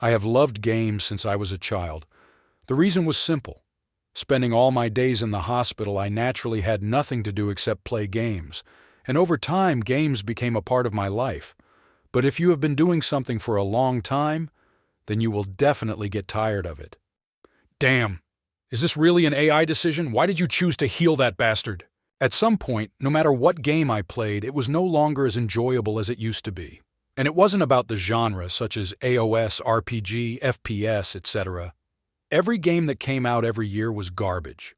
I have loved games since I was a child. The reason was simple. Spending all my days in the hospital, I naturally had nothing to do except play games. And over time, games became a part of my life. But if you have been doing something for a long time, then you will definitely get tired of it. Damn. Is this really an AI decision? Why did you choose to heal that bastard? At some point, no matter what game I played, it was no longer as enjoyable as it used to be. And it wasn't about the genre, such as AOS, RPG, FPS, etc. Every game that came out every year was garbage.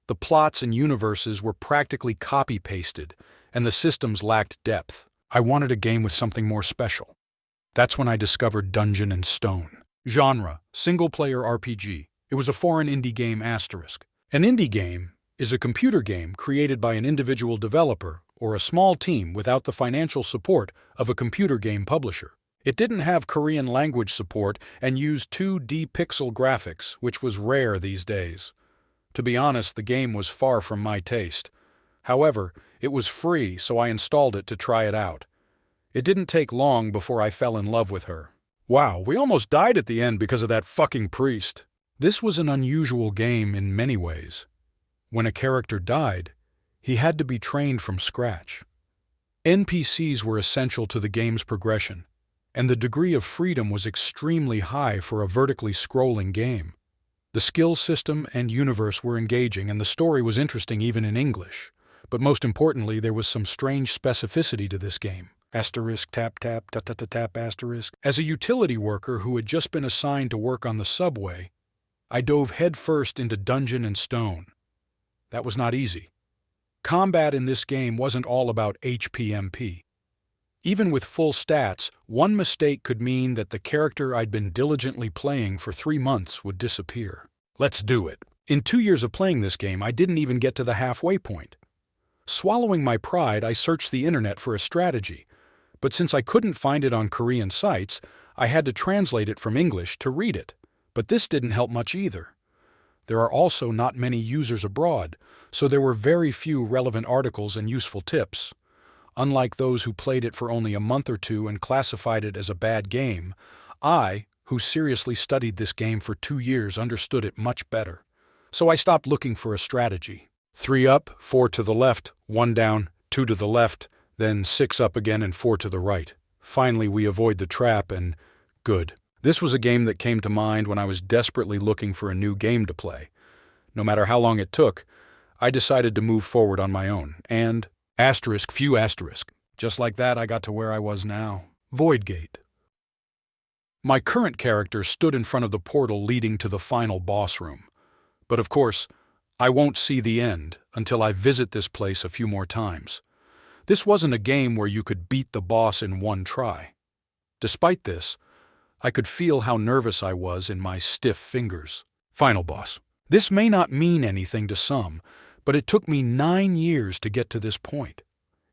The plots and universes were practically copy-pasted, and the systems lacked depth. I wanted a game with something more special. That's when I discovered Dungeon and Stone. Genre: single-player RPG. It was a foreign indie game asterisk. An indie game is a computer game created by an individual developer or a small team without the financial support of a computer game publisher. It didn't have Korean language support and used 2D pixel graphics, which was rare these days. To be honest, the game was far from my taste. However, it was free, so I installed it to try it out. It didn't take long before I fell in love with her. Wow, we almost died at the end because of that fucking priest. This was an unusual game in many ways. When a character died, he had to be trained from scratch. NPCs were essential to the game's progression, and the degree of freedom was extremely high for a vertically scrolling game. The skill system and universe were engaging, and the story was interesting even in English. But most importantly, there was some strange specificity to this game. Asterisk, tap, tap, tap, tap, tap, asterisk. As a utility worker who had just been assigned to work on the subway, I dove headfirst into Dungeon and Stone. That was not easy. Combat in this game wasn't all about HPMP. Even with full stats, one mistake could mean that the character I'd been diligently playing for 3 months would disappear. Let's do it. In 2 years of playing this game, I didn't even get to the halfway point. Swallowing my pride, I searched the internet for a strategy, but since I couldn't find it on Korean sites, I had to translate it from English to read it. But this didn't help much either. There are also not many users abroad, so there were very few relevant articles and useful tips. Unlike those who played it for only a month or two and classified it as a bad game, I, who seriously studied this game for 2 years, understood it much better. So I stopped looking for a strategy. 3 up, 4 to the left, 1 down, 2 to the left, then 6 up again and 4 to the right. Finally, we avoid the trap and good. This was a game that came to mind when I was desperately looking for a new game to play. No matter how long it took, I decided to move forward on my own, and few asterisk. Just like that, I got to where I was now. Voidgate. My current character stood in front of the portal leading to the final boss room. But of course, I won't see the end until I visit this place a few more times. This wasn't a game where you could beat the boss in one try. Despite this, I could feel how nervous I was in my stiff fingers. Final boss. This may not mean anything to some, but it took me 9 years to get to this point.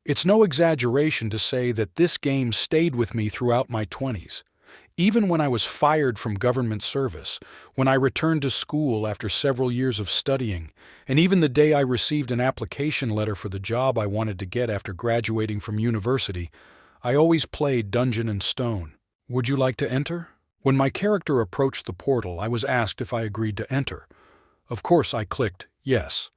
It's no exaggeration to say that this game stayed with me throughout my 20s. Even when I was fired from government service, when I returned to school after several years of studying, and even the day I received an application letter for the job I wanted to get after graduating from university, I always played Dungeon and Stone. Would you like to enter? When my character approached the portal, I was asked if I agreed to enter. Of course, I clicked yes.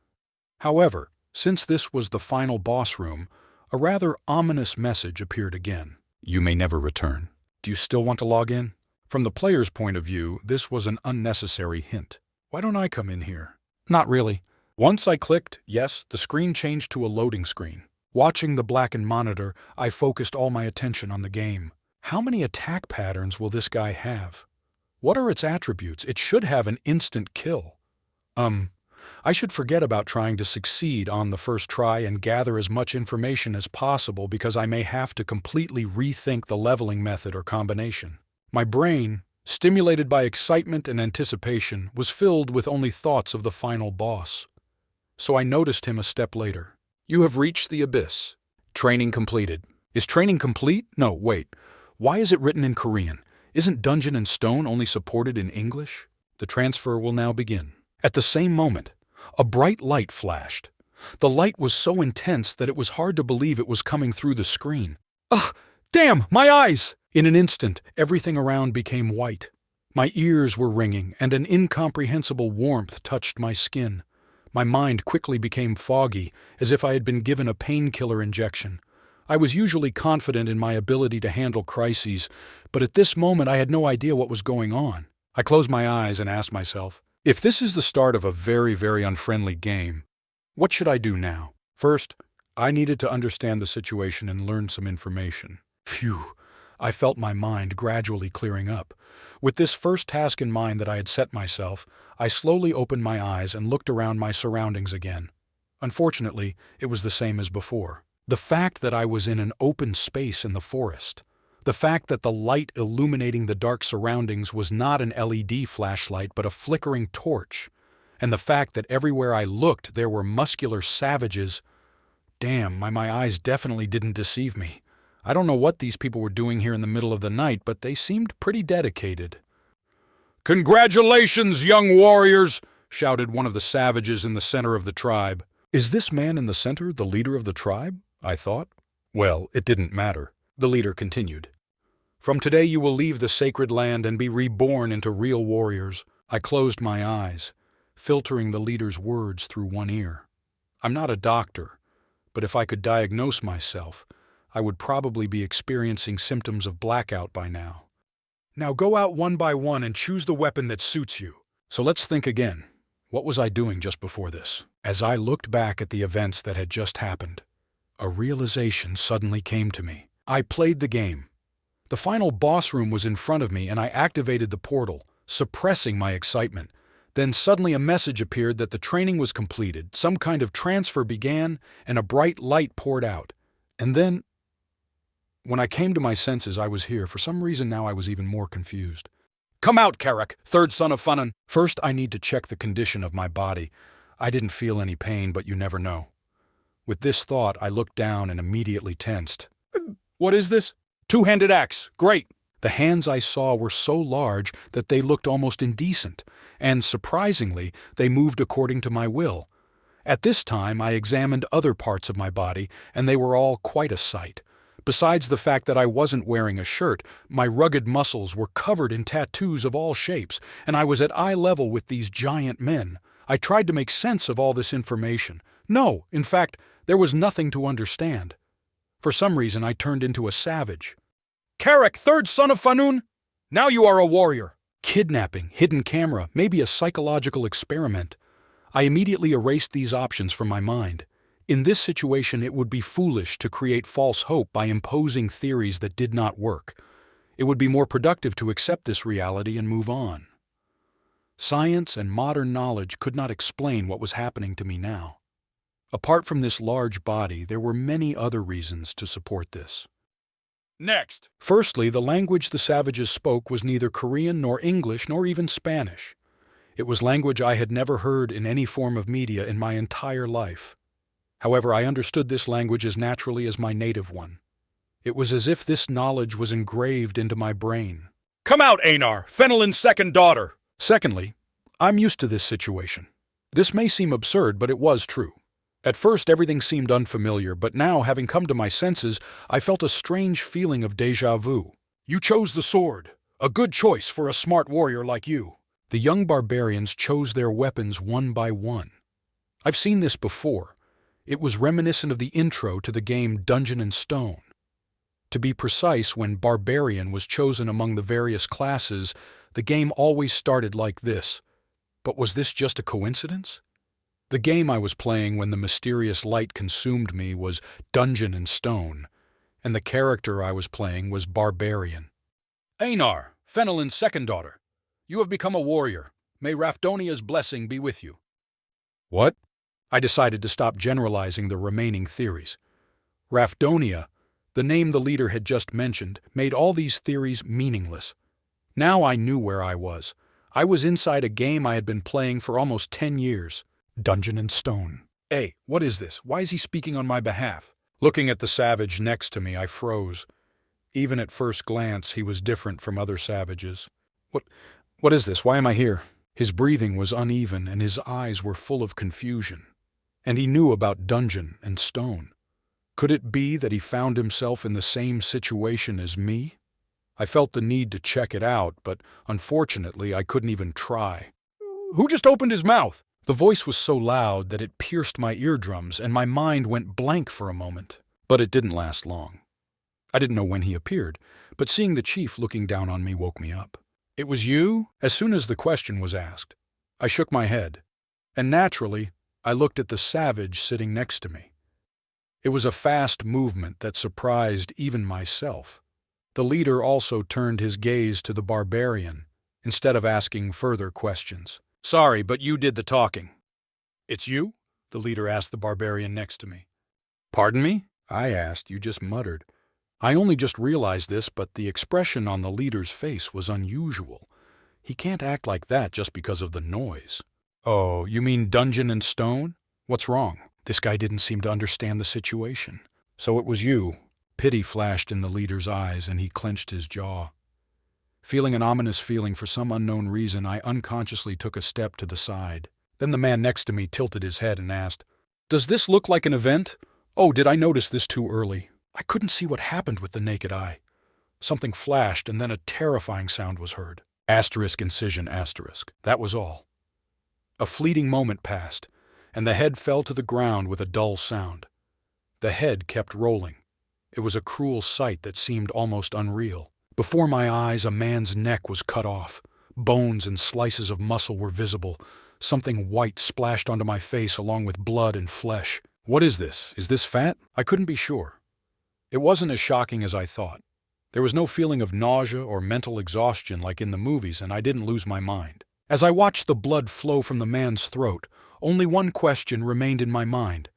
However, since this was the final boss room, a rather ominous message appeared again. You may never return. Do you still want to log in? From the player's point of view, this was an unnecessary hint. Why don't I come in here? Not really. Once I clicked yes, the screen changed to a loading screen. Watching the blackened monitor, I focused all my attention on the game. How many attack patterns will this guy have? What are its attributes? It should have an instant kill. I should forget about trying to succeed on the first try and gather as much information as possible because I may have to completely rethink the leveling method or combination. My brain, stimulated by excitement and anticipation, was filled with only thoughts of the final boss. So I noticed him a step later. You have reached the abyss. Training completed. Is training complete? No, wait. Why is it written in Korean? Isn't Dungeon and Stone only supported in English? The transfer will now begin. At the same moment, a bright light flashed. The light was so intense that it was hard to believe it was coming through the screen. Ugh! Damn! My eyes! In an instant, everything around became white. My ears were ringing, and an incomprehensible warmth touched my skin. My mind quickly became foggy, as if I had been given a painkiller injection. I was usually confident in my ability to handle crises, but at this moment I had no idea what was going on. I closed my eyes and asked myself, if this is the start of a very, very unfriendly game, what should I do now? First, I needed to understand the situation and learn some information. Phew! I felt my mind gradually clearing up. With this first task in mind that I had set myself, I slowly opened my eyes and looked around my surroundings again. Unfortunately, it was the same as before. The fact that I was in an open space in the forest, the fact that the light illuminating the dark surroundings was not an LED flashlight but a flickering torch, and the fact that everywhere I looked there were muscular savages. Damn, my eyes definitely didn't deceive me. I don't know what these people were doing here in the middle of the night, but they seemed pretty dedicated. "Congratulations, young warriors!" shouted one of the savages in the center of the tribe. Is this man in the center the leader of the tribe? I thought. Well, it didn't matter. The leader continued. "From today you will leave the sacred land and be reborn into real warriors." I closed my eyes, filtering the leader's words through one ear. I'm not a doctor, but if I could diagnose myself, I would probably be experiencing symptoms of blackout by now. Now go out one by one and choose the weapon that suits you. So let's think again. What was I doing just before this? As I looked back at the events that had just happened, a realization suddenly came to me. I played the game. The final boss room was in front of me and I activated the portal, suppressing my excitement. Then suddenly a message appeared that the training was completed, some kind of transfer began, and a bright light poured out. And then, when I came to my senses, I was here. For some reason now I was even more confused. "Come out, Carrick, third son of Funan." First I need to check the condition of my body. I didn't feel any pain, but you never know. With this thought, I looked down and immediately tensed. "What is this?" "Two-handed axe. Great." The hands I saw were so large that they looked almost indecent, and surprisingly, they moved according to my will. At this time, I examined other parts of my body, and they were all quite a sight. Besides the fact that I wasn't wearing a shirt, my rugged muscles were covered in tattoos of all shapes, and I was at eye level with these giant men. I tried to make sense of all this information. No, in fact, there was nothing to understand. For some reason, I turned into a savage. "Carrick, third son of Fanun! Now you are a warrior!" Kidnapping, hidden camera, maybe a psychological experiment. I immediately erased these options from my mind. In this situation, it would be foolish to create false hope by imposing theories that did not work. It would be more productive to accept this reality and move on. Science and modern knowledge could not explain what was happening to me now. Apart from this large body, there were many other reasons to support this. Next. Firstly, the language the savages spoke was neither Korean nor English nor even Spanish. It was language I had never heard in any form of media in my entire life. However, I understood this language as naturally as my native one. It was as if this knowledge was engraved into my brain. "Come out, Einar, Fenelon's second daughter!" Secondly, I'm used to this situation. This may seem absurd, but it was true. At first, everything seemed unfamiliar, but now, having come to my senses, I felt a strange feeling of déjà vu. "You chose the sword. A good choice for a smart warrior like you." The young barbarians chose their weapons one by one. I've seen this before. It was reminiscent of the intro to the game Dungeon and Stone. To be precise, when Barbarian was chosen among the various classes, the game always started like this. But was this just a coincidence? The game I was playing when the mysterious light consumed me was Dungeon and Stone, and the character I was playing was Barbarian. "Einar, Fenelon's second daughter, you have become a warrior. May Rafdonia's blessing be with you." What? I decided to stop generalizing the remaining theories. Rafdonia, the name the leader had just mentioned, made all these theories meaningless. Now I knew where I was. I was inside a game I had been playing for almost 10 years. Dungeon and Stone. Hey, what is this? Why is he speaking on my behalf? Looking at the savage next to me, I froze. Even at first glance, he was different from other savages. What is this? Why am I here? His breathing was uneven and his eyes were full of confusion. And he knew about Dungeon and Stone. Could it be that he found himself in the same situation as me? I felt the need to check it out, but unfortunately I couldn't even try. "Who just opened his mouth?" The voice was so loud that it pierced my eardrums and my mind went blank for a moment. But it didn't last long. I didn't know when he appeared, but seeing the chief looking down on me woke me up. "It was you?" As soon as the question was asked, I shook my head, and naturally, I looked at the savage sitting next to me. It was a fast movement that surprised even myself. The leader also turned his gaze to the barbarian, instead of asking further questions. "Sorry, but you did the talking." "It's you?" the leader asked the barbarian next to me. "Pardon me?" I asked. "You just muttered." I only just realized this, but the expression on the leader's face was unusual. He can't act like that just because of the noise. "Oh, you mean Dungeon and Stone? What's wrong?" This guy didn't seem to understand the situation. "So it was you." Pity flashed in the leader's eyes, and he clenched his jaw. Feeling an ominous feeling for some unknown reason, I unconsciously took a step to the side. Then the man next to me tilted his head and asked, "Does this look like an event? Oh, did I notice this too early?" I couldn't see what happened with the naked eye. Something flashed, and then a terrifying sound was heard. Incision. That was all. A fleeting moment passed, and the head fell to the ground with a dull sound. The head kept rolling. It was a cruel sight that seemed almost unreal. Before my eyes, a man's neck was cut off. Bones and slices of muscle were visible. Something white splashed onto my face along with blood and flesh. "What is this? Is this fat?" I couldn't be sure. It wasn't as shocking as I thought. There was no feeling of nausea or mental exhaustion like in the movies, and I didn't lose my mind. As I watched the blood flow from the man's throat, only one question remained in my mind.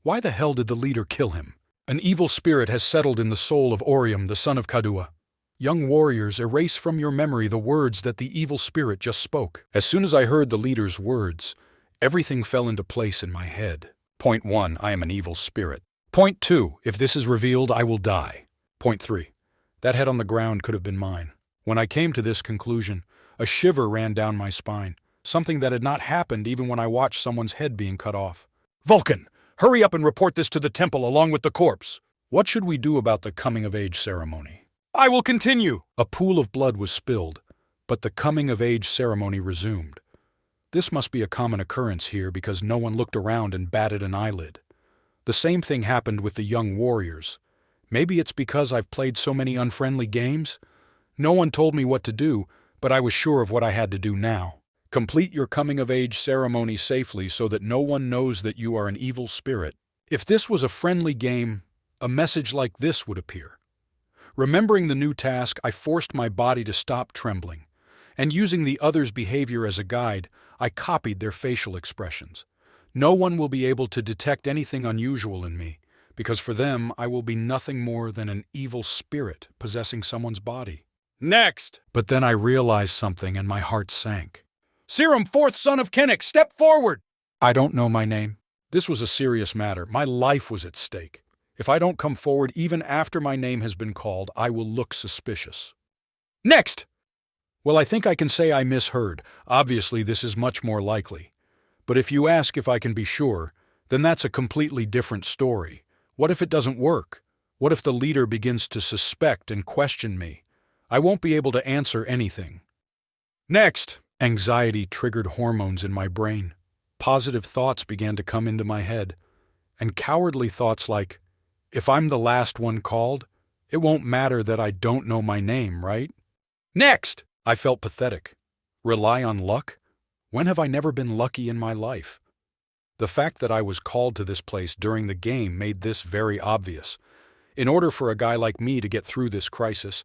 Why the hell did the leader kill him? An evil spirit has settled in the soul of Orium, the son of Kadua. Young warriors, erase from your memory the words that the evil spirit just spoke. As soon as I heard the leader's words, everything fell into place in my head. Point 1, I am an evil spirit. Point 2, if this is revealed, I will die. Point 3, that head on the ground could have been mine. When I came to this conclusion, a shiver ran down my spine, something that had not happened even when I watched someone's head being cut off. "Vulcan, hurry up and report this to the temple along with the corpse." What should we do about the coming-of-age ceremony? "I will continue." A pool of blood was spilled, but the coming-of-age ceremony resumed. This must be a common occurrence here because no one looked around and batted an eyelid. The same thing happened with the young warriors. Maybe it's because I've played so many unfriendly games? No one told me what to do, but I was sure of what I had to do now. Complete your coming-of-age ceremony safely so that no one knows that you are an evil spirit. If this was a friendly game, a message like this would appear. Remembering the new task, I forced my body to stop trembling, and using the others' behavior as a guide, I copied their facial expressions. No one will be able to detect anything unusual in me, because for them I will be nothing more than an evil spirit possessing someone's body. "Next!" But then I realized something and my heart sank. "Serum, fourth son of Kennick, step forward!" I don't know my name. This was a serious matter. My life was at stake. If I don't come forward even after my name has been called, I will look suspicious. "Next!" Well, I think I can say I misheard. Obviously, this is much more likely. But if you ask if I can be sure, then that's a completely different story. What if it doesn't work? What if the leader begins to suspect and question me? I won't be able to answer anything. "Next!" Anxiety triggered hormones in my brain. Positive thoughts began to come into my head. And cowardly thoughts like, if I'm the last one called, it won't matter that I don't know my name, right? "Next!" I felt pathetic. Rely on luck? When have I never been lucky in my life? The fact that I was called to this place during the game made this very obvious. In order for a guy like me to get through this crisis,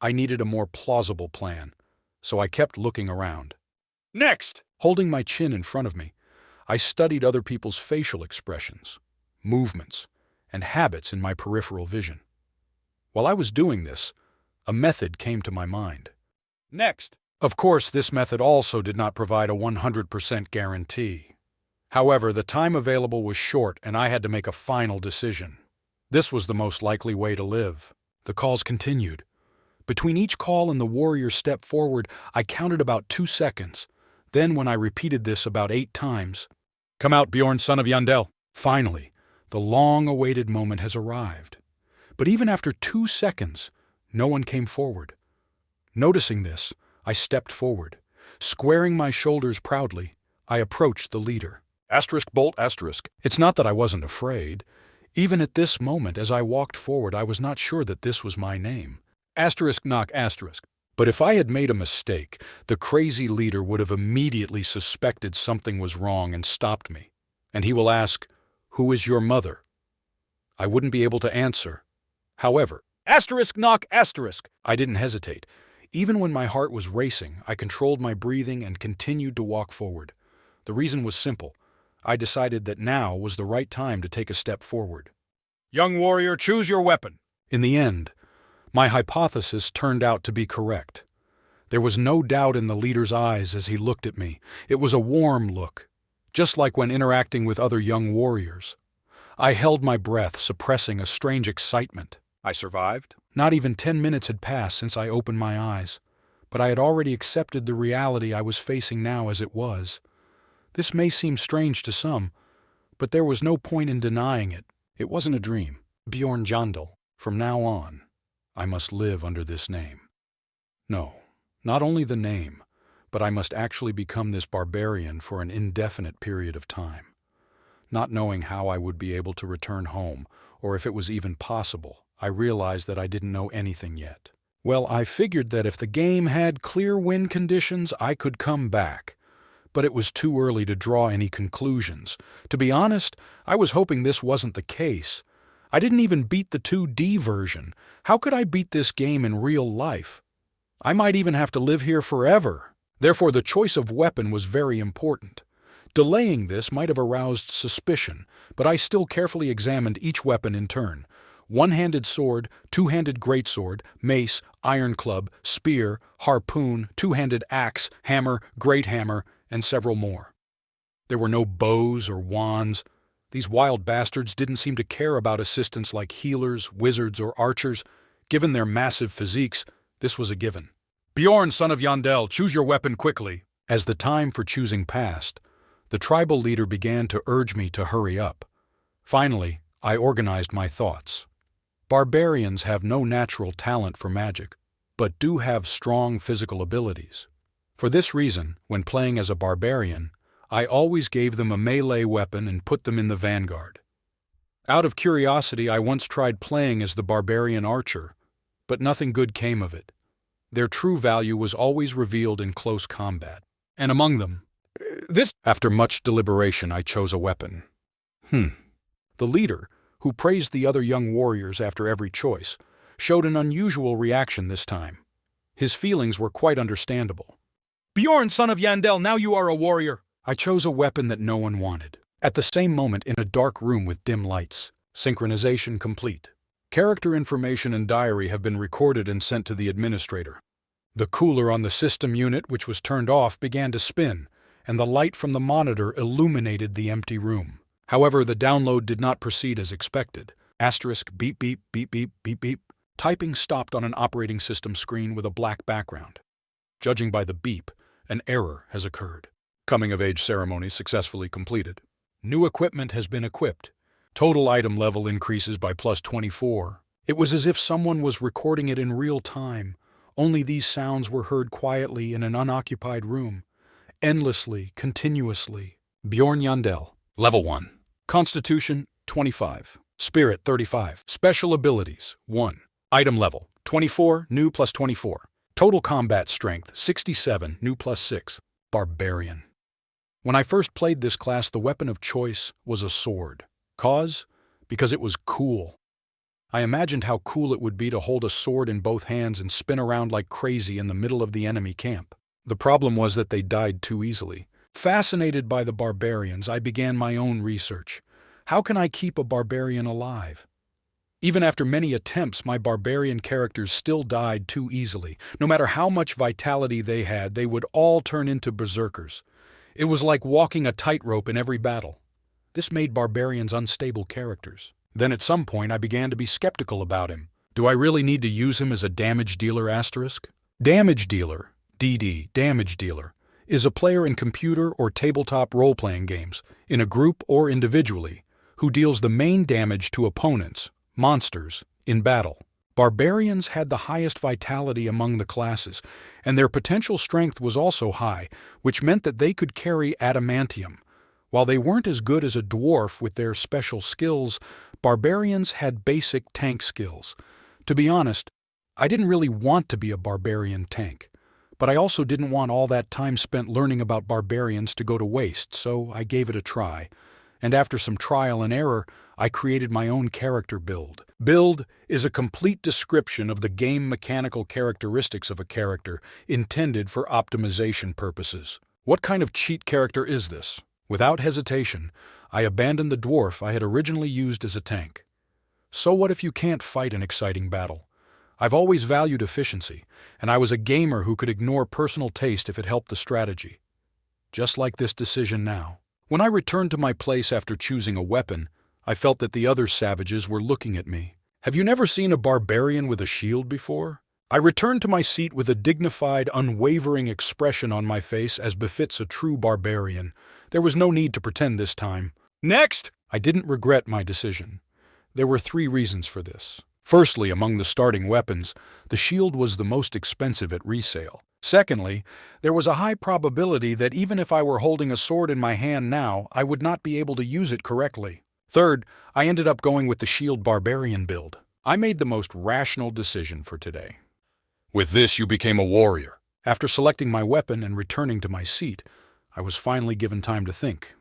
I needed a more plausible plan, so I kept looking around. "Next!" Holding my chin in front of me, I studied other people's facial expressions, movements, and habits in my peripheral vision. While I was doing this, a method came to my mind. "Next!" Of course, this method also did not provide a 100% guarantee. However, the time available was short and I had to make a final decision. This was the most likely way to live. The calls continued. Between each call and the warrior's step forward, I counted about 2 seconds. Then when I repeated this about 8 times, "Come out, Bjorn, son of Yandel." Finally, the long-awaited moment has arrived. But even after 2 seconds, No one came forward. Noticing this, I stepped forward. Squaring my shoulders proudly, I approached the leader. Asterisk bolt asterisk. It's not that I wasn't afraid. Even at this moment, as I walked forward, I was not sure that this was my name. Asterisk knock asterisk. But if I had made a mistake, the crazy leader would have immediately suspected something was wrong and stopped me. And he will ask, "Who is your mother?" I wouldn't be able to answer. However, asterisk knock asterisk. I didn't hesitate. Even when my heart was racing, I controlled my breathing and continued to walk forward. The reason was simple. I decided that now was the right time to take a step forward. Young warrior, choose your weapon. In the end, my hypothesis turned out to be correct. There was no doubt in the leader's eyes as he looked at me. It was a warm look, just like when interacting with other young warriors. I held my breath, suppressing a strange excitement. I survived. Not even 10 minutes had passed since I opened my eyes, but I had already accepted the reality I was facing now as it was. This may seem strange to some, but there was no point in denying it. It wasn't a dream. Bjorn Jandal. From now on, I must live under this name. No, not only the name, but I must actually become this barbarian for an indefinite period of time. Not knowing how I would be able to return home, or if it was even possible, I realized that I didn't know anything yet. Well, I figured that if the game had clear win conditions, I could come back. But it was too early to draw any conclusions. To be honest, I was hoping this wasn't the case. I didn't even beat the 2D version. How could I beat this game in real life? I might even have to live here forever. Therefore, the choice of weapon was very important. Delaying this might have aroused suspicion, but I still carefully examined each weapon in turn. One-handed sword, two-handed greatsword, mace, iron club, spear, harpoon, two-handed axe, hammer, great hammer, and several more. There were no bows or wands. These wild bastards didn't seem to care about assistants like healers, wizards, or archers. Given their massive physiques, this was a given. Bjorn, son of Yandel, choose your weapon quickly. As the time for choosing passed, the tribal leader began to urge me to hurry up. Finally, I organized my thoughts. Barbarians have no natural talent for magic, but do have strong physical abilities. For this reason, when playing as a barbarian, I always gave them a melee weapon and put them in the vanguard. Out of curiosity, I once tried playing as the barbarian archer, but nothing good came of it. Their true value was always revealed in close combat. And among them, after much deliberation, I chose a weapon. The leader, who praised the other young warriors after every choice, showed an unusual reaction this time. His feelings were quite understandable. Bjorn, son of Yandel, now you are a warrior. I chose a weapon that no one wanted. At the same moment, in a dark room with dim lights. Synchronization complete. Character information and diary have been recorded and sent to the administrator. The cooler on the system unit, which was turned off, began to spin, and the light from the monitor illuminated the empty room. However, the download did not proceed as expected. Asterisk beep beep beep beep beep beep. Typing stopped on an operating system screen with a black background. Judging by the beep, an error has occurred. Coming-of-age ceremony successfully completed. New equipment has been equipped. Total item level increases by +24. It was as if someone was recording it in real time. Only these sounds were heard quietly in an unoccupied room. Endlessly, continuously. Bjorn Yandel. Level 1. Constitution, 25. Spirit, 35. Special abilities, 1. Item level, 24, new +24. Total combat strength, 67, new +6. Barbarian. When I first played this class, the weapon of choice was a sword. Cause? Because it was cool. I imagined how cool it would be to hold a sword in both hands and spin around like crazy in the middle of the enemy camp. The problem was that they died too easily. Fascinated by the barbarians, I began my own research. How can I keep a barbarian alive? Even after many attempts, my barbarian characters still died too easily. No matter how much vitality they had, they would all turn into berserkers. It was like walking a tightrope in every battle. This made barbarians unstable characters. Then at some point, I began to be skeptical about him. Do I really need to use him as a damage dealer asterisk? Damage dealer, DD, damage dealer, is a player in computer or tabletop role-playing games, in a group or individually, who deals the main damage to opponents, monsters, in battle. Barbarians had the highest vitality among the classes, and their potential strength was also high, which meant that they could carry adamantium. While they weren't as good as a dwarf with their special skills, barbarians had basic tank skills. To be honest, I didn't really want to be a barbarian tank, but I also didn't want all that time spent learning about barbarians to go to waste, so I gave it a try. And after some trial and error, I created my own character build. Build is a complete description of the game mechanical characteristics of a character intended for optimization purposes. What kind of cheat character is this? Without hesitation, I abandoned the dwarf I had originally used as a tank. So what if you can't fight an exciting battle? I've always valued efficiency, and I was a gamer who could ignore personal taste if it helped the strategy. Just like this decision now. When I returned to my place after choosing a weapon, I felt that the other savages were looking at me. Have you never seen a barbarian with a shield before? I returned to my seat with a dignified, unwavering expression on my face as befits a true barbarian. There was no need to pretend this time. Next! I didn't regret my decision. There were 3 reasons for this. Firstly, among the starting weapons, the shield was the most expensive at resale. Secondly, there was a high probability that even if I were holding a sword in my hand now, I would not be able to use it correctly. Third, I ended up going with the shield barbarian build. I made the most rational decision for today. With this, you became a warrior. After selecting my weapon and returning to my seat, I was finally given time to think.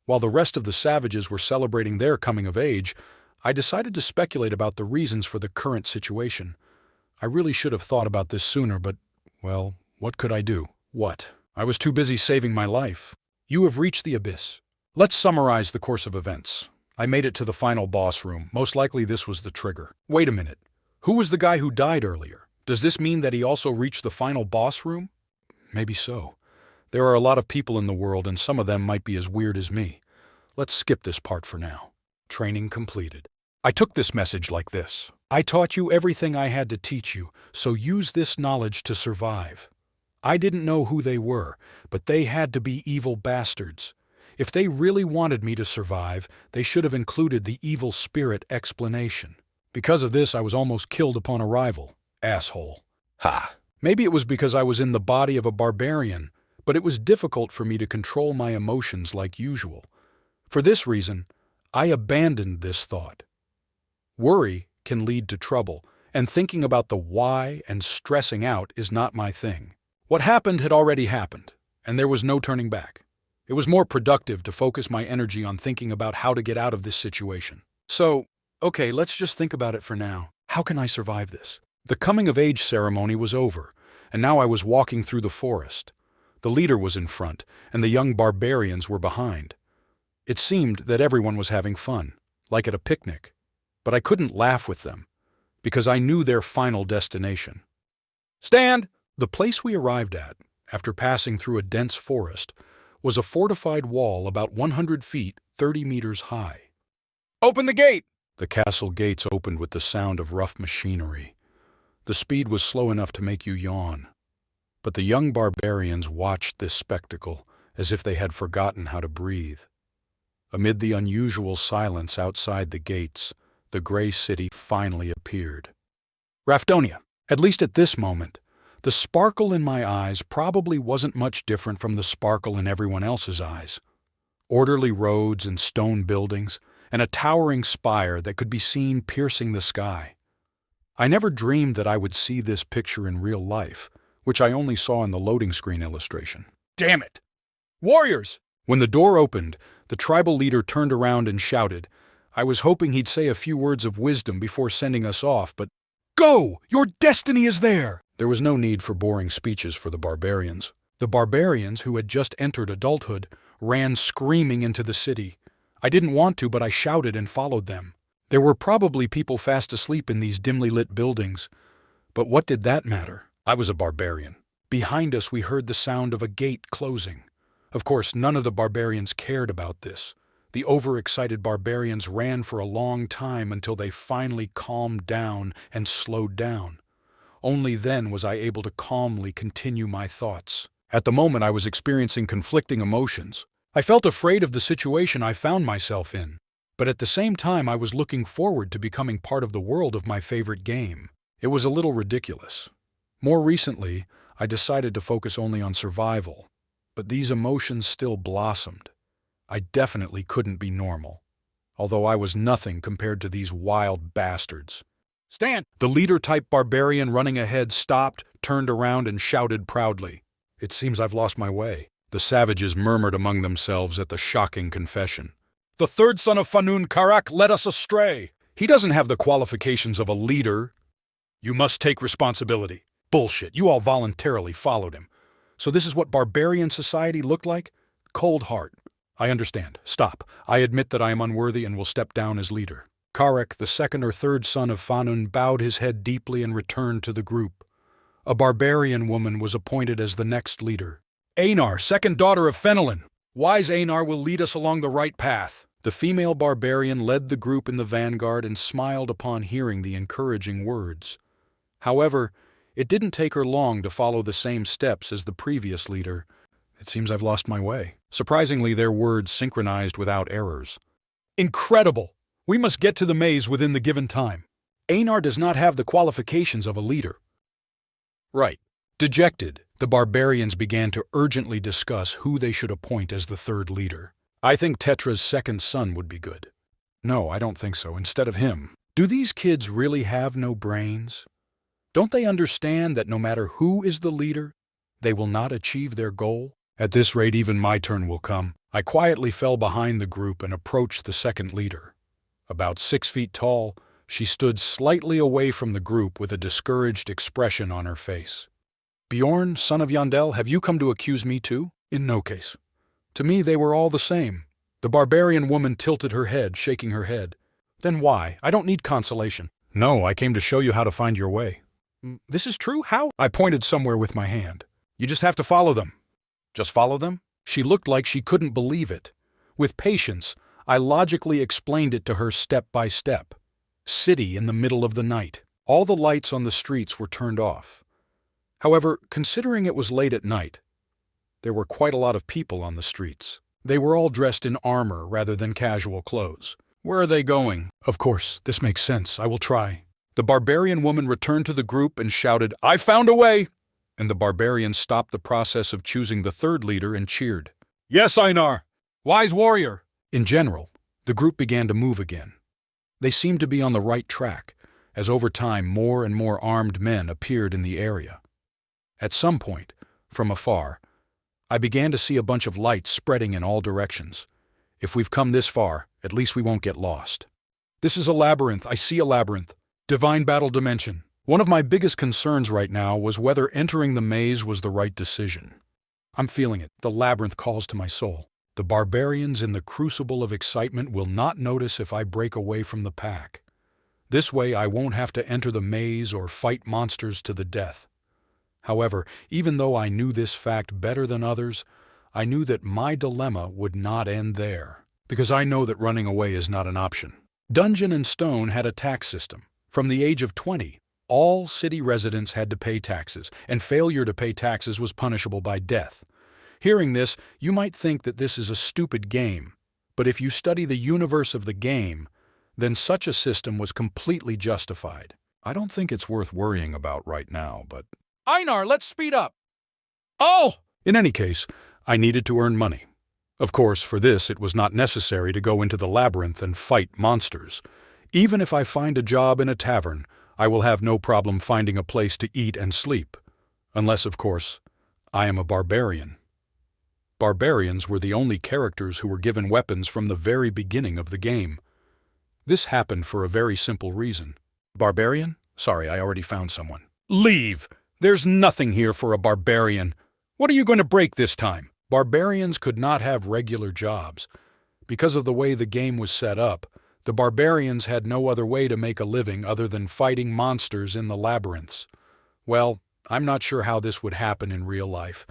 While the rest of the savages were celebrating their coming of age, I decided to speculate about the reasons for the current situation. I really should have thought about this sooner, but, well, what could I do? What? I was too busy saving my life. You have reached the abyss. Let's summarize the course of events. I made it to the final boss room. Most likely this was the trigger. Wait a minute. Who was the guy who died earlier? Does this mean that he also reached the final boss room? Maybe so. There are a lot of people in the world, and some of them might be as weird as me. Let's skip this part for now. Training completed. I took this message like this. I taught you everything I had to teach you, so use this knowledge to survive. I didn't know who they were, but they had to be evil bastards. If they really wanted me to survive, they should have included the evil spirit explanation. Because of this, I was almost killed upon arrival. Asshole. Ha! Maybe it was because I was in the body of a barbarian, but it was difficult for me to control my emotions like usual. For this reason, I abandoned this thought. Worry can lead to trouble, and thinking about the why and stressing out is not my thing. What happened had already happened, and there was no turning back. It was more productive to focus my energy on thinking about how to get out of this situation. So, okay, let's just think about it for now. How can I survive this? The coming-of-age ceremony was over, and now I was walking through the forest. The leader was in front, and the young barbarians were behind. It seemed that everyone was having fun, like at a picnic. But I couldn't laugh with them, because I knew their final destination. Stand! The place we arrived at, after passing through a dense forest, was a fortified wall about 100 feet, 30 meters high. Open the gate! The castle gates opened with the sound of rough machinery. The speed was slow enough to make you yawn. But the young barbarians watched this spectacle as if they had forgotten how to breathe. Amid the unusual silence outside the gates, the gray city finally appeared. Rafdonia. At least at this moment, the sparkle in my eyes probably wasn't much different from the sparkle in everyone else's eyes. Orderly roads and stone buildings, and a towering spire that could be seen piercing the sky. I never dreamed that I would see this picture in real life, which I only saw in the loading screen illustration. Damn it! Warriors! When the door opened, the tribal leader turned around and shouted. I was hoping he'd say a few words of wisdom before sending us off, but go! Your destiny is there! There was no need for boring speeches for the barbarians. The barbarians, who had just entered adulthood, ran screaming into the city. I didn't want to, but I shouted and followed them. There were probably people fast asleep in these dimly lit buildings. But what did that matter? I was a barbarian. Behind us we heard the sound of a gate closing. Of course, none of the barbarians cared about this. The overexcited barbarians ran for a long time until they finally calmed down and slowed down. Only then was I able to calmly continue my thoughts. At the moment, I was experiencing conflicting emotions. I felt afraid of the situation I found myself in. But at the same time, I was looking forward to becoming part of the world of my favorite game. It was a little ridiculous. More recently, I decided to focus only on survival, but these emotions still blossomed. I definitely couldn't be normal, although I was nothing compared to these wild bastards. "Stand!" The leader-type barbarian running ahead stopped, turned around, and shouted proudly. "It seems I've lost my way." The savages murmured among themselves at the shocking confession. "The third son of Fanun Karak led us astray. He doesn't have the qualifications of a leader. You must take responsibility." "Bullshit, you all voluntarily followed him. So this is what barbarian society looked like? Cold heart." "I understand. Stop. I admit that I am unworthy and will step down as leader." Karek, the second or third son of Fanun, bowed his head deeply and returned to the group. A barbarian woman was appointed as the next leader. "Einar, second daughter of Fenelin. Wise Einar will lead us along the right path." The female barbarian led the group in the vanguard and smiled upon hearing the encouraging words. However, it didn't take her long to follow the same steps as the previous leader. "It seems I've lost my way." Surprisingly, their words synchronized without errors. "Incredible! We must get to the maze within the given time. Einar does not have the qualifications of a leader." "Right." Dejected, the barbarians began to urgently discuss who they should appoint as the third leader. "I think Tetra's second son would be good." "No, I don't think so. Instead of him." Do these kids really have no brains? Don't they understand that no matter who is the leader, they will not achieve their goal? At this rate, even my turn will come. I quietly fell behind the group and approached the second leader. About 6 feet tall, she stood slightly away from the group with a discouraged expression on her face. "Bjorn, son of Yandel, have you come to accuse me too?" "In no case. To me they were all the same." The barbarian woman tilted her head, shaking her head. "Then why? I don't need consolation." "No, I came to show you how to find your way." "This is true? How?" I pointed somewhere with my hand. "You just have to follow them." "Just follow them?" She looked like she couldn't believe it. With patience, I logically explained it to her step by step. City in the middle of the night. All the lights on the streets were turned off. However, considering it was late at night, there were quite a lot of people on the streets. They were all dressed in armor rather than casual clothes. "Where are they going?" "Of course, this makes sense. I will try." The barbarian woman returned to the group and shouted, "I found a way!" And the barbarians stopped the process of choosing the third leader and cheered. "Yes, Einar! Wise warrior!" In general, the group began to move again. They seemed to be on the right track, as over time more and more armed men appeared in the area. At some point, from afar, I began to see a bunch of lights spreading in all directions. If we've come this far, at least we won't get lost. "This is a labyrinth. I see a labyrinth. Divine battle dimension." One of my biggest concerns right now was whether entering the maze was the right decision. I'm feeling it. The labyrinth calls to my soul. The barbarians in the crucible of excitement will not notice if I break away from the pack. This way I won't have to enter the maze or fight monsters to the death. However, even though I knew this fact better than others, I knew that my dilemma would not end there, because I know that running away is not an option. Dungeon and Stone had a tax system. From the age of 20, all city residents had to pay taxes, and failure to pay taxes was punishable by death. Hearing this, you might think that this is a stupid game, but if you study the universe of the game, then such a system was completely justified. I don't think it's worth worrying about right now, but... "Einar, let's speed up!" "Oh!" In any case, I needed to earn money. Of course, for this it was not necessary to go into the labyrinth and fight monsters. Even if I find a job in a tavern, I will have no problem finding a place to eat and sleep. Unless, of course, I am a barbarian. Barbarians were the only characters who were given weapons from the very beginning of the game. This happened for a very simple reason. "Barbarian? Sorry, I already found someone." "Leave! There's nothing here for a barbarian. What are you going to break this time?" Barbarians could not have regular jobs. Because of the way the game was set up, the barbarians had no other way to make a living other than fighting monsters in the labyrinths. Well, I'm not sure how this would happen in real life.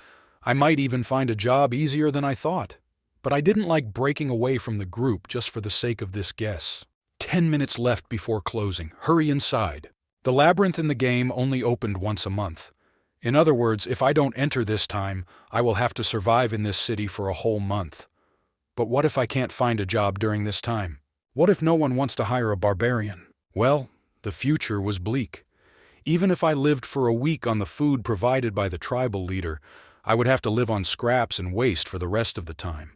I might even find a job easier than I thought. But I didn't like breaking away from the group just for the sake of this guess. 10 minutes left before closing. Hurry inside. The labyrinth in the game only opened once a month. In other words, if I don't enter this time, I will have to survive in this city for a whole month. But what if I can't find a job during this time? What if no one wants to hire a barbarian? Well, the future was bleak. Even if I lived for a week on the food provided by the tribal leader, I would have to live on scraps and waste for the rest of the time.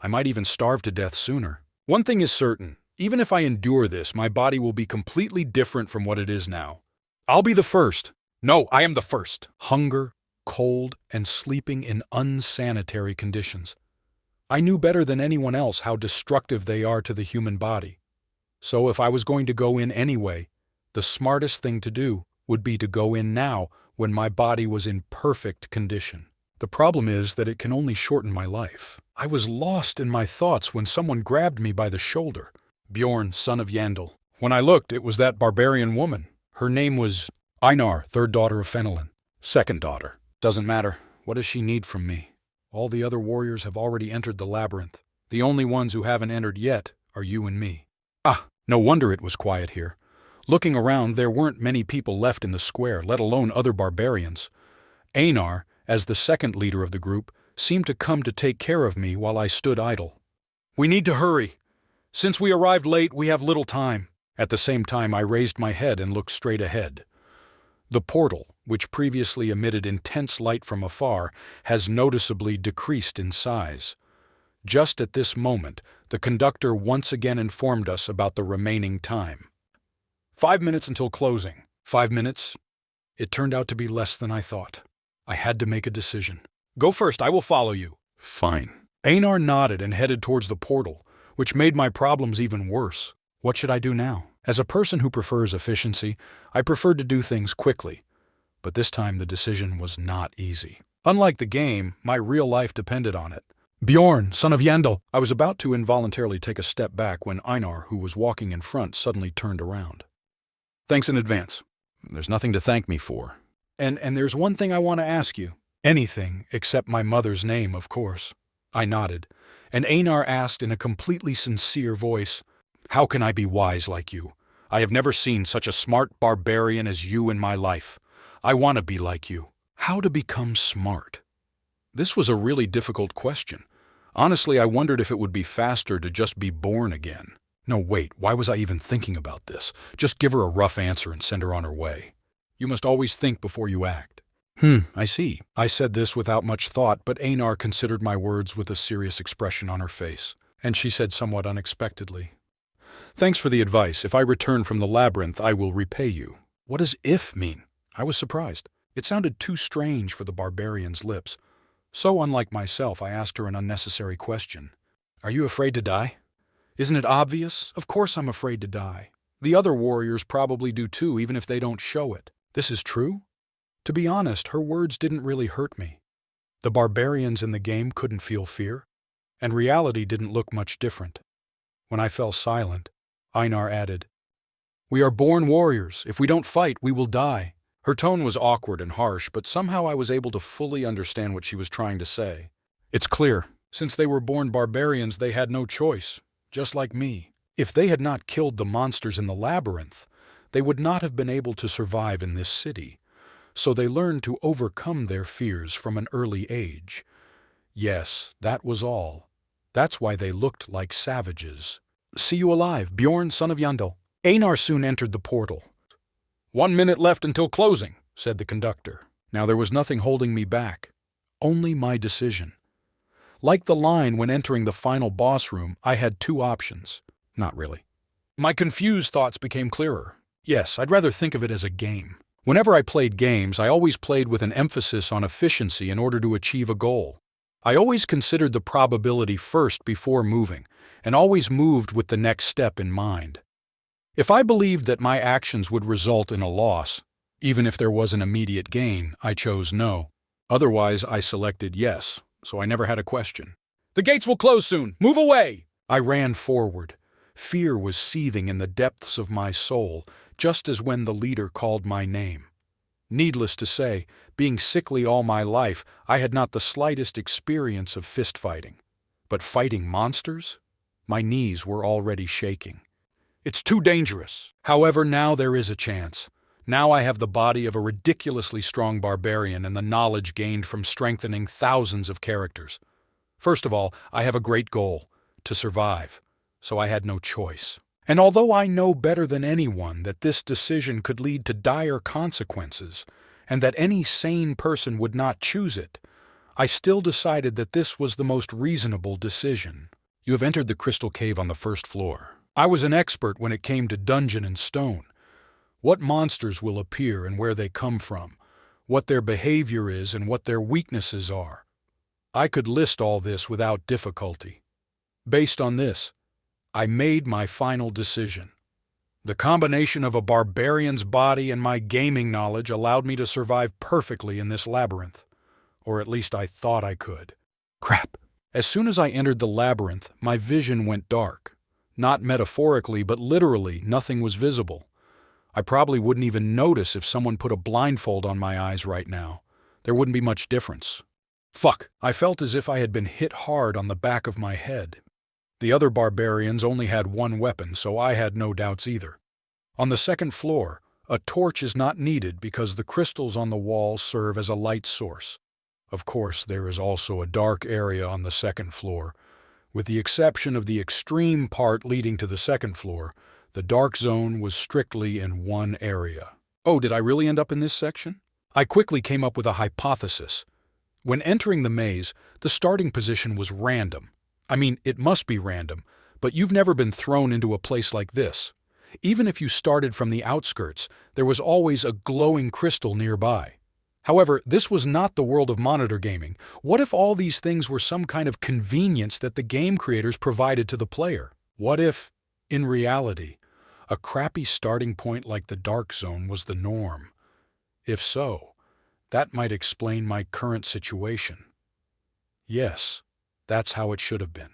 I might even starve to death sooner. One thing is certain, even if I endure this, my body will be completely different from what it is now. I'll be the first. No, I am the first. Hunger, cold, and sleeping in unsanitary conditions. I knew better than anyone else how destructive they are to the human body. So if I was going to go in anyway, the smartest thing to do would be to go in now when my body was in perfect condition. The problem is that it can only shorten my life. I was lost in my thoughts when someone grabbed me by the shoulder. Bjorn, son of Yandel. When I looked, it was that barbarian woman. Her name was Einar, third daughter of Fenelin. Second daughter. Doesn't matter. What does she need from me? All the other warriors have already entered the labyrinth. The only ones who haven't entered yet are you and me. Ah, no wonder it was quiet here. Looking around, there weren't many people left in the square, let alone other barbarians. Einar, as the second leader of the group, seemed to come to take care of me while I stood idle. We need to hurry. Since we arrived late, we have little time. At the same time, I raised my head and looked straight ahead. The portal, which previously emitted intense light from afar, has noticeably decreased in size. Just at this moment, the conductor once again informed us about the remaining time. 5 minutes until closing. 5 minutes? It turned out to be less than I thought. I had to make a decision. Go first, I will follow you. Fine. Einar nodded and headed towards the portal, which made my problems even worse. What should I do now? As a person who prefers efficiency, I preferred to do things quickly. But this time the decision was not easy. Unlike the game, my real life depended on it. Bjorn, son of Yandel. I was about to involuntarily take a step back when Einar, who was walking in front, suddenly turned around. Thanks in advance. There's nothing to thank me for. And there's one thing I want to ask you. Anything except my mother's name, of course. I nodded, and Einar asked in a completely sincere voice, How can I be wise like you? I have never seen such a smart barbarian as you in my life. I want to be like you. How to become smart? This was a really difficult question. Honestly, I wondered if it would be faster to just be born again. No, wait, why was I even thinking about this? Just give her a rough answer and send her on her way. You must always think before you act. I see. I said this without much thought, but Einar considered my words with a serious expression on her face, and she said somewhat unexpectedly, Thanks for the advice. If I return from the labyrinth, I will repay you. What does if mean? I was surprised. It sounded too strange for the barbarian's lips. So unlike myself, I asked her an unnecessary question. Are you afraid to die? Isn't it obvious? Of course I'm afraid to die. The other warriors probably do too, even if they don't show it. This is true? To be honest, her words didn't really hurt me. The barbarians in the game couldn't feel fear, and reality didn't look much different. When I fell silent, Einar added, We are born warriors. If we don't fight, we will die. Her tone was awkward and harsh, but somehow I was able to fully understand what she was trying to say. It's clear. Since they were born barbarians, they had no choice, just like me. If they had not killed the monsters in the labyrinth, they would not have been able to survive in this city. So they learned to overcome their fears from an early age. Yes, that was all. That's why they looked like savages. See you alive, Bjorn, son of Yandel. Einar soon entered the portal. 1 minute left until closing, said the conductor. Now there was nothing holding me back. Only my decision. Like the line when entering the final boss room, I had two options. Not really. My confused thoughts became clearer. Yes, I'd rather think of it as a game. Whenever I played games, I always played with an emphasis on efficiency in order to achieve a goal. I always considered the probability first before moving, and always moved with the next step in mind. If I believed that my actions would result in a loss, even if there was an immediate gain, I chose no. Otherwise, I selected yes, so I never had a question. The gates will close soon! Move away! I ran forward. Fear was seething in the depths of my soul, just as when the leader called my name. Needless to say, being sickly all my life, I had not the slightest experience of fist fighting. But fighting monsters? My knees were already shaking. It's too dangerous. However, now there is a chance. Now I have the body of a ridiculously strong barbarian and the knowledge gained from strengthening thousands of characters. First of all, I have a great goal: to survive. so I had no choice. And although I know better than anyone that this decision could lead to dire consequences, and that any sane person would not choose it, I still decided that this was the most reasonable decision. You have entered the crystal cave on the first floor. I was an expert when it came to dungeon and stone. What monsters will appear and where they come from, what their behavior is and what their weaknesses are. I could list all this without difficulty. Based on this, I made my final decision. The combination of a barbarian's body and my gaming knowledge allowed me to survive perfectly in this labyrinth. Or at least I thought I could. Crap. As soon as I entered the labyrinth, my vision went dark. Not metaphorically, but literally, nothing was visible. I probably wouldn't even notice if someone put a blindfold on my eyes right now. There wouldn't be much difference. Fuck. I felt as if I had been hit hard on the back of my head. The other barbarians only had one weapon, so I had no doubts either. On the second floor, a torch is not needed because the crystals on the wall serve as a light source. Of course, there is also a dark area on the second floor. With the exception of the extreme part leading to the second floor, the dark zone was strictly in one area. Oh, did I really end up in this section? I quickly came up with a hypothesis. When entering the maze, the starting position was random. I mean, it must be random, but you've never been thrown into a place like this. Even if you started from the outskirts, there was always a glowing crystal nearby. However, this was not the world of monitor gaming. What if all these things were some kind of convenience that the game creators provided to the player? What if, in reality, a crappy starting point like the Dark Zone was the norm? If so, that might explain my current situation. Yes, that's how it should have been.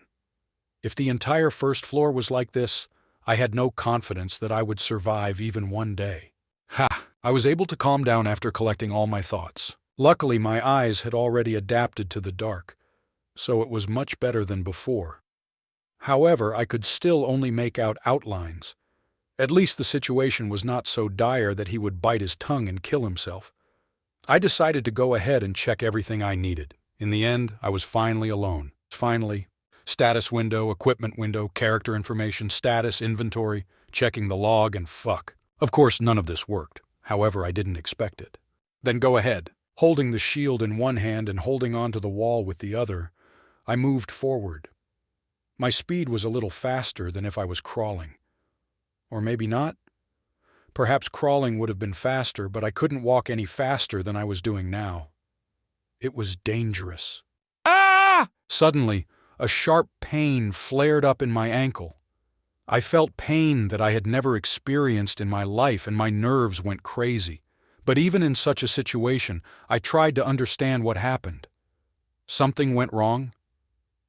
If the entire first floor was like this, I had no confidence that I would survive even one day. Ha! I was able to calm down after collecting all my thoughts. Luckily, my eyes had already adapted to the dark, so it was much better than before. However, I could still only make out outlines. At least the situation was not so dire that he would bite his tongue and kill himself. I decided to go ahead and check everything I needed. In the end, I was finally alone. Finally, status window, equipment window, character information, status, inventory, checking the log, and fuck. Of course, none of this worked. However, I didn't expect it. Then go ahead. Holding the shield in one hand and holding onto the wall with the other, I moved forward. My speed was a little faster than if I was crawling. Or maybe not. Perhaps crawling would have been faster, but I couldn't walk any faster than I was doing now. It was dangerous. Ah! Suddenly, a sharp pain flared up in my ankle. I felt pain that I had never experienced in my life, and my nerves went crazy. But even in such a situation, I tried to understand what happened. Something went wrong?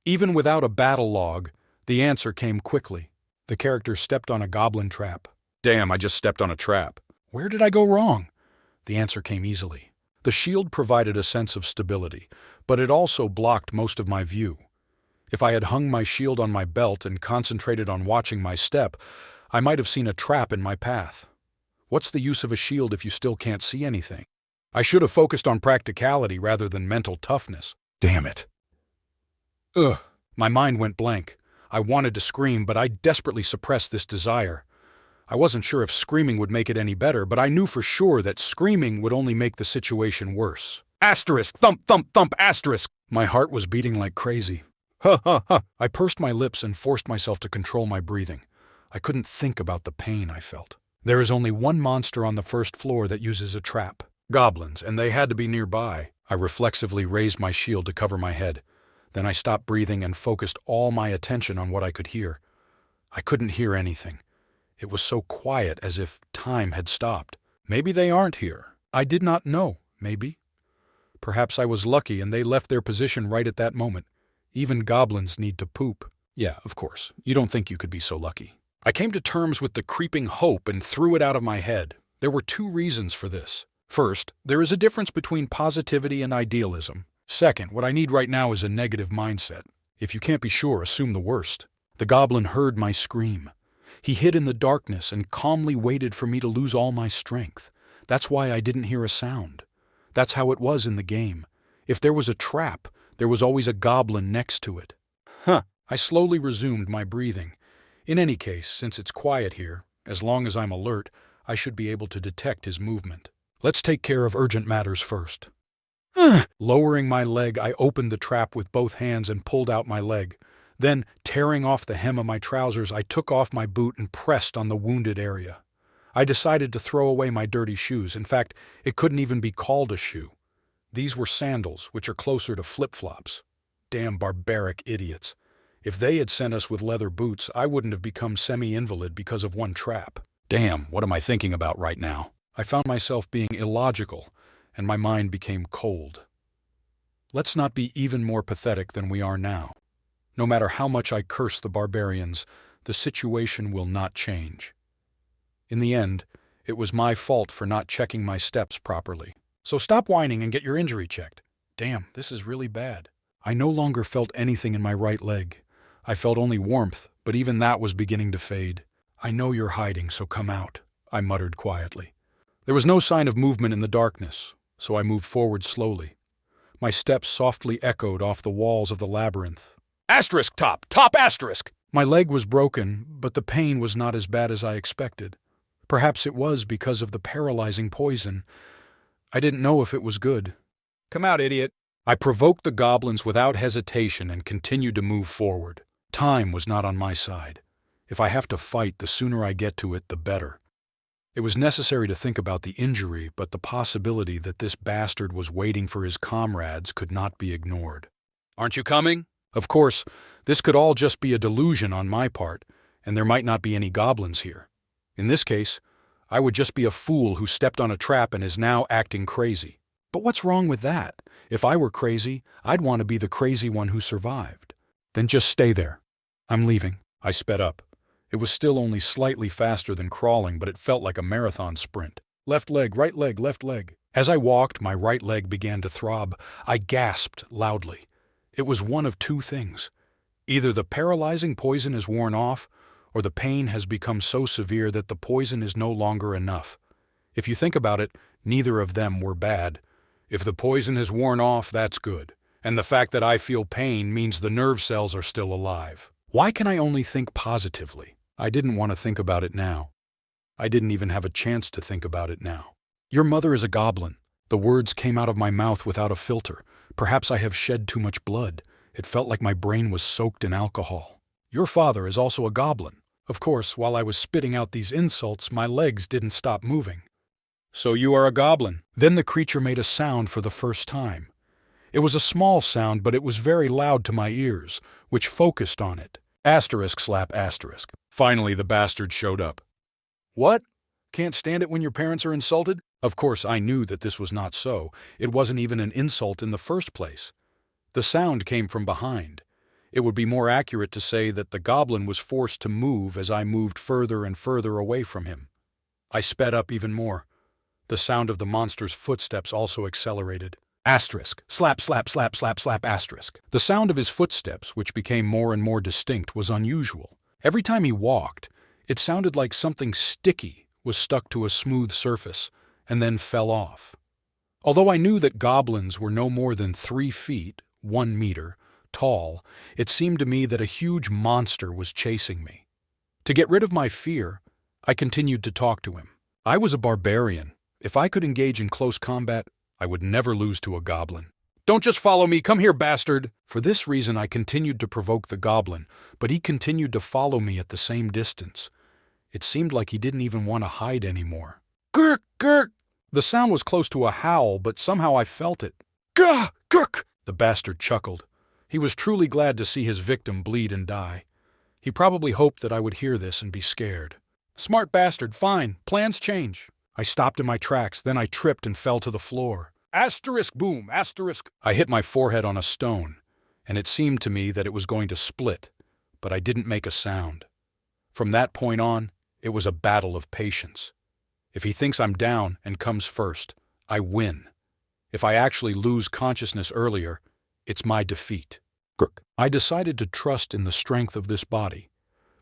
Even without a battle log, the answer came quickly. The character stepped on a goblin trap. Damn, I just stepped on a trap. Where did I go wrong? The answer came easily. The shield provided a sense of stability, but it also blocked most of my view. If I had hung my shield on my belt and concentrated on watching my step, I might have seen a trap in my path. What's the use of a shield if you still can't see anything? I should have focused on practicality rather than mental toughness. Damn it. Ugh. My mind went blank. I wanted to scream, but I desperately suppressed this desire. I wasn't sure if screaming would make it any better, but I knew for sure that screaming would only make the situation worse. Asterisk! Thump, thump, thump, asterisk! My heart was beating like crazy. Ha ha ha! I pursed my lips and forced myself to control my breathing. I couldn't think about the pain I felt. There is only one monster on the first floor that uses a trap. Goblins, and they had to be nearby. I reflexively raised my shield to cover my head. Then I stopped breathing and focused all my attention on what I could hear. I couldn't hear anything. It was so quiet, as if time had stopped. Maybe they aren't here. I did not know, maybe. Perhaps I was lucky and they left their position right at that moment. Even goblins need to poop. Yeah, of course. You don't think you could be so lucky. I came to terms with the creeping hope and threw it out of my head. There were two reasons for this. First, there is a difference between positivity and idealism. Second, what I need right now is a negative mindset. If you can't be sure, assume the worst. The goblin heard my scream. He hid in the darkness and calmly waited for me to lose all my strength. That's why I didn't hear a sound. That's how it was in the game. If there was a trap, there was always a goblin next to it. I slowly resumed my breathing. In any case, since it's quiet here, as long as I'm alert, I should be able to detect his movement. Let's take care of urgent matters first. Lowering my leg, I opened the trap with both hands and pulled out my leg. Then, tearing off the hem of my trousers, I took off my boot and pressed on the wounded area. I decided to throw away my dirty shoes. In fact, it couldn't even be called a shoe. These were sandals, which are closer to flip-flops. Damn barbaric idiots. If they had sent us with leather boots, I wouldn't have become semi-invalid because of one trap. Damn, what am I thinking about right now? I found myself being illogical, and my mind became cold. Let's not be even more pathetic than we are now. No matter how much I curse the barbarians, the situation will not change. In the end, it was my fault for not checking my steps properly. So stop whining and get your injury checked. Damn, this is really bad. I no longer felt anything in my right leg. I felt only warmth, but even that was beginning to fade. I know you're hiding, so come out, I muttered quietly. There was no sign of movement in the darkness, so I moved forward slowly. My steps softly echoed off the walls of the labyrinth. Asterisk top! Top asterisk! My leg was broken, but the pain was not as bad as I expected. Perhaps it was because of the paralyzing poison. I didn't know if it was good. Come out, idiot! I provoked the goblins without hesitation and continued to move forward. Time was not on my side. If I have to fight, the sooner I get to it, the better. It was necessary to think about the injury, but the possibility that this bastard was waiting for his comrades could not be ignored. Aren't you coming? Of course, this could all just be a delusion on my part, and there might not be any goblins here. In this case, I would just be a fool who stepped on a trap and is now acting crazy. But what's wrong with that? If I were crazy, I'd want to be the crazy one who survived. Then just stay there. I'm leaving. I sped up. It was still only slightly faster than crawling, but it felt like a marathon sprint. Left leg, right leg, left leg. As I walked, my right leg began to throb. I gasped loudly. It was one of two things. Either the paralyzing poison is worn off, or the pain has become so severe that the poison is no longer enough. If you think about it, neither of them were bad. If the poison has worn off, that's good. And the fact that I feel pain means the nerve cells are still alive. Why can I only think positively? I didn't want to think about it now. I didn't even have a chance to think about it now. Your mother is a goblin. The words came out of my mouth without a filter. Perhaps I have shed too much blood. It felt like my brain was soaked in alcohol. Your father is also a goblin. Of course, while I was spitting out these insults, my legs didn't stop moving. So you are a goblin. Then the creature made a sound for the first time. It was a small sound, but it was very loud to my ears, which focused on it. Asterisk slap asterisk. Finally, the bastard showed up. What? Can't stand it when your parents are insulted? Of course, I knew that this was not so. It wasn't even an insult in the first place. The sound came from behind. It would be more accurate to say that the goblin was forced to move as I moved further and further away from him. I sped up even more. The sound of the monster's footsteps also accelerated. Asterisk, slap, slap, slap, slap, slap, asterisk. The sound of his footsteps, which became more and more distinct, was unusual. Every time he walked, it sounded like something sticky was stuck to a smooth surface and then fell off. Although I knew that goblins were no more than 3 feet, 1 meter, tall, it seemed to me that a huge monster was chasing me. To get rid of my fear, I continued to talk to him. I was a barbarian. If I could engage in close combat, I would never lose to a goblin. Don't just follow me, come here, bastard! For this reason, I continued to provoke the goblin, but he continued to follow me at the same distance. It seemed like he didn't even want to hide anymore. Gurk, gurk! The sound was close to a howl, but somehow I felt it. Gah, gurk! The bastard chuckled. He was truly glad to see his victim bleed and die. He probably hoped that I would hear this and be scared. Smart bastard, fine, plans change. I stopped in my tracks, then I tripped and fell to the floor. Asterisk boom, asterisk. I hit my forehead on a stone, and it seemed to me that it was going to split, but I didn't make a sound. From that point on, it was a battle of patience. If he thinks I'm down and comes first, I win. If I actually lose consciousness earlier, it's my defeat. I decided to trust in the strength of this body,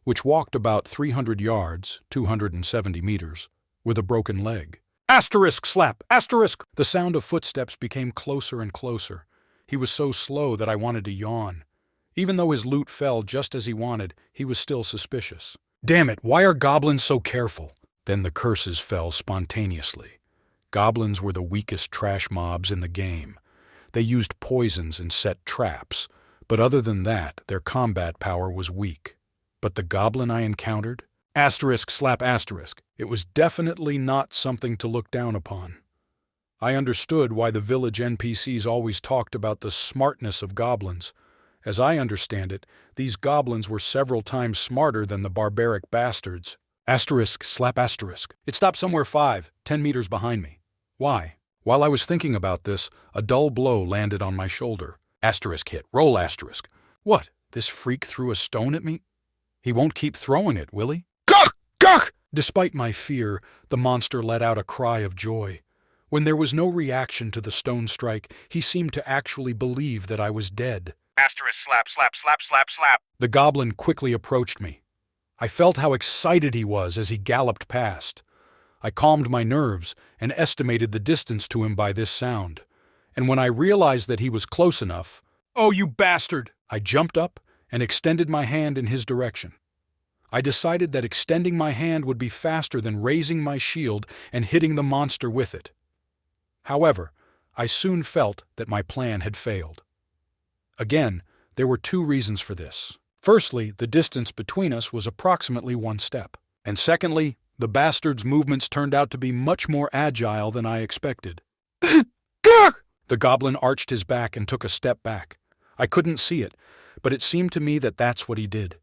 which walked about 300 yards, 270 meters, with a broken leg. Asterisk slap, asterisk! The sound of footsteps became closer and closer. He was so slow that I wanted to yawn. Even though his loot fell just as he wanted, he was still suspicious. Damn it, why are goblins so careful? Then the curses fell spontaneously. Goblins were the weakest trash mobs in the game. They used poisons and set traps, but other than that, their combat power was weak. But the goblin I encountered? Asterisk slap asterisk. It was definitely not something to look down upon. I understood why the village NPCs always talked about the smartness of goblins. As I understand it, these goblins were several times smarter than the barbaric bastards. Asterisk slap asterisk. It stopped somewhere 5-10 meters behind me. Why? While I was thinking about this, a dull blow landed on my shoulder. Asterisk hit. Roll asterisk. What? This freak threw a stone at me? He won't keep throwing it, will he? Gawk! Gawk! Despite my fear, the monster let out a cry of joy. When there was no reaction to the stone strike, he seemed to actually believe that I was dead. Asterisk slap, slap, slap, slap, slap. The goblin quickly approached me. I felt how excited he was as he galloped past. I calmed my nerves and estimated the distance to him by this sound. And when I realized that he was close enough, "Oh, you bastard!" I jumped up and extended my hand in his direction. I decided that extending my hand would be faster than raising my shield and hitting the monster with it. However, I soon felt that my plan had failed. Again, there were 2 reasons for this. Firstly, the distance between us was approximately 1 step. And secondly, the bastard's movements turned out to be much more agile than I expected. The goblin arched his back and took a step back. I couldn't see it, but it seemed to me that that's what he did.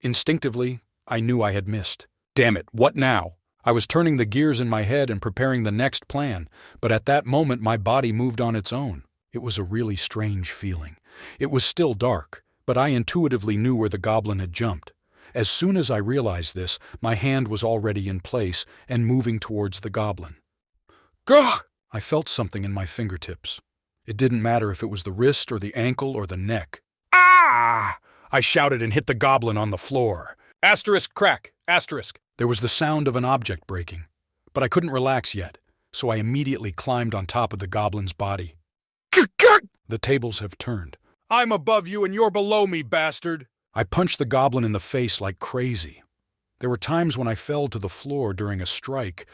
Instinctively, I knew I had missed. Damn it, what now? I was turning the gears in my head and preparing the next plan, but at that moment my body moved on its own. It was a really strange feeling. It was still dark, but I intuitively knew where the goblin had jumped. As soon as I realized this, my hand was already in place and moving towards the goblin. Gah! I felt something in my fingertips. It didn't matter if it was the wrist or the ankle or the neck. Ah! I shouted and hit the goblin on the floor. Asterisk crack! Asterisk! There was the sound of an object breaking, but I couldn't relax yet, so I immediately climbed on top of the goblin's body. The tables have turned. I'm above you and you're below me, bastard! I punched the goblin in the face like crazy. There were times when I fell to the floor during a strike,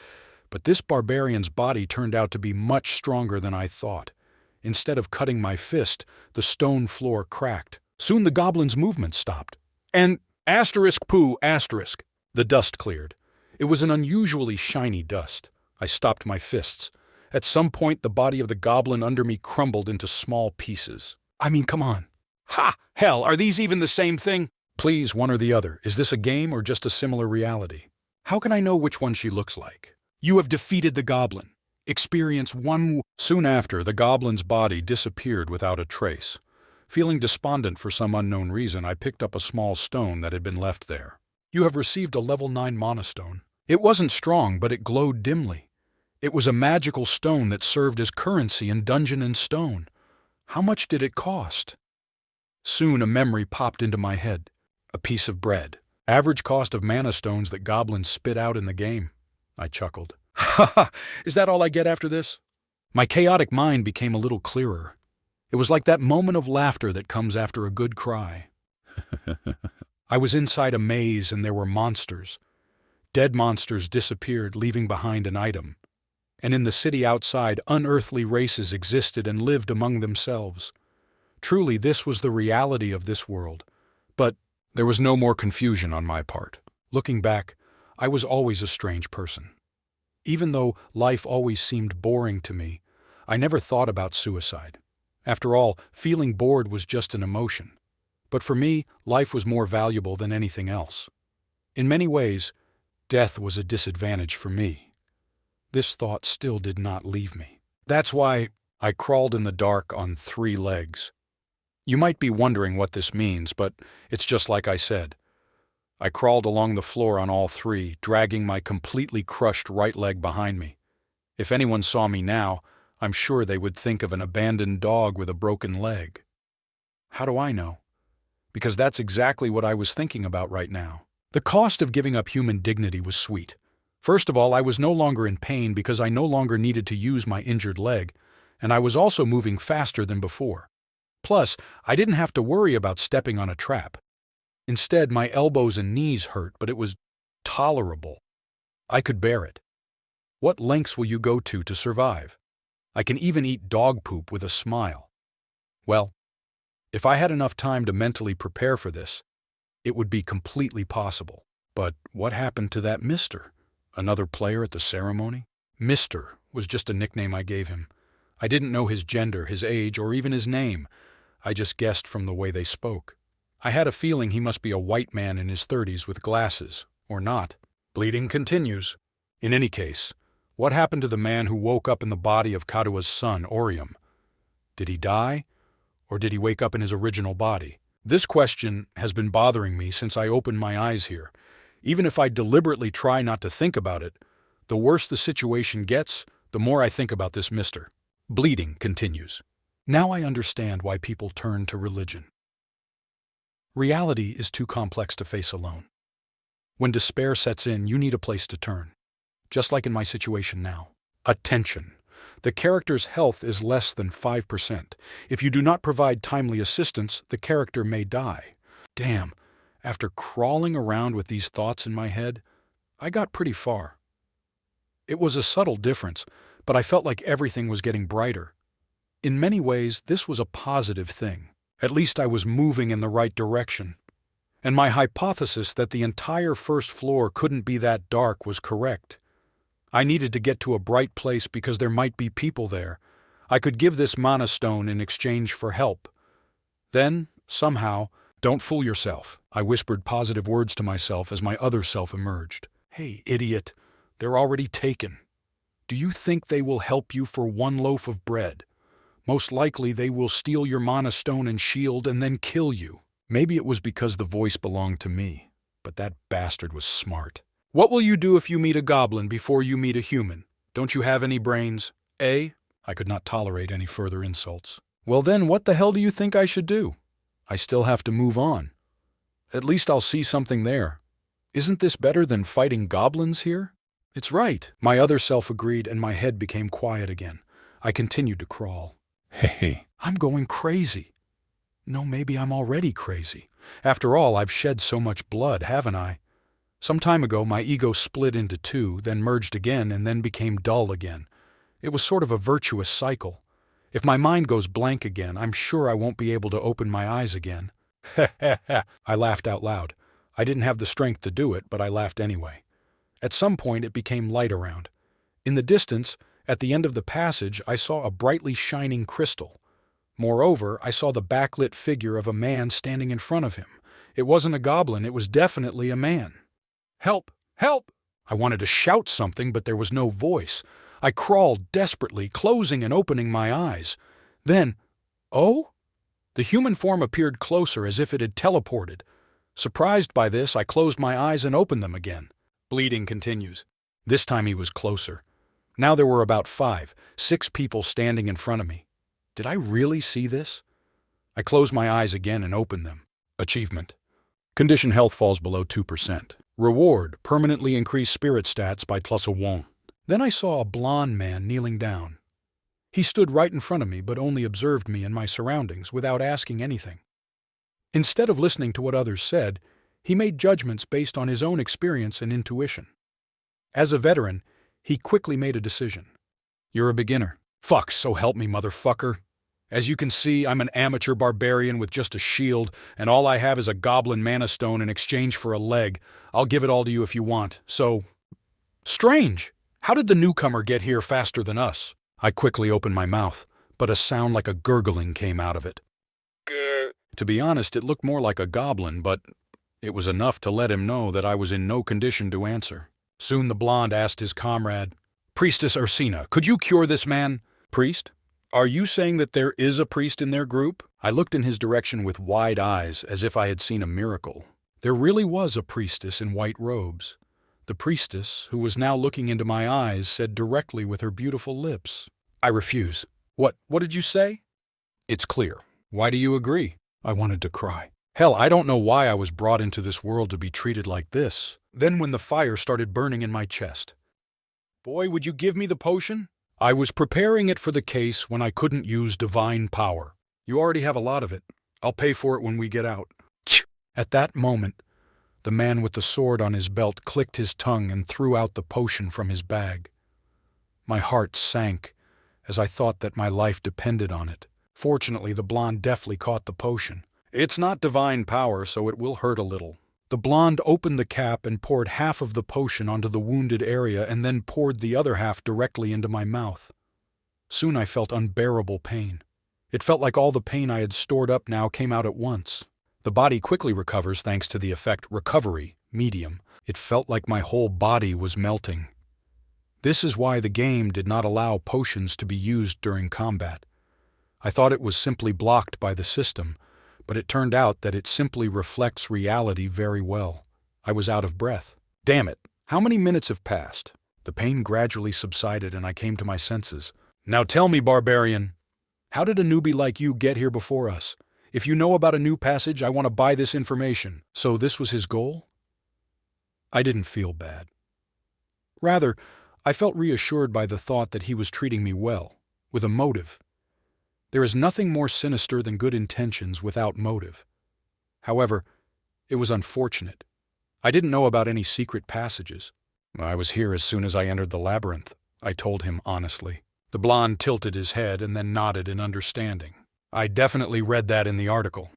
but this barbarian's body turned out to be much stronger than I thought. Instead of cutting my fist, the stone floor cracked. Soon the goblin's movement stopped. And asterisk poo asterisk. The dust cleared. It was an unusually shiny dust. I stopped my fists. At some point, the body of the goblin under me crumbled into small pieces. I mean, come on. Ha! Hell, are these even the same thing? Please, one or the other. Is this a game or just a similar reality? How can I know which one she looks like? You have defeated the goblin. Experience 1. Soon after, the goblin's body disappeared without a trace. Feeling despondent for some unknown reason, I picked up a small stone that had been left there. You have received a level 9 monostone. It wasn't strong, but it glowed dimly. It was a magical stone that served as currency in Dungeon & Stone. How much did it cost? Soon a memory popped into my head. A piece of bread. Average cost of mana stones that goblins spit out in the game. I chuckled. Ha ha! Is that all I get after this? My chaotic mind became a little clearer. It was like that moment of laughter that comes after a good cry. I was inside a maze and there were monsters. Dead monsters disappeared, leaving behind an item. And in the city outside, unearthly races existed and lived among themselves. Truly, this was the reality of this world. But there was no more confusion on my part. Looking back, I was always a strange person. Even though life always seemed boring to me, I never thought about suicide. After all, feeling bored was just an emotion. But for me, life was more valuable than anything else. In many ways, death was a disadvantage for me. This thought still did not leave me. That's why I crawled in the dark on 3 legs. You might be wondering what this means, but it's just like I said. I crawled along the floor on all 3, dragging my completely crushed right leg behind me. If anyone saw me now, I'm sure they would think of an abandoned dog with a broken leg. How do I know? Because that's exactly what I was thinking about right now. The cost of giving up human dignity was sweet. First of all, I was no longer in pain because I no longer needed to use my injured leg, and I was also moving faster than before. Plus, I didn't have to worry about stepping on a trap. Instead, my elbows and knees hurt, but it was tolerable. I could bear it. What lengths will you go to survive? I can even eat dog poop with a smile. Well, if I had enough time to mentally prepare for this, it would be completely possible. But what happened to that Mr.? Another player at the ceremony? Mr. was just a nickname I gave him. I didn't know his gender, his age, or even his name. I just guessed from the way they spoke. I had a feeling he must be a white man in his 30s with glasses, or not. Bleeding continues. In any case, what happened to the man who woke up in the body of Kadua's son, Orium? Did he die, or did he wake up in his original body? This question has been bothering me since I opened my eyes here. Even if I deliberately try not to think about it, the worse the situation gets, the more I think about this Mr. Bleeding continues. Now I understand why people turn to religion. Reality is too complex to face alone. When despair sets in, you need a place to turn. Just like in my situation now. Attention. The character's health is less than 5%. If you do not provide timely assistance, the character may die. Damn, after crawling around with these thoughts in my head, I got pretty far. It was a subtle difference, but I felt like everything was getting brighter. In many ways, this was a positive thing. At least I was moving in the right direction. And my hypothesis that the entire first floor couldn't be that dark was correct. I needed to get to a bright place because there might be people there. I could give this mana stone in exchange for help. Then, somehow, don't fool yourself. I whispered positive words to myself as my other self emerged. Hey, idiot, they're already taken. Do you think they will help you for one loaf of bread? Most likely they will steal your mana stone and shield and then kill you. Maybe it was because the voice belonged to me, but that bastard was smart. What will you do if you meet a goblin before you meet a human? Don't you have any brains? Eh? I could not tolerate any further insults. Well then, what the hell do you think I should do? I still have to move on. At least I'll see something there. Isn't this better than fighting goblins here? It's right. My other self agreed and my head became quiet again. I continued to crawl. Hey, I'm going crazy. No, maybe I'm already crazy. After all, I've shed so much blood, haven't I? Some time ago, my ego split into two, then merged again, and then became dull again. It was sort of a virtuous cycle. If my mind goes blank again, I'm sure I won't be able to open my eyes again. I laughed out loud. I didn't have the strength to do it, but I laughed anyway. At some point, it became light around. In the distance, at the end of the passage, I saw a brightly shining crystal. Moreover, I saw the backlit figure of a man standing in front of him. It wasn't a goblin, it was definitely a man. Help! Help! I wanted to shout something, but there was no voice. I crawled desperately, closing and opening my eyes. Then, oh? The human form appeared closer as if it had teleported. Surprised by this, I closed my eyes and opened them again. Bleeding continues. This time he was closer. Now there were about 5, 6 people standing in front of me. Did I really see this? I closed my eyes again and opened them. Achievement. Condition health falls below 2%. Reward, permanently increased spirit stats by +1. Then I saw a blond man kneeling down. He stood right in front of me but only observed me and my surroundings without asking anything. Instead of listening to what others said, he made judgments based on his own experience and intuition. As a veteran, he quickly made a decision. You're a beginner. Fuck, so help me, motherfucker. As you can see, I'm an amateur barbarian with just a shield, and all I have is a goblin mana stone in exchange for a leg. I'll give it all to you if you want, so... Strange! How did the newcomer get here faster than us? I quickly opened my mouth, but a sound like a gurgling came out of it. Grr. To be honest, it looked more like a goblin, but it was enough to let him know that I was in no condition to answer. Soon the blonde asked his comrade, Priestess Ursina, could you cure this man? Priest? Are you saying that there is a priest in their group? I looked in his direction with wide eyes, as if I had seen a miracle. There really was a priestess in white robes. The priestess, who was now looking into my eyes, said directly with her beautiful lips, I refuse. What did you say? It's clear. Why do you agree? I wanted to cry. Hell, I don't know why I was brought into this world to be treated like this. Then when the fire started burning in my chest. Boy, would you give me the potion? I was preparing it for the case when I couldn't use divine power. You already have a lot of it. I'll pay for it when we get out. At that moment, the man with the sword on his belt clicked his tongue and threw out the potion from his bag. My heart sank as I thought that my life depended on it. Fortunately, the blonde deftly caught the potion. It's not divine power, so it will hurt a little. The blonde opened the cap and poured half of the potion onto the wounded area and then poured the other half directly into my mouth. Soon I felt unbearable pain. It felt like all the pain I had stored up now came out at once. The body quickly recovers thanks to the effect recovery, medium. It felt like my whole body was melting. This is why the game did not allow potions to be used during combat. I thought it was simply blocked by the system, but it turned out that it simply reflects reality very well. I was out of breath. Damn it! How many minutes have passed? The pain gradually subsided and I came to my senses. Now tell me, barbarian, how did a newbie like you get here before us? If you know about a new passage, I want to buy this information. So this was his goal? I didn't feel bad. Rather, I felt reassured by the thought that he was treating me well, with a motive. There is nothing more sinister than good intentions without motive. However, it was unfortunate. I didn't know about any secret passages. I was here as soon as I entered the labyrinth, I told him honestly. The blonde tilted his head and then nodded in understanding. I definitely read that in the article.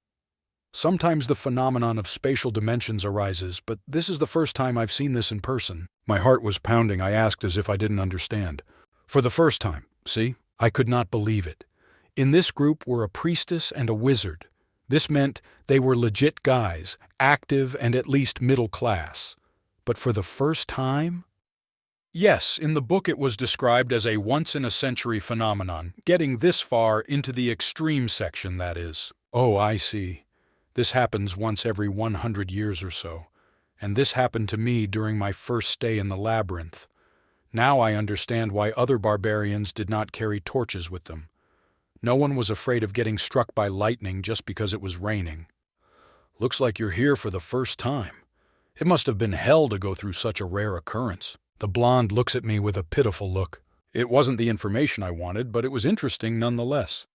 Sometimes the phenomenon of spatial dimensions arises, but this is the first time I've seen this in person. My heart was pounding. I asked as if I didn't understand. For the first time, see? I could not believe it. In this group were a priestess and a wizard. This meant they were legit guys, active and at least middle class. But for the first time? Yes, in the book it was described as a once-in-a-century phenomenon, getting this far into the extreme section, that is. Oh, I see. This happens once every 100 years or so, and this happened to me during my first stay in the labyrinth. Now I understand why other barbarians did not carry torches with them. No one was afraid of getting struck by lightning just because it was raining. Looks like you're here for the first time. It must have been hell to go through such a rare occurrence. The blonde looks at me with a pitiful look. It wasn't the information I wanted, but it was interesting nonetheless.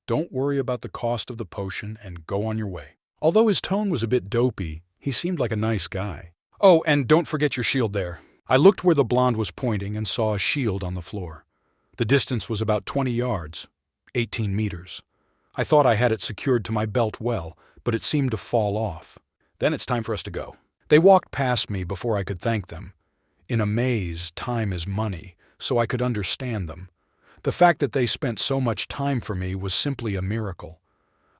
Don't worry about the cost of the potion and go on your way. Although his tone was a bit dopey, he seemed like a nice guy. Oh, and don't forget your shield there. I looked where the blonde was pointing and saw a shield on the floor. The distance was about 20 yards, 18 meters. I thought I had it secured to my belt well, but it seemed to fall off. Then it's time for us to go. They walked past me before I could thank them. In a maze, time is money, so I could understand them. The fact that they spent so much time for me was simply a miracle.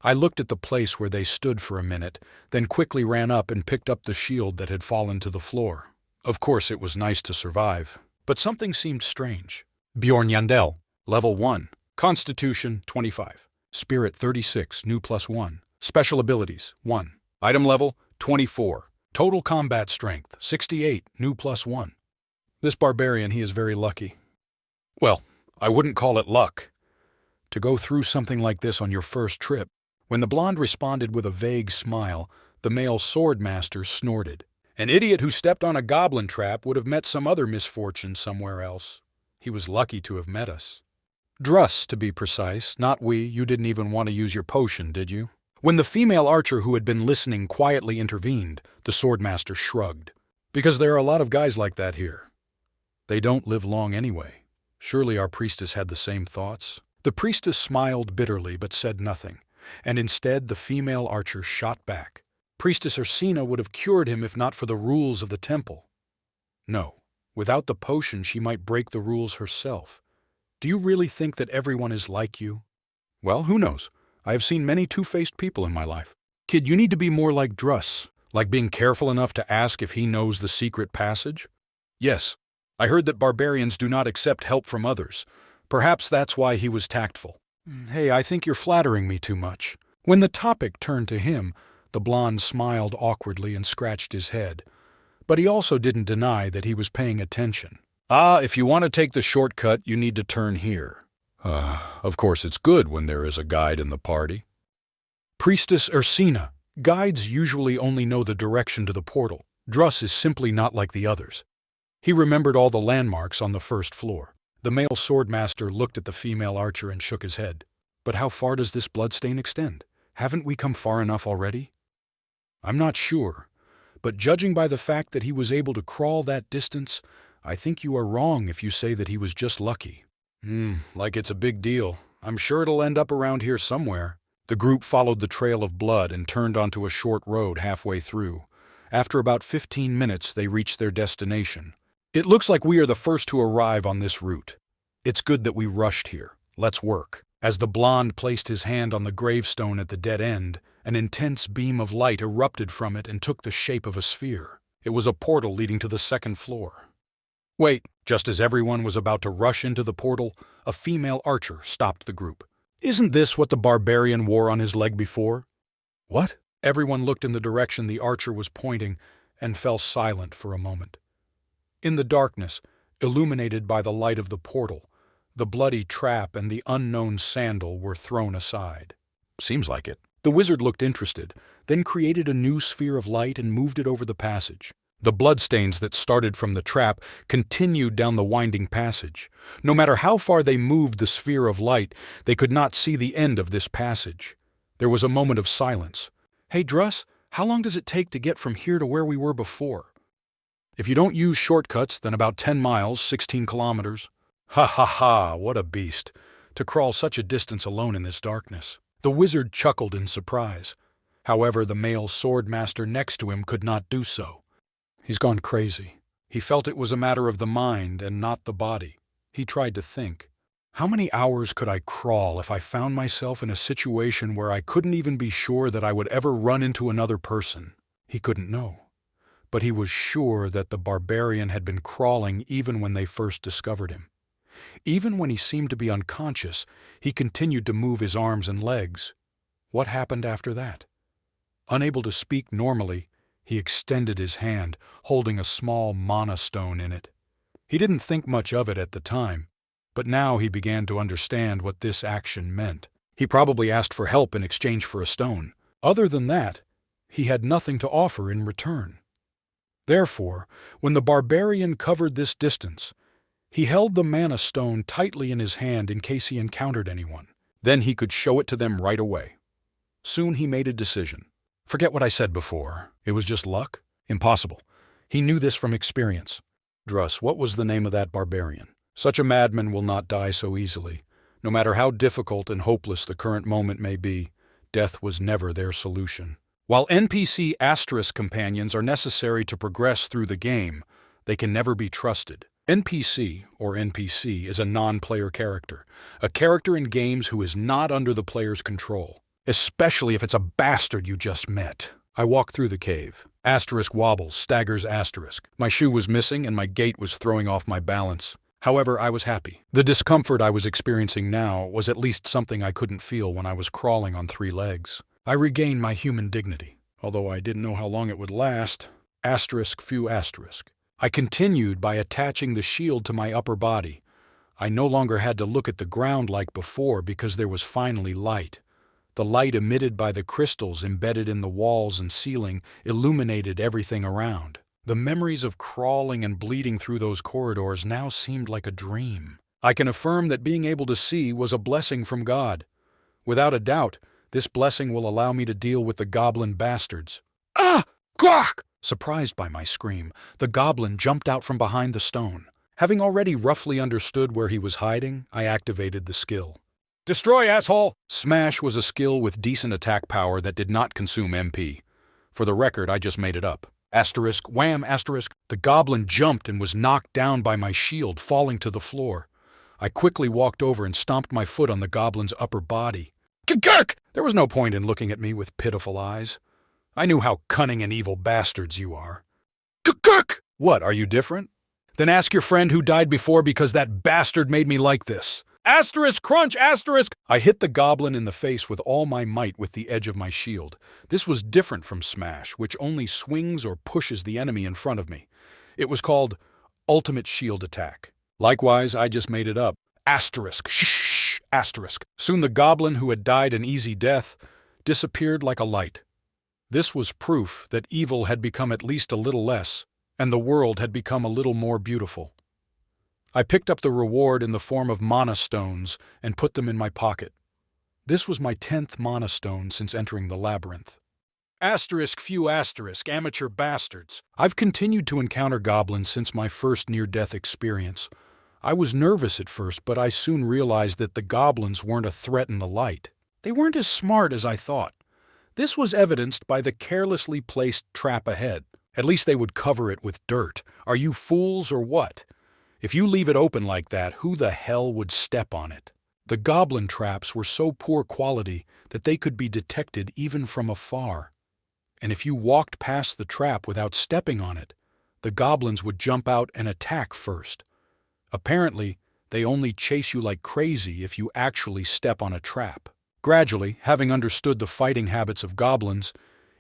I looked at the place where they stood for a minute, then quickly ran up and picked up the shield that had fallen to the floor. Of course, it was nice to survive, but something seemed strange. Bjorn Yandel, Level 1, Constitution 25, Spirit 36, new +1, Special Abilities 1, Item Level 24, Total Combat Strength 68, new +1. This barbarian, he is very lucky. Well, I wouldn't call it luck. To go through something like this on your first trip. When the blonde responded with a vague smile, the male swordmaster snorted. An idiot who stepped on a goblin trap would have met some other misfortune somewhere else. He was lucky to have met us. Druss, to be precise, not we. You didn't even want to use your potion, did you? When the female archer who had been listening quietly intervened, the swordmaster shrugged. Because there are a lot of guys like that here. They don't live long anyway. Surely our priestess had the same thoughts. The priestess smiled bitterly but said nothing, and instead the female archer shot back. Priestess Ursina would have cured him if not for the rules of the temple. No, without the potion she might break the rules herself. Do you really think that everyone is like you? Well, who knows? I have seen many two-faced people in my life. Kid, you need to be more like Druss, like being careful enough to ask if he knows the secret passage. Yes, I heard that barbarians do not accept help from others. Perhaps that's why he was tactful. Hey, I think you're flattering me too much. When the topic turned to him, the blonde smiled awkwardly and scratched his head. But he also didn't deny that he was paying attention. If you want to take the shortcut, you need to turn here. Of course it's good when there is a guide in the party. Priestess Ursina. Guides usually only know the direction to the portal. Druss is simply not like the others. He remembered all the landmarks on the first floor. The male swordmaster looked at the female archer and shook his head. But how far does this bloodstain extend? Haven't we come far enough already? I'm not sure, but judging by the fact that he was able to crawl that distance, I think you are wrong if you say that he was just lucky. Like it's a big deal. I'm sure it'll end up around here somewhere. The group followed the trail of blood and turned onto a short road halfway through. After about 15 minutes, they reached their destination. It looks like we are the first to arrive on this route. It's good that we rushed here. Let's work. As the blonde placed his hand on the gravestone at the dead end, an intense beam of light erupted from it and took the shape of a sphere. It was a portal leading to the second floor. Wait, just as everyone was about to rush into the portal, a female archer stopped the group. Isn't this what the barbarian wore on his leg before? What? Everyone looked in the direction the archer was pointing and fell silent for a moment. In the darkness, illuminated by the light of the portal, the bloody trap and the unknown sandal were thrown aside. Seems like it. The wizard looked interested, then created a new sphere of light and moved it over the passage. The bloodstains that started from the trap continued down the winding passage. No matter how far they moved the sphere of light, they could not see the end of this passage. There was a moment of silence. Hey, Druss, how long does it take to get from here to where we were before? If you don't use shortcuts, then about 10 miles, 16 kilometers. Ha ha ha, what a beast, to crawl such a distance alone in this darkness. The wizard chuckled in surprise. However, the male sword master next to him could not do so. He's gone crazy. He felt it was a matter of the mind and not the body. He tried to think. How many hours could I crawl if I found myself in a situation where I couldn't even be sure that I would ever run into another person? He couldn't know. But he was sure that the barbarian had been crawling even when they first discovered him. Even when he seemed to be unconscious, he continued to move his arms and legs. What happened after that? Unable to speak normally, he extended his hand, holding a small mana stone in it. He didn't think much of it at the time, but now he began to understand what this action meant. He probably asked for help in exchange for a stone. Other than that, he had nothing to offer in return. Therefore, when the barbarian covered this distance, he held the mana stone tightly in his hand in case he encountered anyone. Then he could show it to them right away. Soon he made a decision. Forget what I said before. It was just luck? Impossible. He knew this from experience. Druss, what was the name of that barbarian? Such a madman will not die so easily. No matter how difficult and hopeless the current moment may be, death was never their solution. While NPC * companions are necessary to progress through the game, they can never be trusted. NPC, or NPC, is a non-player character, a character in games who is not under the player's control. Especially if it's a bastard you just met. I walked through the cave. Asterisk wobbles, staggers asterisk. My shoe was missing and my gait was throwing off my balance. However, I was happy. The discomfort I was experiencing now was at least something I couldn't feel when I was crawling on 3 legs. I regained my human dignity, although I didn't know how long it would last. Asterisk few asterisk. I continued by attaching the shield to my upper body. I no longer had to look at the ground like before because there was finally light. The light emitted by the crystals embedded in the walls and ceiling illuminated everything around. The memories of crawling and bleeding through those corridors now seemed like a dream. I can affirm that being able to see was a blessing from God. Without a doubt, this blessing will allow me to deal with the goblin bastards. Ah! Gawk! Surprised by my scream, the goblin jumped out from behind the stone. Having already roughly understood where he was hiding, I activated the skill. Destroy, asshole! Smash was a skill with decent attack power that did not consume MP. For the record, I just made it up. Asterisk, wham, asterisk. The goblin jumped and was knocked down by my shield, falling to the floor. I quickly walked over and stomped my foot on the goblin's upper body. Gurk! There was no point in looking at me with pitiful eyes. I knew how cunning and evil bastards you are. Gurk! What, are you different? Then ask your friend who died before because that bastard made me like this. Asterisk, crunch, asterisk! I hit the goblin in the face with all my might with the edge of my shield. This was different from Smash, which only swings or pushes the enemy in front of me. It was called Ultimate Shield Attack. Likewise, I just made it up. Asterisk, shh, asterisk. Soon the goblin who had died an easy death disappeared like a light. This was proof that evil had become at least a little less, and the world had become a little more beautiful. I picked up the reward in the form of mana stones and put them in my pocket. This was my 10th mana stone since entering the labyrinth. Asterisk few asterisk, amateur bastards. I've continued to encounter goblins since my first near-death experience. I was nervous at first, but I soon realized that the goblins weren't a threat in the light. They weren't as smart as I thought. This was evidenced by the carelessly placed trap ahead. At least they would cover it with dirt. Are you fools or what? If you leave it open like that, who the hell would step on it? The goblin traps were so poor quality that they could be detected even from afar. And if you walked past the trap without stepping on it, the goblins would jump out and attack first. Apparently, they only chase you like crazy if you actually step on a trap. Gradually, having understood the fighting habits of goblins,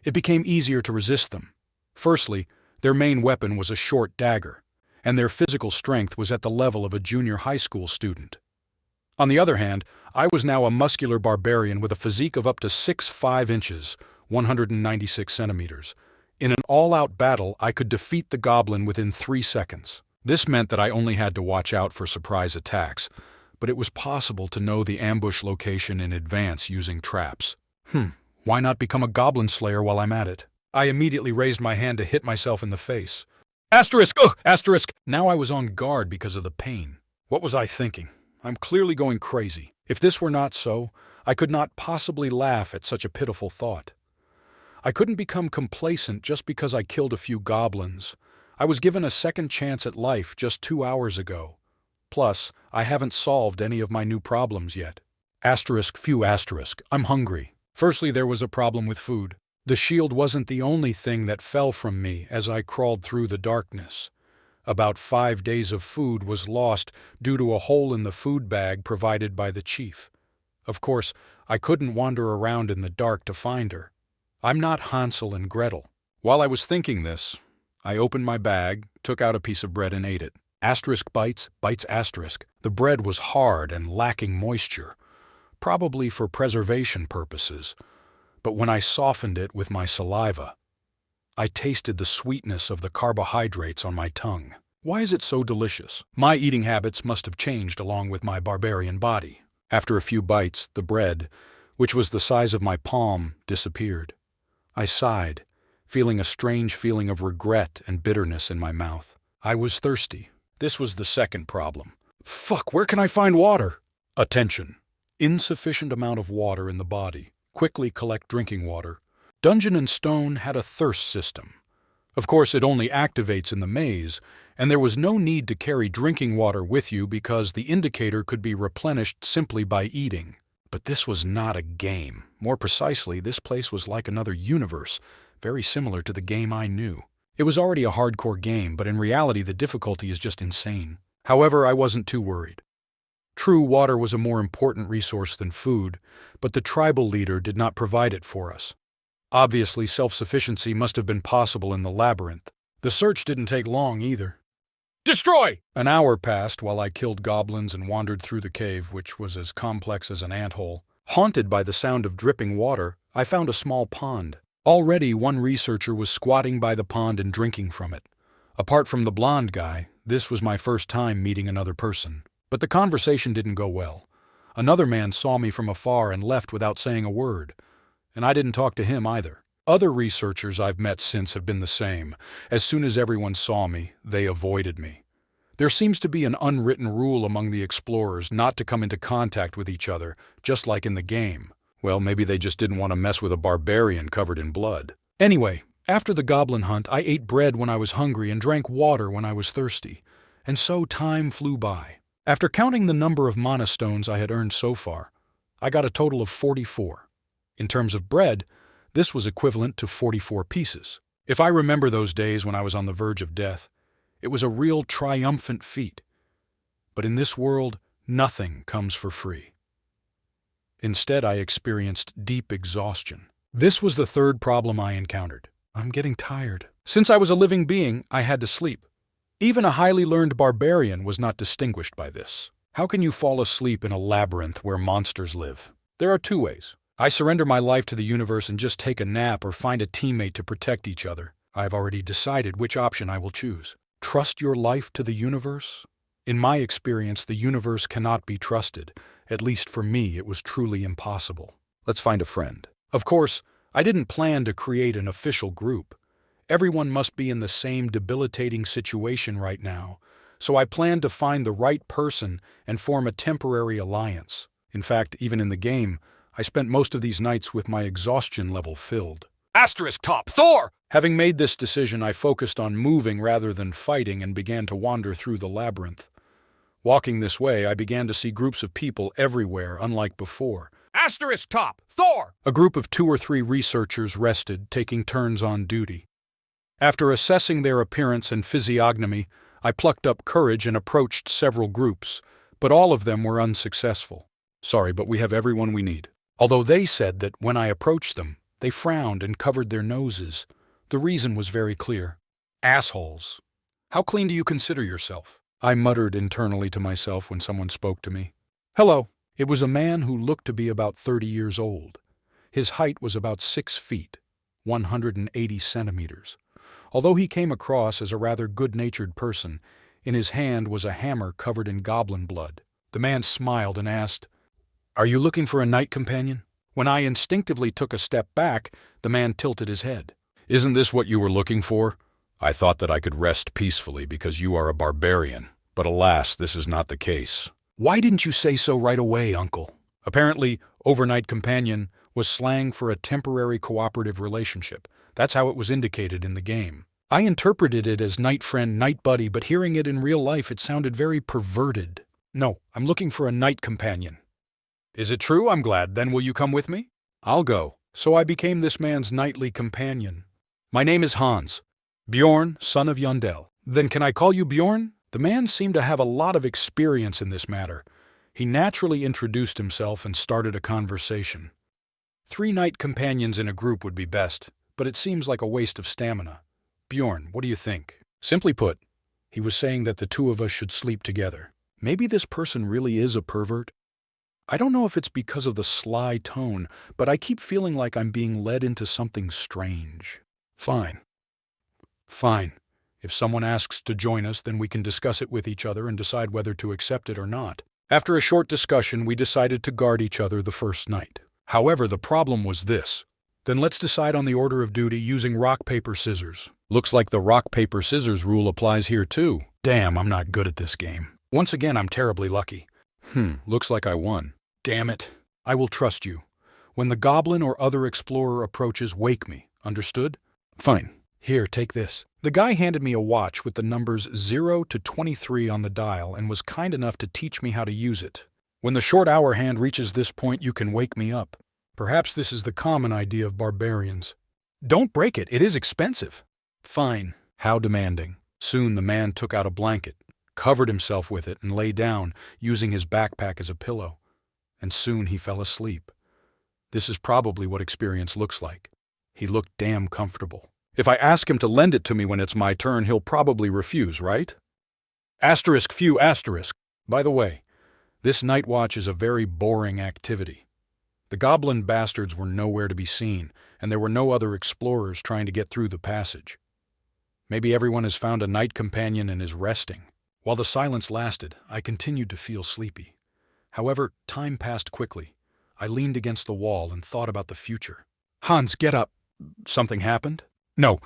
it became easier to resist them. Firstly, their main weapon was a short dagger, and their physical strength was at the level of a junior high school student. On the other hand, I was now a muscular barbarian with a physique of up to 6'5" inches, 196 centimeters. In an all-out battle, I could defeat the goblin within 3 seconds. This meant that I only had to watch out for surprise attacks, but it was possible to know the ambush location in advance using traps. Why not become a goblin slayer while I'm at it? I immediately raised my hand to hit myself in the face. Asterisk! Ugh! Asterisk! Now I was on guard because of the pain. What was I thinking? I'm clearly going crazy. If this were not so, I could not possibly laugh at such a pitiful thought. I couldn't become complacent just because I killed a few goblins. I was given a second chance at life just 2 hours ago. Plus, I haven't solved any of my new problems yet. Asterisk few asterisk, I'm hungry. Firstly, there was a problem with food. The shield wasn't the only thing that fell from me as I crawled through the darkness. About 5 days of food was lost due to a hole in the food bag provided by the chief. Of course, I couldn't wander around in the dark to find her. I'm not Hansel and Gretel. While I was thinking this, I opened my bag, took out a piece of bread and ate it. Asterisk bites asterisk. The bread was hard and lacking moisture, probably for preservation purposes. But when I softened it with my saliva, I tasted the sweetness of the carbohydrates on my tongue. Why is it so delicious? My eating habits must have changed along with my barbarian body. After a few bites, the bread, which was the size of my palm, disappeared. I sighed, feeling a strange feeling of regret and bitterness in my mouth. I was thirsty. This was the second problem. Fuck, where can I find water? Attention. Insufficient amount of water in the body. Quickly collect drinking water. Dungeon and Stone had a thirst system. Of course, it only activates in the maze, and there was no need to carry drinking water with you because the indicator could be replenished simply by eating. But this was not a game. More precisely, this place was like another universe, very similar to the game I knew. It was already a hardcore game, but in reality the difficulty is just insane. However, I wasn't too worried. True, water was a more important resource than food, but the tribal leader did not provide it for us. Obviously, self-sufficiency must have been possible in the labyrinth. The search didn't take long either. Destroy! An hour passed while I killed goblins and wandered through the cave, which was as complex as an anthole. Haunted by the sound of dripping water, I found a small pond. Already, one researcher was squatting by the pond and drinking from it. Apart from the blonde guy, this was my first time meeting another person. But the conversation didn't go well. Another man saw me from afar and left without saying a word. And I didn't talk to him either. Other researchers I've met since have been the same. As soon as everyone saw me, they avoided me. There seems to be an unwritten rule among the explorers not to come into contact with each other, just like in the game. Well, maybe they just didn't want to mess with a barbarian covered in blood. Anyway, after the goblin hunt, I ate bread when I was hungry and drank water when I was thirsty. And so time flew by. After counting the number of mana stones I had earned so far, I got a total of 44. In terms of bread, this was equivalent to 44 pieces. If I remember those days when I was on the verge of death, it was a real triumphant feat. But in this world, nothing comes for free. Instead, I experienced deep exhaustion. This was the third problem I encountered. I'm getting tired. Since I was a living being, I had to sleep. Even a highly learned barbarian was not distinguished by this. How can you fall asleep in a labyrinth where monsters live? There are two ways. I surrender my life to the universe and just take a nap or find a teammate to protect each other. I've already decided which option I will choose. Trust your life to the universe? In my experience, the universe cannot be trusted, At least for me, it was truly impossible. Let's find a friend. Of course, I didn't plan to create an official group. Everyone must be in the same debilitating situation right now, so I planned to find the right person and form a temporary alliance. In fact, even in the game, I spent most of these nights with my exhaustion level filled. *top Thor! Having made this decision, I focused on moving rather than fighting and began to wander through the labyrinth. Walking this way, I began to see groups of people everywhere, unlike before. *top Thor! A group of 2 or 3 researchers rested, taking turns on duty. After assessing their appearance and physiognomy, I plucked up courage and approached several groups, but all of them were unsuccessful. Sorry, but we have everyone we need. Although they said that when I approached them, they frowned and covered their noses. The reason was very clear. Assholes. How clean do you consider yourself? I muttered internally to myself when someone spoke to me. Hello. It was a man who looked to be about 30 years old. His height was about 6 feet, 180 centimeters. Although he came across as a rather good-natured person, in his hand was a hammer covered in goblin blood. The man smiled and asked, "Are you looking for a knight companion?" When I instinctively took a step back, the man tilted his head. "Isn't this what you were looking for? I thought that I could rest peacefully because you are a barbarian, but alas, this is not the case." "Why didn't you say so right away, uncle?" Apparently, overnight companion was slang for a temporary cooperative relationship. That's how it was indicated in the game. I interpreted it as night friend, night buddy, but hearing it in real life, it sounded very perverted. "No, I'm looking for a night companion." "Is it true? I'm glad. Then will you come with me?" "I'll go." So I became this man's nightly companion. "My name is Hans. Bjorn, son of Yundel." "Then can I call you Bjorn?" The man seemed to have a lot of experience in this matter. He naturally introduced himself and started a conversation. 3 night companions in a group would be best, but it seems like a waste of stamina. "Bjorn, what do you think?" Simply put, he was saying that the 2 of us should sleep together. Maybe this person really is a pervert? I don't know if it's because of the sly tone, but I keep feeling like I'm being led into something strange. Fine. If someone asks to join us, then we can discuss it with each other and decide whether to accept it or not. After a short discussion, we decided to guard each other the first night. However, the problem was this. Then let's decide on the order of duty using rock, paper, scissors. Looks like the rock, paper, scissors rule applies here too. Damn, I'm not good at this game. Once again, I'm terribly lucky. Looks like I won. Damn it. I will trust you. When the goblin or other explorer approaches, wake me. Understood? Fine. Here, take this. The guy handed me a watch with the numbers 0 to 23 on the dial and was kind enough to teach me how to use it. When the short hour hand reaches this point, you can wake me up. Perhaps this is the common idea of barbarians. Don't break it. It is expensive. Fine. How demanding. Soon the man took out a blanket, covered himself with it, and lay down, using his backpack as a pillow. And soon he fell asleep. This is probably what experience looks like. He looked damn comfortable. If I ask him to lend it to me when it's my turn, he'll probably refuse, right? Few. By the way, this night watch is a very boring activity. The goblin bastards were nowhere to be seen, and there were no other explorers trying to get through the passage. Maybe everyone has found a night companion and is resting. While the silence lasted, I continued to feel sleepy. However, time passed quickly. I leaned against the wall and thought about the future. Hans, get up. Something happened? No.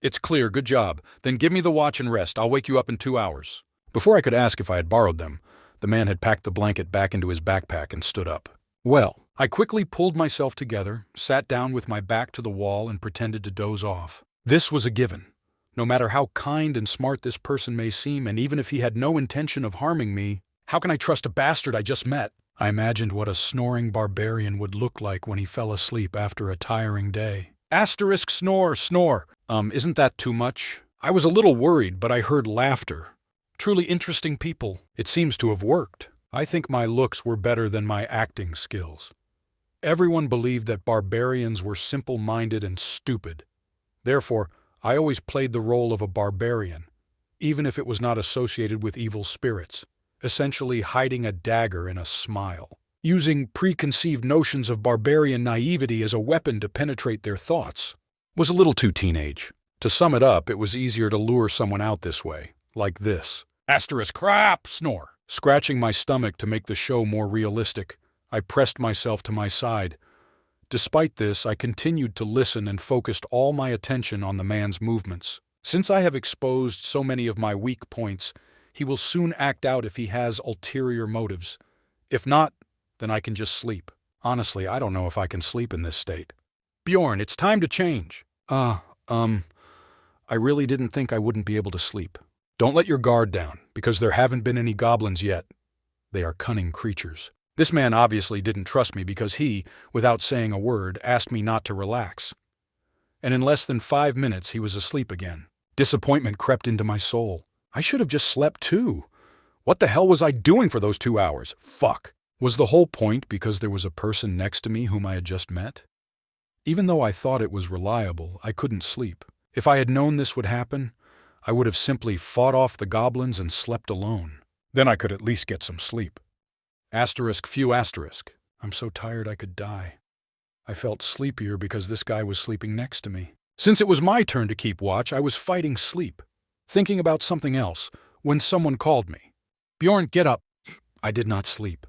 It's clear, good job. Then give me the watch and rest. I'll wake you up in 2 hours. Before I could ask if I had borrowed them, the man had packed the blanket back into his backpack and stood up. Well, I quickly pulled myself together, sat down with my back to the wall and pretended to doze off. This was a given. No matter how kind and smart this person may seem, and even if he had no intention of harming me, how can I trust a bastard I just met? I imagined what a snoring barbarian would look like when he fell asleep after a tiring day. Snore. Isn't that too much? I was a little worried, but I heard laughter. Truly interesting people. It seems to have worked. I think my looks were better than my acting skills. Everyone believed that barbarians were simple-minded and stupid. Therefore, I always played the role of a barbarian, even if it was not associated with evil spirits, essentially hiding a dagger in a smile, using preconceived notions of barbarian naivety as a weapon to penetrate their thoughts. Was a little too teenage. To sum it up, it was easier to lure someone out this way, like this. Crap, snore. Scratching my stomach to make the show more realistic, I pressed myself to my side. Despite this, I continued to listen and focused all my attention on the man's movements. Since I have exposed so many of my weak points, he will soon act out if he has ulterior motives. If not, then I can just sleep. Honestly, I don't know if I can sleep in this state. Bjorn, it's time to change. I really didn't think I wouldn't be able to sleep. Don't let your guard down, because there haven't been any goblins yet. They are cunning creatures. This man obviously didn't trust me because he, without saying a word, asked me not to relax. And in less than 5 minutes, he was asleep again. Disappointment crept into my soul. I should have just slept too. What the hell was I doing for those 2 hours? Fuck. Was the whole point because there was a person next to me whom I had just met? Even though I thought it was reliable, I couldn't sleep. If I had known this would happen, I would have simply fought off the goblins and slept alone. Then I could at least get some sleep. Few asterisk. I'm so tired I could die. I felt sleepier because this guy was sleeping next to me. Since it was my turn to keep watch, I was fighting sleep, thinking about something else, when someone called me. Bjorn, get up. I did not sleep.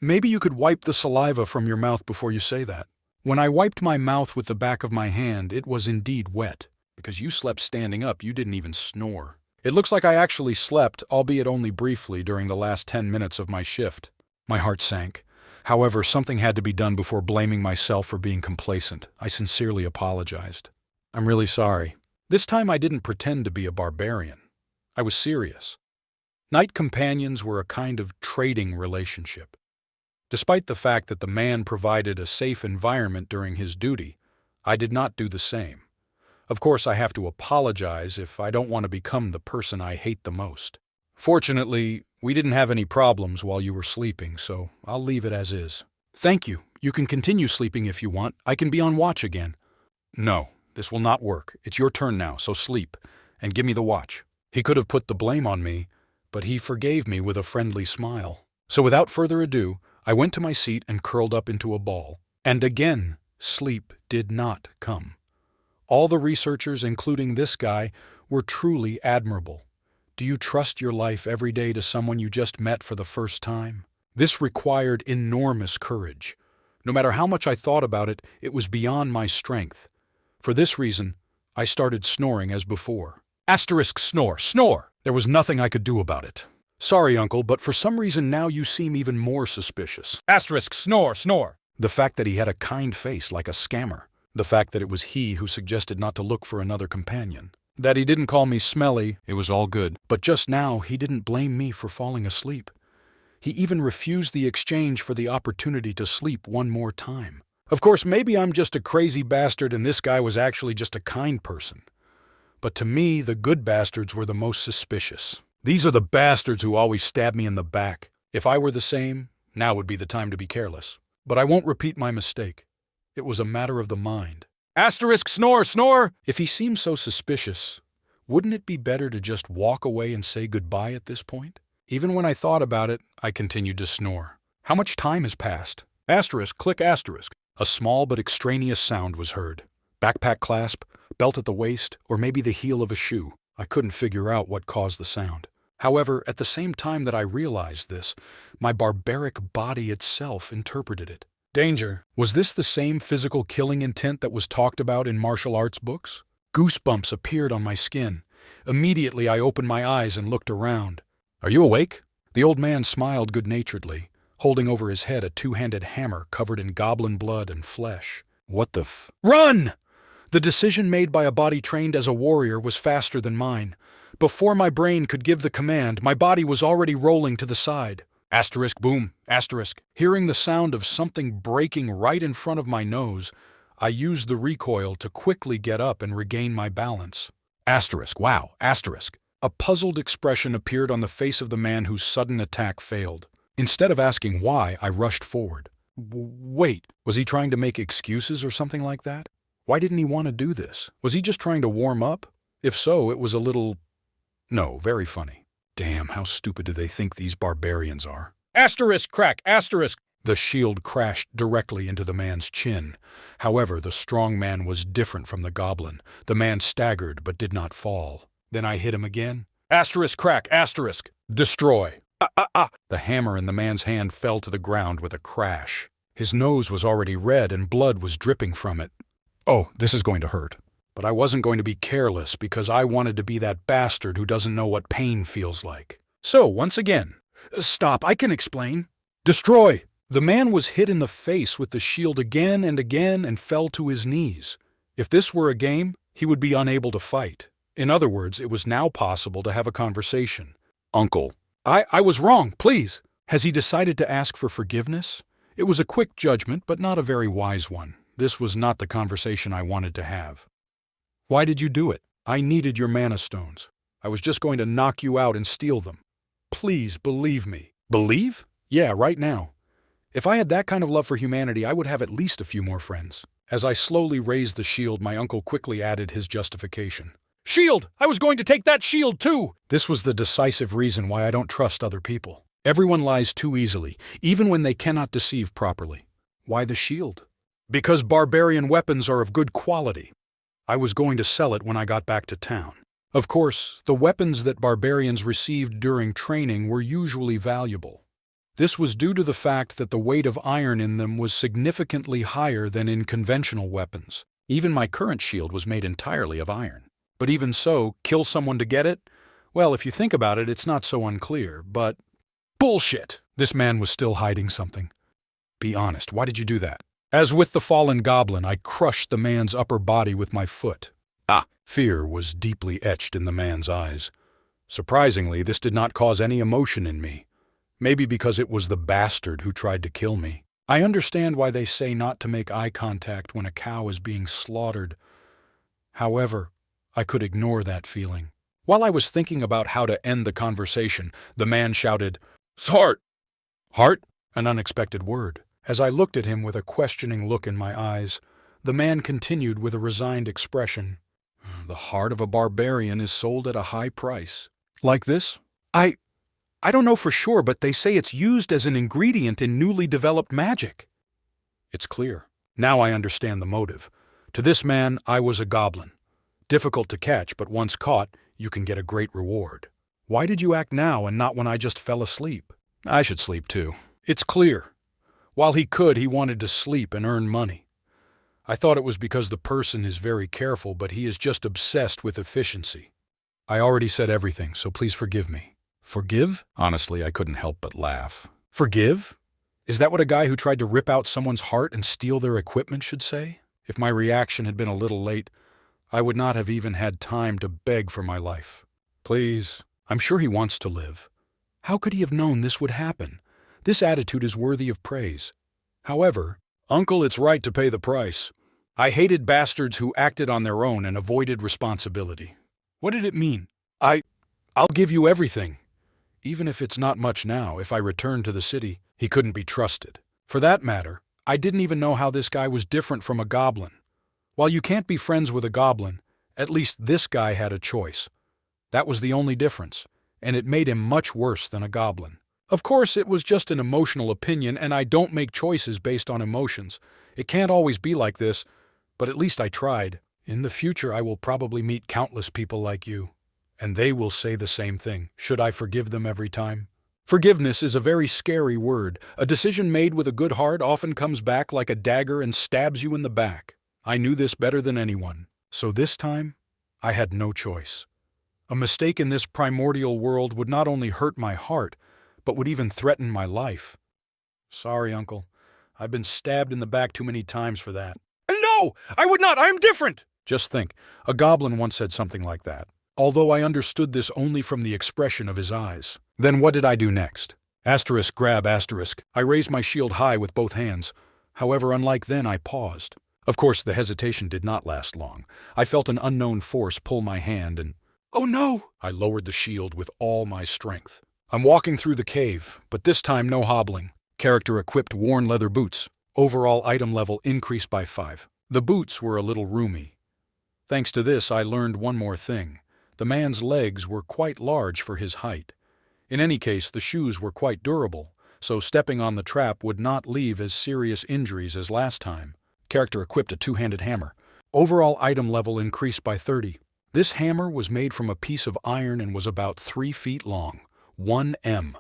Maybe you could wipe the saliva from your mouth before you say that. When I wiped my mouth with the back of my hand, it was indeed wet. Because you slept standing up, you didn't even snore. It looks like I actually slept, albeit only briefly, during the last 10 minutes of my shift. My heart sank. However, something had to be done before blaming myself for being complacent. I sincerely apologized. I'm really sorry. This time I didn't pretend to be a barbarian. I was serious. Night companions were a kind of trading relationship. Despite the fact that the man provided a safe environment during his duty, I did not do the same. Of course, I have to apologize if I don't want to become the person I hate the most. Fortunately, we didn't have any problems while you were sleeping, so I'll leave it as is. Thank you. You can continue sleeping if you want. I can be on watch again. No, this will not work. It's your turn now, so sleep, and give me the watch. He could have put the blame on me, but he forgave me with a friendly smile. So without further ado, I went to my seat and curled up into a ball. And again, sleep did not come. All the researchers, including this guy, were truly admirable. Do you trust your life every day to someone you just met for the first time? This required enormous courage. No matter how much I thought about it, it was beyond my strength. For this reason, I started snoring as before. Snore, snore! There was nothing I could do about it. Sorry, Uncle, but for some reason now you seem even more suspicious. Snore, snore! The fact that he had a kind face like a scammer. The fact that it was he who suggested not to look for another companion. That he didn't call me smelly, it was all good. But just now, he didn't blame me for falling asleep. He even refused the exchange for the opportunity to sleep one more time. Of course, maybe I'm just a crazy bastard and this guy was actually just a kind person. But to me, the good bastards were the most suspicious. These are the bastards who always stab me in the back. If I were the same, now would be the time to be careless. But I won't repeat my mistake. It was a matter of the mind. Snore, snore! If he seems so suspicious, wouldn't it be better to just walk away and say goodbye at this point? Even when I thought about it, I continued to snore. How much time has passed? Click asterisk. A small but extraneous sound was heard. Backpack clasp, belt at the waist, or maybe the heel of a shoe. I couldn't figure out what caused the sound. However, at the same time that I realized this, my barbaric body itself interpreted it. Danger. Was this the same physical killing intent that was talked about in martial arts books? Goosebumps appeared on my skin. Immediately I opened my eyes and looked around. Are you awake? The old man smiled good-naturedly, holding over his head a two-handed hammer covered in goblin blood and flesh. What the Run! The decision made by a body trained as a warrior was faster than mine. Before my brain could give the command, my body was already rolling to the side. Boom, Hearing the sound of something breaking right in front of my nose, I used the recoil to quickly get up and regain my balance. Wow, A puzzled expression appeared on the face of the man whose sudden attack failed. Instead of asking why, I rushed forward. Wait, was he trying to make excuses or something like that? Why didn't he want to do this? Was he just trying to warm up? If so, it was a little... No, very funny. Damn, how stupid do they think these barbarians are? Crack! The shield crashed directly into the man's chin. However, the strong man was different from the goblin. The man staggered but did not fall. Then I hit him again. Crack! Destroy. The hammer in the man's hand fell to the ground with a crash. His nose was already red and blood was dripping from it. Oh, this is going to hurt. But I wasn't going to be careless because I wanted to be that bastard who doesn't know what pain feels like. So, once again, stop, I can explain. Destroy! The man was hit in the face with the shield again and again and fell to his knees. If this were a game, he would be unable to fight. In other words, it was now possible to have a conversation. Uncle, I was wrong, please. Has he decided to ask for forgiveness? It was a quick judgment, but not a very wise one. This was not the conversation I wanted to have. Why did you do it? I needed your mana stones. I was just going to knock you out and steal them. Please believe me. Believe? Yeah, right now. If I had that kind of love for humanity, I would have at least a few more friends. As I slowly raised the shield, my uncle quickly added his justification. Shield! I was going to take that shield too! This was the decisive reason why I don't trust other people. Everyone lies too easily, even when they cannot deceive properly. Why the shield? Because barbarian weapons are of good quality. I was going to sell it when I got back to town. Of course, the weapons that barbarians received during training were usually valuable. This was due to the fact that the weight of iron in them was significantly higher than in conventional weapons. Even my current shield was made entirely of iron. But even so, kill someone to get it? Well, if you think about it, it's not so unclear, but... Bullshit! This man was still hiding something. Be honest, why did you do that? As with the fallen goblin, I crushed the man's upper body with my foot. Fear was deeply etched in the man's eyes. Surprisingly, this did not cause any emotion in me. Maybe because it was the bastard who tried to kill me. I understand why they say not to make eye contact when a cow is being slaughtered. However, I could ignore that feeling. While I was thinking about how to end the conversation, the man shouted, "Heart!" Heart? An unexpected word. As I looked at him with a questioning look in my eyes, the man continued with a resigned expression. The heart of a barbarian is sold at a high price. Like this? I don't know for sure, but they say it's used as an ingredient in newly developed magic. It's clear. Now I understand the motive. To this man, I was a goblin. Difficult to catch, but once caught, you can get a great reward. Why did you act now and not when I just fell asleep? I should sleep too. It's clear. While he could, he wanted to sleep and earn money. I thought it was because the person is very careful, but he is just obsessed with efficiency. I already said everything, so please forgive me. Forgive? Honestly, I couldn't help but laugh. Forgive? Is that what a guy who tried to rip out someone's heart and steal their equipment should say? If my reaction had been a little late, I would not have even had time to beg for my life. Please, I'm sure he wants to live. How could he have known this would happen? This attitude is worthy of praise. However, Uncle, it's right to pay the price. I hated bastards who acted on their own and avoided responsibility. What did it mean? I'll give you everything. Even if it's not much now, if I return to the city, he couldn't be trusted. For that matter, I didn't even know how this guy was different from a goblin. While you can't be friends with a goblin, at least this guy had a choice. That was the only difference, and it made him much worse than a goblin. Of course, it was just an emotional opinion, and I don't make choices based on emotions. It can't always be like this, but at least I tried. In the future, I will probably meet countless people like you, and they will say the same thing. Should I forgive them every time? Forgiveness is a very scary word. A decision made with a good heart often comes back like a dagger and stabs you in the back. I knew this better than anyone, so this time, I had no choice. A mistake in this primordial world would not only hurt my heart, but would even threaten my life. Sorry, Uncle. I've been stabbed in the back too many times for that. No! I would not! I am different! Just think, a goblin once said something like that, although I understood this only from the expression of his eyes. Then what did I do next? Asterisk, grab, asterisk. I raised my shield high with both hands. However, unlike then, I paused. Of course, the hesitation did not last long. I felt an unknown force pull my hand and... Oh no! I lowered the shield with all my strength. I'm walking through the cave, but this time no hobbling. Character equipped worn leather boots. Overall item level increased by 5. The boots were a little roomy. Thanks to this, I learned one more thing. The man's legs were quite large for his height. In any case, the shoes were quite durable, so stepping on the trap would not leave as serious injuries as last time. Character equipped a 2-handed hammer. Overall item level increased by 30. This hammer was made from a piece of iron and was about 3 feet long. 1 m.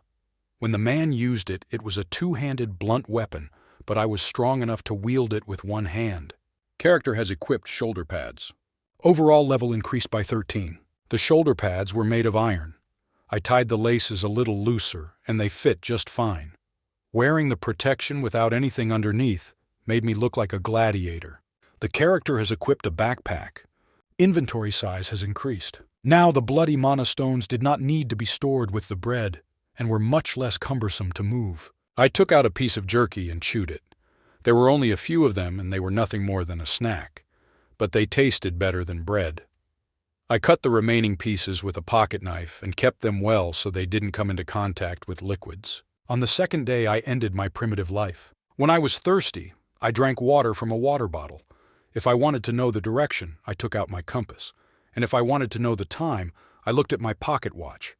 When the man used it, it was a two-handed blunt weapon, but I was strong enough to wield it with one hand. Character has equipped shoulder pads. Overall level increased by 13. The shoulder pads were made of iron. I tied the laces a little looser, and they fit just fine. Wearing the protection without anything underneath made me look like a gladiator. The character has equipped a backpack. Inventory size has increased. Now the bloody mana stones did not need to be stored with the bread, and were much less cumbersome to move. I took out a piece of jerky and chewed it. There were only a few of them, and they were nothing more than a snack. But they tasted better than bread. I cut the remaining pieces with a pocket knife and kept them well so they didn't come into contact with liquids. On the second day, I ended my primitive life. When I was thirsty, I drank water from a water bottle. If I wanted to know the direction, I took out my compass. And if I wanted to know the time, I looked at my pocket watch.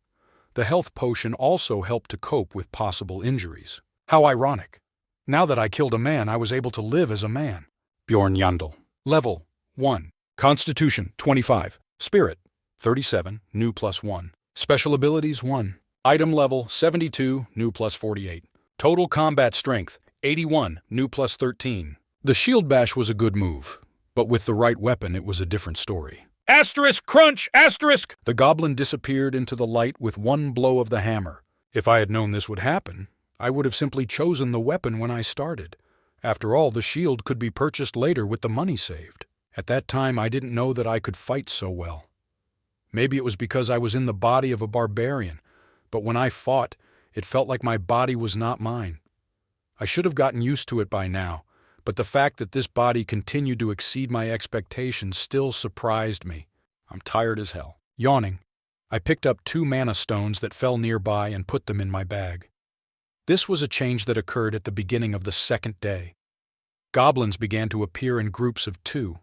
The health potion also helped to cope with possible injuries. How ironic. Now that I killed a man, I was able to live as a man. Bjorn Yandel. Level 1. Constitution 25. Spirit 37, new +1. Special abilities 1. Item level 72, new +48. Total combat strength 81, new +13. The shield bash was a good move, but with the right weapon it was a different story. Asterisk crunch! Asterisk! The goblin disappeared into the light with one blow of the hammer. If I had known this would happen, I would have simply chosen the weapon when I started. After all, the shield could be purchased later with the money saved. At that time, I didn't know that I could fight so well. Maybe it was because I was in the body of a barbarian, but when I fought, it felt like my body was not mine. I should have gotten used to it by now, but the fact that this body continued to exceed my expectations still surprised me. I'm tired as hell. Yawning, I picked up 2 mana stones that fell nearby and put them in my bag. This was a change that occurred at the beginning of the second day. Goblins began to appear in groups of 2.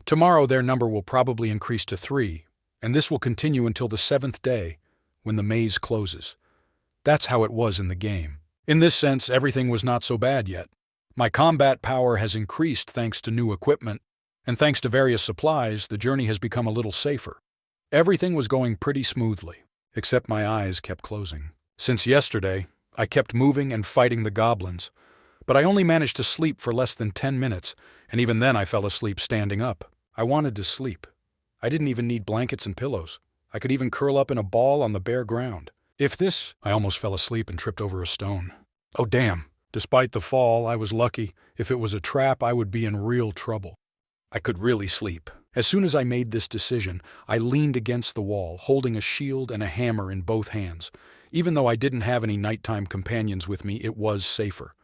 Tomorrow their number will probably increase to 3, and this will continue until the 7th day, when the maze closes. That's how it was in the game. In this sense, everything was not so bad yet. My combat power has increased thanks to new equipment, and thanks to various supplies, the journey has become a little safer. Everything was going pretty smoothly, except my eyes kept closing. Since yesterday, I kept moving and fighting the goblins, but I only managed to sleep for less than 10 minutes, and even then I fell asleep standing up. I wanted to sleep. I didn't even need blankets and pillows. I could even curl up in a ball on the bare ground. I almost fell asleep and tripped over a stone. Oh damn, despite the fall, I was lucky. If it was a trap, I would be in real trouble. I could really sleep. As soon as I made this decision, I leaned against the wall, holding a shield and a hammer in both hands. Even though I didn't have any nighttime companions with me, it was safer.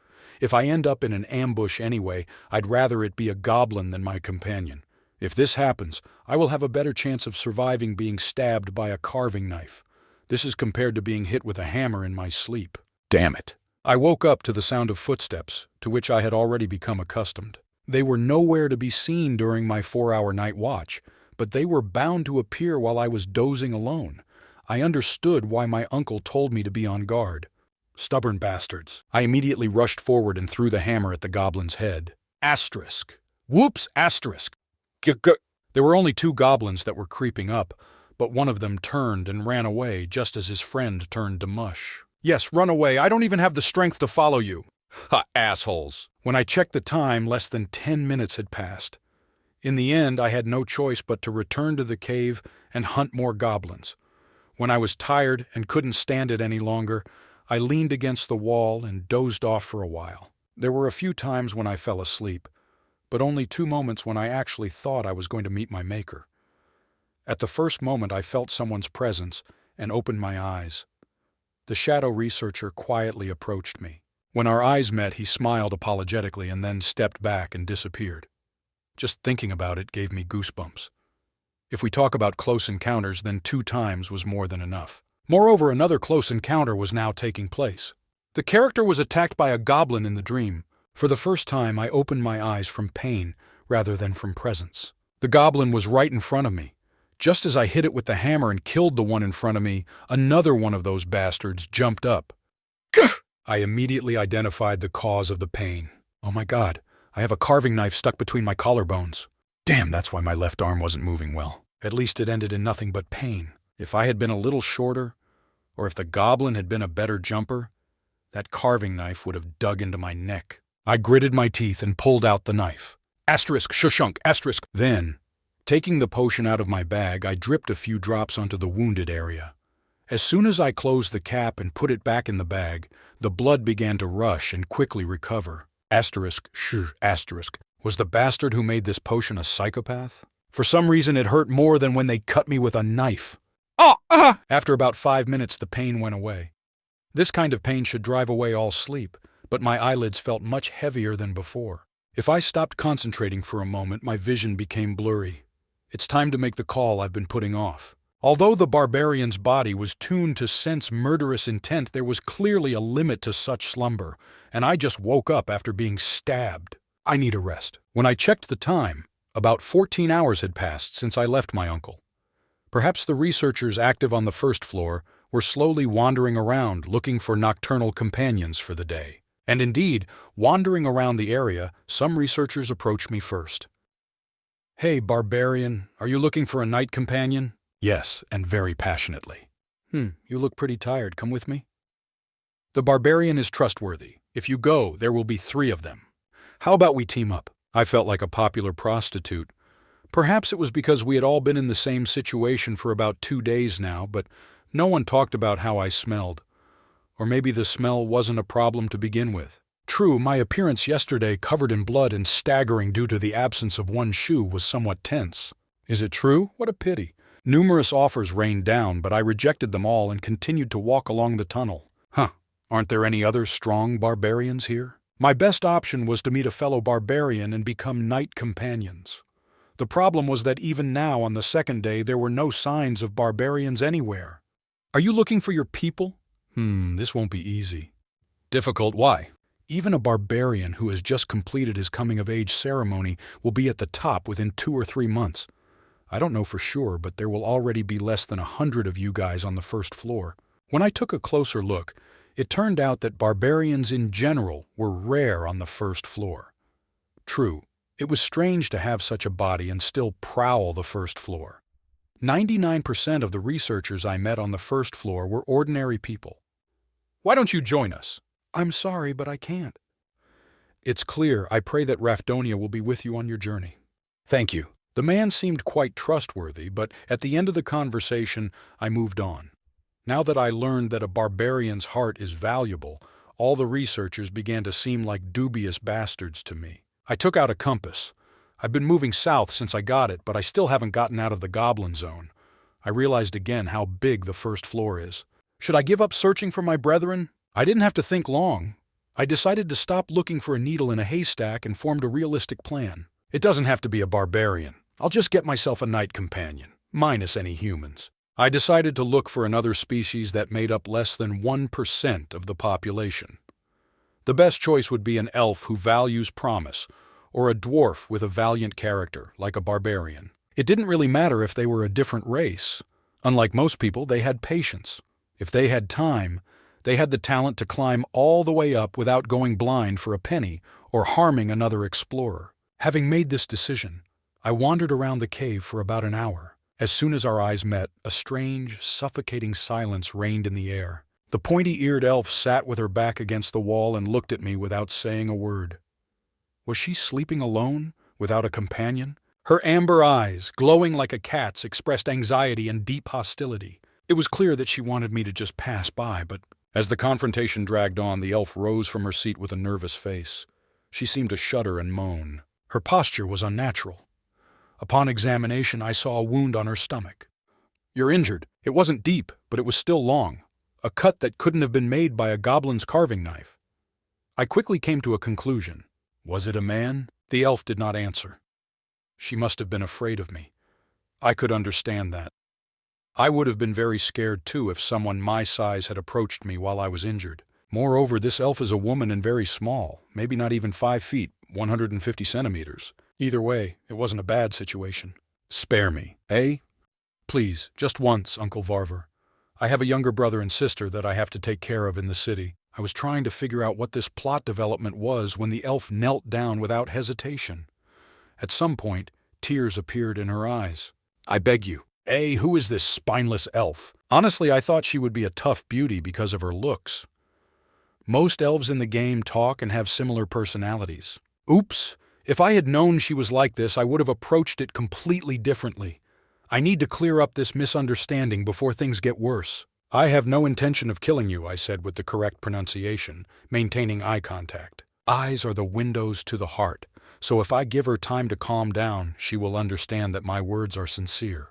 If I end up in an ambush anyway, I'd rather it be a goblin than my companion. If this happens, I will have a better chance of surviving being stabbed by a carving knife. This is compared to being hit with a hammer in my sleep. Damn it. I woke up to the sound of footsteps, to which I had already become accustomed. They were nowhere to be seen during my 4-hour night watch, but they were bound to appear while I was dozing alone. I understood why my uncle told me to be on guard. Stubborn bastards. I immediately rushed forward and threw the hammer at the goblin's head. Asterisk. Whoops, asterisk. There were only 2 goblins that were creeping up, but one of them turned and ran away just as his friend turned to mush. Yes, run away. I don't even have the strength to follow you. Ha, assholes. When I checked the time, less than 10 minutes had passed. In the end, I had no choice but to return to the cave and hunt more goblins. When I was tired and couldn't stand it any longer, I leaned against the wall and dozed off for a while. There were a few times when I fell asleep, but only 2 moments when I actually thought I was going to meet my maker. At the first moment, I felt someone's presence and opened my eyes. The shadow researcher quietly approached me. When our eyes met, he smiled apologetically and then stepped back and disappeared. Just thinking about it gave me goosebumps. If we talk about close encounters, then 2 times was more than enough. Moreover, another close encounter was now taking place. The character was attacked by a goblin in the dream. For the first time, I opened my eyes from pain rather than from presence. The goblin was right in front of me. Just as I hit it with the hammer and killed the one in front of me, another one of those bastards jumped up. Gah! I immediately identified the cause of the pain. Oh my God, I have a carving knife stuck between my collarbones. Damn, that's why my left arm wasn't moving well. At least it ended in nothing but pain. If I had been a little shorter, Or if the goblin had been a better jumper, that carving knife would have dug into my neck. I gritted my teeth and pulled out the knife. Asterisk, shushunk, asterisk. Then, taking the potion out of my bag, I dripped a few drops onto the wounded area. As soon as I closed the cap and put it back in the bag, the blood began to rush and quickly recover. Asterisk, asterisk. Was the bastard who made this potion a psychopath? For some reason it hurt more than when they cut me with a knife. After about 5 minutes, the pain went away. This kind of pain should drive away all sleep, but my eyelids felt much heavier than before. If I stopped concentrating for a moment, my vision became blurry. It's time to make the call I've been putting off. Although the barbarian's body was tuned to sense murderous intent, there was clearly a limit to such slumber, and I just woke up after being stabbed. I need a rest. When I checked the time, about 14 hours had passed since I left my uncle. Perhaps the researchers active on the first floor were slowly wandering around looking for nocturnal companions for the day. And indeed, wandering around the area, some researchers approached me first. "Hey, barbarian, are you looking for a night companion?" "Yes, and very passionately." You look pretty tired. Come with me?" "The barbarian is trustworthy. If you go, there will be 3 of them. How about we team up?" I felt like a popular prostitute. Perhaps it was because we had all been in the same situation for about 2 days now, but no one talked about how I smelled. Or maybe the smell wasn't a problem to begin with. True, my appearance yesterday, covered in blood and staggering due to the absence of one shoe, was somewhat tense. Is it true? What a pity. Numerous offers rained down, but I rejected them all and continued to walk along the tunnel. Aren't there any other strong barbarians here? My best option was to meet a fellow barbarian and become night companions. The problem was that even now, on the second day, there were no signs of barbarians anywhere. "Are you looking for your people?" This won't be easy. "Difficult? Why?" "Even a barbarian who has just completed his coming-of-age ceremony will be at the top within 2 or 3 months. I don't know for sure, but there will already be less than 100 of you guys on the first floor." When I took a closer look, it turned out that barbarians in general were rare on the first floor. True, it was strange to have such a body and still prowl the first floor. 99% of the researchers I met on the first floor were ordinary people. "Why don't you join us?" "I'm sorry, but I can't." "It's clear. I pray that Rafdonia will be with you on your journey." "Thank you." The man seemed quite trustworthy, but at the end of the conversation, I moved on. Now that I learned that a barbarian's heart is valuable, all the researchers began to seem like dubious bastards to me. I took out a compass. I've been moving south since I got it, but I still haven't gotten out of the goblin zone. I realized again how big the first floor is. Should I give up searching for my brethren? I didn't have to think long. I decided to stop looking for a needle in a haystack and formed a realistic plan. It doesn't have to be a barbarian. I'll just get myself a night companion, minus any humans. I decided to look for another species that made up less than 1% of the population. The best choice would be an elf who values promise, or a dwarf with a valiant character, like a barbarian. It didn't really matter if they were a different race. Unlike most people, they had patience. If they had time, they had the talent to climb all the way up without going blind for a penny or harming another explorer. Having made this decision, I wandered around the cave for about an hour. As soon as our eyes met, a strange, suffocating silence reigned in the air. The pointy-eared elf sat with her back against the wall and looked at me without saying a word. Was she sleeping alone, without a companion? Her amber eyes, glowing like a cat's, expressed anxiety and deep hostility. It was clear that she wanted me to just pass by, but as the confrontation dragged on, the elf rose from her seat with a nervous face. She seemed to shudder and moan. Her posture was unnatural. Upon examination, I saw a wound on her stomach. "You're injured." It wasn't deep, but it was still long. A cut that couldn't have been made by a goblin's carving knife. I quickly came to a conclusion. Was it a man? The elf did not answer. She must have been afraid of me. I could understand that. I would have been very scared too if someone my size had approached me while I was injured. Moreover, this elf is a woman and very small, maybe not even 5 feet, 150 centimeters. Either way, it wasn't a bad situation. "Spare me, eh? Please, just once, Uncle Varver. I have a younger brother and sister that I have to take care of in the city." I was trying to figure out what this plot development was when the elf knelt down without hesitation. At some point, tears appeared in her eyes. "I beg you." Hey, who is this spineless elf? Honestly, I thought she would be a tough beauty because of her looks. Most elves in the game talk and have similar personalities. Oops, if I had known she was like this, I would have approached it completely differently. I need to clear up this misunderstanding before things get worse. I have no intention of killing you, I said with the correct pronunciation, maintaining eye contact. Eyes are the windows to the heart, so if I give her time to calm down, she will understand that my words are sincere.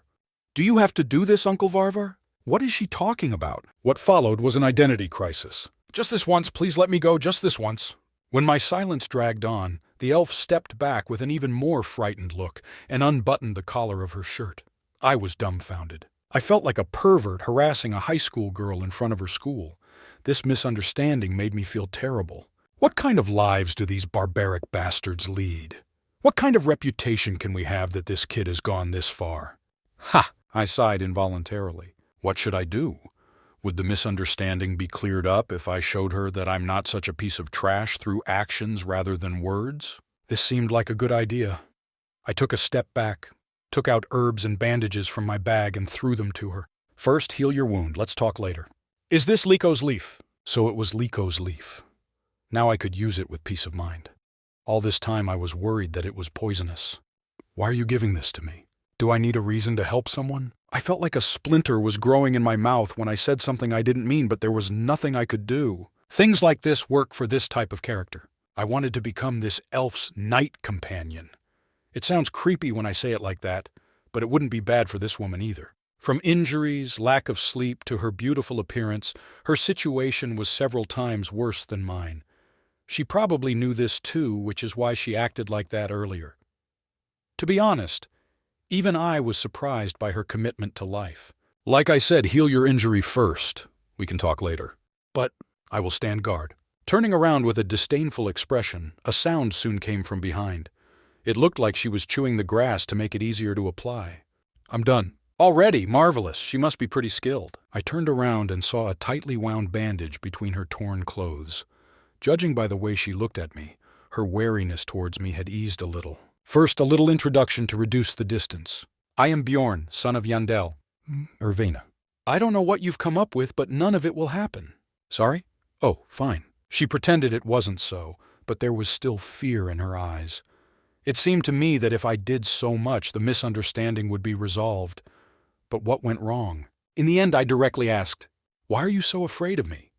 Do you have to do this, Uncle Varvar? What is she talking about? What followed was an identity crisis. Just this once, please let me go, just this once. When my silence dragged on, the elf stepped back with an even more frightened look and unbuttoned the collar of her shirt. I was dumbfounded. I felt like a pervert harassing a high school girl in front of her school. This misunderstanding made me feel terrible. What kind of lives do these barbaric bastards lead? What kind of reputation can we have that this kid has gone this far? Ha! I sighed involuntarily. What should I do? Would the misunderstanding be cleared up if I showed her that I'm not such a piece of trash through actions rather than words? This seemed like a good idea. I took a step back, took out herbs and bandages from my bag and threw them to her. First, heal your wound. Let's talk later. Is this Liko's leaf? So it was Liko's leaf. Now I could use it with peace of mind. All this time I was worried that it was poisonous. Why are you giving this to me? Do I need a reason to help someone? I felt like a splinter was growing in my mouth when I said something I didn't mean, but there was nothing I could do. Things like this work for this type of character. I wanted to become this elf's night companion. It sounds creepy when I say it like that, but it wouldn't be bad for this woman either. From injuries, lack of sleep, to her beautiful appearance, her situation was several times worse than mine. She probably knew this too, which is why she acted like that earlier. To be honest, even I was surprised by her commitment to life. Like I said, heal your injury first. We can talk later. But I will stand guard. Turning around with a disdainful expression, a sound soon came from behind. It looked like she was chewing the grass to make it easier to apply. I'm done. Already? Marvelous. She must be pretty skilled. I turned around and saw a tightly wound bandage between her torn clothes. Judging by the way she looked at me, her wariness towards me had eased a little. First, a little introduction to reduce the distance. I am Bjorn, son of Yandel. Ervina. I don't know what you've come up with, but none of it will happen. Sorry? Oh, fine. She pretended it wasn't so, but there was still fear in her eyes. It seemed to me that if I did so much, the misunderstanding would be resolved. But what went wrong? In the end, I directly asked, "Why are you so afraid of me?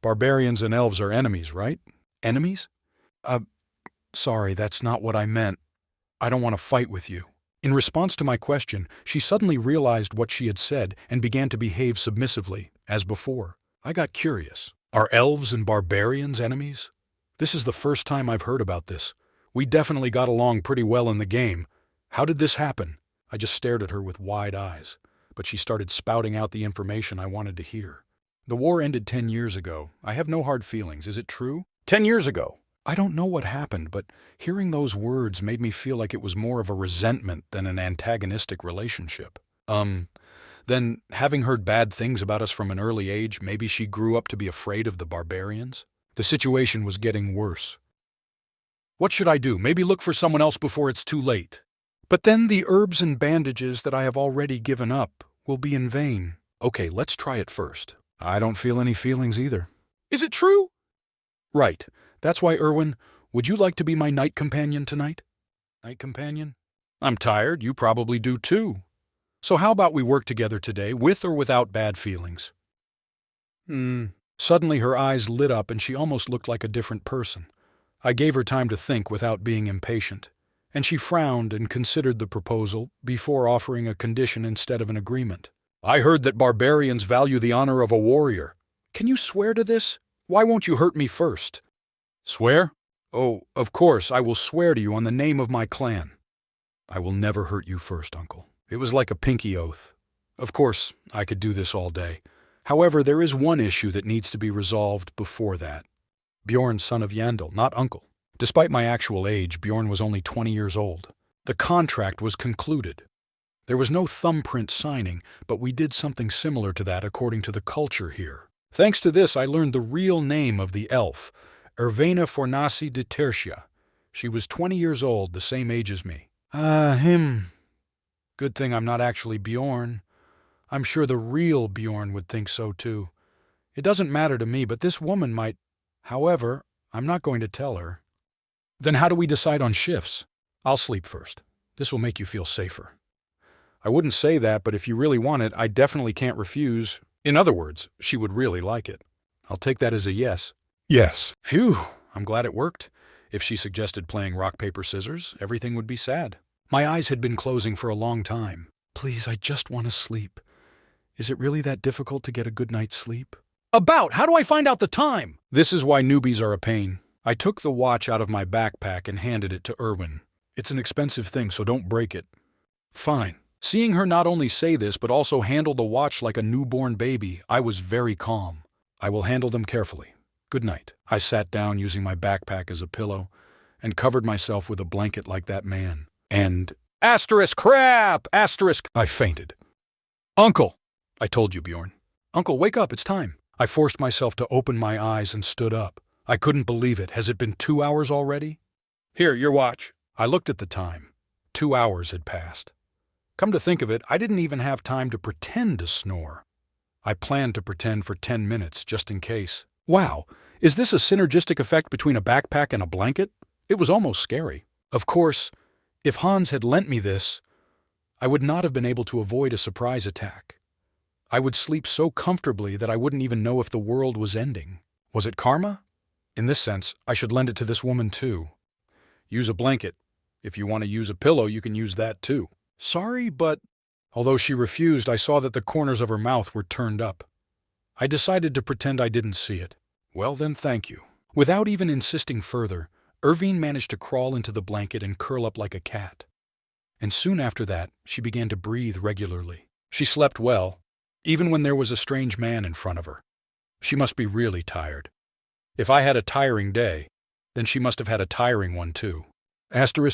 Barbarians and elves are enemies, right? Enemies? Sorry, that's not what I meant. I don't want to fight with you." In response to my question, she suddenly realized what she had said and began to behave submissively, as before. I got curious. Are elves and barbarians enemies? This is the first time I've heard about this. We definitely got along pretty well in the game. How did this happen? I just stared at her with wide eyes, but she started spouting out the information I wanted to hear. The war ended 10 years ago. I have no hard feelings. Is it true? 10 years ago. I don't know what happened, but hearing those words made me feel like it was more of a resentment than an antagonistic relationship. Then, having heard bad things about us from an early age, maybe she grew up to be afraid of the barbarians? The situation was getting worse. What should I do? Maybe look for someone else before it's too late. But then the herbs and bandages that I have already given up will be in vain. Okay, let's try it first. I don't feel any feelings either. Is it true? Right. That's why, Erwin, would you like to be my night companion tonight? Night companion? I'm tired. You probably do too. So how about we work together today, with or without bad feelings? Suddenly her eyes lit up and she almost looked like a different person. I gave her time to think without being impatient, and she frowned and considered the proposal before offering a condition instead of an agreement. I heard that barbarians value the honor of a warrior. Can you swear to this? Why won't you hurt me first? Swear? Oh, of course, I will swear to you on the name of my clan. I will never hurt you first, Uncle. It was like a pinky oath. Of course, I could do this all day. However, there is one issue that needs to be resolved before that. Bjorn, son of Yandel, not Uncle. Despite my actual age, Bjorn was only 20 years old. The contract was concluded. There was no thumbprint signing, but we did something similar to that according to the culture here. Thanks to this, I learned the real name of the elf, Ervina Fornasi de Tertia. She was 20 years old, the same age as me. Good thing I'm not actually Bjorn. I'm sure the real Bjorn would think so too. It doesn't matter to me, but this woman might. However, I'm not going to tell her. Then how do we decide on shifts? I'll sleep first. This will make you feel safer. I wouldn't say that, but if you really want it, I definitely can't refuse. In other words, she would really like it. I'll take that as a yes. Yes. Phew, I'm glad it worked. If she suggested playing rock, paper, scissors, everything would be sad. My eyes had been closing for a long time. Please, I just want to sleep. Is it really that difficult to get a good night's sleep? How do I find out the time? This is why newbies are a pain. I took the watch out of my backpack and handed it to Irwin. It's an expensive thing, so don't break it. Fine. Seeing her not only say this, but also handle the watch like a newborn baby, I was very calm. I will handle them carefully. Good night. I sat down using my backpack as a pillow and covered myself with a blanket like that man. And crap! I fainted. Uncle! I told you, Bjorn. Uncle, wake up, it's time. I forced myself to open my eyes and stood up. I couldn't believe it. Has it been 2 hours already? Here, your watch. I looked at the time. 2 hours had passed. Come to think of it, I didn't even have time to pretend to snore. I planned to pretend for 10 minutes, just in case. Wow, is this a synergistic effect between a backpack and a blanket? It was almost scary. Of course, if Hans had lent me this, I would not have been able to avoid a surprise attack. I would sleep so comfortably that I wouldn't even know if the world was ending. Was it karma? In this sense, I should lend it to this woman too. Use a blanket. If you want to use a pillow, you can use that too. Sorry, but... Although she refused, I saw that the corners of her mouth were turned up. I decided to pretend I didn't see it. Well then, thank you. Without even insisting further, Irvine managed to crawl into the blanket and curl up like a cat. And soon after that, she began to breathe regularly. She slept well, even when there was a strange man in front of her. She must be really tired. If I had a tiring day, then she must have had a tiring one too.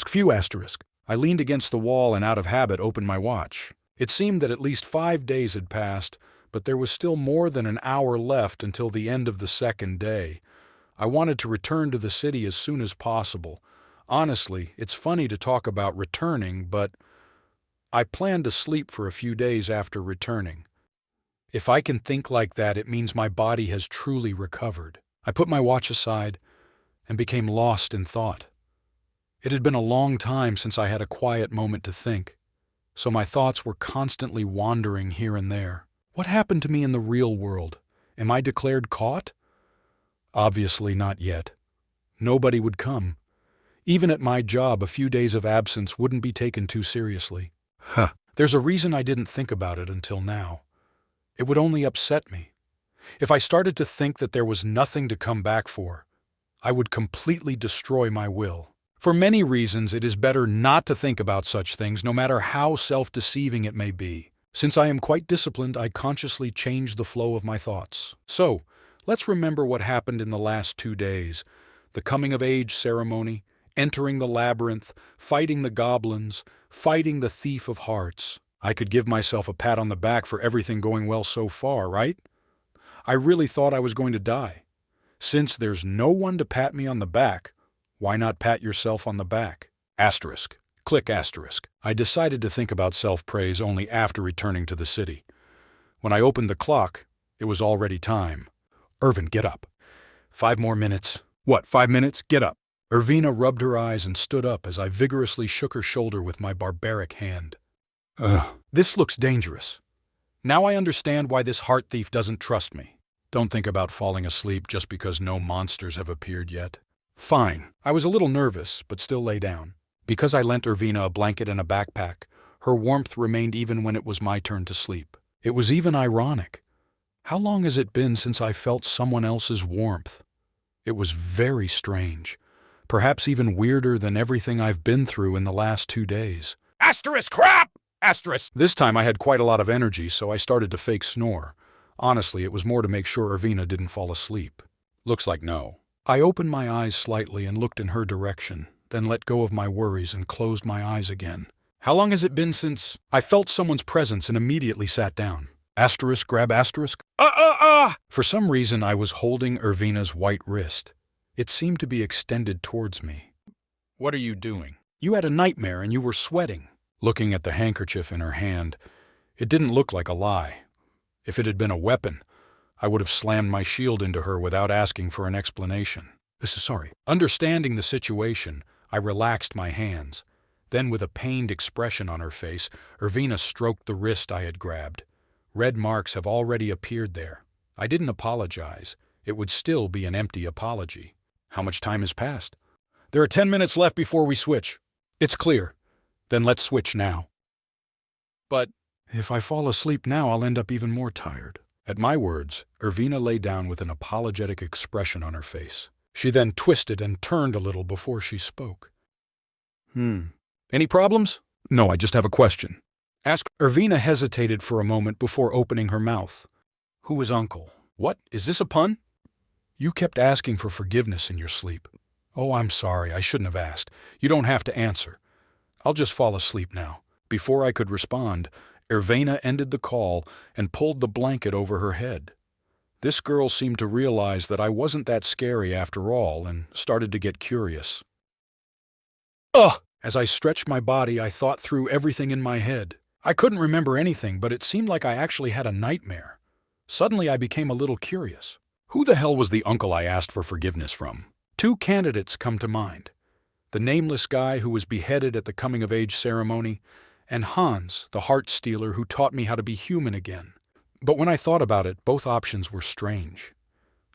Few. I leaned against the wall and out of habit opened my watch. It seemed that at least 5 days had passed, but there was still more than an hour left until the end of the second day. I wanted to return to the city as soon as possible. Honestly, it's funny to talk about returning, but I planned to sleep for a few days after returning. If I can think like that, it means my body has truly recovered. I put my watch aside and became lost in thought. It had been a long time since I had a quiet moment to think, so my thoughts were constantly wandering here and there. What happened to me in the real world? Am I declared caught? Obviously not yet. Nobody would come. Even at my job, a few days of absence wouldn't be taken too seriously. There's a reason I didn't think about it until now. It would only upset me. If I started to think that there was nothing to come back for, I would completely destroy my will. For many reasons, it is better not to think about such things, no matter how self-deceiving it may be. Since I am quite disciplined, I consciously change the flow of my thoughts. So, let's remember what happened in the last 2 days. The coming-of-age ceremony, entering the labyrinth, fighting the goblins, fighting the thief of hearts. I could give myself a pat on the back for everything going well so far, right? I really thought I was going to die. Since there's no one to pat me on the back, why not pat yourself on the back? Click asterisk. I decided to think about self-praise only after returning to the city. When I opened the clock, it was already time. Irvin, get up. 5 more minutes. What, 5 minutes? Get up. Irvina rubbed her eyes and stood up as I vigorously shook her shoulder with my barbaric hand. This looks dangerous. Now I understand why this heart thief doesn't trust me. Don't think about falling asleep just because no monsters have appeared yet. Fine. I was a little nervous, but still lay down. Because I lent Irvina a blanket and a backpack, her warmth remained even when it was my turn to sleep. It was even ironic. How long has it been since I felt someone else's warmth? It was very strange. Perhaps even weirder than everything I've been through in the last 2 days. Crap! This time I had quite a lot of energy, so I started to fake snore. Honestly, it was more to make sure Irvina didn't fall asleep. Looks like no. I opened my eyes slightly and looked in her direction, then let go of my worries and closed my eyes again. How long has it been since I felt someone's presence and immediately sat down? Grab asterisk. For some reason, I was holding Irvina's white wrist. It seemed to be extended towards me. What are you doing? You had a nightmare and you were sweating. Looking at the handkerchief in her hand, it didn't look like a lie. If it had been a weapon, I would have slammed my shield into her without asking for an explanation. Sorry. Understanding the situation, I relaxed my hands. Then, with a pained expression on her face, Ervina stroked the wrist I had grabbed. Red marks have already appeared there. I didn't apologize. It would still be an empty apology. How much time has passed? There are 10 minutes left before we switch. It's clear. Then let's switch now. But if I fall asleep now, I'll end up even more tired. At my words, Ervina lay down with an apologetic expression on her face. She then twisted and turned a little before she spoke. Any problems? No, I just have a question. Ask. Ervina hesitated for a moment before opening her mouth. Who is Uncle? What? Is this a pun? You kept asking for forgiveness in your sleep. Oh, I'm sorry. I shouldn't have asked. You don't have to answer. I'll just fall asleep now. Before I could respond, Ervina ended the call and pulled the blanket over her head. This girl seemed to realize that I wasn't that scary after all and started to get curious. Ugh! As I stretched my body, I thought through everything in my head. I couldn't remember anything, but it seemed like I actually had a nightmare. Suddenly, I became a little curious. Who the hell was the uncle I asked for forgiveness from? Two candidates come to mind. The nameless guy who was beheaded at the coming-of-age ceremony, and Hans, the heart stealer who taught me how to be human again. But when I thought about it, both options were strange.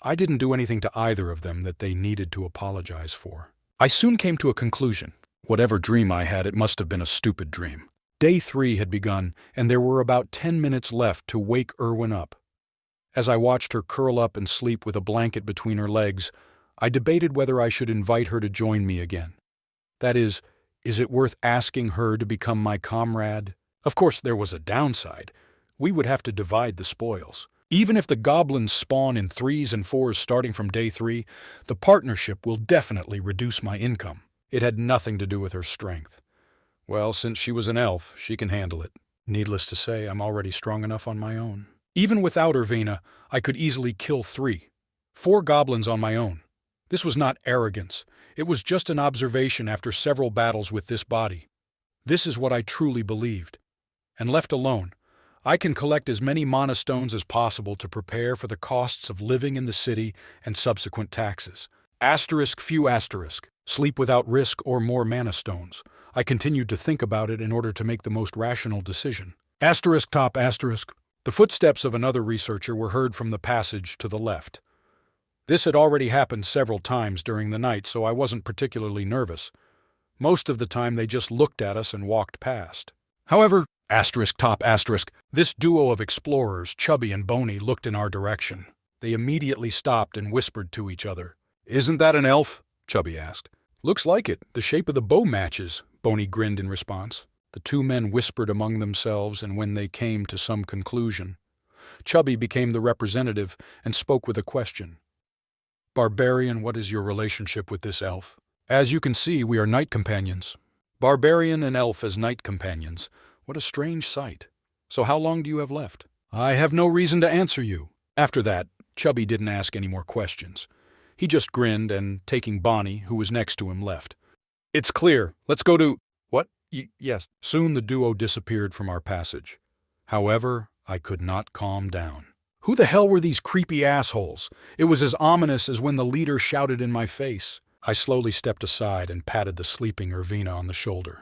I didn't do anything to either of them that they needed to apologize for. I soon came to a conclusion. Whatever dream I had, it must have been a stupid dream. Day 3 had begun, and there were about 10 minutes left to wake Erwin up. As I watched her curl up and sleep with a blanket between her legs, I debated whether I should invite her to join me again. That is it worth asking her to become my comrade? Of course, there was a downside. We would have to divide the spoils. Even if the goblins spawn in 3s and 4s starting from day 3, the partnership will definitely reduce my income. It had nothing to do with her strength. Well, since she was an elf, she can handle it. Needless to say, I'm already strong enough on my own. Even without Ervina, I could easily kill 3. 4 goblins on my own. This was not arrogance. It was just an observation after several battles with this body. This is what I truly believed. And left alone, I can collect as many mana stones as possible to prepare for the costs of living in the city and subsequent taxes. Few asterisk. Sleep without risk or more mana stones. I continued to think about it in order to make the most rational decision. Top asterisk. The footsteps of another researcher were heard from the passage to the left. This had already happened several times during the night, so I wasn't particularly nervous. Most of the time they just looked at us and walked past. However, top asterisk, this duo of explorers, Chubby and Boney, looked in our direction. They immediately stopped and whispered to each other. Isn't that an elf? Chubby asked. Looks like it. The shape of the bow matches, Boney grinned in response. The two men whispered among themselves, and when they came to some conclusion, Chubby became the representative and spoke with a question. Barbarian, what is your relationship with this elf? As you can see, we are knight companions. Barbarian and elf as knight companions. What a strange sight. So how long do you have left? I have no reason to answer you. After that, Chubby didn't ask any more questions. He just grinned and, taking Bonnie, who was next to him, left. It's clear. Let's go to... What? Yes. Soon the duo disappeared from our passage. However, I could not calm down. Who the hell were these creepy assholes? It was as ominous as when the leader shouted in my face. I slowly stepped aside and patted the sleeping Ervina on the shoulder.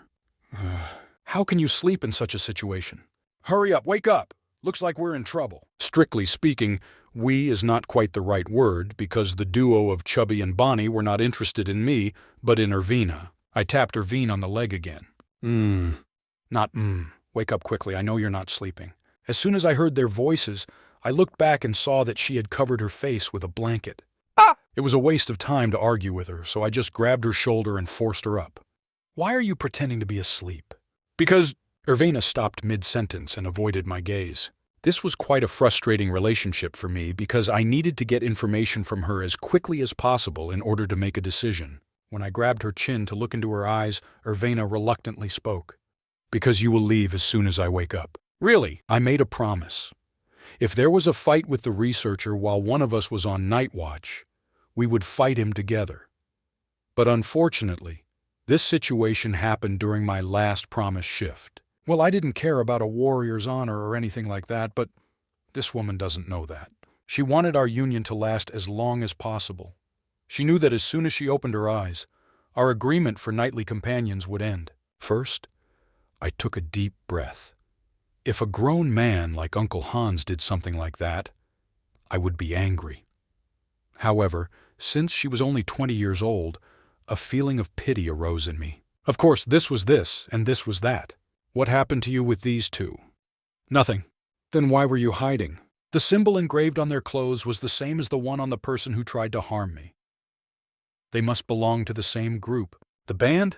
How can you sleep in such a situation? Hurry up, wake up! Looks like we're in trouble. Strictly speaking, we is not quite the right word because the duo of Chubby and Bonnie were not interested in me, but in Ervina. I tapped Ervina on the leg again. Not Wake up quickly, I know you're not sleeping. As soon as I heard their voices, I looked back and saw that she had covered her face with a blanket. It was a waste of time to argue with her, so I just grabbed her shoulder and forced her up. Why are you pretending to be asleep? Because... Ervina stopped mid-sentence and avoided my gaze. This was quite a frustrating relationship for me because I needed to get information from her as quickly as possible in order to make a decision. When I grabbed her chin to look into her eyes, Ervina reluctantly spoke. Because you will leave as soon as I wake up. Really? I made a promise. If there was a fight with the researcher while one of us was on night watch, we would fight him together. But unfortunately, This situation happened during my last promise shift. Well, I didn't care about a warrior's honor or anything like that, but this woman doesn't know that. She wanted our union to last as long as possible. She knew that as soon as she opened her eyes, our agreement for nightly companions would end. First, I took a deep breath. If a grown man like Uncle Hans did something like that, I would be angry. However, since she was only 20 years old, a feeling of pity arose in me. Of course, this was this, and this was that. What happened to you with these two? Nothing. Then why were you hiding? The symbol engraved on their clothes was the same as the one on the person who tried to harm me. They must belong to the same group. The band?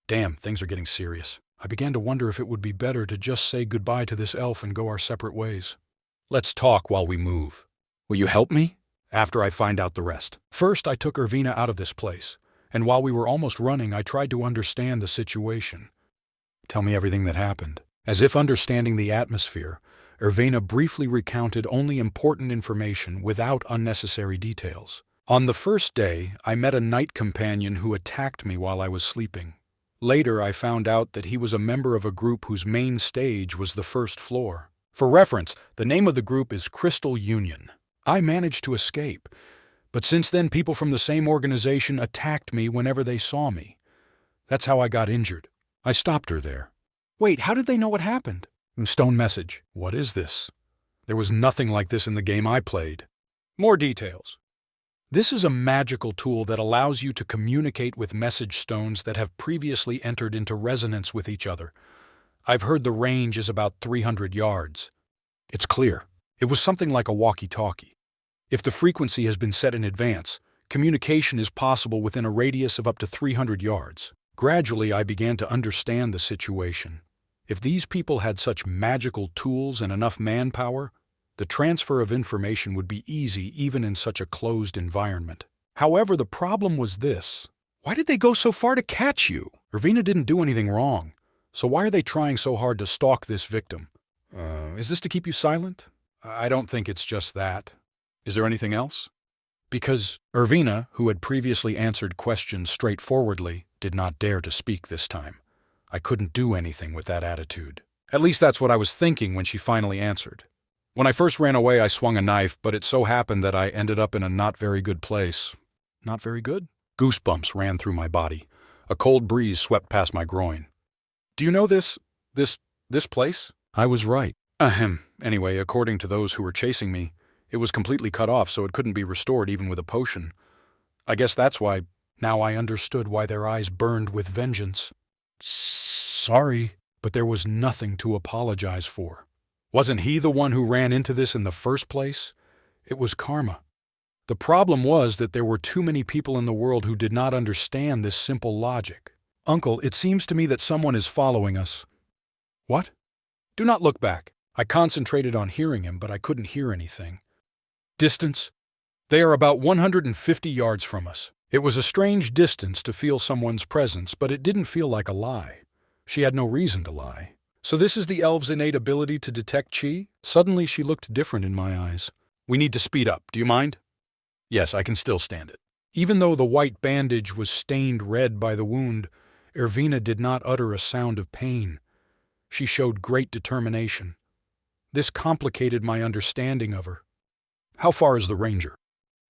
Damn, things are getting serious. I began to wonder if it would be better to just say goodbye to this elf and go our separate ways. Let's talk while we move. Will you help me? After I find out the rest. First, I took Ervina out of this place, and while we were almost running, I tried to understand the situation. Tell me everything that happened. As if understanding the atmosphere, Ervina briefly recounted only important information without unnecessary details. On the first day, I met a night companion who attacked me while I was sleeping. Later, I found out that he was a member of a group whose main stage was the first floor. For reference, the name of the group is Crystal Union. I managed to escape, but since then people from the same organization attacked me whenever they saw me. That's how I got injured. I stopped her there. Wait, how did they know what happened? Stone message. What is this? There was nothing like this in the game I played. More details. This is a magical tool that allows you to communicate with message stones that have previously entered into resonance with each other. I've heard the range is about 300 yards. It's clear. It was something like a walkie-talkie. If the frequency has been set in advance, communication is possible within a radius of up to 300 yards. Gradually, I began to understand the situation. If these people had such magical tools and enough manpower, the transfer of information would be easy even in such a closed environment. However, the problem was this. Why did they go so far to catch you? Ervina didn't do anything wrong, so why are they trying so hard to stalk this victim? Is this to keep you silent? I don't think it's just that. Is there anything else? Because Ervina, who had previously answered questions straightforwardly, did not dare to speak this time. I couldn't do anything with that attitude. At least that's what I was thinking when she finally answered. When I first ran away, I swung a knife, but it so happened that I ended up in a not very good place. Not very good? Goosebumps ran through my body. A cold breeze swept past my groin. Do you know this place? I was right. Anyway, according to those who were chasing me, it was completely cut off, so it couldn't be restored even with a potion. I guess that's why. Now I understood why their eyes burned with vengeance. Sorry, but there was nothing to apologize for. Wasn't he the one who ran into this in the first place? It was karma. The problem was that there were too many people in the world who did not understand this simple logic. Uncle, it seems to me that someone is following us. What? Do not look back. I concentrated on hearing him, but I couldn't hear anything. Distance? They are about 150 yards from us. It was a strange distance to feel someone's presence, but it didn't feel like a lie. She had no reason to lie. So this is the elf's innate ability to detect chi? Suddenly she looked different in my eyes. We need to speed up. Do you mind? Yes, I can still stand it. Even though the white bandage was stained red by the wound, Ervina did not utter a sound of pain. She showed great determination. This complicated my understanding of her. How far is the ranger?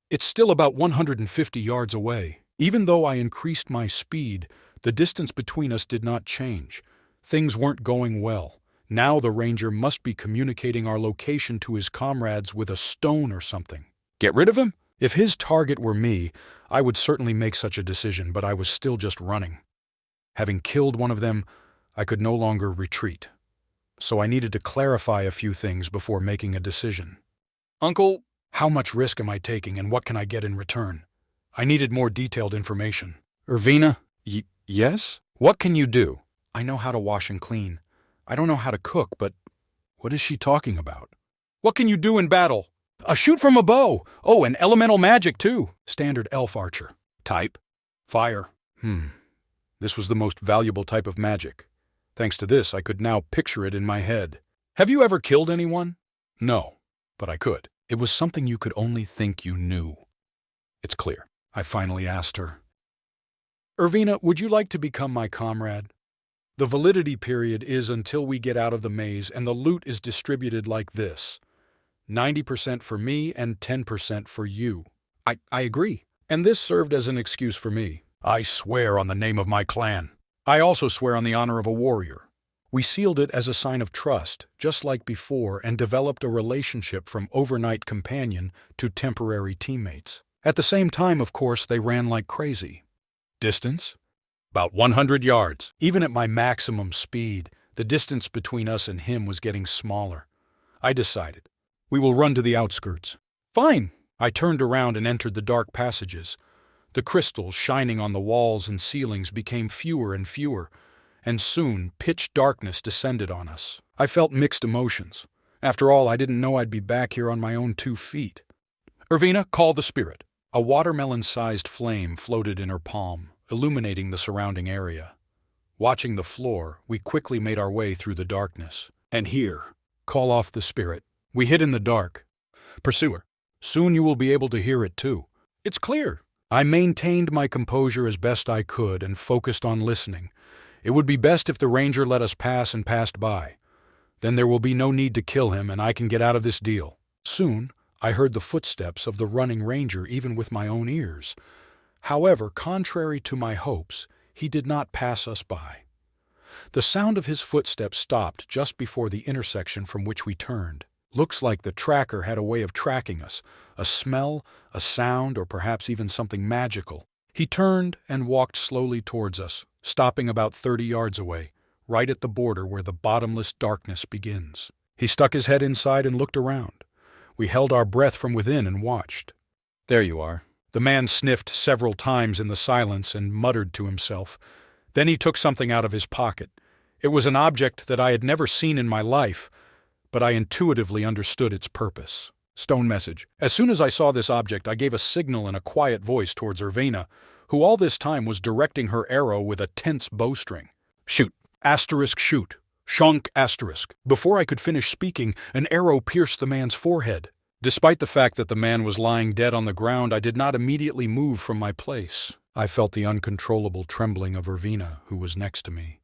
It's still about 150 yards away. Even though I increased my speed, the distance between us did not change. Things weren't going well. Now the ranger must be communicating our location to his comrades with a stone or something. Get rid of him? If his target were me, I would certainly make such a decision, but I was still just running. Having killed one of them, I could no longer retreat. So I needed to clarify a few things before making a decision. Uncle, how much risk am I taking and what can I get in return? I needed more detailed information. Ervina? Yes? What can you do? I know how to wash and clean. I don't know how to cook, but what is she talking about? What can you do in battle? Shoot from a bow. Oh, and elemental magic too. Standard elf archer. Type? Fire. This was the most valuable type of magic. Thanks to this, I could now picture it in my head. Have you ever killed anyone? No, but I could. It was something you could only think you knew. It's clear. I finally asked her. Irvina, would you like to become my comrade? The validity period is until we get out of the maze, and the loot is distributed like this: 90% for me and 10% for you. I agree. And this served as an excuse for me. I swear on the name of my clan. I also swear on the honor of a warrior. We sealed it as a sign of trust, just like before, and developed a relationship from overnight companion to temporary teammates. At the same time, of course, they ran like crazy. Distance? About 100 yards. Even at my maximum speed, the distance between us and him was getting smaller. I decided, we will run to the outskirts. Fine! I turned around and entered the dark passages. The crystals shining on the walls and ceilings became fewer and fewer, and soon pitch darkness descended on us. I felt mixed emotions. After all, I didn't know I'd be back here on my own 2 feet. Irvina, call the spirit. A watermelon-sized flame floated in her palm, illuminating the surrounding area. Watching the floor, we quickly made our way through the darkness. And here, call off the spirit. We hid in the dark. Pursuer, soon you will be able to hear it too. It's clear. I maintained my composure as best I could and focused on listening. It would be best if the ranger let us pass and passed by. Then there will be no need to kill him and I can get out of this deal. Soon, I heard the footsteps of the running ranger even with my own ears. However, contrary to my hopes, he did not pass us by. The sound of his footsteps stopped just before the intersection from which we turned. Looks like the tracker had a way of tracking us, a smell, a sound, or perhaps even something magical. He turned and walked slowly towards us, stopping about 30 yards away, right at the border where the bottomless darkness begins. He stuck his head inside and looked around. We held our breath from within and watched. There you are. The man sniffed several times in the silence and muttered to himself. Then he took something out of his pocket. It was an object that I had never seen in my life, but I intuitively understood its purpose. Stone message. As soon as I saw this object, I gave a signal in a quiet voice towards Irvina, who all this time was directing her arrow with a tense bowstring. Shoot. Asterisk shoot. Shonk asterisk. Before I could finish speaking, an arrow pierced the man's forehead. Despite the fact that the man was lying dead on the ground, I did not immediately move from my place. I felt the uncontrollable trembling of Irvina, who was next to me.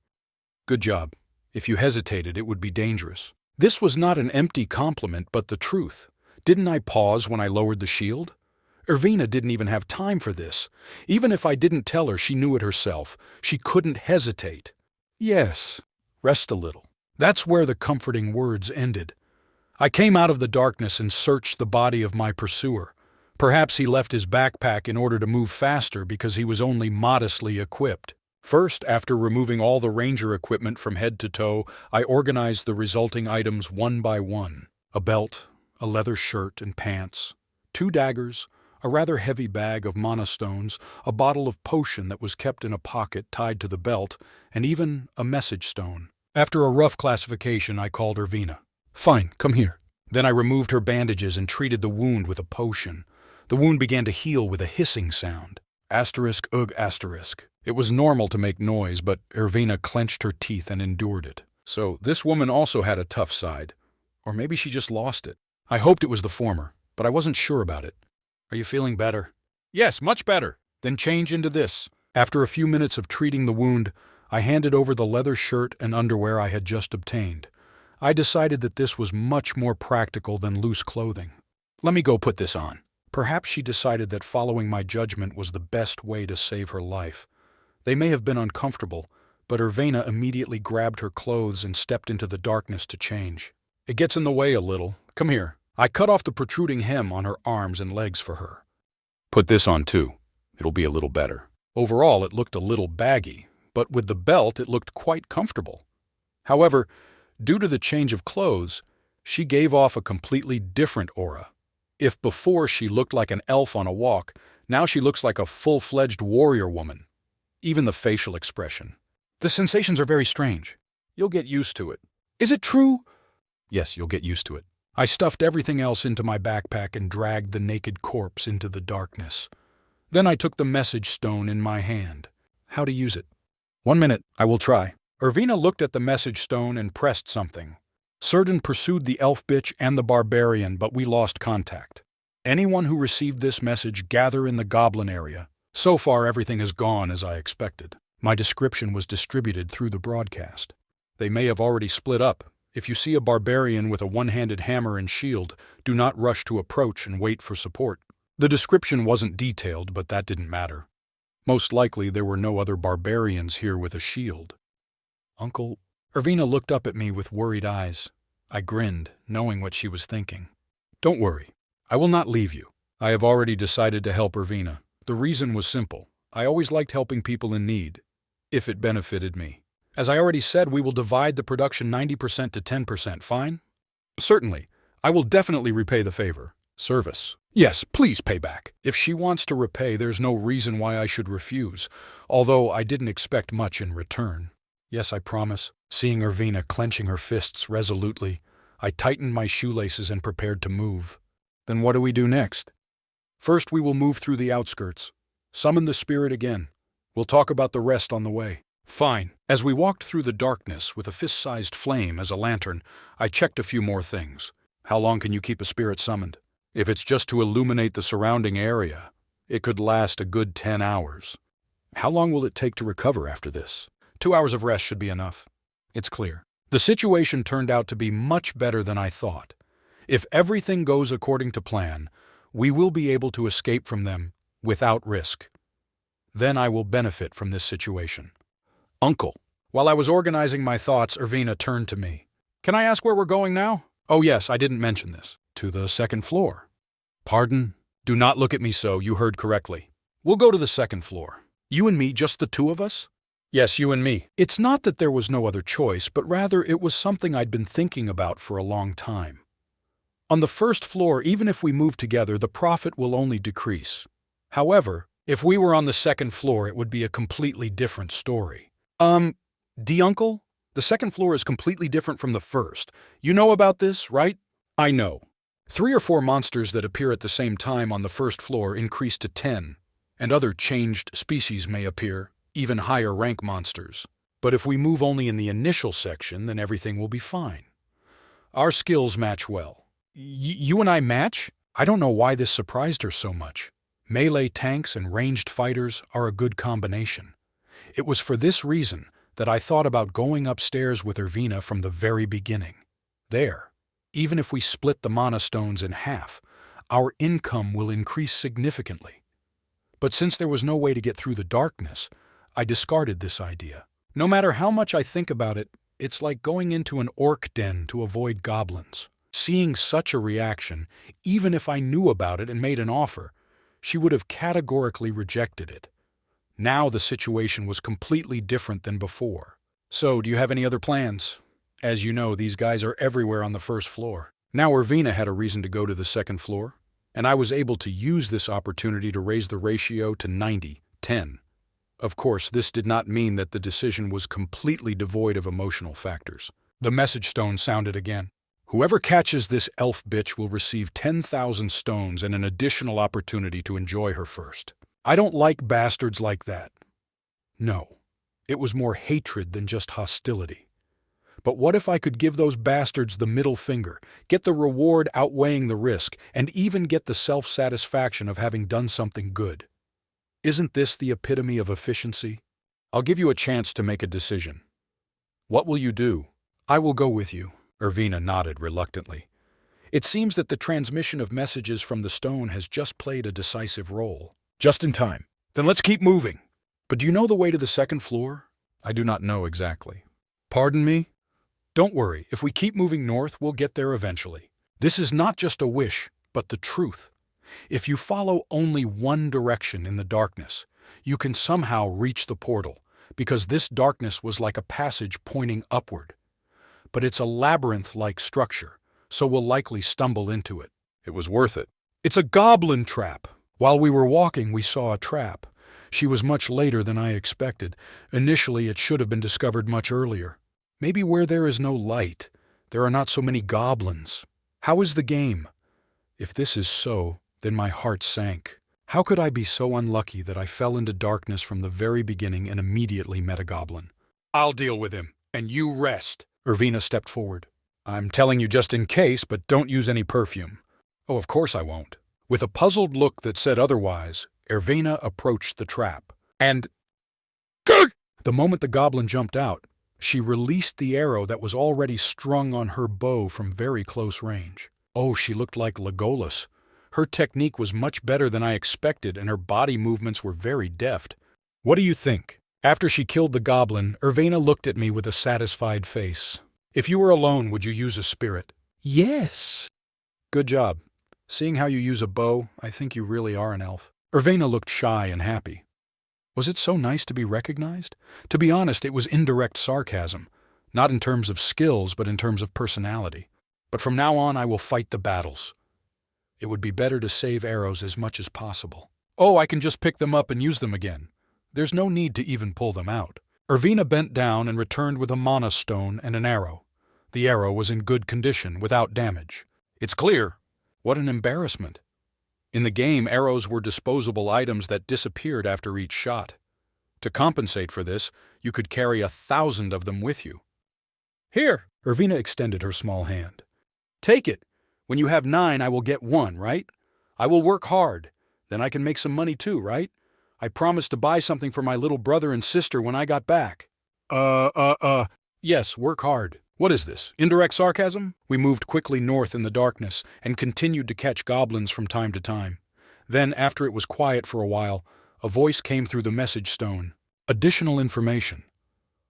Good job. If you hesitated, it would be dangerous. This was not an empty compliment, but the truth. Didn't I pause when I lowered the shield? Irvina didn't even have time for this. Even if I didn't tell her, she knew it herself. She couldn't hesitate. Yes. Rest a little. That's where the comforting words ended. I came out of the darkness and searched the body of my pursuer. Perhaps he left his backpack in order to move faster because he was only modestly equipped. First, after removing all the ranger equipment from head to toe, I organized the resulting items one by one. A belt, a leather shirt and pants, 2 daggers, a rather heavy bag of monastones, a bottle of potion that was kept in a pocket tied to the belt, and even a message stone. After a rough classification, I called Irvina. Fine, come here. Then I removed her bandages and treated the wound with a potion. The wound began to heal with a hissing sound. Asterisk ugh asterisk. It was normal to make noise, but Irvina clenched her teeth and endured it. So this woman also had a tough side. Or maybe she just lost it. I hoped it was the former, but I wasn't sure about it. Are you feeling better? Yes, much better. Then change into this. After a few minutes of treating the wound, I handed over the leather shirt and underwear I had just obtained. I decided that this was much more practical than loose clothing. Let me go put this on. Perhaps she decided that following my judgment was the best way to save her life. They may have been uncomfortable, but Irvina immediately grabbed her clothes and stepped into the darkness to change. It gets in the way a little. Come here. I cut off the protruding hem on her arms and legs for her. Put this on too. It'll be a little better. Overall, it looked a little baggy, but with the belt, it looked quite comfortable. However, due to the change of clothes, she gave off a completely different aura. If before she looked like an elf on a walk, now she looks like a full-fledged warrior woman. Even the facial expression. The sensations are very strange. You'll get used to it. Is it true? Yes, you'll get used to it. I stuffed everything else into my backpack and dragged the naked corpse into the darkness. Then I took the message stone in my hand. How to use it? 1 minute, I will try. Irvina looked at the message stone and pressed something. Certain pursued the elf bitch and the barbarian, but we lost contact. Anyone who received this message, gather in the goblin area. So far, everything has gone as I expected. My description was distributed through the broadcast. They may have already split up. If you see a barbarian with a one-handed hammer and shield, do not rush to approach and wait for support. The description wasn't detailed, but that didn't matter. Most likely there were no other barbarians here with a shield. Uncle, Irvina looked up at me with worried eyes. I grinned, knowing what she was thinking. Don't worry. I will not leave you. I have already decided to help Irvina. The reason was simple. I always liked helping people in need, if it benefited me. As I already said, we will divide the production 90% to 10%, fine? Certainly. I will definitely repay the favor. Service. Yes, please pay back. If she wants to repay, there's no reason why I should refuse, although I didn't expect much in return. Yes, I promise. Seeing Irvina clenching her fists resolutely, I tightened my shoelaces and prepared to move. Then what do we do next? First, we will move through the outskirts. Summon the spirit again. We'll talk about the rest on the way. Fine. As we walked through the darkness with a fist-sized flame as a lantern, I checked a few more things. How long can you keep a spirit summoned? If it's just to illuminate the surrounding area, it could last a good 10 hours. How long will it take to recover after this? 2 hours of rest should be enough. It's clear. The situation turned out to be much better than I thought. If everything goes according to plan, we will be able to escape from them without risk. Then I will benefit from this situation. Uncle. While I was organizing my thoughts, Irvina turned to me. Can I ask where we're going now? Oh yes, I didn't mention this. To the second floor. Pardon? Do not look at me so, you heard correctly. We'll go to the second floor. You and me, just the two of us? Yes, you and me. It's not that there was no other choice, but rather it was something I'd been thinking about for a long time. On the first floor, even if we move together, the profit will only decrease. However, if we were on the second floor, it would be a completely different story. Uncle? The second floor is completely different from the first. You know about this, right? I know. 3 or 4 monsters that appear at the same time on the first floor increase to 10, and other changed species may appear, even higher rank monsters. But if we move only in the initial section, then everything will be fine. Our skills match well. You and I match? I don't know why this surprised her so much. Melee tanks and ranged fighters are a good combination. It was for this reason that I thought about going upstairs with Irvina from the very beginning. There, even if we split the mana stones in half, our income will increase significantly. But since there was no way to get through the darkness, I discarded this idea. No matter how much I think about it, it's like going into an orc den to avoid goblins. Seeing such a reaction, even if I knew about it and made an offer, she would have categorically rejected it. Now the situation was completely different than before. So, do you have any other plans? As you know, these guys are everywhere on the first floor. Now Irvina had a reason to go to the second floor, and I was able to use this opportunity to raise the ratio to 90-10. Of course, this did not mean that the decision was completely devoid of emotional factors. The message stone sounded again. Whoever catches this elf bitch will receive 10,000 stones and an additional opportunity to enjoy her first. I don't like bastards like that. No, it was more hatred than just hostility. But what if I could give those bastards the middle finger, get the reward outweighing the risk, and even get the self-satisfaction of having done something good? Isn't this the epitome of efficiency? I'll give you a chance to make a decision. What will you do? I will go with you. Irvina nodded reluctantly. It seems that the transmission of messages from the stone has just played a decisive role. Just in time. Then let's keep moving. But do you know the way to the second floor? I do not know exactly. Pardon me? Don't worry, if we keep moving north, we'll get there eventually. This is not just a wish, but the truth. If you follow only one direction in the darkness, you can somehow reach the portal, because this darkness was like a passage pointing upward. But it's a labyrinth-like structure, so we'll likely stumble into it. It was worth it. It's a goblin trap. While we were walking, we saw a trap. She was much later than I expected. Initially, it should have been discovered much earlier. Maybe where there is no light, there are not so many goblins. How is the game? If this is so, then my heart sank. How could I be so unlucky that I fell into darkness from the very beginning and immediately met a goblin? I'll deal with him, and you rest. Irvina stepped forward. I'm telling you just in case, but don't use any perfume. Oh, of course I won't. With a puzzled look that said otherwise, Ervina approached the trap, and the moment the goblin jumped out, she released the arrow that was already strung on her bow from very close range. Oh, she looked like Legolas. Her technique was much better than I expected, and her body movements were very deft. What do you think? After she killed the goblin, Ervina looked at me with a satisfied face. If you were alone, would you use a spirit? Yes. Good job. Seeing how you use a bow, I think you really are an elf. Ervina looked shy and happy. Was it so nice to be recognized? To be honest, it was indirect sarcasm. Not in terms of skills, but in terms of personality. But from now on, I will fight the battles. It would be better to save arrows as much as possible. Oh, I can just pick them up and use them again. There's no need to even pull them out. Ervina bent down and returned with a mana stone and an arrow. The arrow was in good condition, without damage. It's clear. What an embarrassment. In the game, arrows were disposable items that disappeared after each shot. To compensate for this, you could carry 1,000 of them with you. Here, Ervina extended her small hand. Take it. When you have 9, I will get 1, right? I will work hard. Then I can make some money too, right? I promised to buy something for my little brother and sister when I got back. Yes, work hard. What is this, indirect sarcasm? We moved quickly north in the darkness and continued to catch goblins from time to time. Then, after it was quiet for a while, a voice came through the message stone. Additional information.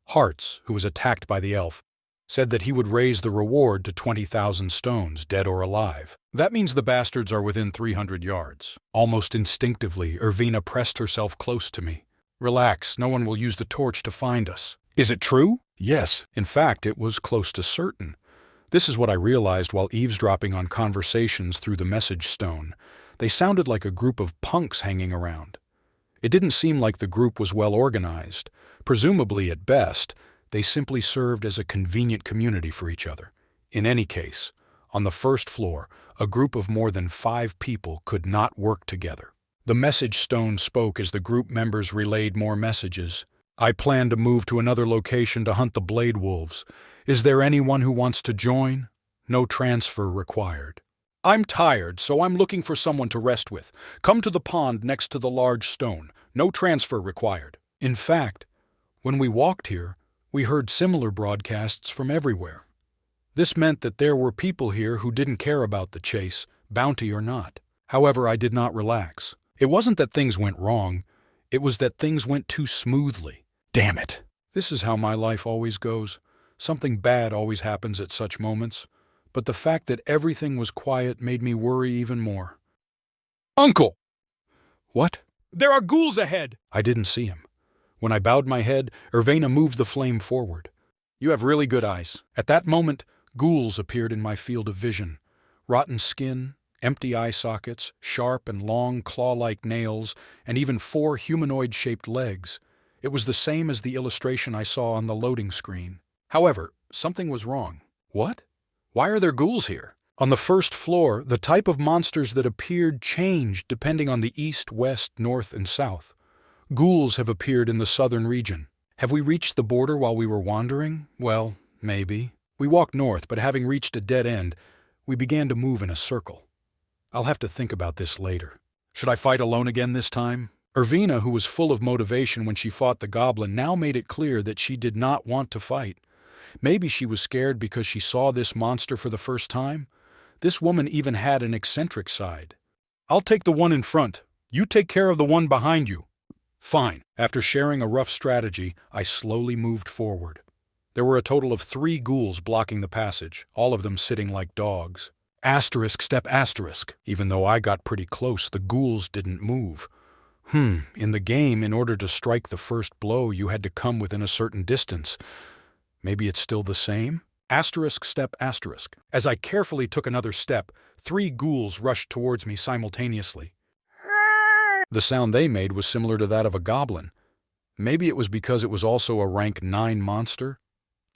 Hearts, who was attacked by the elf, said that he would raise the reward to 20,000 stones, dead or alive. That means the bastards are within 300 yards. Almost instinctively, Ervina pressed herself close to me. Relax, no one will use the torch to find us. Is it true? Yes. In fact, it was close to certain. This is what I realized while eavesdropping on conversations through the message stone. They sounded like a group of punks hanging around. It didn't seem like the group was well organized. Presumably, at best, they simply served as a convenient community for each other. In any case, on the first floor, a group of more than 5 people could not work together. The message stone spoke as the group members relayed more messages. I plan to move to another location to hunt the blade wolves. Is there anyone who wants to join? No transfer required. I'm tired, so I'm looking for someone to rest with. Come to the pond next to the large stone. No transfer required. In fact, when we walked here, we heard similar broadcasts from everywhere. This meant that there were people here who didn't care about the chase, bounty or not. However, I did not relax. It wasn't that things went wrong. It was that things went too smoothly. Damn it. This is how my life always goes. Something bad always happens at such moments. But the fact that everything was quiet made me worry even more. Uncle! What? There are ghouls ahead! I didn't see him. When I bowed my head, Ervina moved the flame forward. You have really good eyes. At that moment, ghouls appeared in my field of vision. Rotten skin, empty eye sockets, sharp and long claw-like nails, and even 4 humanoid-shaped legs. It was the same as the illustration I saw on the loading screen. However, something was wrong. What? Why are there ghouls here? On the first floor, the type of monsters that appeared changed depending on the east, west, north, and south. Ghouls have appeared in the southern region. Have we reached the border while we were wandering? Well, maybe. We walked north, but having reached a dead end, we began to move in a circle. I'll have to think about this later. Should I fight alone again this time? Ervina, who was full of motivation when she fought the goblin, now made it clear that she did not want to fight. Maybe she was scared because she saw this monster for the first time. This woman even had an eccentric side. I'll take the one in front. You take care of the one behind you. Fine. After sharing a rough strategy, I slowly moved forward. There were a total of 3 ghouls blocking the passage, all of them sitting like dogs. Asterisk step asterisk. Even though I got pretty close, the ghouls didn't move. In the game, in order to strike the first blow, you had to come within a certain distance. Maybe it's still the same? Asterisk step asterisk. As I carefully took another step, 3 ghouls rushed towards me simultaneously. The sound they made was similar to that of a goblin. Maybe it was because it was also a rank 9 monster?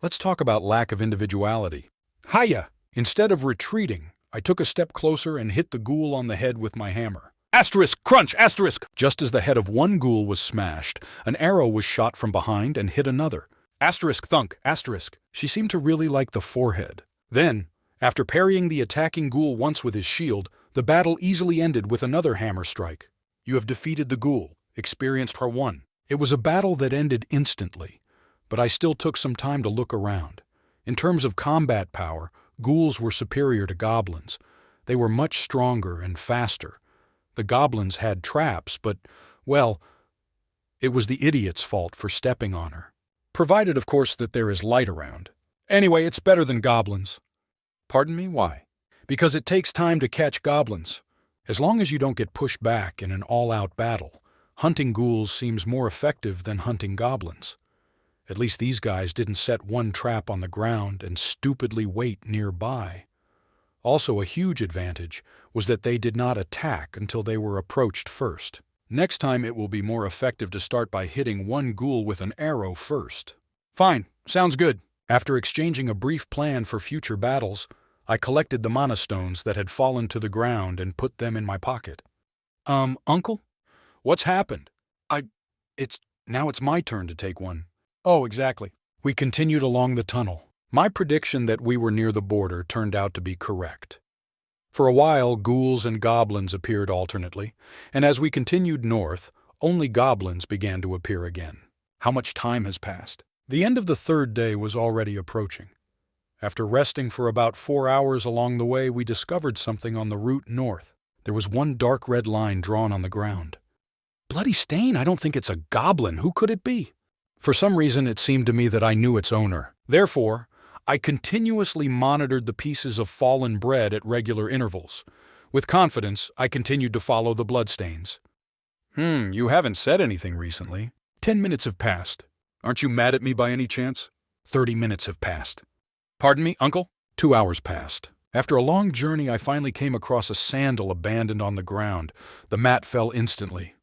Let's talk about lack of individuality. Hiya! Instead of retreating, I took a step closer and hit the ghoul on the head with my hammer. Asterisk! Crunch! Asterisk! Just as the head of one ghoul was smashed, an arrow was shot from behind and hit another. Asterisk! Thunk! Asterisk! She seemed to really like the forehead. Then, after parrying the attacking ghoul once with his shield, the battle easily ended with another hammer strike. You have defeated the ghoul. Experience per 1. It was a battle that ended instantly, but I still took some time to look around. In terms of combat power, ghouls were superior to goblins. They were much stronger and faster. The goblins had traps, but, well, it was the idiot's fault for stepping on her. Provided, of course, that there is light around. Anyway, it's better than goblins. Pardon me, why? Because it takes time to catch goblins. As long as you don't get pushed back in an all-out battle, hunting ghouls seems more effective than hunting goblins. At least these guys didn't set one trap on the ground and stupidly wait nearby. Also, a huge advantage was that they did not attack until they were approached first. Next time it will be more effective to start by hitting one ghoul with an arrow first. Fine, sounds good. After exchanging a brief plan for future battles, I collected the mana stones that had fallen to the ground and put them in my pocket. Uncle? What's happened? Now it's my turn to take one. Oh, exactly. We continued along the tunnel. My prediction that we were near the border turned out to be correct. For a while, ghouls and goblins appeared alternately, and as we continued north, only goblins began to appear again. How much time has passed? The end of the third day was already approaching. After resting for about 4 hours along the way, we discovered something on the route north. There was one dark red line drawn on the ground. Bloody stain, I don't think it's a goblin. Who could it be? For some reason, it seemed to me that I knew its owner. Therefore, I continuously monitored the pieces of fallen bread at regular intervals. With confidence, I continued to follow the bloodstains. You haven't said anything recently. 10 minutes have passed. Aren't you mad at me by any chance? 30 minutes have passed. Pardon me, Uncle? 2 hours passed. After a long journey, I finally came across a sandal abandoned on the ground. The mat fell instantly.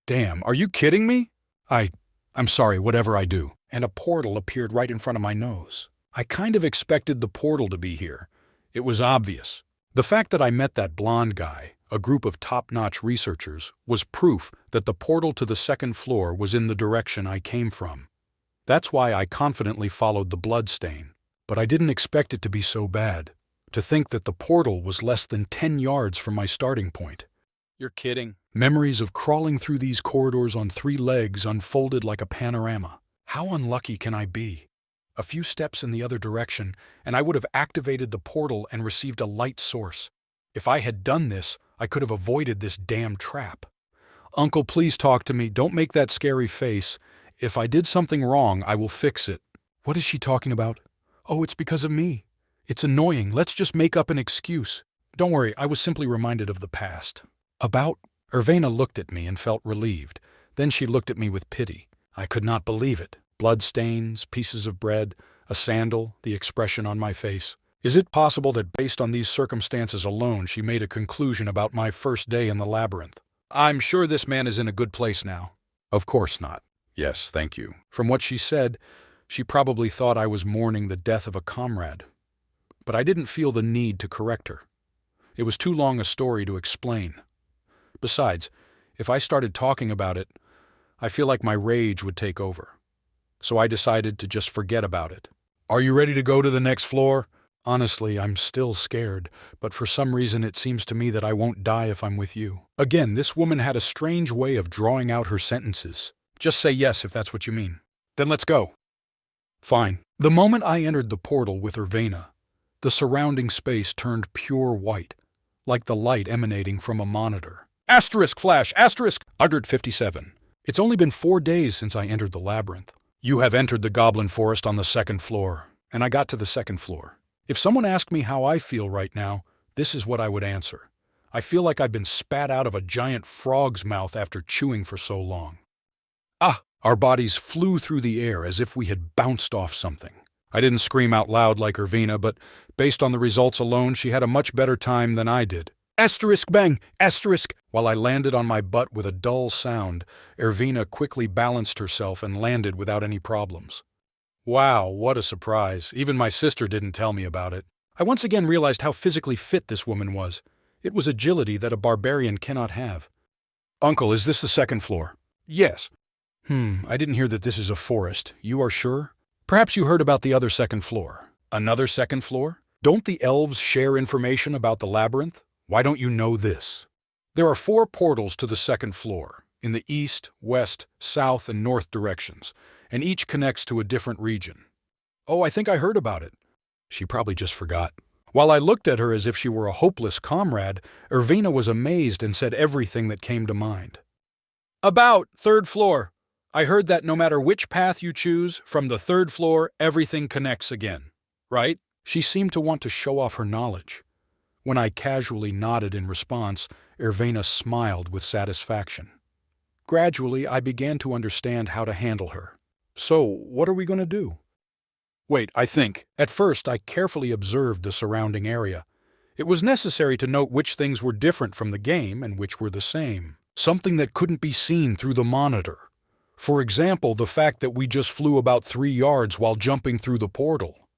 Damn, are you kidding me? I'm sorry, whatever I do. And a portal appeared right in front of my nose. I kind of expected the portal to be here. It was obvious. The fact that I met that blonde guy, a group of top-notch researchers, was proof that the portal to the second floor was in the direction I came from. That's why I confidently followed the blood stain. But I didn't expect it to be so bad. To think that the portal was less than 10 yards from my starting point. You're kidding. Memories of crawling through these corridors on 3 legs unfolded like a panorama. How unlucky can I be? A few steps in the other direction, and I would have activated the portal and received a light source. If I had done this, I could have avoided this damn trap. Uncle, please talk to me. Don't make that scary face. If I did something wrong, I will fix it. What is she talking about? Oh, it's because of me. It's annoying. Let's just make up an excuse. Don't worry, I was simply reminded of the past. About? Irvena looked at me and felt relieved. Then she looked at me with pity. I could not believe it. Bloodstains, pieces of bread, a sandal, the expression on my face. Is it possible that based on these circumstances alone she made a conclusion about my first day in the labyrinth? I'm sure this man is in a good place now. Of course not. Yes, thank you. From what she said, she probably thought I was mourning the death of a comrade. But I didn't feel the need to correct her. It was too long a story to explain. Besides, if I started talking about it, I feel like my rage would take over. So I decided to just forget about it. Are you ready to go to the next floor? Honestly, I'm still scared, but for some reason it seems to me that I won't die if I'm with you. Again, this woman had a strange way of drawing out her sentences. Just say yes if that's what you mean. Then let's go. Fine. The moment I entered the portal with Irvena, the surrounding space turned pure white, like the light emanating from a monitor. Asterisk flash, asterisk, uttered 57. It's only been 4 days since I entered the labyrinth. You have entered the goblin forest on the 2nd floor, and I got to the 2nd floor. If someone asked me how I feel right now, this is what I would answer. I feel like I've been spat out of a giant frog's mouth after chewing for so long. Our bodies flew through the air as if we had bounced off something. I didn't scream out loud like Irvena, but based on the results alone, she had a much better time than I did. Asterisk bang, asterisk. While I landed on my butt with a dull sound, Irvena quickly balanced herself and landed without any problems. Wow, what a surprise. Even my sister didn't tell me about it. I once again realized how physically fit this woman was. It was agility that a barbarian cannot have. Uncle, is this the 2nd floor? Yes. I didn't hear that this is a forest. You are sure? Perhaps you heard about the other 2nd floor. Another 2nd floor? Don't the elves share information about the labyrinth? Why don't you know this? There are 4 portals to the second floor, in the east, west, south, and north directions, and each connects to a different region. Oh, I think I heard about it. She probably just forgot. While I looked at her as if she were a hopeless comrade, Irvina was amazed and said everything that came to mind. About 3rd floor. I heard that no matter which path you choose, from the 3rd floor, everything connects again. Right? She seemed to want to show off her knowledge. When I casually nodded in response, Irvina smiled with satisfaction. Gradually, I began to understand how to handle her. So, what are we going to do? Wait, I think. At first, I carefully observed the surrounding area. It was necessary to note which things were different from the game and which were the same. Something that couldn't be seen through the monitor. For example, the fact that we just flew about 3 yards while jumping through the portal.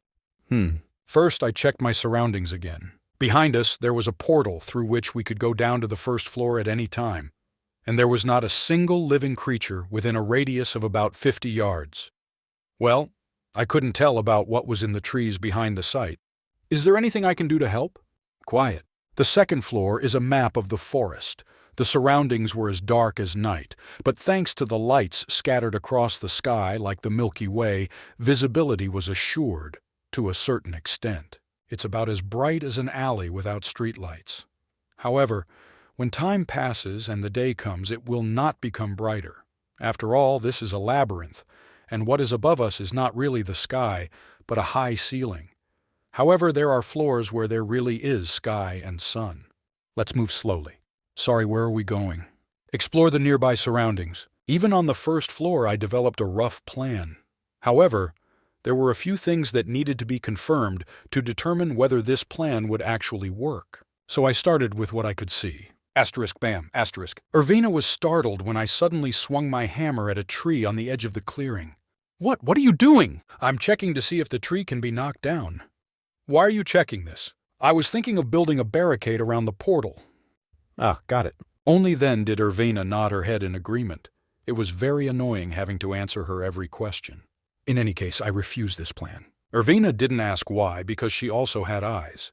First, I checked my surroundings again. Behind us, there was a portal through which we could go down to the 1st floor at any time. And there was not a single living creature within a radius of about 50 yards. Well, I couldn't tell about what was in the trees behind the site. Is there anything I can do to help? Quiet. The 2nd floor is a map of the forest. The surroundings were as dark as night, but thanks to the lights scattered across the sky like the Milky Way, visibility was assured to a certain extent. It's about as bright as an alley without streetlights. However, when time passes and the day comes, it will not become brighter. After all, this is a labyrinth, and what is above us is not really the sky, but a high ceiling. However, there are floors where there really is sky and sun. Let's move slowly. Sorry, where are we going? Explore the nearby surroundings. Even on the 1st floor, I developed a rough plan. However, there were a few things that needed to be confirmed to determine whether this plan would actually work. So I started with what I could see. Asterisk, bam, asterisk. Irvina was startled when I suddenly swung my hammer at a tree on the edge of the clearing. What are you doing? I'm checking to see if the tree can be knocked down. Why are you checking this? I was thinking of building a barricade around the portal. Ah, got it. Only then did Irvina nod her head in agreement. It was very annoying having to answer her every question. In any case, I refused this plan. Irvina didn't ask why, because she also had eyes.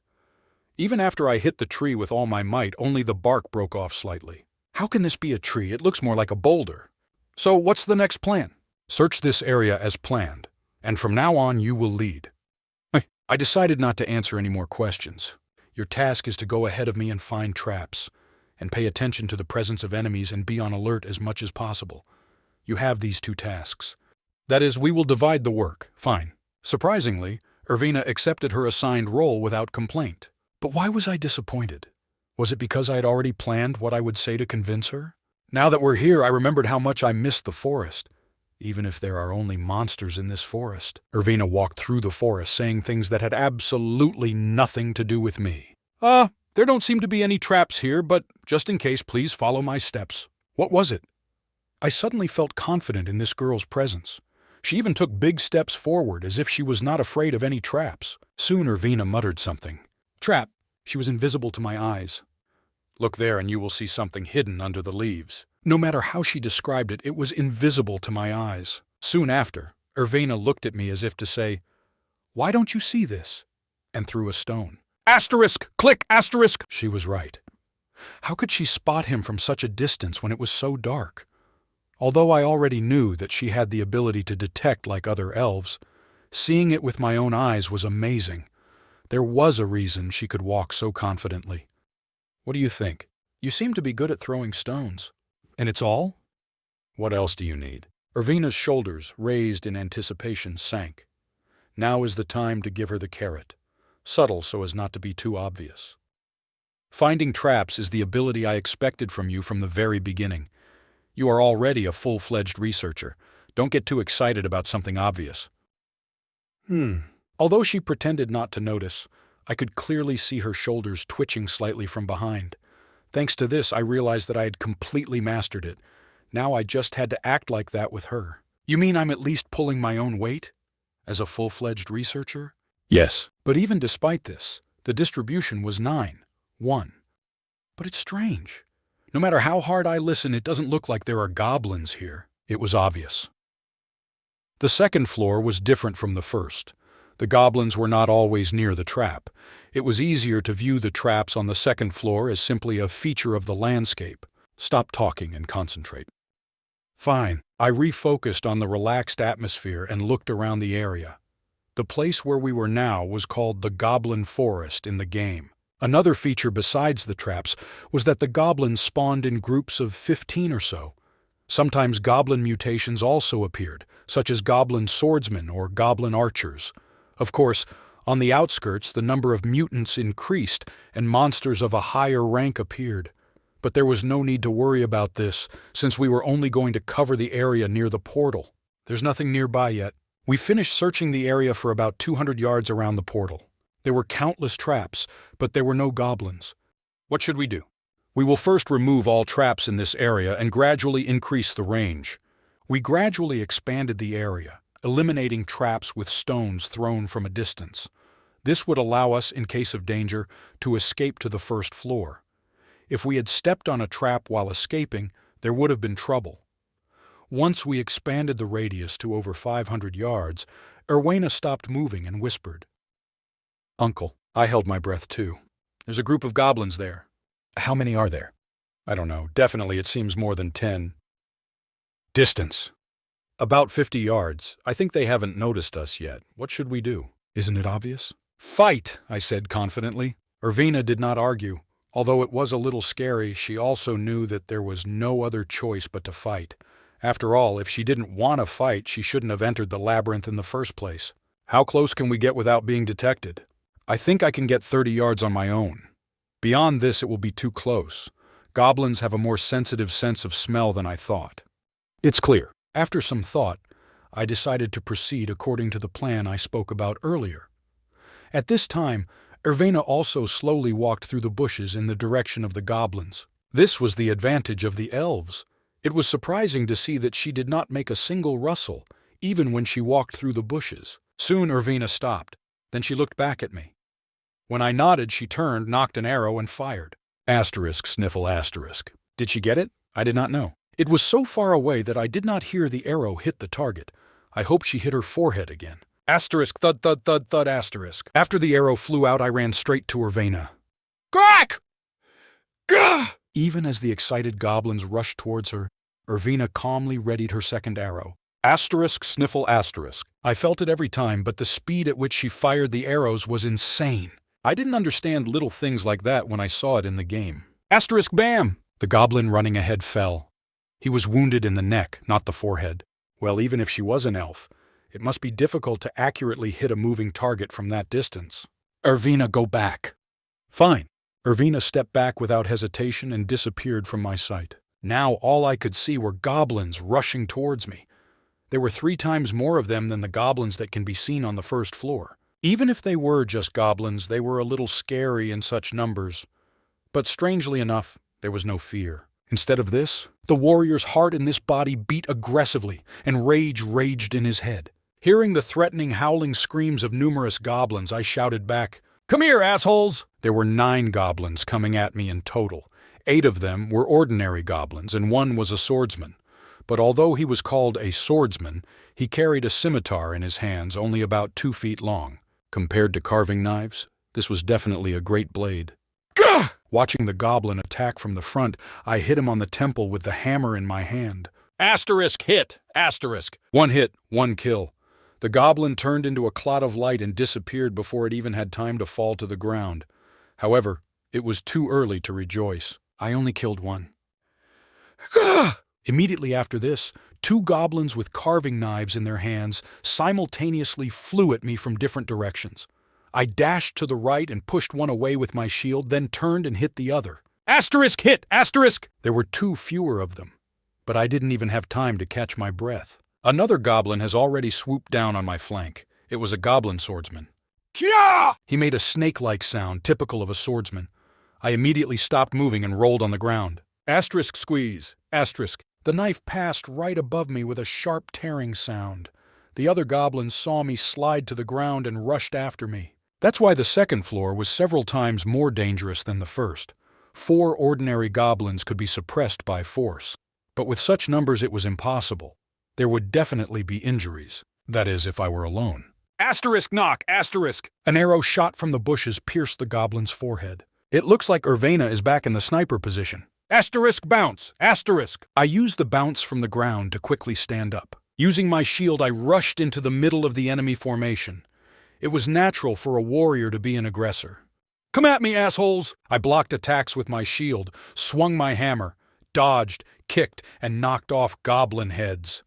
Even after I hit the tree with all my might, only the bark broke off slightly. How can this be a tree? It looks more like a boulder. So what's the next plan? Search this area as planned, and from now on you will lead. I decided not to answer any more questions. Your task is to go ahead of me and find traps, and pay attention to the presence of enemies and be on alert as much as possible. You have these 2 tasks. That is, we will divide the work. Fine. Surprisingly, Irvina accepted her assigned role without complaint. But why was I disappointed? Was it because I had already planned what I would say to convince her? Now that we're here, I remembered how much I missed the forest. Even if there are only monsters in this forest. Irvina walked through the forest saying things that had absolutely nothing to do with me. There don't seem to be any traps here, but just in case, please follow my steps. What was it? I suddenly felt confident in this girl's presence. She even took big steps forward as if she was not afraid of any traps. Soon Irvina muttered something. Trap. She was invisible to my eyes. Look there and you will see something hidden under the leaves. No matter how she described it, it was invisible to my eyes. Soon after, Irvina looked at me as if to say, "Why don't you see this?" and threw a stone. Asterisk! Click! Asterisk! She was right. How could she spot him from such a distance when it was so dark? Although I already knew that she had the ability to detect like other elves, seeing it with my own eyes was amazing. There was a reason she could walk so confidently. What do you think? You seem to be good at throwing stones. And it's all? What else do you need? Irvina's shoulders, raised in anticipation, sank. Now is the time to give her the carrot. Subtle so as not to be too obvious. Finding traps is the ability I expected from you from the very beginning. You are already a full-fledged researcher. Don't get too excited about something obvious. Although she pretended not to notice, I could clearly see her shoulders twitching slightly from behind. Thanks to this, I realized that I had completely mastered it. Now I just had to act like that with her. You mean I'm at least pulling my own weight? As a full-fledged researcher? Yes. But even despite this, the distribution was 9-1. But it's strange. No matter how hard I listen, it doesn't look like there are goblins here. It was obvious. The second floor was different from the first. The goblins were not always near the trap. It was easier to view the traps on the second floor as simply a feature of the landscape. Stop talking and concentrate. Fine. I refocused on the relaxed atmosphere and looked around the area. The place where we were now was called the Goblin Forest in the game. Another feature besides the traps was that the goblins spawned in groups of 15 or so. Sometimes goblin mutations also appeared, such as goblin swordsmen or goblin archers. Of course, on the outskirts the number of mutants increased and monsters of a higher rank appeared. But there was no need to worry about this, since we were only going to cover the area near the portal. There's nothing nearby yet. We finished searching the area for about 200 yards around the portal. There were countless traps, but there were no goblins. What should we do? We will first remove all traps in this area and gradually increase the range. We gradually expanded the area, eliminating traps with stones thrown from a distance. This would allow us, in case of danger, to escape to the first floor. If we had stepped on a trap while escaping, there would have been trouble. Once we expanded the radius to over 500 yards, Erwena stopped moving and whispered, "Uncle." I held my breath too. "There's a group of goblins there." "How many are there?" "I don't know. Definitely it seems more than 10. Distance. About 50 yards. I think they haven't noticed us yet. What should we do?" "Isn't it obvious?" "Fight," I said confidently. Erwena did not argue. Although it was a little scary, she also knew that there was no other choice but to fight. After all, if she didn't want to fight, she shouldn't have entered the labyrinth in the first place. "How close can we get without being detected?" "I think I can get 30 yards on my own. Beyond this, it will be too close. Goblins have a more sensitive sense of smell than I thought." "It's clear." After some thought, I decided to proceed according to the plan I spoke about earlier. At this time, Erwena also slowly walked through the bushes in the direction of the goblins. This was the advantage of the elves. It was surprising to see that she did not make a single rustle, even when she walked through the bushes. Soon Erwena stopped. Then she looked back at me. When I nodded, she turned, knocked an arrow, and fired. Asterisk, sniffle, asterisk. Did she get it? I did not know. It was so far away that I did not hear the arrow hit the target. I hope she hit her forehead again. Asterisk, thud, thud, thud, thud, asterisk. After the arrow flew out, I ran straight to Erwena. Quack! Gah! Even as the excited goblins rushed towards her, Erwena calmly readied her second arrow. Asterisk, sniffle, asterisk. I felt it every time, but the speed at which she fired the arrows was insane. I didn't understand little things like that when I saw it in the game. Asterisk, bam! The goblin running ahead fell. He was wounded in the neck, not the forehead. Well, even if she was an elf, it must be difficult to accurately hit a moving target from that distance. Erwena, go back. Fine. Erwena stepped back without hesitation and disappeared from my sight. Now all I could see were goblins rushing towards me. There were 3 times more of them than the goblins that can be seen on the first floor. Even if they were just goblins, they were a little scary in such numbers. But strangely enough, there was no fear. Instead of this, the warrior's heart in this body beat aggressively, and rage raged in his head. Hearing the threatening, howling screams of numerous goblins, I shouted back, "Come here, assholes!" There were 9 goblins coming at me in total. 8 of them were ordinary goblins, and 1 was a swordsman. But although he was called a swordsman, he carried a scimitar in his hands only about 2 feet long. Compared to carving knives, this was definitely a great blade. Gah! Watching the goblin attack from the front, I hit him on the temple with the hammer in my hand. Asterisk hit! Asterisk! 1 hit, 1 kill. The goblin turned into a clot of light and disappeared before it even had time to fall to the ground. However, it was too early to rejoice. I only killed 1. Gah! Immediately after this, 2 goblins with carving knives in their hands simultaneously flew at me from different directions. I dashed to the right and pushed one away with my shield, then turned and hit the other. Asterisk hit! Asterisk! There were 2 fewer of them, but I didn't even have time to catch my breath. Another goblin has already swooped down on my flank. It was a goblin swordsman. Kya! He made a snake-like sound typical of a swordsman. I immediately stopped moving and rolled on the ground. Asterisk squeeze. Asterisk. The knife passed right above me with a sharp tearing sound. The other goblins saw me slide to the ground and rushed after me. That's why the second floor was several times more dangerous than the first. 4 ordinary goblins could be suppressed by force. But with such numbers it was impossible. There would definitely be injuries. That is, if I were alone. Asterisk knock, asterisk. An arrow shot from the bushes pierced the goblin's forehead. It looks like Irvena is back in the sniper position. Asterisk bounce, asterisk. I used the bounce from the ground to quickly stand up. Using my shield, I rushed into the middle of the enemy formation. It was natural for a warrior to be an aggressor. Come at me, assholes! I blocked attacks with my shield, swung my hammer, dodged, kicked, and knocked off goblin heads.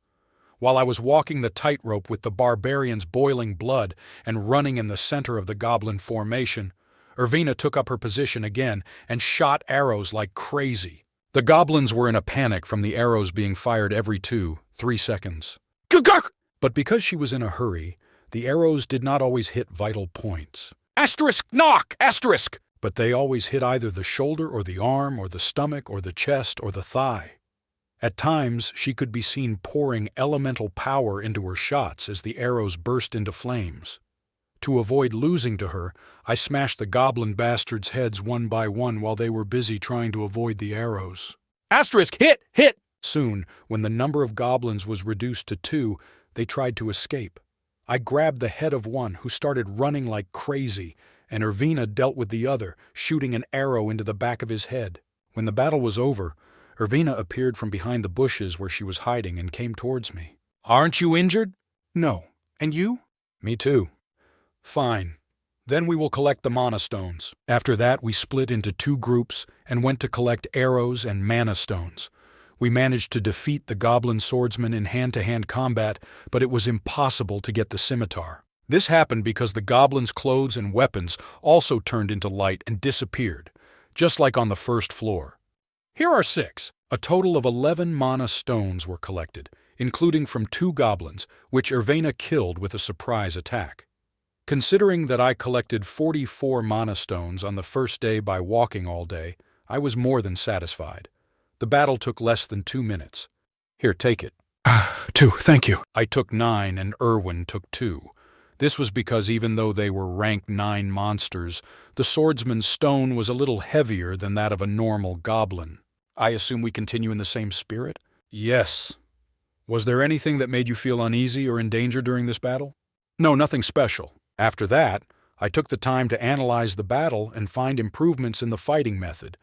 While I was walking the tightrope with the barbarians boiling blood and running in the center of the goblin formation, Irvena took up her position again and shot arrows like crazy. The goblins were in a panic from the arrows being fired every 2-3 seconds. But because she was in a hurry, the arrows did not always hit vital points. Asterisk knock, asterisk. But they always hit either the shoulder or the arm or the stomach or the chest or the thigh. At times, she could be seen pouring elemental power into her shots as the arrows burst into flames. To avoid losing to her, I smashed the goblin bastards' heads one by one while they were busy trying to avoid the arrows. Asterisk hit, hit. Soon, when the number of goblins was reduced to 2, they tried to escape. I grabbed the head of one who started running like crazy, and Irvena dealt with the other, shooting an arrow into the back of his head. When the battle was over, Irvena appeared from behind the bushes where she was hiding and came towards me. Aren't you injured? No. And you? Me too. Fine. Then we will collect the mana stones. After that, we split into 2 groups and went to collect arrows and mana stones. We managed to defeat the goblin swordsman in hand-to-hand combat, but it was impossible to get the scimitar. This happened because the goblin's clothes and weapons also turned into light and disappeared, just like on the first floor. Here are 6. A total of 11 mana stones were collected, including from 2 goblins, which Irvena killed with a surprise attack. Considering that I collected 44 mana stones on the first day by walking all day, I was more than satisfied. The battle took less than 2 minutes. Here, take it. 2, thank you. I took 9 and Irwin took 2. This was because even though they were rank 9 monsters, the swordsman's stone was a little heavier than that of a normal goblin. I assume we continue in the same spirit? Yes. Was there anything that made you feel uneasy or in danger during this battle? No, nothing special. After that, I took the time to analyze the battle and find improvements in the fighting method.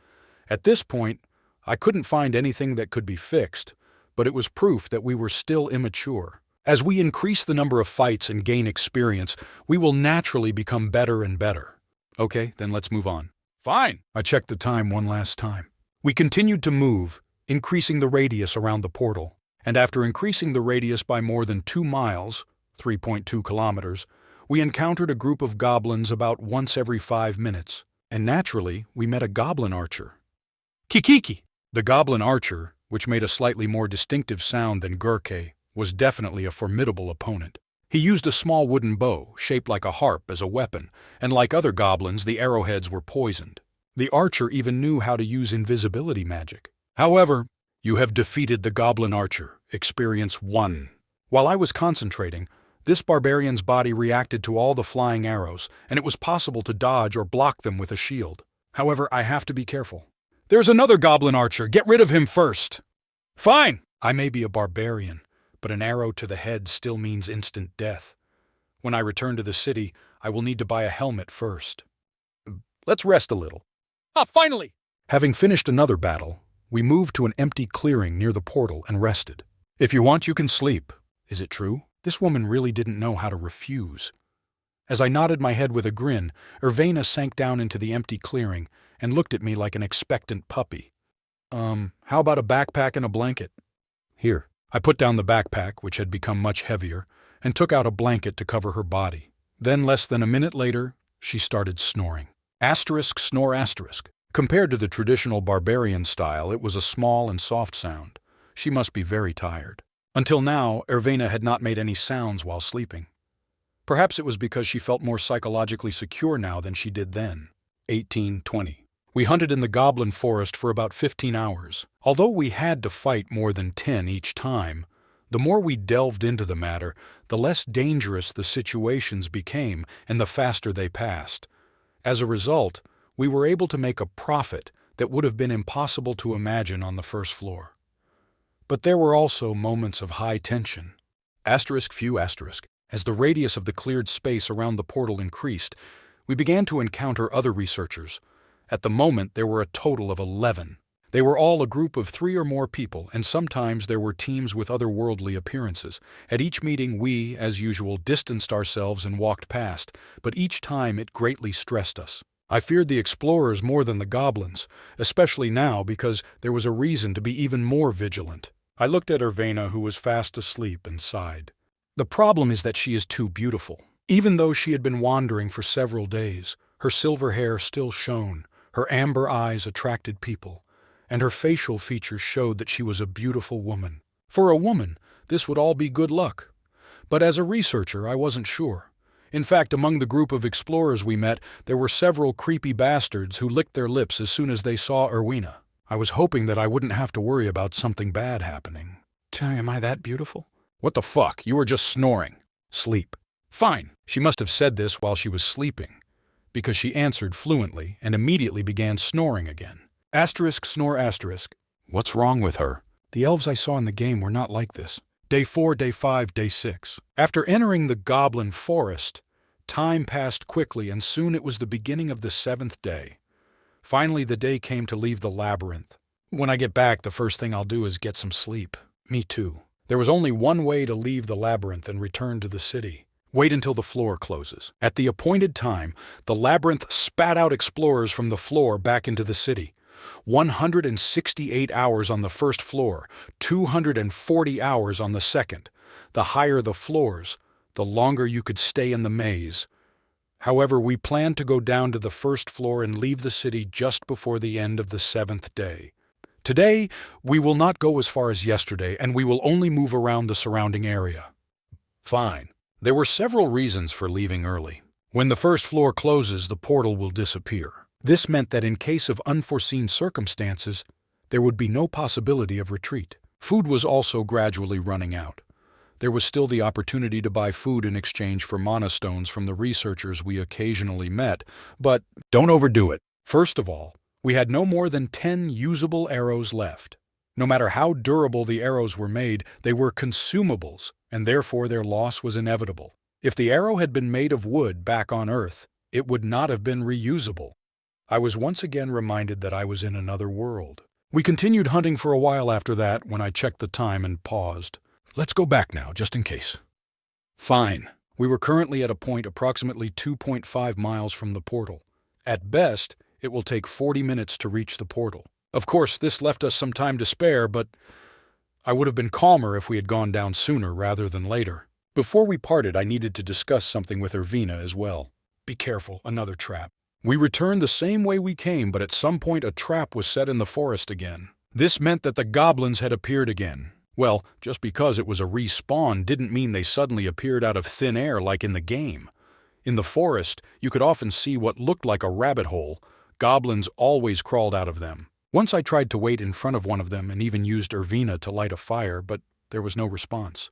At this point, I couldn't find anything that could be fixed, but it was proof that we were still immature. As we increase the number of fights and gain experience, we will naturally become better and better. Okay, then let's move on. Fine. I checked the time one last time. We continued to move, increasing the radius around the portal, and after increasing the radius by more than 2 miles, 3.2 kilometers, we encountered a group of goblins about once every 5 minutes, and naturally, we met a goblin archer. Kikiki. The goblin archer, which made a slightly more distinctive sound than Gurke, was definitely a formidable opponent. He used a small wooden bow, shaped like a harp, as a weapon, and like other goblins, the arrowheads were poisoned. The archer even knew how to use invisibility magic. However, you have defeated the goblin archer, experience 1. While I was concentrating, this barbarian's body reacted to all the flying arrows, and it was possible to dodge or block them with a shield. However, I have to be careful. There's another goblin archer. Get rid of him first. Fine. I may be a barbarian, but an arrow to the head still means instant death. When I return to the city, I will need to buy a helmet first. Let's rest a little. Finally. Having finished another battle, we moved to an empty clearing near the portal and rested. If you want, you can sleep. Is it true? This woman really didn't know how to refuse. As I nodded my head with a grin, Irvena sank down into the empty clearing and looked at me like an expectant puppy. How about a backpack and a blanket? Here. I put down the backpack, which had become much heavier, and took out a blanket to cover her body. Then, less than a minute later, she started snoring. Asterisk, snore, asterisk. Compared to the traditional barbarian style, it was a small and soft sound. She must be very tired. Until now, Irvena had not made any sounds while sleeping. Perhaps it was because she felt more psychologically secure now than she did then. 1820. We hunted in the goblin forest for about 15 hours. Although we had to fight more than 10 each time, the more we delved into the matter, the less dangerous the situations became and the faster they passed. As a result, we were able to make a profit that would have been impossible to imagine on the first floor. But there were also moments of high tension. Asterisk few asterisk. As the radius of the cleared space around the portal increased, we began to encounter other researchers. At the moment, there were a total of 11. They were all a group of 3 or more people, and sometimes there were teams with otherworldly appearances. At each meeting, we, as usual, distanced ourselves and walked past, but each time it greatly stressed us. I feared the explorers more than the goblins, especially now because there was a reason to be even more vigilant. I looked at Irvena, who was fast asleep, and sighed. The problem is that she is too beautiful. Even though she had been wandering for several days, her silver hair still shone, her amber eyes attracted people, and her facial features showed that she was a beautiful woman. For a woman, this would all be good luck. But as a researcher, I wasn't sure. In fact, among the group of explorers we met, there were several creepy bastards who licked their lips as soon as they saw Irwina. I was hoping that I wouldn't have to worry about something bad happening. Am I that beautiful? What the fuck? You were just snoring. Sleep. Fine. She must have said this while she was sleeping, because she answered fluently and immediately began snoring again. Asterisk snore asterisk. What's wrong with her? The elves I saw in the game were not like this. Day 4, Day 5, Day 6. After entering the goblin forest, time passed quickly and soon it was the beginning of the 7th day. Finally, the day came to leave the labyrinth. When I get back, the first thing I'll do is get some sleep. Me too. There was only one way to leave the labyrinth and return to the city. Wait until the floor closes. At the appointed time, the labyrinth spat out explorers from the floor back into the city. 168 hours on the first floor, 240 hours on the second. The higher the floors, the longer you could stay in the maze. However, we planned to go down to the first floor and leave the city just before the end of the 7th day. Today, we will not go as far as yesterday, and we will only move around the surrounding area. Fine. There were several reasons for leaving early. When the first floor closes, the portal will disappear. This meant that in case of unforeseen circumstances, there would be no possibility of retreat. Food was also gradually running out. There was still the opportunity to buy food in exchange for mana stones from the researchers we occasionally met, but don't overdo it. First of all, we had no more than 10 usable arrows left. No matter how durable the arrows were made, they were consumables, and therefore their loss was inevitable. If the arrow had been made of wood back on Earth, it would not have been reusable. I was once again reminded that I was in another world. We continued hunting for a while after that when I checked the time and paused. Let's go back now, just in case. Fine. We were currently at a point approximately 2.5 miles from the portal. At best, it will take 40 minutes to reach the portal. Of course, this left us some time to spare, but I would have been calmer if we had gone down sooner rather than later. Before we parted, I needed to discuss something with Irvena as well. Be careful, another trap. We returned the same way we came, but at some point a trap was set in the forest again. This meant that the goblins had appeared again. Well, just because it was a respawn didn't mean they suddenly appeared out of thin air like in the game. In the forest, you could often see what looked like a rabbit hole. Goblins always crawled out of them. Once I tried to wait in front of one of them and even used Irvena to light a fire, but there was no response.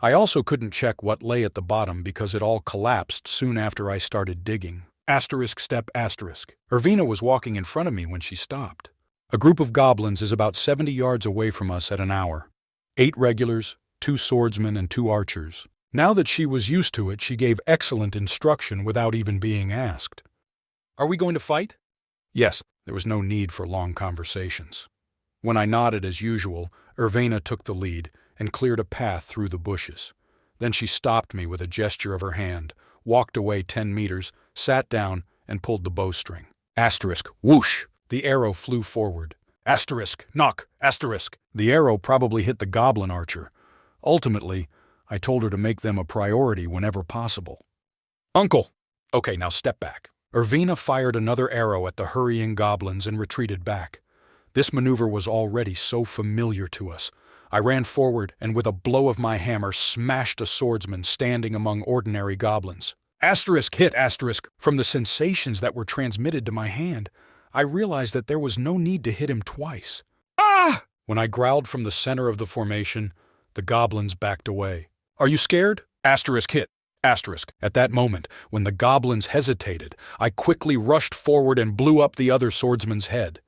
I also couldn't check what lay at the bottom because it all collapsed soon after I started digging. Asterisk step asterisk. Irvena was walking in front of me when she stopped. A group of goblins is about 70 yards away from us at an hour. 8 regulars, 2 swordsmen, and 2 archers. Now that she was used to it, she gave excellent instruction without even being asked. Are we going to fight? Yes, there was no need for long conversations. When I nodded as usual, Irvena took the lead and cleared a path through the bushes. Then she stopped me with a gesture of her hand, walked away 10 meters, sat down, and pulled the bowstring. Asterisk, whoosh! The arrow flew forward. Asterisk, knock, asterisk. The arrow probably hit the goblin archer. Ultimately, I told her to make them a priority whenever possible. Uncle! Okay, now step back. Irvena fired another arrow at the hurrying goblins and retreated back. This maneuver was already so familiar to us. I ran forward and with a blow of my hammer smashed a swordsman standing among ordinary goblins. Asterisk hit asterisk. From the sensations that were transmitted to my hand, I realized that there was no need to hit him twice. Ah! When I growled from the center of the formation, the goblins backed away. Are you scared? Asterisk hit. Asterisk. At that moment, when the goblins hesitated, I quickly rushed forward and blew up the other swordsman's head.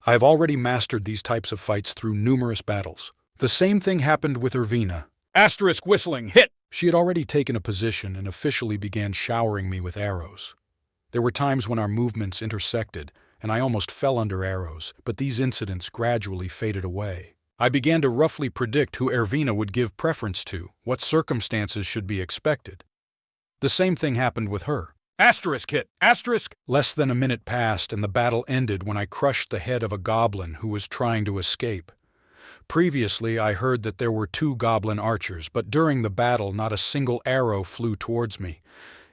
I have already mastered these types of fights through numerous battles. The same thing happened with Irvena. Asterisk whistling, hit! She had already taken a position and officially began showering me with arrows. There were times when our movements intersected, and I almost fell under arrows, but these incidents gradually faded away. I began to roughly predict who Ervina would give preference to, what circumstances should be expected. The same thing happened with her. Asterisk hit! Asterisk! Less than a minute passed, and the battle ended when I crushed the head of a goblin who was trying to escape. Previously, I heard that there were 2 goblin archers, but during the battle, not a single arrow flew towards me.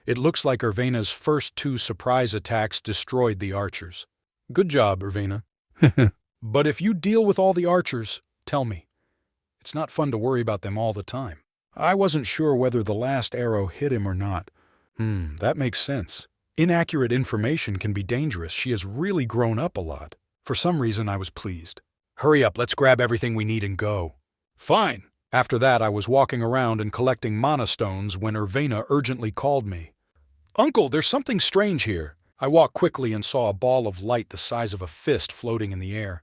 It looks like Ervina's first 2 surprise attacks destroyed the archers. Good job, Ervina. But if you deal with all the archers, tell me. It's not fun to worry about them all the time. I wasn't sure whether the last arrow hit him or not. That makes sense. Inaccurate information can be dangerous. She has really grown up a lot. For some reason, I was pleased. Hurry up, let's grab everything we need and go. Fine. After that, I was walking around and collecting mana stones when Ervina urgently called me. Uncle, there's something strange here. I walked quickly and saw a ball of light the size of a fist floating in the air.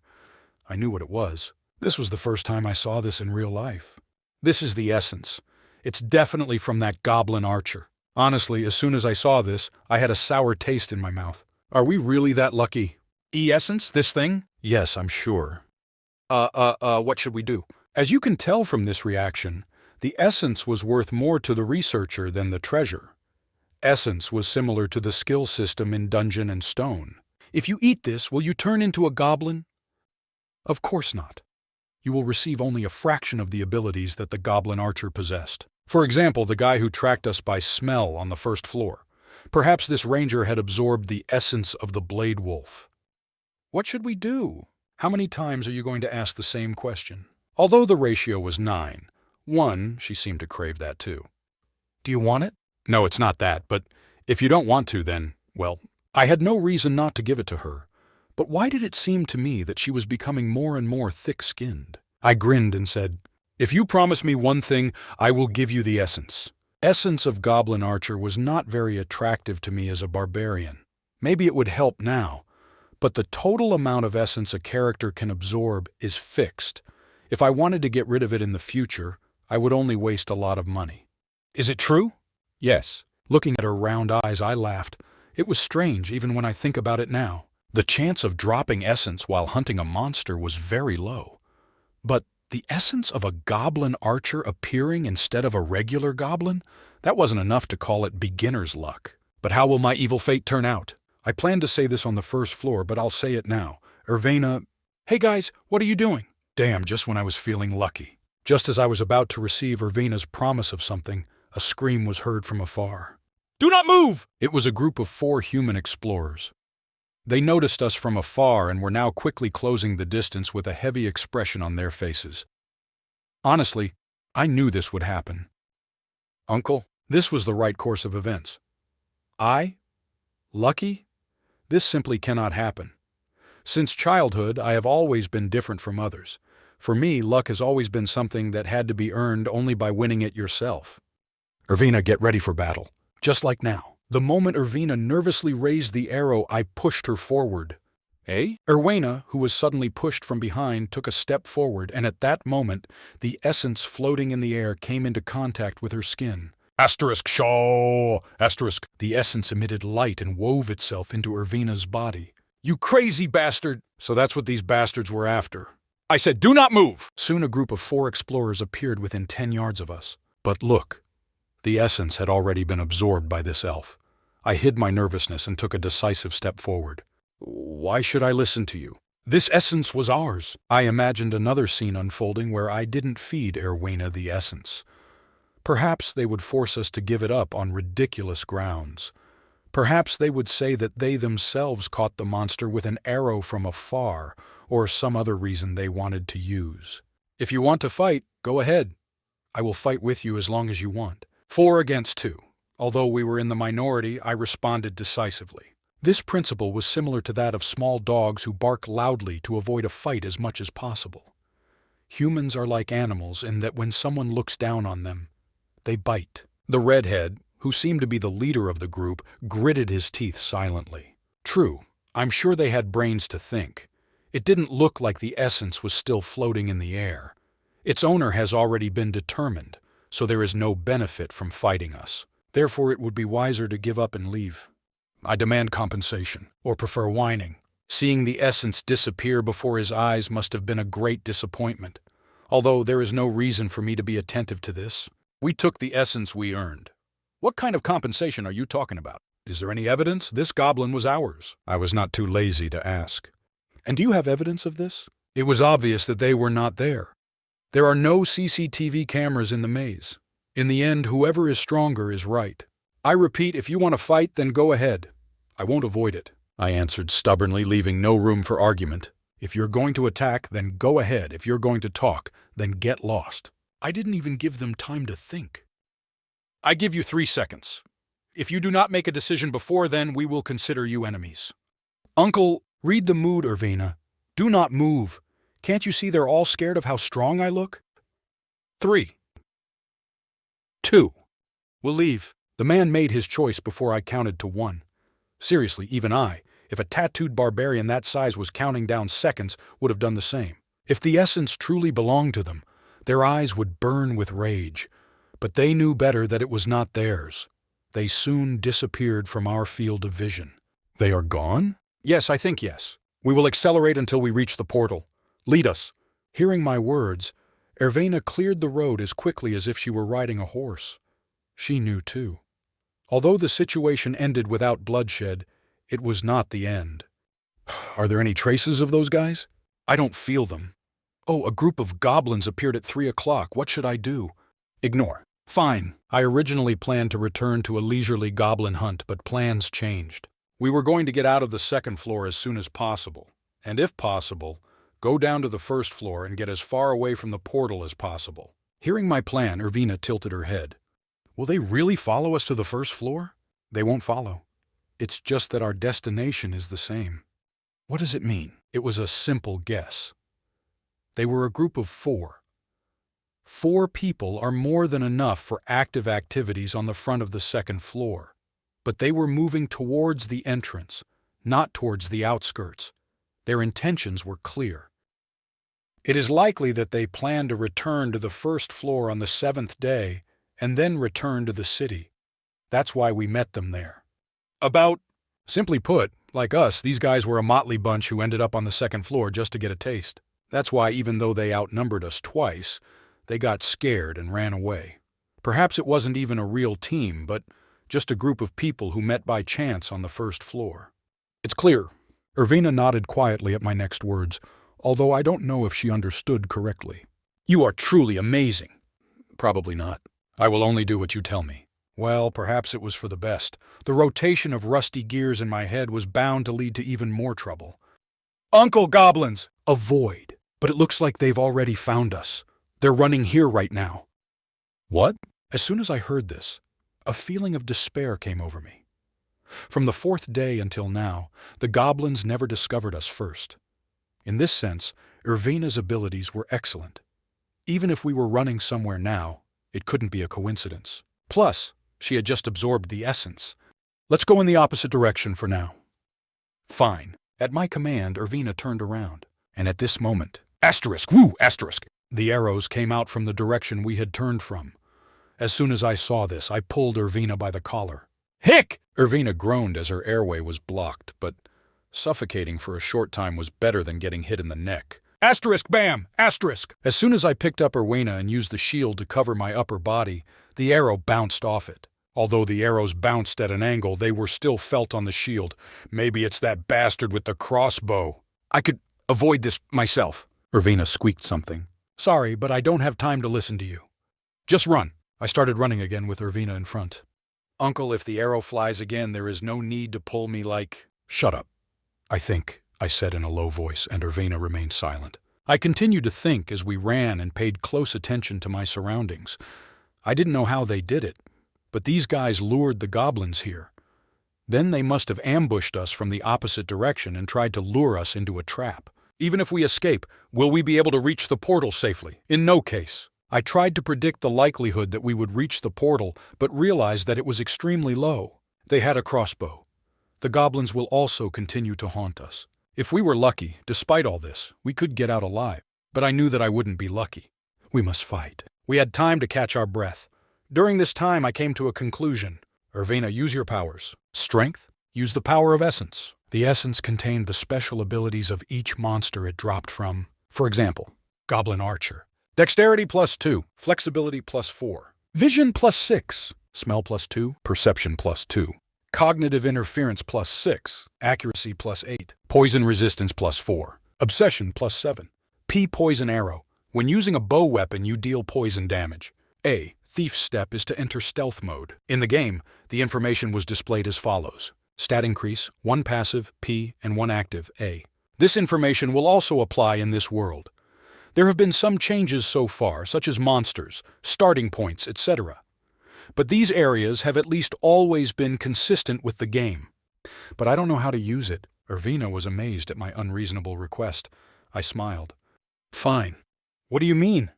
I knew what it was. This was the first time I saw this in real life. This is the essence. It's definitely from that goblin archer. Honestly, as soon as I saw this, I had a sour taste in my mouth. Are we really that lucky? E-essence, this thing? Yes, I'm sure. What should we do? As you can tell from this reaction, the essence was worth more to the researcher than the treasure. Essence was similar to the skill system in Dungeon and Stone. If you eat this, will you turn into a goblin? Of course not. You will receive only a fraction of the abilities that the goblin archer possessed. For example, the guy who tracked us by smell on the first floor. Perhaps this ranger had absorbed the essence of the blade wolf. What should we do? How many times are you going to ask the same question? Although the ratio was 9:1, she seemed to crave that too. Do you want it? No, it's not that, but if you don't want to, then, well, I had no reason not to give it to her. But why did it seem to me that she was becoming more and more thick-skinned? I grinned and said, "If you promise me one thing, I will give you the essence." Essence of Goblin Archer was not very attractive to me as a barbarian. Maybe it would help now, but the total amount of essence a character can absorb is fixed. If I wanted to get rid of it in the future, I would only waste a lot of money. Is it true? Yes. Looking at her round eyes, I laughed. It was strange even when I think about it now. The chance of dropping essence while hunting a monster was very low. But the essence of a goblin archer appearing instead of a regular goblin? That wasn't enough to call it beginner's luck. But how will my evil fate turn out? I planned to say this on the first floor, but I'll say it now. Ervina, "Hey guys, what are you doing?" Damn, just when I was feeling lucky. Just as I was about to receive Ervina's promise of something, a scream was heard from afar. "Do not move!" It was a group of 4 human explorers. They noticed us from afar and were now quickly closing the distance with a heavy expression on their faces. Honestly, I knew this would happen. Uncle, this was the right course of events. Lucky? This simply cannot happen. Since childhood, I have always been different from others. For me, luck has always been something that had to be earned only by winning it yourself. Ervina, get ready for battle. Just like now. The moment Ervina nervously raised the arrow, I pushed her forward. Erwena, who was suddenly pushed from behind, took a step forward, and at that moment, the essence floating in the air came into contact with her skin. Shaw! The essence emitted light and wove itself into Ervina's body. You crazy bastard! So that's what these bastards were after. I said, do not move! Soon a group of 4 explorers appeared within 10 yards of us. But look. The essence had already been absorbed by this elf. I hid my nervousness and took a decisive step forward. Why should I listen to you? This essence was ours. I imagined another scene unfolding where I didn't feed Erwena the essence. Perhaps they would force us to give it up on ridiculous grounds. Perhaps they would say that they themselves caught the monster with an arrow from afar, or some other reason they wanted to use. If you want to fight, go ahead. I will fight with you as long as you want. 4 against 2. Although we were in the minority, I responded decisively. This principle was similar to that of small dogs who bark loudly to avoid a fight as much as possible. Humans are like animals in that when someone looks down on them, they bite. The redhead, who seemed to be the leader of the group, gritted his teeth silently. True, I'm sure they had brains to think. It didn't look like the essence was still floating in the air. Its owner has already been determined. so there is no benefit from fighting us. Therefore, it would be wiser to give up and leave. I demand compensation, or prefer whining. Seeing the essence disappear before his eyes must have been a great disappointment, although there is no reason for me to be attentive to this. We took the essence we earned. What kind of compensation are you talking about? Is there any evidence? This goblin was ours. I was not too lazy to ask. And do you have evidence of this? It was obvious that they were not there. There are no CCTV cameras in the maze. In the end, whoever is stronger is right. I repeat, if you want to fight, then go ahead. I won't avoid it, I answered stubbornly, leaving no room for argument. If you're going to attack, then go ahead. If you're going to talk, then get lost. I didn't even give them time to think. I give you 3 seconds. If you do not make a decision before then, we will consider you enemies. Uncle, read the mood, Ervina. Do not move. Can't you see they're all scared of how strong I look? 3, 2. We'll leave. The man made his choice before I counted to 1. Seriously, even I, if a tattooed barbarian that size was counting down seconds, would have done the same. If the essence truly belonged to them, their eyes would burn with rage. But they knew better that it was not theirs. They soon disappeared from our field of vision. They are gone? Yes, I think yes. We will accelerate until we reach the portal. Lead us. Hearing my words, Ervina cleared the road as quickly as if she were riding a horse. She knew too. Although the situation ended without bloodshed, it was not the end. Are there any traces of those guys? I don't feel them. Oh, a group of goblins appeared at 3 o'clock. What should I do? Ignore. Fine. I originally planned to return to a leisurely goblin hunt, but plans changed. We were going to get out of the 2nd floor as soon as possible, and if possible, go down to the 1st floor and get as far away from the portal as possible. Hearing my plan, Ervina tilted her head. Will they really follow us to the 1st floor? They won't follow. It's just that our destination is the same. What does it mean? It was a simple guess. They were a group of 4. 4 people are more than enough for active activities on the front of the 2nd floor. But they were moving towards the entrance, not towards the outskirts. Their intentions were clear. It is likely that they planned to return to the 1st floor on the 7th day and then return to the city. That's why we met them there. Simply put, like us, these guys were a motley bunch who ended up on the 2nd floor just to get a taste. That's why, even though they outnumbered us twice, they got scared and ran away. Perhaps it wasn't even a real team, but just a group of people who met by chance on the 1st floor. It's clear. Ervina nodded quietly at my next words, although I don't know if she understood correctly. You are truly amazing. Probably not. I will only do what you tell me. Well, perhaps it was for the best. The rotation of rusty gears in my head was bound to lead to even more trouble. Uncle Goblins! Avoid. But it looks like they've already found us. They're running here right now. What? As soon as I heard this, a feeling of despair came over me. From the 4th day until now, the goblins never discovered us first. In this sense, Ervina's abilities were excellent. Even if we were running somewhere now, it couldn't be a coincidence. Plus, she had just absorbed the essence. Let's go in the opposite direction for now. Fine. At my command, Ervina turned around, and at this moment, the arrows came out from the direction we had turned from. As soon as I saw this, I pulled Ervina by the collar. Hick! Ervina groaned as her airway was blocked, but suffocating for a short time was better than getting hit in the neck. Bam! As soon as I picked up Ervina and used the shield to cover my upper body, the arrow bounced off it. Although the arrows bounced at an angle, they were still felt on the shield. Maybe it's that bastard with the crossbow. I could avoid this myself. Ervina squeaked something. Sorry, but I don't have time to listen to you. Just run. I started running again with Ervina in front. Uncle, if the arrow flies again, there is no need to pull me like... Shut up. I think, I said in a low voice, and Ervina remained silent. I continued to think as we ran and paid close attention to my surroundings. I didn't know how they did it, but these guys lured the goblins here. Then they must have ambushed us from the opposite direction and tried to lure us into a trap. Even if we escape, will we be able to reach the portal safely? In no case. I tried to predict the likelihood that we would reach the portal, but realized that it was extremely low. They had a crossbow. The goblins will also continue to haunt us. If we were lucky, despite all this, we could get out alive. But I knew that I wouldn't be lucky. We must fight. We had time to catch our breath. During this time, I came to a conclusion. Irvina, use your powers. Strength? Use the power of essence. The essence contained the special abilities of each monster it dropped from. For example, Goblin Archer. Dexterity +2, flexibility +4, vision +6, smell +2, perception +2, cognitive interference +6, accuracy +8, poison resistance +4, obsession +7. P. Poison Arrow. When using a bow weapon, you deal poison damage. A. Thief's step is to enter stealth mode. In the game, the information was displayed as follows. Stat increase, 1 passive, P, and 1 active, A. This information will also apply in this world. There have been some changes so far, such as monsters, starting points, etc. But these areas have at least always been consistent with the game. But I don't know how to use it. Irvina was amazed at my unreasonable request. I smiled. Fine. What do you mean?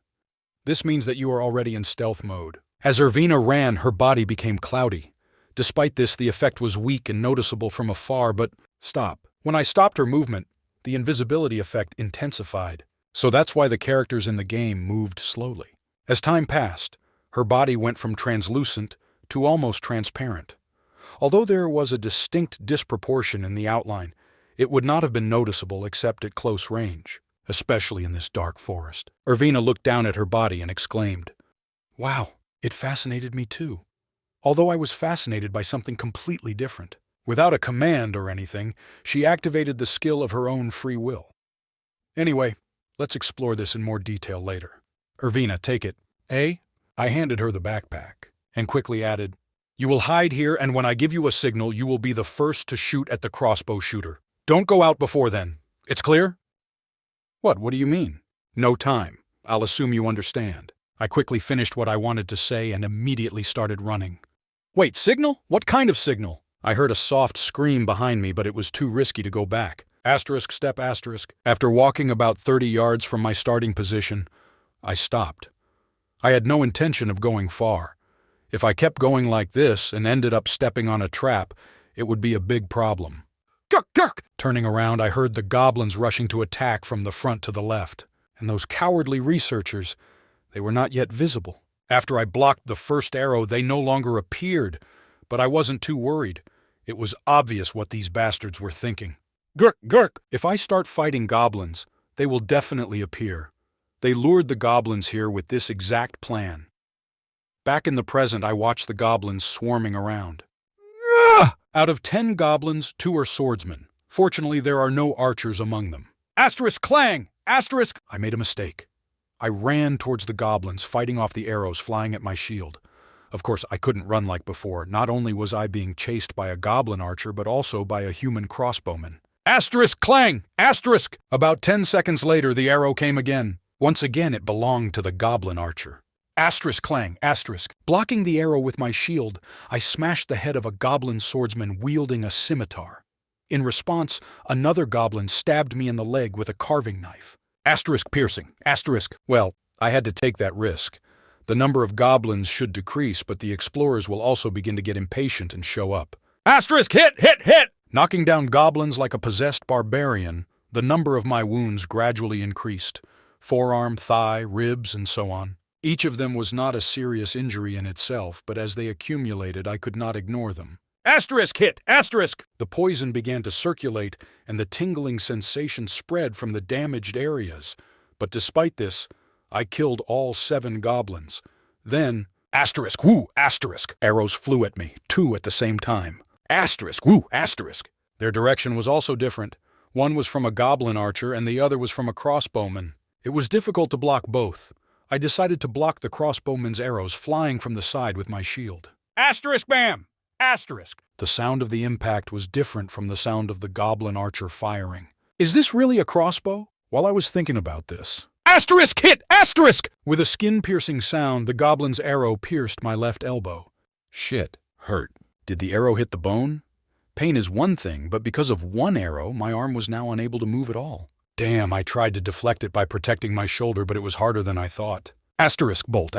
This means that you are already in stealth mode. As Irvina ran, her body became cloudy. Despite this, the effect was weak and noticeable from afar, but stop. When I stopped her movement, the invisibility effect intensified. So that's why the characters in the game moved slowly. As time passed, her body went from translucent to almost transparent. Although there was a distinct disproportion in the outline, it would not have been noticeable except at close range, especially in this dark forest. Irvina looked down at her body and exclaimed, "Wow, it fascinated me too." Although I was fascinated by something completely different. Without a command or anything, she activated the skill of her own free will. Anyway, let's explore this in more detail later. Irvina, take it. A? I handed her the backpack, and quickly added, "You will hide here, and when I give you a signal, you will be the first to shoot at the crossbow shooter. Don't go out before then. It's clear?" What do you mean? No time. I'll assume you understand. I quickly finished what I wanted to say and immediately started running. Wait, signal? What kind of signal? I heard a soft scream behind me, but it was too risky to go back. Step. After walking about 30 yards from my starting position, I stopped. I had no intention of going far. If I kept going like this and ended up stepping on a trap, it would be a big problem. Gurk! Turning around, I heard the goblins rushing to attack from the front to the left. And those cowardly researchers, they were not yet visible. After I blocked the first arrow, they no longer appeared, but I wasn't too worried. It was obvious what these bastards were thinking. Gurk! If I start fighting goblins, they will definitely appear. They lured the goblins here with this exact plan. Back in the present, I watched the goblins swarming around. Out of 10 goblins, 2 are swordsmen. Fortunately, there are no archers among them. Clang! I made a mistake. I ran towards the goblins, fighting off the arrows flying at my shield. Of course, I couldn't run like before. Not only was I being chased by a goblin archer, but also by a human crossbowman. Clang! About 10 seconds later, the arrow came again. Once again, it belonged to the goblin archer. Clang! Blocking the arrow with my shield, I smashed the head of a goblin swordsman wielding a scimitar. In response, another goblin stabbed me in the leg with a carving knife. Piercing. Well, I had to take that risk. The number of goblins should decrease, but the explorers will also begin to get impatient and show up. Hit! Knocking down goblins like a possessed barbarian, the number of my wounds gradually increased. Forearm, thigh, ribs, and so on. Each of them was not a serious injury in itself, but as they accumulated, I could not ignore them. Hit! The poison began to circulate, and the tingling sensation spread from the damaged areas. But despite this, I killed all 7 goblins. Then, arrows flew at me, 2 at the same time. Their direction was also different. One was from a goblin archer, and the other was from a crossbowman. It was difficult to block both. I decided to block the crossbowman's arrows flying from the side with my shield. Bam! The sound of the impact was different from the sound of the goblin archer firing. Is this really a crossbow? While I was thinking about this, hit! With a skin-piercing sound, the goblin's arrow pierced my left elbow. Shit, hurt. Did the arrow hit the bone? Pain is one thing, but because of one arrow, my arm was now unable to move at all. Damn, I tried to deflect it by protecting my shoulder, but it was harder than I thought. Bolt.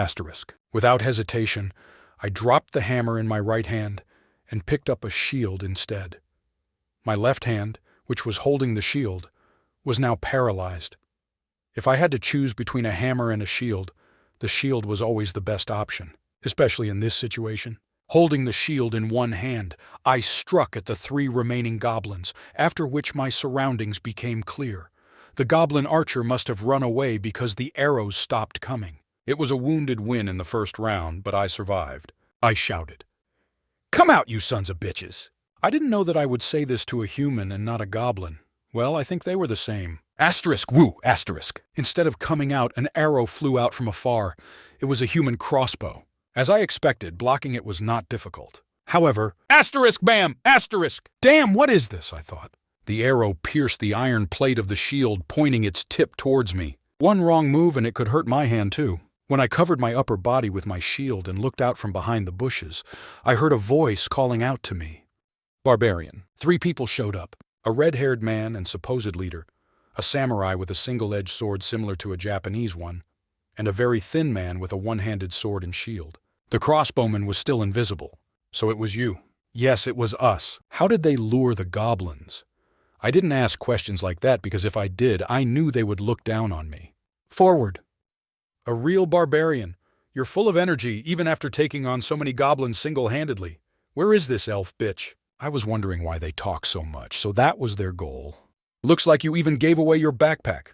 Without hesitation, I dropped the hammer in my right hand and picked up a shield instead. My left hand, which was holding the shield, was now paralyzed. If I had to choose between a hammer and a shield, The shield was always the best option, especially in this situation. Holding the shield in one hand, I struck at the 3 remaining goblins, after which my surroundings became clear. The goblin archer must have run away because the arrows stopped coming. It was a wounded win in the first round, but I survived. I shouted, "Come out, you sons of bitches!" I didn't know that I would say this to a human and not a goblin. Well, I think they were the same. Asterisk, woo, asterisk. Instead of coming out, an arrow flew out from afar. It was a human crossbow. As I expected, blocking it was not difficult. However, asterisk, bam, asterisk! Damn, what is this, I thought. The arrow pierced the iron plate of the shield, pointing its tip towards me. One wrong move and it could hurt my hand too. When I covered my upper body with my shield and looked out from behind the bushes, I heard a voice calling out to me. Barbarian. 3 people showed up. A red-haired man and supposed leader, a samurai with a single-edged sword similar to a Japanese one, and a very thin man with a one-handed sword and shield. The crossbowman was still invisible. So it was you. Yes, it was us. How did they lure the goblins? I didn't ask questions like that because if I did, I knew they would look down on me. Forward. A real barbarian. You're full of energy even after taking on so many goblins single-handedly. Where is this elf bitch? I was wondering why they talk so much, so that was their goal. Looks like you even gave away your backpack.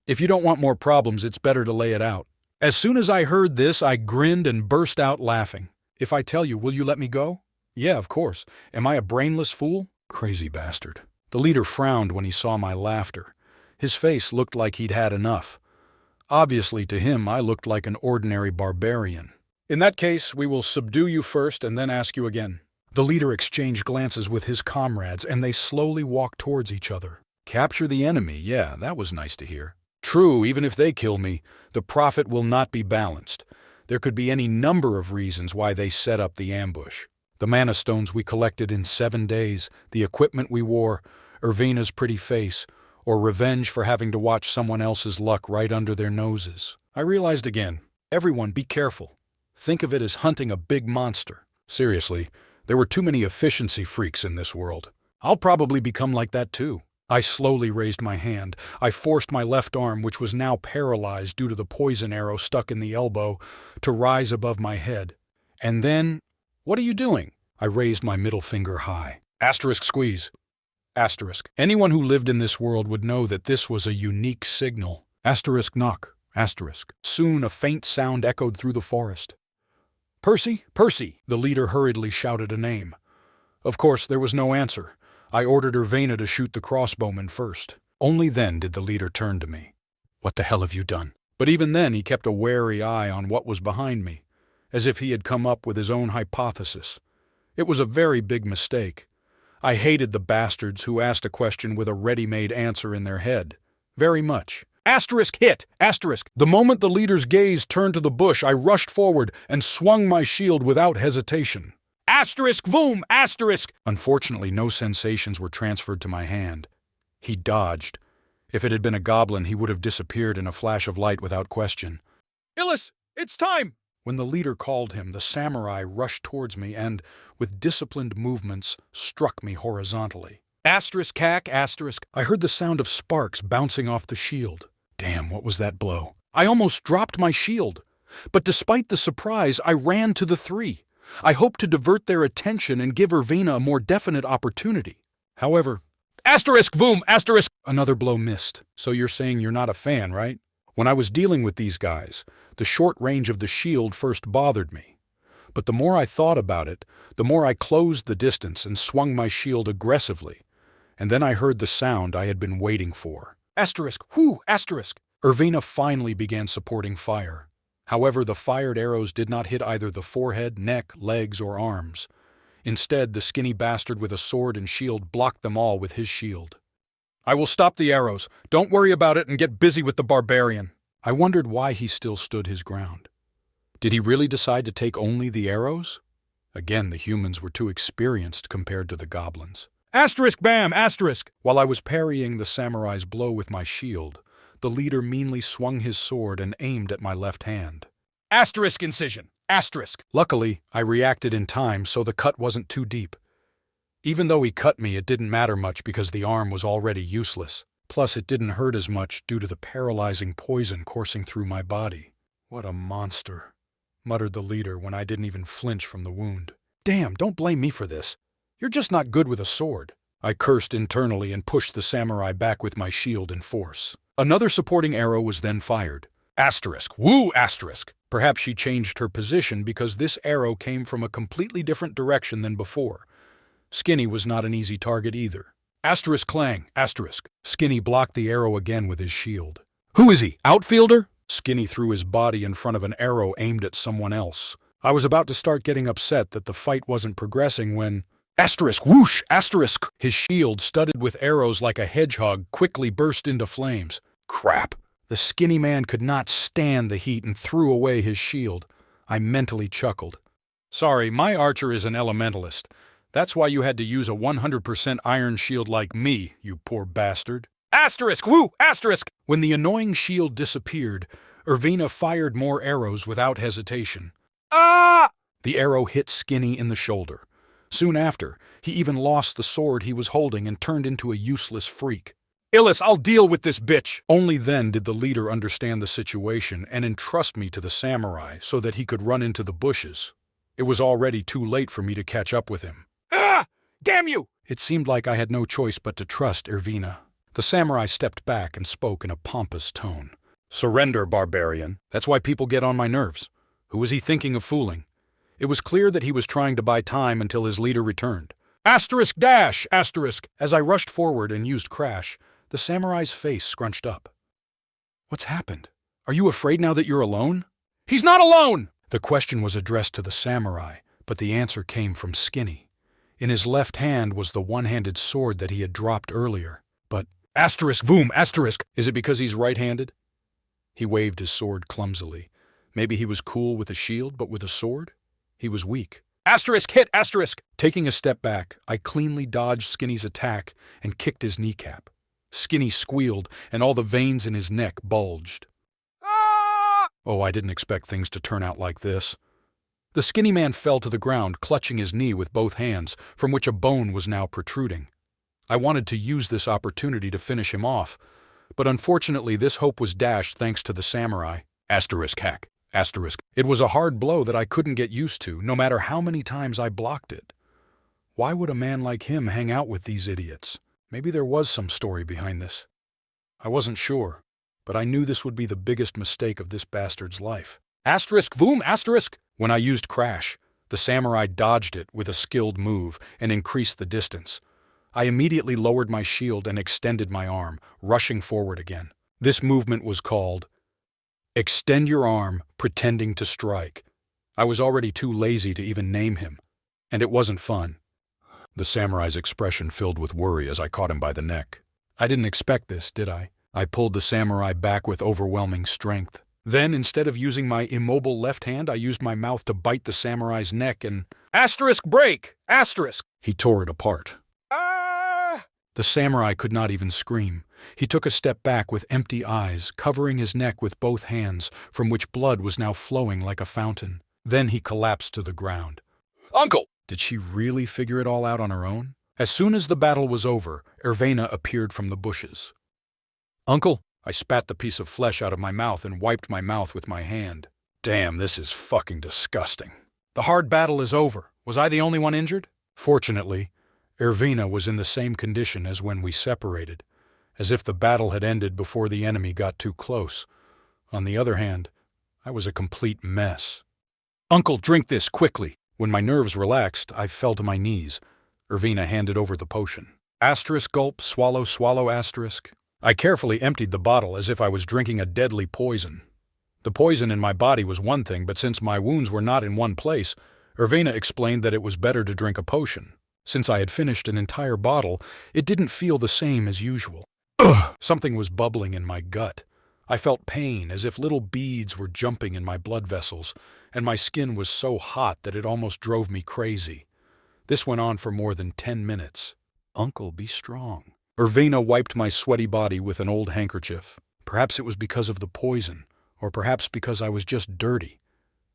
If you don't want more problems, it's better to lay it out. As soon as I heard this, I grinned and burst out laughing. If I tell you, will you let me go? Yeah, of course. Am I a brainless fool? Crazy bastard. The leader frowned when he saw my laughter. His face looked like he'd had enough. Obviously, to him, I looked like an ordinary barbarian. In that case, we will subdue you first and then ask you again. The leader exchanged glances with his comrades, and they slowly walked towards each other. Capture the enemy, yeah, that was nice to hear. True, even if they kill me, the profit will not be balanced. There could be any number of reasons why they set up the ambush. The mana stones we collected in 7 days, the equipment we wore, Irvina's pretty face, or revenge for having to watch someone else's luck right under their noses. I realized again, everyone be careful. Think of it as hunting a big monster. Seriously, there were too many efficiency freaks in this world. I'll probably become like that too. I slowly raised my hand. I forced my left arm, which was now paralyzed due to the poison arrow stuck in the elbow, to rise above my head. And then, what are you doing? I raised my middle finger high. Asterisk squeeze. Asterisk. Anyone who lived in this world would know that this was a unique signal. Asterisk knock. Asterisk. Soon a faint sound echoed through the forest. Percy, Percy, the leader hurriedly shouted a name. Of course, there was no answer. I ordered Irvina to shoot the crossbowman first. Only then did the leader turn to me. What the hell have you done? But even then he kept a wary eye on what was behind me, as if he had come up with his own hypothesis. It was a very big mistake. I hated the bastards who asked a question with a ready-made answer in their head. Very much. Asterisk hit! Asterisk! The moment the leader's gaze turned to the bush, I rushed forward and swung my shield without hesitation. Asterisk voom! Asterisk! Unfortunately, no sensations were transferred to my hand. He dodged. If it had been a goblin, he would have disappeared in a flash of light without question. Illis, it's time! When the leader called him, the samurai rushed towards me and, with disciplined movements, struck me horizontally. Asterisk cack, asterisk. I heard the sound of sparks bouncing off the shield. Damn, what was that blow? I almost dropped my shield. But despite the surprise, I ran to the 3. I hoped to divert their attention and give Irvina a more definite opportunity. However, asterisk voom, asterisk! Another blow missed. So you're saying you're not a fan, right? When I was dealing with these guys, the short range of the shield first bothered me. But the more I thought about it, the more I closed the distance and swung my shield aggressively. And then I heard the sound I had been waiting for. Asterisk, whoo, asterisk! Irvina finally began supporting fire. However, the fired arrows did not hit either the forehead, neck, legs, or arms. Instead, the skinny bastard with a sword and shield blocked them all with his shield. I will stop the arrows. Don't worry about it and get busy with the barbarian. I wondered why he still stood his ground. Did he really decide to take only the arrows? Again, the humans were too experienced compared to the goblins. Asterisk bam, asterisk! While I was parrying the samurai's blow with my shield, the leader meanly swung his sword and aimed at my left hand. Asterisk incision! Asterisk! Luckily, I reacted in time, so the cut wasn't too deep. Even though he cut me, it didn't matter much because the arm was already useless. Plus, it didn't hurt as much due to the paralyzing poison coursing through my body. "What a monster," muttered the leader when I didn't even flinch from the wound. "Damn, don't blame me for this. You're just not good with a sword." I cursed internally and pushed the samurai back with my shield in force. Another supporting arrow was then fired. Asterisk, woo asterisk. Perhaps she changed her position because this arrow came from a completely different direction than before. Skinny was not an easy target either. Asterisk clang, asterisk. Skinny blocked the arrow again with his shield. "Who is he, outfielder?" Skinny threw his body in front of an arrow aimed at someone else. I was about to start getting upset that the fight wasn't progressing when... Asterisk, whoosh, asterisk! His shield, studded with arrows like a hedgehog, quickly burst into flames. Crap! The skinny man could not stand the heat and threw away his shield. I mentally chuckled. "Sorry, my archer is an elementalist. That's why you had to use a 100% iron shield like me, you poor bastard." Asterisk, woo, asterisk! When the annoying shield disappeared, Irvina fired more arrows without hesitation. Ah! The arrow hit Skinny in the shoulder. Soon after, he even lost the sword he was holding and turned into a useless freak. "Illis, I'll deal with this bitch!" Only then did the leader understand the situation and entrust me to the samurai so that he could run into the bushes. It was already too late for me to catch up with him. "Ah! Damn you!" It seemed like I had no choice but to trust Irvina. The samurai stepped back and spoke in a pompous tone. "Surrender, barbarian. That's why people get on my nerves. Who was he thinking of fooling?" It was clear that he was trying to buy time until his leader returned. Asterisk dash, asterisk. As I rushed forward and used crash, the samurai's face scrunched up. "What's happened? Are you afraid now that you're alone?" "He's not alone!" The question was addressed to the samurai, but the answer came from Skinny. In his left hand was the one-handed sword that he had dropped earlier. But, asterisk voom, asterisk, is it because he's right-handed? He waved his sword clumsily. Maybe he was cool with a shield, but with a sword? He was weak. Asterisk hit, asterisk! Taking a step back, I cleanly dodged Skinny's attack and kicked his kneecap. Skinny squealed, and all the veins in his neck bulged. Ah! Oh, I didn't expect things to turn out like this. The skinny man fell to the ground, clutching his knee with both hands, from which a bone was now protruding. I wanted to use this opportunity to finish him off, but unfortunately this hope was dashed thanks to the samurai. Asterisk hack. Asterisk. It was a hard blow that I couldn't get used to, no matter how many times I blocked it. Why would a man like him hang out with these idiots? Maybe there was some story behind this. I wasn't sure, but I knew this would be the biggest mistake of this bastard's life. Asterisk voom, asterisk! When I used crash, the samurai dodged it with a skilled move and increased the distance. I immediately lowered my shield and extended my arm, rushing forward again. This movement was called Extend Your Arm, Pretending to Strike. I was already too lazy to even name him, and it wasn't fun. The samurai's expression filled with worry as I caught him by the neck. I didn't expect this, did I? I pulled the samurai back with overwhelming strength. Then, instead of using my immobile left hand, I used my mouth to bite the samurai's neck and... Asterisk break! Asterisk! He tore it apart. Ah! The samurai could not even scream. He took a step back with empty eyes, covering his neck with both hands, from which blood was now flowing like a fountain. Then he collapsed to the ground. Uncle! Did she really figure it all out on her own? As soon as the battle was over, Irvina appeared from the bushes. Uncle? I spat the piece of flesh out of my mouth and wiped my mouth with my hand. Damn, this is fucking disgusting. The hard battle is over. Was I the only one injured? Fortunately, Irvina was in the same condition as when we separated, as if the battle had ended before the enemy got too close. On the other hand, I was a complete mess. Uncle, drink this, quickly. When my nerves relaxed, I fell to my knees. Irvina handed over the potion. Asterisk gulp, swallow, swallow, asterisk. I carefully emptied the bottle as if I was drinking a deadly poison. The poison in my body was one thing, but since my wounds were not in one place, Irvina explained that it was better to drink a potion. Since I had finished an entire bottle, it didn't feel the same as usual. Ugh! Something was bubbling in my gut. I felt pain, as if little beads were jumping in my blood vessels, and my skin was so hot that it almost drove me crazy. This went on for more than 10 minutes. Uncle, be strong. Irvina wiped my sweaty body with an old handkerchief. Perhaps it was because of the poison, or perhaps because I was just dirty.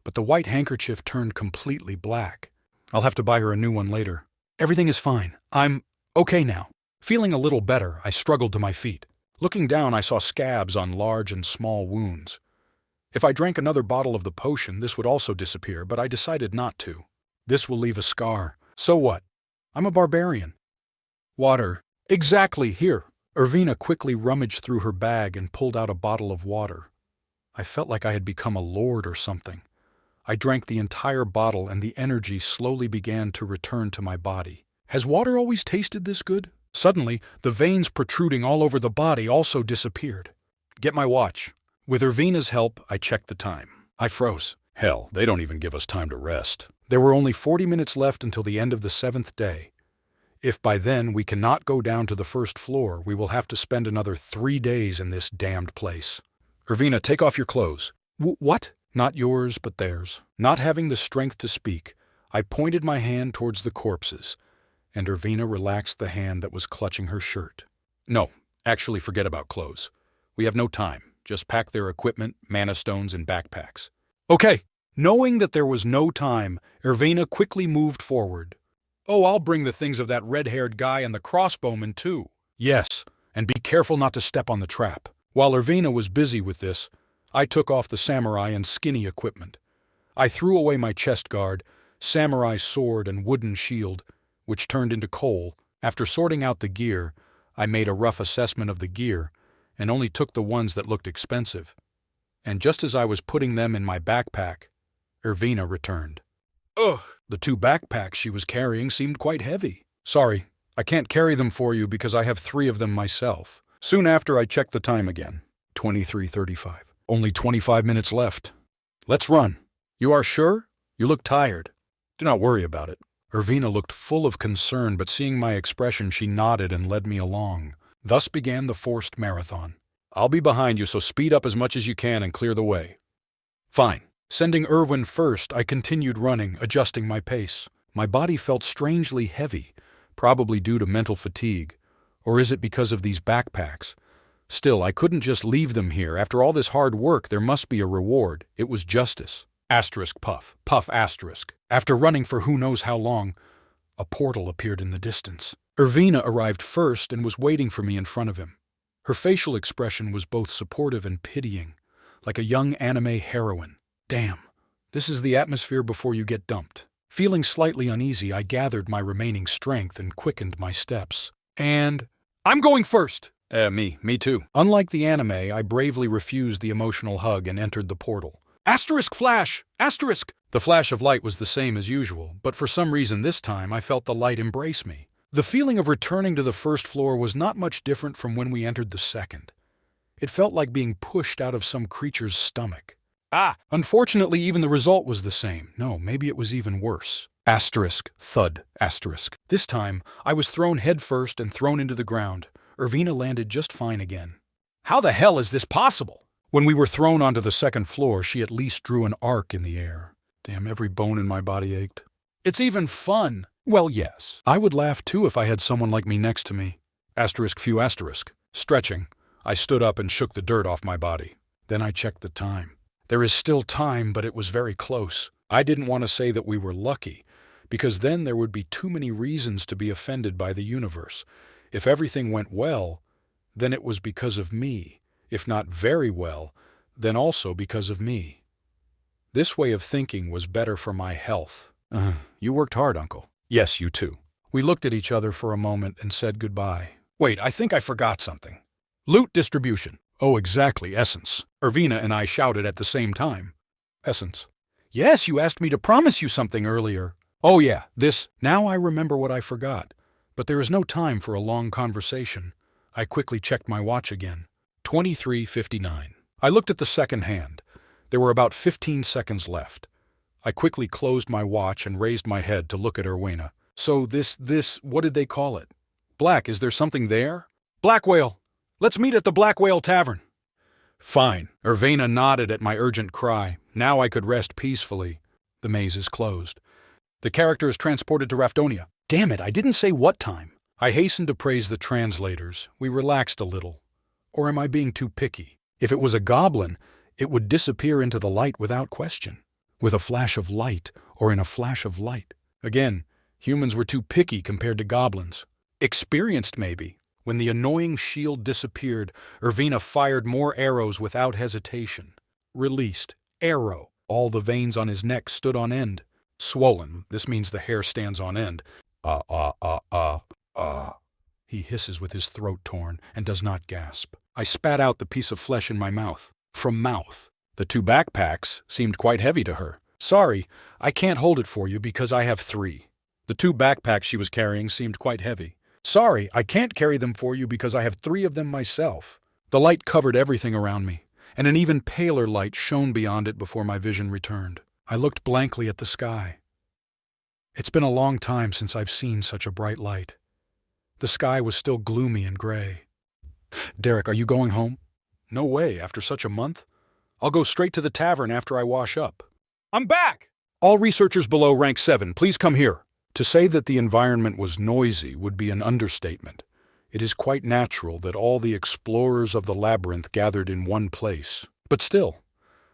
But the white handkerchief turned completely black. I'll have to buy her a new one later. Everything is fine. I'm okay now. Feeling a little better, I struggled to my feet. Looking down, I saw scabs on large and small wounds. If I drank another bottle of the potion, this would also disappear, but I decided not to. This will leave a scar. So what? I'm a barbarian. Water. Exactly, here. Irvina quickly rummaged through her bag and pulled out a bottle of water. I felt like I had become a lord or something. I drank the entire bottle and the energy slowly began to return to my body. Has water always tasted this good? Suddenly, the veins protruding all over the body also disappeared. Get my watch. With Irvina's help, I checked the time. I froze. Hell, they don't even give us time to rest. There were only 40 minutes left until the end of the 7th day. If by then we cannot go down to the first floor, we will have to spend another 3 days in this damned place. Irvina, take off your clothes. What? Not yours, but theirs. Not having the strength to speak, I pointed my hand towards the corpses, and Irvina relaxed the hand that was clutching her shirt. No, actually forget about clothes. We have no time. Just pack their equipment, mana stones, and backpacks. Okay. Knowing that there was no time, Irvina quickly moved forward. Oh, I'll bring the things of that red-haired guy and the crossbowman too. Yes, and be careful not to step on the trap. While Irvina was busy with this, I took off the samurai and skinny equipment. I threw away my chest guard, samurai sword, and wooden shield, which turned into coal. After sorting out the gear, I made a rough assessment of the gear and only took the ones that looked expensive. And just as I was putting them in my backpack, Irvina returned. Ugh! The 2 backpacks she was carrying seemed quite heavy. Sorry, I can't carry them for you because I have 3 of them myself. Soon after, I checked the time again. 23:35. Only 25 minutes left. Let's run. You are sure? You look tired. Do not worry about it. Irvina looked full of concern, but seeing my expression, she nodded and led me along. Thus began the forced marathon. I'll be behind you, so speed up as much as you can and clear the way. Fine. Sending Irwin first, I continued running, adjusting my pace. My body felt strangely heavy, probably due to mental fatigue. Or is it because of these backpacks? Still, I couldn't just leave them here. After all this hard work, there must be a reward. It was justice. Asterisk puff. Puff asterisk. After running for who knows how long, a portal appeared in the distance. Irvina arrived first and was waiting for me in front of him. Her facial expression was both supportive and pitying, like a young anime heroine. Damn, this is the atmosphere before you get dumped. Feeling slightly uneasy, I gathered my remaining strength and quickened my steps. And I'm going first! Me too. Unlike the anime, I bravely refused the emotional hug and entered the portal. Asterisk flash! Asterisk! The flash of light was the same as usual, but for some reason this time I felt the light embrace me. The feeling of returning to the first floor was not much different from when we entered the second. It felt like being pushed out of some creature's stomach. Unfortunately, even the result was the same. No, maybe it was even worse. Asterisk, thud, asterisk. This time, I was thrown headfirst and thrown into the ground. Irvina landed just fine again. How the hell is this possible? When we were thrown onto the second floor, she at least drew an arc in the air. Damn, every bone in my body ached. It's even fun. Well, yes. I would laugh too if I had someone like me next to me. Asterisk few asterisk. Stretching. I stood up and shook the dirt off my body. Then I checked the time. There is still time, but it was very close. I didn't want to say that we were lucky, because then there would be too many reasons to be offended by the universe. If everything went well, then it was because of me. If not very well, then also because of me. This way of thinking was better for my health. You worked hard, Uncle. Yes, you too. We looked at each other for a moment and said goodbye. Wait, I think I forgot something. Loot distribution. Oh, exactly, essence. Irvina and I shouted at the same time. Essence. Yes, you asked me to promise you something earlier. Oh yeah, this. Now I remember what I forgot. But there is no time for a long conversation. I quickly checked my watch again. 23:59. I looked at the second hand. There were about 15 seconds left. I quickly closed my watch and raised my head to look at Irwina. So what did they call it? Black, is there something there? Black Whale. Let's meet at the Black Whale Tavern. Fine. Irvina nodded at my urgent cry. Now I could rest peacefully. The maze is closed. The character is transported to Rafdonia. Damn it, I didn't say what time. I hastened to praise the translators. We relaxed a little. Or am I being too picky? If it was a goblin, it would disappear into the light without question. With a flash of light, or in a flash of light. Again, humans were too picky compared to goblins. Experienced, maybe. When the annoying shield disappeared, Irvina fired more arrows without hesitation. released. Enro. All the veins on his neck stood on end. Swollen. This means the hair stands on end. He hisses with his throat torn and does not gasp. I spat out the piece of flesh in my mouth. From mouth. The 2 backpacks seemed quite heavy to her. Sorry, I can't hold it for you because I have 3. The 2 backpacks she was carrying seemed quite heavy. Sorry, I can't carry them for you because I have 3 of them myself. The light covered everything around me, and an even paler light shone beyond it before my vision returned. I looked blankly at the sky. It's been a long time since I've seen such a bright light. The sky was still gloomy and gray. Derek, are you going home? No way, after such a month? I'll go straight to the tavern after I wash up. I'm back! All researchers below rank 7, please come here. To say that the environment was noisy would be an understatement. It is quite natural that all the explorers of the labyrinth gathered in one place. But still,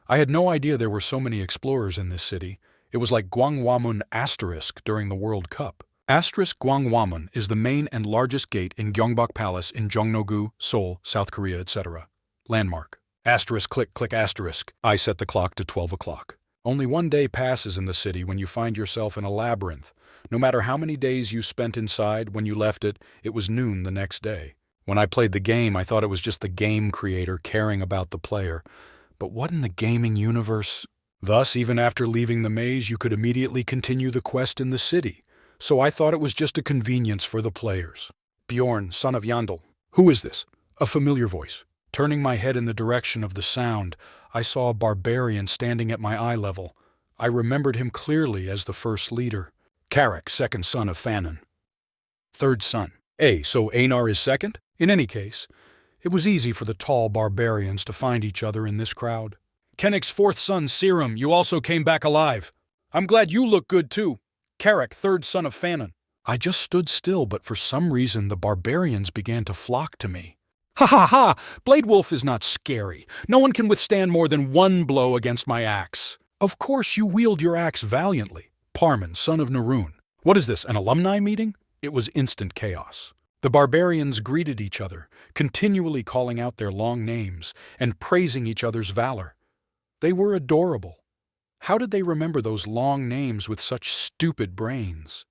I had no idea there were so many explorers in this city. It was like Gwanghwamun Asterisk during the World Cup. Asterisk Gwanghwamun is the main and largest gate in Gyeongbok Palace in Jongno-gu, Seoul, South Korea, etc. Landmark. Asterisk click click asterisk. I set the clock to 12 o'clock. Only one day passes in the city when you find yourself in a labyrinth. No matter how many days you spent inside, when you left it, it was noon the next day. When I played the game, I thought it was just the game creator caring about the player. But what in the gaming universe? Thus, even after leaving the maze, you could immediately continue the quest in the city. So I thought it was just a convenience for the players. Bjorn, son of Yandel. Who is this? A familiar voice. Turning my head in the direction of the sound, I saw a barbarian standing at my eye level. I remembered him clearly as the first leader. Carrick, second son of Fanon. Third son. So Einar is second? In any case, it was easy for the tall barbarians to find each other in this crowd. Kennick's fourth son, Serum, you also came back alive. I'm glad you look good too. Carrick, third son of Fanon. I just stood still, but for some reason the barbarians began to flock to me. Ha ha ha! Blade Wolf is not scary. No one can withstand more than one blow against my axe. Of course you wield your axe valiantly. Parman, son of Naroon. What is this, an alumni meeting? It was instant chaos. The barbarians greeted each other, continually calling out their long names and praising each other's valor. They were adorable. How did they remember those long names with such stupid brains?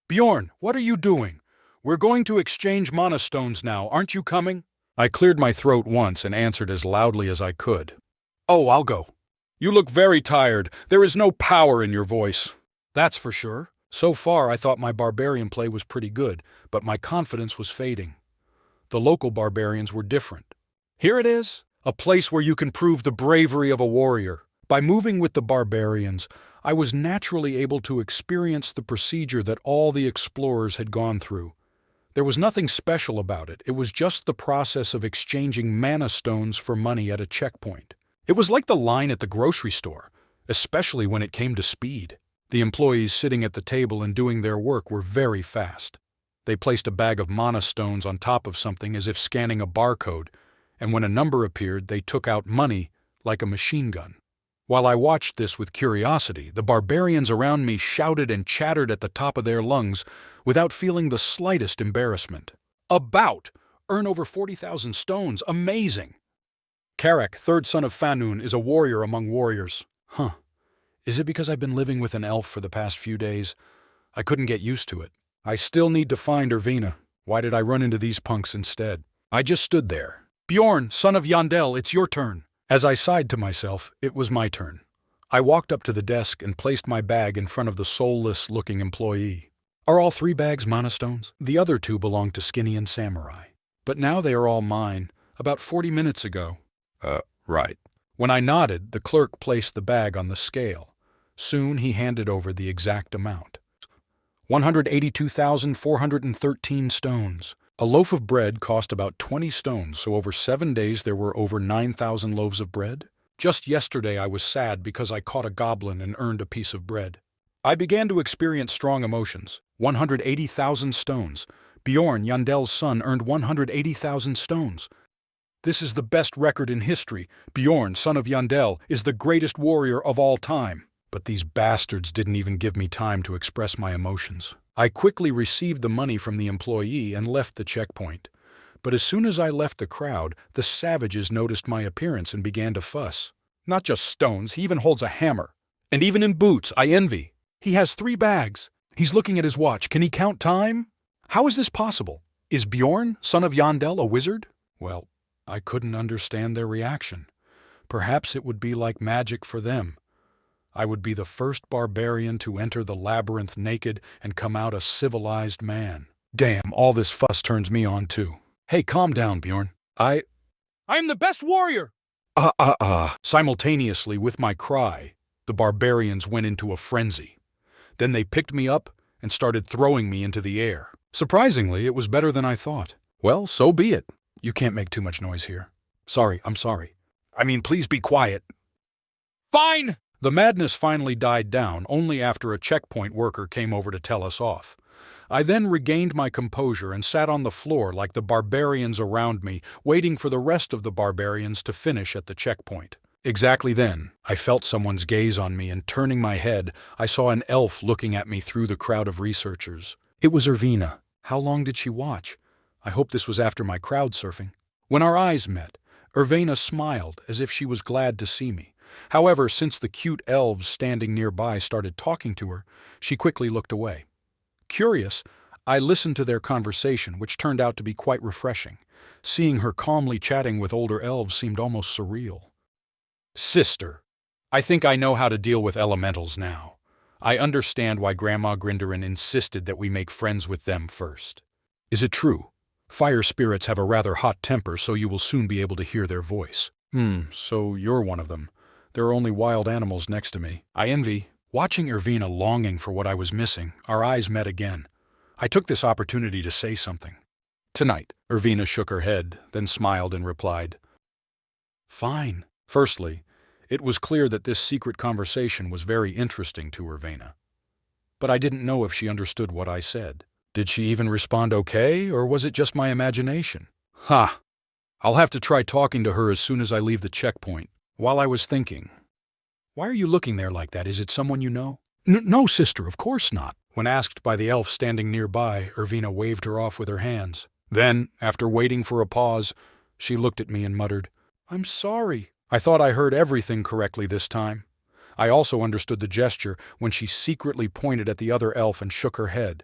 Bjorn, what are you doing? We're going to exchange mana stones now, aren't you coming? I cleared my throat once and answered as loudly as I could. Oh, I'll go. You look very tired. There is no power in your voice. That's for sure. So far, I thought my barbarian play was pretty good, but my confidence was fading. The local barbarians were different. Here it is, a place where you can prove the bravery of a warrior. By moving with the barbarians, I was naturally able to experience the procedure that all the explorers had gone through. There was nothing special about it. It was just the process of exchanging mana stones for money at a checkpoint. It was like the line at the grocery store, especially when it came to speed. The employees sitting at the table and doing their work were very fast. They placed a bag of mana stones on top of something as if scanning a barcode, and when a number appeared, they took out money like a machine gun. While I watched this with curiosity, the barbarians around me shouted and chattered at the top of their lungs without feeling the slightest embarrassment. About! Earn over 40,000 stones. Amazing! Carrick, third son of Fanun, is a warrior among warriors. Is it because I've been living with an elf for the past few days? I couldn't get used to it. I still need to find Irvina. Why did I run into these punks instead? I just stood there. Bjorn, son of Yandel, it's your turn. As I sighed to myself, it was my turn. I walked up to the desk and placed my bag in front of the soulless-looking employee. Are all 3 bags mana stones? The other 2 belong to Skinny and Samurai. But now they are all mine, about 40 minutes ago. Right. When I nodded, the clerk placed the bag on the scale. Soon he handed over the exact amount. 182,413 stones. A loaf of bread cost about 20 stones, so over 7 days there were over 9,000 loaves of bread. Just yesterday I was sad because I caught a goblin and earned a piece of bread. I began to experience strong emotions. 180,000 stones. Bjorn, Yandel's son, earned 180,000 stones. This is the best record in history. Bjorn, son of Yandel, is the greatest warrior of all time. But these bastards didn't even give me time to express my emotions. I quickly received the money from the employee and left the checkpoint. But as soon as I left the crowd, the savages noticed my appearance and began to fuss. Not just stones, he even holds a hammer. And even in boots, I envy. He has 3 bags. He's looking at his watch. Can he count time? How is this possible? Is Bjorn, son of Yandel, a wizard? Well, I couldn't understand their reaction. Perhaps it would be like magic for them. I would be the first barbarian to enter the labyrinth naked and come out a civilized man. Damn, all this fuss turns me on too. Hey, calm down, Bjorn. I am the best warrior! Simultaneously with my cry, the barbarians went into a frenzy. Then they picked me up and started throwing me into the air. Surprisingly, it was better than I thought. Well, so be it. You can't make too much noise here. Sorry, I'm sorry. I mean, please be quiet. Fine! The madness finally died down only after a checkpoint worker came over to tell us off. I then regained my composure and sat on the floor like the barbarians around me, waiting for the rest of the barbarians to finish at the checkpoint. Exactly then, I felt someone's gaze on me, and turning my head, I saw an elf looking at me through the crowd of researchers. It was Ervina. How long did she watch? I hope this was after my crowd surfing. When our eyes met, Ervina smiled as if she was glad to see me. However, since the cute elves standing nearby started talking to her, she quickly looked away. Curious, I listened to their conversation, which turned out to be quite refreshing. Seeing her calmly chatting with older elves seemed almost surreal. Sister, I think I know how to deal with elementals now. I understand why Grandma Grinderin insisted that we make friends with them first. Is it true? Fire spirits have a rather hot temper, so you will soon be able to hear their voice. So you're one of them. There are only wild animals next to me. I envy. Watching Ervina longing for what I was missing, our eyes met again. I took this opportunity to say something. Tonight, Ervina shook her head, then smiled and replied, Fine. Firstly, it was clear that this secret conversation was very interesting to Ervina. But I didn't know if she understood what I said. Did she even respond okay, or was it just my imagination? Ha! I'll have to try talking to her as soon as I leave the checkpoint. While I was thinking, why are you looking there like that? Is it someone you know? No, sister, of course not. When asked by the elf standing nearby, Ervina waved her off with her hands. Then, after waiting for a pause, she looked at me and muttered, I'm sorry. I thought I heard everything correctly this time. I also understood the gesture when she secretly pointed at the other elf and shook her head.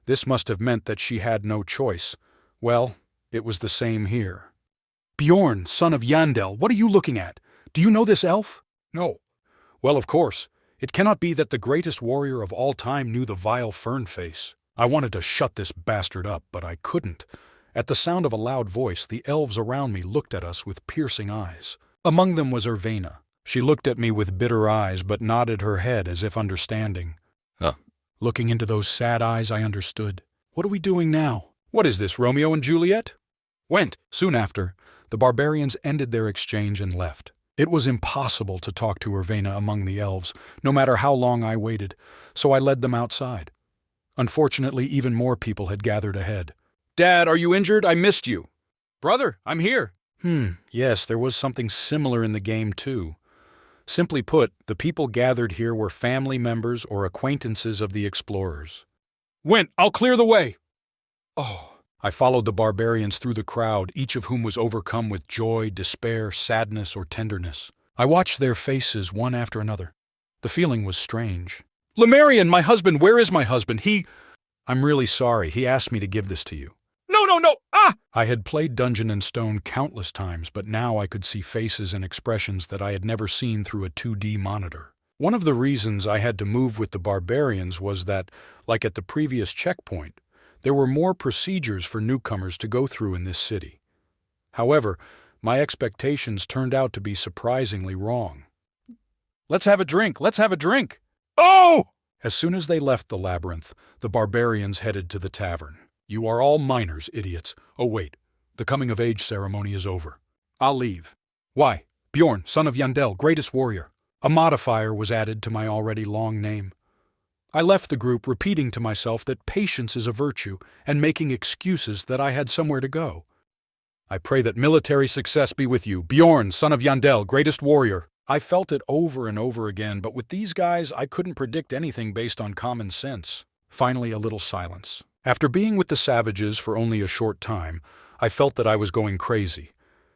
This must have meant that she had no choice. Well, it was the same here. Bjorn, son of Yandel, what are you looking at? Do you know this elf? No. Well, of course. It cannot be that the greatest warrior of all time knew the vile fern face. I wanted to shut this bastard up, but I couldn't. At the sound of a loud voice, the elves around me looked at us with piercing eyes. Among them was Ervina. She looked at me with bitter eyes, but nodded her head as if understanding. Looking into those sad eyes, I understood. What are we doing now? What is this, Romeo and Juliet? Went. Soon after, the barbarians ended their exchange and left. It was impossible to talk to Ervina among the elves, no matter how long I waited, so I led them outside. Unfortunately, even more people had gathered ahead. Dad, are you injured? I missed you. Brother, I'm here. Yes, there was something similar in the game, too. Simply put, the people gathered here were family members or acquaintances of the explorers. Went, I'll clear the way. Oh. I followed the barbarians through the crowd, each of whom was overcome with joy, despair, sadness, or tenderness. I watched their faces one after another. The feeling was strange. Lemurian, my husband, where is my husband? I'm really sorry. He asked me to give this to you. No! Ah! I had played Dungeon and Stone countless times, but now I could see faces and expressions that I had never seen through a 2D monitor. One of the reasons I had to move with the barbarians was that, like at the previous checkpoint, there were more procedures for newcomers to go through in this city. However, my expectations turned out to be surprisingly wrong. Let's have a drink! Oh! As soon as they left the labyrinth, the barbarians headed to the tavern. You are all minors, idiots. Oh wait, the coming-of-age ceremony is over. I'll leave. Why? Bjorn, son of Yandel, greatest warrior. A modifier was added to my already long name. I left the group repeating to myself that patience is a virtue and making excuses that I had somewhere to go. I pray that military success be with you, Bjorn, son of Yandel, greatest warrior. I felt it over and over again, but with these guys, I couldn't predict anything based on common sense. Finally, a little silence. After being with the savages for only a short time, I felt that I was going crazy.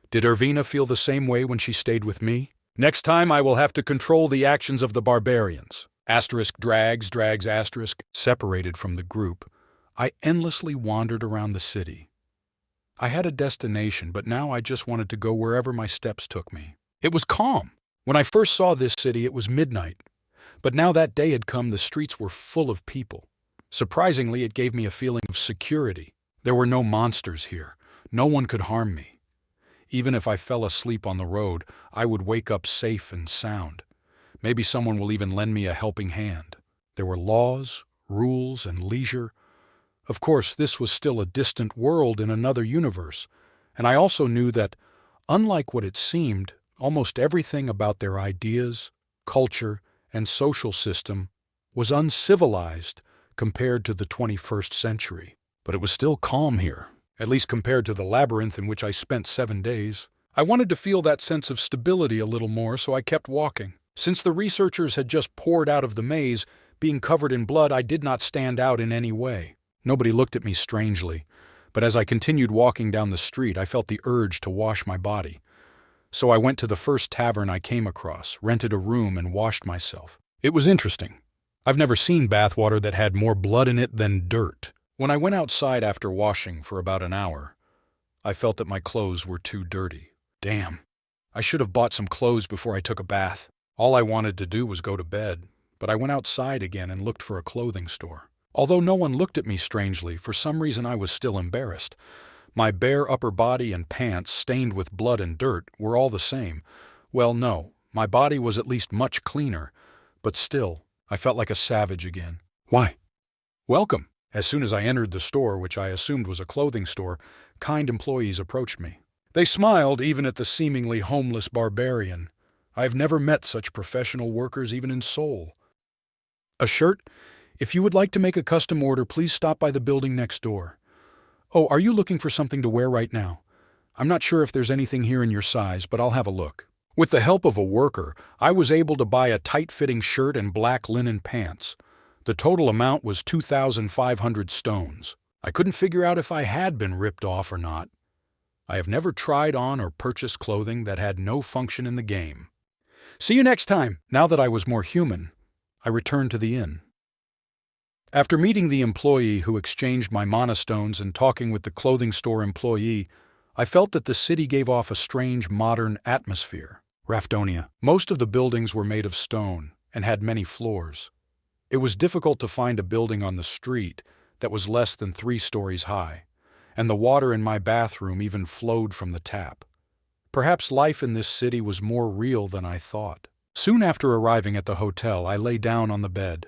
Did Ervina feel the same way when she stayed with me? Next time I will have to control the actions of the barbarians. Asterisk drags asterisk. Separated from the group, I endlessly wandered around the city. I had a destination, but now I just wanted to go wherever my steps took me. It was calm. When I first saw this city, it was midnight. But now that day had come, the streets were full of people. Surprisingly, it gave me a feeling of security. There were no monsters here. No one could harm me. Even if I fell asleep on the road, I would wake up safe and sound. Maybe someone will even lend me a helping hand. There were laws, rules, and leisure. Of course, this was still a distant world in another universe, and I also knew that, unlike what it seemed, almost everything about their ideas, culture, and social system was uncivilized compared to the 21st century. But it was still calm here, at least compared to the labyrinth in which I spent 7 days. I wanted to feel that sense of stability a little more, so I kept walking. Since the researchers had just poured out of the maze, being covered in blood, I did not stand out in any way. Nobody looked at me strangely, but as I continued walking down the street, I felt the urge to wash my body. So I went to the first tavern I came across, rented a room, and washed myself. It was interesting. I've never seen bathwater that had more blood in it than dirt. When I went outside after washing for about an hour, I felt that my clothes were too dirty. Damn, I should have bought some clothes before I took a bath. All I wanted to do was go to bed, but I went outside again and looked for a clothing store. Although no one looked at me strangely, for some reason I was still embarrassed. My bare upper body and pants, stained with blood and dirt, were all the same. Well, no, my body was at least much cleaner, but still, I felt like a savage again. Why? Welcome. As soon as I entered the store, which I assumed was a clothing store, kind employees approached me. They smiled even at the seemingly homeless barbarian. I've never met such professional workers even in Seoul. A shirt? If you would like to make a custom order, please stop by the building next door. Oh, are you looking for something to wear right now? I'm not sure if there's anything here in your size, but I'll have a look. With the help of a worker, I was able to buy a tight-fitting shirt and black linen pants. The total amount was 2,500 stones. I couldn't figure out if I had been ripped off or not. I have never tried on or purchased clothing that had no function in the game. See you next time. Now that I was more human, I returned to the inn. After meeting the employee who exchanged my monastones and talking with the clothing store employee, I felt that the city gave off a strange modern atmosphere. Rafdonia. Most of the buildings were made of stone and had many floors. It was difficult to find a building on the street that was less than 3 stories high, and the water in my bathroom even flowed from the tap. Perhaps life in this city was more real than I thought. Soon after arriving at the hotel, I lay down on the bed.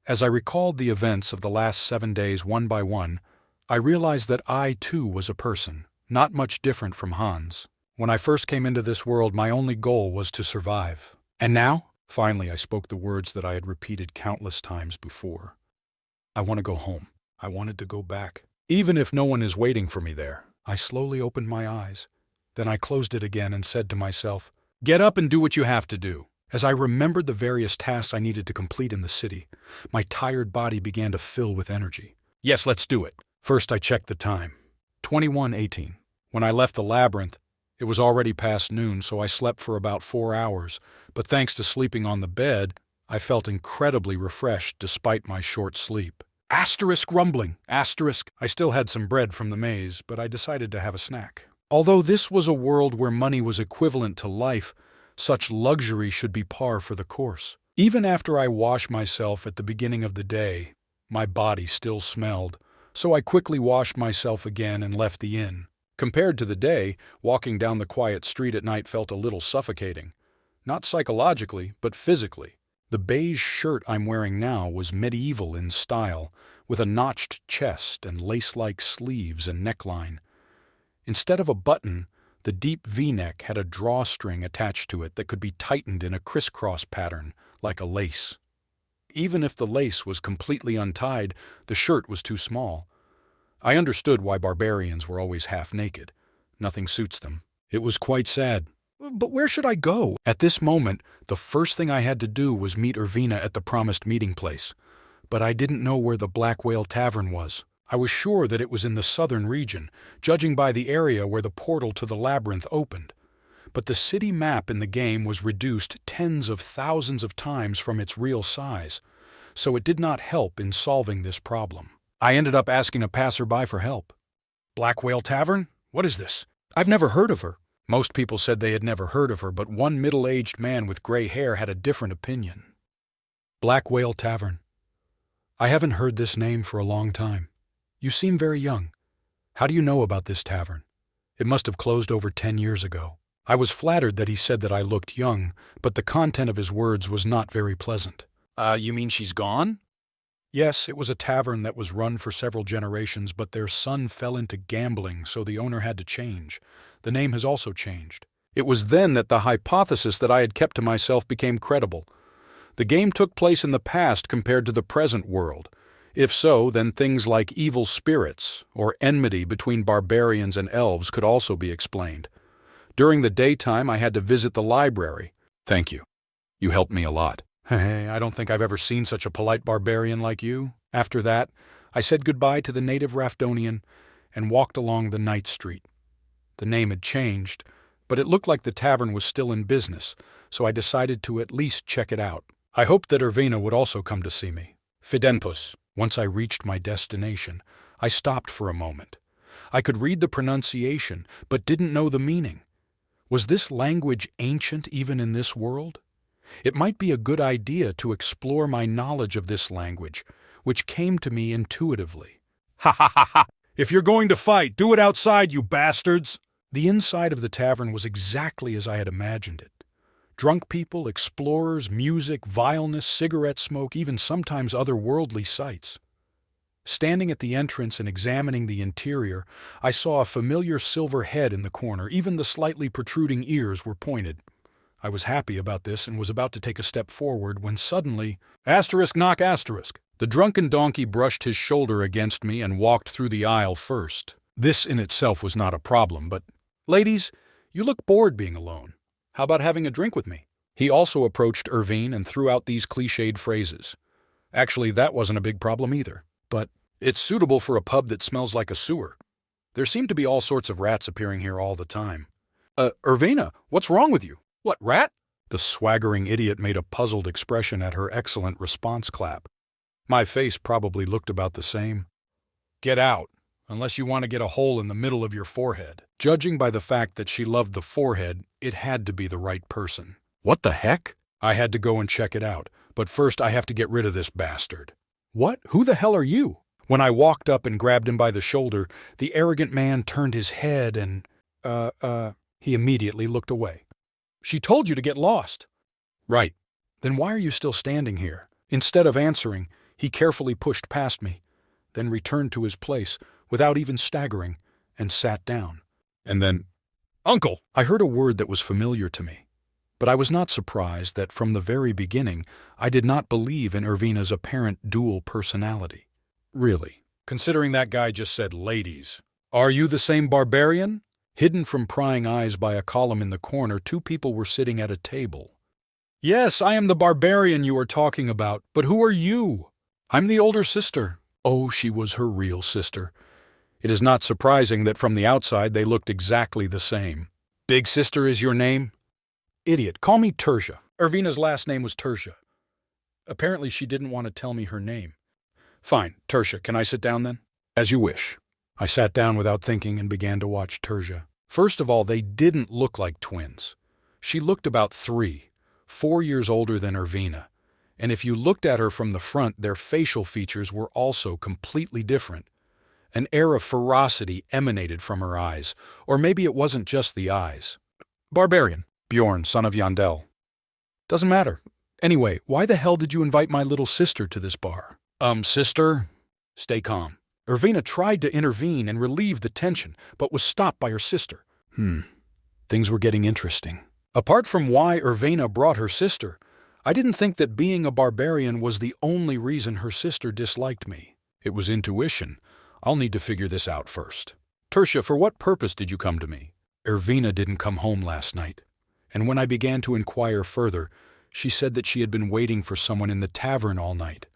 As I recalled the events of the last 7 days one by one, I realized that I, too, was a person, not much different from Hans. When I first came into this world, my only goal was to survive. And now? Finally, I spoke the words that I had repeated countless times before. I want to go home. I wanted to go back. Even if no one is waiting for me there. I slowly opened my eyes. Then I closed it again and said to myself, "Get up and do what you have to do." As I remembered the various tasks I needed to complete in the city, my tired body began to fill with energy. Yes, let's do it. First, I checked the time. 21:18. When I left the labyrinth, it was already past noon, so I slept for about 4 hours, but thanks to sleeping on the bed, I felt incredibly refreshed despite my short sleep. Asterisk rumbling, asterisk. I still had some bread from the maze, but I decided to have a snack. Although this was a world where money was equivalent to life, such luxury should be par for the course. Even after I washed myself at the beginning of the day, my body still smelled, so I quickly washed myself again and left the inn. Compared to the day, walking down the quiet street at night felt a little suffocating. Not psychologically, but physically. The beige shirt I'm wearing now was medieval in style, with a notched chest and lace-like sleeves and neckline. Instead of a button, the deep V-neck had a drawstring attached to it that could be tightened in a crisscross pattern, like a lace. Even if the lace was completely untied, the shirt was too small. I understood why barbarians were always half naked. Nothing suits them. It was quite sad. But where should I go? At this moment, the first thing I had to do was meet Irvina at the promised meeting place. But I didn't know where the Black Whale Tavern was. I was sure that it was in the southern region, judging by the area where the portal to the labyrinth opened. but the city map in the game was reduced tens of thousands of times from its real size, so it did not help in solving this problem. I ended up asking a passerby for help. Black Whale Tavern? What is this? I've never heard of her. Most people said they had never heard of her, but one middle-aged man with gray hair had a different opinion. Black Whale Tavern. I haven't heard this name for a long time. You seem very young. How do you know about this tavern? It must have closed over 10 years ago. I was flattered that he said that I looked young, but the content of his words was not very pleasant. You mean she's gone? Yes, it was a tavern that was run for several generations, but their son fell into gambling, so the owner had to change. The name has also changed. It was then that the hypothesis that I had kept to myself became credible. The game took place in the past compared to the present world. If so, then things like evil spirits or enmity between barbarians and elves could also be explained. During the daytime, I had to visit the library. Thank you. You helped me a lot. Hey, I don't think I've ever seen such a polite barbarian like you. After that, I said goodbye to the native Raftonian and walked along the night street. The name had changed, but it looked like the tavern was still in business, so I decided to at least check it out. I hoped that Irvina would also come to see me. Fidenpus. Once I reached my destination, I stopped for a moment. I could read the pronunciation, but didn't know the meaning. Was this language ancient even in this world? It might be a good idea to explore my knowledge of this language, which came to me intuitively. Ha ha ha ha! If you're going to fight, do it outside, you bastards! The inside of the tavern was exactly as I had imagined it. Drunk people, explorers, music, vileness, cigarette smoke, even sometimes otherworldly sights. Standing at the entrance and examining the interior, I saw a familiar silver head in the corner. Even the slightly protruding ears were pointed. I was happy about this and was about to take a step forward when suddenly, knock asterisk. The drunken donkey brushed his shoulder against me and walked through the aisle first. This in itself was not a problem, but, ladies, you look bored being alone. How about having a drink with me? He also approached Irvine and threw out these cliched phrases. Actually, that wasn't a big problem either. But it's suitable for a pub that smells like a sewer. There seem to be all sorts of rats appearing here all the time. Irvina, what's wrong with you? What, rat? The swaggering idiot made a puzzled expression at her excellent response clap. My face probably looked about the same. Get out, unless you want to get a hole in the middle of your forehead. Judging by the fact that she loved the forehead, it had to be the right person. What the heck? I had to go and check it out, but first I have to get rid of this bastard. What? Who the hell are you? When I walked up and grabbed him by the shoulder, the arrogant man turned his head and, he immediately looked away. She told you to get lost. Right. Then why are you still standing here? Instead of answering, he carefully pushed past me, then returned to his place without even staggering and sat down. And then, Uncle! I heard a word that was familiar to me, but I was not surprised that from the very beginning I did not believe in Irvina's apparent dual personality. Really, considering that guy just said ladies. Are you the same barbarian? Hidden from prying eyes by a column in the corner, two people were sitting at a table. Yes, I am the barbarian you are talking about, but who are you? I'm the older sister. Oh, she was her real sister. It is not surprising that from the outside they looked exactly the same. Big sister is your name? Idiot, call me Tertia. Irvina's last name was Tertia. Apparently she didn't want to tell me her name. Fine, Tertia, can I sit down then? As you wish. I sat down without thinking and began to watch Tertia. First of all, they didn't look like twins. She looked about 3, 4 years older than Irvina, and if you looked at her from the front, their facial features were also completely different. An air of ferocity emanated from her eyes, or maybe it wasn't just the eyes. Barbarian, Bjorn, son of Yandel. Doesn't matter. Anyway, why the hell did you invite my little sister to this bar? Sister? Stay calm. Irvina tried to intervene and relieve the tension, but was stopped by her sister. Things were getting interesting. Apart from why Irvina brought her sister, I didn't think that being a barbarian was the only reason her sister disliked me. It was intuition. I'll need to figure this out first. Tertia, for what purpose did you come to me? Irvina didn't come home last night, and when I began to inquire further, she said that she had been waiting for someone in the tavern all night.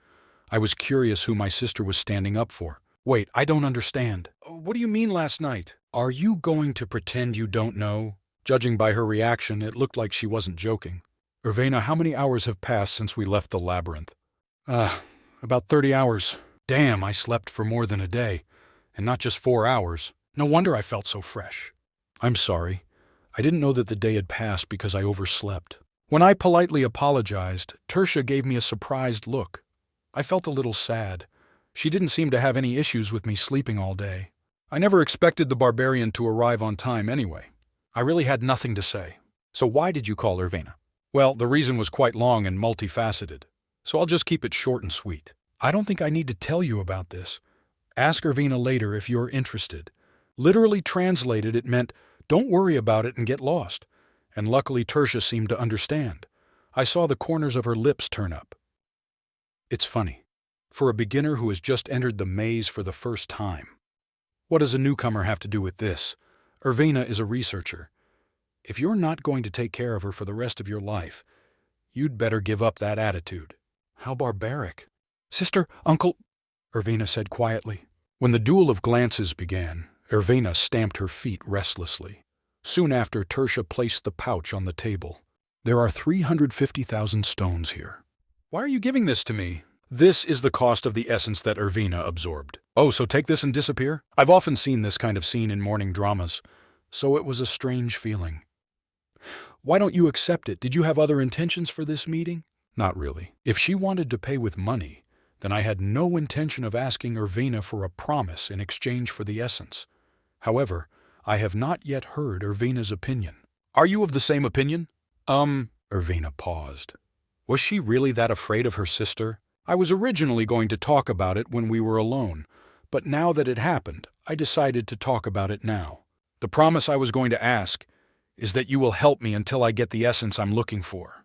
I was curious who my sister was standing up for. Wait, I don't understand. What do you mean last night? Are you going to pretend you don't know? Judging by her reaction, it looked like she wasn't joking. Irvina, how many hours have passed since we left the labyrinth? About 30 hours. Damn, I slept for more than a day. And not just 4 hours. No wonder I felt so fresh. I'm sorry. I didn't know that the day had passed because I overslept. When I politely apologized, Tertia gave me a surprised look. I felt a little sad. She didn't seem to have any issues with me sleeping all day. I never expected the barbarian to arrive on time anyway. I really had nothing to say. So why did you call Irvina? Well, the reason was quite long and multifaceted. So I'll just keep it short and sweet. I don't think I need to tell you about this. Ask Irvina later if you're interested. Literally translated, it meant, don't worry about it and get lost. And luckily Tertia seemed to understand. I saw the corners of her lips turn up. It's funny. For a beginner who has just entered the maze for the first time. What does a newcomer have to do with this? Irvina is a researcher. If you're not going to take care of her for the rest of your life, you'd better give up that attitude. How barbaric. Sister, uncle, Irvina said quietly. When the duel of glances began, Irvina stamped her feet restlessly. Soon after, Tertia placed the pouch on the table. There are 350,000 stones here. Why are you giving this to me? This is the cost of the essence that Irvina absorbed. Oh, so take this and disappear? I've often seen this kind of scene in morning dramas, so it was a strange feeling. Why don't you accept it? Did you have other intentions for this meeting? Not really. If she wanted to pay with money, then I had no intention of asking Irvina for a promise in exchange for the essence. However, I have not yet heard Irvina's opinion. Are you of the same opinion? Irvina paused. Was she really that afraid of her sister? I was originally going to talk about it when we were alone, but now that it happened, I decided to talk about it now. The promise I was going to ask is that you will help me until I get the essence I'm looking for.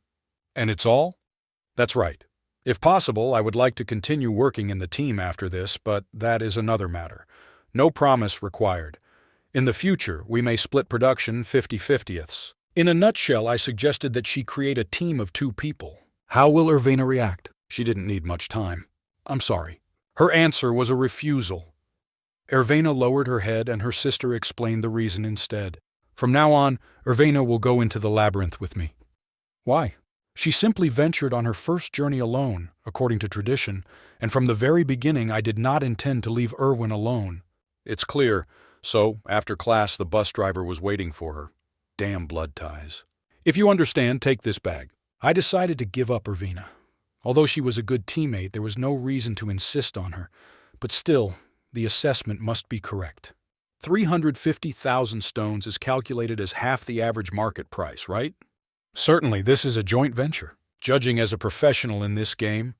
And it's all? That's right. If possible, I would like to continue working in the team after this, but that is another matter. No promise required. In the future, we may split production 50-50ths. In a nutshell, I suggested that she create a team of 2 people. How will Irvina react? She didn't need much time. I'm sorry. Her answer was a refusal. Irvina lowered her head and her sister explained the reason instead. From now on, Irvina will go into the labyrinth with me. Why? She simply ventured on her first journey alone, according to tradition, and from the very beginning I did not intend to leave Irwin alone. It's clear, so after class the bus driver was waiting for her. Damn blood ties. If you understand, take this bag. I decided to give up Irvina. Although she was a good teammate, there was no reason to insist on her. But still, the assessment must be correct. 350,000 stones is calculated as half the average market price, right? Certainly, this is a joint venture. Judging as a professional in this game,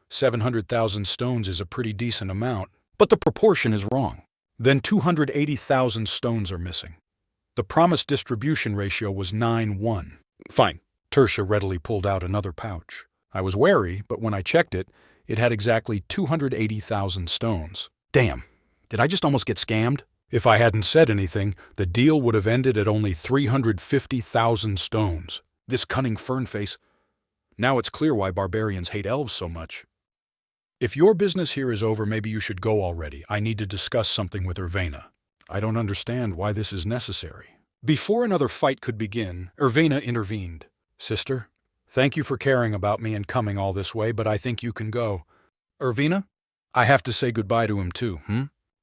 700,000 stones is a pretty decent amount, but the proportion is wrong. Then 280,000 stones are missing. The promised distribution ratio was 9-1. Fine. Tertia readily pulled out another pouch. I was wary, but when I checked it, it had exactly 280,000 stones. Damn, did I just almost get scammed? If I hadn't said anything, the deal would have ended at only 350,000 stones. This cunning fernface. Now it's clear why barbarians hate elves so much. If your business here is over, maybe you should go already. I need to discuss something with Irvina. I don't understand why this is necessary. Before another fight could begin, Irvina intervened. Sister, thank you for caring about me and coming all this way, but I think you can go. Irvina? I have to say goodbye to him too,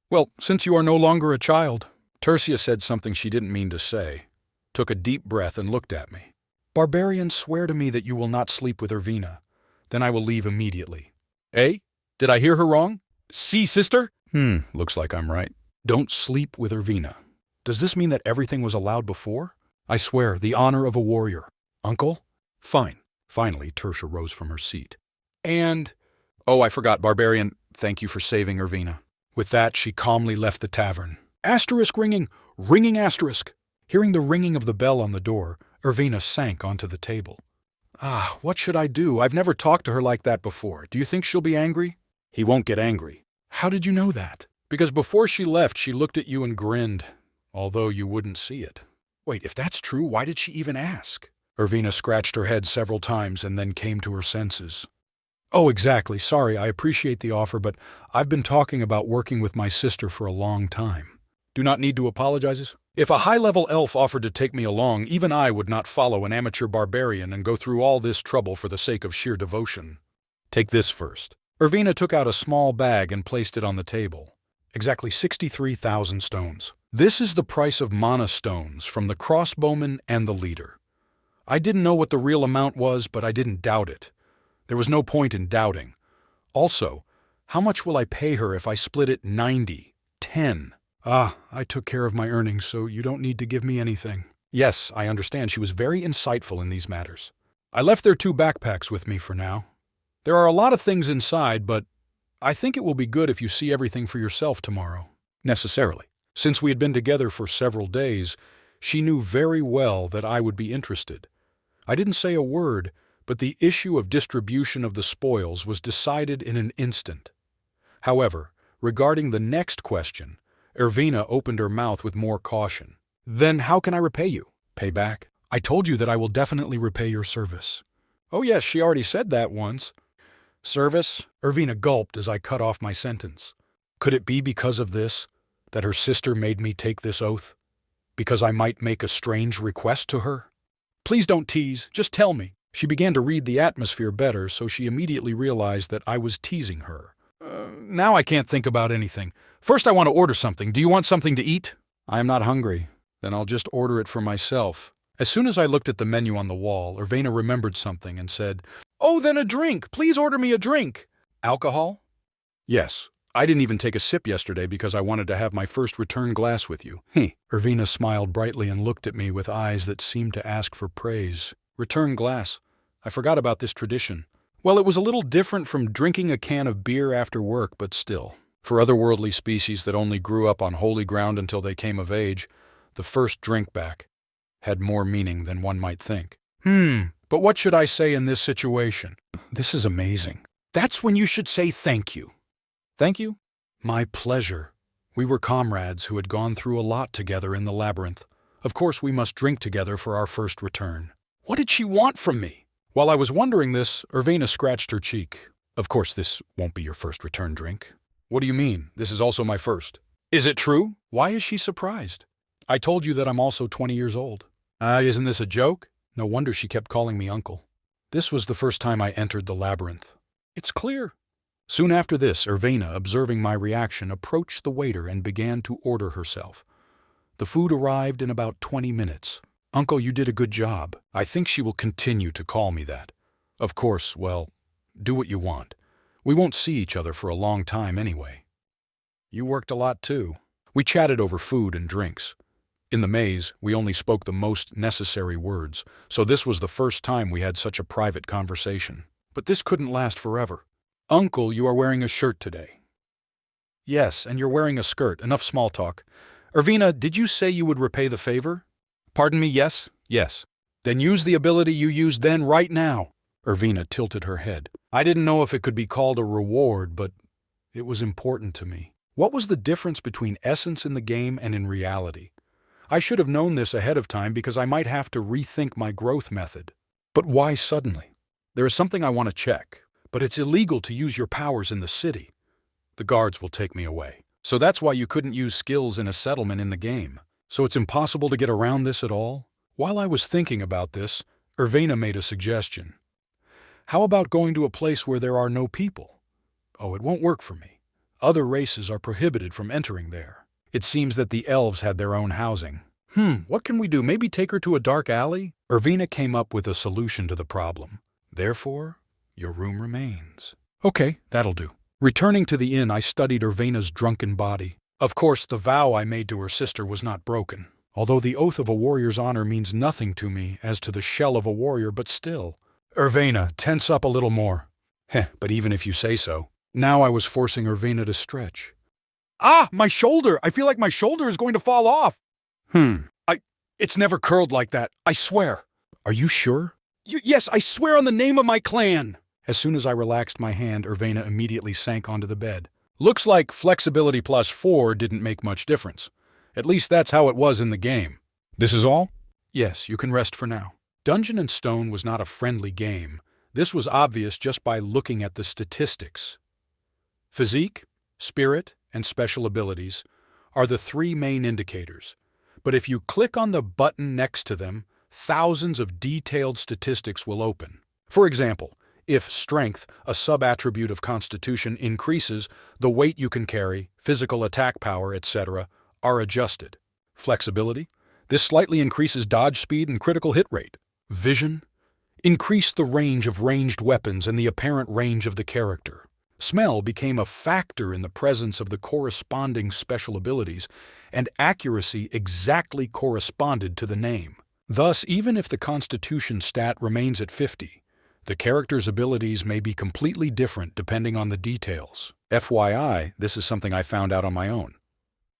Well, since you are no longer a child. Tertia said something she didn't mean to say, took a deep breath and looked at me. Barbarians, swear to me that you will not sleep with Irvina. Then I will leave immediately. Eh? Did I hear her wrong? See, sister? Looks like I'm right. Don't sleep with Irvina. Does this mean that everything was allowed before? I swear, the honor of a warrior. Uncle? Fine. Finally, Tertia rose from her seat. And... Oh, I forgot, barbarian. Thank you for saving Irvina. With that, she calmly left the tavern. Asterisk ringing! Ringing asterisk! Hearing the ringing of the bell on the door, Irvina sank onto the table. What should I do? I've never talked to her like that before. Do you think she'll be angry? He won't get angry. How did you know that? Because before she left, she looked at you and grinned, although you wouldn't see it. Wait, if that's true, why did she even ask? Irvina scratched her head several times and then came to her senses. Oh, exactly. Sorry, I appreciate the offer, but I've been talking about working with my sister for a long time. Do not need to apologize. If a high-level elf offered to take me along, even I would not follow an amateur barbarian and go through all this trouble for the sake of sheer devotion. Take this first. Irvina took out a small bag and placed it on the table. Exactly 63,000 stones. This is the price of mana stones from the crossbowman and the leader. I didn't know what the real amount was, but I didn't doubt it. There was no point in doubting. Also, how much will I pay her if I split it 90-10? I took care of my earnings, so you don't need to give me anything. Yes, I understand. She was very insightful in these matters. I left their 2 backpacks with me for now. There are a lot of things inside, but I think it will be good if you see everything for yourself tomorrow. Necessarily. Since we had been together for several days, she knew very well that I would be interested. I didn't say a word, but the issue of distribution of the spoils was decided in an instant. However, regarding the next question, Irvina opened her mouth with more caution. Then how can I repay you? Pay back? I told you that I will definitely repay your service. Oh yes, she already said that once. Service? Irvina gulped as I cut off my sentence. Could it be because of this, that her sister made me take this oath? Because I might make a strange request to her? Please don't tease, just tell me. She began to read the atmosphere better, so she immediately realized that I was teasing her. Now I can't think about anything. First I want to order something. Do you want something to eat? I am not hungry. Then I'll just order it for myself. As soon as I looked at the menu on the wall, Irvina remembered something and said, Oh, then a drink. Please order me a drink. Alcohol? Yes. I didn't even take a sip yesterday because I wanted to have my first return glass with you. Irvina smiled brightly and looked at me with eyes that seemed to ask for praise. Return glass. I forgot about this tradition. Well, it was a little different from drinking a can of beer after work, but still. For otherworldly species that only grew up on holy ground until they came of age, the first drink back had more meaning than one might think. But what should I say in this situation? This is amazing. That's when you should say thank you. Thank you? My pleasure. We were comrades who had gone through a lot together in the labyrinth. Of course, we must drink together for our first return. What did she want from me? While I was wondering this, Irvina scratched her cheek. Of course, this won't be your first return drink. What do you mean? This is also my first. Is it true? Why is she surprised? I told you that I'm also 20 years old. Isn't this a joke? No wonder she kept calling me uncle. This was the first time I entered the labyrinth. It's clear. Soon after this, Irvina, observing my reaction, approached the waiter and began to order herself. The food arrived in about 20 minutes. Uncle, you did a good job. I think she will continue to call me that. Of course, well, do what you want. We won't see each other for a long time anyway. You worked a lot too. We chatted over food and drinks. In the maze, we only spoke the most necessary words, so this was the first time we had such a private conversation. But this couldn't last forever. Uncle, you are wearing a shirt today. Yes, and you're wearing a skirt. Enough small talk. Irvina, did you say you would repay the favor? Pardon me, yes? Yes. Then use the ability you used then right now. Irvina tilted her head. I didn't know if it could be called a reward, but it was important to me. What was the difference between essence in the game and in reality? I should have known this ahead of time because I might have to rethink my growth method. But why suddenly? There is something I want to check, but it's illegal to use your powers in the city. The guards will take me away. So that's why you couldn't use skills in a settlement in the game. So it's impossible to get around this at all? While I was thinking about this, Irvina made a suggestion. How about going to a place where there are no people? Oh, it won't work for me. Other races are prohibited from entering there. It seems that the elves had their own housing. What can we do? Maybe take her to a dark alley? Irvina came up with a solution to the problem. Therefore, your room remains. Okay, that'll do. Returning to the inn, I studied Irvina's drunken body. Of course, the vow I made to her sister was not broken. Although the oath of a warrior's honor means nothing to me as to the shell of a warrior, but still. Irvina, tense up a little more. But even if you say so. Now I was forcing Irvina to stretch. My shoulder! I feel like my shoulder is going to fall off! It's never curled like that, I swear. Are you sure? Yes, I swear on the name of my clan! As soon as I relaxed my hand, Irvina immediately sank onto the bed. Looks like flexibility plus 4 didn't make much difference. At least that's how it was in the game. This is all? Yes, you can rest for now. Dungeon and Stone was not a friendly game. This was obvious just by looking at the statistics. Physique, spirit, and special abilities are the 3 main indicators. But if you click on the button next to them, thousands of detailed statistics will open. For example, if strength, a sub-attribute of constitution, increases, the weight you can carry, physical attack power, etc., are adjusted. Flexibility? This slightly increases dodge speed and critical hit rate. Vision? Increase the range of ranged weapons and the apparent range of the character. Smell became a factor in the presence of the corresponding special abilities, and accuracy exactly corresponded to the name. Thus, even if the constitution stat remains at 50, the character's abilities may be completely different depending on the details. FYI, this is something I found out on my own.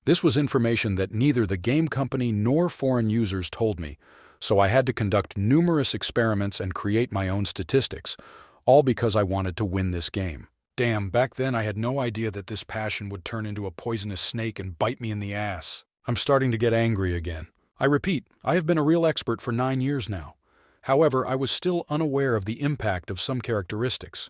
This was information that neither the game company nor foreign users told me, so I had to conduct numerous experiments and create my own statistics, all because I wanted to win this game. Damn, back then I had no idea that this passion would turn into a poisonous snake and bite me in the ass. I'm starting to get angry again. I repeat, I have been a real expert for 9 years now. However, I was still unaware of the impact of some characteristics.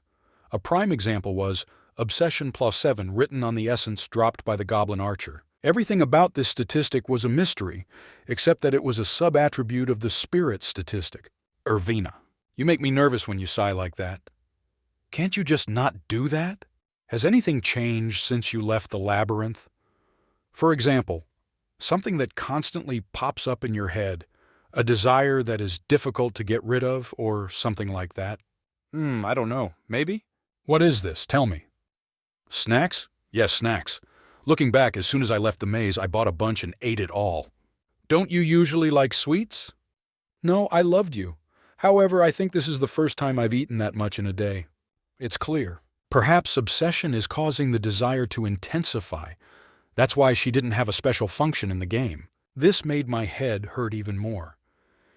A prime example was Obsession +7 written on the essence dropped by the Goblin Archer. Everything about this statistic was a mystery, except that it was a sub-attribute of the spirit statistic. Ervina. You make me nervous when you sigh like that. Can't you just not do that? Has anything changed since you left the labyrinth? For example, something that constantly pops up in your head, a desire that is difficult to get rid of, or something like that. I don't know. Maybe? What is this? Tell me. Snacks? Yes, snacks. Looking back, as soon as I left the maze, I bought a bunch and ate it all. Don't you usually like sweets? No, I loved you. However, I think this is the first time I've eaten that much in a day. It's clear. Perhaps obsession is causing the desire to intensify. That's why she didn't have a special function in the game. This made my head hurt even more.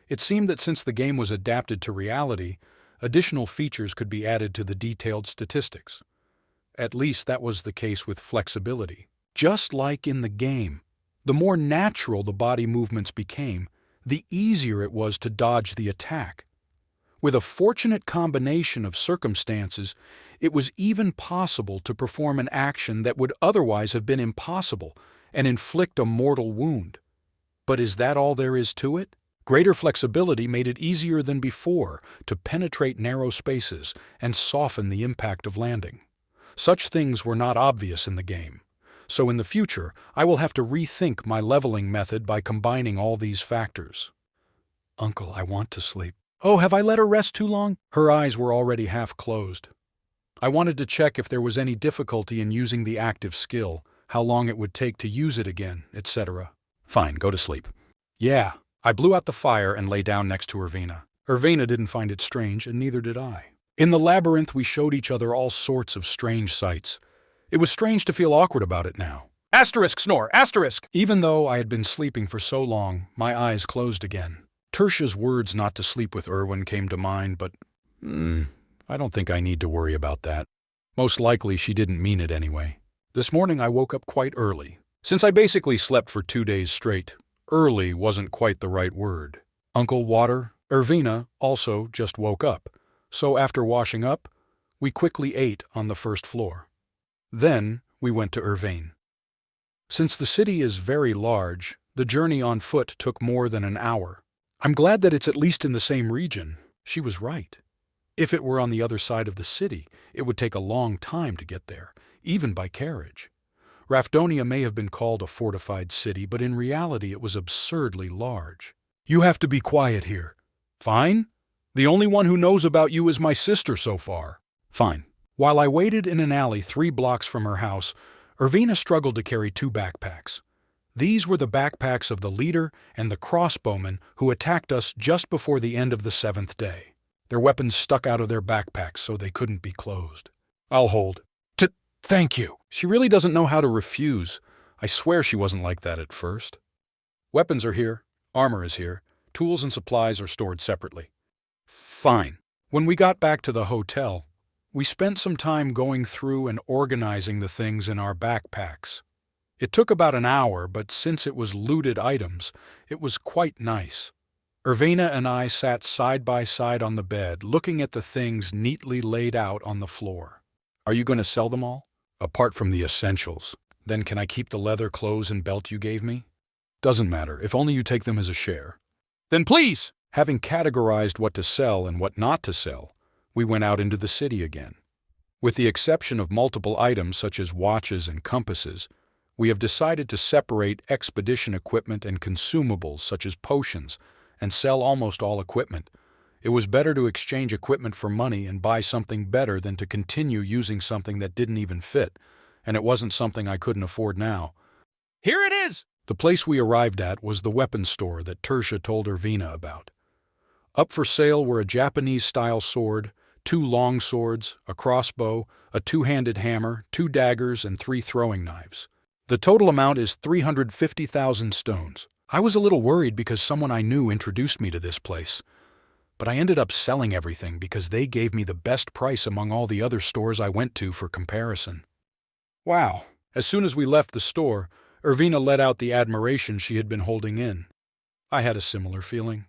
It seemed that since the game was adapted to reality, additional features could be added to the detailed statistics. At least that was the case with flexibility. Just like in the game, the more natural the body movements became, the easier it was to dodge the attack. With a fortunate combination of circumstances, it was even possible to perform an action that would otherwise have been impossible and inflict a mortal wound. But is that all there is to it? Greater flexibility made it easier than before to penetrate narrow spaces and soften the impact of landing. Such things were not obvious in the game. So in the future, I will have to rethink my leveling method by combining all these factors. Uncle, I want to sleep. Oh, have I let her rest too long? Her eyes were already half closed. I wanted to check if there was any difficulty in using the active skill, how long it would take to use it again, etc. Fine, go to sleep. Yeah. I blew out the fire and lay down next to Ervina. Ervina didn't find it strange, and neither did I. In the labyrinth, we showed each other all sorts of strange sights. It was strange to feel awkward about it now. Asterisk snore! Asterisk! Even though I had been sleeping for so long, my eyes closed again. Tertia's words not to sleep with Erwin came to mind, but I don't think I need to worry about that. Most likely she didn't mean it anyway. This morning I woke up quite early. Since I basically slept for 2 days straight, early wasn't quite the right word. Uncle Water, Ervina, also just woke up. So after washing up, we quickly ate on the first floor. Then we went to Irvine. Since the city is very large, the journey on foot took more than an hour. I'm glad that it's at least in the same region. She was right. If it were on the other side of the city, it would take a long time to get there, even by carriage. Rafdonia may have been called a fortified city, but in reality it was absurdly large. You have to be quiet here. Fine? The only one who knows about you is my sister so far. Fine. While I waited in an alley 3 blocks from her house, Ervina struggled to carry 2 backpacks. These were the backpacks of the leader and the crossbowmen who attacked us just before the end of the 7th day. Their weapons stuck out of their backpacks so they couldn't be closed. I'll hold. Thank you. She really doesn't know how to refuse. I swear she wasn't like that at first. Weapons are here. Armor is here. Tools and supplies are stored separately. Fine. When we got back to the hotel, we spent some time going through and organizing the things in our backpacks. It took about an hour, but since it was looted items, it was quite nice. Ervina and I sat side by side on the bed, looking at the things neatly laid out on the floor. Are you going to sell them all? Apart from the essentials. Then can I keep the leather clothes and belt you gave me? Doesn't matter, if only you take them as a share. Then please! Having categorized what to sell and what not to sell, we went out into the city again. With the exception of multiple items such as watches and compasses, we have decided to separate expedition equipment and consumables such as potions and sell almost all equipment. It was better to exchange equipment for money and buy something better than to continue using something that didn't even fit, and it wasn't something I couldn't afford now. Here it is! The place we arrived at was the weapons store that Tertia told Ervina about. Up for sale were a Japanese-style sword, 2 long swords, a crossbow, a 2-handed hammer, 2 daggers, and 3 throwing knives. The total amount is 350,000 stones. I was a little worried because someone I knew introduced me to this place, but I ended up selling everything because they gave me the best price among all the other stores I went to for comparison. Wow. As soon as we left the store, Ervina let out the admiration she had been holding in. I had a similar feeling.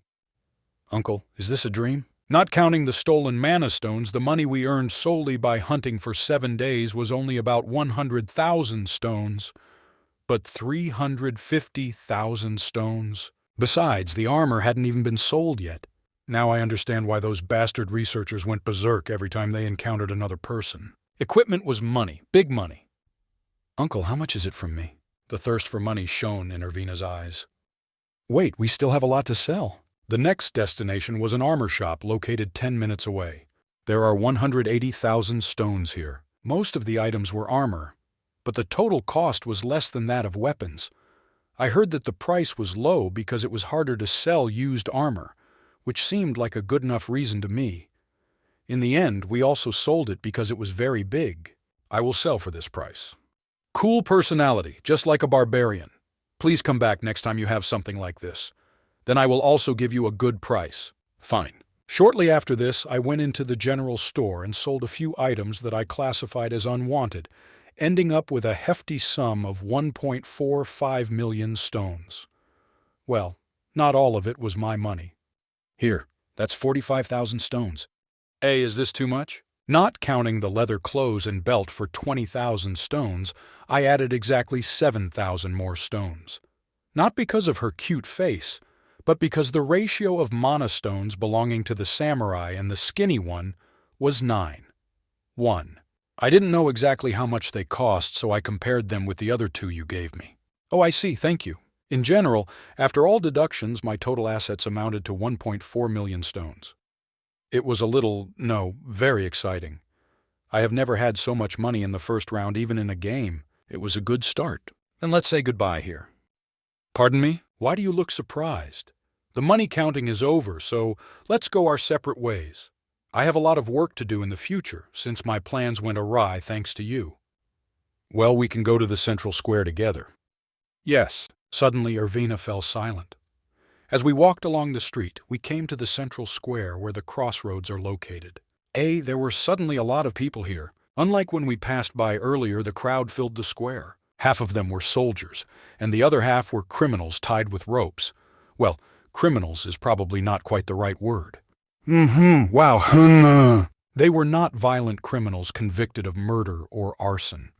Uncle, is this a dream? Not counting the stolen mana stones, the money we earned solely by hunting for 7 days was only about 100,000 stones. But 350,000 stones? Besides, the armor hadn't even been sold yet. Now I understand why those bastard researchers went berserk every time they encountered another person. Equipment was money, big money. Uncle, how much is it from me? The thirst for money shone in Ervina's eyes. Wait, we still have a lot to sell. The next destination was an armor shop located 10 minutes away. There are 180,000 stones here. Most of the items were armor, but the total cost was less than that of weapons. I heard that the price was low because it was harder to sell used armor, which seemed like a good enough reason to me. In the end, we also sold it because it was very big. I will sell for this price. Cool personality, just like a barbarian. Please come back next time you have something like this. Then I will also give you a good price. Fine. Shortly after this, I went into the general store and sold a few items that I classified as unwanted, ending up with a hefty sum of 1.45 million stones. Well, not all of it was my money. Here, that's 45,000 stones. Hey, is this too much? Not counting the leather clothes and belt for 20,000 stones, I added exactly 7,000 more stones. Not because of her cute face, but because the ratio of mana stones belonging to the samurai and the skinny one was 9:1. I didn't know exactly how much they cost, so I compared them with the other 2 you gave me. Oh, I see, thank you. In general, after all deductions, my total assets amounted to 1.4 million stones. It was very exciting. I have never had so much money in the first round, even in a game. It was a good start. Then let's say goodbye here. Pardon me? Why do you look surprised? The money counting is over, so let's go our separate ways. I have a lot of work to do in the future, since my plans went awry thanks to you. Well, we can go to the central square together. Yes. Suddenly, Ervina fell silent. As we walked along the street, we came to the central square where the crossroads are located. There were suddenly a lot of people here. Unlike when we passed by earlier, the crowd filled the square. Half of them were soldiers, and the other half were criminals tied with ropes. Well, criminals is probably not quite the right word. Wow. They were not violent criminals convicted of murder or arson.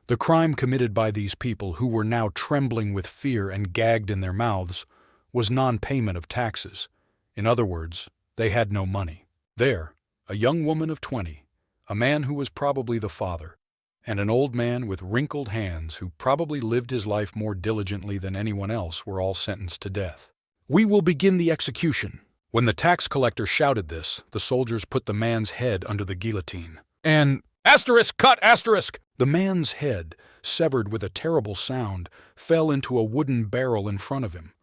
The crime committed by these people, who were now trembling with fear and gagged in their mouths, was non-payment of taxes. In other words, they had no money. There, a young woman of 20, a man who was probably the father, and an old man with wrinkled hands who probably lived his life more diligently than anyone else were all sentenced to death. We will begin the execution. When the tax collector shouted this, the soldiers put the man's head under the guillotine. And *cut*! The man's head, severed with a terrible sound, fell into a wooden barrel in front of him.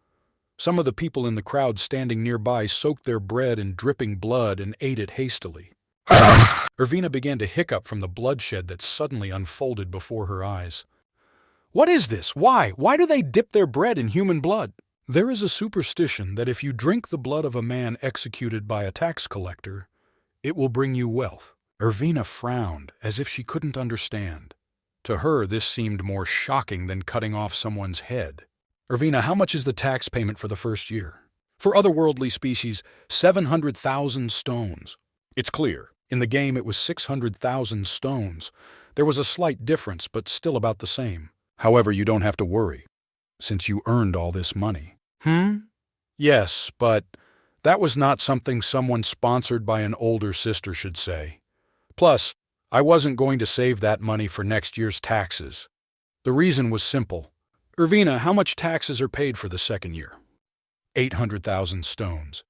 Some of the people in the crowd standing nearby soaked their bread in dripping blood and ate it hastily. Ervina began to hiccup from the bloodshed that suddenly unfolded before her eyes. What is this? Why? Why do they dip their bread in human blood? There is a superstition that if you drink the blood of a man executed by a tax collector, it will bring you wealth. Ervina frowned, as if she couldn't understand. To her, this seemed more shocking than cutting off someone's head. Ervina, how much is the tax payment for the first year? For otherworldly species, 700,000 stones. It's clear. In the game, it was 600,000 stones. There was a slight difference, but still about the same. However, you don't have to worry. since you earned all this money. Yes, but that was not something someone sponsored by an older sister should say. Plus, I wasn't going to save that money for next year's taxes. The reason was simple. Irvina, how much taxes are paid for the second year? 800,000 stones.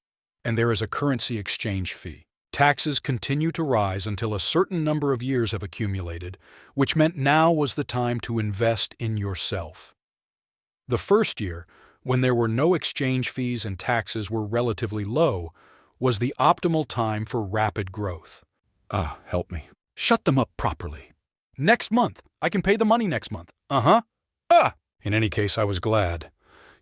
And there is a currency exchange fee. Taxes continue to rise until a certain number of years have accumulated, which meant now was the time to invest in yourself. The first year, when there were no exchange fees and taxes were relatively low, was the optimal time for rapid growth. Help me. Shut them up properly. Next month. I can pay the money next month. In any case, I was glad.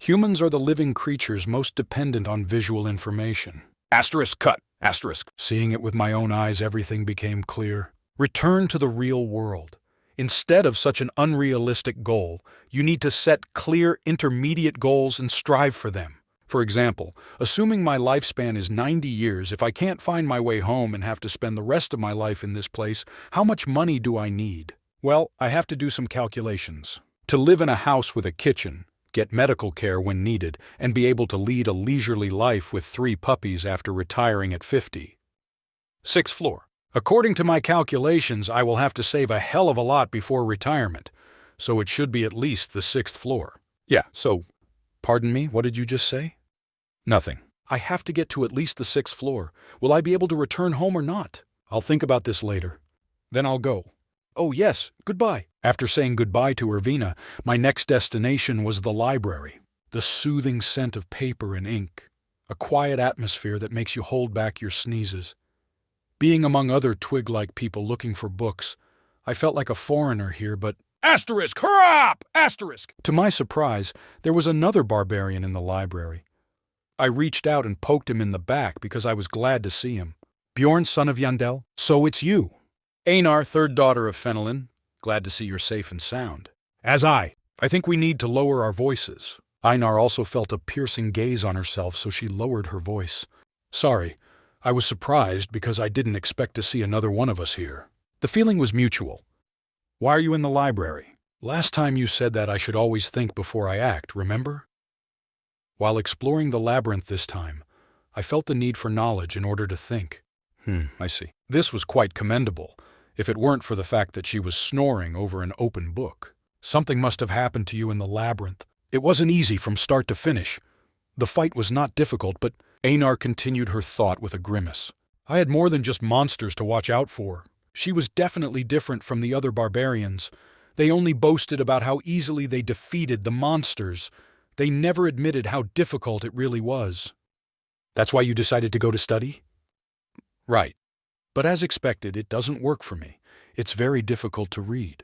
Humans are the living creatures most dependent on visual information. *cut*. Seeing it with my own eyes, everything became clear. Return to the real world. Instead of such an unrealistic goal, you need to set clear intermediate goals and strive for them. For example, assuming my lifespan is 90 years, if I can't find my way home and have to spend the rest of my life in this place, how much money do I need? Well, I have to do some calculations. To live in a house with a kitchen, get medical care when needed, and be able to lead a leisurely life with 3 puppies after retiring at 50. 6th floor. According to my calculations, I will have to save a hell of a lot before retirement, so it should be at least the 6th floor. Pardon me, what did you just say? Nothing. I have to get to at least the 6th floor. Will I be able to return home or not? I'll think about this later. Then I'll go. Oh yes, goodbye. After saying goodbye to Irvina, my next destination was the library. The soothing scent of paper and ink. A quiet atmosphere that makes you hold back your sneezes. Being among other twig-like people looking for books, I felt like a foreigner here, but Hurrah up! To my surprise, there was another barbarian in the library. I reached out and poked him in the back because I was glad to see him. Bjorn, son of Yandel, so it's you. Einar, 3rd daughter of Fenelin, glad to see you're safe and sound. I think we need to lower our voices. Einar also felt a piercing gaze on herself, so she lowered her voice. Sorry, I was surprised because I didn't expect to see another one of us here. The feeling was mutual. Why are you in the library? Last time you said that I should always think before I act, remember? While exploring the labyrinth this time, I felt the need for knowledge in order to think. I see. This was quite commendable, if it weren't for the fact that she was snoring over an open book. Something must have happened to you in the labyrinth. It wasn't easy from start to finish. The fight was not difficult, but Einar continued her thought with a grimace. I had more than just monsters to watch out for. She was definitely different from the other barbarians. They only boasted about how easily they defeated the monsters. They never admitted how difficult it really was. That's why you decided to go to study? Right. But as expected, it doesn't work for me. It's very difficult to read.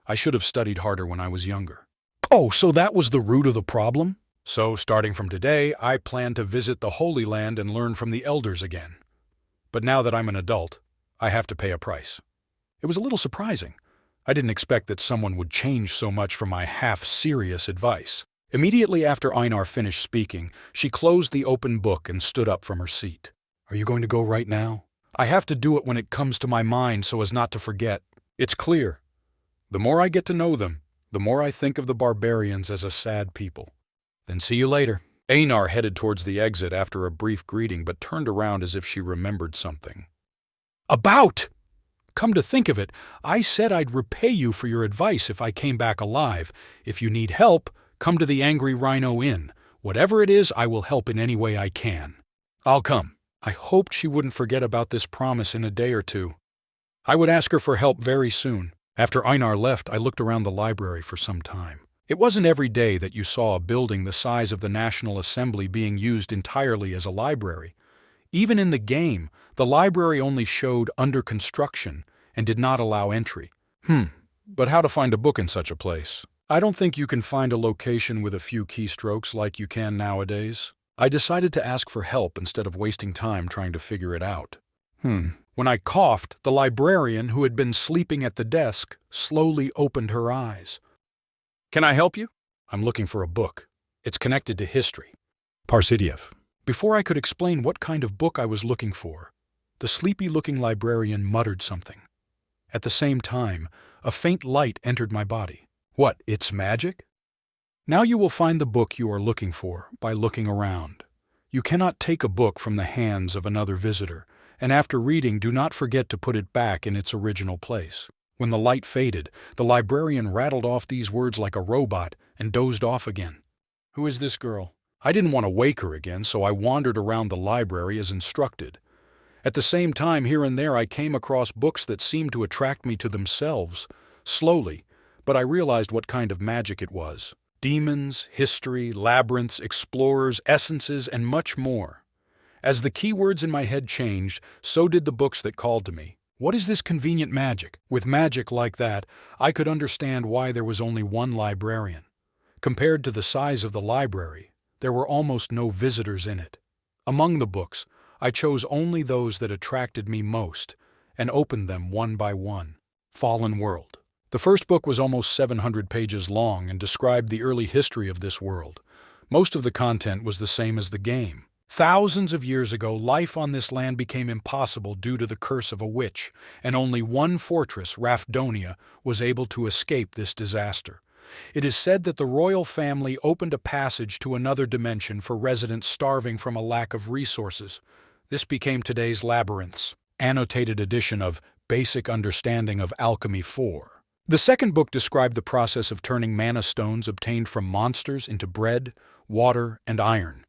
I should have studied harder when I was younger. Oh, so that was the root of the problem? So, starting from today, I plan to visit the Holy Land and learn from the elders again. But now that I'm an adult, I have to pay a price. It was a little surprising. I didn't expect that someone would change so much from my half-serious advice. Immediately after Einar finished speaking, she closed the open book and stood up from her seat. Are you going to go right now? I have to do it when it comes to my mind so as not to forget. It's clear. The more I get to know them, the more I think of the barbarians as a sad people. Then see you later. Einar headed towards the exit after a brief greeting but turned around as if she remembered something. About! Come to think of it, I said I'd repay you for your advice if I came back alive. If you need help, come to the Angry Rhino Inn. Whatever it is, I will help in any way I can. I'll come. I hoped she wouldn't forget about this promise in a day or two. I would ask her for help very soon. After Einar left, I looked around the library for some time. It wasn't every day that you saw a building the size of the National Assembly being used entirely as a library. Even in the game, the library only showed under construction and did not allow entry. But how to find a book in such a place? I don't think you can find a location with a few keystrokes like you can nowadays. I decided to ask for help instead of wasting time trying to figure it out. When I coughed, the librarian, who had been sleeping at the desk, slowly opened her eyes. Can I help you? I'm looking for a book. It's connected to history. Parsidiev. Before I could explain what kind of book I was looking for, the sleepy-looking librarian muttered something. At the same time, a faint light entered my body. What, it's magic? Now you will find the book you are looking for by looking around. You cannot take a book from the hands of another visitor, and after reading, do not forget to put it back in its original place. When the light faded, the librarian rattled off these words like a robot and dozed off again. "Who is this girl?" I didn't want to wake her again, so I wandered around the library as instructed. At the same time, here and there I came across books that seemed to attract me to themselves, slowly, but I realized what kind of magic it was. Demons, history, labyrinths, explorers, essences, and much more. As the keywords in my head changed, so did the books that called to me. What is this convenient magic? With magic like that, I could understand why there was only one librarian. Compared to the size of the library, there were almost no visitors in it. Among the books, I chose only those that attracted me most, and opened them one by one. Fallen World. The first book was almost 700 pages long and described the early history of this world. Most of the content was the same as the game. Thousands of years ago, life on this land became impossible due to the curse of a witch, and only one fortress, Rafdonia, was able to escape this disaster. It is said that the royal family opened a passage to another dimension for residents starving from a lack of resources. This became today's labyrinths. Annotated edition of Basic Understanding of Alchemy 4. The second book described the process of turning mana stones obtained from monsters into bread, water, and iron.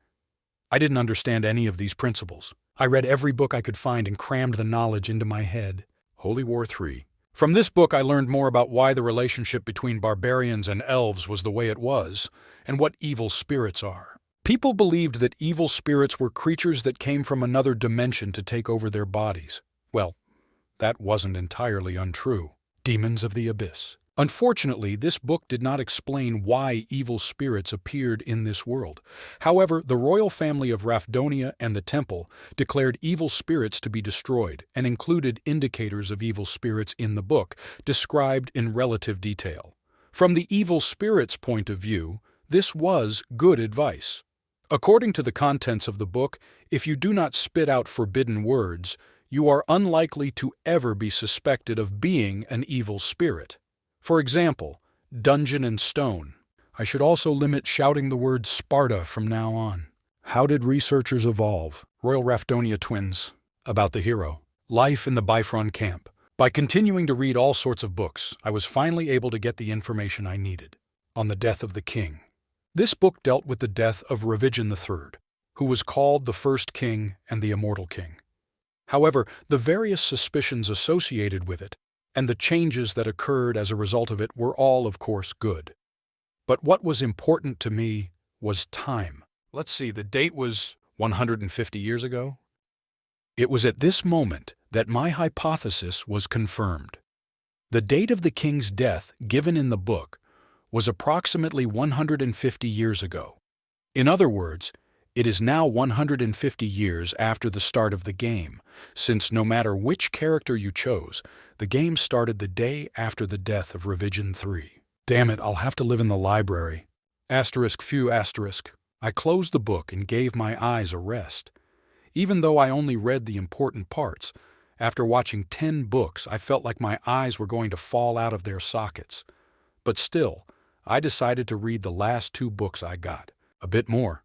I didn't understand any of these principles. I read every book I could find and crammed the knowledge into my head. Holy War 3. From this book I learned more about why the relationship between barbarians and elves was the way it was, and what evil spirits are. People believed that evil spirits were creatures that came from another dimension to take over their bodies. Well, that wasn't entirely untrue. Demons of the Abyss. Unfortunately, this book did not explain why evil spirits appeared in this world. However, the royal family of Rafdonia and the temple declared evil spirits to be destroyed and included indicators of evil spirits in the book, described in relative detail. From the evil spirits' point of view, this was good advice. According to the contents of the book, if you do not spit out forbidden words, you are unlikely to ever be suspected of being an evil spirit. For example, Dungeon and Stone. I should also limit shouting the word Sparta from now on. How did researchers evolve? Royal Rafdonia twins. About the hero. Life in the Bifron camp. By continuing to read all sorts of books, I was finally able to get the information I needed. On the death of the king. This book dealt with the death of Ravagen III, who was called the first king and the immortal king. However, the various suspicions associated with it and the changes that occurred as a result of it were all, of course, good. But what was important to me was time. Let's see, the date was 150 years ago? It was at this moment that my hypothesis was confirmed. The date of the king's death, given in the book, was approximately 150 years ago. In other words, it is now 150 years after the start of the game, since no matter which character you chose, the game started the day after the death of Ravagen III. Damn it, I'll have to live in the library. Few. I closed the book and gave my eyes a rest. Even though I only read the important parts, after watching 10 books, I felt like my eyes were going to fall out of their sockets. But still, I decided to read the last 2 books I got. A bit more.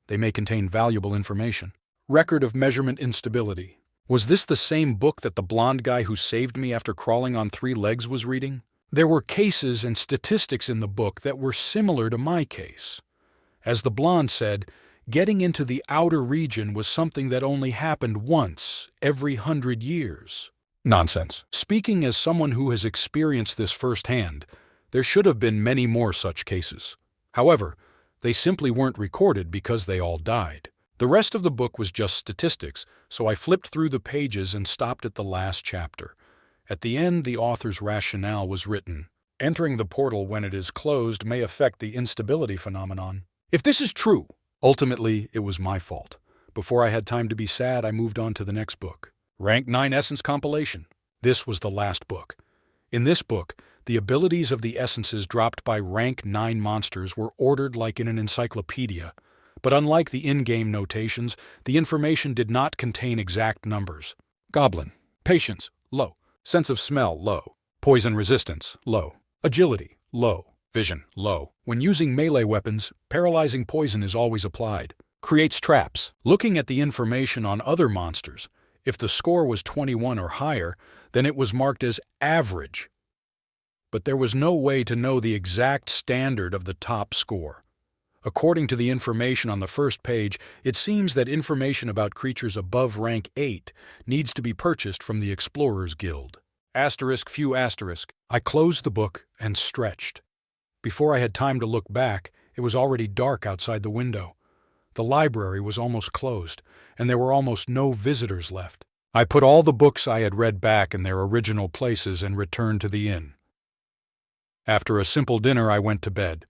They may contain valuable information. Record of Measurement Instability. Was this the same book that the blonde guy who saved me after crawling on 3 legs was reading? There were cases and statistics in the book that were similar to my case. As the blonde said, getting into the outer region was something that only happened once every 100 years. Nonsense. Speaking as someone who has experienced this firsthand, there should have been many more such cases. However, they simply weren't recorded because they all died. The rest of the book was just statistics, so I flipped through the pages and stopped at the last chapter. At the end, the author's rationale was written. Entering the portal when it is closed may affect the instability phenomenon. If this is true, ultimately, it was my fault. Before I had time to be sad, I moved on to the next book. Rank 9 Essence Compilation. This was the last book. In this book, the abilities of the essences dropped by rank 9 monsters were ordered like in an encyclopedia, but unlike the in-game notations, the information did not contain exact numbers. Goblin. Patience, low. Sense of smell, low. Poison resistance, low. Agility, low. Vision, low. When using melee weapons, paralyzing poison is always applied. Creates traps. Looking at the information on other monsters, if the score was 21 or higher, then it was marked as average. But there was no way to know the exact standard of the top score. According to the information on the first page, it seems that information about creatures above rank 8 needs to be purchased from the Explorers Guild. Asterisk, few asterisk. I closed the book and stretched. Before I had time to look back, it was already dark outside the window. The library was almost closed, and there were almost no visitors left. I put all the books I had read back in their original places and returned to the inn. After a simple dinner, I went to bed.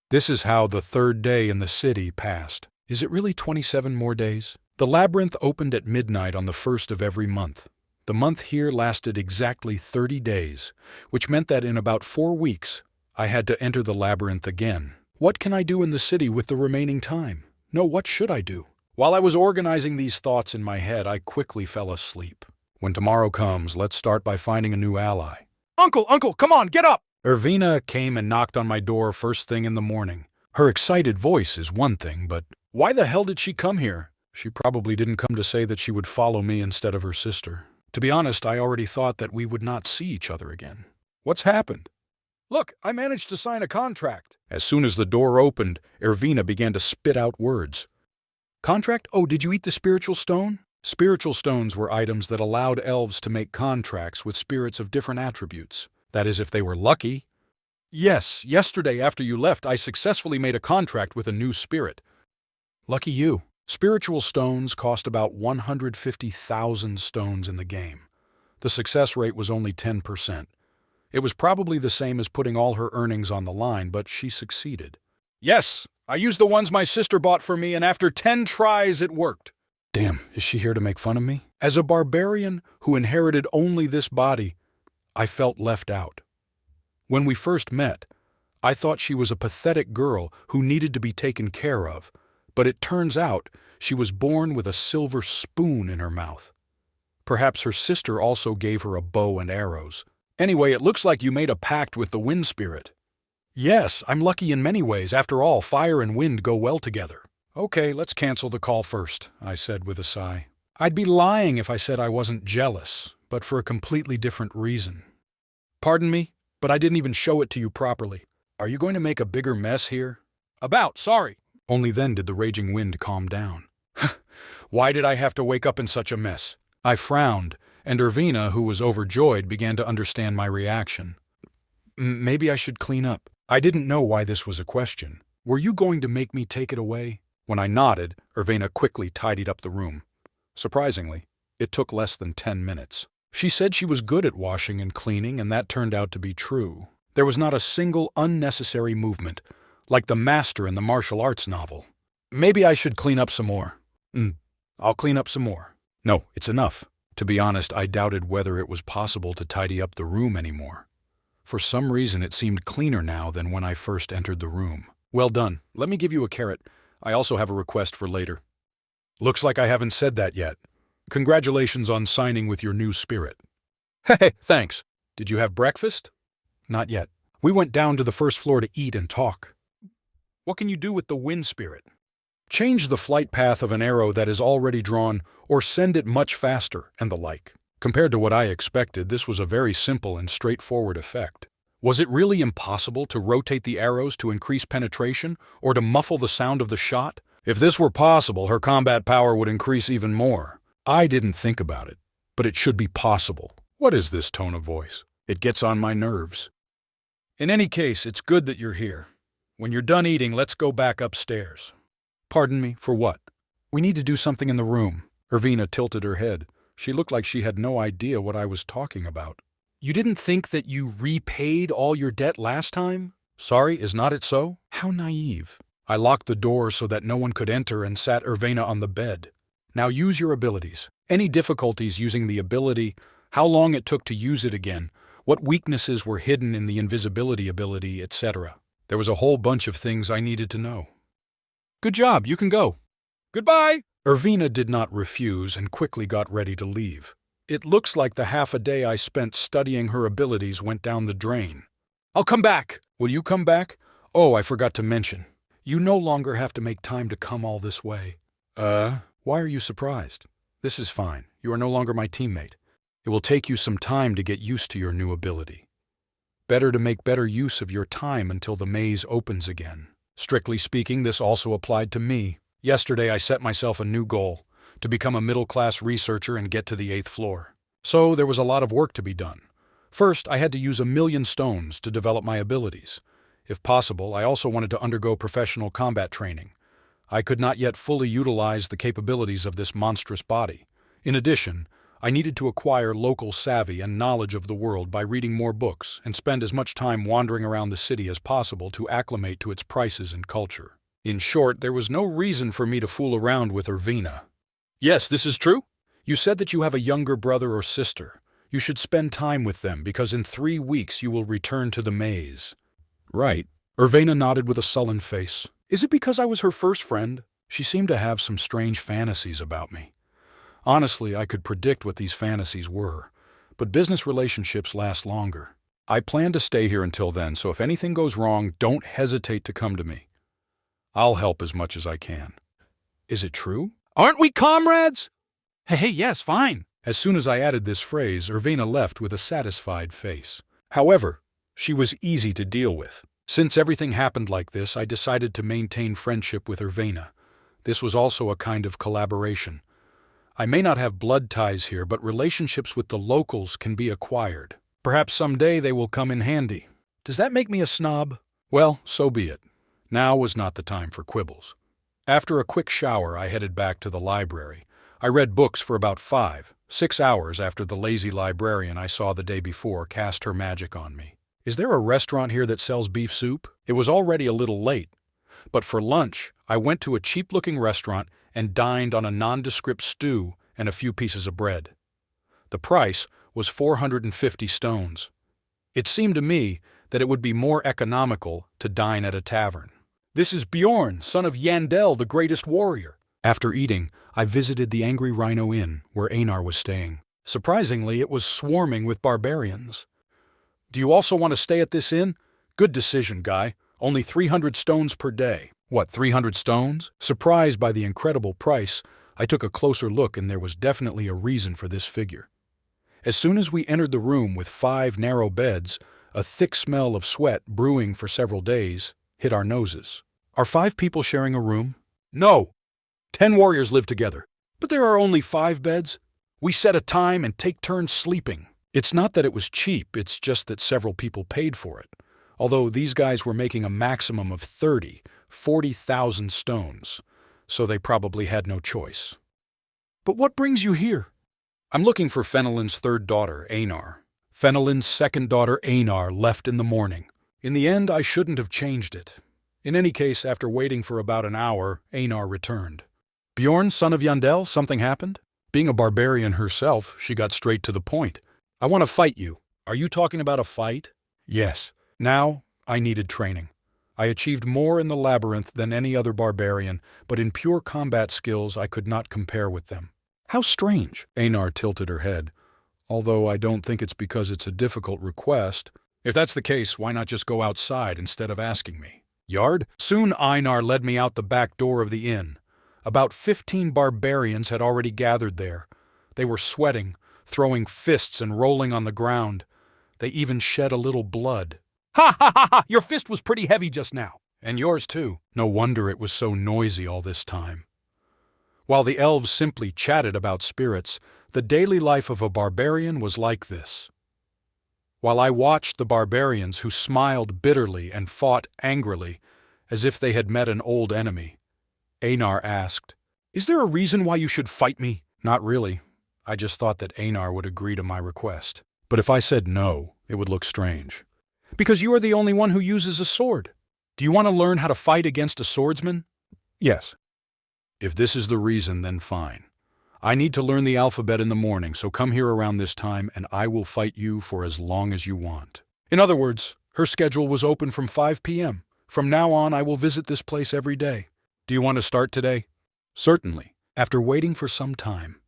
This is how the third day in the city passed. Is it really 27 more days? The labyrinth opened at midnight on the first of every month. The month here lasted exactly 30 days, which meant that in about 4 weeks, I had to enter the labyrinth again. What can I do in the city with the remaining time? No, what should I do? While I was organizing these thoughts in my head, I quickly fell asleep. When tomorrow comes, let's start by finding a new ally. Uncle, come on, get up! Irvina came and knocked on my door first thing in the morning. Her excited voice is one thing, but why the hell did she come here? She probably didn't come to say that she would follow me instead of her sister. To be honest, I already thought that we would not see each other again. What's happened? Look, I managed to sign a contract. As soon as the door opened, Irvina began to spit out words. Contract? Oh, did you eat the spiritual stone? Spiritual stones were items that allowed elves to make contracts with spirits of different attributes. That is, if they were lucky. Yes, yesterday after you left, I successfully made a contract with a new spirit. Lucky you. Spiritual stones cost about 150,000 stones in the game. The success rate was only 10%. It was probably the same as putting all her earnings on the line, but she succeeded. Yes, I used the ones my sister bought for me, and after 10 tries, it worked. Damn, is she here to make fun of me? As a barbarian who inherited only this body, I felt left out. When we first met, I thought she was a pathetic girl who needed to be taken care of, but it turns out she was born with a silver spoon in her mouth. Perhaps her sister also gave her a bow and arrows. Anyway, it looks like you made a pact with the wind spirit. Yes, I'm lucky in many ways. After all, fire and wind go well together. Okay, let's cancel the call first, I said with a sigh. I'd be lying if I said I wasn't jealous, but for a completely different reason. Pardon me, but I didn't even show it to you properly. Are you going to make a bigger mess here? Sorry. Only then did the raging wind calm down. Why did I have to wake up in such a mess? I frowned, and Irvina, who was overjoyed, began to understand my reaction. Maybe I should clean up. I didn't know why this was a question. Were you going to make me take it away? When I nodded, Irvina quickly tidied up the room. Surprisingly, it took less than 10 minutes. She said she was good at washing and cleaning, and that turned out to be true. There was not a single unnecessary movement, like the master in the martial arts novel. Maybe I should clean up some more. I'll clean up some more. No, it's enough. To be honest, I doubted whether it was possible to tidy up the room anymore. For some reason, it seemed cleaner now than when I first entered the room. Well done. Let me give you a carrot. I also have a request for later. Looks like I haven't said that yet. Congratulations on signing with your new spirit. Hey, thanks. Did you have breakfast? Not yet. We went down to the first floor to eat and talk. What can you do with the wind spirit? Change the flight path of an arrow that is already drawn, or send it much faster, and the like. Compared to what I expected, this was a very simple and straightforward effect. Was it really impossible to rotate the arrows to increase penetration, or to muffle the sound of the shot? If this were possible, her combat power would increase even more. I didn't think about it, but it should be possible. What is this tone of voice? It gets on my nerves. In any case, it's good that you're here. When you're done eating, let's go back upstairs. Pardon me, for what? We need to do something in the room. Irvina tilted her head. She looked like she had no idea what I was talking about. You didn't think that you repaid all your debt last time? Sorry, is not it so? How naive. I locked the door so that no one could enter and sat Irvina on the bed. Now use your abilities. Any difficulties using the ability, how long it took to use it again, what weaknesses were hidden in the invisibility ability, etc. There was a whole bunch of things I needed to know. Good job, you can go. Goodbye! Irvina did not refuse and quickly got ready to leave. It looks like the half a day I spent studying her abilities went down the drain. I'll come back! Will you come back? Oh, I forgot to mention. You no longer have to make time to come all this way. Why are you surprised? This is fine. You are no longer my teammate. It will take you some time to get used to your new ability. Better to make better use of your time until the maze opens again. Strictly speaking, this also applied to me. Yesterday I set myself a new goal, to become a middle-class researcher and get to the 8th floor. So there was a lot of work to be done. First, I had to use 1,000,000 stones to develop my abilities. If possible, I also wanted to undergo professional combat training. I could not yet fully utilize the capabilities of this monstrous body. In addition, I needed to acquire local savvy and knowledge of the world by reading more books and spend as much time wandering around the city as possible to acclimate to its prices and culture. In short, there was no reason for me to fool around with Irvina. Yes, this is true. You said that you have a younger brother or sister. You should spend time with them because in 3 weeks you will return to the maze. Right. Irvina nodded with a sullen face. Is it because I was her first friend? She seemed to have some strange fantasies about me. Honestly, I could predict what these fantasies were, but business relationships last longer. I plan to stay here until then, so if anything goes wrong, don't hesitate to come to me. I'll help as much as I can. Is it true? Aren't we comrades? Hey, yes, fine. As soon as I added this phrase, Irvina left with a satisfied face. However, she was easy to deal with. Since everything happened like this, I decided to maintain friendship with Irvina. This was also a kind of collaboration. I may not have blood ties here, but relationships with the locals can be acquired. Perhaps someday they will come in handy. Does that make me a snob? Well, so be it. Now was not the time for quibbles. After a quick shower, I headed back to the library. I read books for about 5-6 hours after the lazy librarian I saw the day before cast her magic on me. Is there a restaurant here that sells beef soup? It was already a little late, but for lunch, I went to a cheap-looking restaurant and dined on a nondescript stew and a few pieces of bread. The price was 450 stones. It seemed to me that it would be more economical to dine at a tavern. This is Bjorn, son of Yandel, the greatest warrior. After eating, I visited the Angry Rhino Inn, where Einar was staying. Surprisingly, it was swarming with barbarians. Do you also want to stay at this inn? Good decision, guy. Only 300 stones per day. What, 300 stones? Surprised by the incredible price, I took a closer look and there was definitely a reason for this figure. As soon as we entered the room with 5 narrow beds, a thick smell of sweat brewing for several days hit our noses. Are 5 people sharing a room? No. 10 warriors live together. But there are only 5 beds. We set a time and take turns sleeping. It's not that it was cheap, it's just that several people paid for it. Although these guys were making a maximum of 40,000 stones, so they probably had no choice. But what brings you here? I'm looking for Fenelon's 3rd daughter, Einar. Fenelon's 2nd daughter, Einar, left in the morning. In the end, I shouldn't have changed it. In any case, after waiting for about an hour, Einar returned. Bjorn, son of Yandel, something happened? Being a barbarian herself, she got straight to the point. I want to fight you. Are you talking about a fight? Yes. Now, I needed training. I achieved more in the labyrinth than any other barbarian, but in pure combat skills I could not compare with them. How strange. Einar tilted her head. Although I don't think it's because it's a difficult request. If that's the case, why not just go outside instead of asking me? Yard? Soon Einar led me out the back door of the inn. About 15 barbarians had already gathered there. They were sweating, throwing fists and rolling on the ground. They even shed a little blood. Ha ha ha ha! Your fist was pretty heavy just now. And yours too. No wonder it was so noisy all this time. While the elves simply chatted about spirits, the daily life of a barbarian was like this. While I watched the barbarians who smiled bitterly and fought angrily, as if they had met an old enemy, Einar asked, "Is there a reason why you should fight me?" Not really. I just thought that Einar would agree to my request. But if I said no, it would look strange. Because you are the only one who uses a sword. Do you want to learn how to fight against a swordsman? Yes. If this is the reason, then fine. I need to learn the alphabet in the morning, so come here around this time and I will fight you for as long as you want. In other words, her schedule was open from 5 p.m. From now on, I will visit this place every day. Do you want to start today? Certainly. After waiting for some time,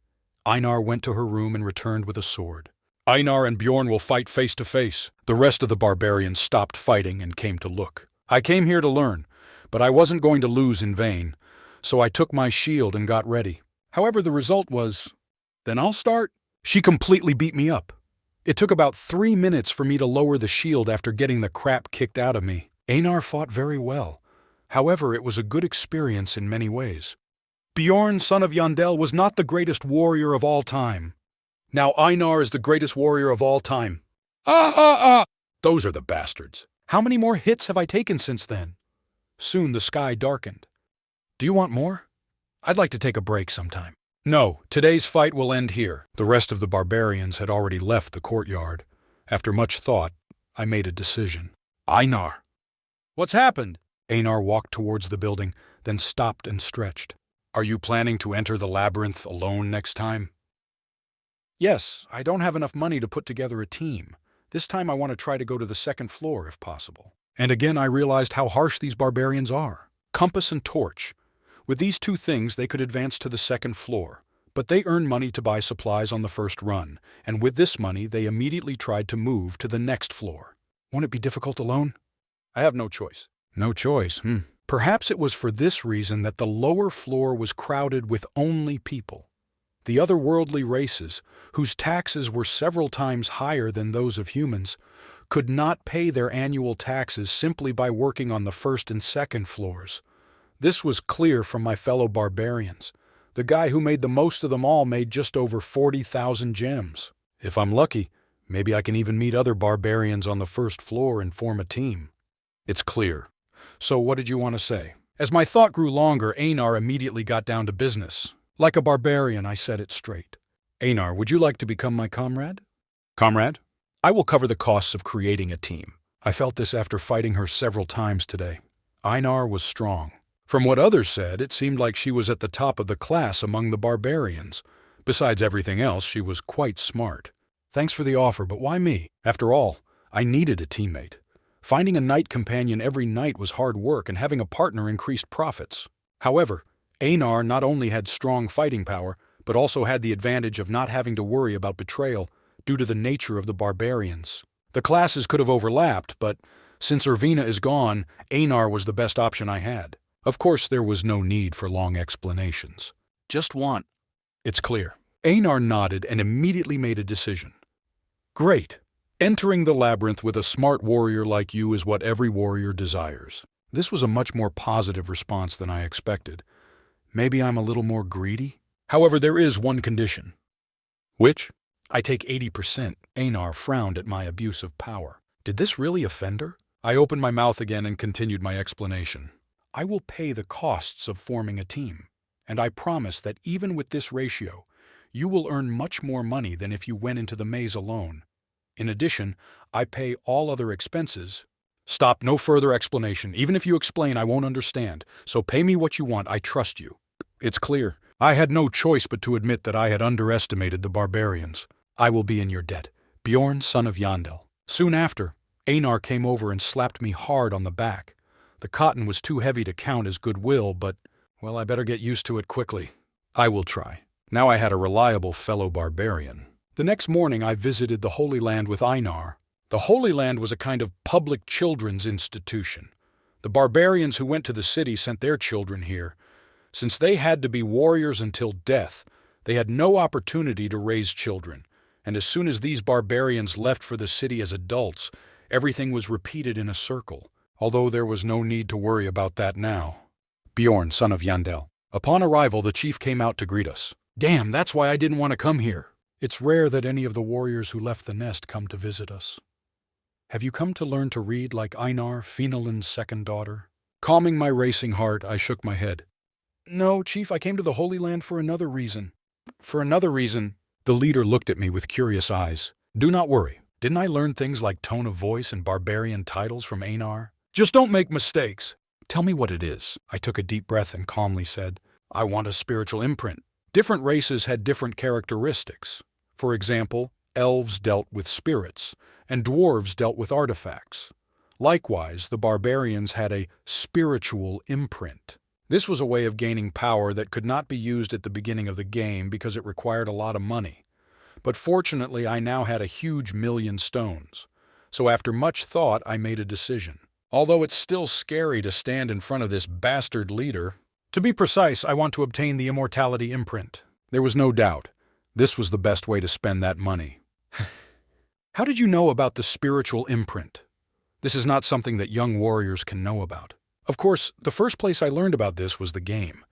Einar went to her room and returned with a sword. Einar and Bjorn will fight face to face. The rest of the barbarians stopped fighting and came to look. I came here to learn, but I wasn't going to lose in vain, so I took my shield and got ready. However, the result was, then I'll start. She completely beat me up. It took about 3 minutes for me to lower the shield after getting the crap kicked out of me. Einar fought very well. However, it was a good experience in many ways. Bjorn, son of Yandel, was not the greatest warrior of all time. Now Einar is the greatest warrior of all time. Those are the bastards. How many more hits have I taken since then? Soon the sky darkened. Do you want more? I'd like to take a break sometime. No, today's fight will end here. The rest of the barbarians had already left the courtyard. After much thought, I made a decision. Einar. What's happened? Einar walked towards the building, then stopped and stretched. Are you planning to enter the labyrinth alone next time? Yes, I don't have enough money to put together a team. This time I want to try to go to the second floor if possible. And again I realized how harsh these barbarians are. Compass and torch. With these two things they could advance to the second floor. But they earned money to buy supplies on the first run, and with this money they immediately tried to move to the next floor. Won't it be difficult alone? I have no choice. No choice, Perhaps it was for this reason that the lower floor was crowded with only people. The otherworldly races, whose taxes were several times higher than those of humans, could not pay their annual taxes simply by working on the first and second floors. This was clear from my fellow barbarians. The guy who made the most of them all made just over 40,000 gems. If I'm lucky, maybe I can even meet other barbarians on the first floor and form a team. It's clear. So what did you want to say? As my thought grew longer, Einar immediately got down to business. Like a barbarian, I said it straight. Einar, would you like to become my comrade? Comrade? I will cover the costs of creating a team. I felt this after fighting her several times today. Einar was strong. From what others said, it seemed like she was at the top of the class among the barbarians. Besides everything else, she was quite smart. Thanks for the offer, but why me? After all, I needed a teammate. Finding a knight companion every night was hard work, and having a partner increased profits. However, Einar not only had strong fighting power, but also had the advantage of not having to worry about betrayal due to the nature of the barbarians. The classes could have overlapped, but since Ervina is gone, Einar was the best option I had. Of course, there was no need for long explanations. Just want. It's clear. Einar nodded and immediately made a decision. Great. Entering the labyrinth with a smart warrior like you is what every warrior desires. This was a much more positive response than I expected. Maybe I'm a little more greedy? However, there is one condition. Which? I take 80%. Einar frowned at my abuse of power. Did this really offend her? I opened my mouth again and continued my explanation. I will pay the costs of forming a team, and I promise that even with this ratio, you will earn much more money than if you went into the maze alone. In addition, I pay all other expenses. Stop, no further explanation. Even if you explain, I won't understand. So pay me what you want, I trust you. It's clear. I had no choice but to admit that I had underestimated the barbarians. I will be in your debt. Bjorn, son of Yandel. Soon after, Einar came over and slapped me hard on the back. The cotton was too heavy to count as goodwill, but, well, I better get used to it quickly. I will try. Now I had a reliable fellow barbarian. The next morning I visited the Holy Land with Einar. The Holy Land was a kind of public children's institution. The barbarians who went to the city sent their children here. Since they had to be warriors until death, they had no opportunity to raise children, and as soon as these barbarians left for the city as adults, everything was repeated in a circle, although there was no need to worry about that now. Bjorn, son of Yandel. Upon arrival, the chief came out to greet us. Damn, that's why I didn't want to come here. It's rare that any of the warriors who left the nest come to visit us. Have you come to learn to read like Einar, Finalin's second daughter? Calming my racing heart, I shook my head. No, Chief, I came to the Holy Land for another reason. For another reason? The leader looked at me with curious eyes. Do not worry. Didn't I learn things like tone of voice and barbarian titles from Einar? Just don't make mistakes. Tell me what it is. I took a deep breath and calmly said, I want a spiritual imprint. Different races had different characteristics. For example, elves dealt with spirits, and dwarves dealt with artifacts. Likewise, the barbarians had a spiritual imprint. This was a way of gaining power that could not be used at the beginning of the game because it required a lot of money. But fortunately, I now had a huge 1,000,000 stones. So after much thought, I made a decision. Although it's still scary to stand in front of this bastard leader. To be precise, I want to obtain the immortality imprint. There was no doubt. This was the best way to spend that money. How did you know about the spiritual imprint? This is not something that young warriors can know about. Of course, the first place I learned about this was the game.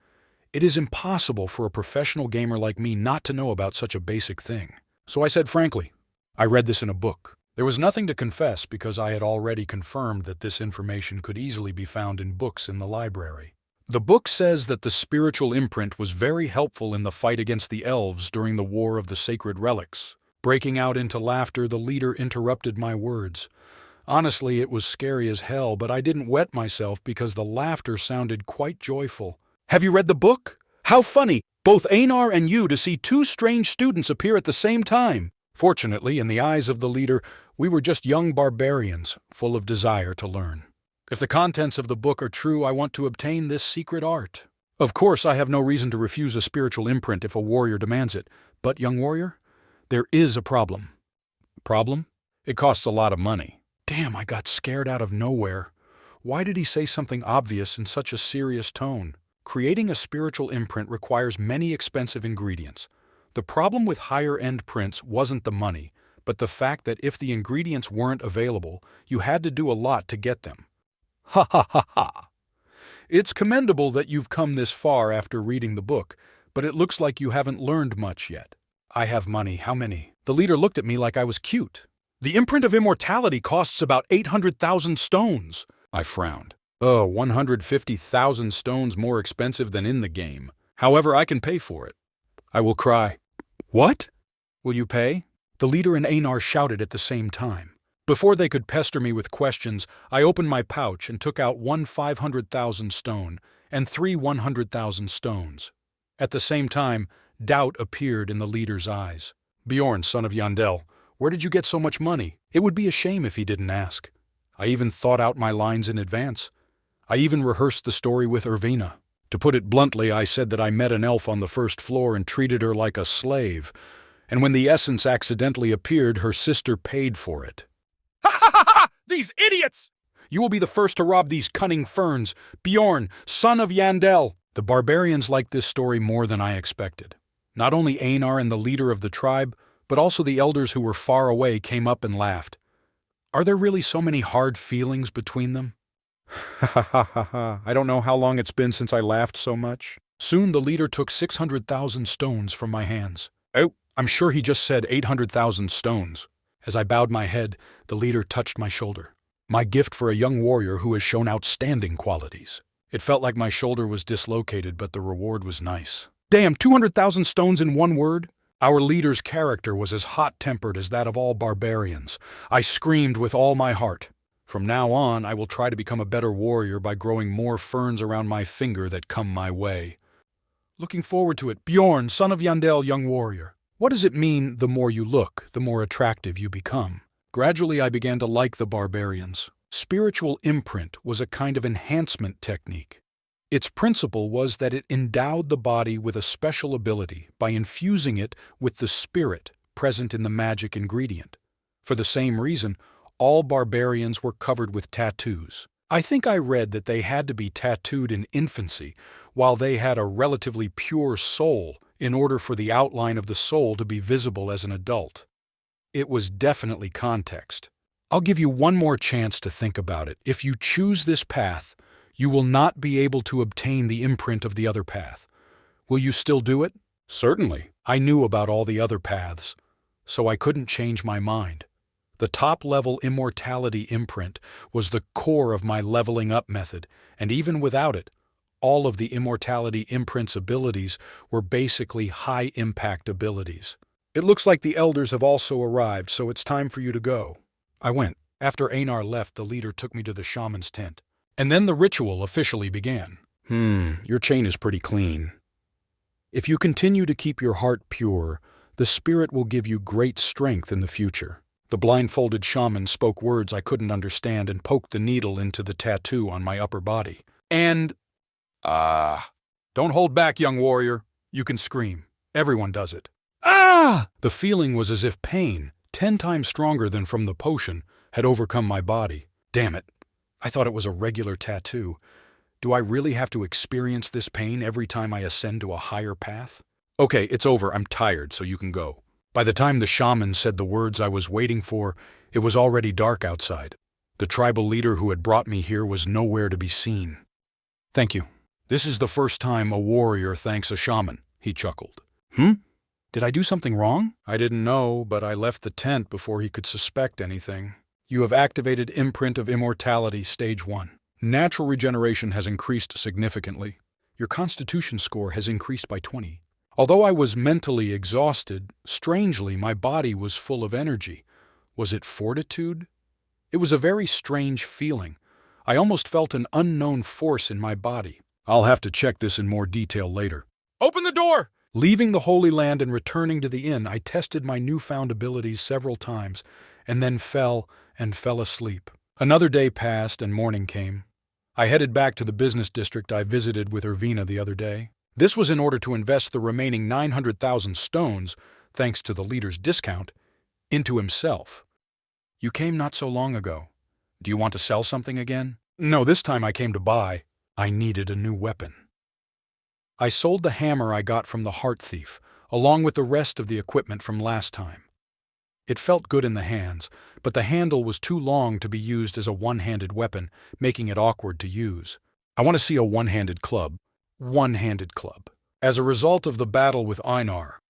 It is impossible for a professional gamer like me not to know about such a basic thing. So I said frankly, I read this in a book. There was nothing to confess because I had already confirmed that this information could easily be found in books in the library. The book says that the spiritual imprint was very helpful in the fight against the elves during the War of the Sacred Relics. Breaking out into laughter, the leader interrupted my words. Honestly, it was scary as hell, but I didn't wet myself because the laughter sounded quite joyful. Have you read the book? How funny! Both Einar and you to see two strange students appear at the same time. Fortunately, in the eyes of the leader, we were just young barbarians, full of desire to learn. If the contents of the book are true, I want to obtain this secret art. Of course, I have no reason to refuse a spiritual imprint if a warrior demands it. But, young warrior, there is a problem. Problem? It costs a lot of money. Damn, I got scared out of nowhere. Why did he say something obvious in such a serious tone? Creating a spiritual imprint requires many expensive ingredients. The problem with higher-end prints wasn't the money, but the fact that if the ingredients weren't available, you had to do a lot to get them. Ha ha ha ha! It's commendable that you've come this far after reading the book, but it looks like you haven't learned much yet. I have money. How many? The leader looked at me like I was cute. The imprint of immortality costs about 800,000 stones. I frowned. 150,000 stones more expensive than in the game. However, I can pay for it. I will cry. What? Will you pay? The leader and Einar shouted at the same time. Before they could pester me with questions, I opened my pouch and took out 500,000 stone and 100,000 stones. At the same time, doubt appeared in the leader's eyes. Bjorn, son of Yandel, where did you get so much money? It would be a shame if he didn't ask. I even thought out my lines in advance. I even rehearsed the story with Irvina. To put it bluntly, I said that I met an elf on the first floor and treated her like a slave. And when the essence accidentally appeared, her sister paid for it. Ha ha ha ha! These idiots! You will be the first to rob these cunning ferns. Bjorn, son of Yandel. The barbarians liked this story more than I expected. Not only Einar and the leader of the tribe, but also the elders who were far away came up and laughed. Are there really so many hard feelings between them? Ha ha ha ha ha. I don't know how long it's been since I laughed so much. Soon the leader took 600,000 stones from my hands. Oh, I'm sure he just said 800,000 stones. As I bowed my head, the leader touched my shoulder. My gift for a young warrior who has shown outstanding qualities. It felt like my shoulder was dislocated, but the reward was nice. Damn, 200,000 stones in one word? Our leader's character was as hot-tempered as that of all barbarians. I screamed with all my heart. From now on, I will try to become a better warrior by growing more ferns around my finger that come my way. Looking forward to it. Bjorn, son of Yandel, young warrior. What does it mean, the more you look, the more attractive you become? Gradually, I began to like the barbarians. Spiritual imprint was a kind of enhancement technique. Its principle was that it endowed the body with a special ability by infusing it with the spirit present in the magic ingredient. For the same reason, all barbarians were covered with tattoos. I think I read that they had to be tattooed in infancy, while they had a relatively pure soul in order for the outline of the soul to be visible as an adult. It was definitely context. I'll give you one more chance to think about it. If you choose this path, you will not be able to obtain the imprint of the other path. Will you still do it? Certainly. I knew about all the other paths, so I couldn't change my mind. The top-level immortality imprint was the core of my leveling up method, and even without it, all of the immortality imprint's abilities were basically high-impact abilities. It looks like the elders have also arrived, so it's time for you to go. I went. After Einar left, the leader took me to the shaman's tent. And then the ritual officially began. Your chain is pretty clean. If you continue to keep your heart pure, the spirit will give you great strength in the future. The blindfolded shaman spoke words I couldn't understand and poked the needle into the tattoo on my upper body. And... don't hold back, young warrior. You can scream. Everyone does it. Ah! The feeling was as if pain, 10 times stronger than from the potion, had overcome my body. Damn it. I thought it was a regular tattoo. Do I really have to experience this pain every time I ascend to a higher path? Okay, it's over. I'm tired, so you can go. By the time the shaman said the words I was waiting for, it was already dark outside. The tribal leader who had brought me here was nowhere to be seen. Thank you. This is the first time a warrior thanks a shaman, he chuckled. Did I do something wrong? I didn't know, but I left the tent before he could suspect anything. You have activated Imprint of Immortality, Stage 1. Natural regeneration has increased significantly. Your constitution score has increased by 20. Although I was mentally exhausted, strangely my body was full of energy. Was it fortitude? It was a very strange feeling. I almost felt an unknown force in my body. I'll have to check this in more detail later. Open the door! Leaving the Holy Land and returning to the inn, I tested my newfound abilities several times, and then fell asleep. Another day passed and morning came. I headed back to the business district I visited with Irvina the other day. This was in order to invest the remaining 900,000 stones, thanks to the leader's discount, into himself. You came not so long ago. Do you want to sell something again? No, this time I came to buy. I needed a new weapon. I sold the hammer I got from the heart thief, along with the rest of the equipment from last time. It felt good in the hands, but the handle was too long to be used as a one-handed weapon, making it awkward to use. I want to see a one-handed club. One-handed club. As a result of the battle with Einar,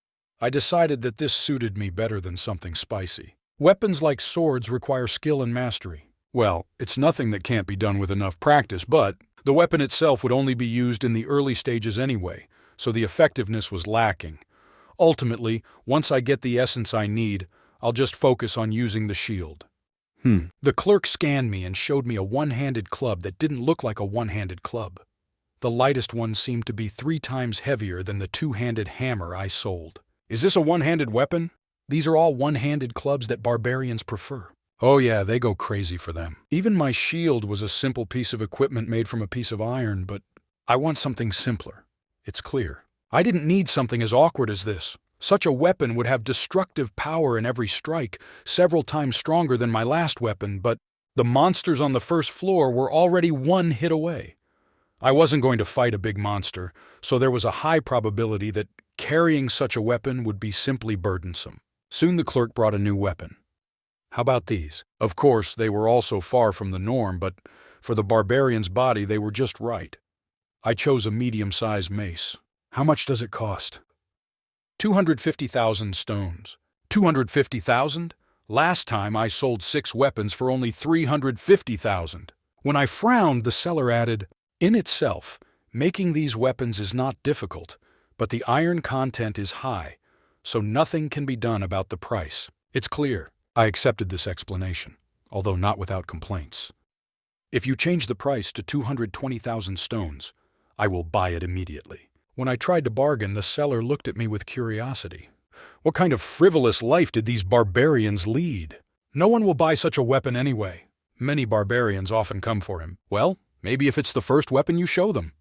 I decided that this suited me better than something spicy. Weapons like swords require skill and mastery. Well, it's nothing that can't be done with enough practice, but the weapon itself would only be used in the early stages anyway, so the effectiveness was lacking. Ultimately, once I get the essence I need, I'll just focus on using the shield. The clerk scanned me and showed me a one-handed club that didn't look like a one-handed club. The lightest one seemed to be 3 times heavier than the two-handed hammer I sold. Is this a one-handed weapon? These are all one-handed clubs that barbarians prefer. Oh yeah, they go crazy for them. Even my shield was a simple piece of equipment made from a piece of iron, but I want something simpler. It's clear. I didn't need something as awkward as this. Such a weapon would have destructive power in every strike, several times stronger than my last weapon, but the monsters on the first floor were already 1 hit away. I wasn't going to fight a big monster, so there was a high probability that carrying such a weapon would be simply burdensome. Soon the clerk brought a new weapon. How about these? Of course, they were also far from the norm, but for the barbarian's body, they were just right. I chose a medium-sized mace. How much does it cost? 250,000 stones. 250,000? Last time I sold 6 weapons for only 350,000. When I frowned, the seller added, "In itself, making these weapons is not difficult, but the iron content is high, so nothing can be done about the price. It's clear." I accepted this explanation, although not without complaints. If you change the price to 220,000 stones, I will buy it immediately. When I tried to bargain, the seller looked at me with curiosity. What kind of frivolous life did these barbarians lead? No one will buy such a weapon anyway. Many barbarians often come for him. Well, maybe if it's the first weapon you show them.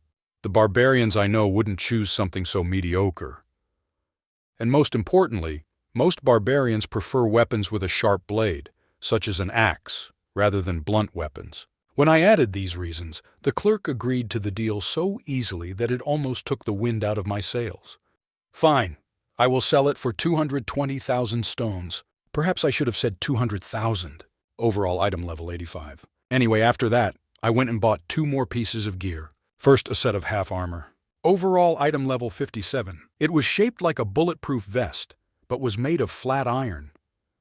The barbarians I know wouldn't choose something so mediocre. And most importantly, most barbarians prefer weapons with a sharp blade, such as an axe, rather than blunt weapons. When I added these reasons, the clerk agreed to the deal so easily that it almost took the wind out of my sails. Fine, I will sell it for 220,000 stones. Perhaps I should have said 200,000. Overall item level 85. Anyway, after that, I went and bought 2 more pieces of gear. First, a set of half armor. Overall item level 57. It was shaped like a bulletproof vest, but was made of flat iron.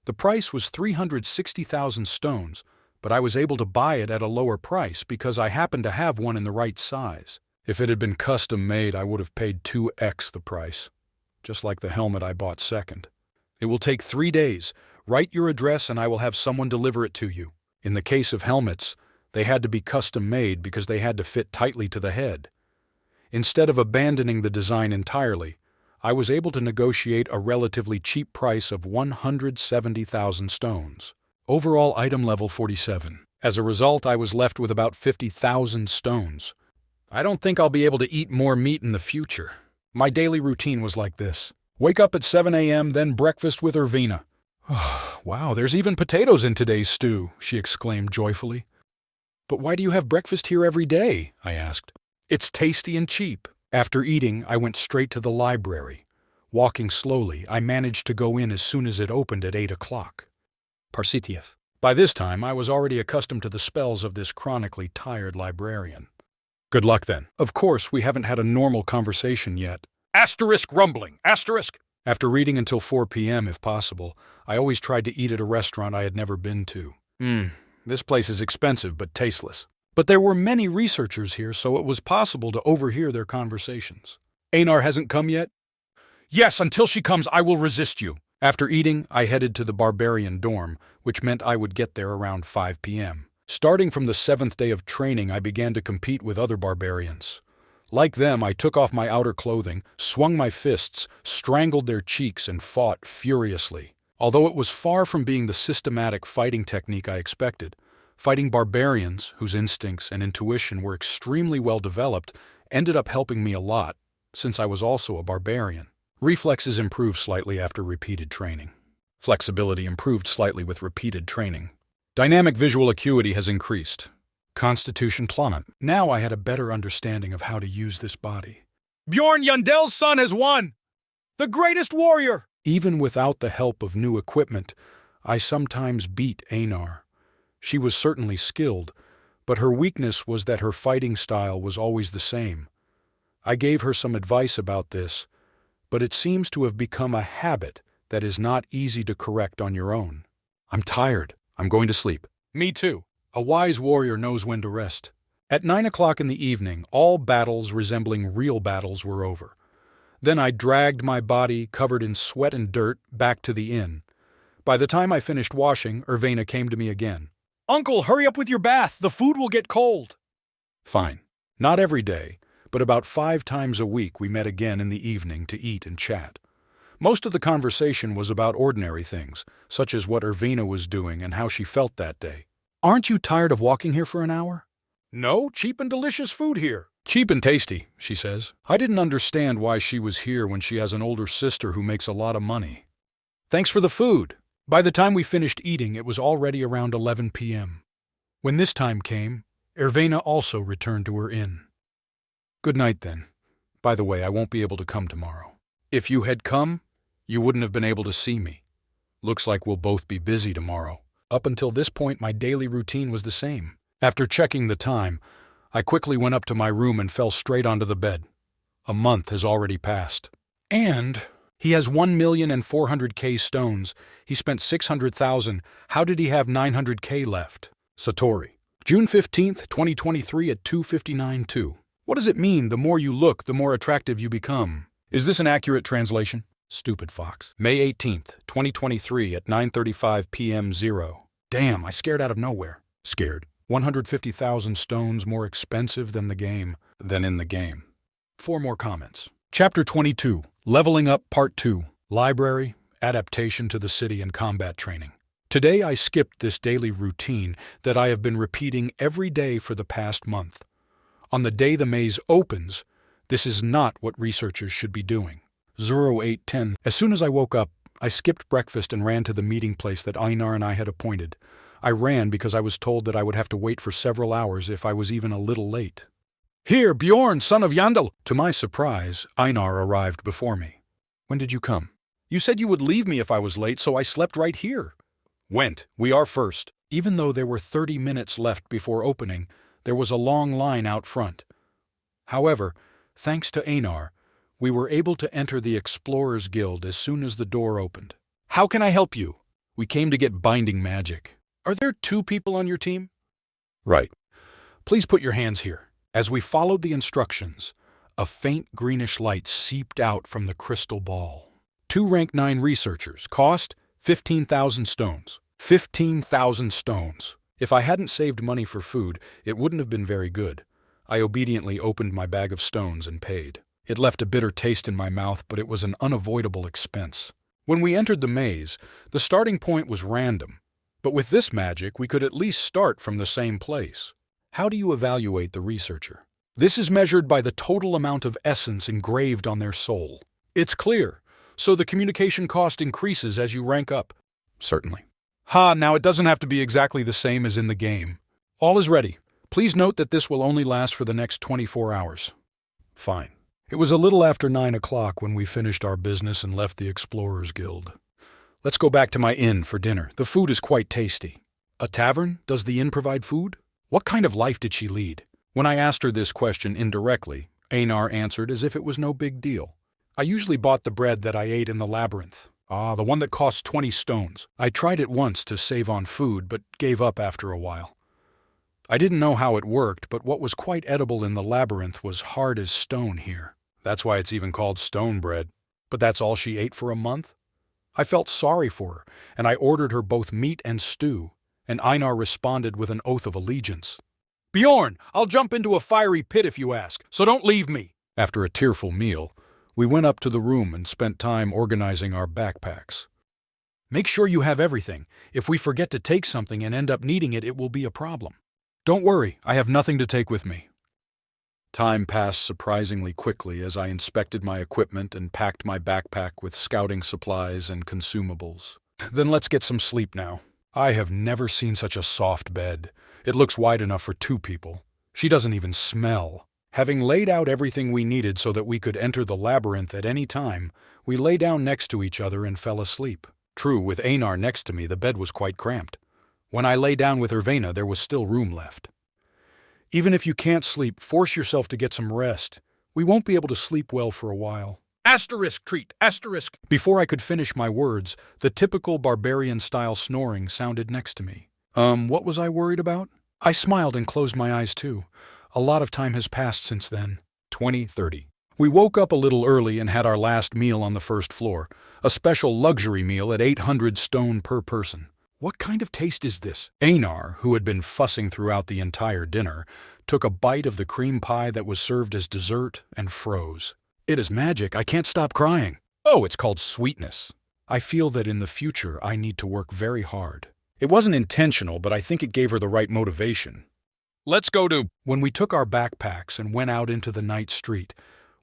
The price was 360,000 stones, but I was able to buy it at a lower price because I happened to have one in the right size. If it had been custom made, I would have paid 2x the price, just like the helmet I bought second. It will take 3 days. Write your address and I will have someone deliver it to you. In the case of helmets, they had to be custom made because they had to fit tightly to the head. Instead of abandoning the design entirely, I was able to negotiate a relatively cheap price of 170,000 stones. Overall item level 47. As a result, I was left with about 50,000 stones. I don't think I'll be able to eat more meat in the future. My daily routine was like this. Wake up at 7 a.m., then breakfast with Ervina. Wow, there's even potatoes in today's stew, she exclaimed joyfully. But why do you have breakfast here every day? I asked. It's tasty and cheap. After eating, I went straight to the library. Walking slowly, I managed to go in as soon as it opened at 8 o'clock. Parsitiev. By this time, I was already accustomed to the spells of this chronically tired librarian. Good luck, then. Of course, we haven't had a normal conversation yet. Asterisk rumbling. Asterisk. After reading until 4 p.m., if possible, I always tried to eat at a restaurant I had never been to. This place is expensive but tasteless. But there were many researchers here, so it was possible to overhear their conversations. Einar hasn't come yet? Yes, until she comes, I will resist you. After eating, I headed to the barbarian dorm, which meant I would get there around 5 p.m. Starting from the 7th day of training, I began to compete with other barbarians. Like them, I took off my outer clothing, swung my fists, strangled their cheeks, and fought furiously. Although it was far from being the systematic fighting technique I expected, fighting barbarians, whose instincts and intuition were extremely well developed, ended up helping me a lot, since I was also a barbarian. Reflexes improved slightly after repeated training. Flexibility improved slightly with repeated training. Dynamic visual acuity has increased. Constitution plummet. Now I had a better understanding of how to use this body. Bjorn Yundel's son has won! The greatest warrior! Even without the help of new equipment, I sometimes beat Einar. She was certainly skilled, but her weakness was that her fighting style was always the same. I gave her some advice about this, but it seems to have become a habit that is not easy to correct on your own. I'm tired. I'm going to sleep. Me too. A wise warrior knows when to rest. At 9 o'clock in the evening, all battles resembling real battles were over. Then I dragged my body, covered in sweat and dirt, back to the inn. By the time I finished washing, Ervina came to me again. Uncle, hurry up with your bath. The food will get cold. Fine. Not every day, but about 5 times a week we met again in the evening to eat and chat. Most of the conversation was about ordinary things, such as what Ervina was doing and how she felt that day. Aren't you tired of walking here for an hour? No, cheap and delicious food here. Cheap and tasty, she says. I didn't understand why she was here when she has an older sister who makes a lot of money. Thanks for the food. By the time we finished eating, it was already around 11 p.m. When this time came, Ervina also returned to her inn. Good night, then. By the way, I won't be able to come tomorrow. If you had come, you wouldn't have been able to see me. Looks like we'll both be busy tomorrow. Up until this point, my daily routine was the same. After checking the time, I quickly went up to my room and fell straight onto the bed. A month has already passed. And he has 1,400,000 stones. He spent 600,000. How did he have 900K left? Satori. June 15th, 2023 at 2:59:2. What does it mean, the more you look, the more attractive you become? Is this an accurate translation? Stupid fox. May 18th, 2023 at 9:35 p.m. 0. Damn, I scared out of nowhere. Scared. 150,000 stones more expensive than in the game. 4 more comments. Chapter 22, Leveling Up Part 2, Library, Adaptation to the City and Combat Training. Today I skipped this daily routine that I have been repeating every day for the past month. On the day the maze opens, this is not what researchers should be doing. 08:10. As soon as I woke up, I skipped breakfast and ran to the meeting place that Einar and I had appointed. I ran because I was told that I would have to wait for several hours if I was even a little late. Here, Bjorn, son of Yandel! To my surprise, Einar arrived before me. When did you come? You said you would leave me if I was late, so I slept right here. Went. We are first. Even though there were 30 minutes left before opening, there was a long line out front. However, thanks to Einar, we were able to enter the Explorers Guild as soon as the door opened. How can I help you? We came to get binding magic. Are there 2 people on your team? Right. Please put your hands here. As we followed the instructions, a faint greenish light seeped out from the crystal ball. 2 rank 9 researchers. Cost 15,000 stones. 15,000 stones. If I hadn't saved money for food, it wouldn't have been very good. I obediently opened my bag of stones and paid. It left a bitter taste in my mouth, but it was an unavoidable expense. When we entered the maze, the starting point was random. But with this magic, we could at least start from the same place. How do you evaluate the researcher? This is measured by the total amount of essence engraved on their soul. It's clear. so the communication cost increases as you rank up. Certainly. Now it doesn't have to be exactly the same as in the game. All is ready. Please note that this will only last for the next 24 hours. Fine. It was a little after 9 o'clock when we finished our business and left the Explorers Guild. Let's go back to my inn for dinner. The food is quite tasty. A tavern? Does the inn provide food? What kind of life did she lead? When I asked her this question indirectly, Einar answered as if it was no big deal. I usually bought the bread that I ate in the labyrinth. The one that costs 20 stones. I tried it once to save on food, but gave up after a while. I didn't know how it worked, but what was quite edible in the labyrinth was hard as stone here. That's why it's even called stone bread. But that's all she ate for a month? I felt sorry for her, and I ordered her both meat and stew, and Einar responded with an oath of allegiance. Bjorn, I'll jump into a fiery pit if you ask, so don't leave me. After a tearful meal, we went up to the room and spent time organizing our backpacks. Make sure you have everything. If we forget to take something and end up needing it, it will be a problem. Don't worry, I have nothing to take with me. Time passed surprisingly quickly as I inspected my equipment and packed my backpack with scouting supplies and consumables. Then let's get some sleep now. I have never seen such a soft bed. It looks wide enough for 2 people. She doesn't even smell. Having laid out everything we needed so that we could enter the labyrinth at any time, we lay down next to each other and fell asleep. True, with Einar next to me, the bed was quite cramped. When I lay down with Irvena, there was still room left. Even if you can't sleep, force yourself to get some rest. We won't be able to sleep well for a while. Asterisk treat, asterisk. Before I could finish my words, the typical barbarian-style snoring sounded next to me. What was I worried about? I smiled and closed my eyes too. A lot of time has passed since then. 20:30. We woke up a little early and had our last meal on the first floor, a special luxury meal at 800 stone per person. What kind of taste is this? Einar, who had been fussing throughout the entire dinner, took a bite of the cream pie that was served as dessert and froze. It is magic. I can't stop crying. Oh, it's called sweetness. I feel that in the future I need to work very hard. It wasn't intentional, but I think it gave her the right motivation. Let's go to... When we took our backpacks and went out into the night street,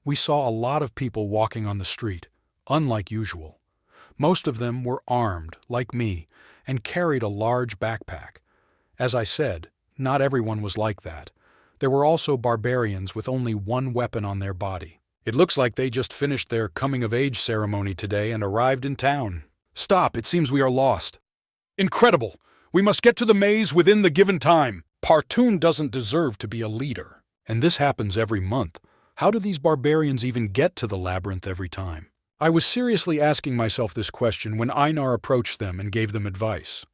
we saw a lot of people walking on the street, unlike usual. Most of them were armed, like me, and carried a large backpack. As I said, not everyone was like that. There were also barbarians with only one weapon on their body. It looks like they just finished their coming-of-age ceremony today and arrived in town. Stop, it seems we are lost. Incredible! We must get to the maze within the given time. Partoon doesn't deserve to be a leader. And this happens every month. How do these barbarians even get to the labyrinth every time? I was seriously asking myself this question when Einar approached them and gave them advice.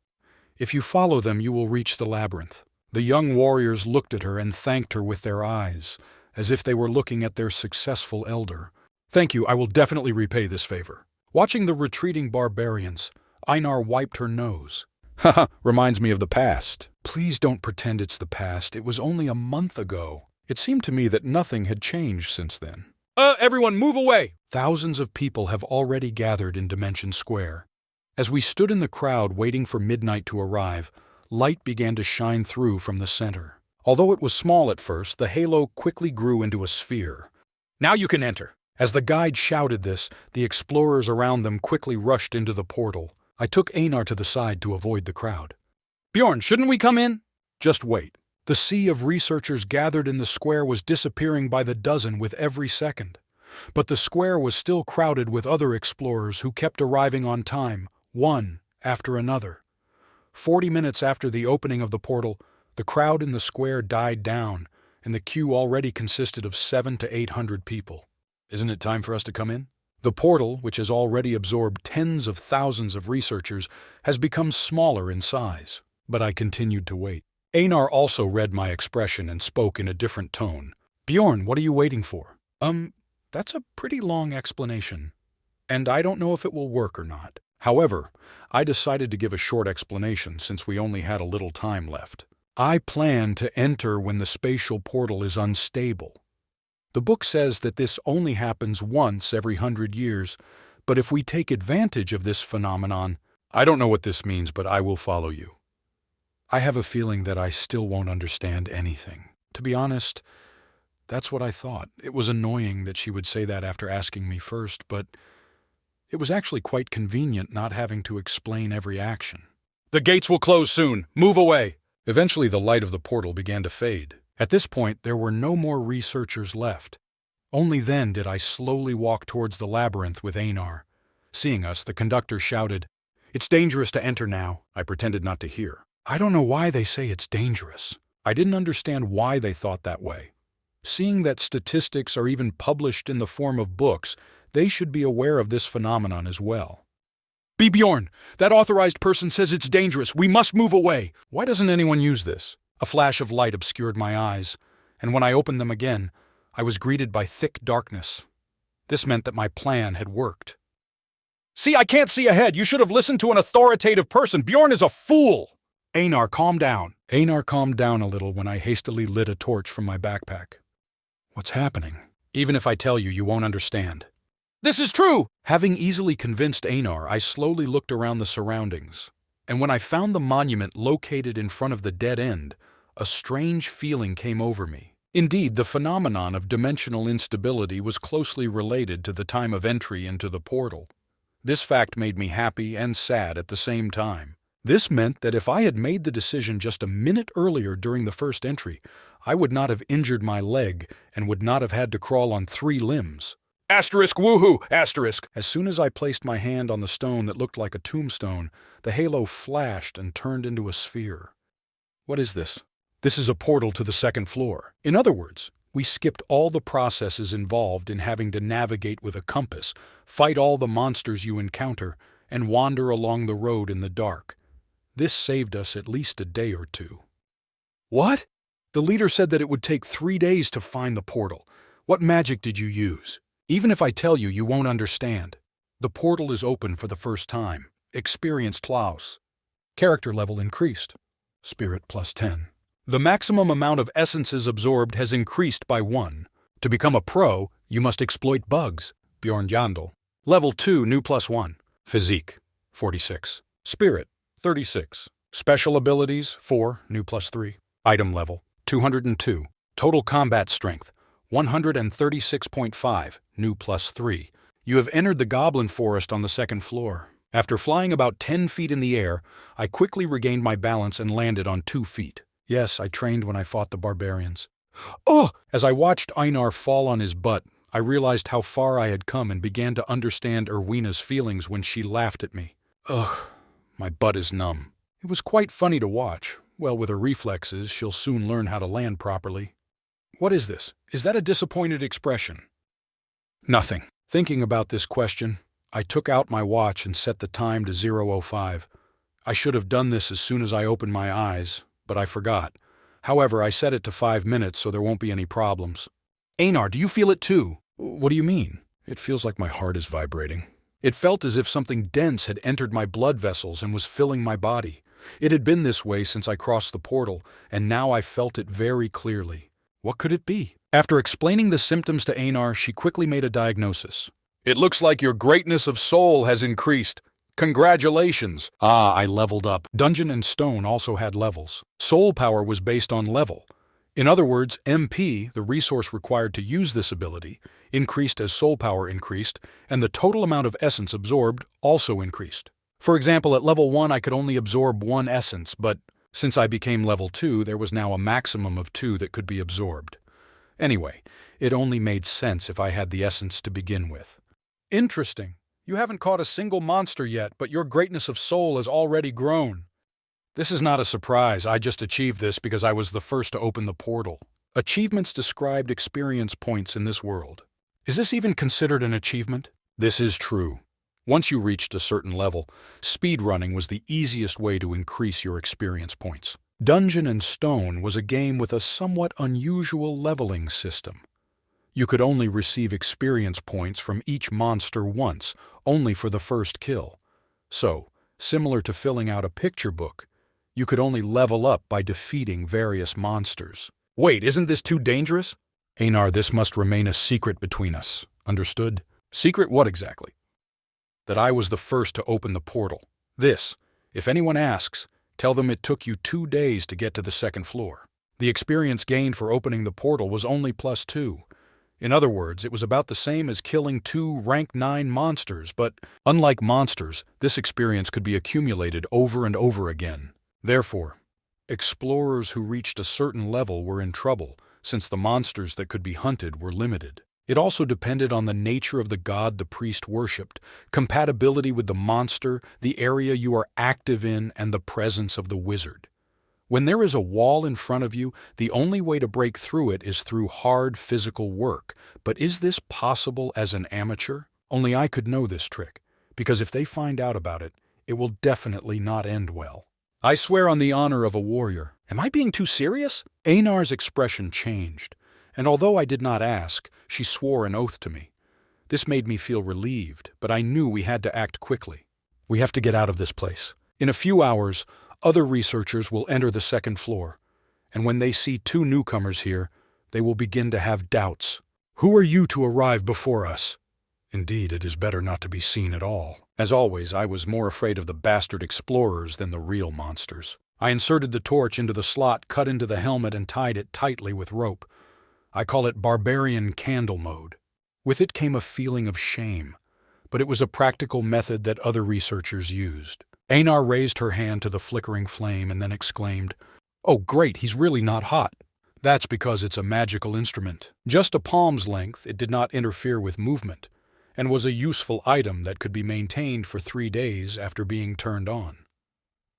If you follow them, you will reach the labyrinth. The young warriors looked at her and thanked her with their eyes, as if they were looking at their successful elder. Thank you, I will definitely repay this favor. Watching the retreating barbarians, Einar wiped her nose. Haha, reminds me of the past. Please don't pretend it's the past. It was only a month ago. It seemed to me that nothing had changed since then. Everyone move away! Thousands of people have already gathered in Dimension Square. As we stood in the crowd waiting for midnight to arrive, light began to shine through from the center. Although it was small at first, the halo quickly grew into a sphere. Now you can enter. As the guide shouted this, the explorers around them quickly rushed into the portal. I took Einar to the side to avoid the crowd. Bjorn, shouldn't we come in? Just wait. The sea of researchers gathered in the square was disappearing by the dozen with every second. But the square was still crowded with other explorers who kept arriving on time, one after another. 40 minutes after the opening of the portal, the crowd in the square died down, and the queue already consisted of 700 to 800 people. Isn't it time for us to come in? The portal, which has already absorbed tens of thousands of researchers, has become smaller in size. But I continued to wait. Einar also read my expression and spoke in a different tone. Bjorn, what are you waiting for? That's a pretty long explanation. And I don't know if it will work or not. However, I decided to give a short explanation since we only had a little time left. I plan to enter when the spatial portal is unstable. The book says that this only happens once every 100 years, but if we take advantage of this phenomenon, I don't know what this means, but I will follow you. I have a feeling that I still won't understand anything. To be honest, that's what I thought. It was annoying that she would say that after asking me first, but It was actually quite convenient not having to explain every action. The gates will close soon. Move away. Eventually, the light of the portal began to fade. At this point, there were no more researchers left. Only then did I slowly walk towards the labyrinth with Einar. Seeing us, the conductor shouted, "It's dangerous to enter now." I pretended not to hear. I don't know why they say it's dangerous. I didn't understand why they thought that way. Seeing that statistics are even published in the form of books, they should be aware of this phenomenon as well. Be Bjorn. That authorized person says it's dangerous. We must move away. Why doesn't anyone use this? A flash of light obscured my eyes, and when I opened them again, I was greeted by thick darkness. This meant that my plan had worked. See, I can't see ahead. You should have listened to an authoritative person. Bjorn is a fool. Einar, calm down. Einar calmed down a little when I hastily lit a torch from my backpack. What's happening? Even if I tell you, you won't understand. This is true. Having easily convinced Einar, I slowly looked around the surroundings, and when I found the monument located in front of the dead end, a strange feeling came over me. Indeed, the phenomenon of dimensional instability was closely related to the time of entry into the portal. This fact made me happy and sad at the same time. This meant that if I had made the decision just a minute earlier during the first entry, I would not have injured my leg and would not have had to crawl on 3 limbs. Asterisk woohoo, asterisk. As soon as I placed my hand on the stone that looked like a tombstone, the halo flashed and turned into a sphere. What is this? This is a portal to the 2nd floor. In other words, we skipped all the processes involved in having to navigate with a compass, fight all the monsters you encounter, and wander along the road in the dark. This saved us at least a day or 2. What? The leader said that it would take 3 days to find the portal. What magic did you use? Even if I tell you, you won't understand. The portal is open for the first time. Experienced Klaus. Character level increased. Spirit +10. The maximum amount of essences absorbed has increased by 1. To become a pro, you must exploit bugs. Bjorn Jandl. Level 2, new +1. Physique, 46. Spirit, 36. Special abilities, 4, new +3. Item level, 202. Total combat strength, 136.5, new +3. You have entered the Goblin Forest on the 2nd floor. After flying about 10 feet in the air, I quickly regained my balance and landed on 2 feet. Yes, I trained when I fought the barbarians. Oh! As I watched Einar fall on his butt, I realized how far I had come and began to understand Erwina's feelings when she laughed at me. Ugh, my butt is numb. It was quite funny to watch. Well, with her reflexes, she'll soon learn how to land properly. What is this? Is that a disappointed expression? Nothing. Thinking about this question, I took out my watch and set the time to 0:05. I should have done this as soon as I opened my eyes, but I forgot. However, I set it to 5 minutes so there won't be any problems. Einar, do you feel it too? What do you mean? It feels like my heart is vibrating. It felt as if something dense had entered my blood vessels and was filling my body. It had been this way since I crossed the portal, and now I felt it very clearly. What could it be? After explaining the symptoms to Einar, she quickly made a diagnosis. It looks like your greatness of soul has increased. Congratulations. Ah, I leveled up. Dungeon and Stone also had levels. Soul power was based on level. In other words, MP, the resource required to use this ability, increased as soul power increased, and the total amount of essence absorbed also increased. For example, at level 1 I could only absorb 1 essence, but since I became level 2, there was now a maximum of 2 that could be absorbed. Anyway, it only made sense if I had the essence to begin with. Interesting. You haven't caught a single monster yet, but your greatness of soul has already grown. This is not a surprise. I just achieved this because I was the first to open the portal. Achievements described experience points in this world. Is this even considered an achievement? This is true. Once you reached a certain level, speedrunning was the easiest way to increase your experience points. Dungeon and Stone was a game with a somewhat unusual leveling system. You could only receive experience points from each monster once, only for the first kill. So, similar to filling out a picture book, you could only level up by defeating various monsters. Wait, isn't this too dangerous? Einar, this must remain a secret between us. Understood? Secret what exactly? That I was the first to open the portal. This, if anyone asks, tell them it took you 2 days to get to the 2nd floor. The experience gained for opening the portal was only +2. In other words, it was about the same as killing 2 rank 9 monsters, but unlike monsters, this experience could be accumulated over and over again. Therefore, explorers who reached a certain level were in trouble, since the monsters that could be hunted were limited. It also depended on the nature of the god the priest worshipped, compatibility with the monster, the area you are active in, and the presence of the wizard. When there is a wall in front of you, the only way to break through it is through hard physical work. But is this possible as an amateur? Only I could know this trick, because if they find out about it, it will definitely not end well. I swear on the honor of a warrior. Am I being too serious? Einar's expression changed, and although I did not ask, she swore an oath to me. This made me feel relieved, but I knew we had to act quickly. We have to get out of this place. In a few hours, other researchers will enter the second floor, and when they see 2 newcomers here, they will begin to have doubts. Who are you to arrive before us? Indeed, it is better not to be seen at all. As always, I was more afraid of the bastard explorers than the real monsters. I inserted the torch into the slot cut into the helmet and tied it tightly with rope. I call it barbarian candle mode. With it came a feeling of shame, but it was a practical method that other researchers used. Einar raised her hand to the flickering flame and then exclaimed, "Oh great, he's really not hot." That's because it's a magical instrument. Just a palm's length, it did not interfere with movement, and was a useful item that could be maintained for 3 days after being turned on.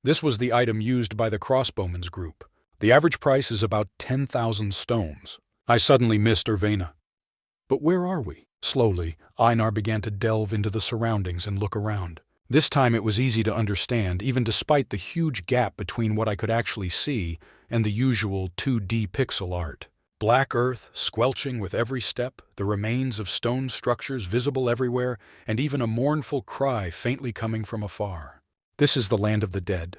This was the item used by the crossbowmen's group. The average price is about 10,000 stones. I suddenly missed Irvena. But where are we? Slowly, Einar began to delve into the surroundings and look around. This time it was easy to understand, even despite the huge gap between what I could actually see and the usual 2D pixel art. Black earth, squelching with every step, the remains of stone structures visible everywhere, and even a mournful cry faintly coming from afar. This is the land of the dead.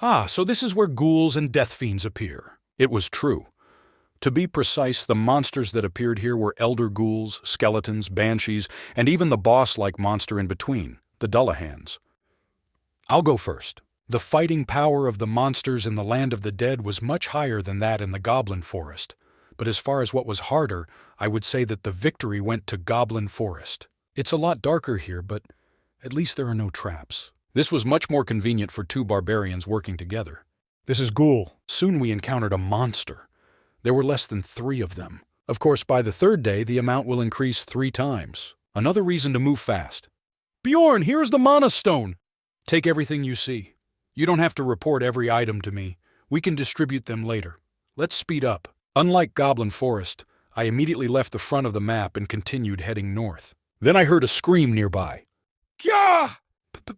Ah, so this is where ghouls and death fiends appear. It was true. To be precise, the monsters that appeared here were elder ghouls, skeletons, banshees, and even the boss-like monster in between, the Dullahans. I'll go first. The fighting power of the monsters in the land of the dead was much higher than that in the Goblin Forest. But as far as what was harder, I would say that the victory went to Goblin Forest. It's a lot darker here, but at least there are no traps. This was much more convenient for 2 barbarians working together. This is Ghoul. Soon we encountered a monster. There were less than 3 of them. Of course, by the 3rd day, the amount will increase 3 times. Another reason to move fast. Bjorn, here's the mana stone. Take everything you see. You don't have to report every item to me. We can distribute them later. Let's speed up. Unlike Goblin Forest, I immediately left the front of the map and continued heading north. Then I heard a scream nearby. Gah!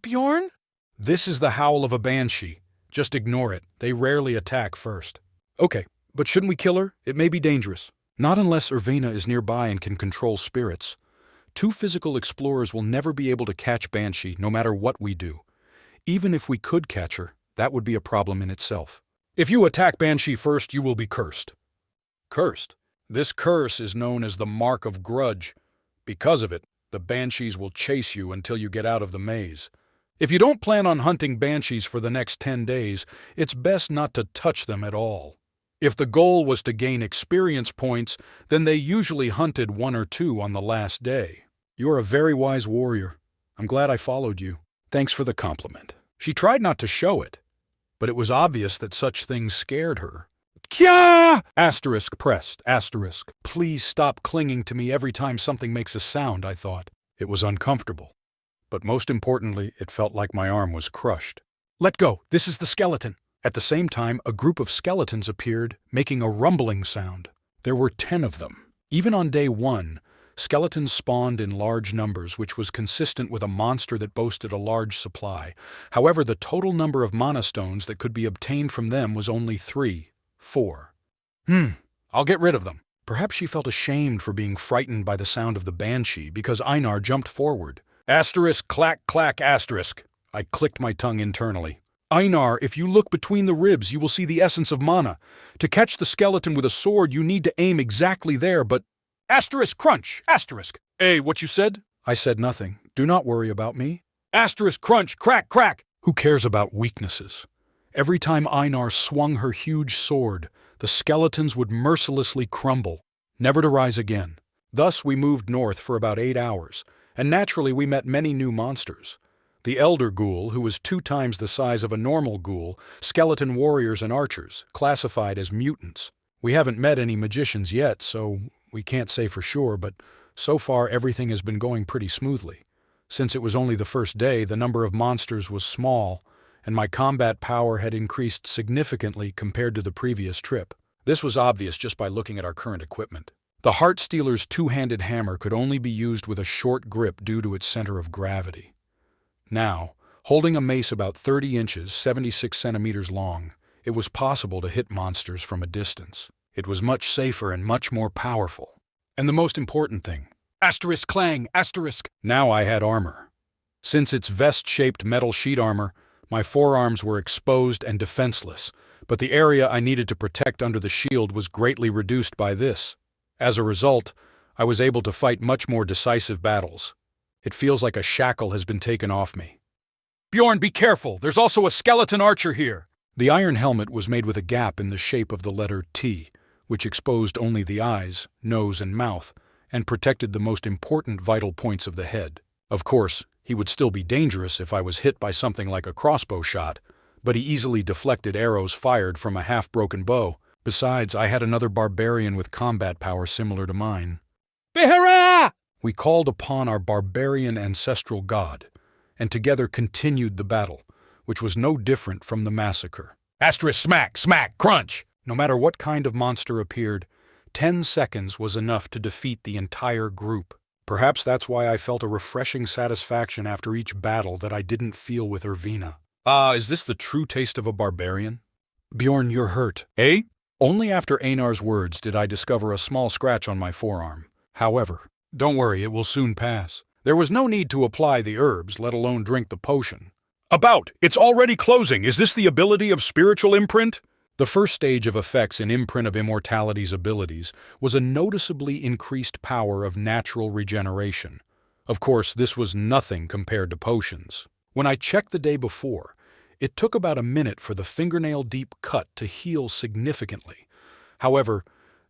Bjorn? This is the howl of a banshee. Just ignore it. They rarely attack first. Okay, but shouldn't we kill her? It may be dangerous. Not unless Irvena is nearby and can control spirits. 2 physical explorers will never be able to catch Banshee, no matter what we do. Even if we could catch her, that would be a problem in itself. If you attack Banshee first, you will be cursed. Cursed? This curse is known as the Mark of Grudge. Because of it, the Banshees will chase you until you get out of the maze. If you don't plan on hunting Banshees for the next 10 days, it's best not to touch them at all. If the goal was to gain experience points, then they usually hunted 1 or 2 on the last day. You're a very wise warrior. I'm glad I followed you. Thanks for the compliment. She tried not to show it, but it was obvious that such things scared her. Kya! Asterisk pressed, asterisk. Please stop clinging to me every time something makes a sound, I thought. It was uncomfortable. But most importantly, it felt like my arm was crushed. Let go, this is the skeleton. At the same time, a group of skeletons appeared, making a rumbling sound. There were 10 of them. Even on day 1, skeletons spawned in large numbers, which was consistent with a monster that boasted a large supply. However, the total number of mana stones that could be obtained from them was only 3, 4. I'll get rid of them. Perhaps she felt ashamed for being frightened by the sound of the banshee, because Einar jumped forward. Asterisk, clack, clack, asterisk. I clicked my tongue internally. Einar, if you look between the ribs, you will see the essence of mana. To catch the skeleton with a sword, you need to aim exactly there, but... Asterisk, crunch, asterisk. Hey, what you said? I said nothing. Do not worry about me. Asterisk, crunch, crack, crack. Who cares about weaknesses? Every time Einar swung her huge sword, the skeletons would mercilessly crumble, never to rise again. Thus, we moved north for about 8 hours, and naturally we met many new monsters. The elder ghoul, who was 2 times the size of a normal ghoul, skeleton warriors and archers, classified as mutants. We haven't met any magicians yet, so we can't say for sure, but so far everything has been going pretty smoothly. Since it was only the first day, the number of monsters was small, and my combat power had increased significantly compared to the previous trip. This was obvious just by looking at our current equipment. The Heartstealer's 2-handed hammer could only be used with a short grip due to its center of gravity. Now, holding a mace about 30 inches, 76 centimeters long, it was possible to hit monsters from a distance. It was much safer and much more powerful. And the most important thing, asterisk clang, asterisk. Now I had armor. Since it's vest-shaped metal sheet armor, my forearms were exposed and defenseless, but the area I needed to protect under the shield was greatly reduced by this. As a result, I was able to fight much more decisive battles. It feels like a shackle has been taken off me. Bjorn, be careful! There's also a skeleton archer here! The iron helmet was made with a gap in the shape of the letter T, which exposed only the eyes, nose, and mouth, and protected the most important vital points of the head. Of course, he would still be dangerous if I was hit by something like a crossbow shot, but he easily deflected arrows fired from a half-broken bow. Besides, I had another barbarian with combat power similar to mine. Behera! We called upon our barbarian ancestral god, and together continued the battle, which was no different from the massacre. Asterisk smack, smack, crunch! No matter what kind of monster appeared, 10 seconds was enough to defeat the entire group. Perhaps that's why I felt a refreshing satisfaction after each battle that I didn't feel with Irvina. Is this the true taste of a barbarian? Bjorn, you're hurt. Eh? Only after Einar's words did I discover a small scratch on my forearm. However, don't worry, it will soon pass. There was no need to apply the herbs, let alone drink the potion. It's already closing. Is this the ability of spiritual imprint? The first stage of effects in Imprint of Immortality's abilities was a noticeably increased power of natural regeneration. Of course, this was nothing compared to potions. When I checked the day before, it took about a minute for the fingernail-deep cut to heal significantly. However,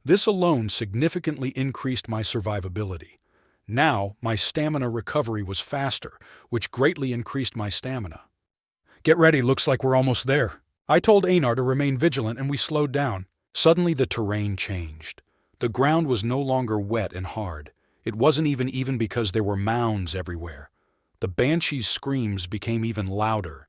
this alone significantly increased my survivability. Now, my stamina recovery was faster, which greatly increased my stamina. Get ready, looks like we're almost there. I told Einar to remain vigilant and we slowed down. Suddenly the terrain changed. The ground was no longer wet and hard. It wasn't even because there were mounds everywhere. The banshee's screams became even louder.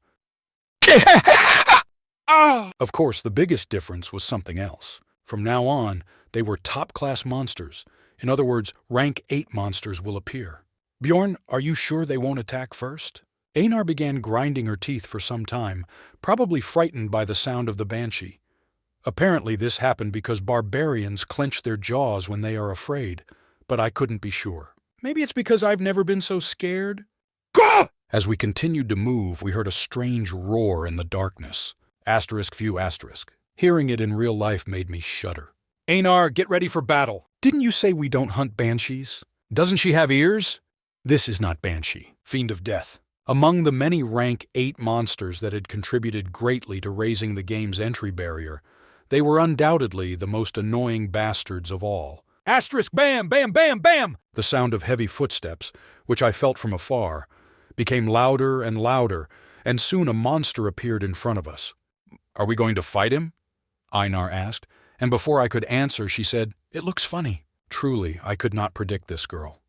Of course, the biggest difference was something else. From now on, they were top-class monsters. In other words, rank 8 monsters will appear. Bjorn, are you sure they won't attack first? Einar began grinding her teeth for some time, probably frightened by the sound of the banshee. Apparently this happened because barbarians clench their jaws when they are afraid, but I couldn't be sure. Maybe it's because I've never been so scared? Gah! As we continued to move, we heard a strange roar in the darkness. Few asterisk. Hearing it in real life made me shudder. Einar, get ready for battle. Didn't you say we don't hunt banshees? Doesn't she have ears? This is not Banshee, Fiend of Death. Among the many rank 8 monsters that had contributed greatly to raising the game's entry barrier, they were undoubtedly the most annoying bastards of all. Asterisk bam, bam, bam, bam! The sound of heavy footsteps, which I felt from afar, became louder and louder, and soon a monster appeared in front of us. Are we going to fight him? Einar asked, and before I could answer, she said, "It looks funny." Truly, I could not predict this girl.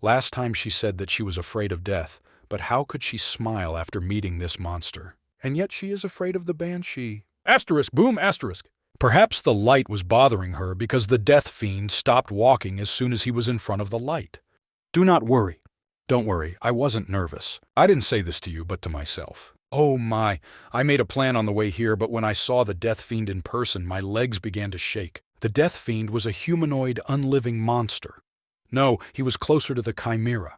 Last time she said that she was afraid of death, but how could she smile after meeting this monster? And yet she is afraid of the banshee. Asterisk boom, asterisk. Perhaps the light was bothering her because the death fiend stopped walking as soon as he was in front of the light. Do not worry. Don't worry, I wasn't nervous. I didn't say this to you, but to myself. Oh my, I made a plan on the way here, but when I saw the death fiend in person, my legs began to shake. The death fiend was a humanoid, unliving monster. No, he was closer to the chimera.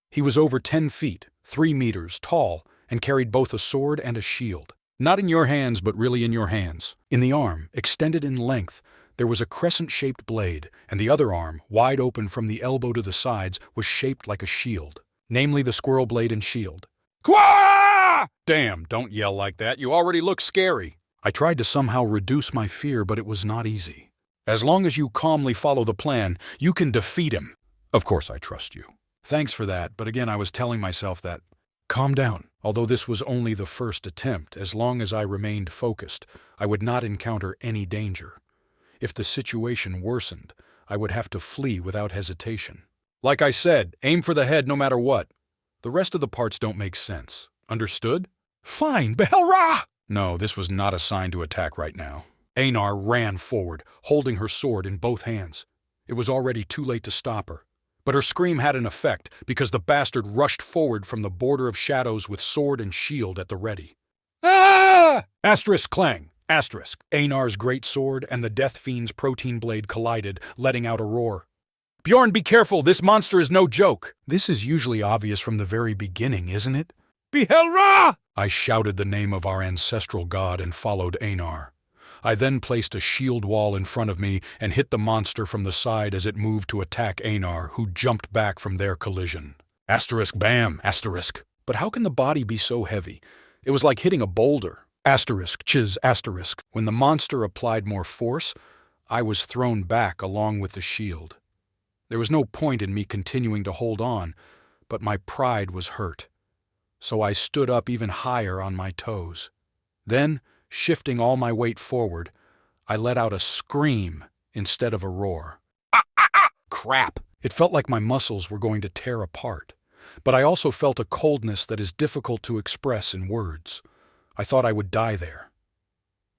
He was over 10 feet, 3 meters, tall, and carried both a sword and a shield. Not in your hands, but really in your hands. In the arm, extended in length, there was a crescent-shaped blade, and the other arm, wide open from the elbow to the sides, was shaped like a shield, namely the squirrel blade and shield. Quah! Damn, don't yell like that. You already look scary. I tried to somehow reduce my fear, but it was not easy. As long as you calmly follow the plan, you can defeat him. Of course I trust you. Thanks for that, but again I was telling myself that, calm down. Although this was only the first attempt, as long as I remained focused, I would not encounter any danger. If the situation worsened, I would have to flee without hesitation. Like I said, aim for the head no matter what. The rest of the parts don't make sense. Understood? Fine, Behelra! No, this was not a sign to attack right now. Einar ran forward, holding her sword in both hands. It was already too late to stop her. But her scream had an effect, because the bastard rushed forward from the border of shadows with sword and shield at the ready. Ah! Asterisk clang. Asterisk. Einar's great sword and the Death Fiend's protein blade collided, letting out a roar. Bjorn, be careful, this monster is no joke. This is usually obvious from the very beginning, isn't it? Behelra! I shouted the name of our ancestral god and followed Einar. I then placed a shield wall in front of me and hit the monster from the side as it moved to attack Einar, who jumped back from their collision. Asterisk bam, asterisk. But how can the body be so heavy? It was like hitting a boulder. Asterisk, chiz, asterisk. When the monster applied more force, I was thrown back along with the shield. There was no point in me continuing to hold on, but my pride was hurt. So I stood up even higher on my toes. Then, shifting all my weight forward, I let out a scream instead of a roar. Crap! It felt like my muscles were going to tear apart. But I also felt a coldness that is difficult to express in words. I thought I would die there.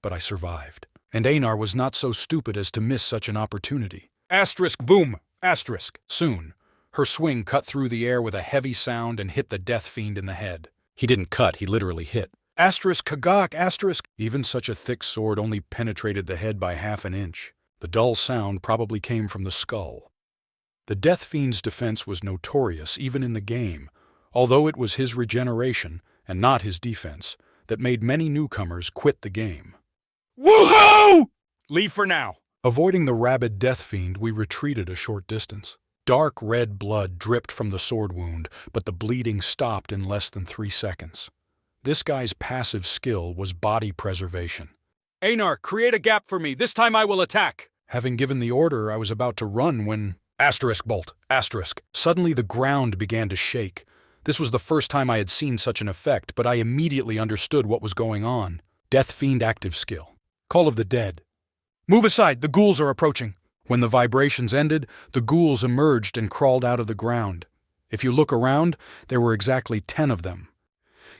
But I survived. And Einar was not so stupid as to miss such an opportunity. Asterisk boom! Asterisk. Soon, her swing cut through the air with a heavy sound and hit the Death Fiend in the head. He didn't cut, he literally hit. Asterisk kagak, asterisk. Even such a thick sword only penetrated the head by half an inch. The dull sound probably came from the skull. The Death Fiend's defense was notorious even in the game, although it was his regeneration, and not his defense, that made many newcomers quit the game. Woohoo! Leave for now. Avoiding the rabid Death Fiend, we retreated a short distance. Dark red blood dripped from the sword wound, but the bleeding stopped in less than 3 seconds. This guy's passive skill was body preservation. Einar, create a gap for me. This time I will attack. Having given the order, I was about to run when... Asterisk bolt, asterisk. Suddenly the ground began to shake. This was the first time I had seen such an effect, but I immediately understood what was going on. Death Fiend active skill. Call of the Dead. Move aside, the ghouls are approaching. When the vibrations ended, the ghouls emerged and crawled out of the ground. If you look around, there were exactly 10 of them.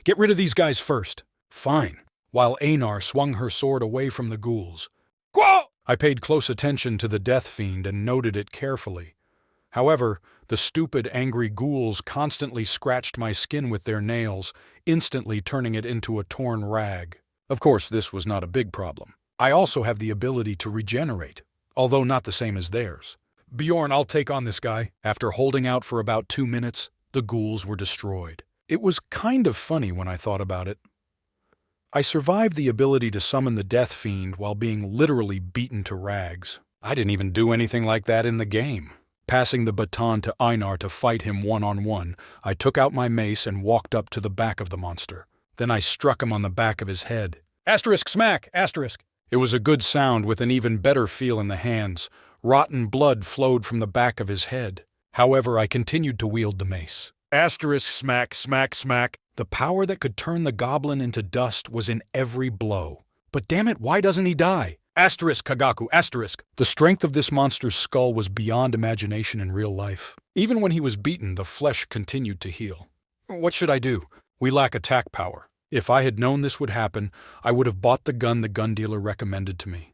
Get rid of these guys first. Fine. While Einar swung her sword away from the ghouls. Quo! I paid close attention to the Death Fiend and noted it carefully. However, the stupid, angry ghouls constantly scratched my skin with their nails, instantly turning it into a torn rag. Of course, this was not a big problem. I also have the ability to regenerate, although not the same as theirs. Bjorn, I'll take on this guy. After holding out for about 2 minutes, the ghouls were destroyed. It was kind of funny when I thought about it. I survived the ability to summon the Death Fiend while being literally beaten to rags. I didn't even do anything like that in the game. Passing the baton to Einar to fight him one-on-one, I took out my mace and walked up to the back of the monster. Then I struck him on the back of his head. Asterisk smack! Asterisk! It was a good sound with an even better feel in the hands. Rotten blood flowed from the back of his head. However, I continued to wield the mace. Asterisk smack, smack, smack. The power that could turn the goblin into dust was in every blow. But damn it, why doesn't he die? Asterisk kagaku, asterisk. The strength of this monster's skull was beyond imagination in real life. Even when he was beaten, the flesh continued to heal. What should I do? We lack attack power. If I had known this would happen, I would have bought the gun the gun dealer recommended to me.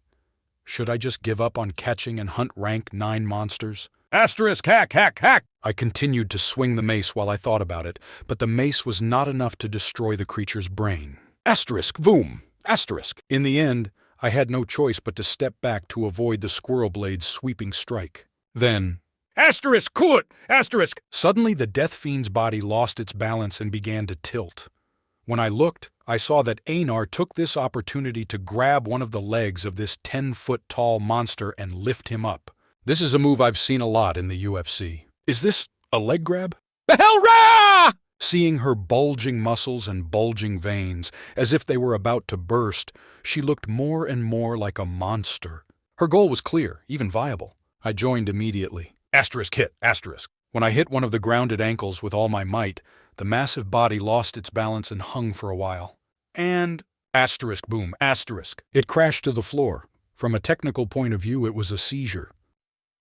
Should I just give up on catching and hunt rank 9 monsters? Asterisk hack, hack, hack! I continued to swing the mace while I thought about it, but the mace was not enough to destroy the creature's brain. Asterisk, voom! Asterisk. In the end, I had no choice but to step back to avoid the squirrel blade's sweeping strike. Then... Asterisk, kut! Asterisk! Suddenly the Death Fiend's body lost its balance and began to tilt. When I looked, I saw that Einar took this opportunity to grab one of the legs of this 10-foot-tall monster and lift him up. This is a move I've seen a lot in the UFC. Is this a leg grab? Behelra! Seeing her bulging muscles and bulging veins, as if they were about to burst, she looked more and more like a monster. Her goal was clear, even viable. I joined immediately. Asterisk hit, asterisk. When I hit one of the grounded ankles with all my might, the massive body lost its balance and hung for a while. And Asterisk, boom, asterisk. it crashed to the floor. From a technical point of view, it was a seizure.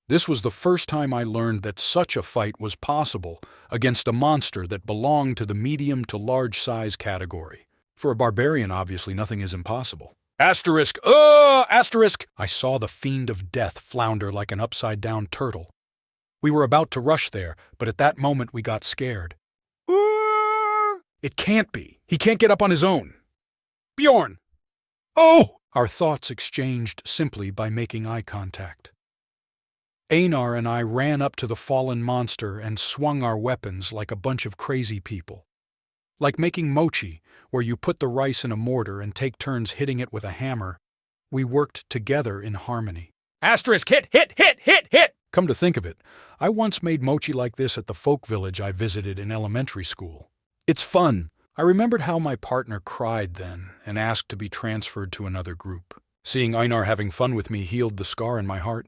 This was the first time I learned that such a fight was possible against a monster that belonged to the medium to large size category. For a barbarian, obviously, nothing is impossible. Asterisk, asterisk. I saw the fiend of death flounder like an upside-down turtle. We were about to rush there, but at that moment we got scared. It can't be. He can't get up on his own. Bjorn! Oh! Our thoughts exchanged simply by making eye contact. Einar and I ran up to the fallen monster and swung our weapons like a bunch of crazy people. Like making mochi, where you put the rice in a mortar and take turns hitting it with a hammer, we worked together in harmony. Asterisk, hit, hit, hit, hit, hit! Come to think of it, I once made mochi like this at the folk village I visited in elementary school. It's fun. I remembered how my partner cried then and asked to be transferred to another group. Seeing Einar having fun with me healed the scar in my heart.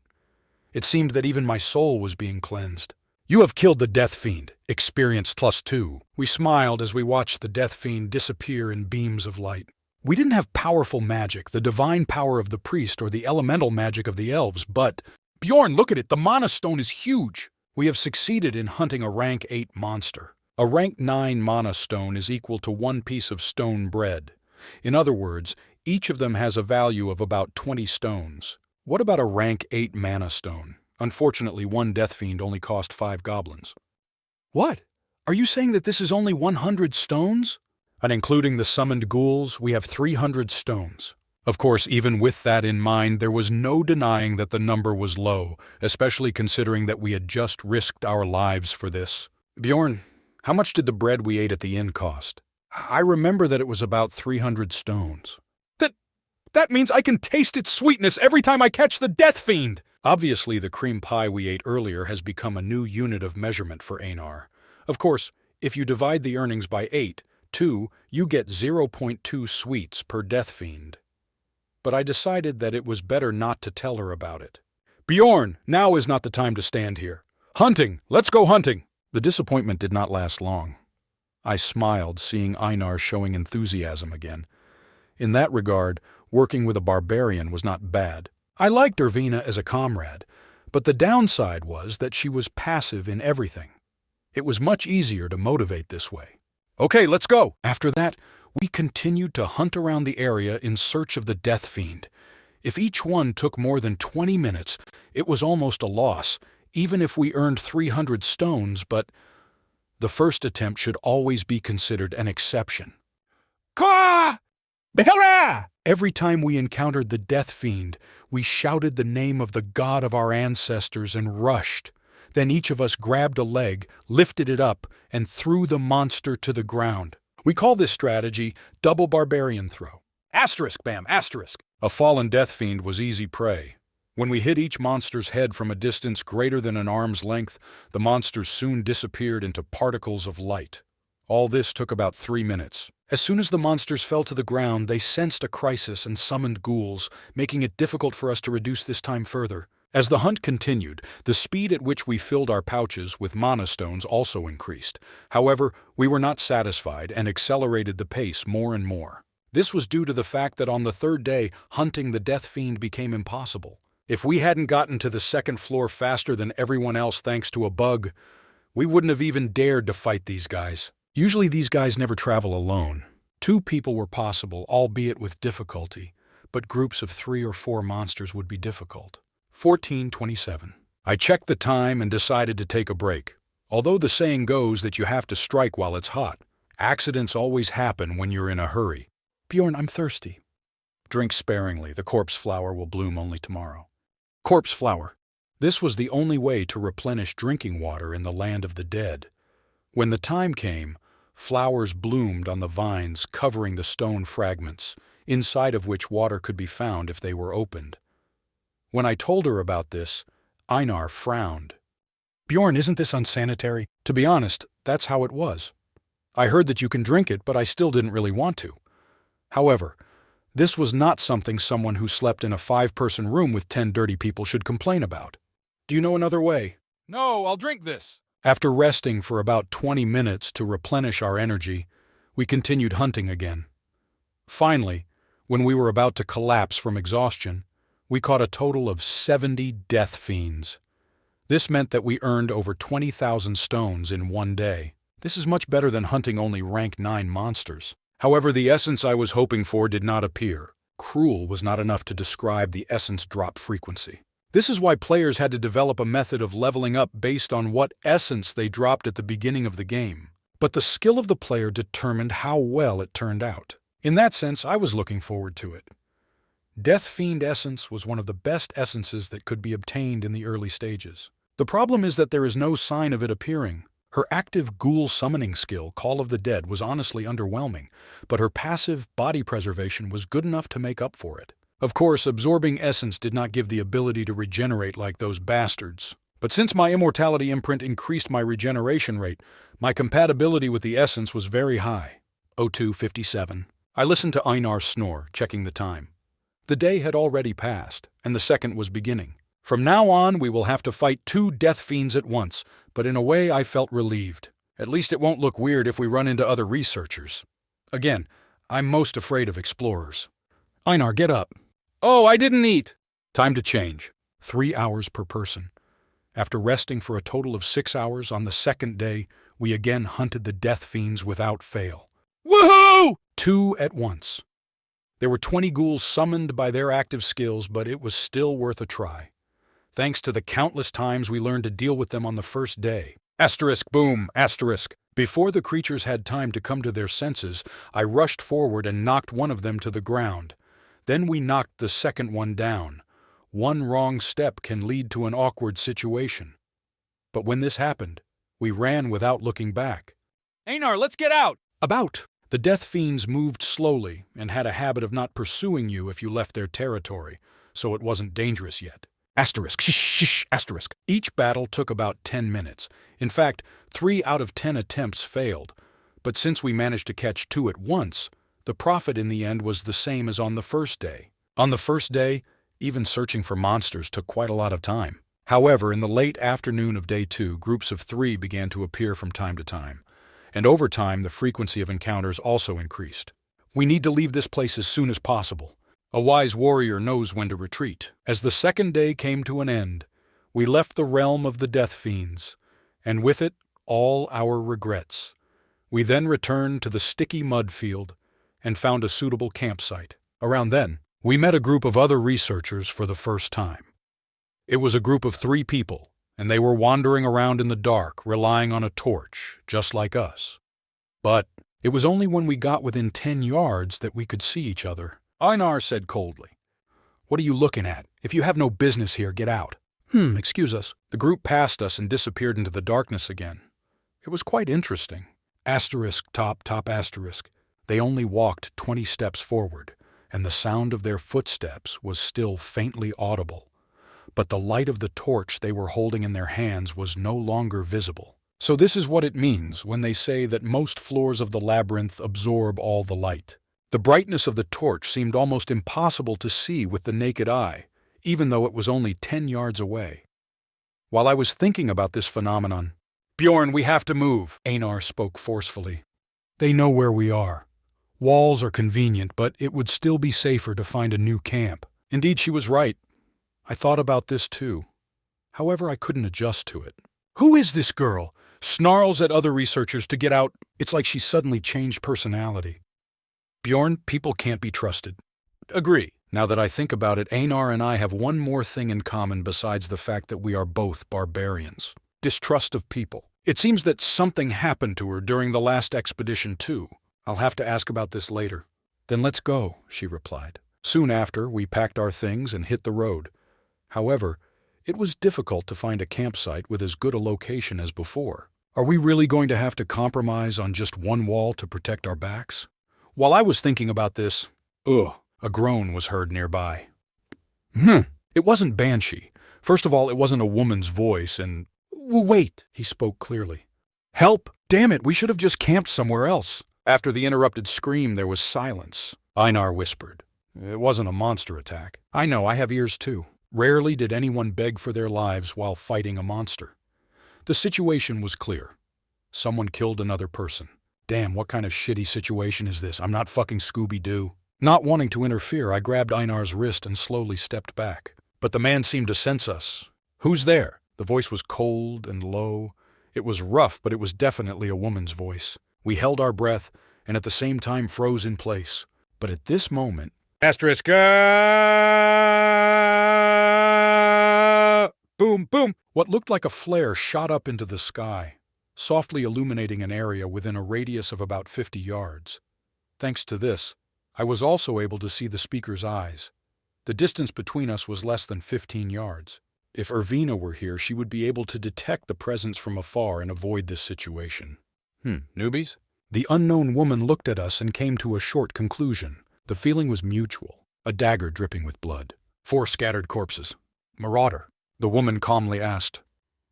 It seemed that even my soul was being cleansed. You have killed the Death Fiend, experience +2. We smiled as we watched the Death Fiend disappear in beams of light. We didn't have powerful magic, the divine power of the priest or the elemental magic of the elves, but Bjorn, look at it, the mana stone is huge. We have succeeded in hunting a rank 8 monster. A rank 9 mana stone is equal to 1 piece of stone bread. In other words, each of them has a value of about 20 stones. What about a rank 8 mana stone? Unfortunately, one Death Fiend only cost 5 goblins. What? Are you saying that this is only 100 stones? And including the summoned ghouls, we have 300 stones. Of course, even with that in mind, there was no denying that the number was low, especially considering that we had just risked our lives for this. Bjorn, how much did the bread we ate at the inn cost? I remember that it was about 300 stones. That means I can taste its sweetness every time I catch the Death Fiend! Obviously, the cream pie we ate earlier has become a new unit of measurement for Einar. Of course, if you divide the earnings by 8, you get 0.2 sweets per Death Fiend. But I decided that it was better not to tell her about it. Bjorn, now is not the time to stand here. Hunting! Let's go hunting! The disappointment did not last long. I smiled, seeing Einar showing enthusiasm again. In that regard, working with a barbarian was not bad. I liked Irvina as a comrade, but the downside was that she was passive in everything. It was much easier to motivate this way. Okay, let's go! After that, we continued to hunt around the area in search of the Death Fiend. If each one took more than 20 minutes, it was almost a loss, even if we earned 300 stones, but the first attempt should always be considered an exception. Ka! Behera! Every time we encountered the Death Fiend, we shouted the name of the god of our ancestors and rushed. Then each of us grabbed a leg, lifted it up, and threw the monster to the ground. We call this strategy double barbarian throw. Asterisk, bam, asterisk. A fallen Death Fiend was easy prey. When we hit each monster's head from a distance greater than an arm's length, the monsters soon disappeared into particles of light. All this took about 3 minutes. As soon as the monsters fell to the ground, they sensed a crisis and summoned ghouls, making it difficult for us to reduce this time further. As the hunt continued, the speed at which we filled our pouches with mana stones also increased. However, we were not satisfied and accelerated the pace more and more. This was due to the fact that on the 3rd day, hunting the Death Fiend became impossible. If we hadn't gotten to the 2nd floor faster than everyone else thanks to a bug, we wouldn't have even dared to fight these guys. Usually these guys never travel alone. 2 people were possible, albeit with difficulty, but groups of 3 or 4 monsters would be difficult. 14:27. I checked the time and decided to take a break. Although the saying goes that you have to strike while it's hot, accidents always happen when you're in a hurry. Bjorn, I'm thirsty. Drink sparingly, the corpse flower will bloom only tomorrow. Corpse flower. This was the only way to replenish drinking water in the land of the dead. When the time came, flowers bloomed on the vines covering the stone fragments, inside of which water could be found if they were opened. When I told her about this, Einar frowned. Bjorn, isn't this unsanitary? To be honest, that's how it was. I heard that you can drink it, but I still didn't really want to. However, This was not something someone who slept in a 5-person room with 10 dirty people should complain about. Do you know another way? No, I'll drink this. After resting for about 20 minutes to replenish our energy, we continued hunting again. Finally, when we were about to collapse from exhaustion, we caught a total of 70 death fiends. This meant that we earned over 20,000 stones in one day. This is much better than hunting only rank 9 monsters. However, the essence I was hoping for did not appear. Cruel was not enough to describe the essence drop frequency. This is why players had to develop a method of leveling up based on what essence they dropped at the beginning of the game. But the skill of the player determined how well it turned out. In that sense, I was looking forward to it. Death Fiend Essence was one of the best essences that could be obtained in the early stages. The problem is that there is no sign of it appearing. Her active ghoul summoning skill, Call of the Dead, was honestly underwhelming, but her passive body preservation was good enough to make up for it. Of course, absorbing essence did not give the ability to regenerate like those bastards. But since my immortality imprint increased my regeneration rate, my compatibility with the essence was very high. 02:57. I listened to Einar snore, checking the time. The day had already passed, and the second was beginning. From now on, we will have to fight 2 death fiends at once, but in a way I felt relieved. At least it won't look weird if we run into other researchers. Again, I'm most afraid of explorers. Einar, get up. Oh, I didn't eat. Time to change. 3 hours per person. After resting for a total of 6 hours on the second day, we again hunted the death fiends without fail. Woohoo! 2 at once. There were 20 ghouls summoned by their active skills, but it was still worth a try. Thanks to the countless times we learned to deal with them on the first day. Asterisk, boom, asterisk. Before the creatures had time to come to their senses, I rushed forward and knocked one of them to the ground. Then we knocked the second one down. One wrong step can lead to an awkward situation. But when this happened, we ran without looking back. Einar, let's get out! About. The death fiends moved slowly and had a habit of not pursuing you if you left their territory, so it wasn't dangerous yet. Asterisk, shh, asterisk. Each battle took about 10 minutes. In fact, 3 out of 10 attempts failed. But since we managed to catch 2 at once, the profit in the end was the same as on the first day. On the first day, even searching for monsters took quite a lot of time. However, in the late afternoon of day 2, groups of 3 began to appear from time to time. And over time, the frequency of encounters also increased. We need to leave this place as soon as possible. A wise warrior knows when to retreat. As the second day came to an end, we left the realm of the death fiends, and with it, all our regrets. We then returned to the sticky mud field and found a suitable campsite. Around then, we met a group of other researchers for the first time. It was a group of 3 people, and they were wandering around in the dark, relying on a torch, just like us. But it was only when we got within 10 yards that we could see each other. Einar said coldly, "What are you looking at? If you have no business here, get out." Excuse us. The group passed us and disappeared into the darkness again. It was quite interesting. Asterisk, top asterisk. They only walked 20 steps forward, and the sound of their footsteps was still faintly audible. But the light of the torch they were holding in their hands was no longer visible. So this is what it means when they say that most floors of the labyrinth absorb all the light. The brightness of the torch seemed almost impossible to see with the naked eye, even though it was only 10 yards away. While I was thinking about this phenomenon, "Bjorn, we have to move," Einar spoke forcefully. "They know where we are. Walls are convenient, but it would still be safer to find a new camp." Indeed, she was right. I thought about this too. However, I couldn't adjust to it. "Who is this girl?" Snarls at other researchers to get out. It's like she suddenly changed personality. "Bjorn, people can't be trusted." "Agree." Now that I think about it, Einar and I have one more thing in common besides the fact that we are both barbarians. Distrust of people. It seems that something happened to her during the last expedition too. I'll have to ask about this later. "Then let's go," she replied. Soon after, we packed our things and hit the road. However, it was difficult to find a campsite with as good a location as before. Are we really going to have to compromise on just one wall to protect our backs? While I was thinking about this, a groan was heard nearby. It wasn't Banshee. First of all, it wasn't a woman's voice, and... Wait, he spoke clearly. "Help! Damn it, we should have just camped somewhere else." After the interrupted scream, there was silence. Einar whispered, It wasn't a monster attack. I know, I have ears too. Rarely did anyone beg for their lives while fighting a monster. The situation was clear. Someone killed another person. Damn, what kind of shitty situation is this? I'm not fucking Scooby-Doo. Not wanting to interfere, I grabbed Einar's wrist and slowly stepped back. But the man seemed to sense us. "Who's there?" The voice was cold and low. It was rough, but it was definitely a woman's voice. We held our breath and at the same time froze in place. But at this moment, asterisk, boom, boom. What looked like a flare shot up into the sky, softly illuminating an area within a radius of about 50 yards. Thanks to this, I was also able to see the speaker's eyes. The distance between us was less than 15 yards. If Irvina were here, she would be able to detect the presence from afar and avoid this situation. Newbies? The unknown woman looked at us and came to a short conclusion. The feeling was mutual, a dagger dripping with blood. 4 scattered corpses. Marauder. The woman calmly asked,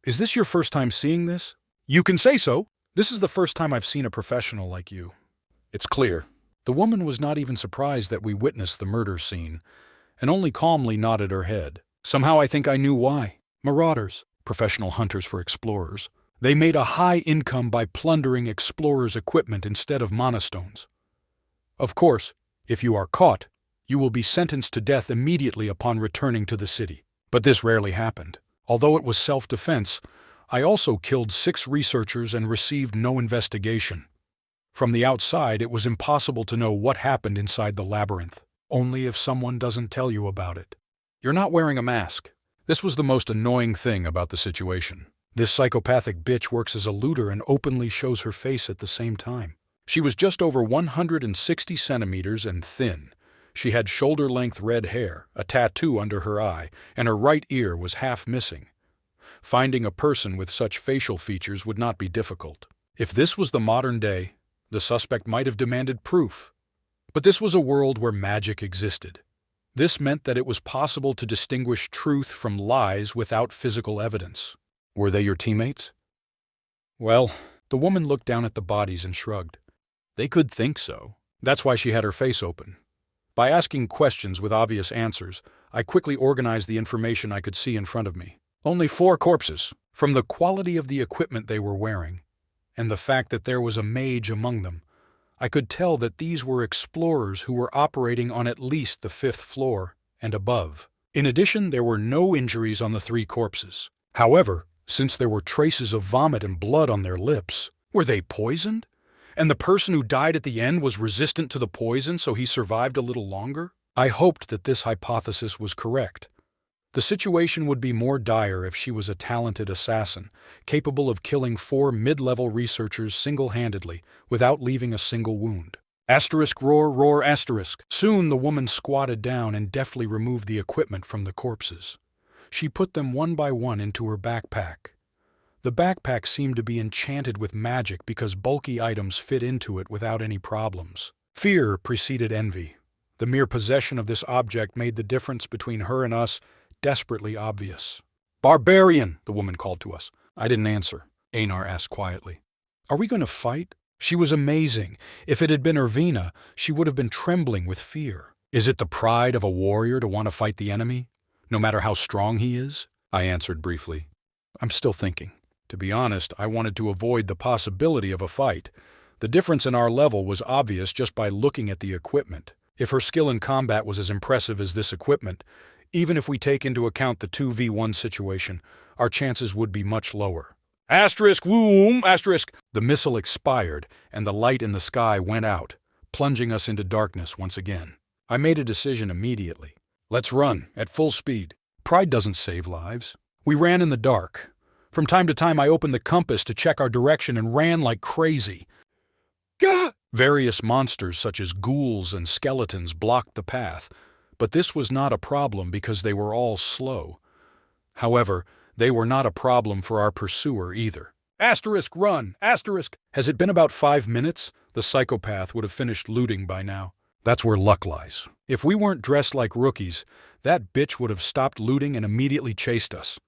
"Is this your first time seeing this?" "You can say so. This is the first time I've seen a professional like you." "It's clear." The woman was not even surprised that we witnessed the murder scene, and only calmly nodded her head. Somehow I think I knew why. Marauders, professional hunters for explorers. They made a high income by plundering explorers' equipment instead of monastones. Of course, if you are caught, you will be sentenced to death immediately upon returning to the city. But this rarely happened. Although it was self-defense, I also killed 6 researchers and received no investigation. From the outside, it was impossible to know what happened inside the labyrinth, only if someone doesn't tell you about it. You're not wearing a mask. This was the most annoying thing about the situation. This psychopathic bitch works as a looter and openly shows her face at the same time. She was just over 160 centimeters and thin. She had shoulder-length red hair, a tattoo under her eye, and her right ear was half missing. Finding a person with such facial features would not be difficult. If this was the modern day, the suspect might have demanded proof. But this was a world where magic existed. This meant that it was possible to distinguish truth from lies without physical evidence. Were they your teammates? Well, the woman looked down at the bodies and shrugged. They could think so. That's why she had her face open. By asking questions with obvious answers, I quickly organized the information I could see in front of me. Only 4 corpses. From the quality of the equipment they were wearing, and the fact that there was a mage among them, I could tell that these were explorers who were operating on at least the 5th floor and above. In addition, there were no injuries on the 3 corpses. However, since there were traces of vomit and blood on their lips, were they poisoned? And the person who died at the end was resistant to the poison, so he survived a little longer? I hoped that this hypothesis was correct. The situation would be more dire if she was a talented assassin, capable of killing 4 mid-level researchers single-handedly, without leaving a single wound. Asterisk roar, roar, asterisk. Soon the woman squatted down and deftly removed the equipment from the corpses. She put them one by one into her backpack. The backpack seemed to be enchanted with magic because bulky items fit into it without any problems. Fear preceded envy. The mere possession of this object made the difference between her and us desperately obvious. "Barbarian!" the woman called to us. I didn't answer. Einar asked quietly, "Are we going to fight?" She was amazing. If it had been Irvina, she would have been trembling with fear. Is it the pride of a warrior to want to fight the enemy, no matter how strong he is? I answered briefly. I'm still thinking. To be honest, I wanted to avoid the possibility of a fight. The difference in our level was obvious just by looking at the equipment. If her skill in combat was as impressive as this equipment, even if we take into account the 2v1 situation, our chances would be much lower. Asterisk womb, asterisk. The missile expired, and the light in the sky went out, plunging us into darkness once again. I made a decision immediately. Let's run, at full speed. Pride doesn't save lives. We ran in the dark. From time to time I opened the compass to check our direction and ran like crazy. Gah! Various monsters such as ghouls and skeletons blocked the path, but this was not a problem because they were all slow. However, they were not a problem for our pursuer either. Asterisk run, asterisk. Has it been about 5 minutes? The psychopath would have finished looting by now. That's where luck lies. If we weren't dressed like rookies, that bitch would have stopped looting and immediately chased us.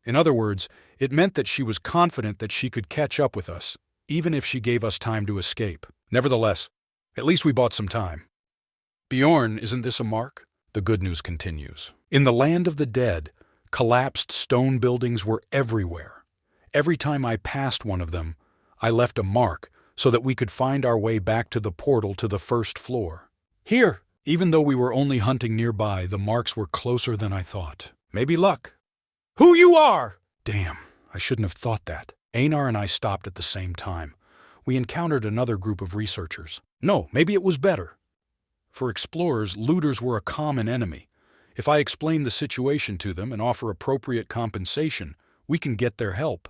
In other words, it meant that she was confident that she could catch up with us, even if she gave us time to escape. Nevertheless, at least we bought some time. Bjorn, isn't this a mark? The good news continues. In the land of the dead, collapsed stone buildings were everywhere. Every time I passed one of them, I left a mark so that we could find our way back to the portal to the first floor. Here! Even though we were only hunting nearby, the marks were closer than I thought. Maybe luck. Who you are! Damn, I shouldn't have thought that. Einar and I stopped at the same time. We encountered another group of researchers. No, maybe it was better. For explorers, looters were a common enemy. If I explain the situation to them and offer appropriate compensation, we can get their help.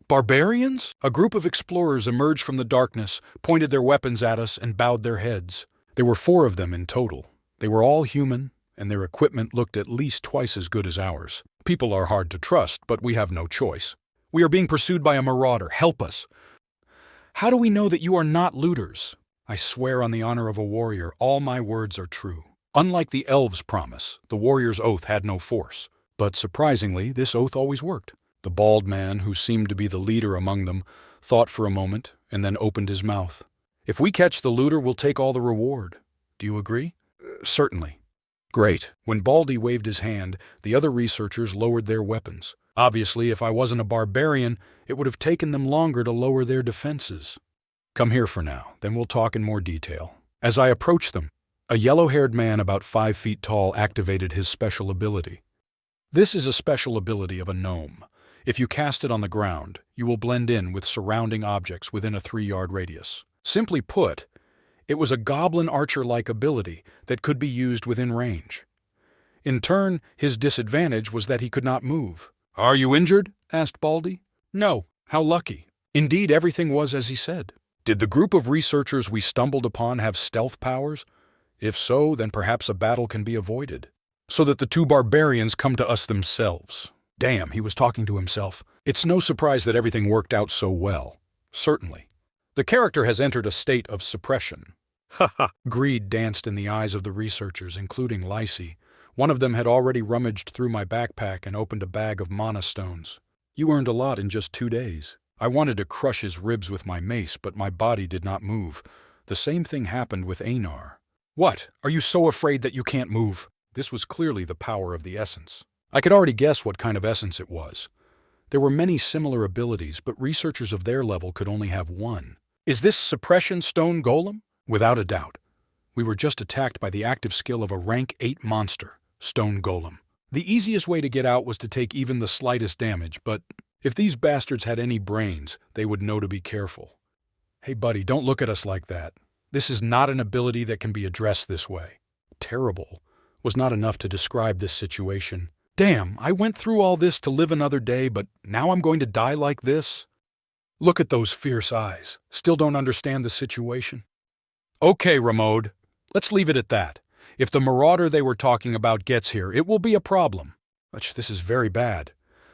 Barbarians? A group of explorers emerged from the darkness, pointed their weapons at us, and bowed their heads. There were 4 of them in total. They were all human, and their equipment looked at least twice as good as ours. People are hard to trust, but we have no choice. We are being pursued by a marauder. Help us. How do we know that you are not looters? I swear on the honor of a warrior, all my words are true. Unlike the elves' promise, the warrior's oath had no force. But surprisingly, this oath always worked. The bald man, who seemed to be the leader among them, thought for a moment and then opened his mouth. If we catch the looter, we'll take all the reward. Do you agree? Certainly. Great. When Baldy waved his hand, the other researchers lowered their weapons. Obviously, if I wasn't a barbarian, it would have taken them longer to lower their defenses. Come here for now, then we'll talk in more detail. As I approached them, a yellow-haired man about 5 feet tall activated his special ability. This is a special ability of a gnome. If you cast it on the ground, you will blend in with surrounding objects within a 3-yard radius. Simply put, it was a goblin archer-like ability that could be used within range. In turn, his disadvantage was that he could not move. "Are you injured?" asked Baldy. "No. How lucky." Indeed, everything was as he said. Did the group of researchers we stumbled upon have stealth powers? If so, then perhaps a battle can be avoided, so that the 2 barbarians come to us themselves. Damn, he was talking to himself. It's no surprise that everything worked out so well. Certainly. The character has entered a state of suppression. Ha ha! Greed danced in the eyes of the researchers, including Lycie. One of them had already rummaged through my backpack and opened a bag of mana stones. You earned a lot in just 2 days. I wanted to crush his ribs with my mace, but my body did not move. The same thing happened with Einar. What? Are you so afraid that you can't move? This was clearly the power of the essence. I could already guess what kind of essence it was. There were many similar abilities, but researchers of their level could only have one. Is this suppression stone golem? Without a doubt. We were just attacked by the active skill of a rank 8 monster, stone golem. The easiest way to get out was to take even the slightest damage, but if these bastards had any brains, they would know to be careful. Hey buddy, don't look at us like that. This is not an ability that can be addressed this way. Terrible was not enough to describe this situation. Damn, I went through all this to live another day, but now I'm going to die like this? Look at those fierce eyes. Still don't understand the situation? Okay, Ramode. Let's leave it at that. If the marauder they were talking about gets here, it will be a problem. But this is very bad.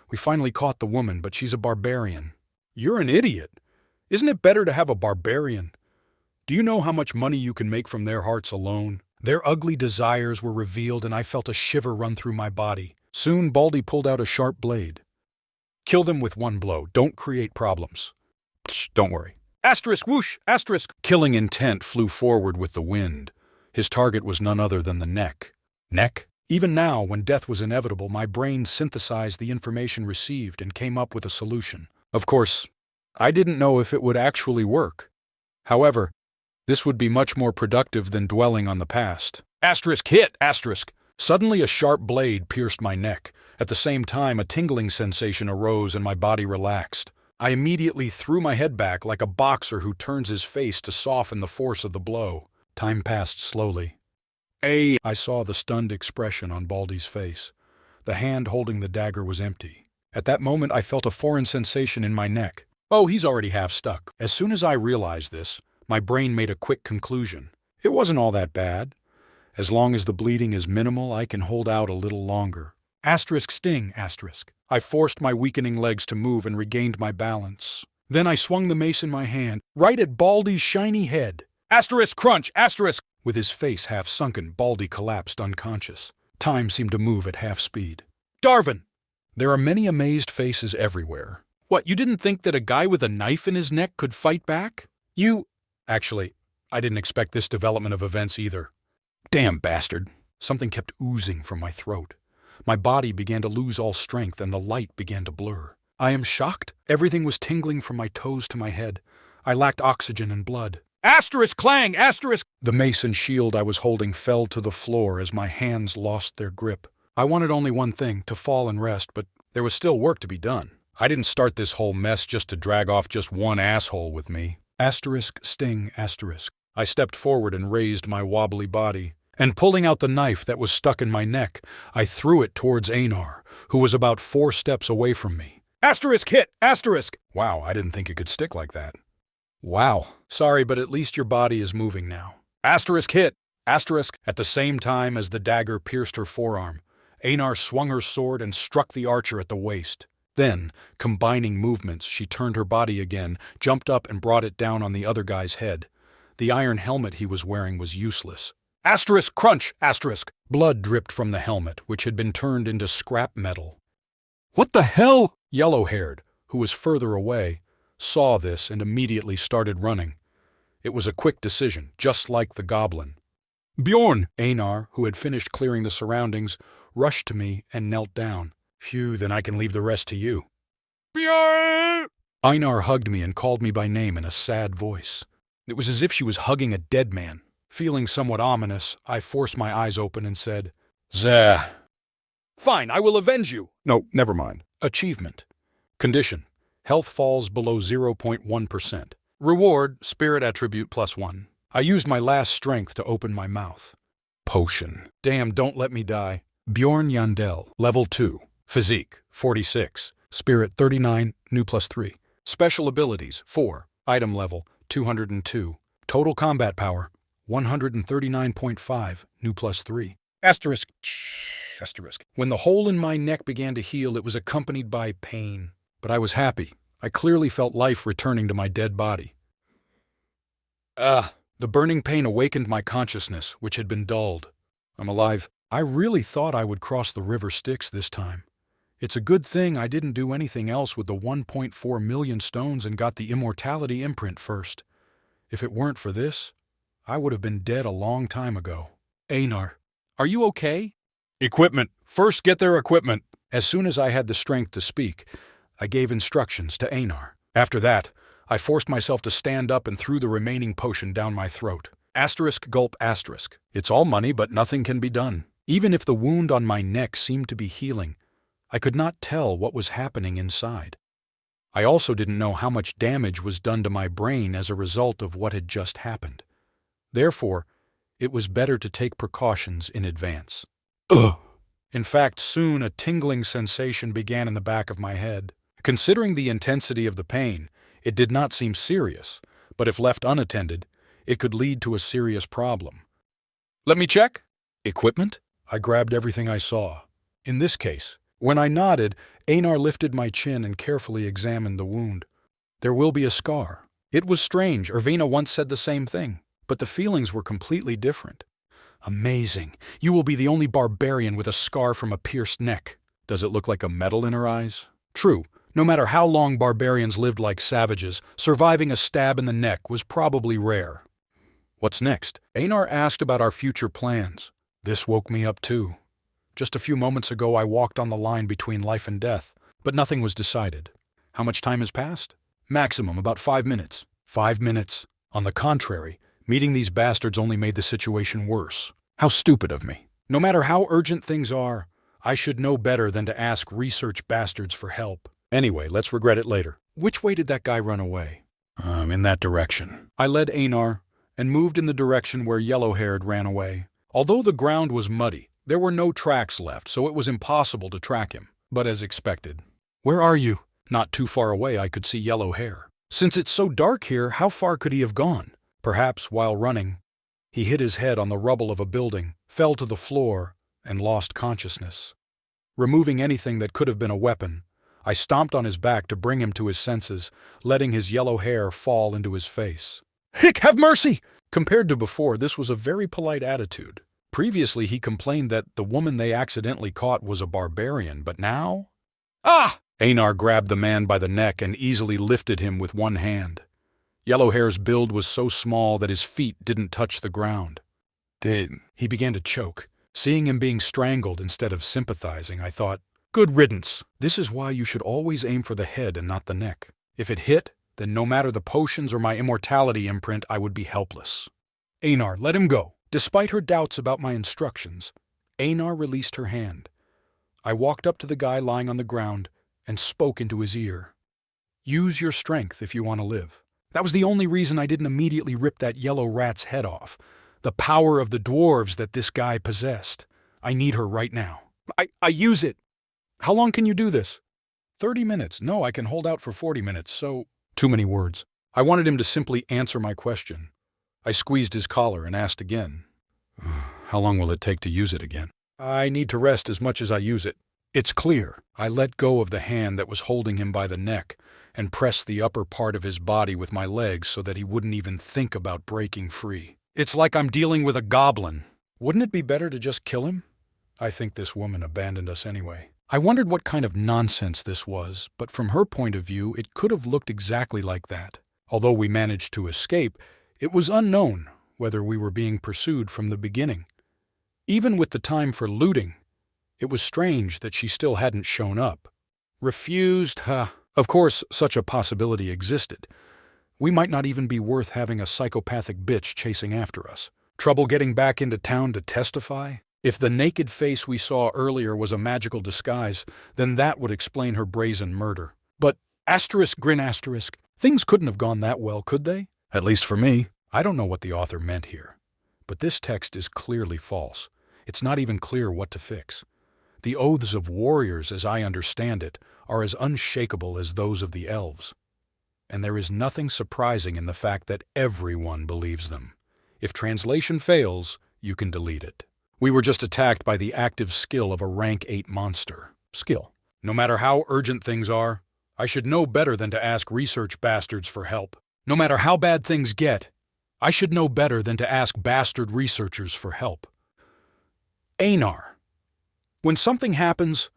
We finally caught the woman, but she's a barbarian. You're an idiot. Isn't it better to have a barbarian? Do you know how much money you can make from their hearts alone? Their ugly desires were revealed, and I felt a shiver run through my body. Soon, Baldy pulled out a sharp blade. Kill them with 1 blow. Don't create problems. Shh, don't worry. Asterisk, whoosh, asterisk. Killing intent flew forward with the wind. His target was none other than the neck. Neck? Even now, when death was inevitable, my brain synthesized the information received and came up with a solution. Of course, I didn't know if it would actually work. However, this would be much more productive than dwelling on the past. Asterisk hit, asterisk. Suddenly a sharp blade pierced my neck. At the same time, a tingling sensation arose and my body relaxed. I immediately threw my head back like a boxer who turns his face to soften the force of the blow. Time passed slowly. I saw the stunned expression on Baldy's face. The hand holding the dagger was empty. At that moment, I felt a foreign sensation in my neck. Oh, he's already half stuck. As soon as I realized this, my brain made a quick conclusion. It wasn't all that bad. As long as the bleeding is minimal, I can hold out a little longer. Asterisk sting, asterisk. I forced my weakening legs to move and regained my balance. Then I swung the mace in my hand, right at Baldy's shiny head. Asterisk crunch, asterisk! With his face half sunken, Baldy collapsed unconscious. Time seemed to move at half speed. Darvin! There are many amazed faces everywhere. What, you didn't think that a guy with a knife in his neck could fight back? Actually, I didn't expect this development of events either. Damn bastard. Something kept oozing from my throat. My body began to lose all strength and the light began to blur. I am shocked. Everything was tingling from my toes to my head. I lacked oxygen and blood. Asterisk clang! Asterisk! The mace and shield I was holding fell to the floor as my hands lost their grip. I wanted only one thing, to fall and rest, but there was still work to be done. I didn't start this whole mess just to drag off just one asshole with me. Asterisk sting asterisk. I stepped forward and raised my wobbly body, and pulling out the knife that was stuck in my neck, I threw it towards Einar, who was about 4 steps away from me. Asterisk hit! Asterisk! Wow, I didn't think it could stick like that. Wow. Sorry, but at least your body is moving now. Asterisk hit! Asterisk! At the same time as the dagger pierced her forearm, Einar swung her sword and struck the archer at the waist. Then, combining movements, she turned her body again, jumped up and brought it down on the other guy's head. The iron helmet he was wearing was useless. Asterisk crunch! Asterisk! Blood dripped from the helmet, which had been turned into scrap metal. What the hell? Yellow-haired, who was further away, saw this and immediately started running. It was a quick decision, just like the goblin. Bjorn! Einar, who had finished clearing the surroundings, rushed to me and knelt down. Phew, then I can leave the rest to you. Bjorn! Einar hugged me and called me by name in a sad voice. It was as if she was hugging a dead man. Feeling somewhat ominous, I forced my eyes open and said, Zah. Fine, I will avenge you. No, never mind. Achievement. Condition. Health falls below 0.1%. Reward, spirit attribute +1. I used my last strength to open my mouth. Potion. Damn, don't let me die. Bjorn Yandel, level 2. Physique, 46. Spirit, 39, new +3. Special abilities, 4. Item level, 202. Total combat power, 139.5, new +3. Asterisk. Asterisk. When the hole in my neck began to heal, it was accompanied by pain. But I was happy. I clearly felt life returning to my dead body. The burning pain awakened my consciousness, which had been dulled. I'm alive. I really thought I would cross the river Styx this time. It's a good thing I didn't do anything else with the 1.4 million stones and got the immortality imprint first. If it weren't for this, I would have been dead a long time ago. Einar, are you okay? Equipment. First get their equipment. As soon as I had the strength to speak, I gave instructions to Einar. After that, I forced myself to stand up and threw the remaining potion down my throat. Asterisk gulp asterisk. It's all money, but nothing can be done. Even if the wound on my neck seemed to be healing, I could not tell what was happening inside. I also didn't know how much damage was done to my brain as a result of what had just happened. Therefore, it was better to take precautions in advance. Ugh. In fact, soon a tingling sensation began in the back of my head. Considering the intensity of the pain, it did not seem serious, but if left unattended, it could lead to a serious problem. Let me check. Equipment? I grabbed everything I saw. In this case, when I nodded, Einar lifted my chin and carefully examined the wound. There will be a scar. It was strange, Irvina once said the same thing, but the feelings were completely different. Amazing. You will be the only barbarian with a scar from a pierced neck. Does it look like a medal in her eyes? True. No matter how long barbarians lived like savages, surviving a stab in the neck was probably rare. What's next? Einar asked about our future plans. This woke me up too. Just a few moments ago I walked on the line between life and death, but nothing was decided. How much time has passed? Maximum, about 5 minutes. 5 minutes. On the contrary, meeting these bastards only made the situation worse. How stupid of me. No matter how urgent things are, I should know better than to ask research bastards for help. Anyway, let's regret it later. Which way did that guy run away? In that direction. I led Einar and moved in the direction where Yellow-haired ran away. Although the ground was muddy, there were no tracks left, so it was impossible to track him. But as expected. Where are you? Not too far away I could see yellow hair. Since it's so dark here, how far could he have gone? Perhaps, while running, he hit his head on the rubble of a building, fell to the floor, and lost consciousness. Removing anything that could have been a weapon, I stomped on his back to bring him to his senses, letting his yellow hair fall into his face. Hick, have mercy! Compared to before, this was a very polite attitude. Previously, he complained that the woman they accidentally caught was a barbarian, but now... Ah! Einar grabbed the man by the neck and easily lifted him with one hand. Yellowhair's build was so small that his feet didn't touch the ground. He began to choke. Seeing him being strangled instead of sympathizing, I thought, good riddance. This is why you should always aim for the head and not the neck. If it hit, then no matter the potions or my immortality imprint, I would be helpless. Einar, let him go. Despite her doubts about my instructions, Einar released her hand. I walked up to the guy lying on the ground and spoke into his ear. Use your strength if you want to live. That was the only reason I didn't immediately rip that yellow rat's head off. The power of the dwarves that this guy possessed. I need her right now. I use it. How long can you do this? 30 minutes. No, I can hold out for 40 minutes, so... Too many words. I wanted him to simply answer my question. I squeezed his collar and asked again. How long will it take to use it again? I need to rest as much as I use it. It's clear. I let go of the hand that was holding him by the neck and pressed the upper part of his body with my legs so that he wouldn't even think about breaking free. It's like I'm dealing with a goblin. Wouldn't it be better to just kill him? I think this woman abandoned us anyway. I wondered what kind of nonsense this was, but from her point of view, it could have looked exactly like that. Although we managed to escape, it was unknown whether we were being pursued from the beginning. Even with the time for looting, it was strange that she still hadn't shown up. Refused, huh? Of course, such a possibility existed. We might not even be worth having a psychopathic bitch chasing after us. Trouble getting back into town to testify? If the naked face we saw earlier was a magical disguise, then that would explain her brazen murder. But, grin asterisk, things couldn't have gone that well, could they? At least for me. I don't know what the author meant here. But this text is clearly false. It's not even clear what to fix. The oaths of warriors, as I understand it, are as unshakable as those of the elves. And there is nothing surprising in the fact that everyone believes them. If translation fails, you can delete it. We were just attacked by the active skill of a rank 8 monster. Skill. No matter how urgent things are, I should know better than to ask research bastards for help. No matter how bad things get, I should know better than to ask bastard researchers for help. Einar. When something happens,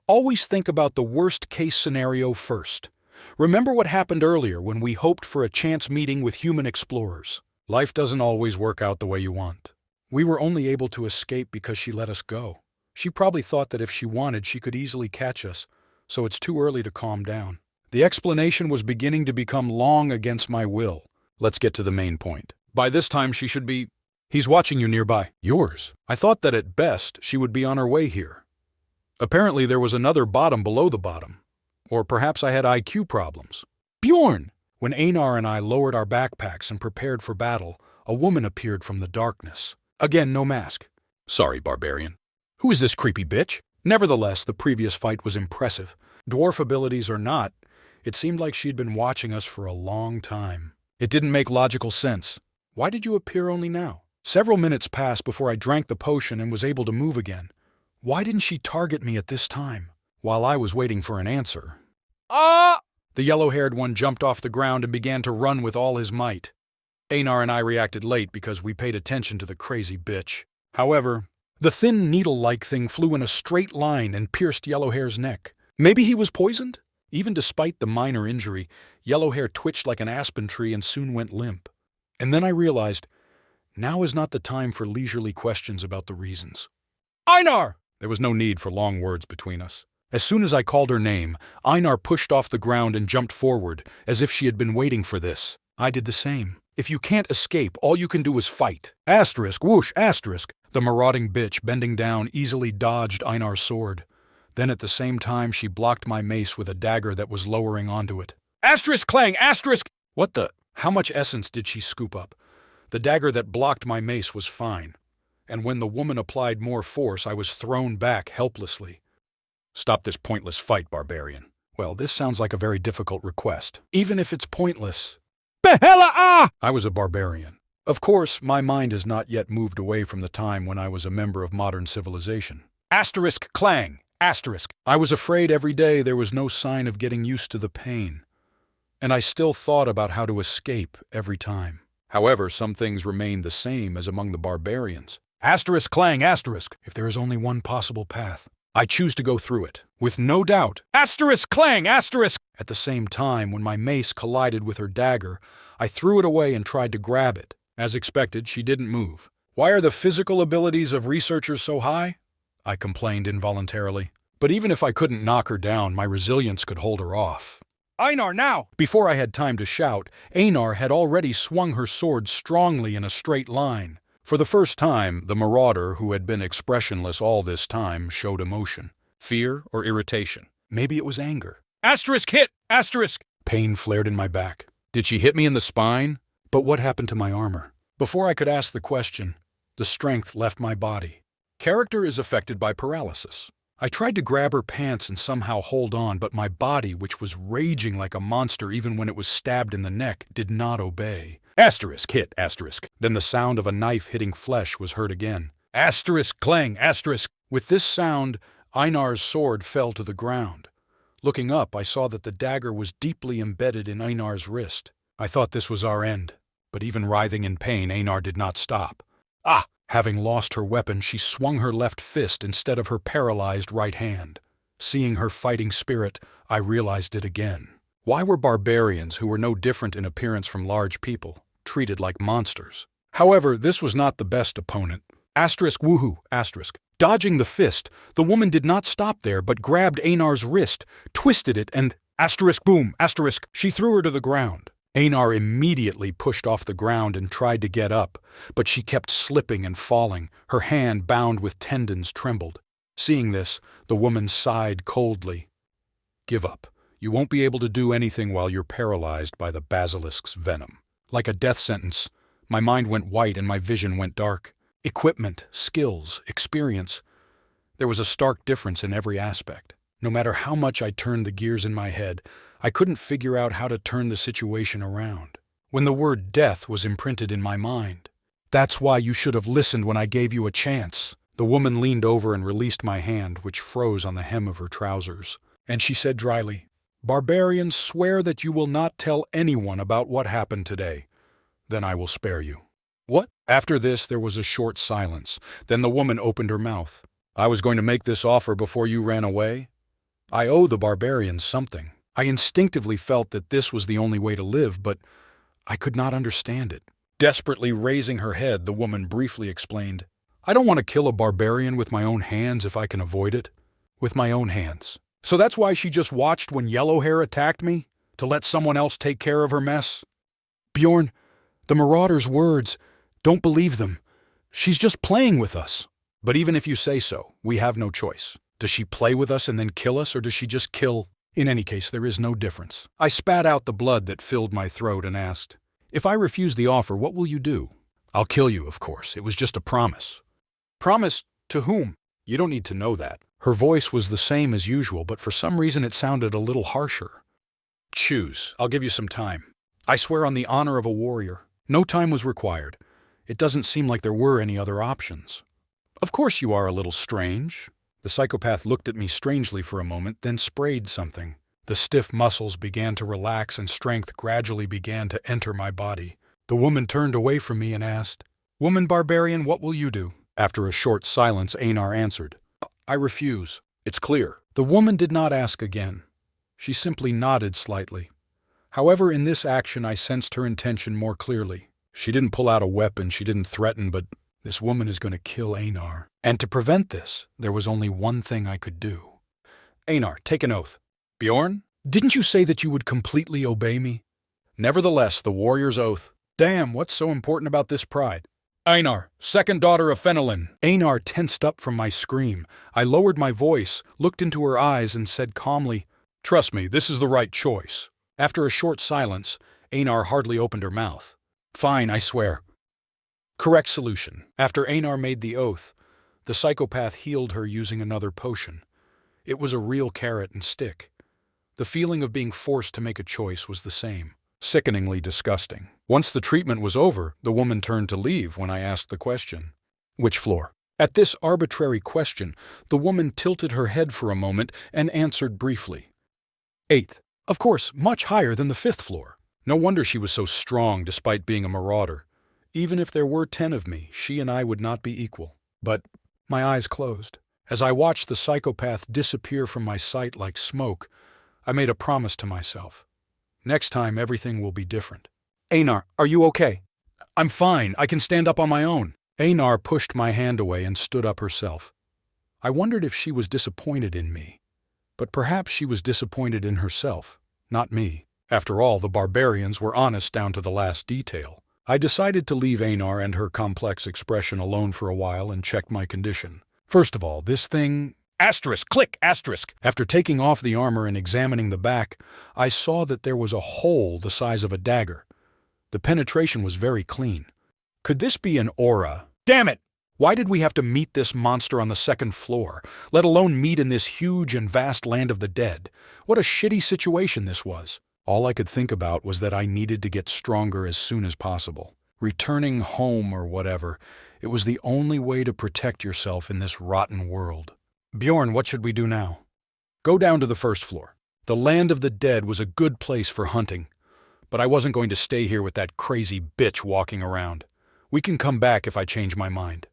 always think about the worst-case scenario first. Remember what happened earlier when we hoped for a chance meeting with human explorers. Life doesn't always work out the way you want. We were only able to escape because she let us go. She probably thought that if she wanted, she could easily catch us, so it's too early to calm down. The explanation was beginning to become long against my will. Let's get to the main point. By this time, she should be... He's watching you nearby. Yours. I thought that at best, she would be on her way here. Apparently, there was another bottom below the bottom. Or perhaps I had IQ problems. Bjorn! When Einar and I lowered our backpacks and prepared for battle, a woman appeared from the darkness. Again, no mask. Sorry, barbarian. Who is this creepy bitch? Nevertheless, the previous fight was impressive. Dwarf abilities or not, it seemed like she'd been watching us for a long time. It didn't make logical sense. Why did you appear only now? Several minutes passed before I drank the potion and was able to move again. Why didn't she target me at this time? While I was waiting for an answer. The yellow-haired one jumped off the ground and began to run with all his might. Einar and I reacted late because we paid attention to the crazy bitch. However, the thin needle-like thing flew in a straight line and pierced Yellowhair's neck. Maybe he was poisoned? Even despite the minor injury, Yellowhair twitched like an aspen tree and soon went limp. And then I realized, now is not the time for leisurely questions about the reasons. Einar! There was no need for long words between us. As soon as I called her name, Einar pushed off the ground and jumped forward, as if she had been waiting for this. I did the same. If you can't escape, all you can do is fight. Asterisk, whoosh, asterisk. The marauding bitch, bending down, easily dodged Einar's sword. Then at the same time, she blocked my mace with a dagger that was lowering onto it. Asterisk clang, asterisk! What the? How much essence did she scoop up? The dagger that blocked my mace was fine. And when the woman applied more force, I was thrown back helplessly. Stop this pointless fight, barbarian. Well, this sounds like a very difficult request. Even if it's pointless. Behela! I was a barbarian. Of course, my mind has not yet moved away from the time when I was a member of modern civilization. Asterisk clang, asterisk. I was afraid every day there was no sign of getting used to the pain. And I still thought about how to escape every time. However, some things remained the same as among the barbarians. Asterisk clang, asterisk. If there is only one possible path, I choose to go through it, with no doubt. Asterisk clang, asterisk! At the same time, when my mace collided with her dagger, I threw it away and tried to grab it. As expected, she didn't move. Why are the physical abilities of researchers so high? I complained involuntarily. But even if I couldn't knock her down, my resilience could hold her off. Einar, now! Before I had time to shout, Einar had already swung her sword strongly in a straight line. For the first time, the marauder, who had been expressionless all this time, showed emotion. Fear or irritation. Maybe it was anger. Asterisk hit! Asterisk! Pain flared in my back. Did she hit me in the spine? But what happened to my armor? Before I could ask the question, the strength left my body. Character is affected by paralysis. I tried to grab her pants and somehow hold on, but my body, which was raging like a monster even when it was stabbed in the neck, did not obey. Asterisk hit, asterisk. Then the sound of a knife hitting flesh was heard again. Asterisk clang, asterisk. With this sound, Einar's sword fell to the ground. Looking up, I saw that the dagger was deeply embedded in Einar's wrist. I thought this was our end, but even writhing in pain, Einar did not stop. Ah! Having lost her weapon, she swung her left fist instead of her paralyzed right hand. Seeing her fighting spirit, I realized it again. Why were barbarians, who were no different in appearance from large people, treated like monsters? However, this was not the best opponent. Asterisk woohoo, asterisk. Dodging the fist, the woman did not stop there but grabbed Einar's wrist, twisted it, and asterisk boom, asterisk, she threw her to the ground. Einar immediately pushed off the ground and tried to get up, but she kept slipping and falling. Her hand, bound with tendons, trembled. Seeing this, the woman sighed coldly. Give up. You won't be able to do anything while you're paralyzed by the basilisk's venom. Like a death sentence, my mind went white and my vision went dark. Equipment, skills, experience. There was a stark difference in every aspect. No matter how much I turned the gears in my head, I couldn't figure out how to turn the situation around. When the word death was imprinted in my mind. That's why you should have listened when I gave you a chance. The woman leaned over and released my hand, which froze on the hem of her trousers. And she said dryly, "Barbarians, swear that you will not tell anyone about what happened today. Then I will spare you." What? After this, there was a short silence. Then the woman opened her mouth. I was going to make this offer before you ran away. I owe the barbarians something. I instinctively felt that this was the only way to live, but I could not understand it. Desperately raising her head, the woman briefly explained, I don't want to kill a barbarian with my own hands if I can avoid it. With my own hands. So that's why she just watched when Yellowhair attacked me? To let someone else take care of her mess? Bjorn, the marauder's words, don't believe them. She's just playing with us. But even if you say so, we have no choice. Does she play with us and then kill us, or does she just kill? In any case, there is no difference. I spat out the blood that filled my throat and asked, if I refuse the offer, what will you do? I'll kill you, of course. It was just a promise. Promise to whom? You don't need to know that. Her voice was the same as usual, but for some reason it sounded a little harsher. Choose. I'll give you some time. I swear on the honor of a warrior. No time was required. It doesn't seem like there were any other options. Of course you are a little strange. The psychopath looked at me strangely for a moment, then sprayed something. The stiff muscles began to relax and strength gradually began to enter my body. The woman turned away from me and asked, Woman barbarian, what will you do? After a short silence, Einar answered, I refuse. It's clear. The woman did not ask again. She simply nodded slightly. However, in this action I sensed her intention more clearly. She didn't pull out a weapon, she didn't threaten, but this woman is going to kill Einar. And to prevent this, there was only one thing I could do. Einar, take an oath. Bjorn, didn't you say that you would completely obey me? Nevertheless, the warrior's oath. Damn, what's so important about this pride? Einar, second daughter of Fenelin. Einar tensed up from my scream. I lowered my voice, looked into her eyes, and said calmly, Trust me, this is the right choice. After a short silence, Einar hardly opened her mouth. Fine, I swear. Correct solution. After Einar made the oath, the psychopath healed her using another potion. It was a real carrot and stick. The feeling of being forced to make a choice was the same. Sickeningly disgusting. Once the treatment was over, the woman turned to leave when I asked the question. Which floor? At this arbitrary question, the woman tilted her head for a moment and answered briefly. 8th. Of course, much higher than the 5th floor. No wonder she was so strong despite being a marauder. Even if there were 10 of me, she and I would not be equal. But my eyes closed. As I watched the psychopath disappear from my sight like smoke, I made a promise to myself. Next time, everything will be different. Einar, are you okay? I'm fine. I can stand up on my own. Einar pushed my hand away and stood up herself. I wondered if she was disappointed in me. But perhaps she was disappointed in herself, not me. After all, the barbarians were honest down to the last detail. I decided to leave Einar and her complex expression alone for a while and check my condition. First of all, this thing… Asterisk, click, asterisk. After taking off the armor and examining the back, I saw that there was a hole the size of a dagger. The penetration was very clean. Could this be an aura? Damn it! Why did we have to meet this monster on the second floor, let alone meet in this huge and vast land of the dead? What a shitty situation this was. All I could think about was that I needed to get stronger as soon as possible. Returning home or whatever, it was the only way to protect yourself in this rotten world. Bjorn, what should we do now? Go down to the first floor. The land of the dead was a good place for hunting, but I wasn't going to stay here with that crazy bitch walking around. We can come back if I change my mind.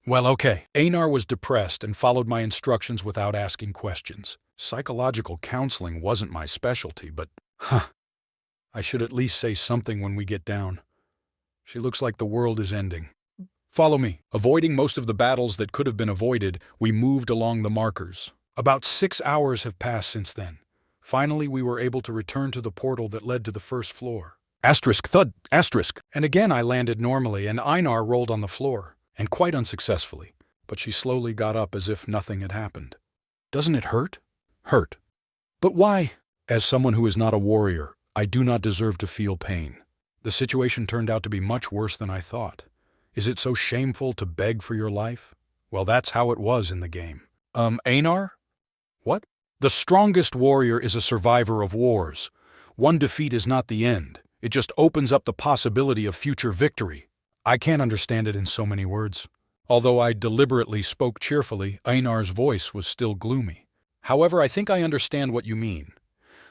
Well, okay. Einar was depressed and followed my instructions without asking questions. Psychological counseling wasn't my specialty, but, I should at least say something when we get down. She looks like the world is ending. Follow me. Avoiding most of the battles that could have been avoided, we moved along the markers. About 6 hours have passed since then. Finally, we were able to return to the portal that led to the first floor. Asterisk, thud, asterisk. And again I landed normally, and Einar rolled on the floor. And quite unsuccessfully, but she slowly got up as if nothing had happened. Doesn't it hurt? Hurt. But why? As someone who is not a warrior, I do not deserve to feel pain. The situation turned out to be much worse than I thought. Is it so shameful to beg for your life? Well, that's how it was in the game. Einar? What? The strongest warrior is a survivor of wars. One defeat is not the end. It just opens up the possibility of future victory. I can't understand it in so many words. Although I deliberately spoke cheerfully, Einar's voice was still gloomy. However, I think I understand what you mean.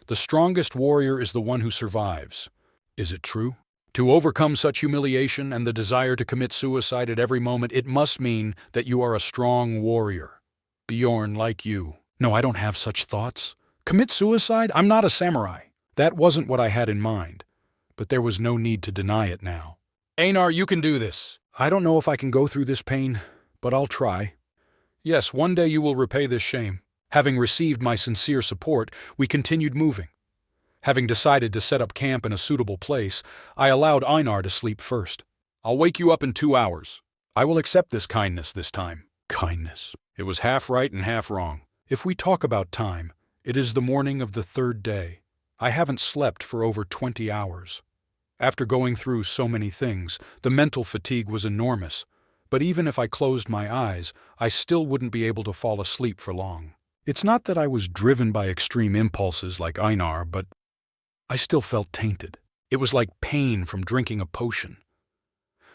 The strongest warrior is the one who survives. Is it true? To overcome such humiliation and the desire to commit suicide at every moment, it must mean that you are a strong warrior. Bjorn, like you. No, I don't have such thoughts. Commit suicide? I'm not a samurai. That wasn't what I had in mind. But there was no need to deny it now. Einar, you can do this. I don't know if I can go through this pain, but I'll try. Yes, one day you will repay this shame. Having received my sincere support, we continued moving. Having decided to set up camp in a suitable place, I allowed Einar to sleep first. I'll wake you up in 2 hours. I will accept this kindness this time. Kindness. It was half right and half wrong. If we talk about time, it is the morning of the 3rd day. I haven't slept for over 20 hours. After going through so many things, the mental fatigue was enormous, but even if I closed my eyes, I still wouldn't be able to fall asleep for long. It's not that I was driven by extreme impulses like Einar, but I still felt tainted. It was like pain from drinking a potion.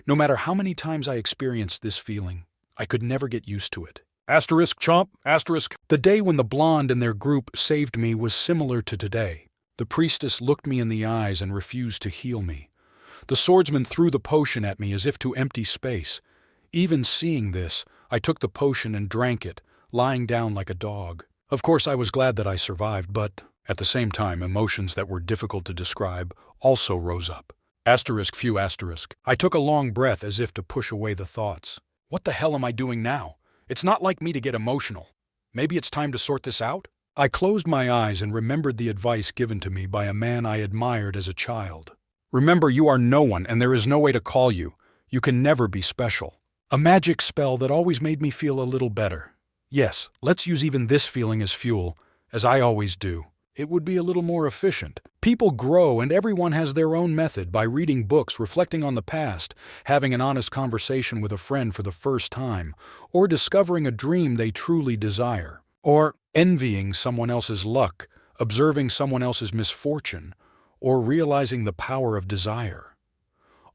No matter how many times I experienced this feeling, I could never get used to it. Asterisk, chomp, asterisk. The day when the blonde and their group saved me was similar to today. The priestess looked me in the eyes and refused to heal me. The swordsman threw the potion at me as if to empty space. Even seeing this, I took the potion and drank it, lying down like a dog. Of course, I was glad that I survived, but at the same time, emotions that were difficult to describe also rose up. Asterisk, few asterisk. I took a long breath as if to push away the thoughts. What the hell am I doing now? It's not like me to get emotional. Maybe it's time to sort this out? I closed my eyes and remembered the advice given to me by a man I admired as a child. Remember, you are no one and there is no way to call you. You can never be special. A magic spell that always made me feel a little better. Yes, let's use even this feeling as fuel, as I always do. It would be a little more efficient. People grow and everyone has their own method by reading books, reflecting on the past, having an honest conversation with a friend for the first time, or discovering a dream they truly desire. Or envying someone else's luck, observing someone else's misfortune, or realizing the power of desire.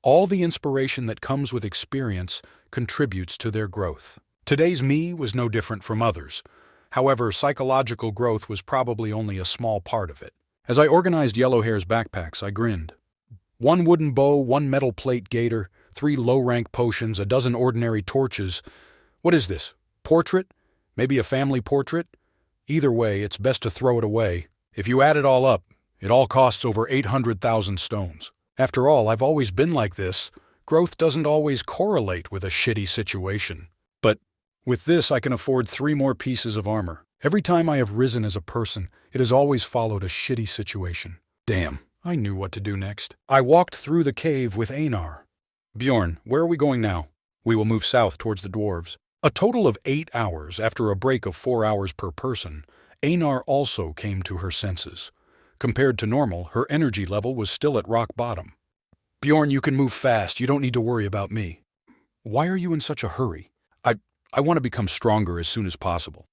All the inspiration that comes with experience contributes to their growth. Today's me was no different from others. However, psychological growth was probably only a small part of it. As I organized Yellowhair's backpacks, I grinned. 1 wooden bow, 1 metal plate gator, 3 low-rank potions, a dozen ordinary torches. What is this? Portrait? Maybe a family portrait? Either way, it's best to throw it away. If you add it all up, it all costs over 800,000 stones. After all, I've always been like this, Growth doesn't always correlate with a shitty situation. But with this, I can afford 3 more pieces of armor. Every time I have risen as a person, it has always followed a shitty situation. Damn, I knew what to do next. I walked through the cave with Einar. Bjorn, where are we going now? We will move south towards the dwarves. A total of 8 hours after a break of 4 hours per person, Einar also came to her senses. Compared to normal, her energy level was still at rock bottom. Bjorn, you can move fast. You don't need to worry about me. Why are you in such a hurry? I want to become stronger as soon as possible.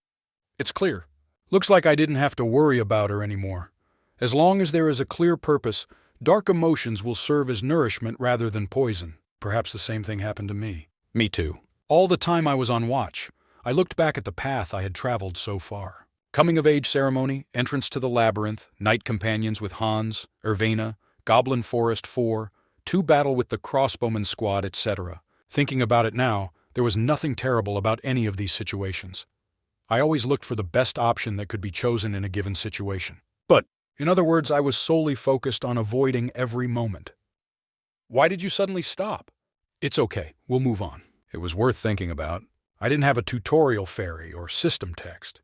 It's clear. Looks like I didn't have to worry about her anymore. As long as there is a clear purpose, dark emotions will serve as nourishment rather than poison. Perhaps the same thing happened to me. Me too. All the time I was on watch, I looked back at the path I had traveled so far. Coming-of-age ceremony, entrance to the labyrinth, night companions with Hans, Irvena, Goblin Forest 4, 2 battle with the crossbowman squad, etc. Thinking about it now, there was nothing terrible about any of these situations. I always looked for the best option that could be chosen in a given situation. But, in other words, I was solely focused on avoiding every moment. Why did you suddenly stop? It's okay, we'll move on. It was worth thinking about. I didn't have a tutorial fairy or system text.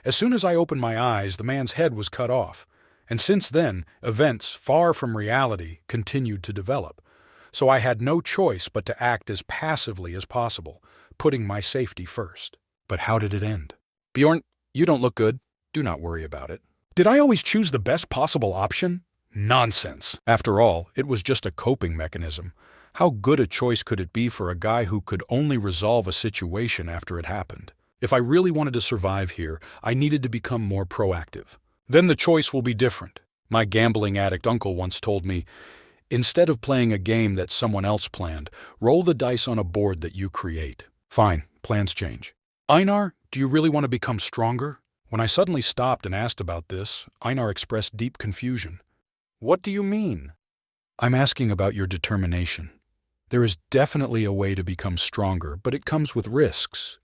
As soon as I opened my eyes, the man's head was cut off. And since then, events, far from reality, continued to develop. So I had no choice but to act as passively as possible, putting my safety first. But how did it end? Bjorn, you don't look good. Do not worry about it. Did I always choose the best possible option? Nonsense. After all, it was just a coping mechanism. How good a choice could it be for a guy who could only resolve a situation after it happened? If I really wanted to survive here, I needed to become more proactive. Then the choice will be different. My gambling addict uncle once told me, instead of playing a game that someone else planned, roll the dice on a board that you create. Fine, plans change. Einar, do you really want to become stronger? When I suddenly stopped and asked about this, Einar expressed deep confusion. What do you mean? I'm asking about your determination. There is definitely a way to become stronger, but it comes with risks.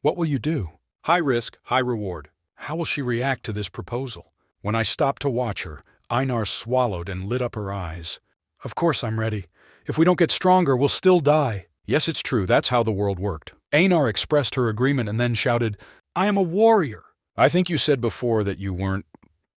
What will you do? High risk, high reward. How will she react to this proposal? When I stopped to watch her, Einar swallowed and lit up her eyes. Of course I'm ready. If we don't get stronger, we'll still die. Yes, it's true. That's how the world worked. Einar expressed her agreement and then shouted, I am a warrior. I think you said before that you weren't.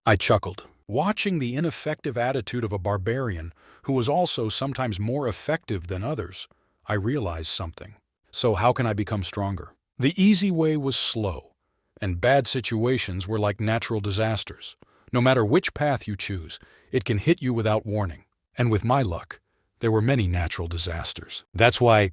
I chuckled. Watching the ineffective attitude of a barbarian, who was also sometimes more effective than others, I realized something. So how can I become stronger? The easy way was slow, and bad situations were like natural disasters. No matter which path you choose, it can hit you without warning. And with my luck, there were many natural disasters. That's why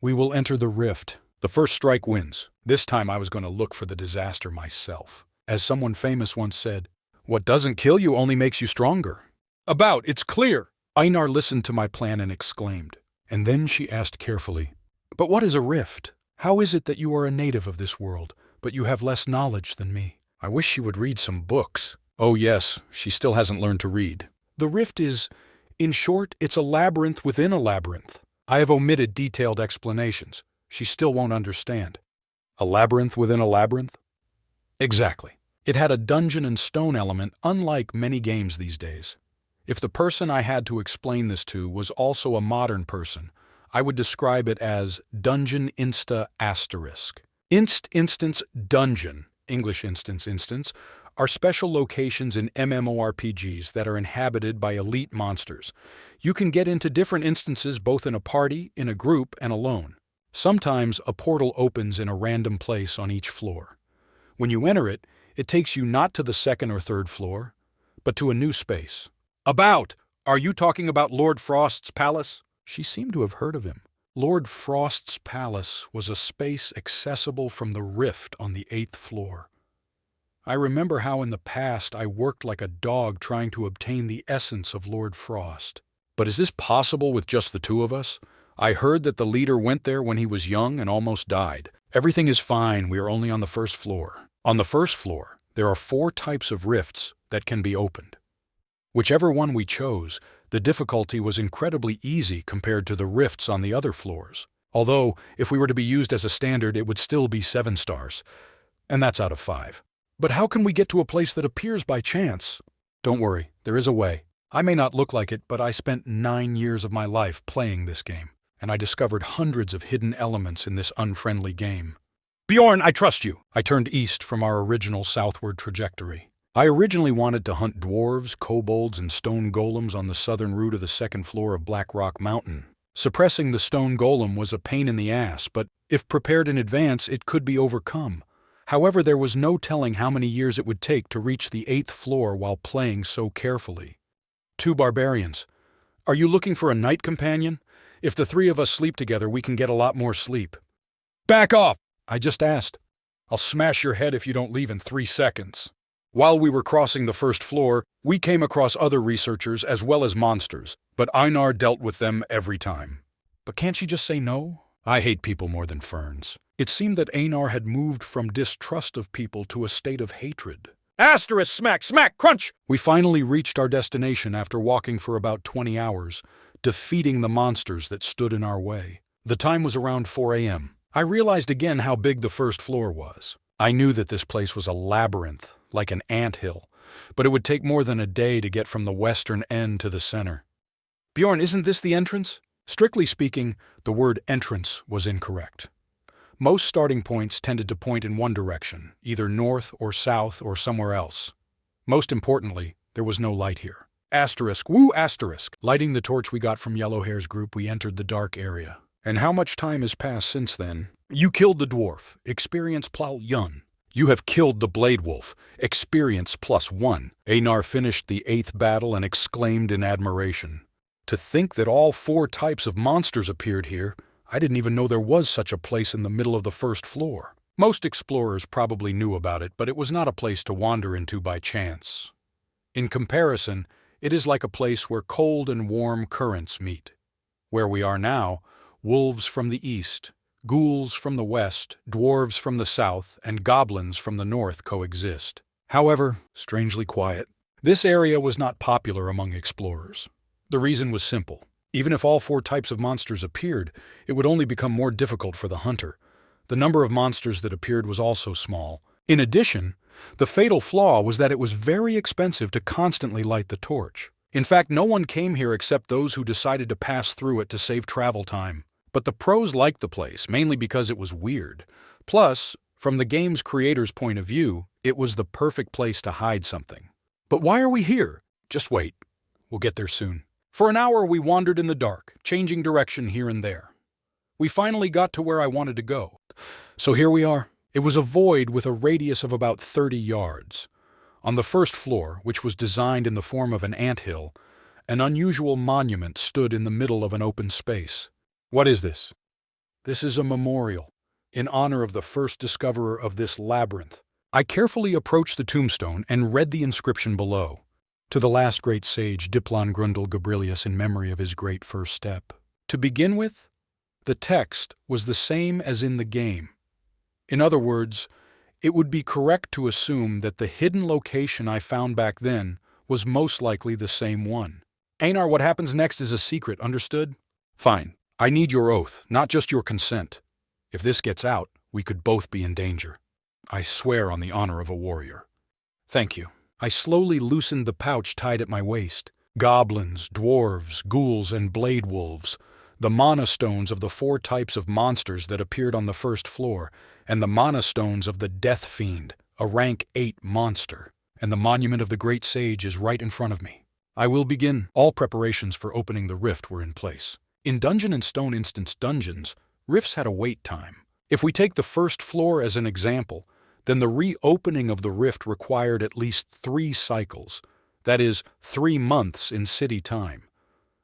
we will enter the rift. The first strike wins. This time I was going to look for the disaster myself. As someone famous once said, what doesn't kill you only makes you stronger. It's clear. Einar listened to my plan and exclaimed. And then she asked carefully, but what is a rift? How is it that you are a native of this world, but you have less knowledge than me? I wish she would read some books. Oh yes, she still hasn't learned to read. The rift is, in short, it's a labyrinth within a labyrinth. I have omitted detailed explanations. She still won't understand. A labyrinth within a labyrinth? Exactly. It had a dungeon and stone element unlike many games these days. If the person I had to explain this to was also a modern person, I would describe it as Dungeon Insta Asterisk. Instance Dungeon, English instance, are special locations in MMORPGs that are inhabited by elite monsters. You can get into different instances both in a party, in a group, and alone. Sometimes a portal opens in a random place on each floor. When you enter it, it takes you not to the second or third floor, but to a new space. Are you talking about Lord Frost's palace? She seemed to have heard of him. Lord Frost's palace was a space accessible from the rift on the 8th floor. I remember how in the past I worked like a dog trying to obtain the essence of Lord Frost. But is this possible with just the 2 of us? I heard that the leader went there when he was young and almost died. Everything is fine, we are only on the 1st floor. On the 1st floor, there are 4 types of rifts that can be opened. Whichever one we chose, the difficulty was incredibly easy compared to the rifts on the other floors. Although, if we were to be used as a standard, it would still be 7 stars. And that's out of 5. But how can we get to a place that appears by chance? Don't worry, there is a way. I may not look like it, but I spent 9 years of my life playing this game, and I discovered hundreds of hidden elements in this unfriendly game. Bjorn, I trust you. I turned east from our original southward trajectory. I originally wanted to hunt dwarves, kobolds, and stone golems on the southern route of the second floor of Black Rock Mountain. Suppressing the stone golem was a pain in the ass, but if prepared in advance, it could be overcome. However, there was no telling how many years it would take to reach the 8th floor while playing so carefully. 2 barbarians. Are you looking for a night companion? If the 3 of us sleep together, we can get a lot more sleep. Back off! I just asked. I'll smash your head if you don't leave in 3 seconds. While we were crossing the 1st floor, we came across other researchers as well as monsters, but Einar dealt with them every time. But can't she just say no? I hate people more than ferns. It seemed that Einar had moved from distrust of people to a state of hatred. Asterisk, smack, smack, crunch! We finally reached our destination after walking for about 20 hours, defeating the monsters that stood in our way. The time was around 4 a.m. I realized again how big the 1st floor was. I knew that this place was a labyrinth, like an anthill, but it would take more than a day to get from the western end to the center. Bjorn, isn't this the entrance? Strictly speaking, the word entrance was incorrect. Most starting points tended to point in one direction, either north or south or somewhere else. Most importantly, there was no light here. Asterisk, woo asterisk. Lighting the torch we got from Yellowhair's group, we entered the dark area. And how much time has passed since then? You killed the dwarf, experience +1. You have killed the blade wolf, experience +1. Einar finished the 8th battle and exclaimed in admiration. To think that all 4 types of monsters appeared here, I didn't even know there was such a place in the middle of the 1st floor. Most explorers probably knew about it, but it was not a place to wander into by chance. In comparison, it is like a place where cold and warm currents meet. Where we are now, wolves from the east, ghouls from the west, dwarves from the south, and goblins from the north coexist. However, strangely quiet. This area was not popular among explorers. The reason was simple. Even if all 4 types of monsters appeared, it would only become more difficult for the hunter. The number of monsters that appeared was also small. In addition, the fatal flaw was that it was very expensive to constantly light the torch. In fact, no one came here except those who decided to pass through it to save travel time. But the pros liked the place, mainly because it was weird. Plus, from the game's creator's point of view, it was the perfect place to hide something. But why are we here? Just wait. We'll get there soon. For an hour, we wandered in the dark, changing direction here and there. We finally got to where I wanted to go. So here we are. It was a void with a radius of about 30 yards. On the 1st floor, which was designed in the form of an anthill, an unusual monument stood in the middle of an open space. What is this? This is a memorial, in honor of the first discoverer of this labyrinth. I carefully approached the tombstone and read the inscription below. To the last great sage, Diplon Grundle Gabrilius, in memory of his great first step. To begin with, the text was the same as in the game. In other words, it would be correct to assume that the hidden location I found back then was most likely the same one. Einar, what happens next is a secret, understood? Fine. I need your oath, not just your consent. If this gets out, we could both be in danger. I swear on the honor of a warrior. Thank you. I slowly loosened the pouch tied at my waist. Goblins, dwarves, ghouls, and blade wolves. The mana stones of the 4 types of monsters that appeared on the 1st floor, and the mana stones of the Death Fiend, a rank 8 monster. And the monument of the great sage is right in front of me. I will begin. All preparations for opening the rift were in place. In Dungeon and Stone Instance dungeons, rifts had a wait time. If we take the 1st floor as an example, then the reopening of the rift required at least 3 cycles, that is, 3 months in city time.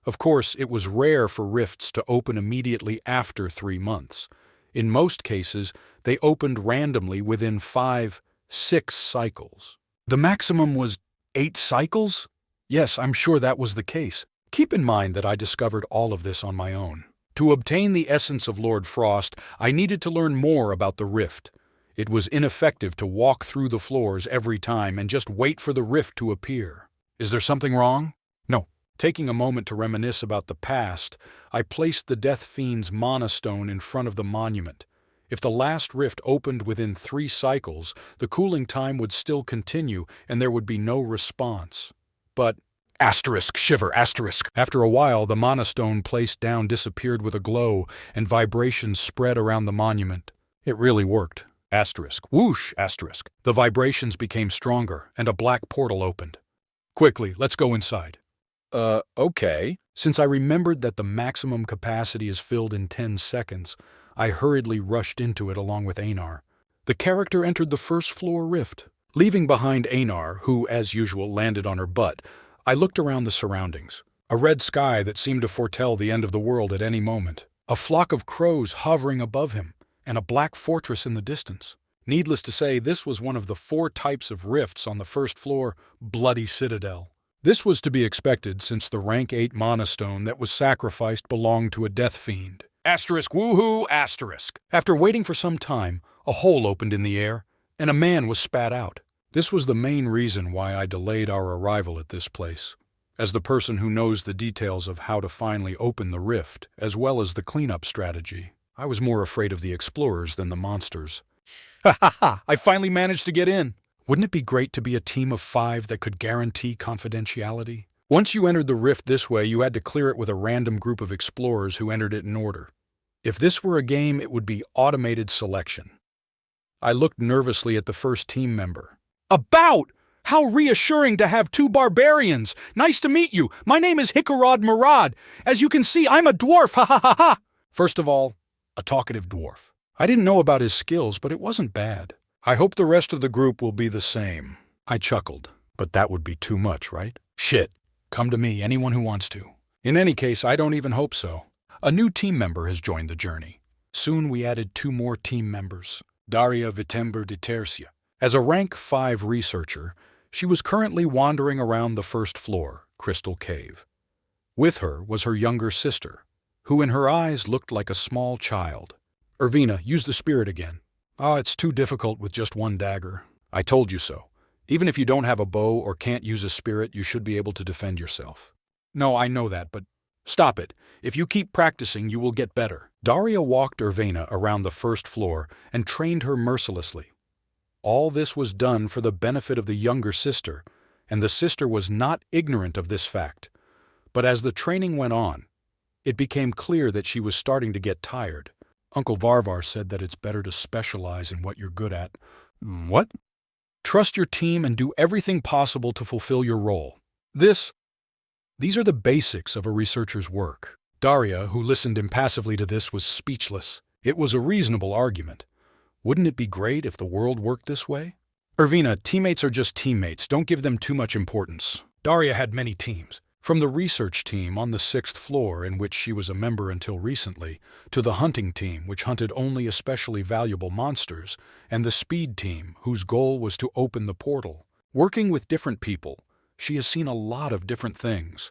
Of course, it was rare for rifts to open immediately after 3 months. In most cases, they opened randomly within 5, 6 cycles. The maximum was 8 cycles? Yes, I'm sure that was the case. Keep in mind that I discovered all of this on my own. To obtain the essence of Lord Frost, I needed to learn more about the rift. It was ineffective to walk through the floors every time and just wait for the rift to appear. Is there something wrong? No. Taking a moment to reminisce about the past, I placed the Death Fiend's mana stone in front of the monument. If the last rift opened within 3 cycles, the cooling time would still continue and there would be no response. But Asterisk, shiver, asterisk. After a while, the mana stone placed down disappeared with a glow, and vibrations spread around the monument. It really worked. Asterisk. Whoosh, asterisk. The vibrations became stronger, and a black portal opened. Quickly, let's go inside. Okay. Since I remembered that the maximum capacity is filled in 10 seconds, I hurriedly rushed into it along with Einar. The character entered the first floor rift. Leaving behind Einar, who, as usual, landed on her butt, I looked around the surroundings. A red sky that seemed to foretell the end of the world at any moment. A flock of crows hovering above him, and a black fortress in the distance. Needless to say, this was one of the 4 types of rifts on the first floor, Bloody Citadel. This was to be expected since the rank 8 mana stone that was sacrificed belonged to a death fiend. Asterisk, woohoo, asterisk. After waiting for some time, a hole opened in the air, and a man was spat out. This was the main reason why I delayed our arrival at this place. As the person who knows the details of how to finally open the rift, as well as the cleanup strategy, I was more afraid of the explorers than the monsters. Ha ha ha, I finally managed to get in. Wouldn't it be great to be a team of 5 that could guarantee confidentiality? Once you entered the rift this way, you had to clear it with a random group of explorers who entered it in order. If this were a game, it would be automated selection. I looked nervously at the first team member. About! How reassuring to have 2 barbarians! Nice to meet you! My name is Hikarad Murad. As you can see, I'm a dwarf, ha ha ha ha! First of all, a talkative dwarf. I didn't know about his skills, but it wasn't bad. I hope the rest of the group will be the same. I chuckled, but that would be too much, right? Shit. Come to me, anyone who wants to. In any case, I don't even hope so. A new team member has joined the journey. Soon we added 2 more team members. Daria Vitember de Tercia. As a rank 5 researcher, she was currently wandering around the first floor, Crystal Cave. With her was her younger sister, who in her eyes looked like a small child. Irvina, use the spirit again. It's too difficult with just 1 dagger. I told you so. Even if you don't have a bow or can't use a spirit, you should be able to defend yourself. No, I know that, but stop it. If you keep practicing, you will get better. Daria walked Irvina around the first floor and trained her mercilessly. All this was done for the benefit of the younger sister, and the sister was not ignorant of this fact. But as the training went on, it became clear that she was starting to get tired. Uncle Varvar said that it's better to specialize in what you're good at. What? Trust your team and do everything possible to fulfill your role. These are the basics of a researcher's work. Daria, who listened impassively to this, was speechless. It was a reasonable argument. Wouldn't it be great if the world worked this way? Irvina, teammates are just teammates. Don't give them too much importance. Daria had many teams. From the research team on the 6th floor, in which she was a member until recently, to the hunting team, which hunted only especially valuable monsters, and the speed team, whose goal was to open the portal. Working with different people, she has seen a lot of different things.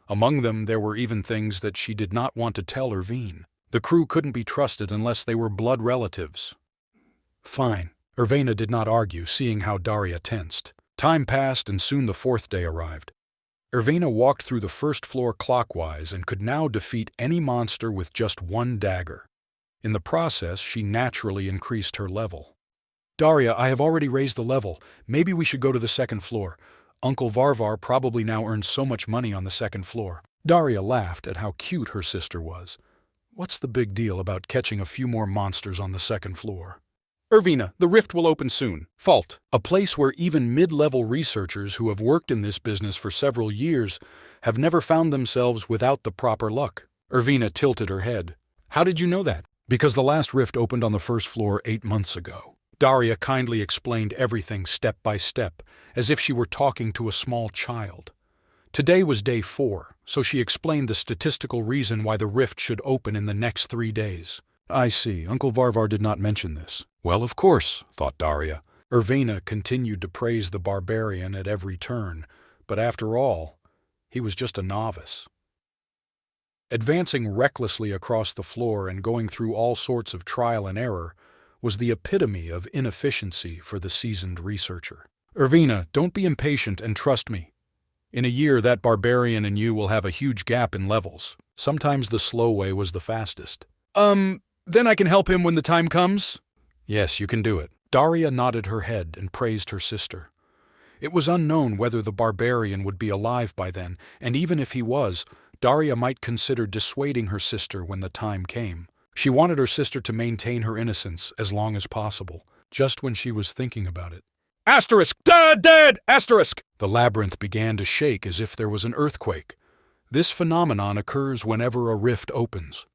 Among them, there were even things that she did not want to tell Irvine. The crew couldn't be trusted unless they were blood relatives. Fine. Irvina did not argue, seeing how Daria tensed. Time passed, and soon the 4th day arrived. Irvina walked through the first floor clockwise and could now defeat any monster with just 1 dagger. In the process, she naturally increased her level. Daria, I have already raised the level. Maybe we should go to the 2nd floor. Uncle Varvar probably now earns so much money on the 2nd floor. Daria laughed at how cute her sister was. What's the big deal about catching a few more monsters on the 2nd floor? Irvina, the rift will open soon. Fault. A place where even mid-level researchers who have worked in this business for several years have never found themselves without the proper luck. Irvina tilted her head. How did you know that? Because the last rift opened on the 1st floor 8 months ago. Daria kindly explained everything step by step, as if she were talking to a small child. Today was day 4, so she explained the statistical reason why the rift should open in the next 3 days. I see. Uncle Varvar did not mention this. Well, of course, thought Daria. Irvina continued to praise the barbarian at every turn, but after all, he was just a novice. Advancing recklessly across the floor and going through all sorts of trial and error was the epitome of inefficiency for the seasoned researcher. Irvina, don't be impatient and trust me. In a year, that barbarian and you will have a huge gap in levels. Sometimes the slow way was the fastest. Then I can help him when the time comes? Yes, you can do it. Daria nodded her head and praised her sister. It was unknown whether the barbarian would be alive by then, and even if he was, Daria might consider dissuading her sister when the time came. She wanted her sister to maintain her innocence as long as possible, just when she was thinking about it. Asterisk! Dead! Asterisk! The labyrinth began to shake as if there was an earthquake. This phenomenon occurs whenever a rift opens.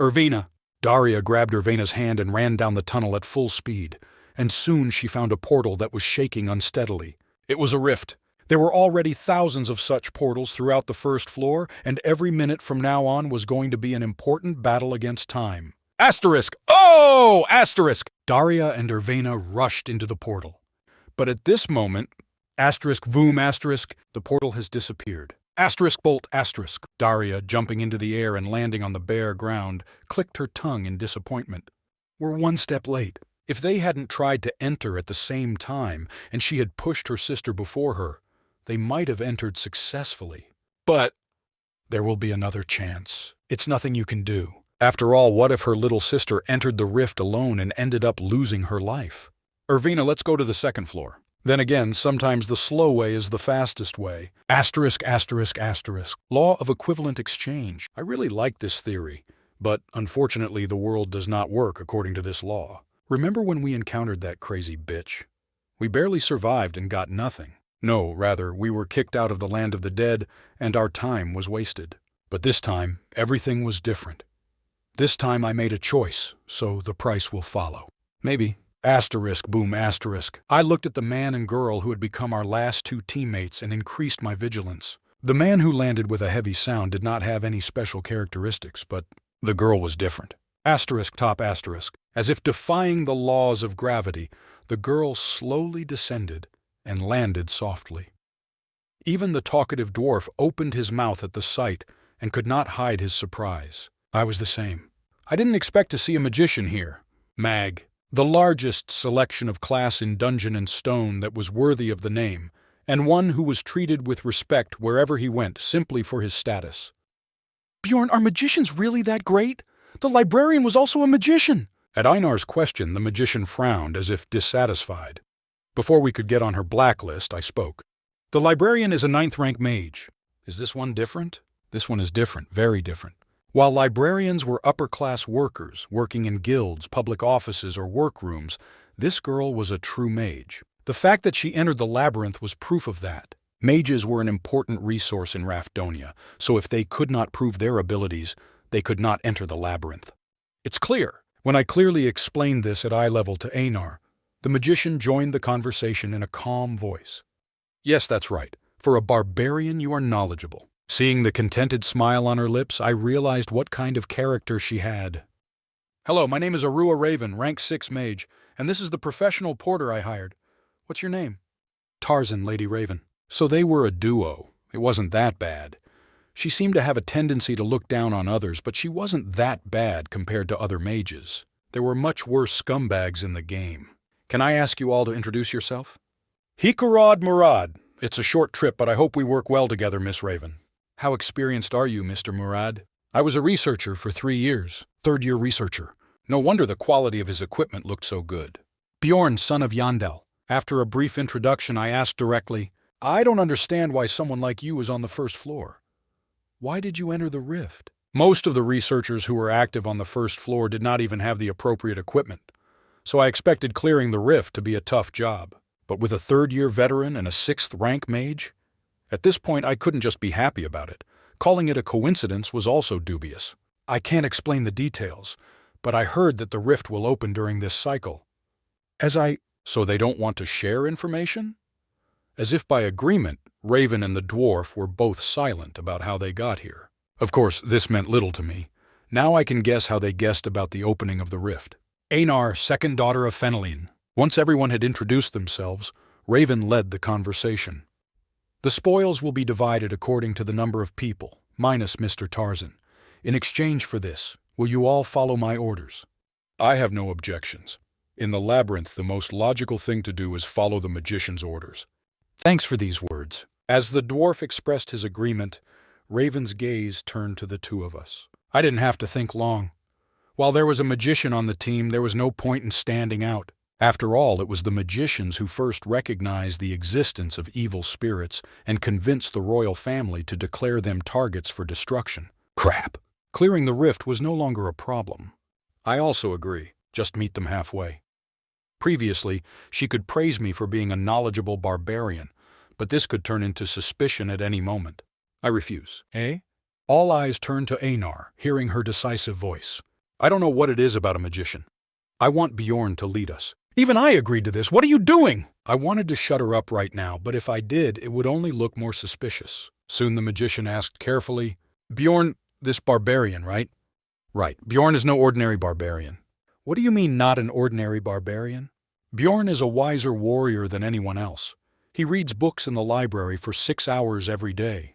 Irvina. Daria grabbed Irvina's hand and ran down the tunnel at full speed, and soon she found a portal that was shaking unsteadily. It was a rift. There were already thousands of such portals throughout the first floor, and every minute from now on was going to be an important battle against time. Asterisk! Oh! Asterisk! Daria and Irvina rushed into the portal. But at this moment, asterisk voom asterisk, the portal has disappeared. Asterisk bolt asterisk. Daria, jumping into the air and landing on the bare ground, clicked her tongue in disappointment. We're one step late. If they hadn't tried to enter at the same time, and she had pushed her sister before her, they might have entered successfully. But there will be another chance. It's nothing you can do. After all, what if her little sister entered the rift alone and ended up losing her life? Irvina, let's go to the second floor. Then again, sometimes the slow way is the fastest way. Asterisk, asterisk, asterisk. Law of equivalent exchange. I really like this theory, but unfortunately the world does not work according to this law. Remember when we encountered that crazy bitch? We barely survived and got nothing. No, rather, we were kicked out of the land of the dead, and our time was wasted. But this time, everything was different. This time I made a choice, so the price will follow. Maybe. Asterisk, boom, asterisk. I looked at the man and girl who had become our last two teammates and increased my vigilance. The man who landed with a heavy sound did not have any special characteristics, but the girl was different. Asterisk, top asterisk. As if defying the laws of gravity, the girl slowly descended and landed softly. Even the talkative dwarf opened his mouth at the sight and could not hide his surprise. I was the same. I didn't expect to see a magician here. Mag. The largest selection of class in Dungeon and Stone that was worthy of the name, and one who was treated with respect wherever he went simply for his status. Bjorn, are magicians really that great? The librarian was also a magician. At Einar's question, the magician frowned as if dissatisfied. Before we could get on her blacklist, I spoke. The librarian is a 9th-rank mage. Is this one different? This one is different, very different. While librarians were upper-class workers, working in guilds, public offices, or workrooms, this girl was a true mage. The fact that she entered the labyrinth was proof of that. Mages were an important resource in Rafdonia, so if they could not prove their abilities, they could not enter the labyrinth. It's clear. When I clearly explained this at eye level to Einar, the magician joined the conversation in a calm voice. Yes, that's right. For a barbarian, you are knowledgeable. Seeing the contented smile on her lips, I realized what kind of character she had. Hello, my name is Arua Raven, rank 6 mage, and this is the professional porter I hired. What's your name? Tarzan, Lady Raven. So they were a duo. It wasn't that bad. She seemed to have a tendency to look down on others, but she wasn't that bad compared to other mages. There were much worse scumbags in the game. Can I ask you all to introduce yourself? Hikarad Murad. It's a short trip, but I hope we work well together, Miss Raven. How experienced are you, Mr. Murad? I was a researcher for 3 years. 3rd-year researcher. No wonder the quality of his equipment looked so good. Bjorn, son of Yandel. After a brief introduction, I asked directly, I don't understand why someone like you is on the 1st floor. Why did you enter the rift? Most of the researchers who were active on the 1st floor did not even have the appropriate equipment, so I expected clearing the rift to be a tough job. But with a 3rd-year veteran and a 6th-rank mage? At this point, I couldn't just be happy about it. Calling it a coincidence was also dubious. I can't explain the details, but I heard that the rift will open during this cycle. So they don't want to share information? As if by agreement, Raven and the dwarf were both silent about how they got here. Of course, this meant little to me. Now I can guess how they guessed about the opening of the rift. Einar, 2nd daughter of Fenelin. Once everyone had introduced themselves, Raven led the conversation. The spoils will be divided according to the number of people, minus Mr. Tarzan. In exchange for this, will you all follow my orders? I have no objections. In the labyrinth, the most logical thing to do is follow the magician's orders. Thanks for these words. As the dwarf expressed his agreement, Raven's gaze turned to the two of us. I didn't have to think long. While there was a magician on the team, there was no point in standing out. After all, it was the magicians who first recognized the existence of evil spirits and convinced the royal family to declare them targets for destruction. Crap! Clearing the rift was no longer a problem. I also agree. Just meet them halfway. Previously, she could praise me for being a knowledgeable barbarian, but this could turn into suspicion at any moment. I refuse. Eh? All eyes turned to Einar, hearing her decisive voice. I don't know what it is about a magician. I want Bjorn to lead us. Even I agreed to this. What are you doing? I wanted to shut her up right now, but if I did, it would only look more suspicious. Soon the magician asked carefully, Bjorn, this barbarian, right? Right. Bjorn is no ordinary barbarian. What do you mean, not an ordinary barbarian? Bjorn is a wiser warrior than anyone else. He reads books in the library for 6 hours every day.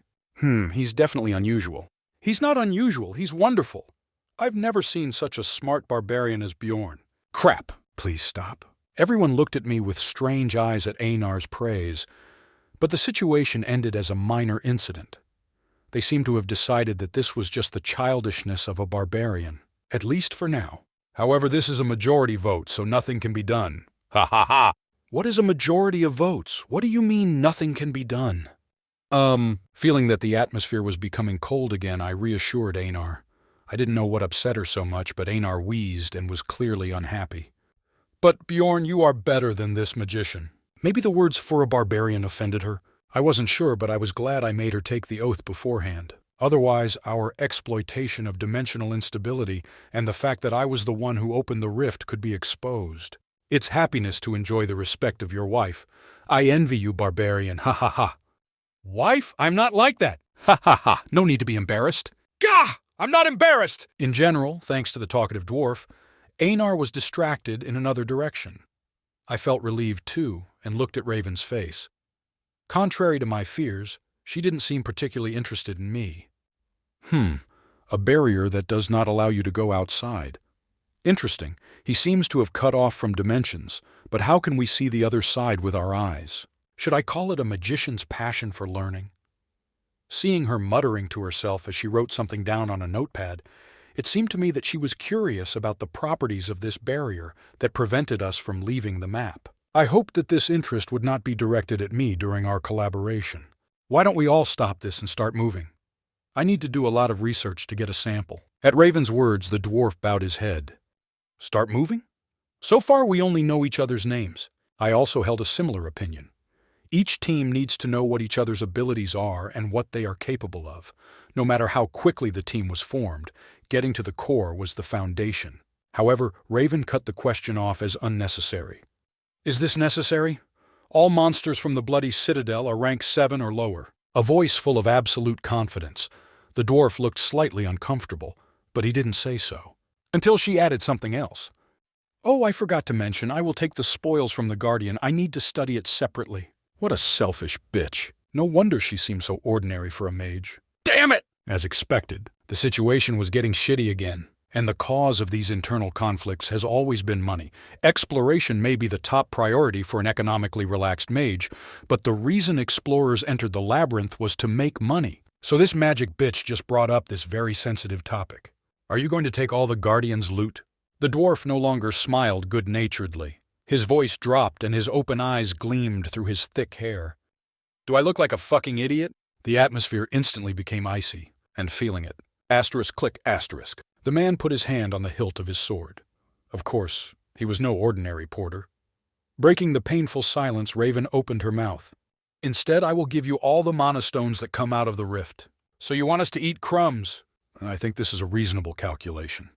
He's definitely unusual. He's not unusual, he's wonderful. I've never seen such a smart barbarian as Bjorn. Crap! Please stop. Everyone looked at me with strange eyes at Einar's praise, but the situation ended as a minor incident. They seemed to have decided that this was just the childishness of a barbarian, at least for now. However, this is a majority vote, so nothing can be done. Ha ha ha! What is a majority of votes? What do you mean nothing can be done? Feeling that the atmosphere was becoming cold again, I reassured Einar. I didn't know what upset her so much, but Einar wheezed and was clearly unhappy. But Bjorn, you are better than this magician. Maybe the words for a barbarian offended her. I wasn't sure, but I was glad I made her take the oath beforehand. Otherwise, our exploitation of dimensional instability and the fact that I was the one who opened the rift could be exposed. It's happiness to enjoy the respect of your wife. I envy you, barbarian, ha ha ha. Wife? I'm not like that. Ha ha ha, no need to be embarrassed. Gah! I'm not embarrassed! In general, thanks to the talkative dwarf, Einar was distracted in another direction. I felt relieved too, and looked at Raven's face. Contrary to my fears, she didn't seem particularly interested in me. A barrier that does not allow you to go outside. Interesting, he seems to have cut off from dimensions, but how can we see the other side with our eyes? Should I call it a magician's passion for learning? Seeing her muttering to herself as she wrote something down on a notepad, it seemed to me that she was curious about the properties of this barrier that prevented us from leaving the map. I hoped that this interest would not be directed at me during our collaboration. Why don't we all stop this and start moving? I need to do a lot of research to get a sample. At Raven's words, the dwarf bowed his head. Start moving? So far, we only know each other's names. I also held a similar opinion. Each team needs to know what each other's abilities are and what they are capable of. No matter how quickly the team was formed, getting to the core was the foundation. However, Raven cut the question off as unnecessary. Is this necessary? All monsters from the Bloody Citadel are rank 7 or lower. A voice full of absolute confidence. The dwarf looked slightly uncomfortable, but he didn't say so. Until she added something else. Oh, I forgot to mention, I will take the spoils from the Guardian. I need to study it separately. What a selfish bitch. No wonder she seemed so ordinary for a mage. Damn it! As expected, the situation was getting shitty again, and the cause of these internal conflicts has always been money. Exploration may be the top priority for an economically relaxed mage, but the reason explorers entered the labyrinth was to make money. So this magic bitch just brought up this very sensitive topic. Are you going to take all the Guardian's loot? The dwarf no longer smiled good-naturedly. His voice dropped and his open eyes gleamed through his thick hair. Do I look like a fucking idiot? The atmosphere instantly became icy, and feeling it. Asterisk click asterisk. The man put his hand on the hilt of his sword. Of course, he was no ordinary porter. Breaking the painful silence, Raven opened her mouth. Instead, I will give you all the mana stones that come out of the rift. So you want us to eat crumbs? I think this is a reasonable calculation.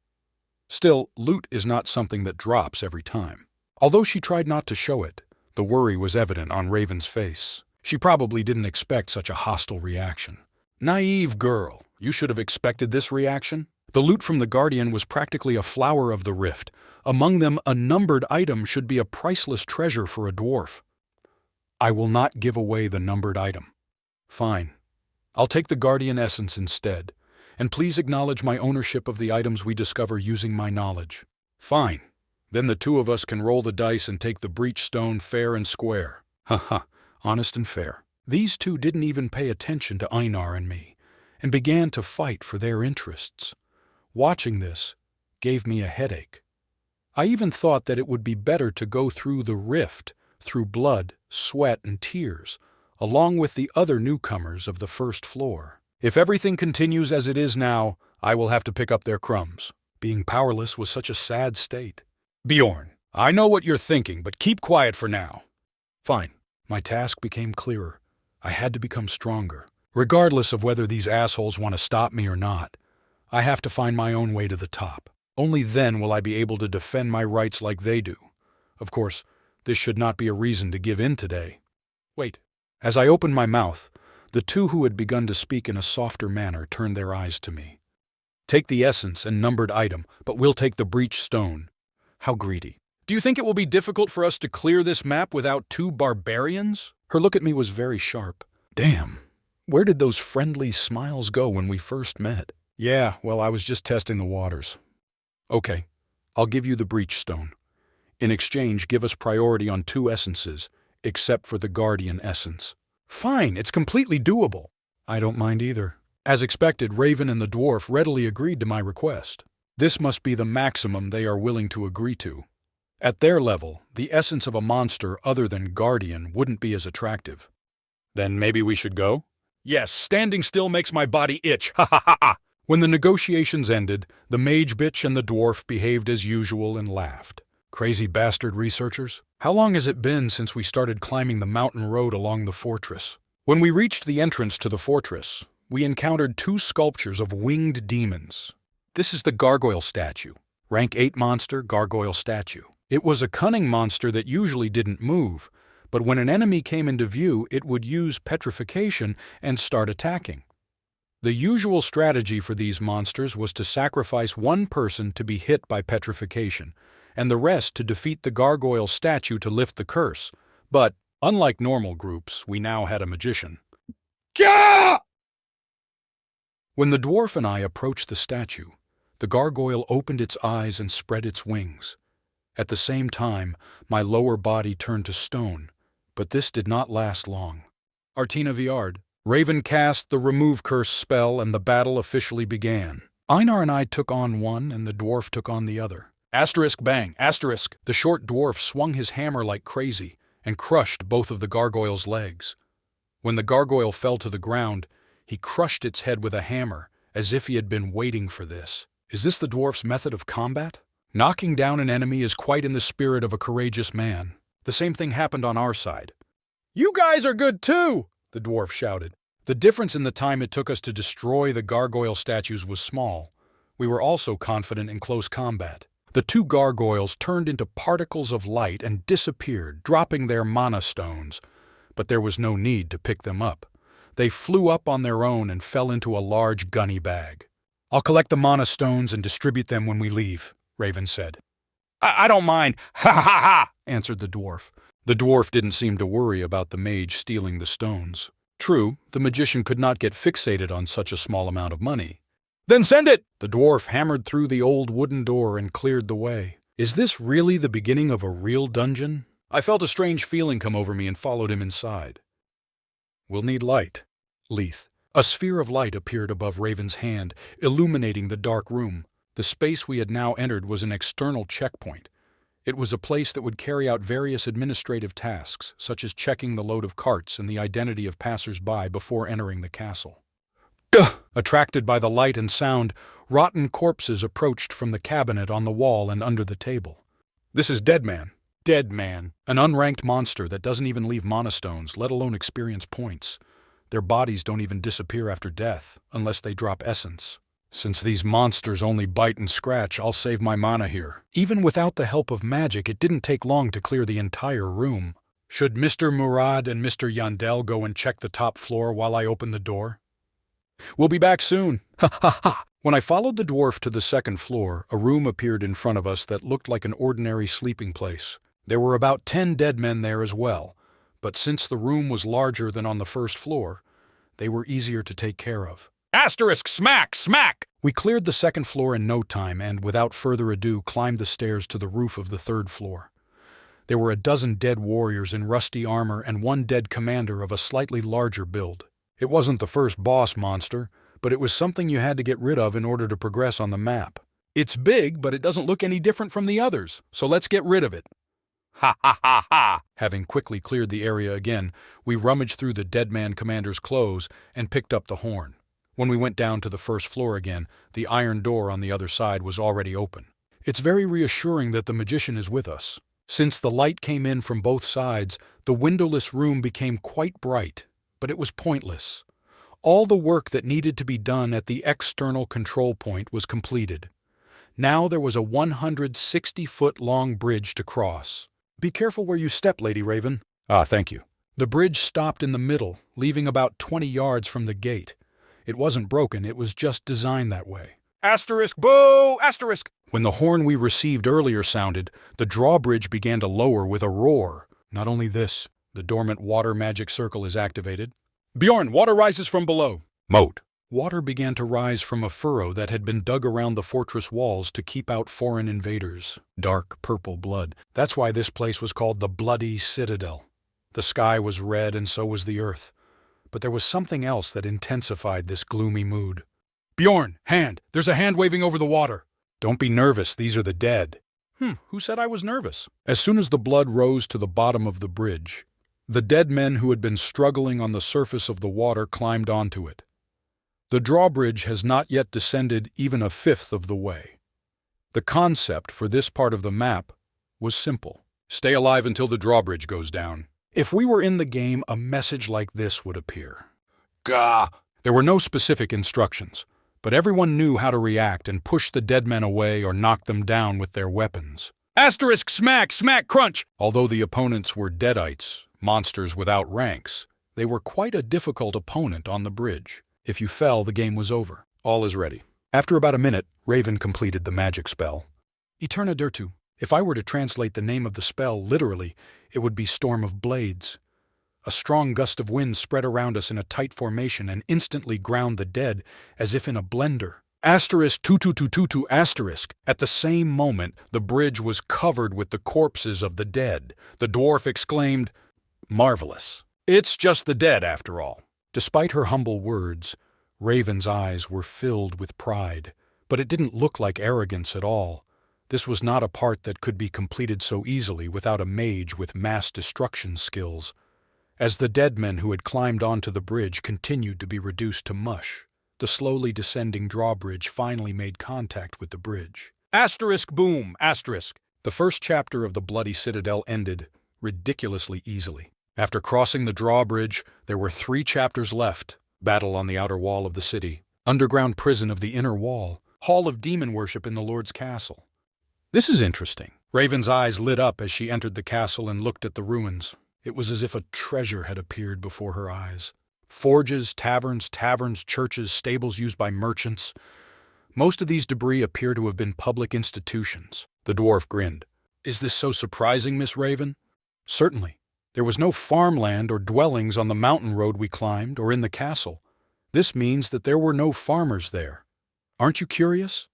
Still, loot is not something that drops every time. Although she tried not to show it, the worry was evident on Raven's face. She probably didn't expect such a hostile reaction. Naive girl, you should have expected this reaction. The loot from the Guardian was practically a flower of the rift. Among them, a numbered item should be a priceless treasure for a dwarf. I will not give away the numbered item. Fine. I'll take the Guardian essence instead, and please acknowledge my ownership of the items we discover using my knowledge. Fine. Then the two of us can roll the dice and take the breach stone fair and square. Haha, honest and fair. These two didn't even pay attention to Einar and me, and began to fight for their interests. Watching this gave me a headache. I even thought that it would be better to go through the rift, through blood, sweat, and tears, along with the other newcomers of the first floor. If everything continues as it is now, I will have to pick up their crumbs. Being powerless was such a sad state. Bjorn, I know what you're thinking, but keep quiet for now. Fine. My task became clearer. I had to become stronger. Regardless of whether these assholes want to stop me or not, I have to find my own way to the top. Only then will I be able to defend my rights like they do. Of course, this should not be a reason to give in today. Wait. As I opened my mouth, the two who had begun to speak in a softer manner turned their eyes to me. Take the essence and numbered item, but we'll take the breach stone. How greedy. Do you think it will be difficult for us to clear this map without 2 barbarians? Her look at me was very sharp. Damn. Where did those friendly smiles go when we first met? Yeah, well, I was just testing the waters. Okay, I'll give you the breach stone. In exchange, give us priority on 2 essences, except for the guardian essence. Fine, it's completely doable. I don't mind either. As expected, Raven and the dwarf readily agreed to my request. This must be the maximum they are willing to agree to. At their level, the essence of a monster other than guardian wouldn't be as attractive. Then maybe we should go? Yes, standing still makes my body itch, ha ha ha ha! When the negotiations ended, the mage bitch and the dwarf behaved as usual and laughed. Crazy bastard researchers. How long has it been since we started climbing the mountain road along the fortress? When we reached the entrance to the fortress, we encountered 2 sculptures of winged demons. This is the gargoyle statue. Rank 8 monster, gargoyle statue. It was a cunning monster that usually didn't move, but when an enemy came into view, it would use petrification and start attacking. The usual strategy for these monsters was to sacrifice one person to be hit by petrification, and the rest to defeat the gargoyle statue to lift the curse. But, unlike normal groups, we now had a magician. Gah! When the dwarf and I approached the statue, the gargoyle opened its eyes and spread its wings. At the same time, my lower body turned to stone, but this did not last long. Artina Viard. Raven cast the Remove Curse spell and the battle officially began. Einar and I took on one and the dwarf took on the other. Asterisk bang, asterisk. The short dwarf swung his hammer like crazy and crushed both of the gargoyle's legs. When the gargoyle fell to the ground, he crushed its head with a hammer, as if he had been waiting for this. Is this the dwarf's method of combat? Knocking down an enemy is quite in the spirit of a courageous man. The same thing happened on our side. You guys are good too, the dwarf shouted. The difference in the time it took us to destroy the gargoyle statues was small. We were also confident in close combat. The 2 gargoyles turned into particles of light and disappeared, dropping their mana stones. But there was no need to pick them up. They flew up on their own and fell into a large gunny bag. I'll collect the mana stones and distribute them when we leave, Raven said. I don't mind, ha ha ha, answered the dwarf. The dwarf didn't seem to worry about the mage stealing the stones. True, the magician could not get fixated on such a small amount of money. Then send it! The dwarf hammered through the old wooden door and cleared the way. Is this really the beginning of a real dungeon? I felt a strange feeling come over me and followed him inside. We'll need light. Leith. A sphere of light appeared above Raven's hand, illuminating the dark room. The space we had now entered was an external checkpoint. It was a place that would carry out various administrative tasks, such as checking the load of carts and the identity of passers-by before entering the castle. Duh! Attracted by the light and sound, rotten corpses approached from the cabinet on the wall and under the table. This is Deadman. Deadman, an unranked monster that doesn't even leave mana stones, let alone experience points. Their bodies don't even disappear after death, unless they drop essence. Since these monsters only bite and scratch, I'll save my mana here. Even without the help of magic, it didn't take long to clear the entire room. Should Mr. Murad and Mr. Yandel go and check the top floor while I open the door? We'll be back soon. Ha ha ha! When I followed the dwarf to the second floor, a room appeared in front of us that looked like an ordinary sleeping place. There were about 10 dead men there as well, but since the room was larger than on the first floor, they were easier to take care of. Asterisk smack, smack! We cleared the second floor in no time and, without further ado, climbed the stairs to the roof of the third floor. There were a dozen dead warriors in rusty armor and 1 dead commander of a slightly larger build. It wasn't the first boss monster, but it was something you had to get rid of in order to progress on the map. It's big, but it doesn't look any different from the others, so let's get rid of it. Ha ha ha ha! Having quickly cleared the area again, we rummaged through the dead man commander's clothes and picked up the horn. When we went down to the first floor again, the iron door on the other side was already open. It's very reassuring that the magician is with us. Since the light came in from both sides, the windowless room became quite bright, but it was pointless. All the work that needed to be done at the external control point was completed. Now there was a 160-foot-long bridge to cross. Be careful where you step, Lady Raven. Ah, thank you. The bridge stopped in the middle, leaving about 20 yards from the gate. It wasn't broken, it was just designed that way. Asterisk, boo! Asterisk! When the horn we received earlier sounded, the drawbridge began to lower with a roar. Not only this, the dormant water magic circle is activated. Bjorn, water rises from below. Moat. Water began to rise from a furrow that had been dug around the fortress walls to keep out foreign invaders. Dark purple blood. That's why this place was called the Bloody Citadel. The sky was red and so was the earth. But there was something else that intensified this gloomy mood. Bjorn, hand! There's a hand waving over the water. Don't be nervous, these are the dead. Who said I was nervous? As soon as the blood rose to the bottom of the bridge, the dead men who had been struggling on the surface of the water climbed onto it. The drawbridge has not yet descended even a fifth of the way. The concept for this part of the map was simple. Stay alive until the drawbridge goes down. If we were in the game, a message like this would appear. Gah! There were no specific instructions, but everyone knew how to react and push the dead men away or knock them down with their weapons. Asterisk, smack, smack, crunch! Although the opponents were deadites, monsters without ranks, they were quite a difficult opponent on the bridge. If you fell, the game was over. All is ready. After about a minute, Raven completed the magic spell. Eterna Dirtu. If I were to translate the name of the spell literally, it would be Storm of Blades. A strong gust of wind spread around us in a tight formation and instantly ground the dead as if in a blender. Asterisk tutu asterisk. At the same moment, the bridge was covered with the corpses of the dead. The dwarf exclaimed, "Marvelous. It's just the dead after all." Despite her humble words, Raven's eyes were filled with pride, but it didn't look like arrogance at all. This was not a part that could be completed so easily without a mage with mass destruction skills. As the dead men who had climbed onto the bridge continued to be reduced to mush, the slowly descending drawbridge finally made contact with the bridge. Asterisk, boom, asterisk. The first chapter of the Bloody Citadel ended ridiculously easily. After crossing the drawbridge, there were 3 chapters left. Battle on the outer wall of the city, underground prison of the inner wall, hall of demon worship in the Lord's castle. This is interesting. Raven's eyes lit up as she entered the castle and looked at the ruins. It was as if a treasure had appeared before her eyes. Forges, taverns, churches, stables used by merchants. Most of these debris appear to have been public institutions. The dwarf grinned. Is this so surprising, Miss Raven? Certainly. There was no farmland or dwellings on the mountain road we climbed or in the castle. This means that there were no farmers there. Aren't you curious?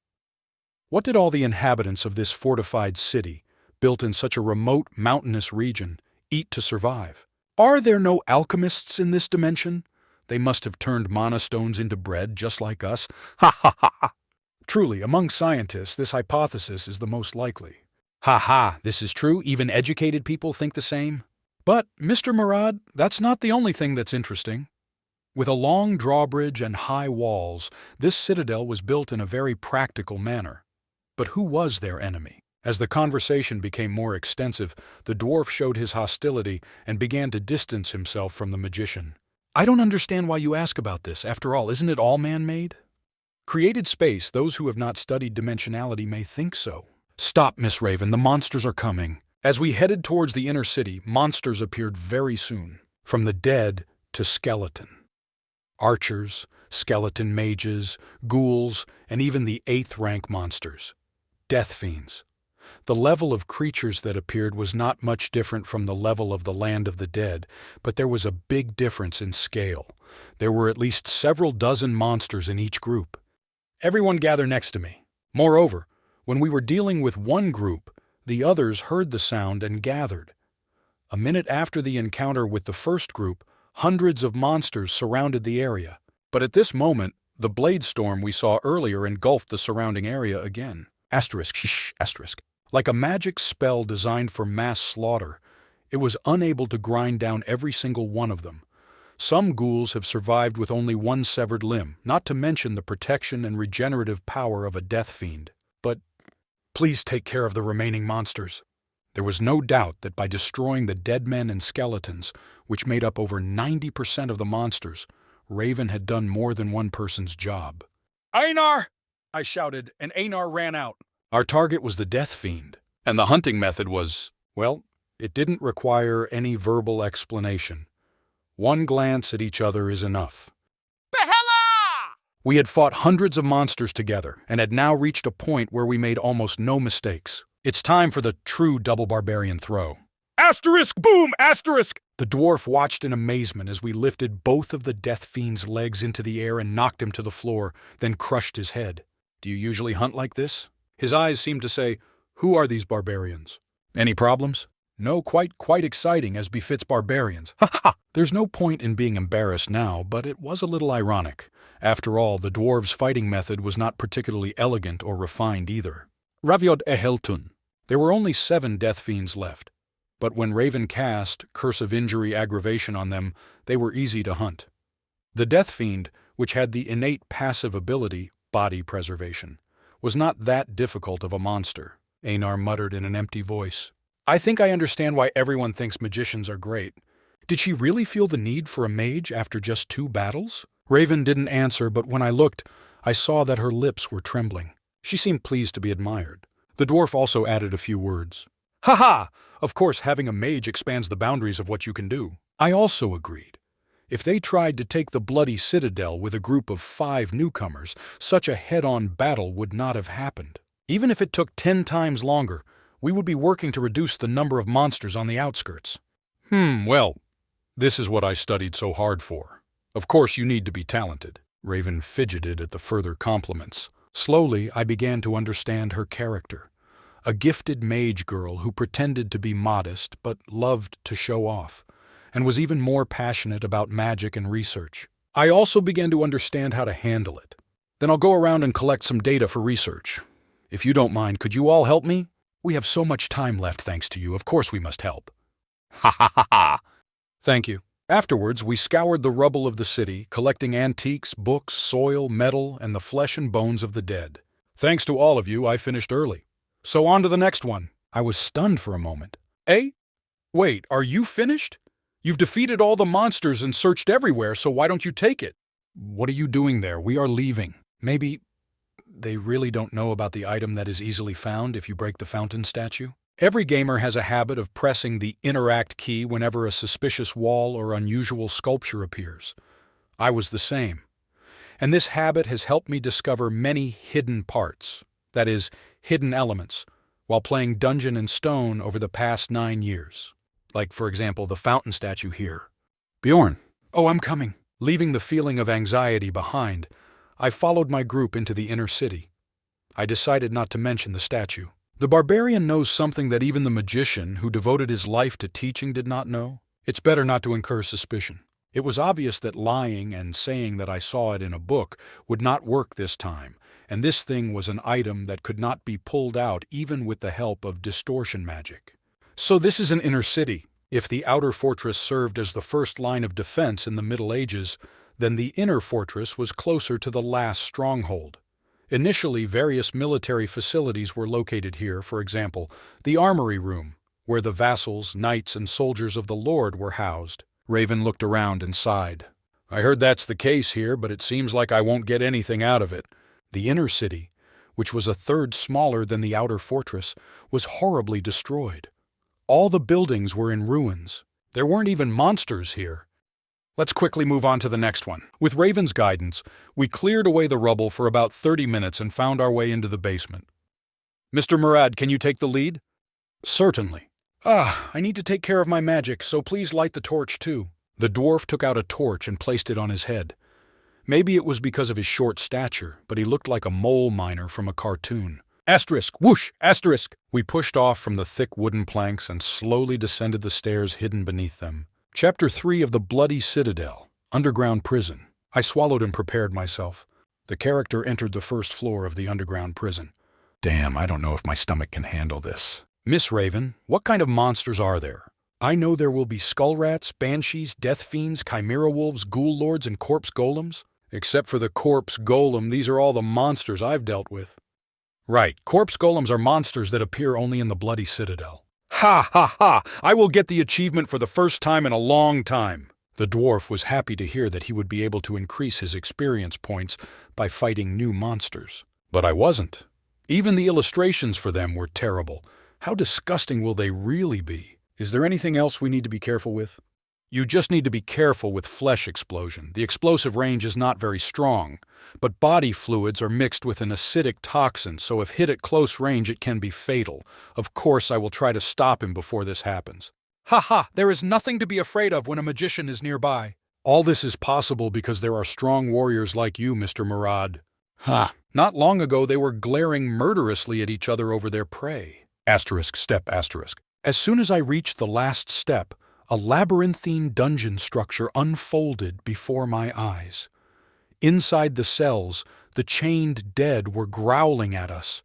What did all the inhabitants of this fortified city, built in such a remote mountainous region, eat to survive? Are there no alchemists in this dimension? They must have turned mana stones into bread just like us. Ha ha ha ha! Truly, among scientists, this hypothesis is the most likely. Ha ha, this is true? Even educated people think the same? But, Mr. Murad, that's not the only thing that's interesting. With a long drawbridge and high walls, this citadel was built in a very practical manner. But who was their enemy? As the conversation became more extensive, the dwarf showed his hostility and began to distance himself from the magician. I don't understand why you ask about this. After all, isn't it all man-made? Created space, those who have not studied dimensionality may think so. Stop, Miss Raven, the monsters are coming. As we headed towards the inner city, monsters appeared very soon, from the dead to skeleton. Archers, skeleton mages, ghouls, and even the 8th rank monsters. Death fiends. The level of creatures that appeared was not much different from the level of the land of the dead, but there was a big difference in scale. There were at least several dozen monsters in each group. Everyone gather next to me. Moreover, when we were dealing with one group, the others heard the sound and gathered. A minute after the encounter with the first group, hundreds of monsters surrounded the area. But at this moment, The blade storm we saw earlier engulfed the surrounding area again. Asterisk, shh, asterisk. Like a magic spell designed for mass slaughter, it was unable to grind down every single one of them. Some ghouls have survived with only one severed limb, not to mention the protection and regenerative power of a death fiend. But please take care of the remaining monsters. There was no doubt that by destroying the dead men and skeletons, which made up over 90% of the monsters, Raven had done more than one person's job. "Einar!" I shouted, and Einar ran out. Our target was the death fiend, and the hunting method was, well, it didn't require any verbal explanation. One glance at each other is enough. Behella! We had fought hundreds of monsters together, and had now reached a point where we made almost no mistakes. It's time for the true double barbarian throw. Asterisk, boom, asterisk! The dwarf watched in amazement as we lifted both of the death fiend's legs into the air and knocked him to the floor, then crushed his head. Do you usually hunt like this? His eyes seemed to say, who are these barbarians? Any problems? No, quite exciting as befits barbarians. Ha ha! There's no point in being embarrassed now, but it was a little ironic. After all, the dwarves' fighting method was not particularly elegant or refined either. Raviod eheltun. There were only 7 death fiends left. But when Raven cast Curse of Injury Aggravation on them, they were easy to hunt. The death fiend, which had the innate passive ability, Body Preservation, was not that difficult of a monster, Einar muttered in an empty voice. I think I understand why everyone thinks magicians are great. Did she really feel the need for a mage after just 2 battles? Raven didn't answer, but when I looked, I saw that her lips were trembling. She seemed pleased to be admired. The dwarf also added a few words. Ha ha! Of course, having a mage expands the boundaries of what you can do. I also agreed. If they tried to take the bloody citadel with a group of 5 newcomers, such a head-on battle would not have happened. Even if it took 10 times longer, we would be working to reduce the number of monsters on the outskirts. Well, this is what I studied so hard for. Of course, you need to be talented. Raven fidgeted at the further compliments. Slowly, I began to understand her character. A gifted mage girl who pretended to be modest but loved to show off, and was even more passionate about magic and research. I also began to understand how to handle it. Then I'll go around and collect some data for research. If you don't mind, could you all help me? We have so much time left thanks to you, of course we must help. Ha ha ha ha! Thank you. Afterwards, we scoured the rubble of the city, collecting antiques, books, soil, metal, and the flesh and bones of the dead. Thanks to all of you, I finished early. So on to the next one. I was stunned for a moment. Eh? Wait, are you finished? You've defeated all the monsters and searched everywhere, so why don't you take it? What are you doing there? We are leaving. Maybe they really don't know about the item that is easily found if you break the fountain statue? Every gamer has a habit of pressing the interact key whenever a suspicious wall or unusual sculpture appears. I was the same. And this habit has helped me discover many hidden parts, that is, hidden elements, while playing Dungeon and Stone over the past 9 years. Like, for example, the fountain statue here. Bjorn. Oh, I'm coming. Leaving the feeling of anxiety behind, I followed my group into the inner city. I decided not to mention the statue. The barbarian knows something that even the magician, who devoted his life to teaching, did not know. It's better not to incur suspicion. It was obvious that lying and saying that I saw it in a book would not work this time, and this thing was an item that could not be pulled out even with the help of distortion magic. So this is an inner city. If the outer fortress served as the first line of defense in the Middle Ages, then the inner fortress was closer to the last stronghold. Initially, various military facilities were located here, for example, the armory room, where the vassals, knights, and soldiers of the Lord were housed. Raven looked around and sighed. I heard that's the case here, but it seems like I won't get anything out of it. The inner city, which was a third smaller than the outer fortress, was horribly destroyed. All the buildings were in ruins. There weren't even monsters here. Let's quickly move on to the next one. With Raven's guidance, we cleared away the rubble for about 30 minutes and found our way into the basement. Mr. Murad, can you take the lead? Certainly. I need to take care of my magic, so please light the torch too. The dwarf took out a torch and placed it on his head. Maybe it was because of his short stature, but he looked like a mole miner from a cartoon. Asterisk, whoosh, asterisk! We pushed off from the thick wooden planks and slowly descended the stairs hidden beneath them. Chapter 3 of the Bloody Citadel, Underground Prison. I swallowed and prepared myself. The character entered the first floor of the underground prison. Damn, I don't know if my stomach can handle this. Miss Raven, what kind of monsters are there? I know there will be skull rats, banshees, death fiends, chimera wolves, ghoul lords, and corpse golems. Except for the corpse golem, these are all the monsters I've dealt with. Right, corpse golems are monsters that appear only in the Bloody Citadel. Ha ha ha! I will get the achievement for the first time in a long time. The dwarf was happy to hear that he would be able to increase his experience points by fighting new monsters. But I wasn't. Even the illustrations for them were terrible. How disgusting will they really be? Is there anything else we need to be careful with? You just need to be careful with flesh explosion. The explosive range is not very strong, but body fluids are mixed with an acidic toxin, so if hit at close range it can be fatal. Of course, I will try to stop him before this happens. Ha ha! There is nothing to be afraid of when a magician is nearby. All this is possible because there are strong warriors like you, Mr. Murad. Ha! Not long ago they were glaring murderously at each other over their prey. Asterisk, step, asterisk. As soon as I reached the last step, a labyrinthine dungeon structure unfolded before my eyes. Inside the cells, the chained dead were growling at us,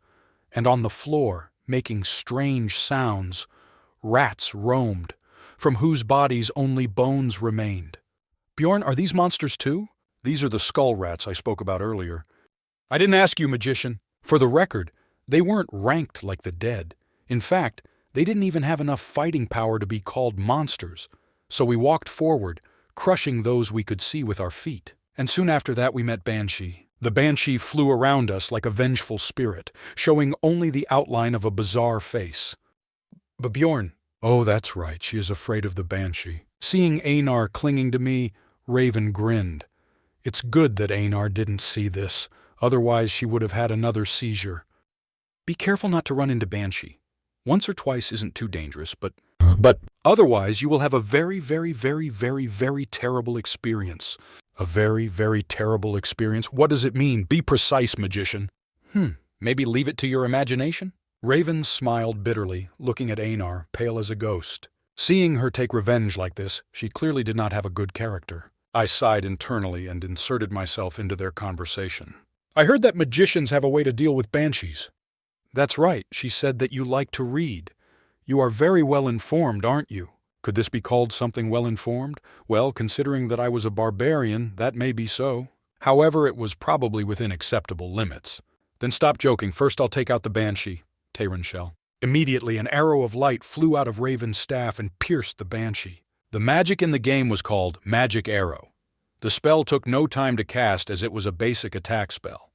and on the floor, making strange sounds, rats roamed, from whose bodies only bones remained. Bjorn, are these monsters too? These are the skull rats I spoke about earlier. I didn't ask you, magician. For the record, they weren't ranked like the dead. In fact, they didn't even have enough fighting power to be called monsters, so we walked forward, crushing those we could see with our feet. And soon after that we met Banshee. The Banshee flew around us like a vengeful spirit, showing only the outline of a bizarre face. But Bjorn, oh, that's right, she is afraid of the Banshee. Seeing Einar clinging to me, Raven grinned. It's good that Einar didn't see this, otherwise she would have had another seizure. Be careful not to run into Banshee. Once or twice isn't too dangerous, but otherwise you will have a very, very, very, very, very terrible experience. A very, very terrible experience? What does it mean? Be precise, magician. Maybe leave it to your imagination? Raven smiled bitterly, looking at Einar, pale as a ghost. Seeing her take revenge like this, she clearly did not have a good character. I sighed internally and inserted myself into their conversation. I heard that magicians have a way to deal with banshees. That's right, she said that you like to read. You are very well informed, aren't you? Could this be called something well informed? Well, considering that I was a barbarian, that may be so. However, it was probably within acceptable limits. Then stop joking. First I'll take out the Banshee. Shell. Immediately, an arrow of light flew out of Raven's staff and pierced the Banshee. The magic in the game was called Magic Arrow. The spell took no time to cast as it was a basic attack spell.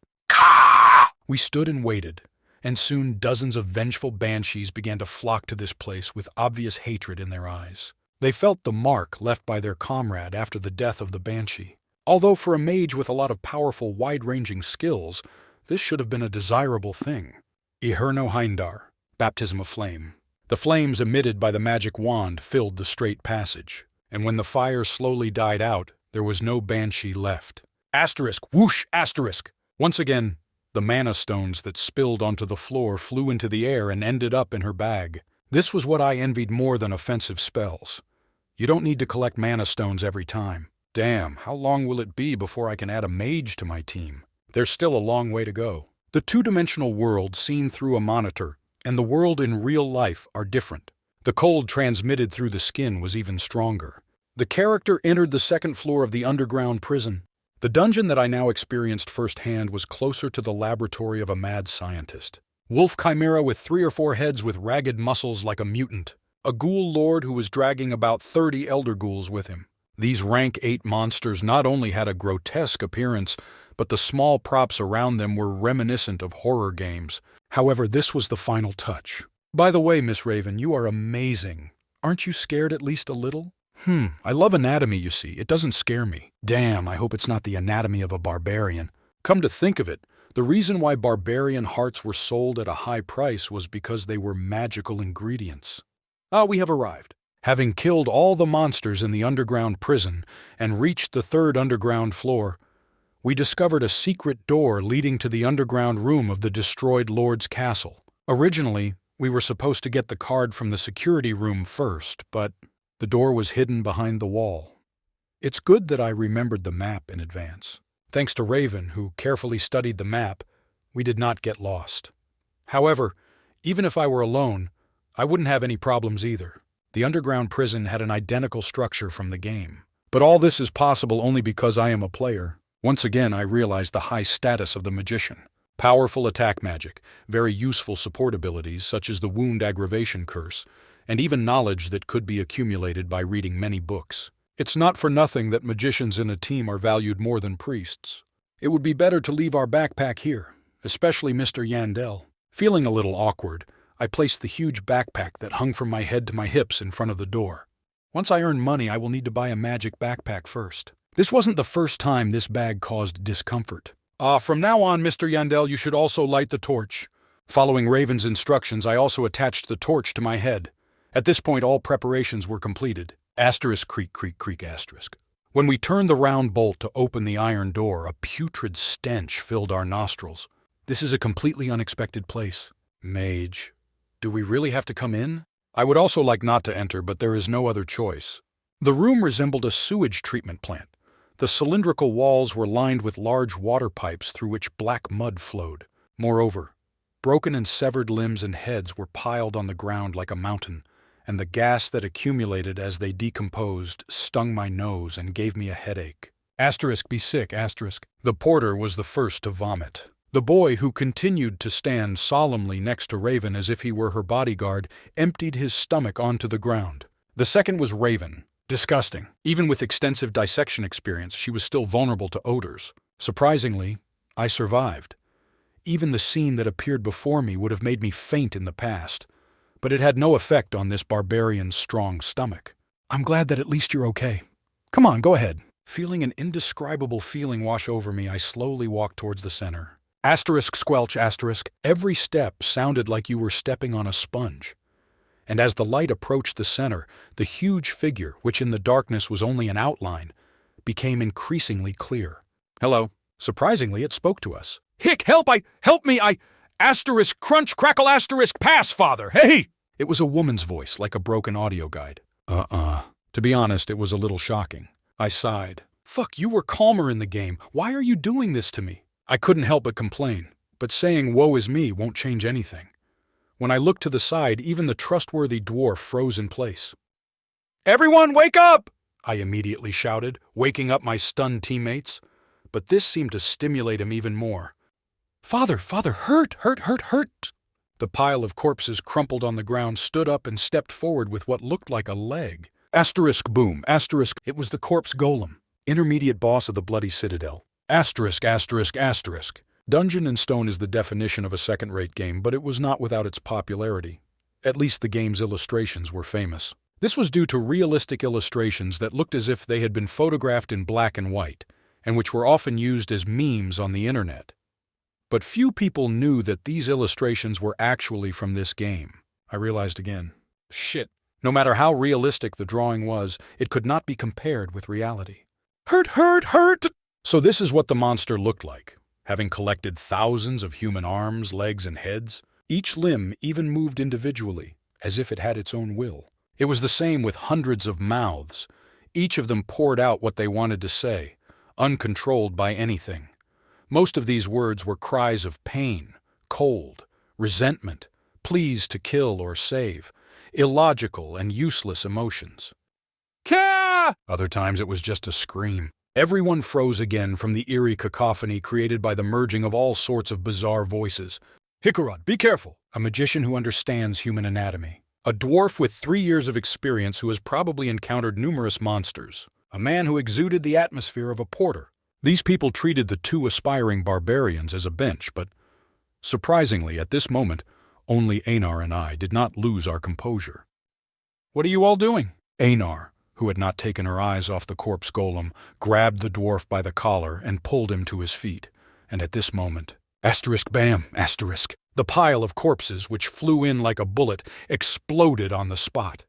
We stood and waited, and soon dozens of vengeful banshees began to flock to this place with obvious hatred in their eyes. They felt the mark left by their comrade after the death of the banshee. Although for a mage with a lot of powerful, wide-ranging skills, this should have been a desirable thing. Iherno Heindar, baptism of flame. The flames emitted by the magic wand filled the straight passage, and when the fire slowly died out, there was no banshee left. Asterisk, whoosh, asterisk! Once again, the mana stones that spilled onto the floor flew into the air and ended up in her bag. This was what I envied more than offensive spells. You don't need to collect mana stones every time. Damn, how long will it be before I can add a mage to my team? There's still a long way to go. The two-dimensional world seen through a monitor and the world in real life are different. The cold transmitted through the skin was even stronger. The character entered the second floor of the underground prison. The dungeon that I now experienced firsthand was closer to the laboratory of a mad scientist. Wolf chimera with 3 or 4 heads with ragged muscles like a mutant. A ghoul lord who was dragging about 30 elder ghouls with him. These rank 8 monsters not only had a grotesque appearance, but the small props around them were reminiscent of horror games. However, this was the final touch. By the way, Miss Raven, you are amazing. Aren't you scared at least a little? I love anatomy, you see. It doesn't scare me. Damn, I hope it's not the anatomy of a barbarian. Come to think of it, the reason why barbarian hearts were sold at a high price was because they were magical ingredients. We have arrived. Having killed all the monsters in the underground prison and reached the 3rd underground floor, we discovered a secret door leading to the underground room of the destroyed Lord's castle. Originally, we were supposed to get the card from the security room first, but the door was hidden behind the wall. It's good that I remembered the map in advance. Thanks to Raven, who carefully studied the map, we did not get lost. However, even if I were alone, I wouldn't have any problems either. The underground prison had an identical structure from the game. But all this is possible only because I am a player. Once again, I realized the high status of the magician. Powerful attack magic, very useful support abilities such as the wound aggravation curse, and even knowledge that could be accumulated by reading many books. It's not for nothing that magicians in a team are valued more than priests. It would be better to leave our backpack here, especially Mr. Yandel. Feeling a little awkward, I placed the huge backpack that hung from my head to my hips in front of the door. Once I earn money, I will need to buy a magic backpack first. This wasn't the first time this bag caused discomfort. From now on, Mr. Yandel, you should also light the torch. Following Raven's instructions, I also attached the torch to my head. At this point, all preparations were completed. Asterisk creak creak creak asterisk. When we turned the round bolt to open the iron door, a putrid stench filled our nostrils. This is a completely unexpected place. Mage. Do we really have to come in? I would also like not to enter, but there is no other choice. The room resembled a sewage treatment plant. The cylindrical walls were lined with large water pipes through which black mud flowed. Moreover, broken and severed limbs and heads were piled on the ground like a mountain, and the gas that accumulated as they decomposed stung my nose and gave me a headache. Asterisk be sick, asterisk. The porter was the first to vomit. The boy, who continued to stand solemnly next to Raven as if he were her bodyguard, emptied his stomach onto the ground. The second was Raven. Disgusting. Even with extensive dissection experience, she was still vulnerable to odors. Surprisingly, I survived. Even the scene that appeared before me would have made me faint in the past, but it had no effect on this barbarian's strong stomach. I'm glad that at least you're okay. Come on, go ahead. Feeling an indescribable feeling wash over me, I slowly walked towards the center. Asterisk squelch asterisk. Every step sounded like you were stepping on a sponge. And as the light approached the center, the huge figure, which in the darkness was only an outline, became increasingly clear. Hello. Surprisingly, it spoke to us. Hick, help me, asterisk crunch crackle asterisk pass, father, hey! It was a woman's voice, like a broken audio guide. To be honest, it was a little shocking. I sighed. Fuck, you were calmer in the game. Why are you doing this to me? I couldn't help but complain, but saying woe is me won't change anything. When I looked to the side, even the trustworthy dwarf froze in place. Everyone, wake up! I immediately shouted, waking up my stunned teammates. But this seemed to stimulate him even more. Father, hurt! The pile of corpses crumpled on the ground stood up and stepped forward with what looked like a leg. Asterisk boom, asterisk. It was the corpse golem, intermediate boss of the bloody citadel. Asterisk, asterisk, asterisk. Dungeon and Stone is the definition of a second-rate game, but it was not without its popularity. At least the game's illustrations were famous. This was due to realistic illustrations that looked as if they had been photographed in black and white, and which were often used as memes on the internet. But few people knew that these illustrations were actually from this game. I realized again. Shit. No matter how realistic the drawing was, it could not be compared with reality. Hurt! So this is what the monster looked like. Having collected thousands of human arms, legs, and heads, each limb even moved individually, as if it had its own will. It was the same with hundreds of mouths. Each of them poured out what they wanted to say, uncontrolled by anything. Most of these words were cries of pain, cold, resentment, pleas to kill or save, illogical and useless emotions. Ka! Other times it was just a scream. Everyone froze again from the eerie cacophony created by the merging of all sorts of bizarre voices. Hickarod, be careful! A magician who understands human anatomy. A dwarf with 3 years of experience who has probably encountered numerous monsters. A man who exuded the atmosphere of a porter. These people treated the 2 aspiring barbarians as a bench, but surprisingly, at this moment, only Einar and I did not lose our composure. What are you all doing? Einar, who had not taken her eyes off the corpse golem, grabbed the dwarf by the collar and pulled him to his feet. And at this moment, asterisk bam, asterisk, the pile of corpses, which flew in like a bullet, exploded on the spot.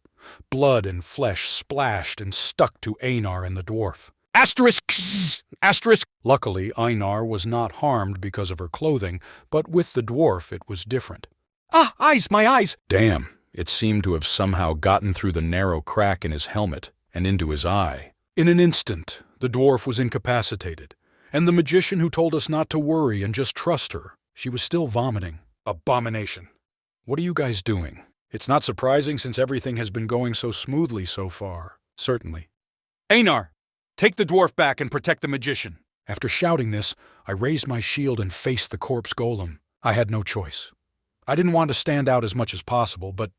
Blood and flesh splashed and stuck to Einar and the dwarf. Asterisk! Asterisk! Luckily, Einar was not harmed because of her clothing, but with the dwarf it was different. Eyes, my eyes! Damn, it seemed to have somehow gotten through the narrow crack in his helmet and into his eye. In an instant, the dwarf was incapacitated, And the magician who told us not to worry and just trust her. She was still vomiting. Abomination. What are you guys doing? It's not surprising since everything has been going so smoothly so far. Certainly. Einar, take the dwarf back and protect the magician. After shouting this, I raised my shield and faced the corpse golem. I had no choice. I didn't want to stand out as much as possible, but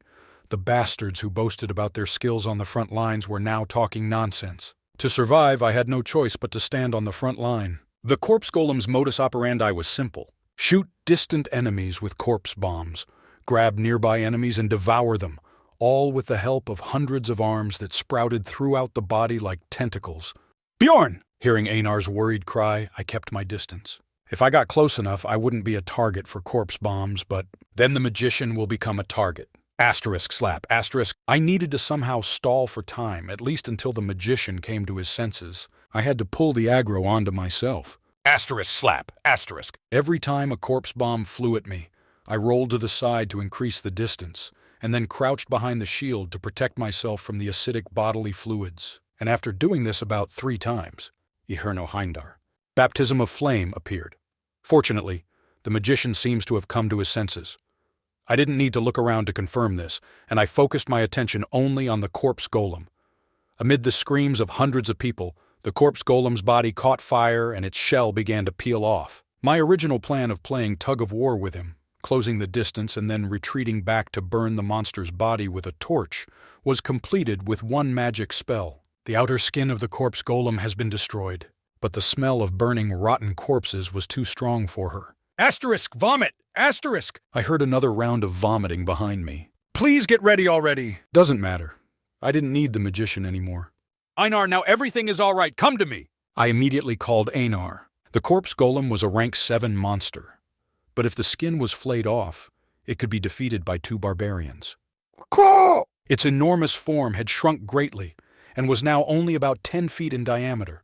the bastards who boasted about their skills on the front lines were now talking nonsense. To survive, I had no choice but to stand on the front line. The corpse golem's modus operandi was simple. Shoot distant enemies with corpse bombs, grab nearby enemies and devour them, all with the help of hundreds of arms that sprouted throughout the body like tentacles. Bjorn! Hearing Einar's worried cry, I kept my distance. If I got close enough, I wouldn't be a target for corpse bombs, but then the magician will become a target. Asterisk slap, asterisk. I needed to somehow stall for time, at least until the magician came to his senses. I had to pull the aggro onto myself. Asterisk slap, asterisk. Every time a corpse bomb flew at me, I rolled to the side to increase the distance, and then crouched behind the shield to protect myself from the acidic bodily fluids. And after doing this about 3 times, Iherno Heindar, baptism of flame appeared. Fortunately, the magician seems to have come to his senses. I didn't need to look around to confirm this, and I focused my attention only on the corpse golem. Amid the screams of hundreds of people, the corpse golem's body caught fire and its shell began to peel off. My original plan of playing tug-of-war with him, closing the distance and then retreating back to burn the monster's body with a torch, was completed with one magic spell. The outer skin of the corpse golem has been destroyed, but the smell of burning rotten corpses was too strong for her. Asterisk, vomit! Asterisk! I heard another round of vomiting behind me. Please get ready already! Doesn't matter. I didn't need the magician anymore. Einar, now everything is all right. Come to me! I immediately called Einar. The corpse golem was a rank 7 monster, but if the skin was flayed off, it could be defeated by 2 barbarians. Its enormous form had shrunk greatly and was now only about 10 feet in diameter.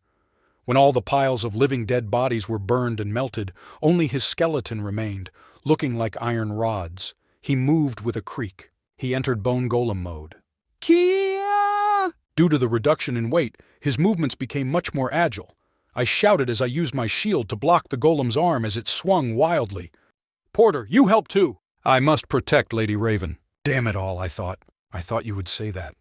When all the piles of living dead bodies were burned and melted, only his skeleton remained, looking like iron rods. He moved with a creak. He entered bone golem mode. Kia! Due to the reduction in weight, his movements became much more agile. I shouted as I used my shield to block the golem's arm as it swung wildly. Porter, you help too! I must protect Lady Raven. Damn it all, I thought. I thought you would say that.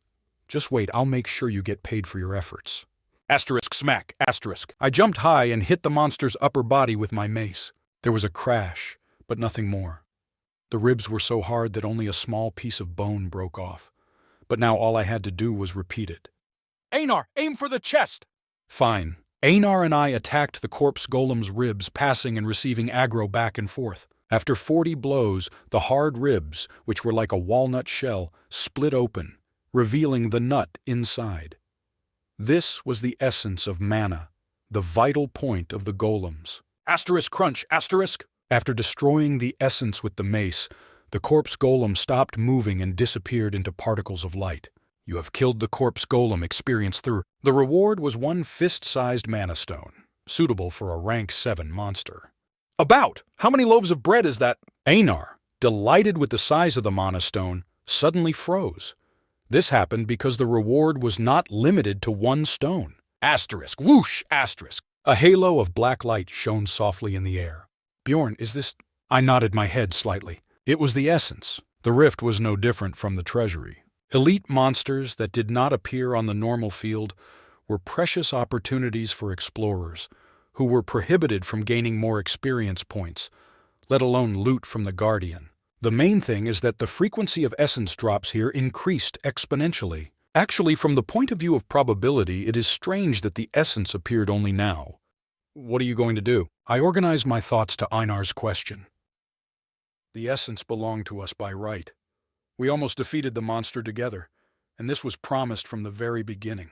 Just wait, I'll make sure you get paid for your efforts. Asterisk smack, asterisk. I jumped high and hit the monster's upper body with my mace. There was a crash, but nothing more. The ribs were so hard that only a small piece of bone broke off. But now all I had to do was repeat it. Einar, aim for the chest! Fine. Einar and I attacked the corpse golem's ribs, passing and receiving aggro back and forth. After 40 blows, the hard ribs, which were like a walnut shell, split open, revealing the nut inside. This was the essence of mana, the vital point of the golems. Asterisk crunch, asterisk! After destroying the essence with the mace, the corpse golem stopped moving and disappeared into particles of light. You have killed the corpse golem, experience through. The reward was 1 fist-sized mana stone, suitable for a rank 7 monster. About! How many loaves of bread is that? Einar, delighted with the size of the mana stone, suddenly froze. This happened because the reward was not limited to 1 stone. Asterisk, whoosh, asterisk. A halo of black light shone softly in the air. Bjorn, is this? I nodded my head slightly. It was the essence. The rift was no different from the treasury. Elite monsters that did not appear on the normal field were precious opportunities for explorers, who were prohibited from gaining more experience points, let alone loot from the Guardian. The main thing is that the frequency of essence drops here increased exponentially. Actually, from the point of view of probability, it is strange that the essence appeared only now. What are you going to do? I organized my thoughts to Einar's question. The essence belonged to us by right. We almost defeated the monster together, and this was promised from the very beginning.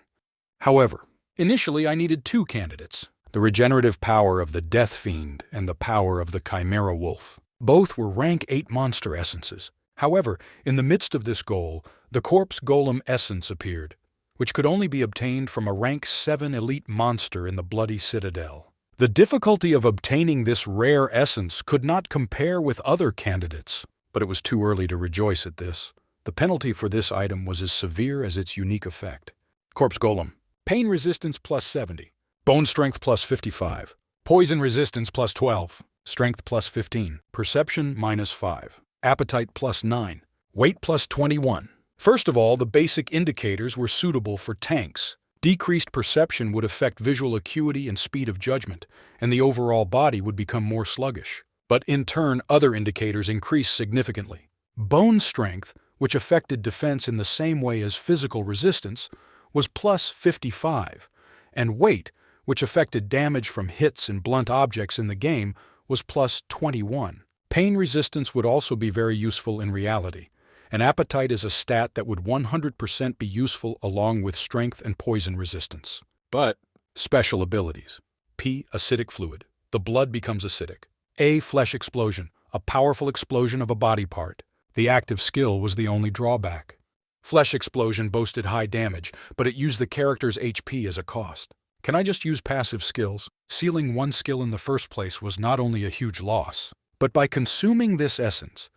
However, initially I needed 2 candidates, the regenerative power of the Death Fiend and the power of the Chimera Wolf. Both were rank 8 monster essences. However, in the midst of this goal, the corpse golem essence appeared, which could only be obtained from a rank 7 elite monster in the Bloody Citadel. The difficulty of obtaining this rare essence could not compare with other candidates, but it was too early to rejoice at this. The penalty for this item was as severe as its unique effect. Corpse golem, pain resistance plus 70, bone strength plus 55, Poison resistance plus 12. Strength plus 15. Perception minus 5. Appetite plus 9. Weight plus 21. First of all, the basic indicators were suitable for tanks. Decreased perception would affect visual acuity and speed of judgment, and the overall body would become more sluggish. But in turn, other indicators increased significantly. Bone strength, which affected defense in the same way as physical resistance, was plus 55, and weight, which affected damage from hits and blunt objects in the game, was plus 21. Pain resistance would also be very useful in reality. And appetite is a stat that would 100% be useful along with strength and poison resistance. But special abilities. P. Acidic fluid. The blood becomes acidic. A. Flesh explosion. A powerful explosion of a body part. The active skill was the only drawback. Flesh explosion boasted high damage, but it used the character's HP as a cost. Can I just use passive skills? Sealing one skill in the first place was not only a huge loss, but by consuming this essence,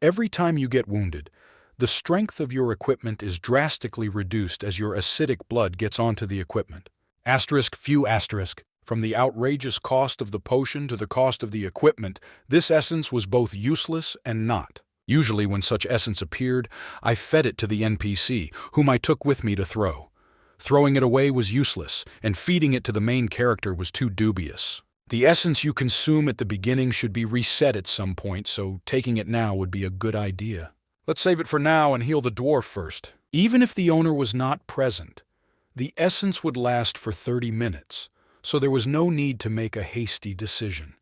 every time you get wounded, the strength of your equipment is drastically reduced as your acidic blood gets onto the equipment. Asterisk, few asterisk. From the outrageous cost of the potion to the cost of the equipment, this essence was both useless and not. Usually when such essence appeared, I fed it to the NPC, whom I took with me to throw. Throwing it away was useless, and feeding it to the main character was too dubious. The essence you consume at the beginning should be reset at some point, so taking it now would be a good idea. Let's save it for now and heal the dwarf first. Even if the owner was not present, the essence would last for 30 minutes, so there was no need to make a hasty decision.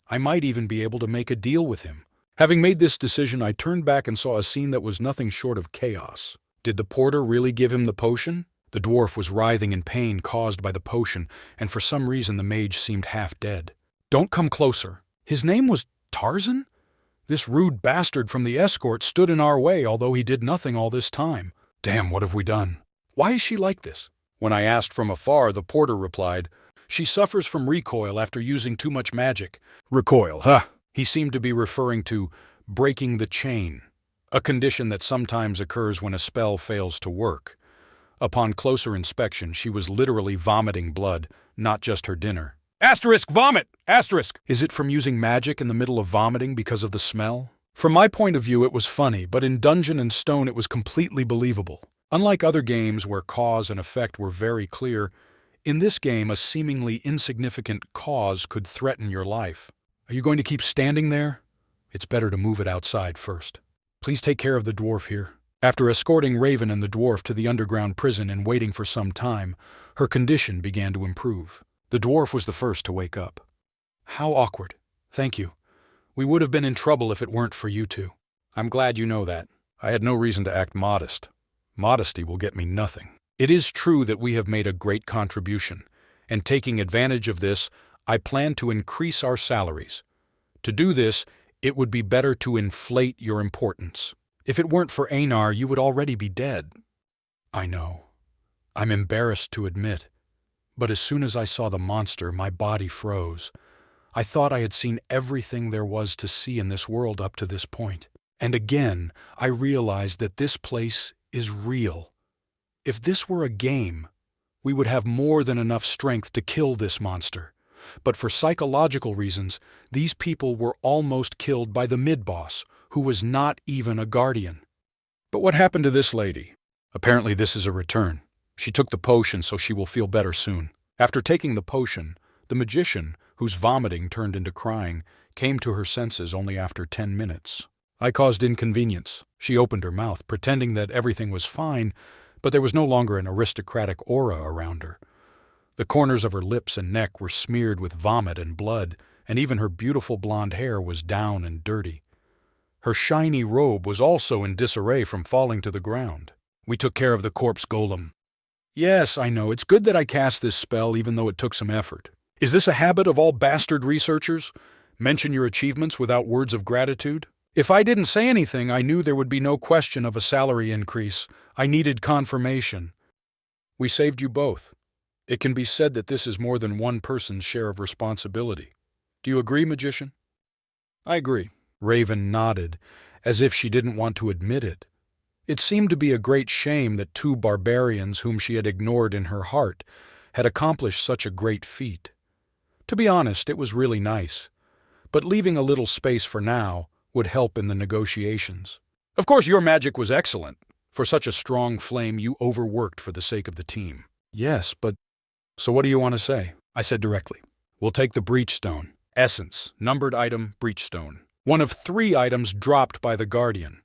I might even be able to make a deal with him. Having made this decision, I turned back and saw a scene that was nothing short of chaos. Did the porter really give him the potion? The dwarf was writhing in pain caused by the potion, and for some reason the mage seemed half dead. Don't come closer. His name was Tarzan? This rude bastard from the escort stood in our way, although he did nothing all this time. Damn, what have we done? Why is she like this? When I asked from afar, the porter replied, she suffers from recoil after using too much magic. Recoil, huh? He seemed to be referring to breaking the chain, a condition that sometimes occurs when a spell fails to work. Upon closer inspection, she was literally vomiting blood, not just her dinner. Asterisk, vomit! Asterisk! Is it from using magic in the middle of vomiting because of the smell? From my point of view, it was funny, but in Dungeon & Stone it was completely believable. Unlike other games where cause and effect were very clear, in this game a seemingly insignificant cause could threaten your life. Are you going to keep standing there? It's better to move it outside first. Please take care of the dwarf here. After escorting Raven and the dwarf to the underground prison and waiting for some time, her condition began to improve. The dwarf was the first to wake up. How awkward. Thank you. We would have been in trouble if it weren't for you two. I'm glad you know that. I had no reason to act modest. Modesty will get me nothing. It is true that we have made a great contribution, and taking advantage of this, I plan to increase our salaries. To do this, it would be better to inflate your importance. If it weren't for Einar, you would already be dead. I know. I'm embarrassed to admit. But as soon as I saw the monster, my body froze. I thought I had seen everything there was to see in this world up to this point. And again, I realized that this place is real. If this were a game, we would have more than enough strength to kill this monster. But for psychological reasons, these people were almost killed by the mid-boss, who was not even a guardian. But what happened to this lady? Apparently this is a return. She took the potion, so she will feel better soon. After taking the potion, the magician, whose vomiting turned into crying, came to her senses only after 10 minutes. I caused inconvenience. She opened her mouth, pretending that everything was fine, but there was no longer an aristocratic aura around her. The corners of her lips and neck were smeared with vomit and blood, and even her beautiful blonde hair was down and dirty. Her shiny robe was also in disarray from falling to the ground. We took care of the corpse golem. Yes, I know, it's good that I cast this spell even though it took some effort. Is this a habit of all bastard researchers? Mention your achievements without words of gratitude? If I didn't say anything, I knew there would be no question of a salary increase. I needed confirmation. We saved you both. It can be said that this is more than one person's share of responsibility. Do you agree, magician? I agree. Raven nodded, as if she didn't want to admit it. It seemed to be a great shame that two barbarians whom she had ignored in her heart had accomplished such a great feat. To be honest, it was really nice. But leaving a little space for now would help in the negotiations. Of course, your magic was excellent. For such a strong flame, you overworked for the sake of the team. Yes, but... So what do you want to say? I said directly. We'll take the breachstone. Essence, numbered item, breachstone. One of 3 items dropped by the Guardian.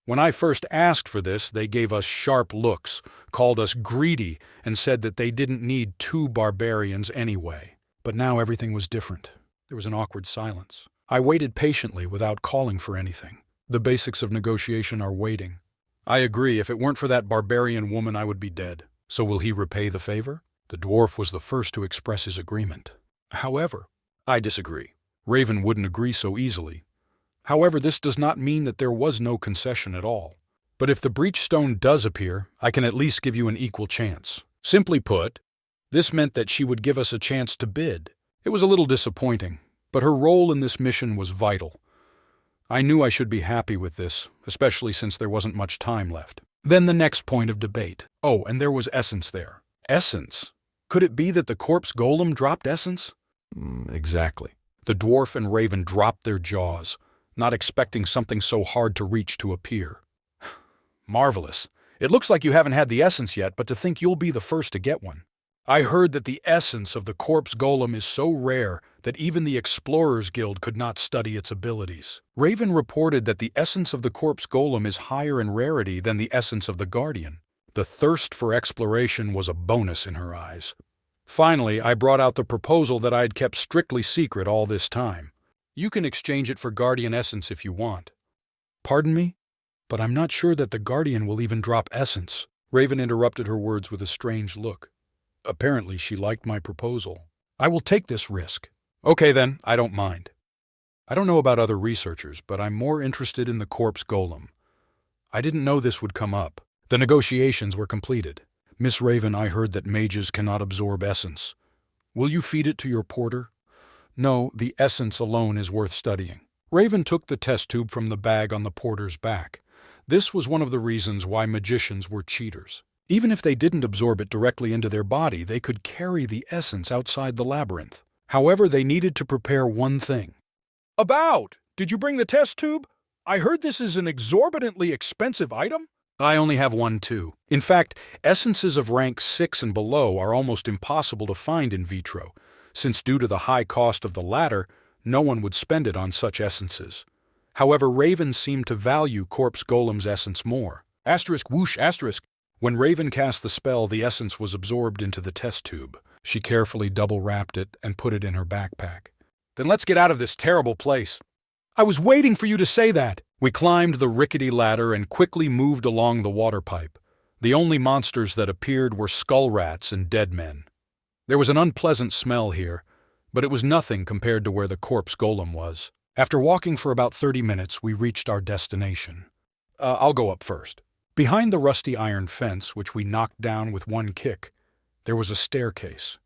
When I first asked for this, they gave us sharp looks, called us greedy, and said that they didn't need 2 barbarians anyway. But now everything was different. There was an awkward silence. I waited patiently without calling for anything. The basics of negotiation are waiting. I agree, if it weren't for that barbarian woman, I would be dead. So will he repay the favor? The dwarf was the first to express his agreement. However, I disagree. Raven wouldn't agree so easily. However, this does not mean that there was no concession at all. But if the breachstone does appear, I can at least give you an equal chance. Simply put, this meant that she would give us a chance to bid. It was a little disappointing, but her role in this mission was vital. I knew I should be happy with this, especially since there wasn't much time left. Then the next point of debate. Oh, and there was Essence there. Essence? Could it be that the corpse golem dropped Essence? Exactly. The dwarf and Raven dropped their jaws, not expecting something so hard to reach to appear. Marvelous. It looks like you haven't had the essence yet, but to think you'll be the first to get one. I heard that the essence of the corpse golem is so rare that even the Explorers Guild could not study its abilities. Raven reported that the essence of the corpse golem is higher in rarity than the essence of the Guardian. The thirst for exploration was a bonus in her eyes. Finally, I brought out the proposal that I had kept strictly secret all this time. You can exchange it for Guardian Essence if you want. Pardon me? But I'm not sure that the Guardian will even drop Essence. Raven interrupted her words with a strange look. Apparently, she liked my proposal. I will take this risk. Okay then, I don't mind. I don't know about other researchers, but I'm more interested in the corpse golem. I didn't know this would come up. The negotiations were completed. Miss Raven, I heard that mages cannot absorb essence. Will you feed it to your porter? No, the essence alone is worth studying. Raven took the test tube from the bag on the porter's back. This was one of the reasons why magicians were cheaters. Even if they didn't absorb it directly into their body, they could carry the essence outside the labyrinth. However, they needed to prepare one thing. About! Did you bring the test tube? I heard this is an exorbitantly expensive item? I only have one too. In fact, essences of rank 6 and below are almost impossible to find in vitro, since due to the high cost of the latter, no one would spend it on such essences. However, Raven seemed to value Corpse Golem's essence more. Asterisk whoosh asterisk. When Raven cast the spell, the essence was absorbed into the test tube. She carefully double-wrapped it and put it in her backpack. Then let's get out of this terrible place. I was waiting for you to say that. We climbed the rickety ladder and quickly moved along the water pipe. The only monsters that appeared were skull rats and dead men. There was an unpleasant smell here, but it was nothing compared to where the corpse golem was. After walking for about 30 minutes, we reached our destination. I'll go up first. Behind the rusty iron fence, which we knocked down with one kick, there was a staircase.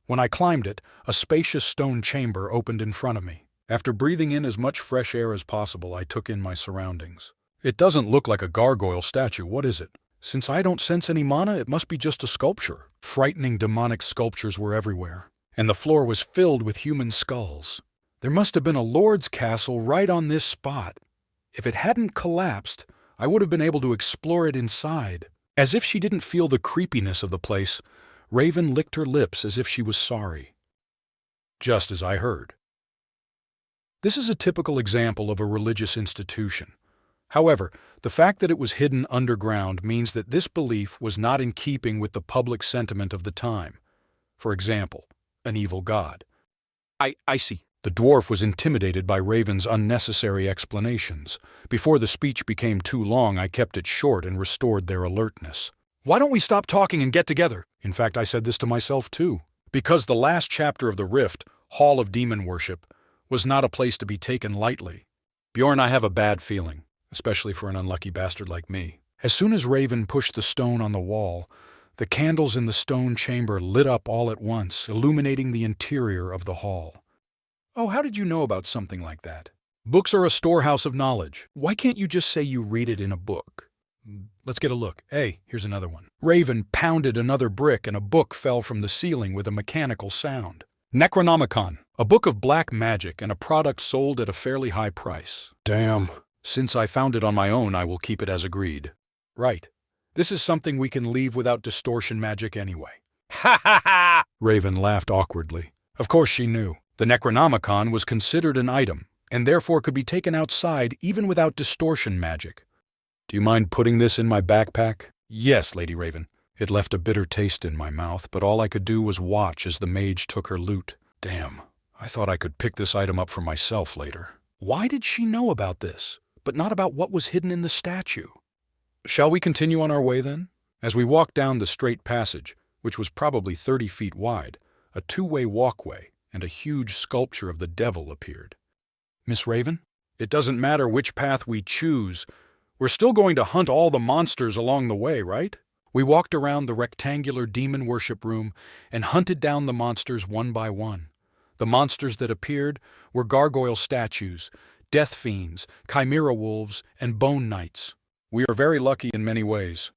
When I climbed it, a spacious stone chamber opened in front of me. After breathing in as much fresh air as possible, I took in my surroundings. It doesn't look like a gargoyle statue. What is it? Since I don't sense any mana, it must be just a sculpture. Frightening demonic sculptures were everywhere, and the floor was filled with human skulls. There must have been a lord's castle right on this spot. If it hadn't collapsed, I would have been able to explore it inside. As if she didn't feel the creepiness of the place, Raven licked her lips as if she was sorry. Just as I heard. This is a typical example of a religious institution. However, the fact that it was hidden underground means that this belief was not in keeping with the public sentiment of the time. For example, an evil god. I see. The dwarf was intimidated by Raven's unnecessary explanations. Before the speech became too long, I kept it short and restored their alertness. Why don't we stop talking and get together? In fact, I said this to myself too. Because the last chapter of the Rift, Hall of Demon Worship, was not a place to be taken lightly. Bjorn, I have a bad feeling, especially for an unlucky bastard like me. As soon as Raven pushed the stone on the wall, the candles in the stone chamber lit up all at once, illuminating the interior of the hall. Oh, how did you know about something like that? Books are a storehouse of knowledge. Why can't you just say you read it in a book? Let's get a look. Hey, here's another one. Raven pounded another brick and a book fell from the ceiling with a mechanical sound. Necronomicon. A book of black magic and a product sold at a fairly high price. Damn. Since I found it on my own, I will keep it as agreed. Right. This is something we can leave without distortion magic anyway. Ha ha ha! Raven laughed awkwardly. Of course she knew. The Necronomicon was considered an item, and therefore could be taken outside even without distortion magic. Do you mind putting this in my backpack? Yes, Lady Raven. It left a bitter taste in my mouth, but all I could do was watch as the mage took her loot. Damn, I thought I could pick this item up for myself later. Why did she know about this, but not about what was hidden in the statue? Shall we continue on our way then? As we walked down the straight passage, which was probably 30 feet wide, a two-way walkway and a huge sculpture of the devil appeared. Miss Raven, it doesn't matter which path we choose. We're still going to hunt all the monsters along the way, right? We walked around the rectangular demon worship room and hunted down the monsters one by one. The monsters that appeared were gargoyle statues, death fiends, chimera wolves, and bone knights. We are very lucky in many ways.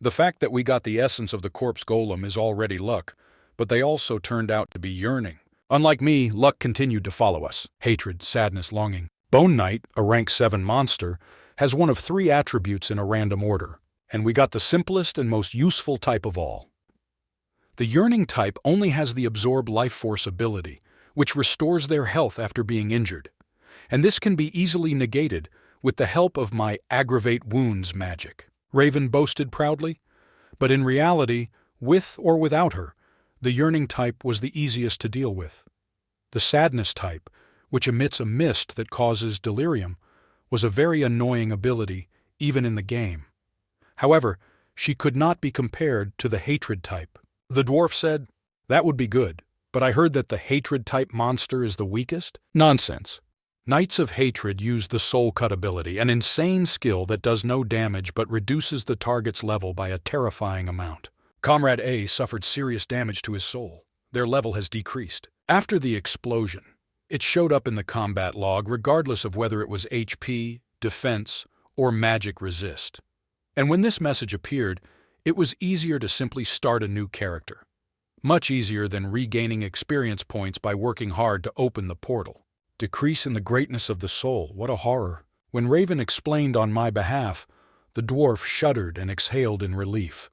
The fact that we got the essence of the corpse golem is already luck, but they also turned out to be yearning. Unlike me, luck continued to follow us. Hatred, sadness, longing. Bone Knight, a rank 7 monster, has one of 3 attributes in a random order, and we got the simplest and most useful type of all. The yearning type only has the absorb life force ability, which restores their health after being injured, and this can be easily negated with the help of my aggravate wounds magic. Raven boasted proudly, but in reality, with or without her, the yearning type was the easiest to deal with. The sadness type, which emits a mist that causes delirium, was a very annoying ability, even in the game. However, she could not be compared to the hatred type. The dwarf said, "That would be good, but I heard that the hatred type monster is the weakest?" Nonsense. Knights of Hatred use the Soul Cut ability, an insane skill that does no damage but reduces the target's level by a terrifying amount. Comrade A suffered serious damage to his soul. Their level has decreased. After the explosion, it showed up in the combat log regardless of whether it was HP, defense, or magic resist. And when this message appeared, it was easier to simply start a new character. Much easier than regaining experience points by working hard to open the portal. Decrease in the greatness of the soul, what a horror. When Raven explained on my behalf, the dwarf shuddered and exhaled in relief.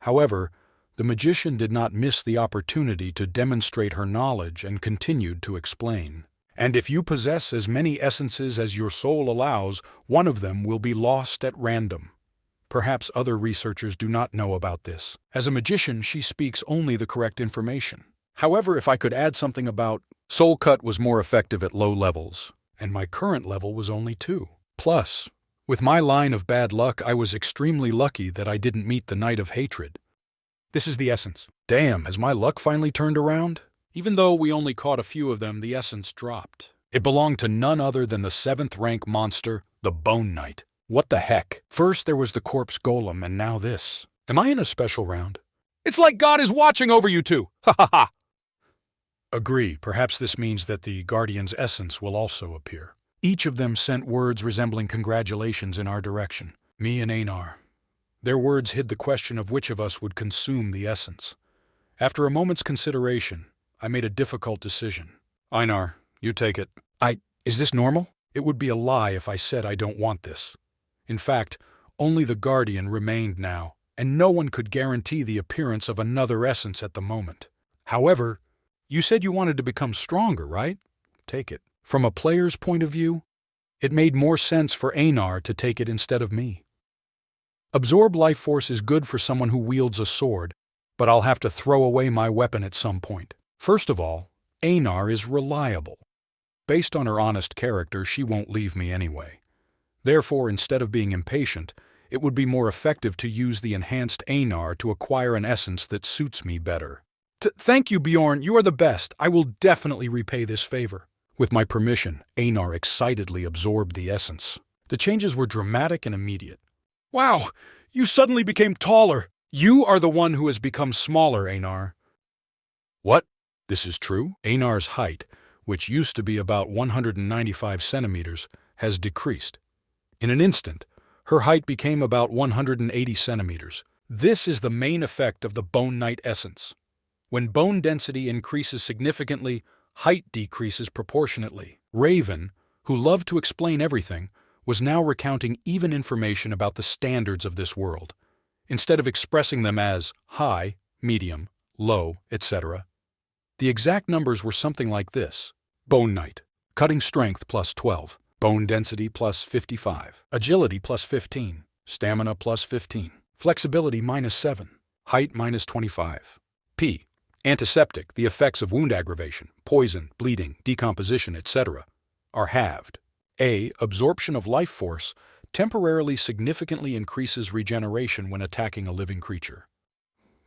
However, the magician did not miss the opportunity to demonstrate her knowledge and continued to explain. And if you possess as many essences as your soul allows, one of them will be lost at random. Perhaps other researchers do not know about this. As a magician, she speaks only the correct information. However, if I could add something about Soul Cut was more effective at low levels, and my current level was only 2. Plus, with my line of bad luck, I was extremely lucky that I didn't meet the Knight of Hatred. This is the essence. Damn, has my luck finally turned around? Even though we only caught a few of them, the essence dropped. It belonged to none other than the 7th rank monster, the Bone Knight. What the heck? First there was the corpse golem, and now this. Am I in a special round? It's like God is watching over you two! Ha ha ha! Agree, perhaps this means that the Guardian's essence will also appear. Each of them sent words resembling congratulations in our direction. Me and Einar. Their words hid the question of which of us would consume the essence. After a moment's consideration, I made a difficult decision. Einar, you take it. Is this normal? It would be a lie if I said I don't want this. In fact, only the Guardian remained now, and no one could guarantee the appearance of another essence at the moment. However, you said you wanted to become stronger, right? Take it. From a player's point of view, it made more sense for Einar to take it instead of me. Absorb life force is good for someone who wields a sword, but I'll have to throw away my weapon at some point. First of all, Einar is reliable. Based on her honest character, she won't leave me anyway. Therefore, instead of being impatient, it would be more effective to use the enhanced Einar to acquire an essence that suits me better. Thank you, Bjorn. You are the best. I will definitely repay this favor. With my permission, Einar excitedly absorbed the essence. The changes were dramatic and immediate. Wow! You suddenly became taller! You are the one who has become smaller, Einar. What? This is true? Einar's height, which used to be about 195 centimeters, has decreased. In an instant, her height became about 180 centimeters. This is the main effect of the Bone Knight essence. When bone density increases significantly, height decreases proportionately. Raven, who loved to explain everything, was now recounting even information about the standards of this world, instead of expressing them as high, medium, low, etc. The exact numbers were something like this: bone height, cutting strength plus 12, bone density plus 55, agility plus 15, stamina plus 15, flexibility minus 7, height minus 25. P. Antiseptic, the effects of wound aggravation, poison, bleeding, decomposition, etc., are halved. A. Absorption of life force temporarily significantly increases regeneration when attacking a living creature.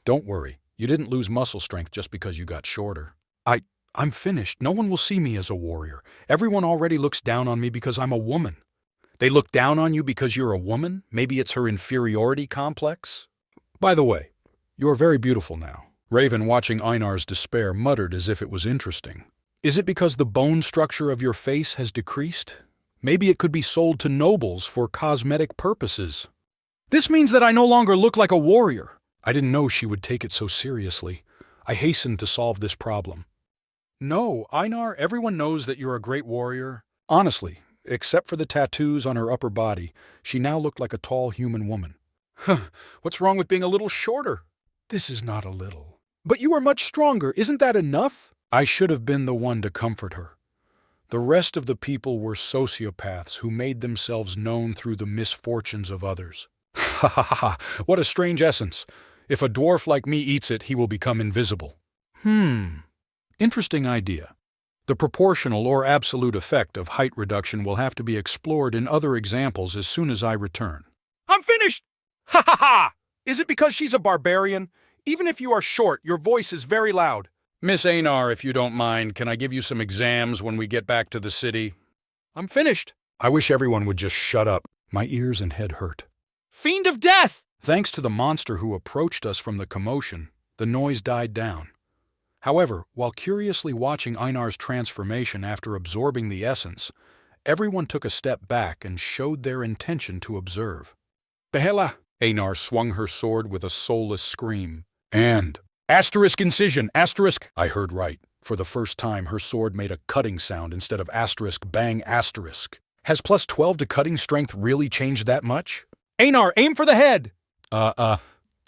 Don't worry, you didn't lose muscle strength just because you got shorter. I'm finished. No one will see me as a warrior. Everyone already looks down on me because I'm a woman. They look down on you because you're a woman? Maybe it's her inferiority complex? By the way, you are very beautiful now. Raven, watching Einar's despair, muttered as if it was interesting. Is it because the bone structure of your face has decreased? Maybe it could be sold to nobles for cosmetic purposes. This means that I no longer look like a warrior. I didn't know she would take it so seriously. I hastened to solve this problem. No, Einar, everyone knows that you're a great warrior. Honestly, except for the tattoos on her upper body, she now looked like a tall human woman. What's wrong with being a little shorter? This is not a little. But you are much stronger. Isn't that enough? I should have been the one to comfort her. The rest of the people were sociopaths who made themselves known through the misfortunes of others. Ha ha ha! What a strange essence. If a dwarf like me eats it, he will become invisible. Interesting idea. The proportional or absolute effect of height reduction will have to be explored in other examples as soon as I return. I'm finished! Ha ha ha! Is it because she's a barbarian? Even if you are short, your voice is very loud. Miss Einar, if you don't mind, can I give you some exams when we get back to the city? I'm finished. I wish everyone would just shut up. My ears and head hurt. Fiend of death! Thanks to the monster who approached us from the commotion, the noise died down. However, while curiously watching Einar's transformation after absorbing the essence, everyone took a step back and showed their intention to observe. Behela! Einar swung her sword with a soulless scream. And asterisk incision, asterisk! I heard right. For the first time, her sword made a cutting sound instead of asterisk bang asterisk. Has plus 12 to cutting strength really changed that much? Einar, aim for the head!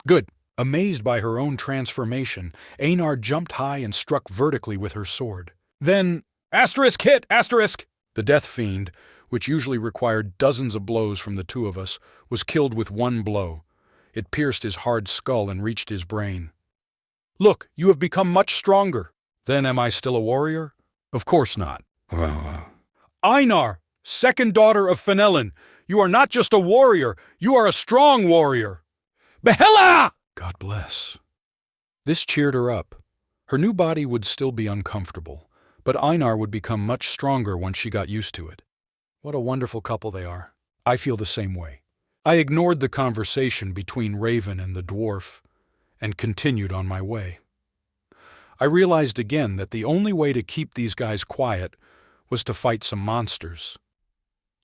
Good. Amazed by her own transformation, Einar jumped high and struck vertically with her sword. Then, asterisk hit, asterisk! The death fiend, which usually required dozens of blows from the two of us, was killed with one blow. It pierced his hard skull and reached his brain. Look, you have become much stronger. Then am I still a warrior? Of course not. Einar, second daughter of Fenelon, you are not just a warrior, you are a strong warrior. Behela! God bless. This cheered her up. Her new body would still be uncomfortable, but Einar would become much stronger once she got used to it. What a wonderful couple they are. I feel the same way. I ignored the conversation between Raven and the dwarf and continued on my way. I realized again that the only way to keep these guys quiet was to fight some monsters.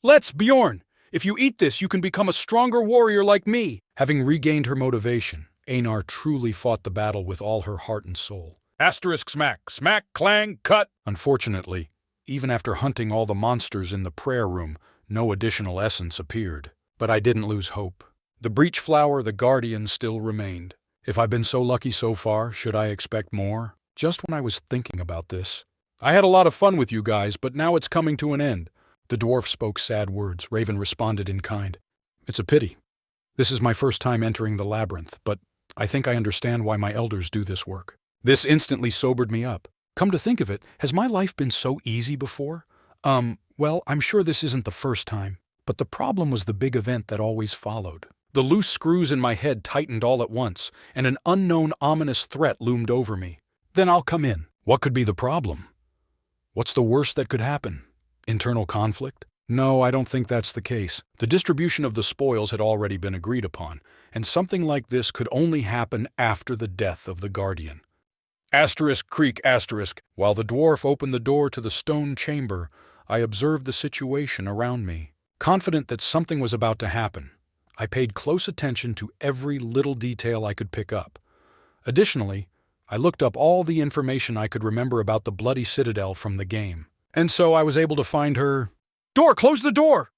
Let's, Bjorn! If you eat this, you can become a stronger warrior like me. Having regained her motivation, Einar truly fought the battle with all her heart and soul. Asterisk smack, smack, clang, cut! Unfortunately, even after hunting all the monsters in the prayer room, no additional essence appeared. But I didn't lose hope. The breech flower, the guardian, still remained. If I've been so lucky so far, should I expect more? Just when I was thinking about this. I had a lot of fun with you guys, but now it's coming to an end. The dwarf spoke sad words. Raven responded in kind. It's a pity. This is my first time entering the labyrinth, but I think I understand why my elders do this work. This instantly sobered me up. Come to think of it, has my life been so easy before? Well, I'm sure this isn't the first time. But the problem was the big event that always followed. The loose screws in my head tightened all at once, and an unknown ominous threat loomed over me. Then I'll come in. What could be the problem? What's the worst that could happen? Internal conflict? No, I don't think that's the case. The distribution of the spoils had already been agreed upon, and something like this could only happen after the death of the guardian. Asterisk creak asterisk. While the dwarf opened the door to the stone chamber, I observed the situation around me. Confident that something was about to happen, I paid close attention to every little detail I could pick up. Additionally, I looked up all the information I could remember about the Bloody Citadel from the game. And so I was able to find her... Door! Close the door!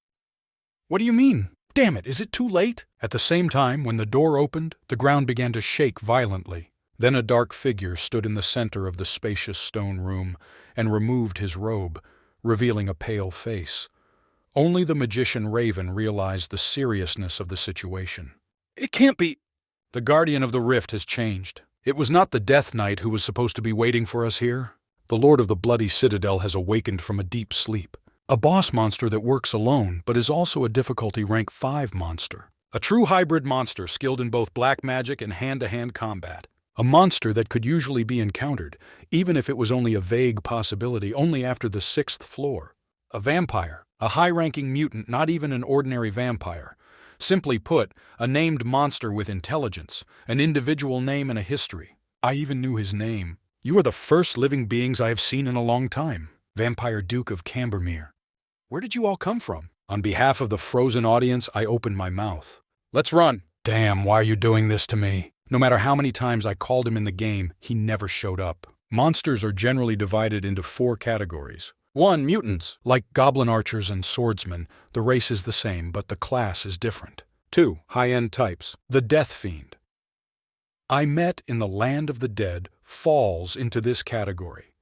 What do you mean? Damn it, is it too late? At the same time, when the door opened, the ground began to shake violently. Then a dark figure stood in the center of the spacious stone room and removed his robe, revealing a pale face. Only the magician Raven realized the seriousness of the situation. It can't be... The Guardian of the Rift has changed. It was not the Death Knight who was supposed to be waiting for us here. The Lord of the Bloody Citadel has awakened from a deep sleep. A boss monster that works alone, but is also a difficulty rank 5 monster. A true hybrid monster skilled in both black magic and hand-to-hand combat. A monster that could usually be encountered, even if it was only a vague possibility, only after the 6th floor. A vampire, a high-ranking mutant, not even an ordinary vampire. Simply put, a named monster with intelligence, an individual name and a history. I even knew his name. You are the first living beings I have seen in a long time. Vampire Duke of Cambermere. Where did you all come from? On behalf of the frozen audience, I opened my mouth. Let's run. Damn, why are you doing this to me? No matter how many times I called him in the game, he never showed up. Monsters are generally divided into 4 categories. 1. Mutants. Like goblin archers and swordsmen, the race is the same, but the class is different. 2. High-end types. The Death Fiend. I met in the Land of the Dead falls into this category.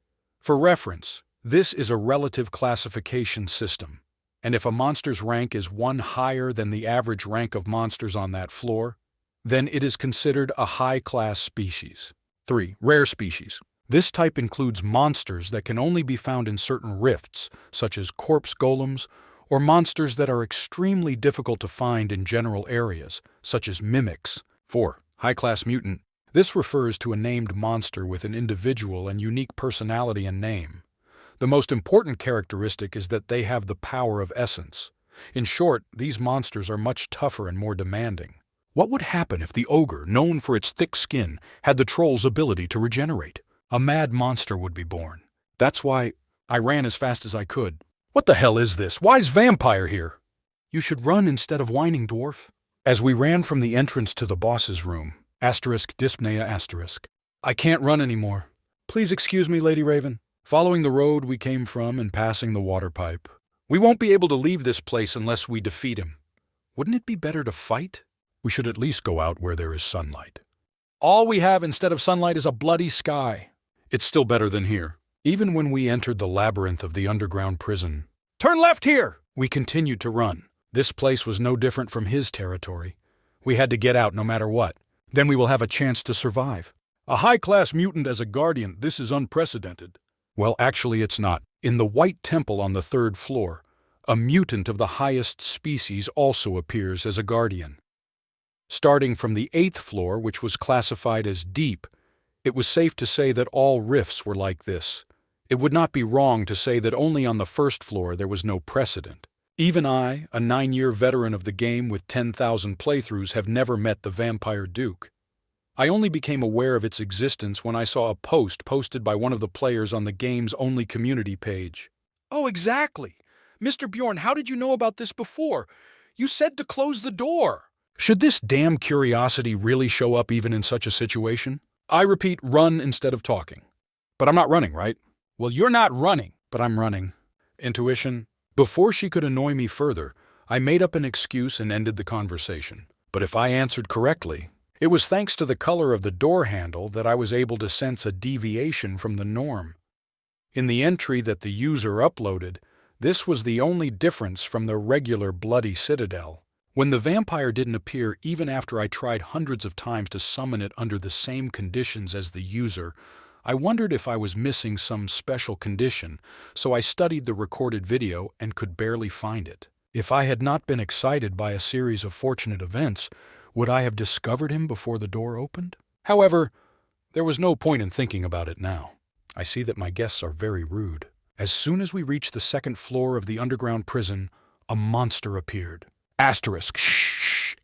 For reference, this is a relative classification system, and if a monster's rank is 1 higher than the average rank of monsters on that floor, then it is considered a high-class species. 3. Rare species. This type includes monsters that can only be found in certain rifts, such as corpse golems, or monsters that are extremely difficult to find in general areas, such as mimics. 4. High-class mutant. This refers to a named monster with an individual and unique personality and name. The most important characteristic is that they have the power of essence. In short, these monsters are much tougher and more demanding. What would happen if the ogre, known for its thick skin, had the troll's ability to regenerate? A mad monster would be born. That's why I ran as fast as I could. What the hell is this? Why's Vampire here? You should run instead of whining, dwarf. As we ran from the entrance to the boss's room, *dyspnea*, I can't run anymore. Please excuse me, Lady Raven. Following the road we came from and passing the water pipe. We won't be able to leave this place unless we defeat him. Wouldn't it be better to fight? We should at least go out where there is sunlight. All we have instead of sunlight is a bloody sky. It's still better than here. Even when we entered the labyrinth of the underground prison. Turn left here! We continued to run. This place was no different from his territory. We had to get out no matter what. Then we will have a chance to survive. A high-class mutant as a guardian, this is unprecedented. Well, actually it's not. In the White Temple on the 3rd floor, a mutant of the highest species also appears as a guardian. Starting from the 8th floor, which was classified as deep, it was safe to say that all rifts were like this. It would not be wrong to say that only on the 1st floor there was no precedent. Even I, a 9-year veteran of the game with 10,000 playthroughs, have never met the Vampire Duke. I only became aware of its existence when I saw a post posted by one of the players on the game's only community page. Oh, exactly. Mr. Bjorn, how did you know about this before? You said to close the door. Should this damn curiosity really show up even in such a situation? I repeat, run instead of talking. But I'm not running, right? Well, you're not running, but I'm running. Intuition. Before she could annoy me further, I made up an excuse and ended the conversation. But if I answered correctly, it was thanks to the color of the door handle that I was able to sense a deviation from the norm. In the entry that the user uploaded, this was the only difference from the regular Bloody Citadel. When the vampire didn't appear even after I tried hundreds of times to summon it under the same conditions as the user, I wondered if I was missing some special condition, so I studied the recorded video and could barely find it. If I had not been excited by a series of fortunate events, would I have discovered him before the door opened? However, there was no point in thinking about it now. I see that my guests are very rude. As soon as we reached the 2nd floor of the underground prison, a monster appeared. Shh.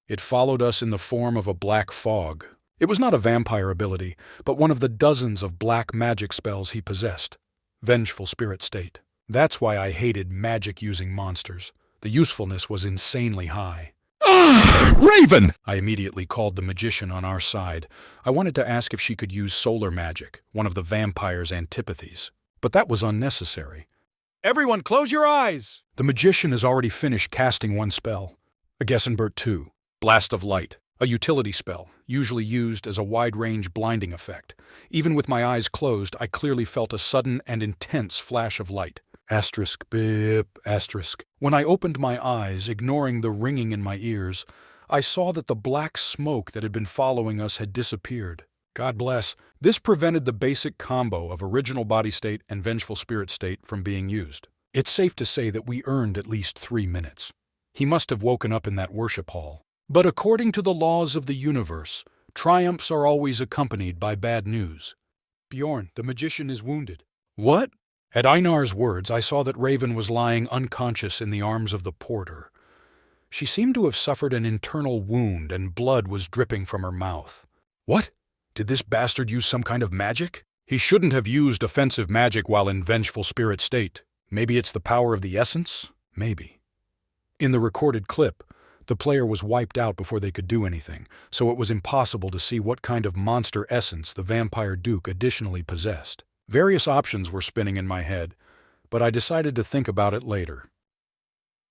It followed us in the form of a black fog. It was not a vampire ability, but one of the dozens of black magic spells he possessed. Vengeful spirit state. That's why I hated magic-using monsters. The usefulness was insanely high. Ah, Raven! I immediately called the magician on our side. I wanted to ask if she could use solar magic, one of the vampire's antipathies. But that was unnecessary. Everyone, close your eyes! The magician has already finished casting one spell. A Gessenbert 2, Blast of Light, a utility spell, usually used as a wide-range blinding effect. Even with my eyes closed, I clearly felt a sudden and intense flash of light. Asterisk, bip, asterisk. When I opened my eyes, ignoring the ringing in my ears, I saw that the black smoke that had been following us had disappeared. God bless. This prevented the basic combo of original body state and vengeful spirit state from being used. It's safe to say that we earned at least 3 minutes. He must have woken up in that worship hall. But according to the laws of the universe, triumphs are always accompanied by bad news. Bjorn, the magician, is wounded. What? At Einar's words, I saw that Raven was lying unconscious in the arms of the porter. She seemed to have suffered an internal wound and blood was dripping from her mouth. What? Did this bastard use some kind of magic? He shouldn't have used offensive magic while in vengeful spirit state. Maybe it's the power of the essence? Maybe. In the recorded clip, the player was wiped out before they could do anything, so it was impossible to see what kind of monster essence the Vampire Duke additionally possessed. Various options were spinning in my head, but I decided to think about it later.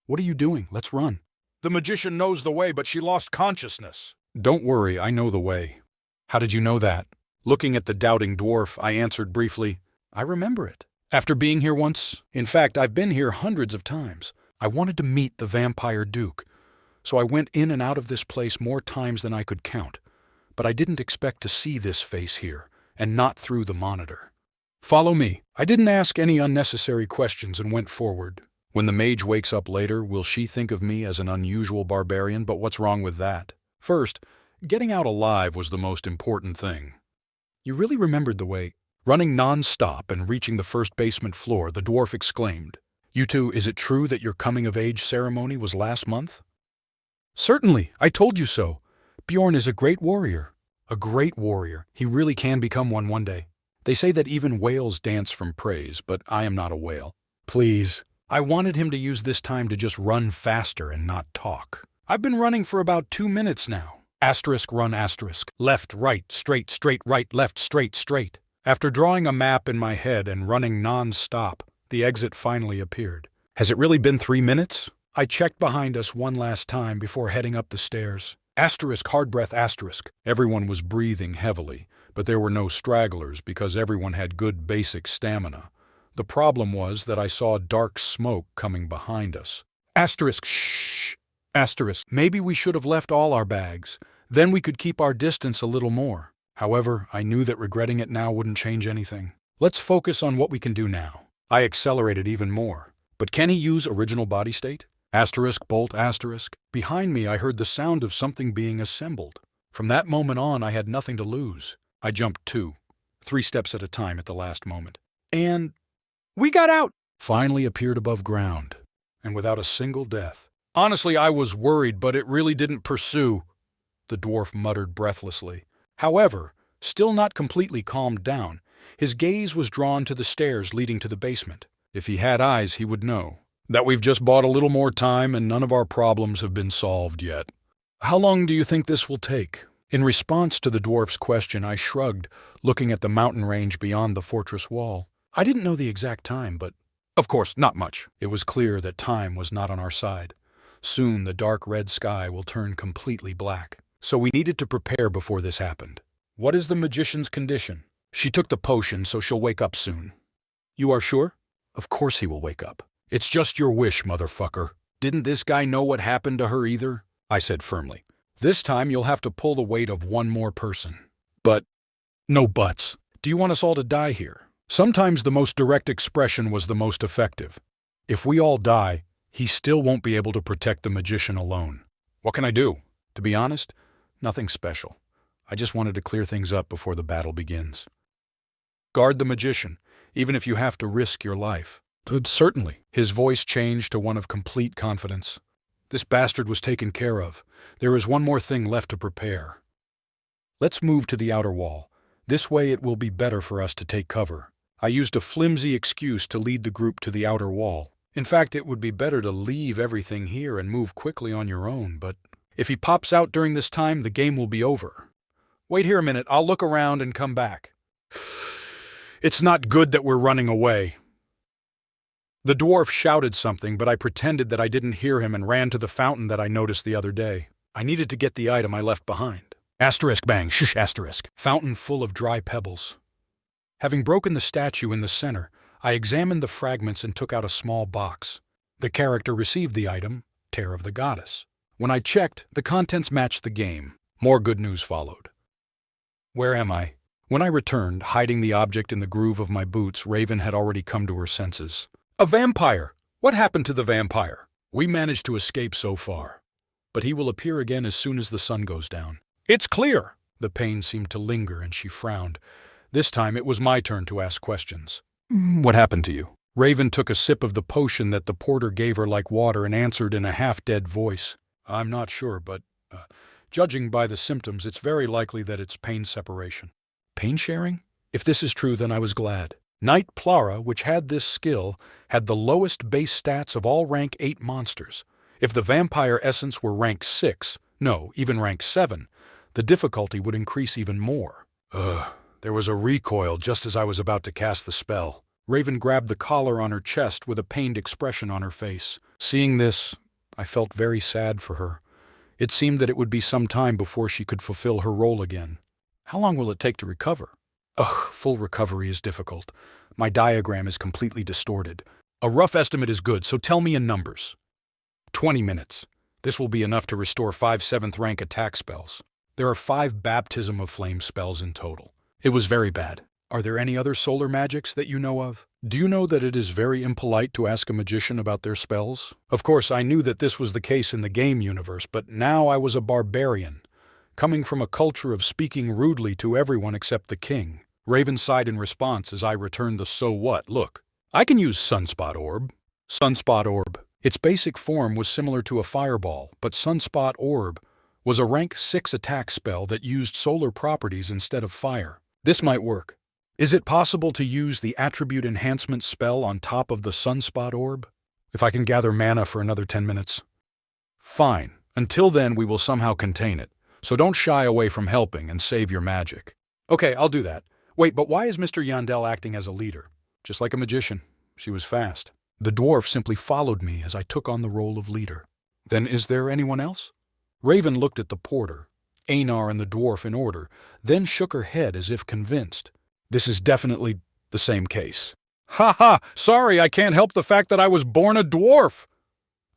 What are you doing? Let's run. The magician knows the way, but she lost consciousness. Don't worry, I know the way. How did you know that? Looking at the doubting dwarf, I answered briefly, I remember it. After being here once, in fact, I've been here hundreds of times. I wanted to meet the Vampire Duke, so I went in and out of this place more times than I could count. But I didn't expect to see this face here, and not through the monitor. Follow me. I didn't ask any unnecessary questions and went forward. When the mage wakes up later, will she think of me as an unusual barbarian? But what's wrong with that? First, getting out alive was the most important thing. You really remembered the way. Running non-stop and reaching the first basement floor, the dwarf exclaimed, You two, is it true that your coming-of-age ceremony was last month? Certainly, I told you so. Bjorn is a great warrior. A great warrior. He really can become one day. They say that even whales dance from praise, but I am not a whale. Please. I wanted him to use this time to just run faster and not talk. I've been running for about 2 minutes now. Asterisk, run, asterisk. Left, right, straight, right, left, straight. After drawing a map in my head and running non-stop, the exit finally appeared. Has it really been 3 minutes? I checked behind us one last time before heading up the stairs. Asterisk, hard breath, asterisk. Everyone was breathing heavily, but there were no stragglers because everyone had good basic stamina. The problem was that I saw dark smoke coming behind us. Asterisk, shh. Asterisk, maybe we should have left all our bags. Then we could keep our distance a little more. However, I knew that regretting it now wouldn't change anything. Let's focus on what we can do now. I accelerated even more. But can he use original body state? Asterisk, bolt, asterisk. Behind me, I heard the sound of something being assembled. From that moment on, I had nothing to lose. I jumped 2, 3 steps at a time at the last moment. And we got out! Finally appeared above ground, and without a single death. Honestly, I was worried, but it really didn't pursue, the dwarf muttered breathlessly. However, still not completely calmed down, his gaze was drawn to the stairs leading to the basement. If he had eyes, he would know that we've just bought a little more time and none of our problems have been solved yet. How long do you think this will take? In response to the dwarf's question, I shrugged, looking at the mountain range beyond the fortress wall. I didn't know the exact time, but of course, not much. It was clear that time was not on our side. Soon the dark red sky will turn completely black. So we needed to prepare before this happened. What is the magician's condition? She took the potion, so she'll wake up soon. You are sure? Of course he will wake up. It's just your wish, motherfucker. Didn't this guy know what happened to her either? I said firmly. This time you'll have to pull the weight of one more person. But, no buts. Do you want us all to die here? Sometimes the most direct expression was the most effective. If we all die, he still won't be able to protect the magician alone. What can I do? To be honest, nothing special. I just wanted to clear things up before the battle begins. Guard the magician, even if you have to risk your life. Certainly. His voice changed to one of complete confidence. This bastard was taken care of. There is one more thing left to prepare. Let's move to the outer wall. This way it will be better for us to take cover. I used a flimsy excuse to lead the group to the outer wall. In fact, it would be better to leave everything here and move quickly on your own, but If he pops out during this time, the game will be over. Wait here a minute, I'll look around and come back. It's not good that we're running away. The dwarf shouted something, but I pretended that I didn't hear him and ran to the fountain that I noticed the other day. I needed to get the item I left behind. Asterisk bang, shush asterisk. Fountain full of dry pebbles. Having broken the statue in the center, I examined the fragments and took out a small box. The character received the item, Tear of the Goddess. When I checked, the contents matched the game. More good news followed. Where am I? When I returned, hiding the object in the groove of my boots, Raven had already come to her senses. A vampire! What happened to the vampire? We managed to escape so far, but he will appear again as soon as the sun goes down. It's clear! The pain seemed to linger and she frowned. This time it was my turn to ask questions. What happened to you? Raven took a sip of the potion that the porter gave her like water and answered in a half-dead voice. I'm not sure, but judging by the symptoms, it's very likely that it's pain separation. Pain sharing? If this is true, then I was glad. Knight Plara, which had this skill, had the lowest base stats of all rank 8 monsters. If the vampire essence were rank 6, no, even rank 7, the difficulty would increase even more. There was a recoil just as I was about to cast the spell. Raven grabbed the collar on her chest with a pained expression on her face. Seeing this, I felt very sad for her. It seemed that it would be some time before she could fulfill her role again. How long will it take to recover? Full recovery is difficult. My diagram is completely distorted. A rough estimate is good, so tell me in numbers. 20 minutes. This will be enough to restore 5 7th rank attack spells. There are 5 Baptism of Flame spells in total. It was very bad. Are there any other solar magics that you know of? Do you know that it is very impolite to ask a magician about their spells? Of course, I knew that this was the case in the game universe, but now I was a barbarian, coming from a culture of speaking rudely to everyone except the king. Raven sighed in response as I returned the so what look. I can use Sunspot Orb. Sunspot Orb. Its basic form was similar to a fireball, but Sunspot Orb was a rank 6 attack spell that used solar properties instead of fire. This might work. Is it possible to use the attribute enhancement spell on top of the Sunspot Orb? If I can gather mana for another 10 minutes? Fine. Until then, we will somehow contain it. So don't shy away from helping and save your magic. Okay, I'll do that. Wait, but why is Mr. Yandel acting as a leader? Just like a magician. She was fast. The dwarf simply followed me as I took on the role of leader. Then is there anyone else? Raven looked at the porter, Einar and the dwarf in order, then shook her head as if convinced. This is definitely the same case. Ha ha! Sorry, I can't help the fact that I was born a dwarf!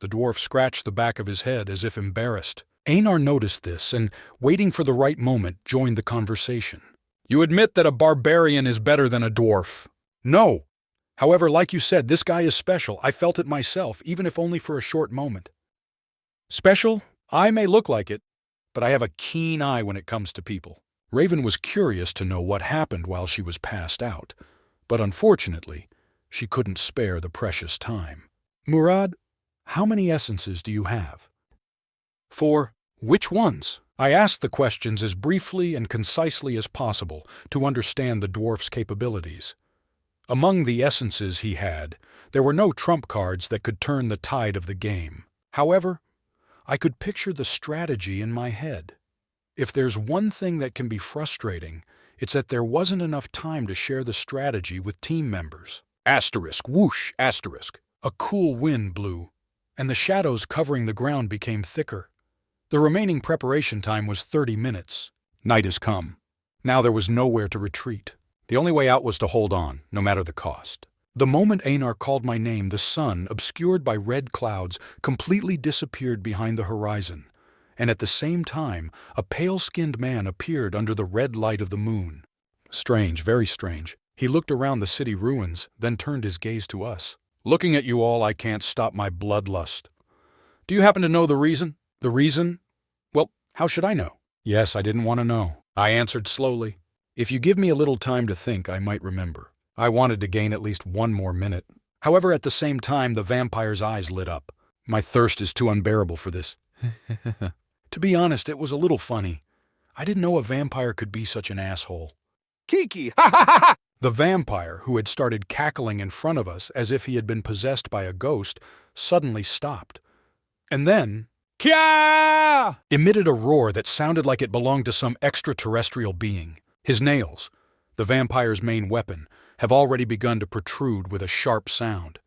The dwarf scratched the back of his head as if embarrassed. Einar noticed this and, waiting for the right moment, joined the conversation. You admit that a barbarian is better than a dwarf? No. However, like you said, this guy is special. I felt it myself, even if only for a short moment. Special? I may look like it, but I have a keen eye when it comes to people. Raven was curious to know what happened while she was passed out, but unfortunately, she couldn't spare the precious time. Murad, how many essences do you have? 4. Which ones? I asked the questions as briefly and concisely as possible to understand the dwarf's capabilities. Among the essences he had, there were no trump cards that could turn the tide of the game. However, I could picture the strategy in my head. If there's one thing that can be frustrating, it's that there wasn't enough time to share the strategy with team members. Asterisk, whoosh, asterisk. A cool wind blew, and the shadows covering the ground became thicker. The remaining preparation time was 30 minutes. Night has come. Now there was nowhere to retreat. The only way out was to hold on, no matter the cost. The moment Einar called my name, the sun, obscured by red clouds, completely disappeared behind the horizon, and at the same time, a pale-skinned man appeared under the red light of the moon. Strange, very strange. He looked around the city ruins, then turned his gaze to us. Looking at you all, I can't stop my bloodlust. Do you happen to know the reason? The reason? Well, how should I know? Yes, I didn't want to know. I answered slowly. If you give me a little time to think, I might remember. I wanted to gain at least one more minute. However, at the same time, the vampire's eyes lit up. My thirst is too unbearable for this. To be honest, it was a little funny. I didn't know a vampire could be such an asshole. Kiki! Ha ha ha ha! The vampire, who had started cackling in front of us as if he had been possessed by a ghost, suddenly stopped. And then, Kya! Emitted a roar that sounded like it belonged to some extraterrestrial being. His nails, the vampire's main weapon, have already begun to protrude with a sharp sound.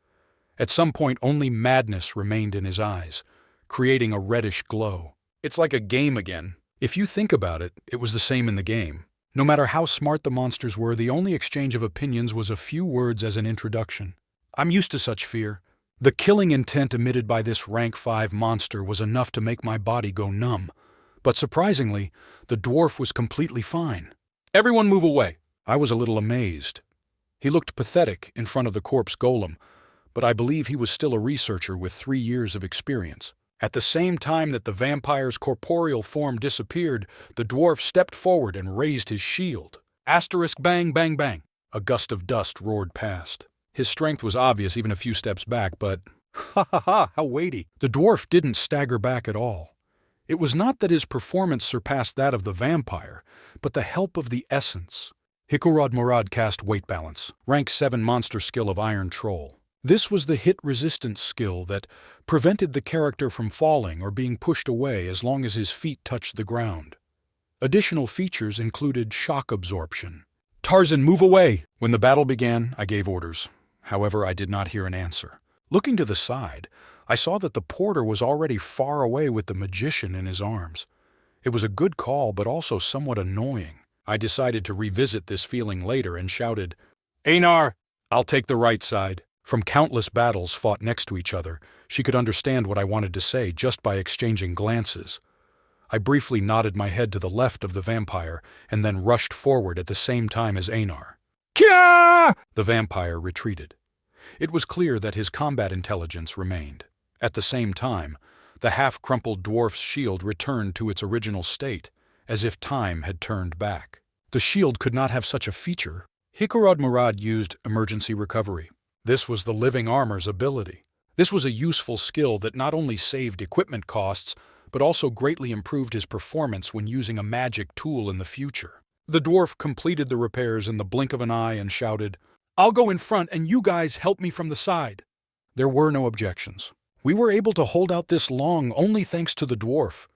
At some point, only madness remained in his eyes, creating a reddish glow. It's like a game again. If you think about it, it was the same in the game. No matter how smart the monsters were, the only exchange of opinions was a few words as an introduction. I'm used to such fear. The killing intent emitted by this rank 5 monster was enough to make my body go numb. But surprisingly, the dwarf was completely fine. Everyone move away. I was a little amazed. He looked pathetic in front of the corpse golem, but I believe he was still a researcher with 3 years of experience. At the same time that the vampire's corporeal form disappeared, the dwarf stepped forward and raised his shield. Asterisk bang bang bang. A gust of dust roared past. His strength was obvious even a few steps back, but ha ha ha, how weighty. The dwarf didn't stagger back at all. It was not that his performance surpassed that of the vampire, but the help of the essence. Hikurod Murad cast Weight Balance, rank 7 monster skill of Iron Troll. This was the hit-resistance skill that prevented the character from falling or being pushed away as long as his feet touched the ground. Additional features included shock absorption. Tarzan, move away! When the battle began, I gave orders. However, I did not hear an answer. Looking to the side, I saw that the porter was already far away with the magician in his arms. It was a good call, but also somewhat annoying. I decided to revisit this feeling later and shouted, Einar, I'll take the right side. From countless battles fought next to each other, she could understand what I wanted to say just by exchanging glances. I briefly nodded my head to the left of the vampire and then rushed forward at the same time as Einar. Kya! The vampire retreated. It was clear that his combat intelligence remained. At the same time, the half-crumpled dwarf's shield returned to its original state, as if time had turned back. The shield could not have such a feature. Hikurod Murad used emergency recovery. This was the living armor's ability. This was a useful skill that not only saved equipment costs, but also greatly improved his performance when using a magic tool in the future. The dwarf completed the repairs in the blink of an eye and shouted, I'll go in front and you guys help me from the side. There were no objections. We were able to hold out this long only thanks to the dwarf.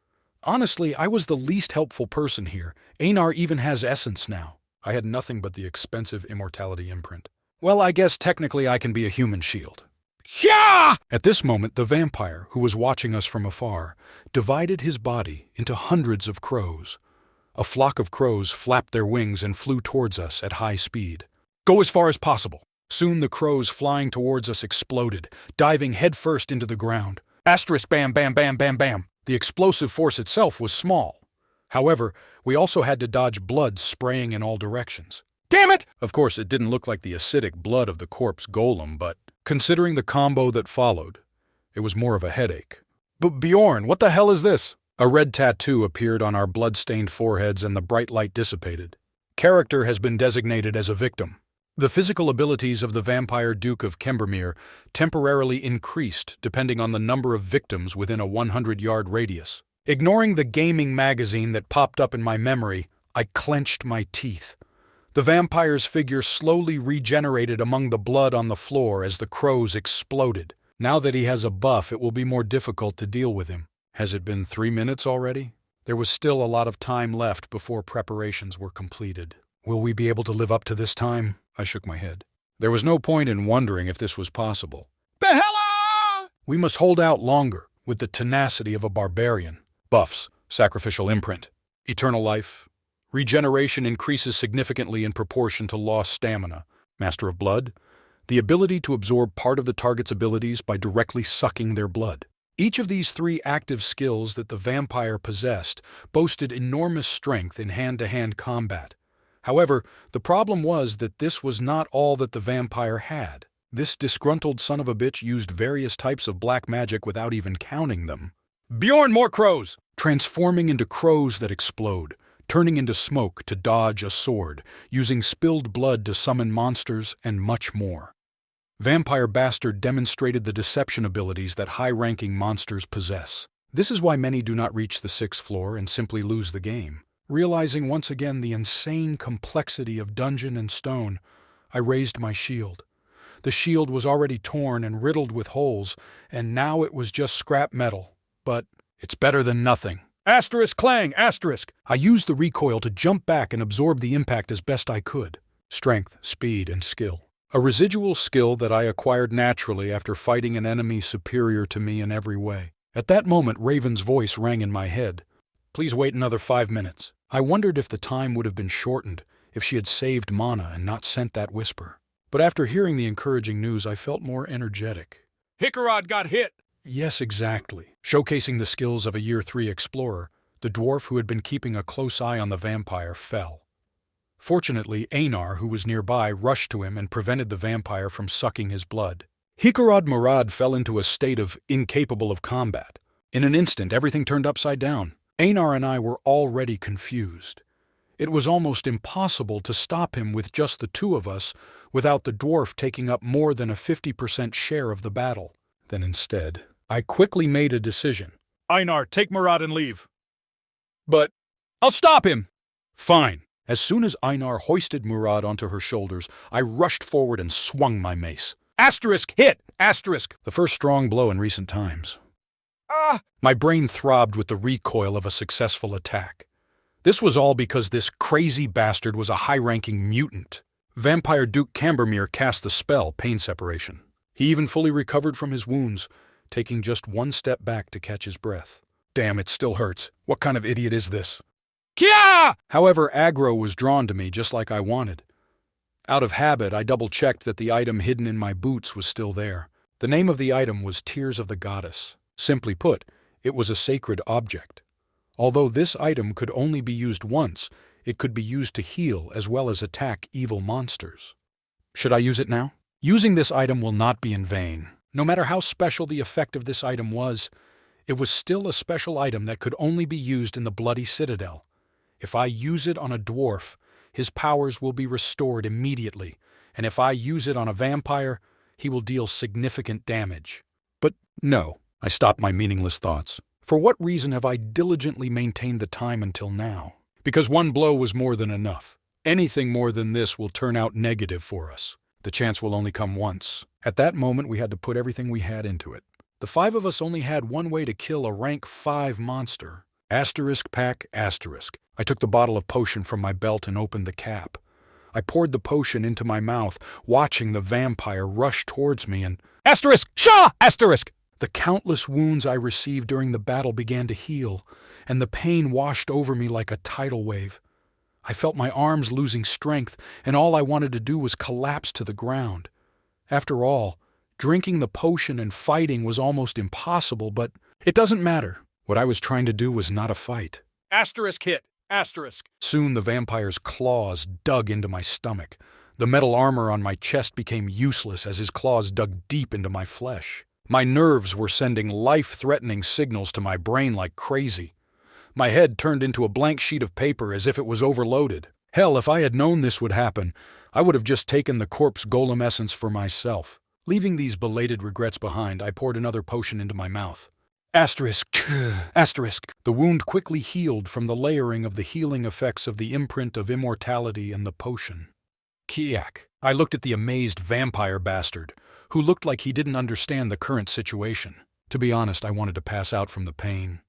Honestly, I was the least helpful person here. Einar even has essence now. I had nothing but the expensive immortality imprint. Well, I guess technically I can be a human shield. Yeah! At this moment, the vampire, who was watching us from afar, divided his body into hundreds of crows. A flock of crows flapped their wings and flew towards us at high speed. Go as far as possible. Soon the crows flying towards us exploded, diving headfirst into the ground. Asterisk bam bam bam bam bam. The explosive force itself was small. However, we also had to dodge blood spraying in all directions. Damn it! Of course, it didn't look like the acidic blood of the corpse golem, but considering the combo that followed, it was more of a headache. But Bjorn, what the hell is this? A red tattoo appeared on our blood-stained foreheads and the bright light dissipated. Character has been designated as a victim. The physical abilities of the vampire Duke of Kembermere temporarily increased depending on the number of victims within a 100-yard radius. Ignoring the gaming magazine that popped up in my memory, I clenched my teeth. The vampire's figure slowly regenerated among the blood on the floor as the crows exploded. Now that he has a buff, it will be more difficult to deal with him. Has it been 3 minutes already? There was still a lot of time left before preparations were completed. Will we be able to live up to this time? I shook my head. There was no point in wondering if this was possible. Behella! We must hold out longer, with the tenacity of a barbarian. Buffs, sacrificial imprint, eternal life. Regeneration increases significantly in proportion to lost stamina. Master of Blood, the ability to absorb part of the target's abilities by directly sucking their blood. Each of these 3 active skills that the vampire possessed boasted enormous strength in hand-to-hand combat. However, the problem was that this was not all that the vampire had. This disgruntled son of a bitch used various types of black magic without even counting them. Bjorn, more crows! Transforming into crows that explode, turning into smoke to dodge a sword, using spilled blood to summon monsters, and much more. Vampire Bastard demonstrated the deception abilities that high-ranking monsters possess. This is why many do not reach the 6th floor and simply lose the game. Realizing once again the insane complexity of dungeon and stone, I raised my shield. The shield was already torn and riddled with holes, and now it was just scrap metal, but It's better than nothing. Asterisk clang, asterisk! I used the recoil to jump back and absorb the impact as best I could. Strength, speed, and skill. A residual skill that I acquired naturally after fighting an enemy superior to me in every way. At that moment, Raven's voice rang in my head. Please wait another 5 minutes. I wondered if the time would have been shortened if she had saved mana and not sent that whisper. But after hearing the encouraging news, I felt more energetic. Hickarod got hit! Yes, exactly. Showcasing the skills of a Year 3 explorer, the dwarf who had been keeping a close eye on the vampire fell. Fortunately, Einar, who was nearby, rushed to him and prevented the vampire from sucking his blood. Hickarod Murad fell into a state of incapable of combat. In an instant, everything turned upside down. Einar and I were already confused. It was almost impossible to stop him with just the two of us without the dwarf taking up more than a 50% share of the battle. Then instead, I quickly made a decision. Einar, take Murad and leave. But I'll stop him! Fine. As soon as Einar hoisted Murad onto her shoulders, I rushed forward and swung my mace. Asterisk hit! Asterisk! The first strong blow in recent times. My brain throbbed with the recoil of a successful attack. This was all because this crazy bastard was a high-ranking mutant. Vampire Duke Cambermere cast the spell, Pain Separation. He even fully recovered from his wounds, taking just one step back to catch his breath. Damn, it still hurts. What kind of idiot is this? Kya! However, aggro was drawn to me just like I wanted. Out of habit, I double-checked that the item hidden in my boots was still there. The name of the item was Tears of the Goddess. Simply put, it was a sacred object. Although this item could only be used once, it could be used to heal as well as attack evil monsters. Should I use it now? Using this item will not be in vain. No matter how special the effect of this item was, it was still a special item that could only be used in the Bloody Citadel. If I use it on a dwarf, his powers will be restored immediately, and if I use it on a vampire, he will deal significant damage. But no, I stopped my meaningless thoughts. For what reason have I diligently maintained the time until now? Because one blow was more than enough. Anything more than this will turn out negative for us. The chance will only come once. At that moment, we had to put everything we had into it. The 5 of us only had one way to kill a rank 5 monster. Asterisk pack, asterisk. I took the bottle of potion from my belt and opened the cap. I poured the potion into my mouth, watching the vampire rush towards me and... Asterisk! Shah! Asterisk! The countless wounds I received during the battle began to heal, and the pain washed over me like a tidal wave. I felt my arms losing strength, and all I wanted to do was collapse to the ground. After all, drinking the potion and fighting was almost impossible, but it doesn't matter. What I was trying to do was not a fight. Asterisk hit! Asterisk! Soon the vampire's claws dug into my stomach. The metal armor on my chest became useless as his claws dug deep into my flesh. My nerves were sending life-threatening signals to my brain like crazy. My head turned into a blank sheet of paper as if it was overloaded. Hell, if I had known this would happen, I would have just taken the corpse golem essence for myself. Leaving these belated regrets behind, I poured another potion into my mouth. Asterisk. Asterisk. The wound quickly healed from the layering of the healing effects of the imprint of immortality and the potion. Kiak. I looked at the amazed vampire bastard, who looked like he didn't understand the current situation. To be honest, I wanted to pass out from the pain.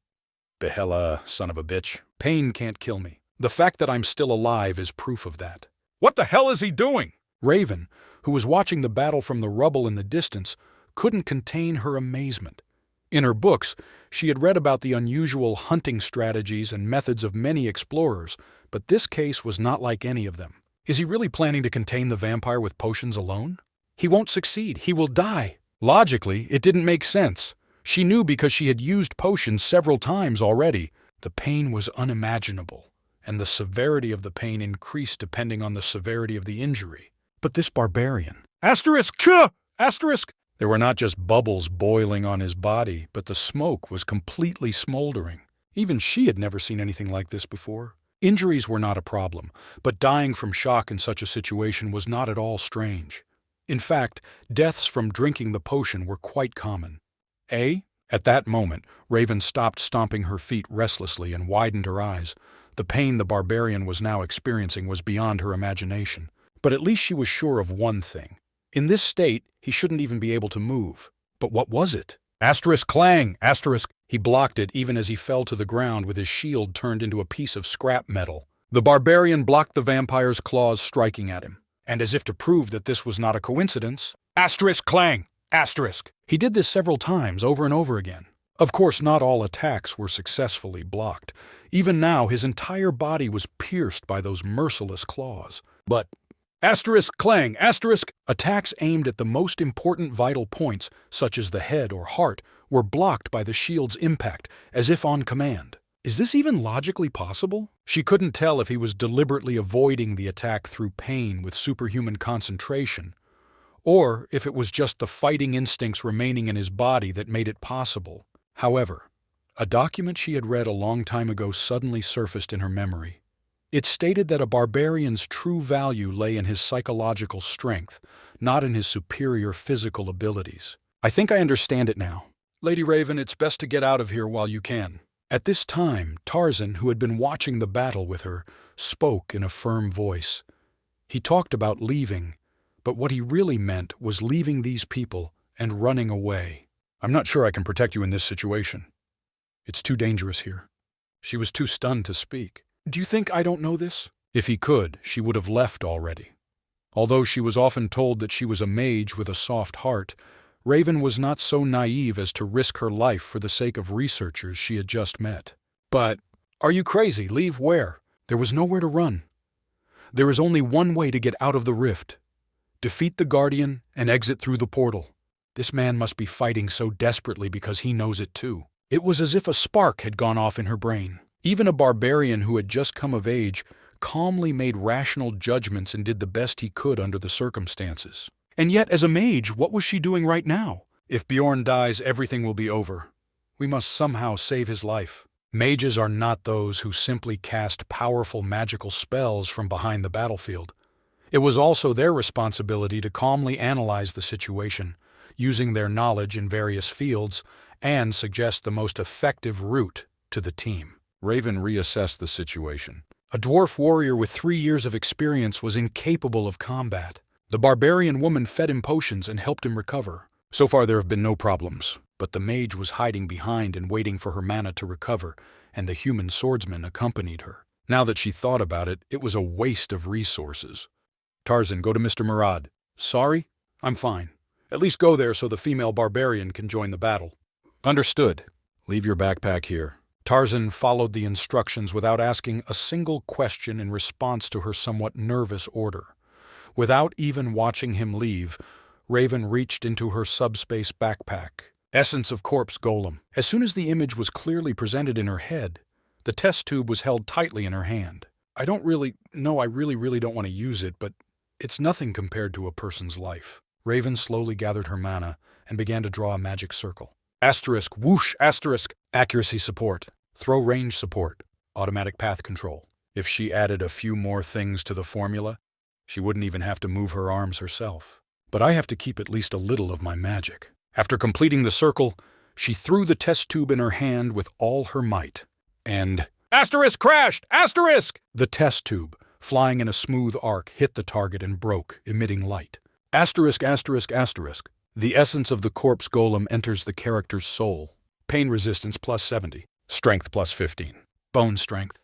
Behella, son of a bitch. Pain can't kill me. The fact that I'm still alive is proof of that. What the hell is he doing? Raven, who was watching the battle from the rubble in the distance, couldn't contain her amazement. In her books, she had read about the unusual hunting strategies and methods of many explorers, but this case was not like any of them. Is he really planning to contain the vampire with potions alone? He won't succeed. He will die. Logically, it didn't make sense. She knew because she had used potions several times already. The pain was unimaginable, and the severity of the pain increased depending on the severity of the injury. But this barbarian... Asterisk! Asterisk! There were not just bubbles boiling on his body, but the smoke was completely smoldering. Even she had never seen anything like this before. Injuries were not a problem, but dying from shock in such a situation was not at all strange. In fact, deaths from drinking the potion were quite common. At that moment, Raven stopped stomping her feet restlessly and widened her eyes. The pain the barbarian was now experiencing was beyond her imagination. But at least she was sure of one thing. In this state, he shouldn't even be able to move. But what was it? Asterisk clang! Asterisk! He blocked it even as he fell to the ground with his shield turned into a piece of scrap metal. The barbarian blocked the vampire's claws striking at him. And as if to prove that this was not a coincidence, asterisk clang! Asterisk! He did this several times over and over again. Of course, not all attacks were successfully blocked. Even now, his entire body was pierced by those merciless claws. But asterisk clang! Asterisk! Attacks aimed at the most important vital points, such as the head or heart, were blocked by the shield's impact, as if on command. Is this even logically possible? She couldn't tell if he was deliberately avoiding the attack through pain with superhuman concentration, or if it was just the fighting instincts remaining in his body that made it possible. However, a document she had read a long time ago suddenly surfaced in her memory. It stated that a barbarian's true value lay in his psychological strength, not in his superior physical abilities. I think I understand it now. Lady Raven, it's best to get out of here while you can. At this time, Tarzan, who had been watching the battle with her, spoke in a firm voice. He talked about leaving, but what he really meant was leaving these people and running away. I'm not sure I can protect you in this situation. It's too dangerous here. She was too stunned to speak. Do you think I don't know this? If he could, she would have left already. Although she was often told that she was a mage with a soft heart, Raven was not so naive as to risk her life for the sake of researchers she had just met. But, are you crazy? Leave where? There was nowhere to run. There is only one way to get out of the rift. Defeat the Guardian and exit through the portal. This man must be fighting so desperately because he knows it too. It was as if a spark had gone off in her brain. Even a barbarian who had just come of age calmly made rational judgments and did the best he could under the circumstances. And yet, as a mage, what was she doing right now? If Bjorn dies, everything will be over. We must somehow save his life. Mages are not those who simply cast powerful magical spells from behind the battlefield. It was also their responsibility to calmly analyze the situation, using their knowledge in various fields, and suggest the most effective route to the team. Raven reassessed the situation. A dwarf warrior with 3 years of experience was incapable of combat. The barbarian woman fed him potions and helped him recover. So far there have been no problems, but the mage was hiding behind and waiting for her mana to recover, and the human swordsman accompanied her. Now that she thought about it, it was a waste of resources. Tarzan, go to Mr. Murad. Sorry? I'm fine. At least go there so the female barbarian can join the battle. Understood. Leave your backpack here. Tarzan followed the instructions without asking a single question in response to her somewhat nervous order. Without even watching him leave, Raven reached into her subspace backpack. Essence of Corpse Golem. As soon as the image was clearly presented in her head, the test tube was held tightly in her hand. I really don't want to use it, but it's nothing compared to a person's life. Raven slowly gathered her mana and began to draw a magic circle. Asterisk, whoosh, asterisk, accuracy support, throw range support, automatic path control. If she added a few more things to the formula, she wouldn't even have to move her arms herself. But I have to keep at least a little of my magic. After completing the circle, she threw the test tube in her hand with all her might. And asterisk crashed! Asterisk! The test tube, flying in a smooth arc, hit the target and broke, emitting light. Asterisk, asterisk, asterisk. The essence of the corpse golem enters the character's soul. Pain resistance plus 70. Strength plus 15. Bone strength.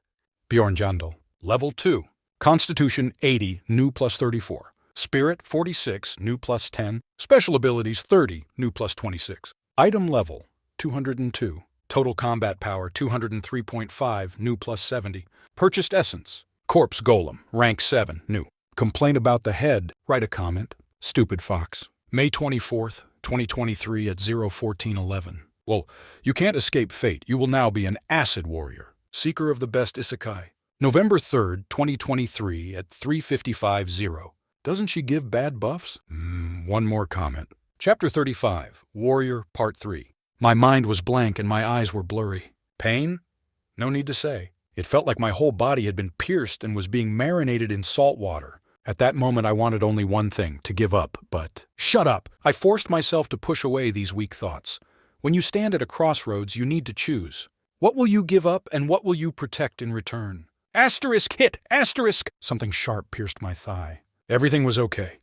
Bjorn Jandal. Level 2. Constitution 80, new plus 34. Spirit 46, new plus 10. Special abilities 30, new plus 26. Item level 202. Total combat power 203.5, new plus 70. Purchased essence. Corpse Golem, rank 7, new. Complain about the head, write a comment. Stupid fox. May 24th, 2023 at 01411. Well, you can't escape fate. You will now be an acid warrior. Seeker of the best isekai. November 3rd, 2023 at 3:55:0. Doesn't she give bad buffs? One more comment. Chapter 35, Warrior, Part 3. My mind was blank and my eyes were blurry. Pain? No need to say. It felt like my whole body had been pierced and was being marinated in salt water. At that moment I wanted only one thing, to give up, but... Shut up! I forced myself to push away these weak thoughts. When you stand at a crossroads, you need to choose. What will you give up and what will you protect in return? Asterisk hit! Asterisk! Something sharp pierced my thigh. Everything was okay.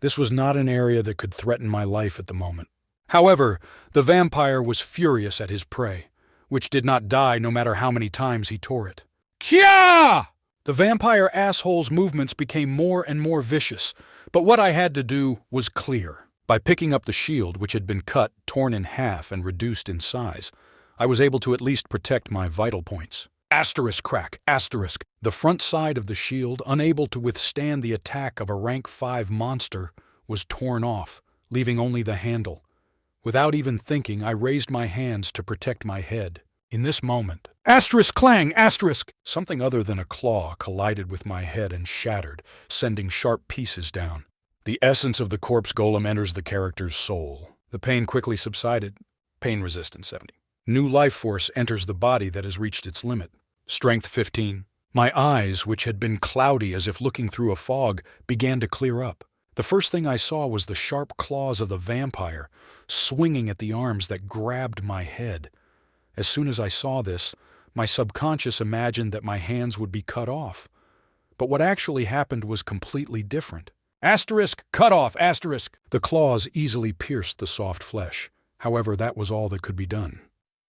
This was not an area that could threaten my life at the moment. However, the vampire was furious at his prey. which did not die no matter how many times he tore it. Kya! The vampire asshole's movements became more and more vicious, but what I had to do was clear. By picking up the shield, which had been cut, torn in half, and reduced in size, I was able to at least protect my vital points. Asterisk crack, asterisk. The front side of the shield, unable to withstand the attack of a rank 5 monster, was torn off, leaving only the handle. Without even thinking, I raised my hands to protect my head. In this moment, asterisk clang, asterisk! Something other than a claw collided with my head and shattered, sending sharp pieces down. The essence of the corpse golem enters the character's soul. The pain quickly subsided. Pain resistance 70. New life force enters the body that has reached its limit. Strength 15. My eyes, which had been cloudy as if looking through a fog, began to clear up. The first thing I saw was the sharp claws of the vampire, swinging at the arms that grabbed my head. As soon as I saw this, my subconscious imagined that my hands would be cut off. But what actually happened was completely different. Asterisk, cut off, asterisk! The claws easily pierced the soft flesh. However, that was all that could be done.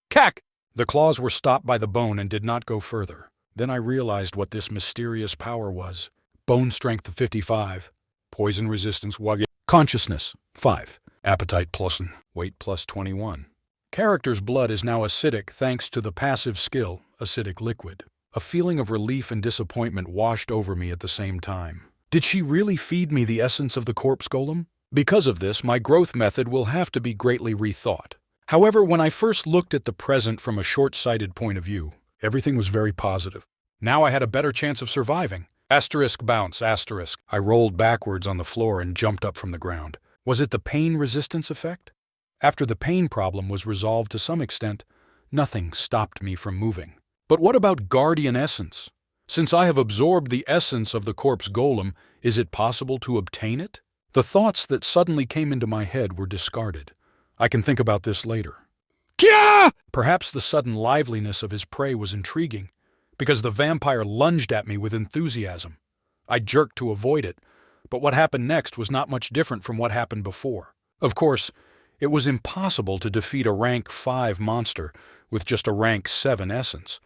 Cack! The claws were stopped by the bone and did not go further. Then I realized what this mysterious power was. Bone strength of 55. Poison resistance 1. Consciousness 5. Appetite +1. Weight +21. Character's blood is now acidic thanks to the passive skill, acidic liquid. A feeling of relief and disappointment washed over me at the same time. Did she really feed me the essence of the corpse golem? Because of this, my growth method will have to be greatly rethought. However, when I first looked at the present from a short-sighted point of view, everything was very positive. Now I had a better chance of surviving. Asterisk bounce, asterisk. I rolled backwards on the floor and jumped up from the ground. Was it the pain resistance effect? After the pain problem was resolved to some extent, nothing stopped me from moving. But what about guardian essence? Since I have absorbed the essence of the corpse golem, is it possible to obtain it? The thoughts that suddenly came into my head were discarded. I can think about this later. Kya! Perhaps the sudden liveliness of his prey was intriguing, because the vampire lunged at me with enthusiasm. I jerked to avoid it, but what happened next was not much different from what happened before. Of course, it was impossible to defeat a rank 5 monster with just a rank 7 essence.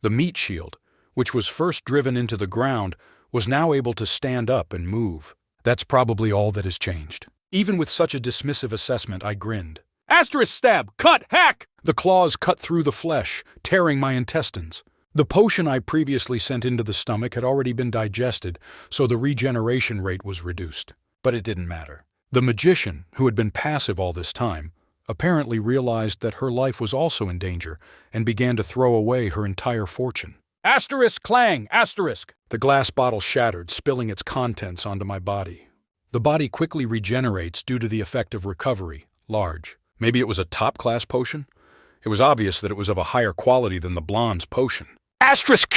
The meat shield, which was first driven into the ground, was now able to stand up and move. That's probably all that has changed. Even with such a dismissive assessment, I grinned. Asterisk stab! Cut! Hack! The claws cut through the flesh, tearing my intestines. The potion I previously sent into the stomach had already been digested, so the regeneration rate was reduced. But it didn't matter. The magician, who had been passive all this time, apparently realized that her life was also in danger and began to throw away her entire fortune. Asterisk clang! Asterisk! The glass bottle shattered, spilling its contents onto my body. The body quickly regenerates due to the effect of recovery, large. Maybe it was a top-class potion? It was obvious that it was of a higher quality than the blonde's potion. Asterisk!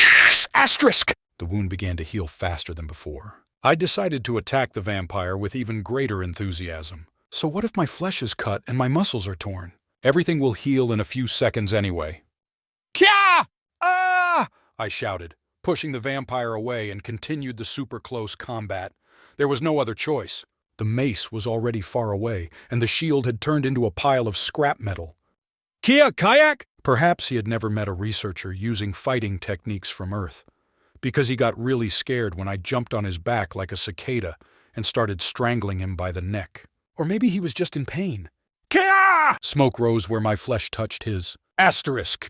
Asterisk! The wound began to heal faster than before. I decided to attack the vampire with even greater enthusiasm. So what if my flesh is cut and my muscles are torn? Everything will heal in a few seconds anyway. Kya! Ah! I shouted, pushing the vampire away and continued the super-close combat. There was no other choice. The mace was already far away, and the shield had turned into a pile of scrap metal. Kia kayak? Perhaps he had never met a researcher using fighting techniques from Earth, because he got really scared when I jumped on his back like a cicada and started strangling him by the neck. Or maybe he was just in pain. Kia! Smoke rose where my flesh touched his. Asterisk.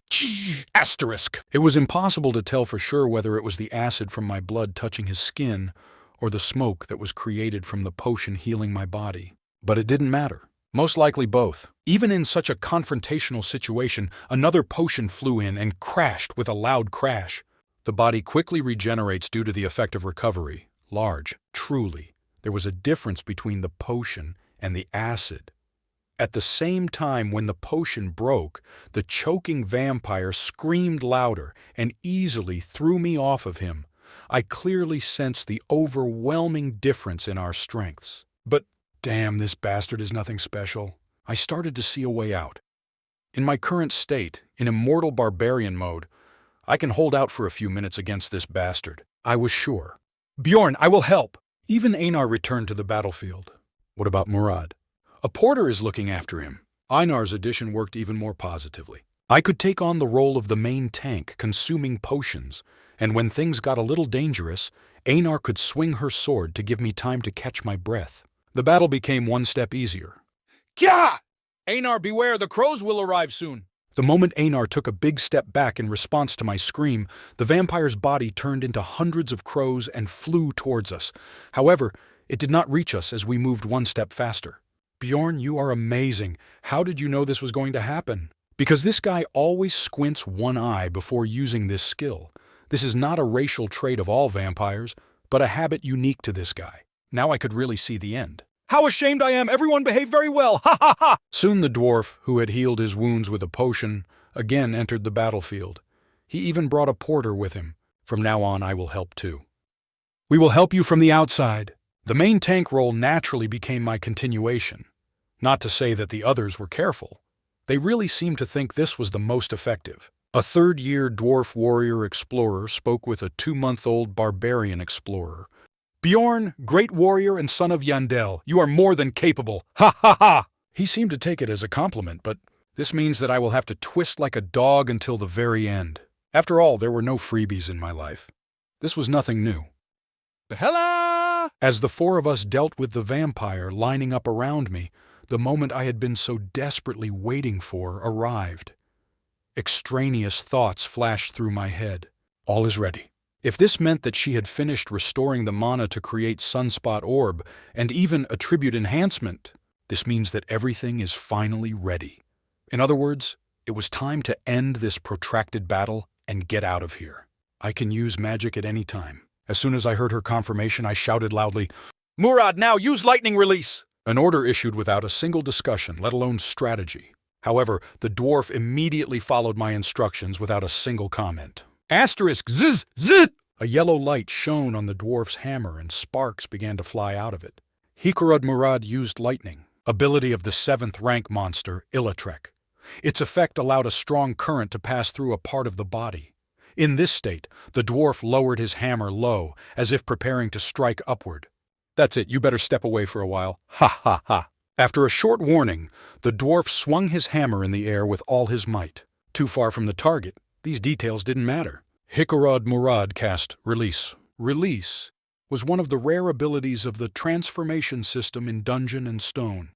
Asterisk. It was impossible to tell for sure whether it was the acid from my blood touching his skin or the smoke that was created from the potion healing my body. But it didn't matter. Most likely both. Even in such a confrontational situation, another potion flew in and crashed with a loud crash. The body quickly regenerates due to the effect of recovery. Large, truly. There was a difference between the potion and the acid. At the same time, when the potion broke, the choking vampire screamed louder and easily threw me off of him. I clearly sensed the overwhelming difference in our strengths. But, damn, this bastard is nothing special. I started to see a way out. In my current state, in immortal barbarian mode, I can hold out for a few minutes against this bastard. I was sure. Bjorn, I will help! Even Einar returned to the battlefield. What about Murad? A porter is looking after him. Einar's addition worked even more positively. I could take on the role of the main tank, consuming potions, and when things got a little dangerous, Einar could swing her sword to give me time to catch my breath. The battle became one step easier. Kya! Einar, beware, the crows will arrive soon. The moment Einar took a big step back in response to my scream, the vampire's body turned into hundreds of crows and flew towards us. However, it did not reach us as we moved one step faster. Bjorn, you are amazing. How did you know this was going to happen? Because this guy always squints one eye before using this skill. This is not a racial trait of all vampires, but a habit unique to this guy. Now I could really see the end. How ashamed I am! Everyone behaved very well! Ha ha ha! Soon the dwarf, who had healed his wounds with a potion, again entered the battlefield. He even brought a porter with him. From now on, I will help too. We will help you from the outside. The main tank role naturally became my continuation. Not to say that the others were careful. They really seemed to think this was the most effective. A third-year dwarf warrior explorer spoke with a 2-month-old barbarian explorer. Bjorn, great warrior and son of Yandel, you are more than capable. Ha ha ha! He seemed to take it as a compliment, but this means that I will have to twist like a dog until the very end. After all, there were no freebies in my life. This was nothing new. Behela! As the four of us dealt with the vampire lining up around me, the moment I had been so desperately waiting for arrived. Extraneous thoughts flashed through my head. All is ready. If this meant that she had finished restoring the mana to create Sunspot Orb and even attribute enhancement, this means that everything is finally ready. In other words, it was time to end this protracted battle and get out of here. I can use magic at any time. As soon as I heard her confirmation, I shouted loudly, Murad, now use lightning release! An order issued without a single discussion, let alone strategy. However, the dwarf immediately followed my instructions without a single comment. Asterisk, zzz, zzz! A yellow light shone on the dwarf's hammer and sparks began to fly out of it. Hikarud Murad used lightning, ability of the 7th rank monster, Ilatrek. Its effect allowed a strong current to pass through a part of the body. In this state, the dwarf lowered his hammer low, as if preparing to strike upward. That's it, you better step away for a while. Ha ha ha. After a short warning, the dwarf swung his hammer in the air with all his might. Too far from the target, these details didn't matter. Hikarud Murad cast Release. Release was one of the rare abilities of the transformation system in Dungeon and Stone.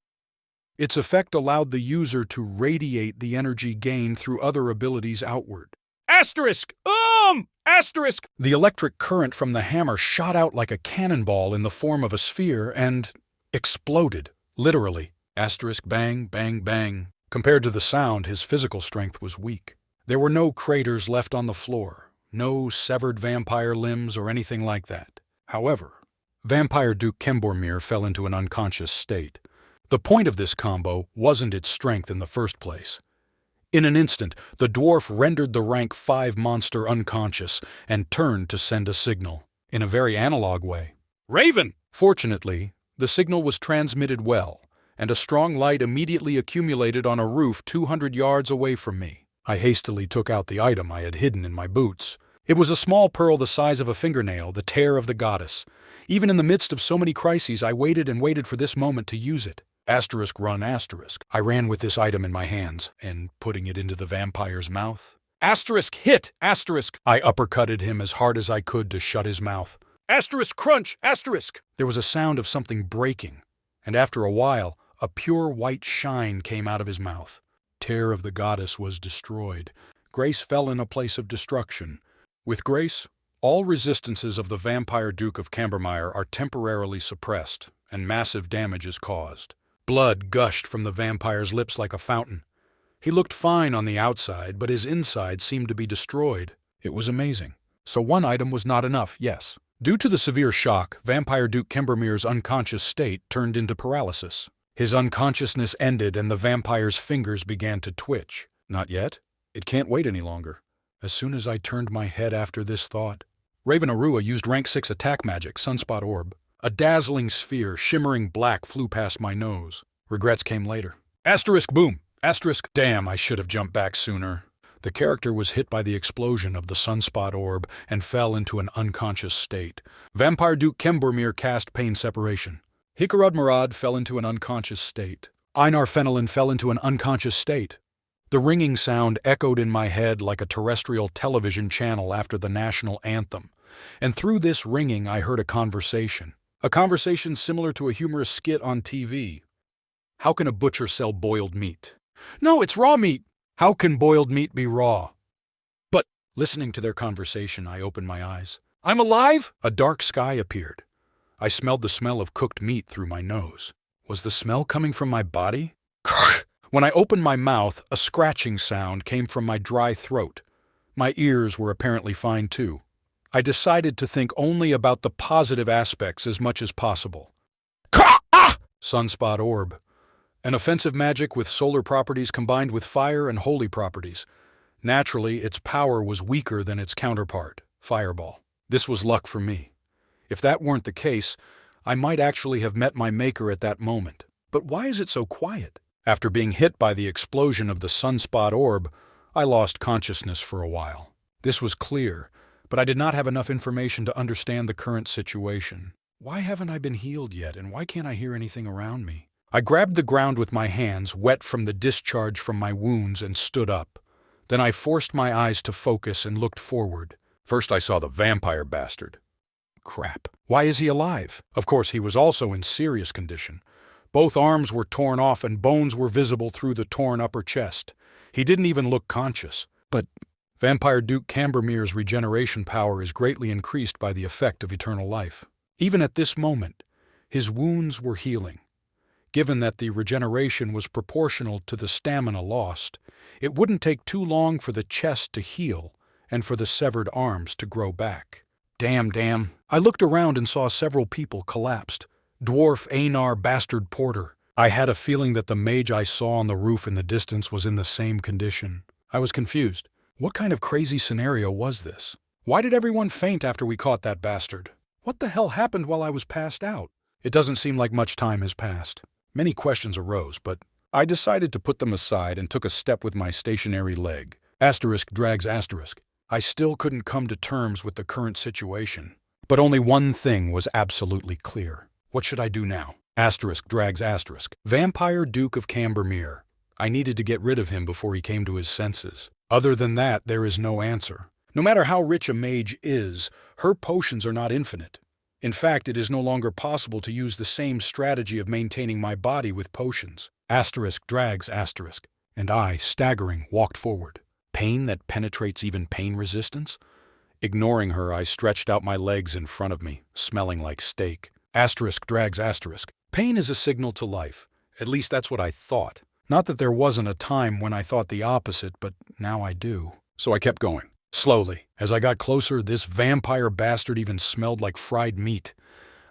Its effect allowed the user to radiate the energy gained through other abilities outward. Asterisk! Asterisk! The electric current from the hammer shot out like a cannonball in the form of a sphere and exploded, literally. Asterisk bang, bang, bang. Compared to the sound, his physical strength was weak. There were no craters left on the floor, no severed vampire limbs or anything like that. However, Vampire Duke Kembormir fell into an unconscious state. The point of this combo wasn't its strength in the first place. In an instant, the dwarf rendered the rank 5 monster unconscious and turned to send a signal, in a very analog way. Raven! Fortunately, the signal was transmitted well, and a strong light immediately accumulated on a roof 200 yards away from me. I hastily took out the item I had hidden in my boots. It was a small pearl the size of a fingernail, the tear of the goddess. Even in the midst of so many crises, I waited and waited for this moment to use it. Asterisk run asterisk. I ran with this item in my hands, and putting it into the vampire's mouth. Asterisk hit! Asterisk! I uppercutted him as hard as I could to shut his mouth. Asterisk crunch! Asterisk! There was a sound of something breaking, and after a while, a pure white shine came out of his mouth. Tear of the goddess was destroyed. Grace fell in a place of destruction. With grace, all resistances of the Vampire Duke of Cambermire are temporarily suppressed, and massive damage is caused. Blood gushed from the vampire's lips like a fountain. He looked fine on the outside, but his inside seemed to be destroyed. It was amazing. So one item was not enough, yes. Due to the severe shock, Vampire Duke Kembermir's unconscious state turned into paralysis. His unconsciousness ended and the vampire's fingers began to twitch. Not yet. It can't wait any longer. As soon as I turned my head after this thought, Raven Arua used rank 6 attack magic, Sunspot Orb. A dazzling sphere, shimmering black, flew past my nose. Regrets came later. Asterisk boom! Asterisk damn, I should have jumped back sooner. The character was hit by the explosion of the Sunspot Orb and fell into an unconscious state. Vampire Duke Kembormir cast Pain Separation. Hikarud Murad fell into an unconscious state. Einar Fenelon fell into an unconscious state. The ringing sound echoed in my head like a terrestrial television channel after the national anthem. And through this ringing, I heard a conversation. A conversation similar to a humorous skit on TV. How can a butcher sell boiled meat? No, it's raw meat. How can boiled meat be raw? But, listening to their conversation, I opened my eyes. I'm alive? A dark sky appeared. I smelled the smell of cooked meat through my nose. Was the smell coming from my body? When I opened my mouth, a scratching sound came from my dry throat. My ears were apparently fine too. I decided to think only about the positive aspects as much as possible. Sunspot orb. An offensive magic with solar properties combined with fire and holy properties. Naturally, its power was weaker than its counterpart, Fireball. This was luck for me. If that weren't the case, I might actually have met my maker at that moment. But why is it so quiet? After being hit by the explosion of the sunspot orb, I lost consciousness for a while. This was clear, but I did not have enough information to understand the current situation. Why haven't I been healed yet, and why can't I hear anything around me? I grabbed the ground with my hands, wet from the discharge from my wounds, and stood up. Then I forced my eyes to focus and looked forward. First I saw the vampire bastard. Crap. Why is he alive? Of course, he was also in serious condition. Both arms were torn off and bones were visible through the torn upper chest. He didn't even look conscious. But Vampire Duke Cambermere's regeneration power is greatly increased by the effect of eternal life. Even at this moment, his wounds were healing. Given that the regeneration was proportional to the stamina lost, it wouldn't take too long for the chest to heal and for the severed arms to grow back. Damn. I looked around and saw several people collapsed. Dwarf Einar Bastard Porter. I had a feeling that the mage I saw on the roof in the distance was in the same condition. I was confused. What kind of crazy scenario was this? Why did everyone faint after we caught that bastard? What the hell happened while I was passed out? It doesn't seem like much time has passed. Many questions arose, but I decided to put them aside and took a step with my stationary leg. Asterisk drags asterisk. I still couldn't come to terms with the current situation. But only one thing was absolutely clear. What should I do now? Asterisk drags asterisk. Vampire Duke of Cambermere. I needed to get rid of him before he came to his senses. Other than that, there is no answer. No matter how rich a mage is, her potions are not infinite. In fact, it is no longer possible to use the same strategy of maintaining my body with potions. Asterisk drags asterisk. And I, staggering, walked forward. Pain that penetrates even pain resistance? Ignoring her, I stretched out my legs in front of me, smelling like steak. Asterisk drags asterisk. Pain is a signal to life. At least that's what I thought. Not that there wasn't a time when I thought the opposite, but now I do. So I kept going. Slowly. As I got closer, this vampire bastard even smelled like fried meat.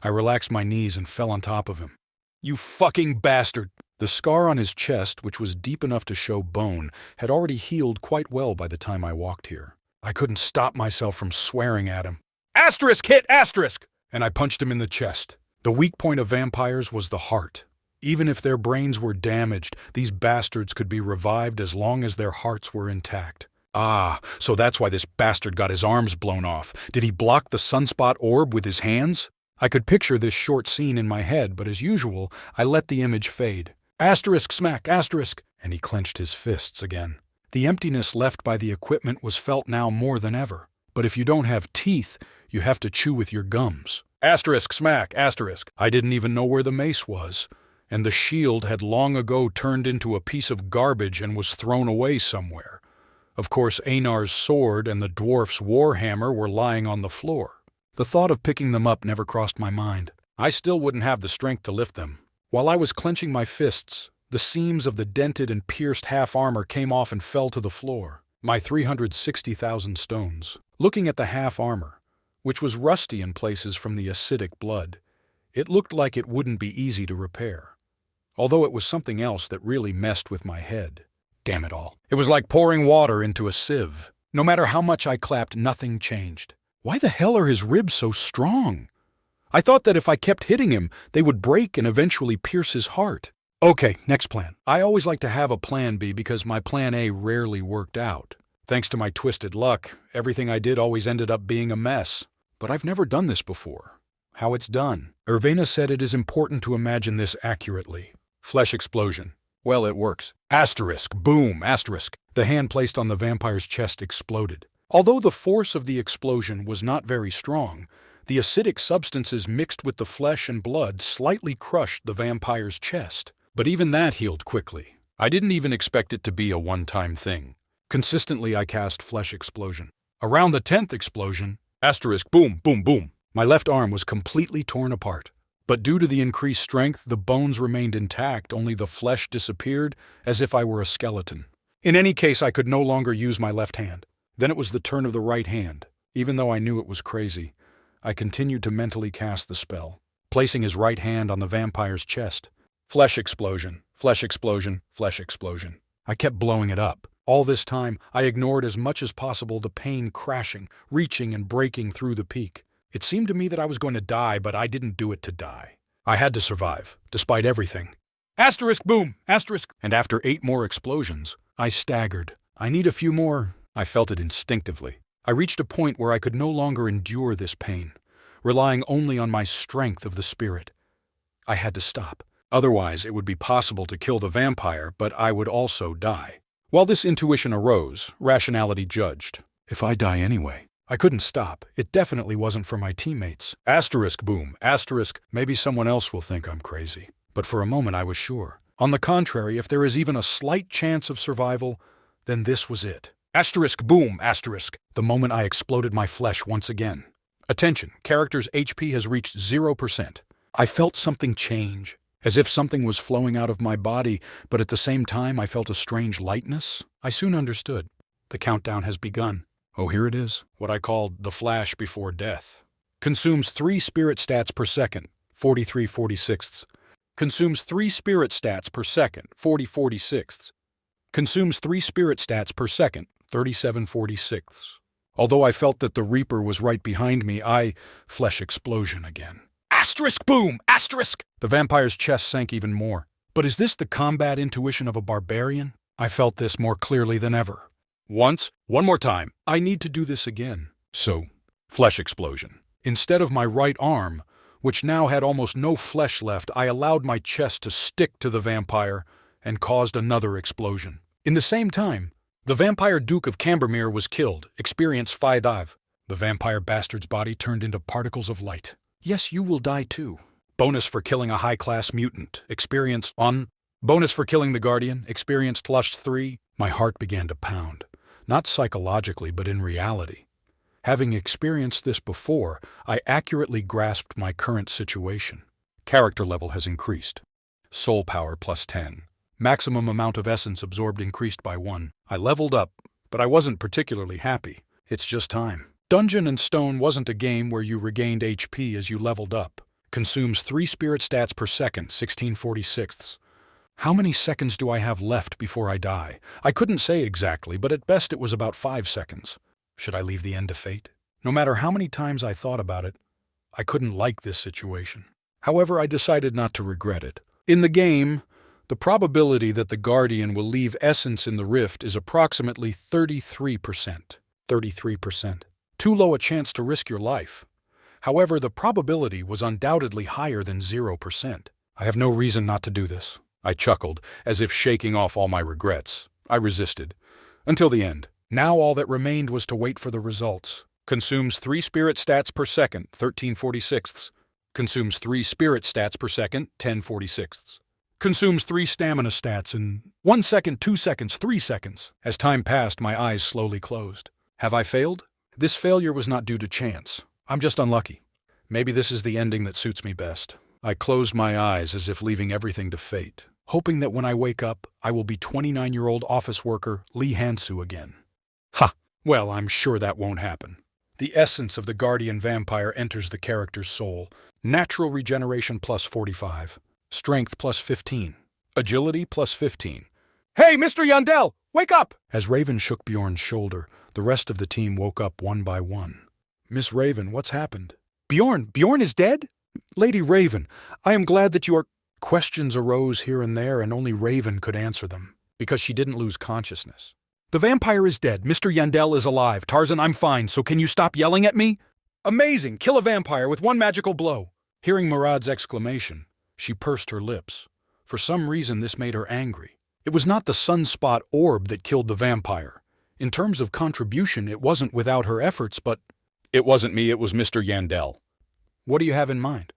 I relaxed my knees and fell on top of him. You fucking bastard! The scar on his chest, which was deep enough to show bone, had already healed quite well by the time I walked here. I couldn't stop myself from swearing at him. Asterisk hit asterisk! And I punched him in the chest. The weak point of vampires was the heart. Even if their brains were damaged, these bastards could be revived as long as their hearts were intact. Ah, so that's why this bastard got his arms blown off. Did he block the sunspot orb with his hands? I could picture this short scene in my head, but as usual, I let the image fade. Asterisk smack, asterisk, and he clenched his fists again. The emptiness left by the equipment was felt now more than ever. But if you don't have teeth, you have to chew with your gums. Asterisk smack, asterisk. I didn't even know where the mace was. And the shield had long ago turned into a piece of garbage and was thrown away somewhere. Of course, Einar's sword and the dwarf's warhammer were lying on the floor. The thought of picking them up never crossed my mind. I still wouldn't have the strength to lift them. While I was clenching my fists, the seams of the dented and pierced half-armor came off and fell to the floor. My 360,000 stones. Looking at the half-armor, which was rusty in places from the acidic blood, it looked like it wouldn't be easy to repair. Although it was something else that really messed with my head. Damn it all. It was like pouring water into a sieve. No matter how much I clapped, nothing changed. Why the hell are his ribs so strong? I thought that if I kept hitting him, they would break and eventually pierce his heart. Okay, next plan. I always like to have a plan B because my plan A rarely worked out. Thanks to my twisted luck, everything I did always ended up being a mess. But I've never done this before. How it's done. Irvena said it is important to imagine this accurately. Flesh explosion. Well, it works. Asterisk, boom, asterisk. The hand placed on the vampire's chest exploded. Although the force of the explosion was not very strong, the acidic substances mixed with the flesh and blood slightly crushed the vampire's chest. But even that healed quickly. I didn't even expect it to be a one-time thing. Consistently, I cast Flesh Explosion. Around the 10th explosion, asterisk, boom, boom, boom, my left arm was completely torn apart. But due to the increased strength, the bones remained intact, only the flesh disappeared as if I were a skeleton. In any case, I could no longer use my left hand. Then it was the turn of the right hand. Even though I knew it was crazy, I continued to mentally cast the spell, placing his right hand on the vampire's chest. Flesh explosion, flesh explosion, flesh explosion. I kept blowing it up. All this time, I ignored as much as possible the pain crashing, reaching and breaking through the peak. It seemed to me that I was going to die, but I didn't do it to die. I had to survive, despite everything. Asterisk, boom, asterisk. And after 8 more explosions, I staggered. I need a few more. I felt it instinctively. I reached a point where I could no longer endure this pain, relying only on my strength of the spirit. I had to stop. Otherwise, it would be possible to kill the vampire, but I would also die. While this intuition arose, rationality judged. If I die anyway, I couldn't stop. It definitely wasn't for my teammates. Asterisk, boom, asterisk. Maybe someone else will think I'm crazy. But for a moment, I was sure. On the contrary, if there is even a slight chance of survival, then this was it. Asterisk, boom, asterisk. The moment I exploded my flesh once again. Attention, character's HP has reached 0%. I felt something change, as if something was flowing out of my body, but at the same time I felt a strange lightness. I soon understood. The countdown has begun. Oh, here it is, what I called the flash before death. Consumes 3 spirit stats per second, 43/46. Consumes 3 spirit stats per second, 40/46. Consumes 3 spirit stats per second, 37/46. Although I felt that the Reaper was right behind me, flesh explosion again. Asterisk, boom, asterisk! The vampire's chest sank even more. But is this the combat intuition of a barbarian? I felt this more clearly than ever. Once, one more time. I need to do this again. So, flesh explosion. Instead of my right arm, which now had almost no flesh left, I allowed my chest to stick to the vampire and caused another explosion. In the same time, the vampire Duke of Cambermere was killed, experience 5. The vampire bastard's body turned into particles of light. Yes, you will die too. Bonus for killing a high-class mutant, experience 1. Bonus for killing the Guardian, experience +3. My heart began to pound, not psychologically but in reality. Having experienced this before, I accurately grasped my current situation. Character level has increased. Soul power +10. Maximum amount of essence absorbed increased by 1. I leveled up, but I wasn't particularly happy. It's just time. Dungeon and Stone wasn't a game where you regained HP as you leveled up. Consumes 3 spirit stats per second, 16/46. How many seconds do I have left before I die? I couldn't say exactly, but at best it was about 5 seconds. Should I leave the end to fate? No matter how many times I thought about it, I couldn't like this situation. However, I decided not to regret it. In the game, the probability that the Guardian will leave essence in the rift is approximately 33%. 33%. Too low a chance to risk your life. However, the probability was undoubtedly higher than 0%. I have no reason not to do this. I chuckled, as if shaking off all my regrets. I resisted. Until the end. Now all that remained was to wait for the results. Consumes 3 spirit stats per second, 13/46. Consumes 3 spirit stats per second, 10/46. Consumes 3 stamina stats in 1 second, 2 seconds, 3 seconds. As time passed, my eyes slowly closed. Have I failed? This failure was not due to chance. I'm just unlucky. Maybe this is the ending that suits me best. I closed my eyes as if leaving everything to fate, hoping that when I wake up, I will be 29-year-old office worker Lee Hansu again. Ha! Well, I'm sure that won't happen. The essence of the Guardian Vampire enters the character's soul. Natural regeneration +45. Strength +15. Agility +15. Hey, Mr. Yandel! Wake up! As Raven shook Bjorn's shoulder, the rest of the team woke up one by one. Miss Raven, what's happened? Bjorn is dead? Lady Raven, I am glad that you are... Questions arose here and there, and only Raven could answer them, because she didn't lose consciousness. The vampire is dead. Mr. Yandel is alive. Tarzan, I'm fine, so can you stop yelling at me? Amazing! Kill a vampire with 1 magical blow. Hearing Murad's exclamation, she pursed her lips. For some reason, this made her angry. It was not the sunspot orb that killed the vampire. In terms of contribution, it wasn't without her efforts, but it wasn't me, it was Mr. Yandel. What do you have in mind?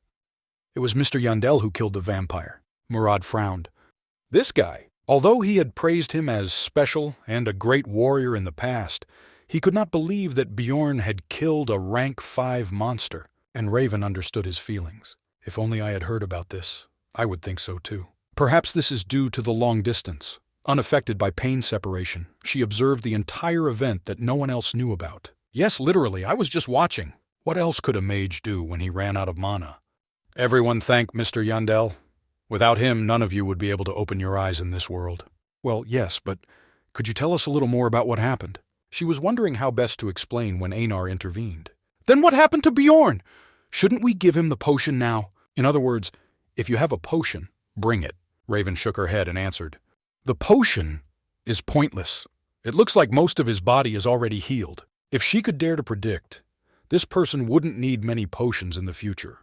It was Mr. Yandel who killed the vampire. Murad frowned. This guy, although he had praised him as special and a great warrior in the past, he could not believe that Bjorn had killed a rank 5 monster, and Raven understood his feelings. If only I had heard about this, I would think so too. Perhaps this is due to the long distance. Unaffected by pain separation, she observed the entire event that no one else knew about. Yes, literally, I was just watching. What else could a mage do when he ran out of mana? Everyone thank Mr. Yandel. Without him, none of you would be able to open your eyes in this world. Well, yes, but could you tell us a little more about what happened? She was wondering how best to explain when Einar intervened. Then what happened to Bjorn? Shouldn't we give him the potion now? In other words, if you have a potion, bring it. Raven shook her head and answered. The potion is pointless. It looks like most of his body is already healed. If she could dare to predict, this person wouldn't need many potions in the future.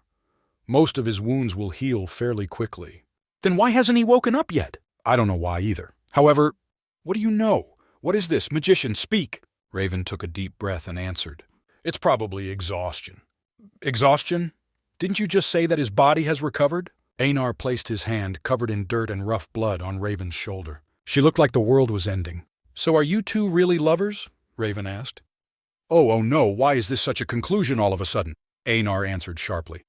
Most of his wounds will heal fairly quickly. Then why hasn't he woken up yet? I don't know why either. However, what do you know? What is this? Magician, speak! Raven took a deep breath and answered. It's probably exhaustion. Exhaustion? Didn't you just say that his body has recovered? Einar placed his hand, covered in dirt and rough blood, on Raven's shoulder. She looked like the world was ending. So are you two really lovers? Raven asked. Oh no, why is this such a conclusion all of a sudden? Einar answered sharply.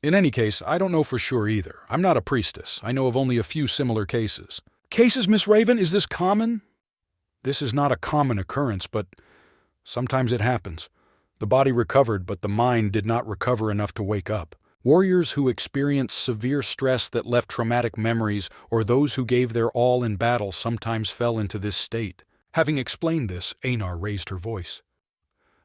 In any case, I don't know for sure either. I'm not a priestess. I know of only a few similar cases. Cases, Miss Raven? Is this common? This is not a common occurrence, but sometimes it happens. The body recovered, but the mind did not recover enough to wake up. Warriors who experienced severe stress that left traumatic memories, or those who gave their all in battle, sometimes fell into this state. Having explained this, Einar raised her voice.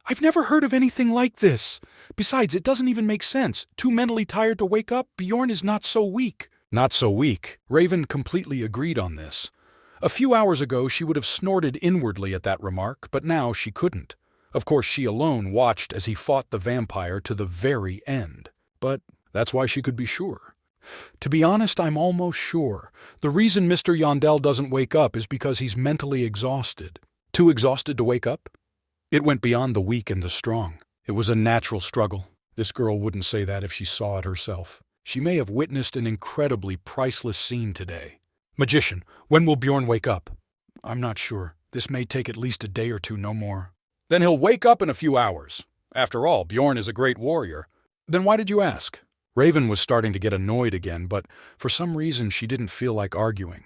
I've never heard of anything like this. Besides, it doesn't even make sense. Too mentally tired to wake up, Bjorn is not so weak. Not so weak. Raven completely agreed on this. A few hours ago, she would have snorted inwardly at that remark, but now she couldn't. Of course, she alone watched as he fought the vampire to the very end. But that's why she could be sure. To be honest, I'm almost sure. The reason Mr. Yandel doesn't wake up is because he's mentally exhausted. Too exhausted to wake up? It went beyond the weak and the strong. It was a natural struggle. This girl wouldn't say that if she saw it herself. She may have witnessed an incredibly priceless scene today. Magician, when will Bjorn wake up? I'm not sure. This may take at least a day or two, no more. Then he'll wake up in a few hours. After all, Bjorn is a great warrior. Then why did you ask? Raven was starting to get annoyed again, but for some reason she didn't feel like arguing.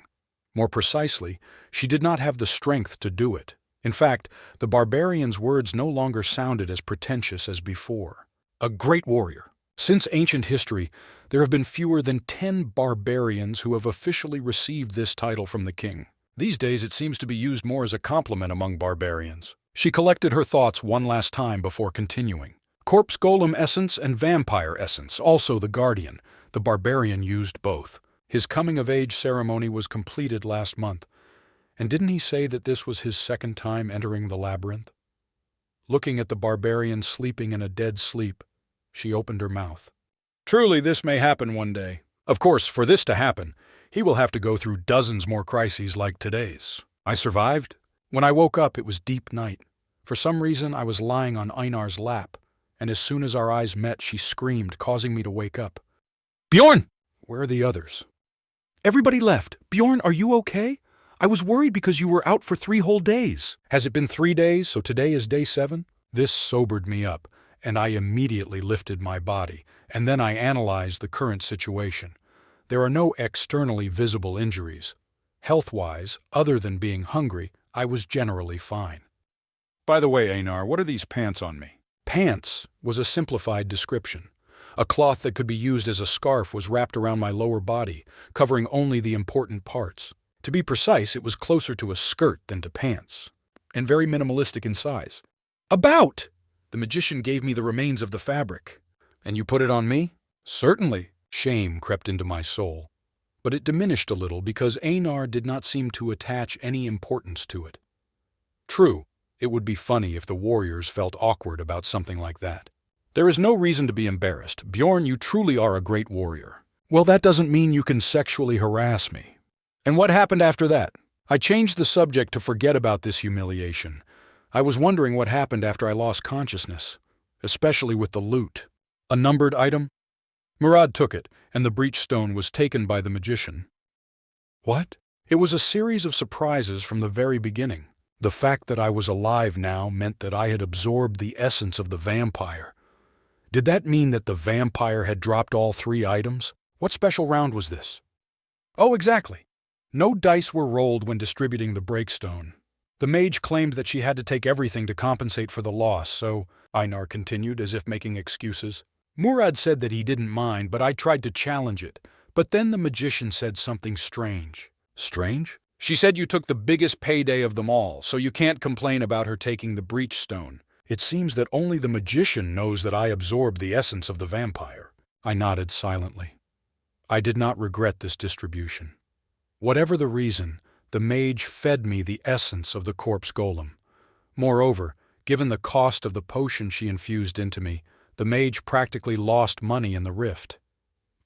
More precisely, she did not have the strength to do it. In fact, the barbarian's words no longer sounded as pretentious as before. A great warrior. Since ancient history, there have been fewer than 10 barbarians who have officially received this title from the king. These days it seems to be used more as a compliment among barbarians. She collected her thoughts one last time before continuing. Corpse golem essence and vampire essence, also the guardian. The barbarian used both. His coming-of-age ceremony was completed last month. And didn't he say that this was his second time entering the labyrinth? Looking at the barbarian sleeping in a dead sleep, she opened her mouth. Truly, this may happen one day. Of course, for this to happen, he will have to go through dozens more crises like today's. I survived. When I woke up, it was deep night. For some reason, I was lying on Einar's lap, and as soon as our eyes met, she screamed, causing me to wake up. Bjorn! Where are the others? Everybody left. Bjorn, are you okay? I was worried because you were out for 3 whole days. Has it been 3 days, so today is day 7? This sobered me up, and I immediately lifted my body, and then I analyzed the current situation. There are no externally visible injuries. Health-wise, other than being hungry, I was generally fine. By the way, Einar, what are these pants on me? Pants was a simplified description. A cloth that could be used as a scarf was wrapped around my lower body, covering only the important parts. To be precise, it was closer to a skirt than to pants, and very minimalistic in size. About! The magician gave me the remains of the fabric. And you put it on me? Certainly. Shame crept into my soul. But it diminished a little because Einar did not seem to attach any importance to it. True, it would be funny if the warriors felt awkward about something like that. There is no reason to be embarrassed. Bjorn, you truly are a great warrior. Well, that doesn't mean you can sexually harass me. And what happened after that? I changed the subject to forget about this humiliation. I was wondering what happened after I lost consciousness, especially with the loot. A numbered item? Murad took it, and the breach stone was taken by the magician. What? It was a series of surprises from the very beginning. The fact that I was alive now meant that I had absorbed the essence of the vampire. Did that mean that the vampire had dropped all 3 items? What special round was this? Oh, exactly. No dice were rolled when distributing the breakstone. The mage claimed that she had to take everything to compensate for the loss, so Einar continued as if making excuses. Murad said that he didn't mind, but I tried to challenge it. But then the magician said something strange. Strange? She said you took the biggest payday of them all, so you can't complain about her taking the breach stone. It seems that only the magician knows that I absorbed the essence of the vampire. I nodded silently. I did not regret this distribution. Whatever the reason, the mage fed me the essence of the corpse golem. Moreover, given the cost of the potion she infused into me, the mage practically lost money in the rift.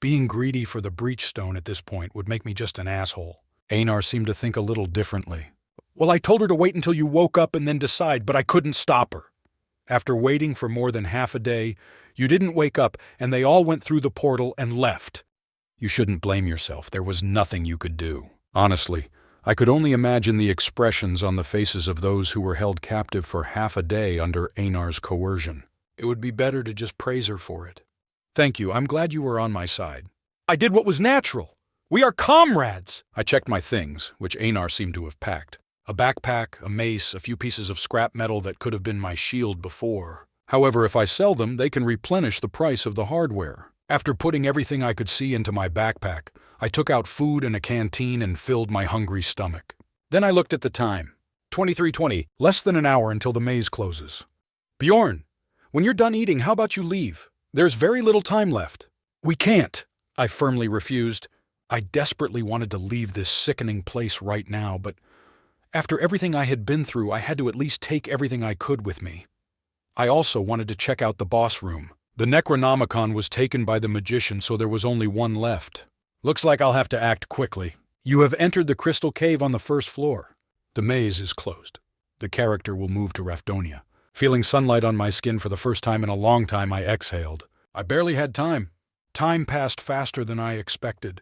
Being greedy for the breach stone at this point would make me just an asshole. Einar seemed to think a little differently. Well, I told her to wait until you woke up and then decide, but I couldn't stop her. After waiting for more than half a day, you didn't wake up and they all went through the portal and left. You shouldn't blame yourself. There was nothing you could do. Honestly, I could only imagine the expressions on the faces of those who were held captive for half a day under Einar's coercion. It would be better to just praise her for it. Thank you. I'm glad you were on my side. I did what was natural. We are comrades. I checked my things, which Einar seemed to have packed. A backpack, a mace, a few pieces of scrap metal that could have been my shield before. However, if I sell them, they can replenish the price of the hardware. After putting everything I could see into my backpack, I took out food and a canteen and filled my hungry stomach. Then I looked at the time. 23:20, less than an hour until the maze closes. Bjorn, when you're done eating, how about you leave? There's very little time left. We can't, I firmly refused. I desperately wanted to leave this sickening place right now, but after everything I had been through, I had to at least take everything I could with me. I also wanted to check out the boss room. The Necronomicon was taken by the magician, so there was only one left. Looks like I'll have to act quickly. You have entered the crystal cave on the first floor. The maze is closed. The character will move to Rafdonia. Feeling sunlight on my skin for the first time in a long time, I exhaled. I barely had time. Time passed faster than I expected.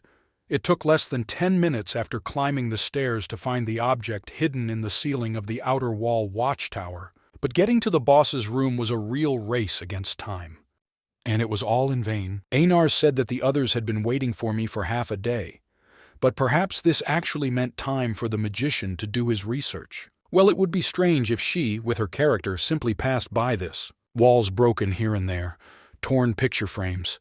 It took less than 10 minutes after climbing the stairs to find the object hidden in the ceiling of the outer wall watchtower. But getting to the boss's room was a real race against time. And it was all in vain. Einar said that the others had been waiting for me for half a day. But perhaps this actually meant time for the magician to do his research. Well, it would be strange if she, with her character, simply passed by this. Walls broken here and there, torn picture frames.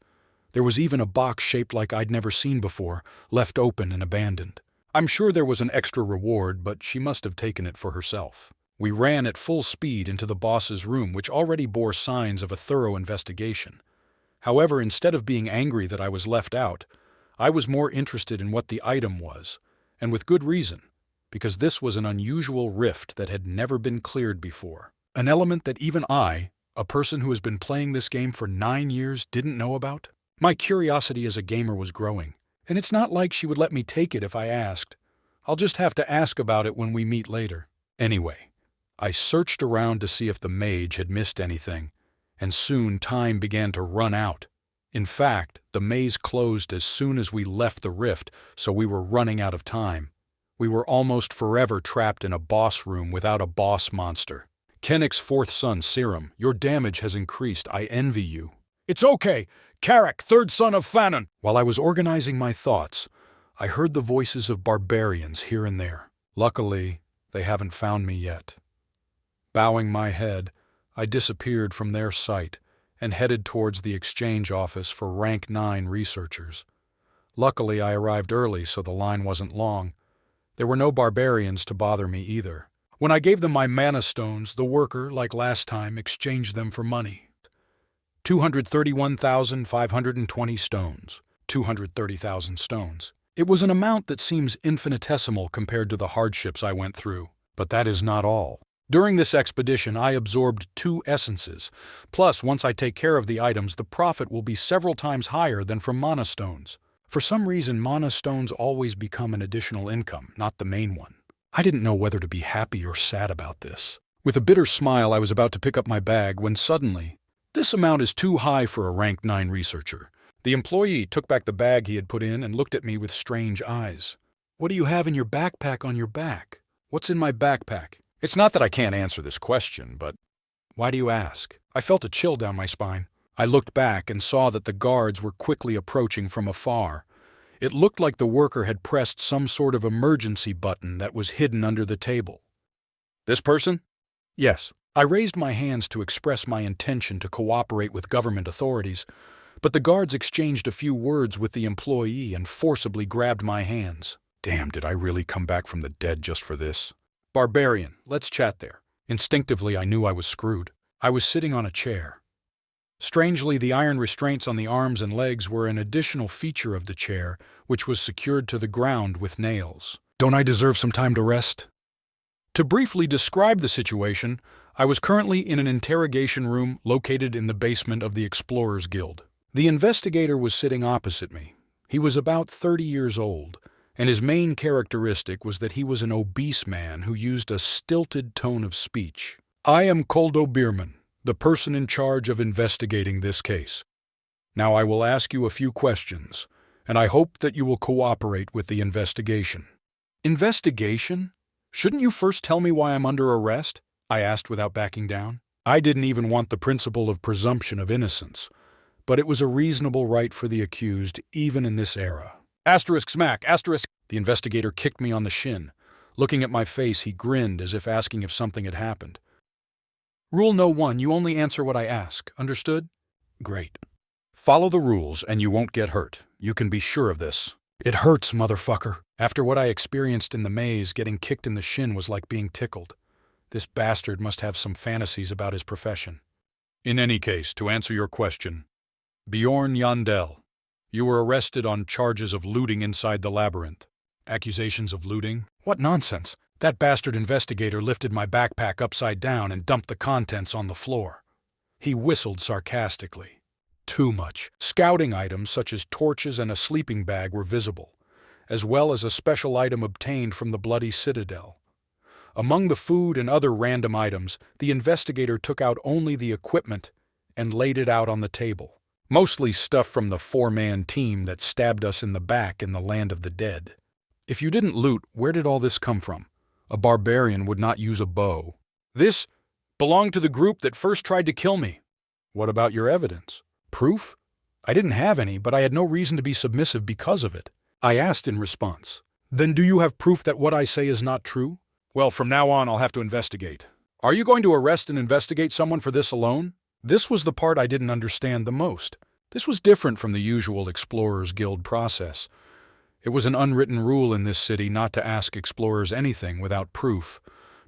There was even a box shaped like I'd never seen before, left open and abandoned. I'm sure there was an extra reward, but she must have taken it for herself. We ran at full speed into the boss's room, which already bore signs of a thorough investigation. However, instead of being angry that I was left out, I was more interested in what the item was, and with good reason, because this was an unusual rift that had never been cleared before. An element that even I, a person who has been playing this game for 9 years, didn't know about. My curiosity as a gamer was growing, and it's not like she would let me take it if I asked. I'll just have to ask about it when we meet later. Anyway, I searched around to see if the mage had missed anything, and soon time began to run out. In fact, the maze closed as soon as we left the rift, so we were running out of time. We were almost forever trapped in a boss room without a boss monster. Kennick's fourth son, Serum, your damage has increased. I envy you. It's okay. Carrick, third son of Fanon. While I was organizing my thoughts, I heard the voices of barbarians here and there. Luckily, they haven't found me yet. Bowing my head, I disappeared from their sight and headed towards the exchange office for Rank 9 researchers. Luckily, I arrived early, so the line wasn't long. There were no barbarians to bother me either. When I gave them my mana stones, the worker, like last time, exchanged them for money. 231,520 stones. 230,000 stones. It was an amount that seems infinitesimal compared to the hardships I went through. But that is not all. During this expedition, I absorbed 2 essences. Plus, once I take care of the items, the profit will be several times higher than from mana stones. For some reason, mana stones always become an additional income, not the main one. I didn't know whether to be happy or sad about this. With a bitter smile, I was about to pick up my bag when suddenly, this amount is too high for a rank 9 researcher. The employee took back the bag he had put in and looked at me with strange eyes. What do you have in your backpack on your back? What's in my backpack? It's not that I can't answer this question, but why do you ask? I felt a chill down my spine. I looked back and saw that the guards were quickly approaching from afar. It looked like the worker had pressed some sort of emergency button that was hidden under the table. This person? Yes. I raised my hands to express my intention to cooperate with government authorities, but the guards exchanged a few words with the employee and forcibly grabbed my hands. Damn, did I really come back from the dead just for this? Barbarian, let's chat there. Instinctively, I knew I was screwed. I was sitting on a chair. Strangely, the iron restraints on the arms and legs were an additional feature of the chair, which was secured to the ground with nails. Don't I deserve some time to rest? To briefly describe the situation, I was currently in an interrogation room located in the basement of the Explorers Guild. The investigator was sitting opposite me. He was about 30 years old, and his main characteristic was that he was an obese man who used a stilted tone of speech. I am Koldo Bierman, the person in charge of investigating this case. Now I will ask you a few questions, and I hope that you will cooperate with the investigation. Investigation? Shouldn't you first tell me why I'm under arrest? I asked without backing down. I didn't even want the principle of presumption of innocence, but it was a reasonable right for the accused even in this era. Asterisk smack, asterisk. The investigator kicked me on the shin. Looking at my face, he grinned as if asking if something had happened. Rule No. 1, you only answer what I ask. Understood? Great. Follow the rules and you won't get hurt. You can be sure of this. It hurts, motherfucker. After what I experienced in the maze, getting kicked in the shin was like being tickled. This bastard must have some fantasies about his profession. In any case, to answer your question, Bjorn Yandel, you were arrested on charges of looting inside the labyrinth. Accusations of looting? What nonsense! That bastard investigator lifted my backpack upside down and dumped the contents on the floor. He whistled sarcastically. Too much. Scouting items such as torches and a sleeping bag were visible, as well as a special item obtained from the Bloody Citadel. Among the food and other random items, the investigator took out only the equipment and laid it out on the table. Mostly stuff from the 4-man team that stabbed us in the back in the land of the dead. If you didn't loot, where did all this come from? A barbarian would not use a bow. This belonged to the group that first tried to kill me. What about your evidence? Proof? I didn't have any, but I had no reason to be submissive because of it. I asked in response. Then do you have proof that what I say is not true? Well, from now on, I'll have to investigate. Are you going to arrest and investigate someone for this alone? This was the part I didn't understand the most. This was different from the usual Explorers Guild process. It was an unwritten rule in this city not to ask explorers anything without proof,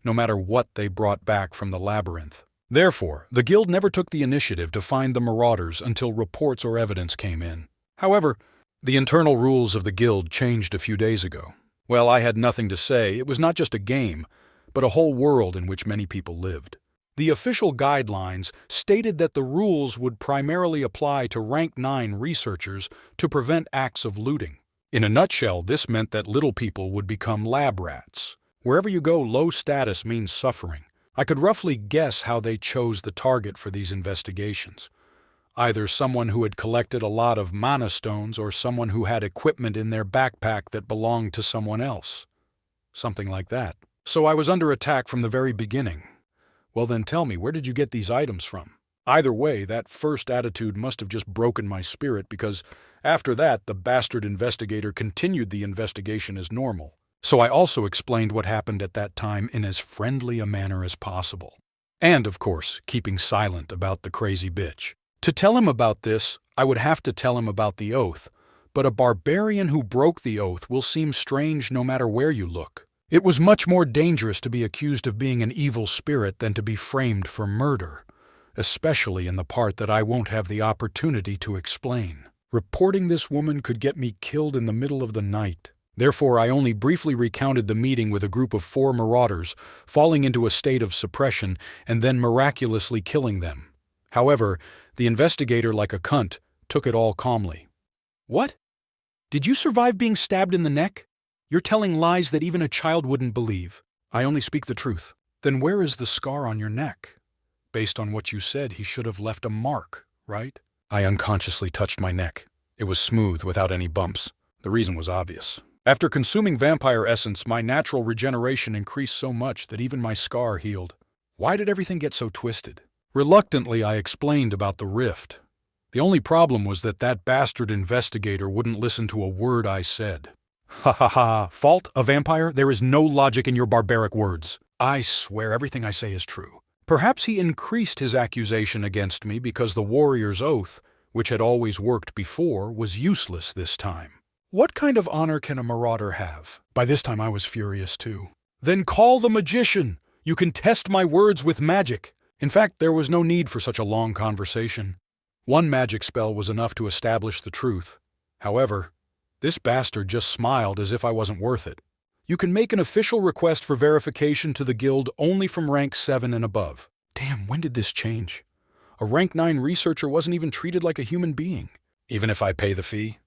no matter what they brought back from the labyrinth. Therefore, the guild never took the initiative to find the marauders until reports or evidence came in. However, the internal rules of the guild changed a few days ago. Well, I had nothing to say. It was not just a game, but a whole world in which many people lived. The official guidelines stated that the rules would primarily apply to rank 9 researchers to prevent acts of looting. In a nutshell, this meant that little people would become lab rats. Wherever you go, low status means suffering. I could roughly guess how they chose the target for these investigations. Either someone who had collected a lot of mana stones or someone who had equipment in their backpack that belonged to someone else. Something like that. So I was under attack from the very beginning. Well then tell me, where did you get these items from? Either way, that first attitude must have just broken my spirit because after that, the bastard investigator continued the investigation as normal. So I also explained what happened at that time in as friendly a manner as possible. And, of course, keeping silent about the crazy bitch. To tell him about this, I would have to tell him about the oath, but a barbarian who broke the oath will seem strange no matter where you look. It was much more dangerous to be accused of being an evil spirit than to be framed for murder, especially in the part that I won't have the opportunity to explain. Reporting this woman could get me killed in the middle of the night. Therefore, I only briefly recounted the meeting with a group of 4 marauders, falling into a state of suppression and then miraculously killing them. However, the investigator, like a cunt, took it all calmly. What? Did you survive being stabbed in the neck? You're telling lies that even a child wouldn't believe. I only speak the truth. Then where is the scar on your neck? Based on what you said, he should have left a mark, right? I unconsciously touched my neck. It was smooth, without any bumps. The reason was obvious. After consuming vampire essence, my natural regeneration increased so much that even my scar healed. Why did everything get so twisted? Reluctantly, I explained about the rift. The only problem was that bastard investigator wouldn't listen to a word I said. Ha ha ha, fault? A vampire? There is no logic in your barbaric words. I swear everything I say is true. Perhaps he increased his accusation against me because the warrior's oath, which had always worked before, was useless this time. What kind of honor can a marauder have? By this time I was furious too. Then call the magician! You can test my words with magic! In fact, there was no need for such a long conversation. One magic spell was enough to establish the truth. However, this bastard just smiled as if I wasn't worth it. You can make an official request for verification to the guild only from rank 7 and above. Damn, when did this change? A rank 9 researcher wasn't even treated like a human being. Even if I pay the fee?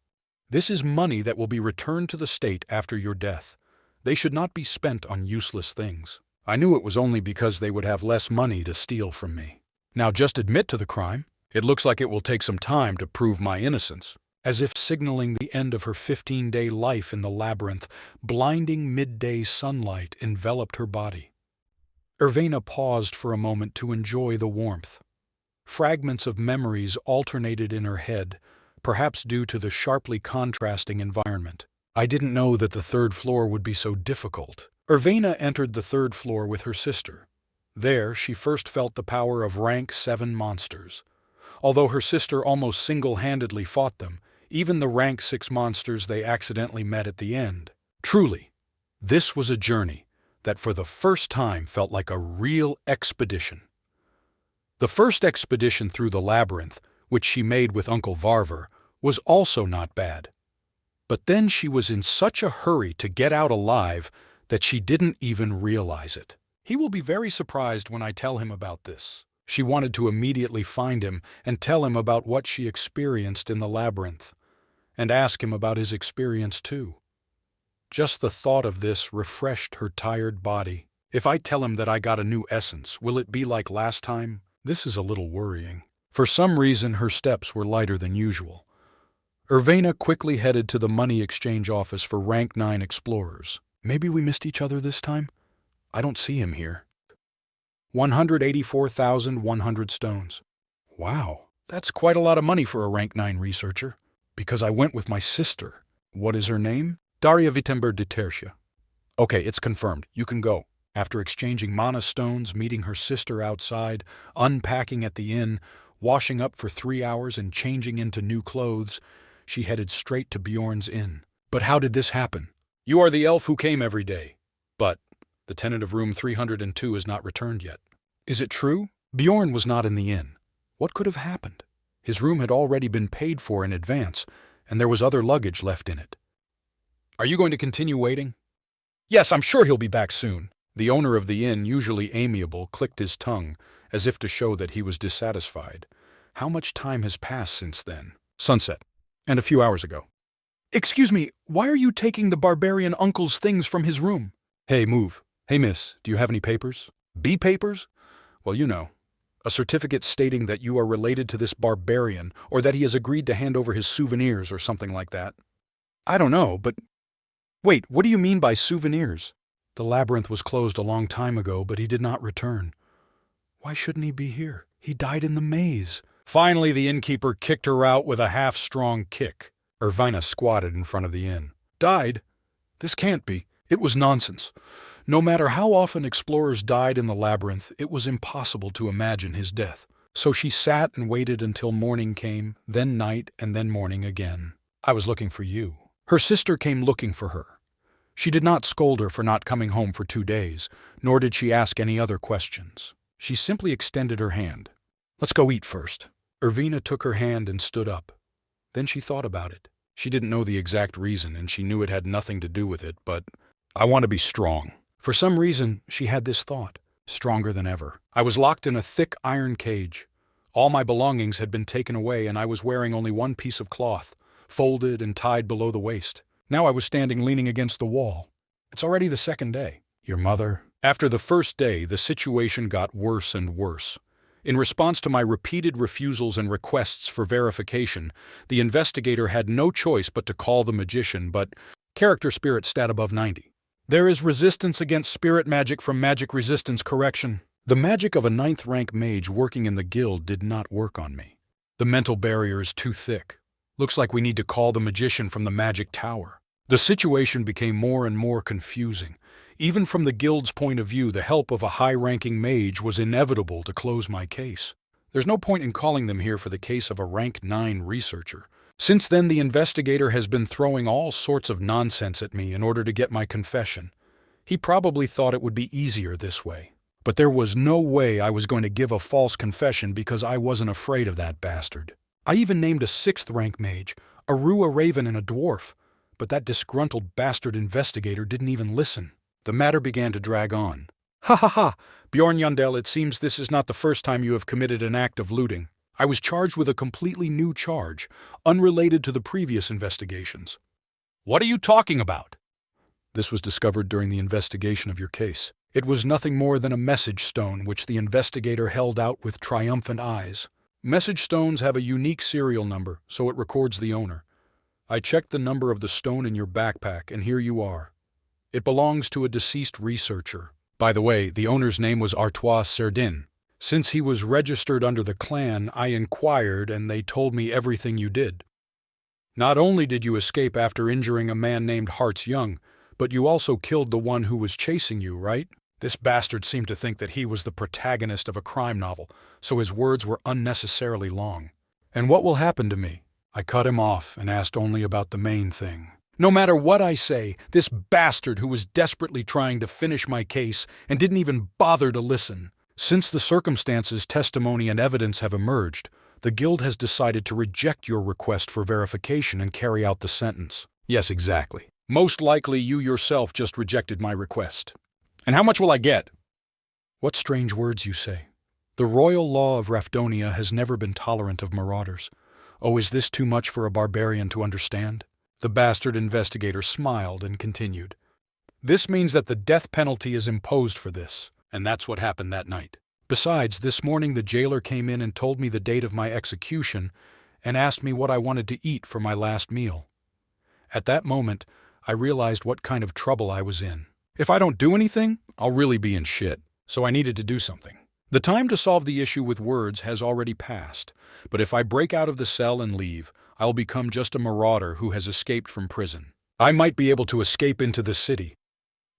This is money that will be returned to the state after your death. They should not be spent on useless things. I knew it was only because they would have less money to steal from me. Now just admit to the crime. It looks like it will take some time to prove my innocence. As if signaling the end of her 15-day life in the labyrinth, blinding midday sunlight enveloped her body. Irvena paused for a moment to enjoy the warmth. Fragments of memories alternated in her head, perhaps due to the sharply contrasting environment. I didn't know that the third floor would be so difficult. Irvena entered the third floor with her sister. There, she first felt the power of rank 7 monsters. Although her sister almost single-handedly fought them, even the rank 6 monsters they accidentally met at the end. Truly, this was a journey that for the first time felt like a real expedition. The first expedition through the labyrinth, which she made with Uncle Varver, was also not bad. But then she was in such a hurry to get out alive that she didn't even realize it. He will be very surprised when I tell him about this. She wanted to immediately find him and tell him about what she experienced in the labyrinth, and ask him about his experience too. Just the thought of this refreshed her tired body. If I tell him that I got a new essence, will it be like last time? This is a little worrying. For some reason, her steps were lighter than usual. Irvena quickly headed to the money exchange office for rank 9 explorers. Maybe we missed each other this time? I don't see him here. 184,100 stones. Wow, that's quite a lot of money for a rank 9 researcher. Because I went with my sister. What is her name? Daria Wittenberg de Tertia. Okay, it's confirmed. You can go. After exchanging mana stones, meeting her sister outside, unpacking at the inn, washing up for 3 hours and changing into new clothes, she headed straight to Bjorn's inn. But how did this happen? You are the elf who came every day. But the tenant of room 302 is not returned yet. Is it true? Bjorn was not in the inn. What could have happened? His room had already been paid for in advance, and there was other luggage left in it. Are you going to continue waiting? Yes, I'm sure he'll be back soon. The owner of the inn, usually amiable, clicked his tongue, as if to show that he was dissatisfied. How much time has passed since then? Sunset. And a few hours ago. Excuse me, why are you taking the barbarian uncle's things from his room? Hey, move. Hey, miss, do you have any papers? B-papers? Well, you know. A certificate stating that you are related to this barbarian, or that he has agreed to hand over his souvenirs or something like that. I don't know, but... Wait, what do you mean by souvenirs? The labyrinth was closed a long time ago, but he did not return. Why shouldn't he be here? He died in the maze. Finally, the innkeeper kicked her out with a half-strong kick. Irvina squatted in front of the inn. Died? This can't be. It was nonsense. No matter how often explorers died in the labyrinth, it was impossible to imagine his death. So she sat and waited until morning came, then night, and then morning again. I was looking for you. Her sister came looking for her. She did not scold her for not coming home for 2 days, nor did she ask any other questions. She simply extended her hand. Let's go eat first. Irvina took her hand and stood up. Then she thought about it. She didn't know the exact reason, and she knew it had nothing to do with it, but I want to be strong. For some reason, she had this thought, stronger than ever. I was locked in a thick iron cage. All my belongings had been taken away, and I was wearing only one piece of cloth, folded and tied below the waist. Now I was standing leaning against the wall. It's already the second day. Your mother? After the first day, the situation got worse and worse. In response to my repeated refusals and requests for verification, the investigator had no choice but to call the magician, but character spirit stat above 90. There is resistance against spirit magic from magic resistance correction. The magic of a 9th rank mage working in the guild did not work on me. The mental barrier is too thick. Looks like we need to call the magician from the magic tower. The situation became more and more confusing. Even from the guild's point of view, the help of a high-ranking mage was inevitable to close my case. There's no point in calling them here for the case of a rank 9 researcher. Since then, the investigator has been throwing all sorts of nonsense at me in order to get my confession. He probably thought it would be easier this way. But there was no way I was going to give a false confession because I wasn't afraid of that bastard. I even named a 6th rank mage, a raven and a dwarf, but that disgruntled bastard investigator didn't even listen. The matter began to drag on. Ha ha ha! Bjorn Yundell, it seems this is not the first time you have committed an act of looting. I was charged with a completely new charge, unrelated to the previous investigations. What are you talking about? This was discovered during the investigation of your case. It was nothing more than a message stone which the investigator held out with triumphant eyes. Message stones have a unique serial number, so it records the owner. I checked the number of the stone in your backpack, and here you are. It belongs to a deceased researcher. By the way, the owner's name was Artois Serdin. Since he was registered under the clan, I inquired and they told me everything you did. Not only did you escape after injuring a man named Hearts Young, but you also killed the one who was chasing you, right? This bastard seemed to think that he was the protagonist of a crime novel, so his words were unnecessarily long. And what will happen to me? I cut him off and asked only about the main thing. No matter what I say, this bastard who was desperately trying to finish my case and didn't even bother to listen. Since the circumstances, testimony, and evidence have emerged, the guild has decided to reject your request for verification and carry out the sentence. Yes, exactly. Most likely you yourself just rejected my request. And how much will I get? What strange words you say. The royal law of Rafdonia has never been tolerant of marauders. Oh, is this too much for a barbarian to understand? The bastard investigator smiled and continued. This means that the death penalty is imposed for this, and that's what happened that night. Besides, this morning the jailer came in and told me the date of my execution and asked me what I wanted to eat for my last meal. At that moment, I realized what kind of trouble I was in. If I don't do anything, I'll really be in shit, so I needed to do something. The time to solve the issue with words has already passed, but if I break out of the cell and leave, I'll become just a marauder who has escaped from prison. I might be able to escape into the city,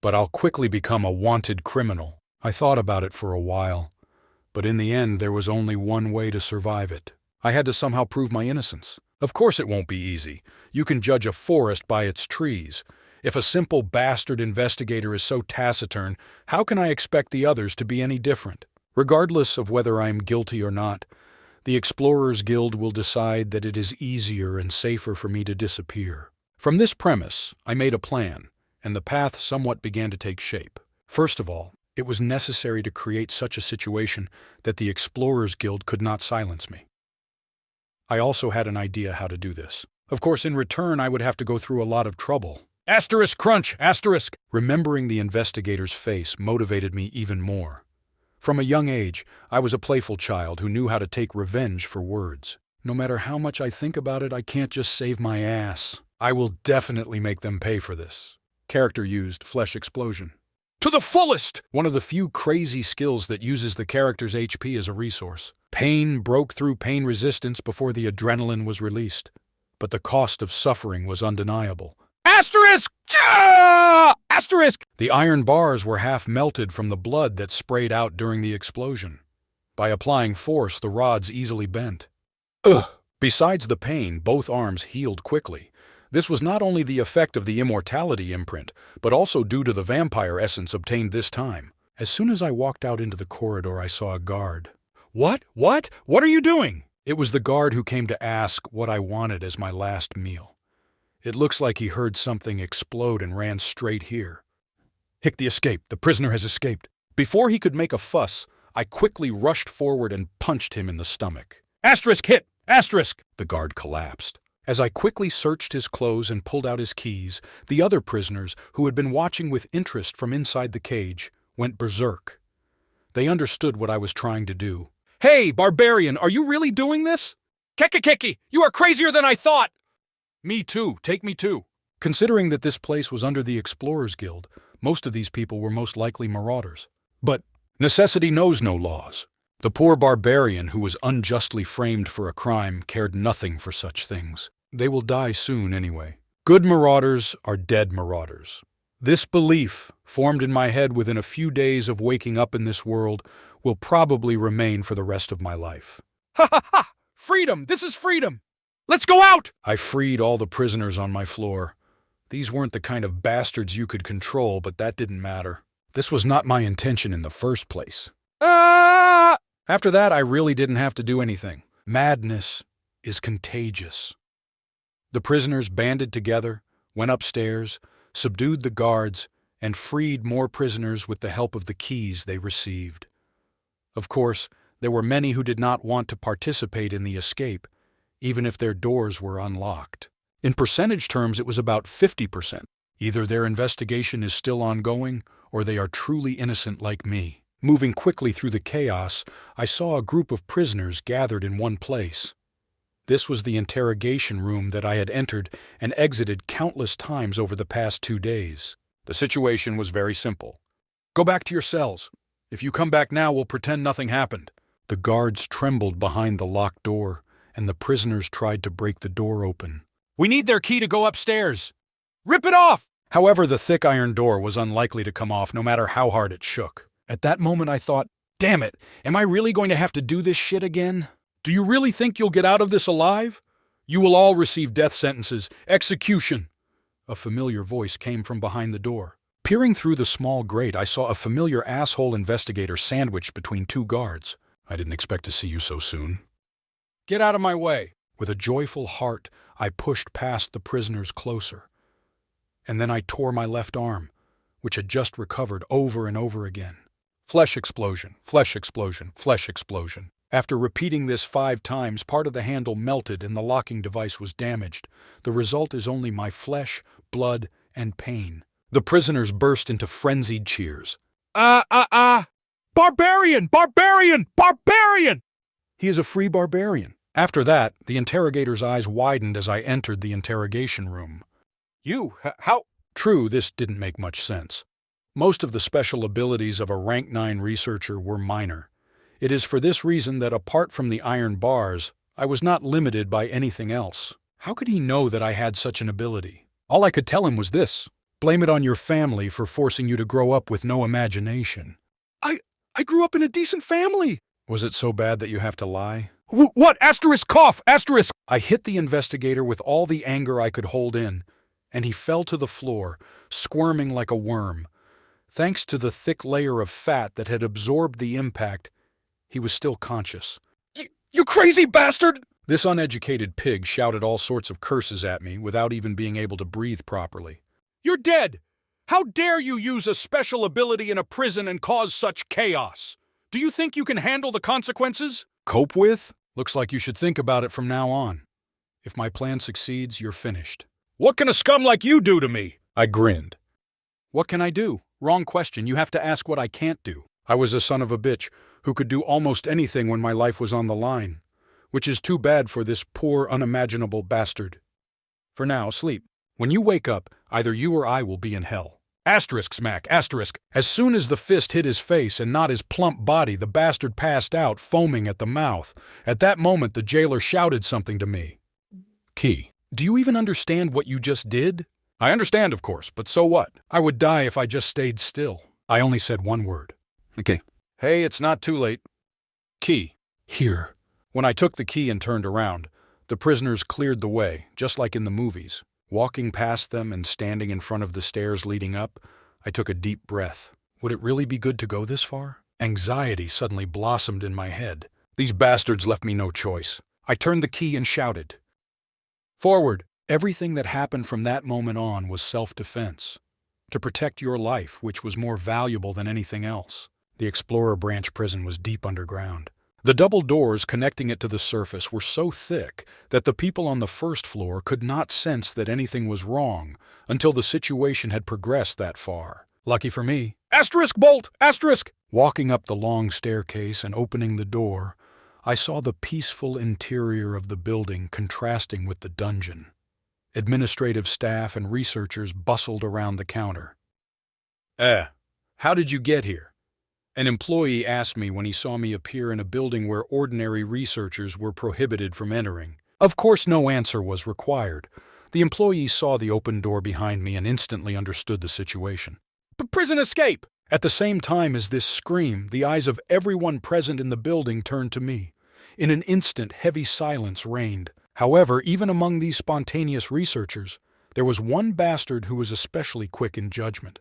but I'll quickly become a wanted criminal. I thought about it for a while, but in the end there was only one way to survive it. I had to somehow prove my innocence. Of course it won't be easy. You can judge a forest by its trees. If a simple bastard investigator is so taciturn, how can I expect the others to be any different? Regardless of whether I am guilty or not, the Explorers Guild will decide that it is easier and safer for me to disappear. From this premise, I made a plan, and the path somewhat began to take shape. First of all, it was necessary to create such a situation that the Explorers Guild could not silence me. I also had an idea how to do this. Of course, in return, I would have to go through a lot of trouble. Asterisk crunch! Asterisk! Remembering the investigator's face motivated me even more. From a young age, I was a playful child who knew how to take revenge for words. No matter how much I think about it, I can't just save my ass. I will definitely make them pay for this. Character used flesh explosion. To the fullest! One of the few crazy skills that uses the character's HP as a resource. Pain broke through pain resistance before the adrenaline was released. But the cost of suffering was undeniable. Asterisk! Asterisk! The iron bars were half melted from the blood that sprayed out during the explosion. By applying force, the rods easily bent. Ugh! Besides the pain, both arms healed quickly. This was not only the effect of the immortality imprint, but also due to the vampire essence obtained this time. As soon as I walked out into the corridor, I saw a guard. What? What? What are you doing? It was the guard who came to ask what I wanted as my last meal. It looks like he heard something explode and ran straight here. Hick, the escape. The prisoner has escaped. Before he could make a fuss, I quickly rushed forward and punched him in the stomach. Asterisk hit! Asterisk! The guard collapsed. As I quickly searched his clothes and pulled out his keys, the other prisoners, who had been watching with interest from inside the cage, went berserk. They understood what I was trying to do. "Hey, barbarian, are you really doing this?" "Keki, you are crazier than I thought!" "Me too, take me too." Considering that this place was under the Explorers Guild, most of these people were most likely marauders. But necessity knows no laws. The poor barbarian who was unjustly framed for a crime cared nothing for such things. They will die soon anyway. Good marauders are dead marauders. This belief, formed in my head within a few days of waking up in this world, will probably remain for the rest of my life. "Ha ha ha! Freedom! This is freedom! Let's go out!" I freed all the prisoners on my floor. These weren't the kind of bastards you could control, but that didn't matter. This was not my intention in the first place. Ah! After that, I really didn't have to do anything. Madness is contagious. The prisoners banded together, went upstairs, subdued the guards, and freed more prisoners with the help of the keys they received. Of course, there were many who did not want to participate in the escape, even if their doors were unlocked. In percentage terms, it was about 50%. Either their investigation is still ongoing, or they are truly innocent like me. Moving quickly through the chaos, I saw a group of prisoners gathered in one place. This was the interrogation room that I had entered and exited countless times over the past 2 days. The situation was very simple. "Go back to your cells. If you come back now, we'll pretend nothing happened." The guards trembled behind the locked door, and the prisoners tried to break the door open. "We need their key to go upstairs. Rip it off!" However, the thick iron door was unlikely to come off no matter how hard it shook. At that moment I thought, damn it, am I really going to have to do this shit again? Do you really think you'll get out of this alive? You will all receive death sentences. Execution. A familiar voice came from behind the door. Peering through the small grate, I saw a familiar asshole investigator sandwiched between 2 guards. "I didn't expect to see you so soon." "Get out of my way." With a joyful heart, I pushed past the prisoners closer. And then I tore my left arm, which had just recovered, over and over again. Flesh explosion, flesh explosion, flesh explosion. After repeating this 5 times, part of the handle melted and the locking device was damaged. The result is only my flesh, blood, and pain. The prisoners burst into frenzied cheers. Barbarian! Barbarian! Barbarian! He is a free barbarian. After that, the interrogator's eyes widened as I entered the interrogation room. How? True, this didn't make much sense. Most of the special abilities of a rank 9 researcher were minor. It is for this reason that apart from the iron bars, I was not limited by anything else. How could he know that I had such an ability? All I could tell him was this: blame it on your family for forcing you to grow up with no imagination. I grew up in a decent family. Was it so bad that you have to lie? What? Asterisk cough! Asterisk! I hit the investigator with all the anger I could hold in, and he fell to the floor, squirming like a worm. Thanks to the thick layer of fat that had absorbed the impact, he was still conscious. You crazy bastard! This uneducated pig shouted all sorts of curses at me without even being able to breathe properly. "You're dead! How dare you use a special ability in a prison and cause such chaos? Do you think you can handle the consequences?" "Cope with? Looks like you should think about it from now on. If my plan succeeds, you're finished." "What can a scum like you do to me?" I grinned. "What can I do? Wrong question. You have to ask what I can't do. I was a son of a bitch who could do almost anything when my life was on the line, which is too bad for this poor, unimaginable bastard. For now, sleep. When you wake up, either you or I will be in hell." Asterisk smack, asterisk. As soon as the fist hit his face and not his plump body, the bastard passed out, foaming at the mouth. At that moment, the jailer shouted something to me. "Key, do you even understand what you just did?" "I understand, of course, but so what? I would die if I just stayed still." I only said one word. "Okay." "Hey, it's not too late." "Key." "Here." When I took the key and turned around, the prisoners cleared the way, just like in the movies. Walking past them and standing in front of the stairs leading up, I took a deep breath. Would it really be good to go this far? Anxiety suddenly blossomed in my head. These bastards left me no choice. I turned the key and shouted, "Forward!" Everything that happened from that moment on was self-defense. To protect your life, which was more valuable than anything else. The Explorer Branch prison was deep underground. The double doors connecting it to the surface were so thick that the people on the first floor could not sense that anything was wrong until the situation had progressed that far. Lucky for me. Asterisk bolt! Asterisk! Walking up the long staircase and opening the door, I saw the peaceful interior of the building contrasting with the dungeon. Administrative staff and researchers bustled around the counter. How did you get here? An employee asked me when he saw me appear in a building where ordinary researchers were prohibited from entering. Of course, no answer was required. The employee saw the open door behind me and instantly understood the situation. Prison escape! At the same time as this scream, the eyes of everyone present in the building turned to me. In an instant, heavy silence reigned. However, even among these spontaneous researchers, there was one bastard who was especially quick in judgment.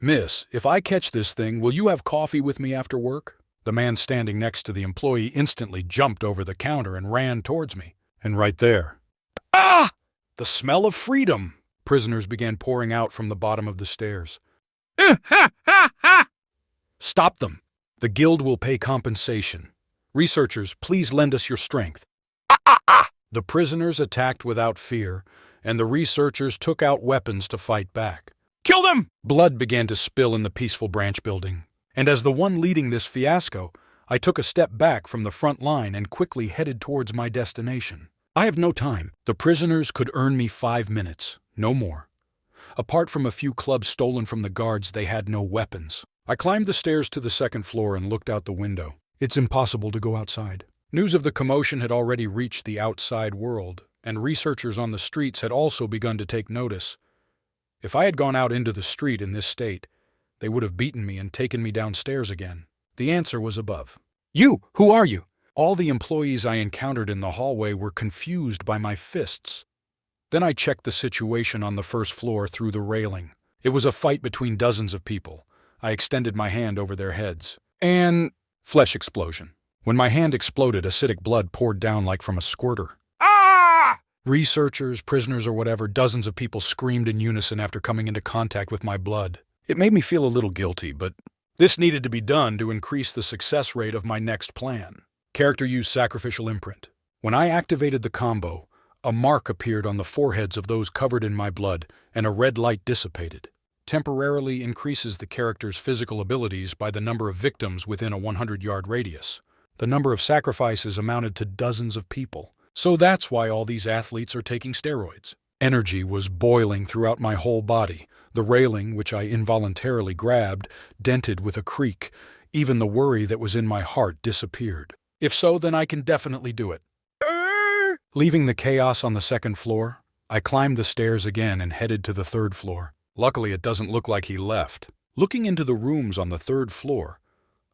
Miss, if I catch this thing, will you have coffee with me after work? The man standing next to the employee instantly jumped over the counter and ran towards me. And right there. Ah! The smell of freedom! Prisoners began pouring out from the bottom of the stairs. Stop them! The guild will pay compensation. Researchers, please lend us your strength. The prisoners attacked without fear, and the researchers took out weapons to fight back. Kill them! Blood began to spill in the peaceful branch building, and as the one leading this fiasco, I took a step back from the front line and quickly headed towards my destination. I have no time. The prisoners could earn me 5 minutes, no more. Apart from a few clubs stolen from the guards, they had no weapons. I climbed the stairs to the second floor and looked out the window. It's impossible to go outside. News of the commotion had already reached the outside world, and researchers on the streets had also begun to take notice. If I had gone out into the street in this state, they would have beaten me and taken me downstairs again. The answer was above. You! Who are you? All the employees I encountered in the hallway were confused by my fists. Then I checked the situation on the first floor through the railing. It was a fight between dozens of people. I extended my hand over their heads. And flesh explosion. When my hand exploded, acidic blood poured down like from a squirter. Ah! Researchers, prisoners, or whatever, dozens of people screamed in unison after coming into contact with my blood. It made me feel a little guilty, but this needed to be done to increase the success rate of my next plan. Character used sacrificial imprint. When I activated the combo, a mark appeared on the foreheads of those covered in my blood, and a red light dissipated. Temporarily increases the character's physical abilities by the number of victims within a 100-yard radius. The number of sacrifices amounted to dozens of people. So that's why all these athletes are taking steroids. Energy was boiling throughout my whole body. The railing, which I involuntarily grabbed, dented with a creak. Even the worry that was in my heart disappeared. If so, then I can definitely do it. Leaving the chaos on the second floor, I climbed the stairs again and headed to the third floor. Luckily, it doesn't look like he left. Looking into the rooms on the third floor,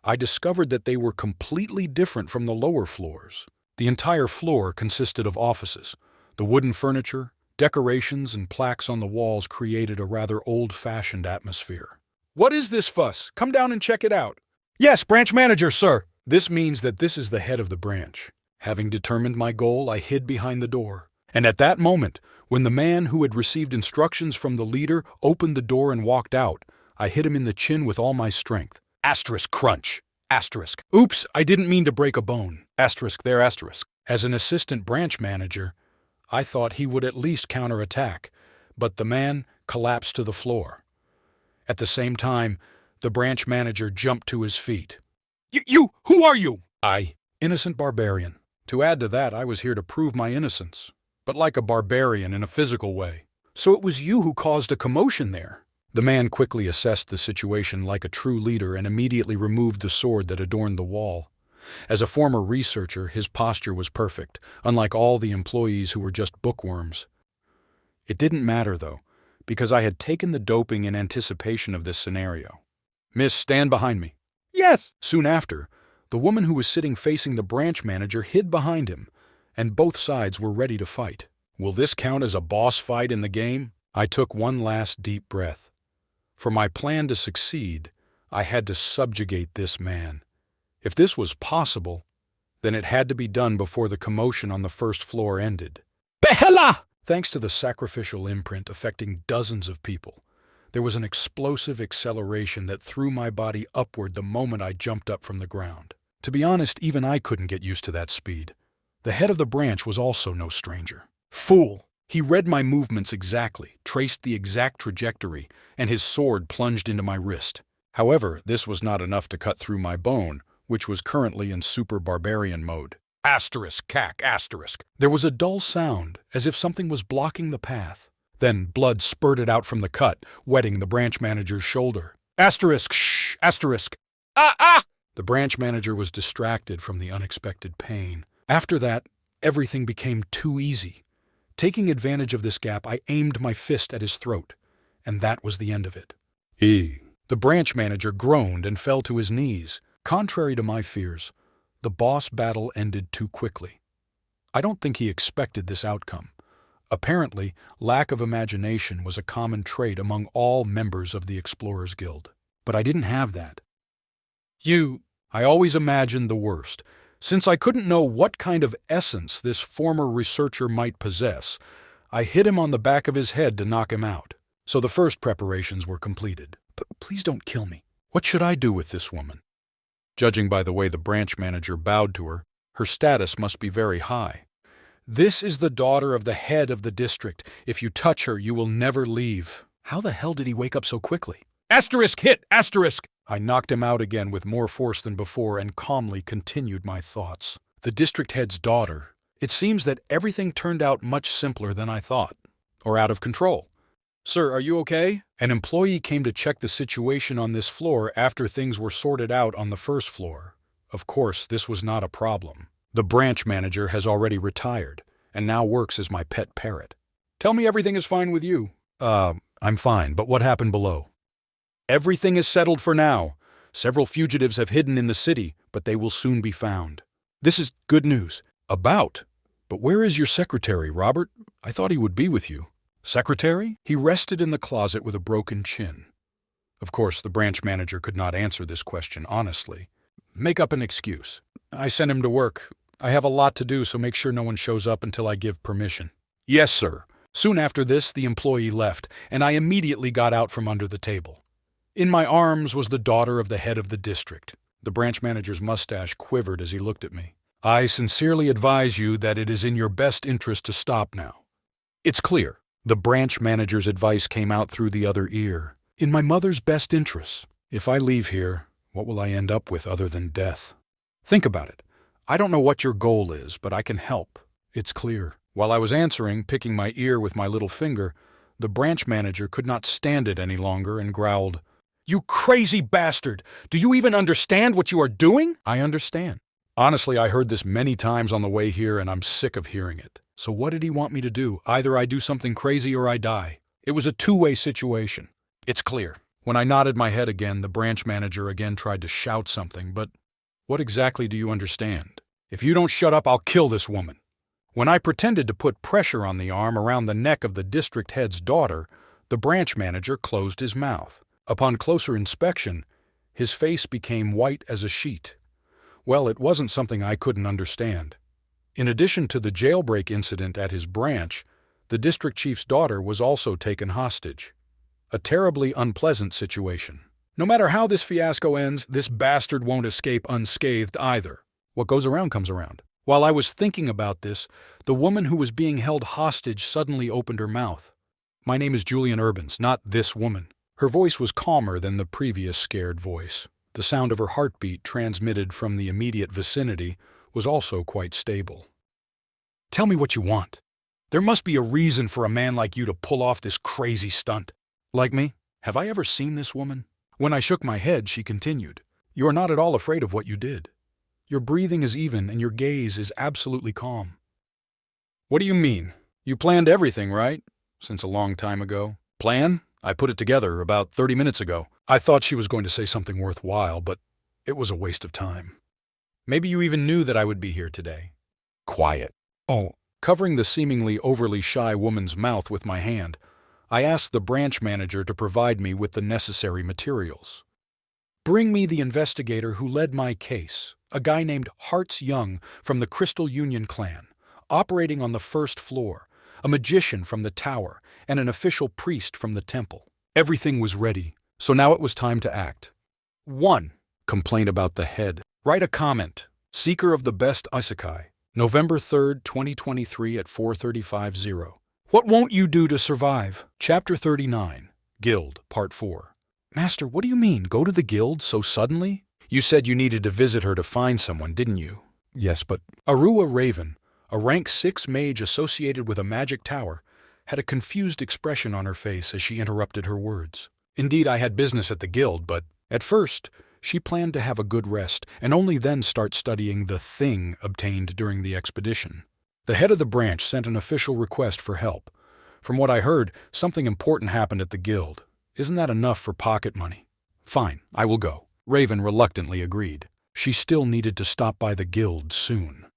I discovered that they were completely different from the lower floors. The entire floor consisted of offices. The wooden furniture, decorations, and plaques on the walls created a rather old-fashioned atmosphere. What is this fuss? Come down and check it out. Yes, branch manager, sir. This means that this is the head of the branch. Having determined my goal, I hid behind the door. And at that moment, when the man who had received instructions from the leader opened the door and walked out, I hit him in the chin with all my strength. Asterisk crunch. Asterisk. Oops, I didn't mean to break a bone. Asterisk there, asterisk. As an assistant branch manager, I thought he would at least counterattack, but the man collapsed to the floor. At the same time, the branch manager jumped to his feet. Who are you? Innocent barbarian. To add to that, I was here to prove my innocence, but like a barbarian in a physical way. So it was you who caused a commotion there. The man quickly assessed the situation like a true leader and immediately removed the sword that adorned the wall. As a former researcher, his posture was perfect, unlike all the employees who were just bookworms. It didn't matter, though, because I had taken the doping in anticipation of this scenario. Miss, stand behind me. Yes. Soon after, the woman who was sitting facing the branch manager hid behind him, and both sides were ready to fight. Will this count as a boss fight in the game? I took one last deep breath. For my plan to succeed, I had to subjugate this man. If this was possible, then it had to be done before the commotion on the first floor ended. Behela! Thanks to the sacrificial imprint affecting dozens of people, there was an explosive acceleration that threw my body upward the moment I jumped up from the ground. To be honest, even I couldn't get used to that speed. The head of the branch was also no stranger. Fool! He read my movements exactly, traced the exact trajectory, and his sword plunged into my wrist. However, this was not enough to cut through my bone, which was currently in super barbarian mode. Asterisk, cack, asterisk. There was a dull sound, as if something was blocking the path. Then blood spurted out from the cut, wetting the branch manager's shoulder. Asterisk, shh, asterisk. Ah! The branch manager was distracted from the unexpected pain. After that, everything became too easy. Taking advantage of this gap, I aimed my fist at his throat, and that was the end of it. The branch manager groaned and fell to his knees. Contrary to my fears, the boss battle ended too quickly. I don't think he expected this outcome. Apparently, lack of imagination was a common trait among all members of the Explorers Guild. But I didn't have that. I always imagined the worst. Since I couldn't know what kind of essence this former researcher might possess, I hit him on the back of his head to knock him out. So the first preparations were completed. Please don't kill me. What should I do with this woman? Judging by the way the branch manager bowed to her, her status must be very high. This is the daughter of the head of the district. If you touch her, you will never leave. How the hell did he wake up so quickly? Asterisk hit! Asterisk! I knocked him out again with more force than before and calmly continued my thoughts. The district head's daughter. It seems that everything turned out much simpler than I thought. Or out of control. Sir, are you okay? An employee came to check the situation on this floor after things were sorted out on the first floor. Of course, this was not a problem. The branch manager has already retired, and now works as my pet parrot. Tell me everything is fine with you. I'm fine, but what happened below? Everything is settled for now. Several fugitives have hidden in the city, but they will soon be found. This is good news. But where is your secretary, Robert? I thought he would be with you. Secretary? He rested in the closet with a broken chin. Of course, the branch manager could not answer this question honestly. Make up an excuse. I sent him to work. I have a lot to do, so make sure no one shows up until I give permission. Yes, sir. Soon after this, the employee left, and I immediately got out from under the table. In my arms was the daughter of the head of the district. The branch manager's mustache quivered as he looked at me. I sincerely advise you that it is in your best interest to stop now. It's clear. The branch manager's advice came out through the other ear. In my mother's best interests. If I leave here, what will I end up with other than death? Think about it. I don't know what your goal is, but I can help. It's clear. While I was answering, picking my ear with my little finger, the branch manager could not stand it any longer and growled, "You crazy bastard! Do you even understand what you are doing?" I understand. Honestly, I heard this many times on the way here and I'm sick of hearing it. So what did he want me to do? Either I do something crazy or I die. It was a two-way situation. It's clear. When I nodded my head again, the branch manager again tried to shout something, but what exactly do you understand? If you don't shut up, I'll kill this woman. When I pretended to put pressure on the arm around the neck of the district head's daughter, the branch manager closed his mouth. Upon closer inspection, his face became white as a sheet. Well, it wasn't something I couldn't understand. In addition to the jailbreak incident at his branch, the district chief's daughter was also taken hostage. A terribly unpleasant situation. No matter how this fiasco ends, this bastard won't escape unscathed either. What goes around comes around. While I was thinking about this, the woman who was being held hostage suddenly opened her mouth. My name is Julian Urbans, not this woman. Her voice was calmer than the previous scared voice. The sound of her heartbeat transmitted from the immediate vicinity was also quite stable. Tell me what you want. There must be a reason for a man like you to pull off this crazy stunt. Like me? Have I ever seen this woman? When I shook my head, she continued, "You are not at all afraid of what you did. Your breathing is even and your gaze is absolutely calm." What do you mean? You planned everything, right? Since a long time ago. Plan? I put it together about 30 minutes ago. I thought she was going to say something worthwhile, but it was a waste of time. Maybe you even knew that I would be here today. Quiet. Oh, covering the seemingly overly shy woman's mouth with my hand, I asked the branch manager to provide me with the necessary materials. Bring me the investigator who led my case, a guy named Hartz Young from the Crystal Union clan, operating on the first floor, a magician from the tower, and an official priest from the temple. Everything was ready, so now it was time to act. 1. Complain about the head. Write a comment. Seeker of the best isekai. November 3rd, 2023 at 4:35:0. What won't you do to survive? Chapter 39. Guild, Part 4. Master, what do you mean? Go to the guild so suddenly? You said you needed to visit her to find someone, didn't you? Yes, but Arua Raven, a rank 6 mage associated with a magic tower, had a confused expression on her face as she interrupted her words. Indeed, I had business at the guild, but at first, she planned to have a good rest and only then start studying the thing obtained during the expedition. The head of the branch sent an official request for help. From what I heard, something important happened at the guild. Isn't that enough for pocket money? Fine, I will go. Raven reluctantly agreed. She still needed to stop by the guild soon.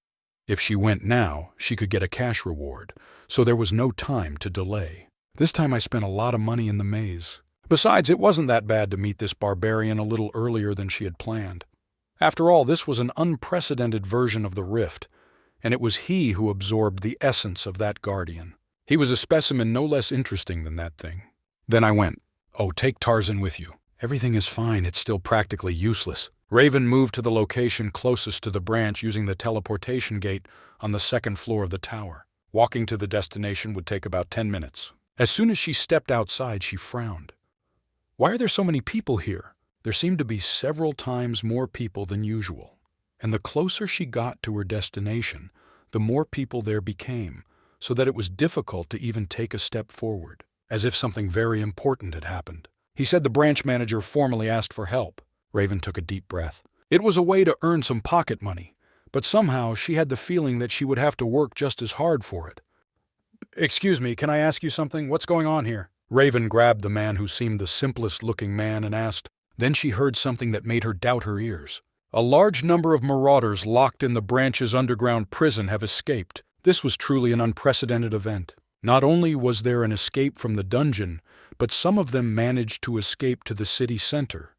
If she went now, she could get a cash reward, so there was no time to delay. This time I spent a lot of money in the maze. Besides, it wasn't that bad to meet this barbarian a little earlier than she had planned. After all, this was an unprecedented version of the rift, and it was he who absorbed the essence of that guardian. He was a specimen no less interesting than that thing. Then I went. Oh, take Tarzan with you. Everything is fine, it's still practically useless. Raven moved to the location closest to the branch using the teleportation gate on the second floor of the tower. Walking to the destination would take about 10 minutes. As soon as she stepped outside, she frowned. Why are there so many people here? There seemed to be several times more people than usual. And the closer she got to her destination, the more people there became, so that it was difficult to even take a step forward, as if something very important had happened. He said the branch manager formally asked for help. Raven took a deep breath. It was a way to earn some pocket money, but somehow she had the feeling that she would have to work just as hard for it. Excuse me, can I ask you something? What's going on here? Raven grabbed the man who seemed the simplest-looking man and asked. Then she heard something that made her doubt her ears. A large number of marauders locked in the branch's underground prison have escaped. This was truly an unprecedented event. Not only was there an escape from the dungeon, but some of them managed to escape to the city center.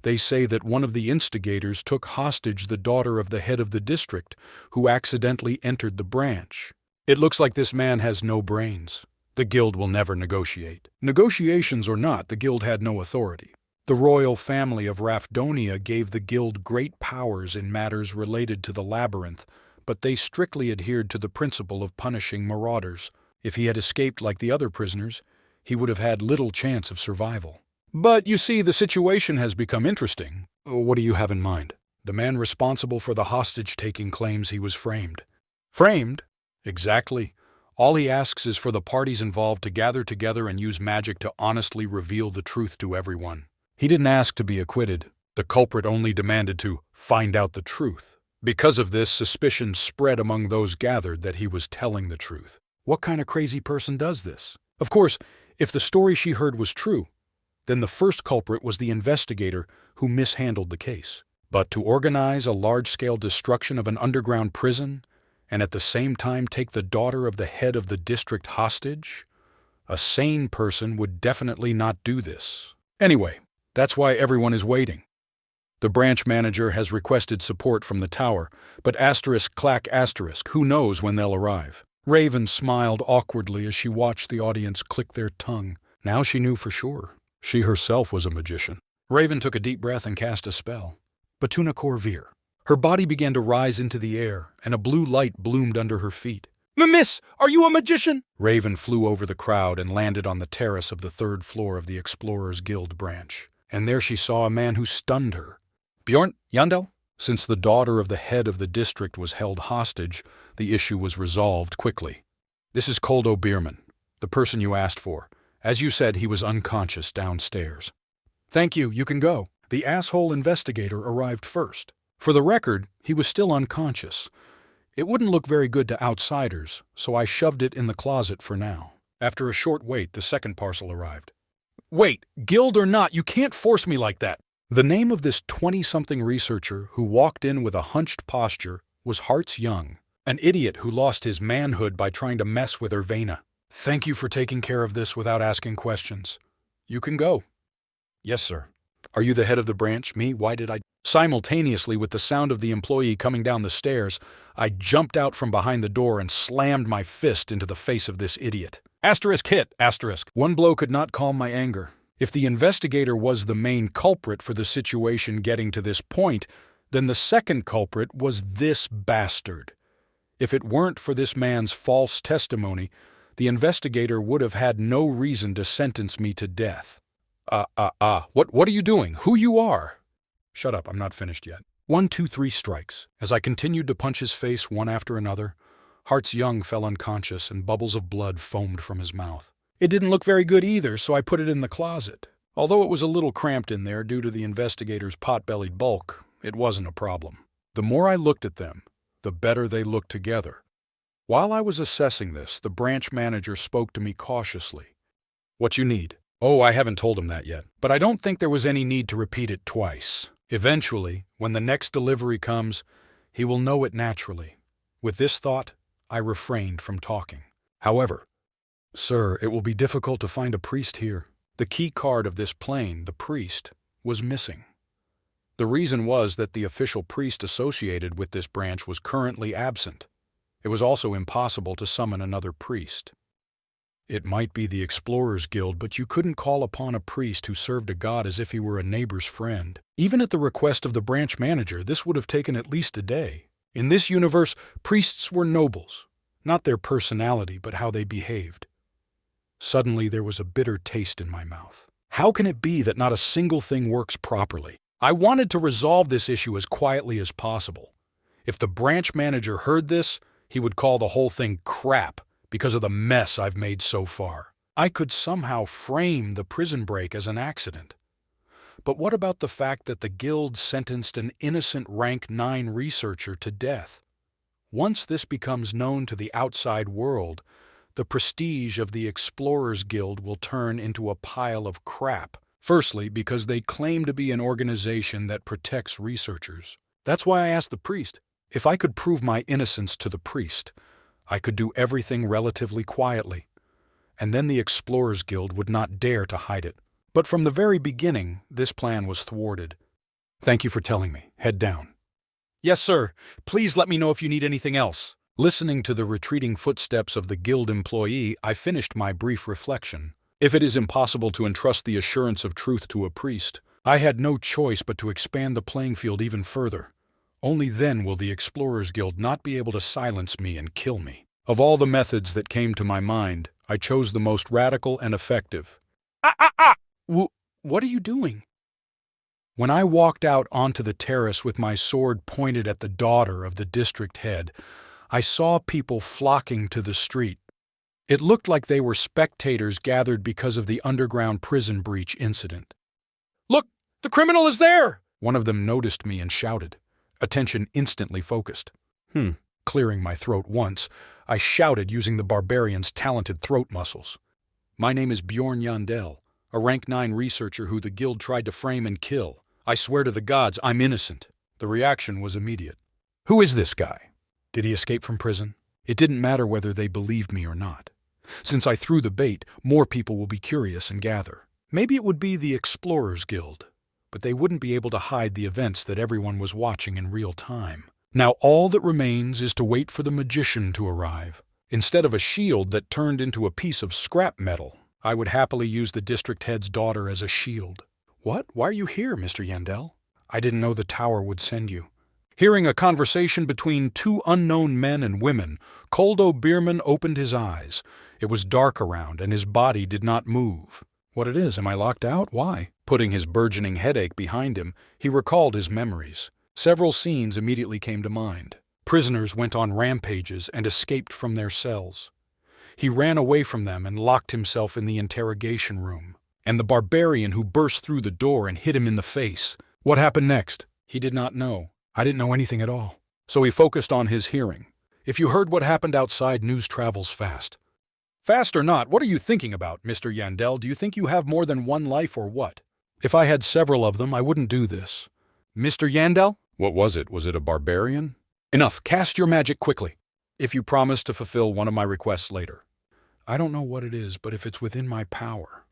They say that one of the instigators took hostage the daughter of the head of the district, who accidentally entered the branch. It looks like this man has no brains. The guild will never negotiate. Negotiations or not, the guild had no authority. The royal family of Rafdonia gave the guild great powers in matters related to the labyrinth, but they strictly adhered to the principle of punishing marauders. If he had escaped like the other prisoners, he would have had little chance of survival. But you see, the situation has become interesting. What do you have in mind? The man responsible for the hostage-taking claims he was framed. Framed? Exactly. All he asks is for the parties involved to gather together and use magic to honestly reveal the truth to everyone. He didn't ask to be acquitted. The culprit only demanded to find out the truth. Because of this, suspicion spread among those gathered that he was telling the truth. What kind of crazy person does this? Of course, if the story she heard was true, then the first culprit was the investigator who mishandled the case. But to organize a large-scale destruction of an underground prison, and at the same time take the daughter of the head of the district hostage? A sane person would definitely not do this. Anyway, that's why everyone is waiting. The branch manager has requested support from the tower, but ***, who knows when they'll arrive. Raven smiled awkwardly as she watched the audience click their tongue. Now she knew for sure. She herself was a magician. Raven took a deep breath and cast a spell. Batuna Corvir. Her body began to rise into the air, and a blue light bloomed under her feet. Miss, are you a magician? Raven flew over the crowd and landed on the terrace of the 3rd floor of the Explorers Guild branch. And there she saw a man who stunned her. Bjorn Yandel? Since the daughter of the head of the district was held hostage, the issue was resolved quickly. This is Koldo Bierman, the person you asked for. As you said, he was unconscious downstairs. Thank you, you can go. The asshole investigator arrived first. For the record, he was still unconscious. It wouldn't look very good to outsiders, so I shoved it in the closet for now. After a short wait, the second parcel arrived. Wait, guild or not, you can't force me like that. The name of this 20-something researcher who walked in with a hunched posture was Hartz Young, an idiot who lost his manhood by trying to mess with Irvana. Thank you for taking care of this without asking questions. You can go. Yes, sir. Are you the head of the branch? Me? Why did I? Simultaneously, with the sound of the employee coming down the stairs, I jumped out from behind the door and slammed my fist into the face of this idiot. Hit! One blow could not calm my anger. If the investigator was the main culprit for the situation getting to this point, Then the second culprit was this bastard. If it weren't for this man's false testimony, the investigator would have had no reason to sentence me to death. What are you doing? Who you are? Shut up, I'm not finished yet. 1, 2, 3 strikes. As I continued to punch his face one after another, Hart's Young fell unconscious and bubbles of blood foamed from his mouth. It didn't look very good either, so I put it in the closet. Although it was a little cramped in there due to the investigator's pot-bellied bulk, it wasn't a problem. The more I looked at them, the better they looked together. While I was assessing this, the branch manager spoke to me cautiously. What you need? Oh, I haven't told him that yet, but I don't think there was any need to repeat it twice. Eventually, when the next delivery comes, he will know it naturally. With this thought, I refrained from talking. However, sir, it will be difficult to find a priest here. The key card of this plane, the priest, was missing. The reason was that the official priest associated with this branch was currently absent. It was also impossible to summon another priest. It might be the Explorers Guild, but you couldn't call upon a priest who served a god as if he were a neighbor's friend. Even at the request of the branch manager, this would have taken at least a day. In this universe, priests were nobles, not their personality, but how they behaved. Suddenly, there was a bitter taste in my mouth. How can it be that not a single thing works properly? I wanted to resolve this issue as quietly as possible. If the branch manager heard this, he would call the whole thing crap because of the mess I've made so far. I could somehow frame the prison break as an accident. But what about the fact that the guild sentenced an innocent rank 9 researcher to death? Once this becomes known to the outside world, the prestige of the Explorers Guild will turn into a pile of crap. Firstly, because they claim to be an organization that protects researchers. That's why I asked the priest. If I could prove my innocence to the priest, I could do everything relatively quietly, and then the Explorers Guild would not dare to hide it. But from the very beginning, this plan was thwarted. Thank you for telling me. Head down. Yes, sir. Please let me know if you need anything else. Listening to the retreating footsteps of the guild employee, I finished my brief reflection. If it is impossible to entrust the assurance of truth to a priest, I had no choice but to expand the playing field even further. Only then will the Explorers Guild not be able to silence me and kill me. Of all the methods that came to my mind, I chose the most radical and effective. What are you doing? When I walked out onto the terrace with my sword pointed at the daughter of the district head, I saw people flocking to the street. It looked like they were spectators gathered because of the underground prison breach incident. Look, the criminal is there! One of them noticed me and shouted. Attention instantly focused. Clearing my throat once, I shouted using the barbarian's talented throat muscles. My name is Bjorn Yandel, a rank 9 researcher who the guild tried to frame and kill. I swear to the gods, I'm innocent. The reaction was immediate. Who is this guy? Did he escape from prison? It didn't matter whether they believed me or not. Since I threw the bait, more people will be curious and gather. Maybe it would be the Explorers Guild, but they wouldn't be able to hide the events that everyone was watching in real time. Now all that remains is to wait for the magician to arrive. Instead of a shield that turned into a piece of scrap metal, I would happily use the district head's daughter as a shield. What? Why are you here, Mr. Yandel? I didn't know the tower would send you. Hearing a conversation between 2 unknown men and women, Koldo Bierman opened his eyes. It was dark around, and his body did not move. What it is, am I locked out? Why? Putting his burgeoning headache behind him, he recalled his memories. Several scenes immediately came to mind. Prisoners went on rampages and escaped from their cells. He ran away from them and locked himself in the interrogation room. And the barbarian who burst through the door and hit him in the face. What happened next? He did not know. I didn't know anything at all. So he focused on his hearing. If you heard what happened outside, news travels fast. Fast or not, what are you thinking about, Mr. Yandel? Do you think you have more than one life or what? If I had several of them, I wouldn't do this. Mr. Yandel? What was it? Was it a barbarian? Enough. Cast your magic quickly. If you promise to fulfill one of my requests later. I don't know what it is, but if it's within my power.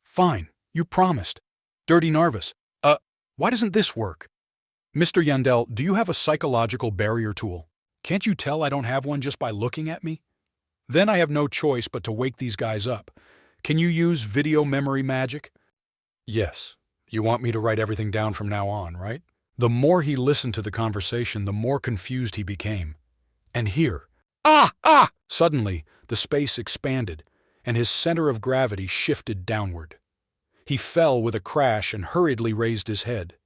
Fine. You promised. Dirty Narvis. Why doesn't this work? Mr. Yandel, do you have a psychological barrier tool? Can't you tell I don't have one just by looking at me? Then I have no choice but to wake these guys up. Can you use video memory magic? Yes. You want me to write everything down from now on, right? The more he listened to the conversation, the more confused he became. And here, suddenly, the space expanded, and his center of gravity shifted downward. He fell with a crash and hurriedly raised his head.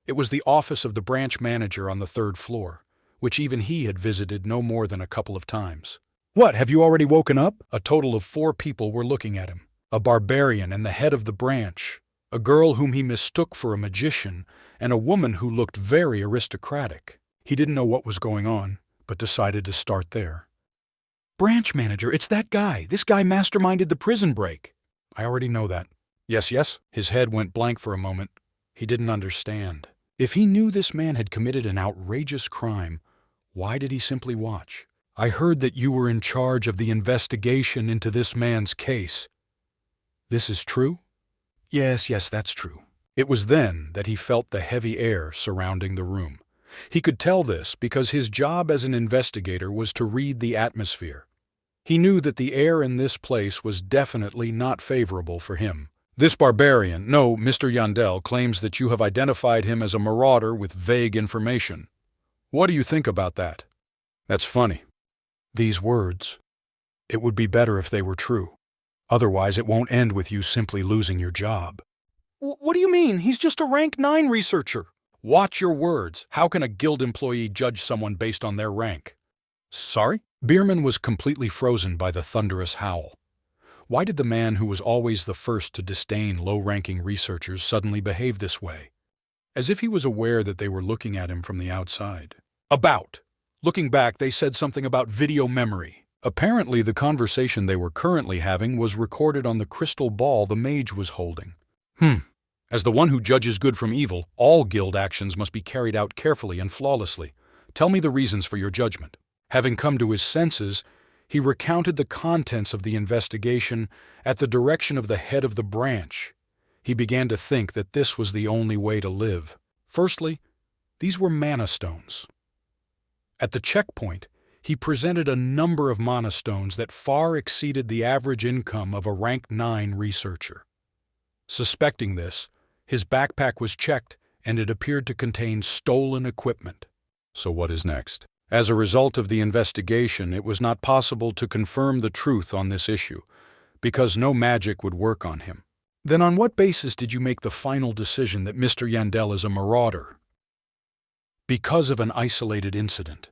It was the office of the branch manager on the third floor, which even he had visited no more than a couple of times. "What, have you already woken up?" A total of 4 people were looking at him. A barbarian and the head of the branch, a girl whom he mistook for a magician, and a woman who looked very aristocratic. He didn't know what was going on, but decided to start there. "Branch manager, it's that guy. This guy masterminded the prison break." "I already know that." Yes. His head went blank for a moment. He didn't understand. If he knew this man had committed an outrageous crime, why did he simply watch? "I heard that you were in charge of the investigation into this man's case. This is true?" Yes, that's true." It was then that he felt the heavy air surrounding the room. He could tell this because his job as an investigator was to read the atmosphere. He knew that the air in this place was definitely not favorable for him. "This barbarian, no, Mr. Yandel, claims that you have identified him as a marauder with vague information. What do you think about that?" "That's funny." These words. It would be better if they were true. Otherwise, it won't end with you simply losing your job. "What do you mean? He's just a rank 9 researcher." Watch your words. How can a guild employee judge someone based on their rank? Sorry? Bierman was completely frozen by the thunderous howl. Why did the man who was always the first to disdain low-ranking researchers suddenly behave this way? As if he was aware that they were looking at him from the outside. Looking back, they said something about video memory. Apparently, the conversation they were currently having was recorded on the crystal ball the mage was holding. As the one who judges good from evil, all guild actions must be carried out carefully and flawlessly. Tell me the reasons for your judgment. Having come to his senses, he recounted the contents of the investigation at the direction of the head of the branch. He began to think that this was the only way to live. Firstly, these were mana stones. At the checkpoint, he presented a number of mana stones that far exceeded the average income of a rank 9 researcher. Suspecting this, his backpack was checked, and it appeared to contain stolen equipment. So what is next? As a result of the investigation, it was not possible to confirm the truth on this issue, because no magic would work on him. Then on what basis did you make the final decision that Mr. Yandel is a marauder? Because of an isolated incident.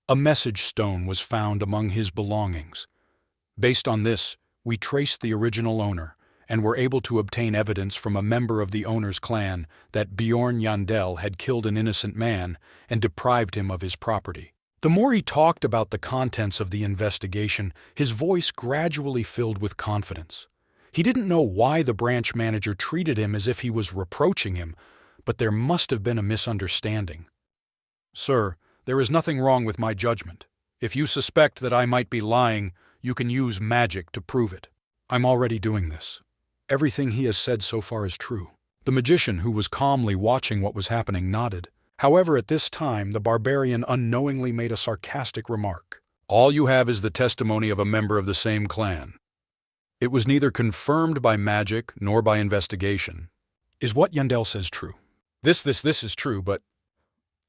A message stone was found among his belongings. Based on this, we traced the original owner, and were able to obtain evidence from a member of the owner's clan that Bjorn Yandel had killed an innocent man and deprived him of his property. The more he talked about the contents of the investigation, his voice gradually filled with confidence. He didn't know why the branch manager treated him as if he was reproaching him, but there must have been a misunderstanding. "Sir, there is nothing wrong with my judgment. If you suspect that I might be lying, you can use magic to prove it. I'm already doing this. Everything he has said so far is true." The magician, who was calmly watching what was happening, nodded. However, at this time, the barbarian unknowingly made a sarcastic remark. "All you have is the testimony of a member of the same clan. It was neither confirmed by magic nor by investigation. Is what Yandel says true?" This is true, but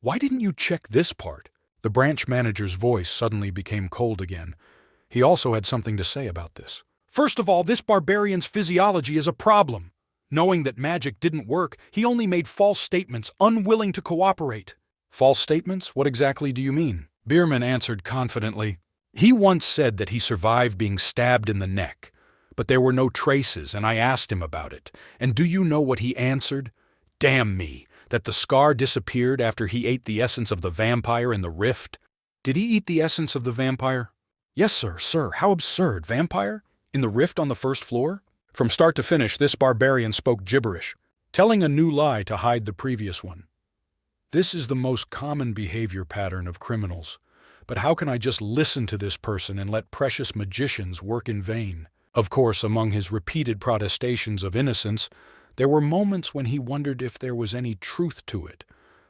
why didn't you check this part?" The branch manager's voice suddenly became cold again. He also had something to say about this. "First of all, this barbarian's physiology is a problem. Knowing that magic didn't work, he only made false statements, unwilling to cooperate." "False statements? What exactly do you mean?" Bierman answered confidently. "He once said that he survived being stabbed in the neck, but there were no traces, and I asked him about it. And do you know what he answered? Damn me, that the scar disappeared after he ate the essence of the vampire in the rift." "Did he eat the essence of the vampire?" "Yes, sir, how absurd. Vampire? In the rift on the first floor?" From start to finish, this barbarian spoke gibberish, telling a new lie to hide the previous one. This is the most common behavior pattern of criminals. But how can I just listen to this person and let precious magicians work in vain? Of course, among his repeated protestations of innocence, there were moments when he wondered if there was any truth to it,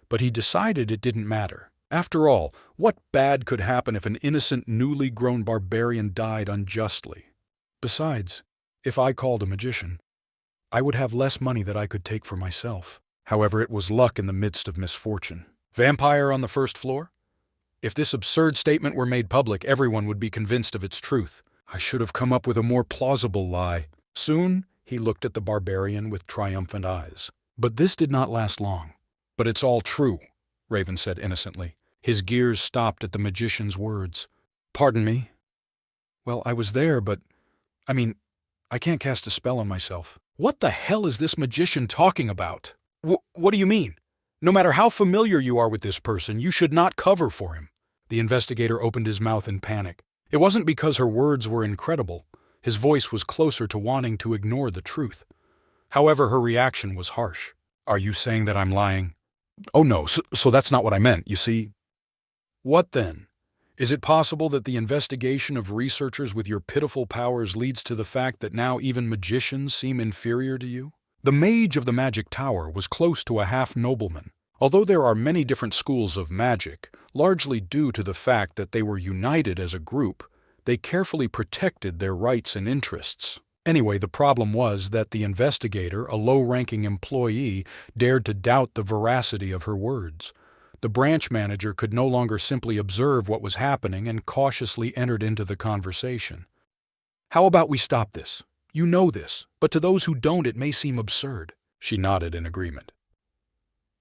but he decided it didn't matter. After all, what bad could happen if an innocent, newly grown barbarian died unjustly? Besides, if I called a magician, I would have less money that I could take for myself. However, it was luck in the midst of misfortune. Vampire on the first floor? If this absurd statement were made public, everyone would be convinced of its truth. I should have come up with a more plausible lie. Soon, he looked at the barbarian with triumphant eyes. But this did not last long. But it's all true, Raven said innocently. His gears stopped at the magician's words. Pardon me? Well, I was there, but... I can't cast a spell on myself. What the hell is this magician talking about? What do you mean? No matter how familiar you are with this person, you should not cover for him. The investigator opened his mouth in panic. It wasn't because her words were incredible. His voice was closer to wanting to ignore the truth. However, her reaction was harsh. Are you saying that I'm lying? Oh no, so that's not what I meant, you see. What then? Is it possible that the investigation of researchers with your pitiful powers leads to the fact that now even magicians seem inferior to you? The mage of the magic tower was close to a half-nobleman. Although there are many different schools of magic, largely due to the fact that they were united as a group, they carefully protected their rights and interests. Anyway, the problem was that the investigator, a low-ranking employee, dared to doubt the veracity of her words. The branch manager could no longer simply observe what was happening and cautiously entered into the conversation. How about we stop this? You know this, but to those who don't it may seem absurd. She nodded in agreement.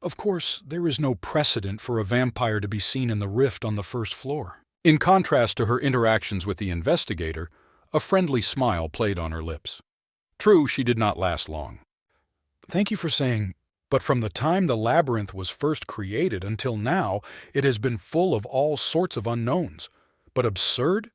Of course, there is no precedent for a vampire to be seen in the rift on the first floor. In contrast to her interactions with the investigator, a friendly smile played on her lips. True, she did not last long. Thank you for saying, but from the time the labyrinth was first created until now, it has been full of all sorts of unknowns. But absurd?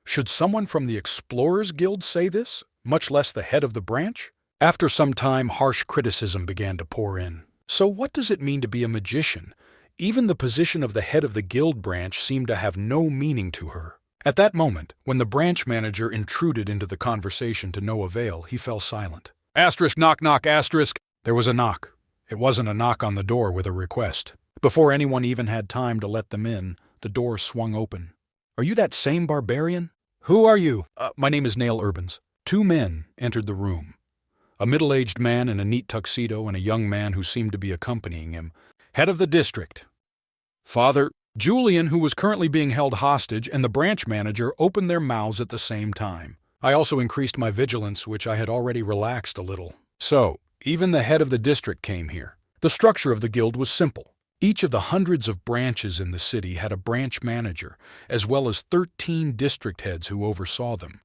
Should someone from the Explorers Guild say this, much less the head of the branch? After some time, harsh criticism began to pour in. So what does it mean to be a magician? Even the position of the head of the guild branch seemed to have no meaning to her. At that moment, when the branch manager intruded into the conversation to no avail, he fell silent. Asterisk, knock, knock, asterisk. There was a knock. It wasn't a knock on the door with a request. Before anyone even had time to let them in, the door swung open. Are you that same barbarian? Who are you? My name is Nail Urbans. Two men entered the room. A middle-aged man in a neat tuxedo and a young man who seemed to be accompanying him. Head of the district. Father Julian, who was currently being held hostage, and the branch manager opened their mouths at the same time. I also increased my vigilance, which I had already relaxed a little. So, even the head of the district came here. The structure of the guild was simple. Each of the hundreds of branches in the city had a branch manager, as well as 13 district heads who oversaw them.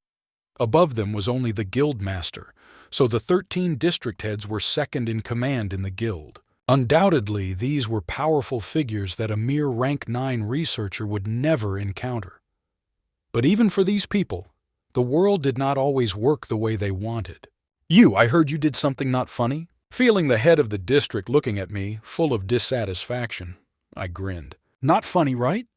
Above them was only the guild master, so the 13 district heads were second in command in the guild. Undoubtedly, these were powerful figures that a mere rank 9 researcher would never encounter. But even for these people, the world did not always work the way they wanted. I heard you did something not funny? Feeling the head of the district looking at me, full of dissatisfaction, I grinned. Not funny, right?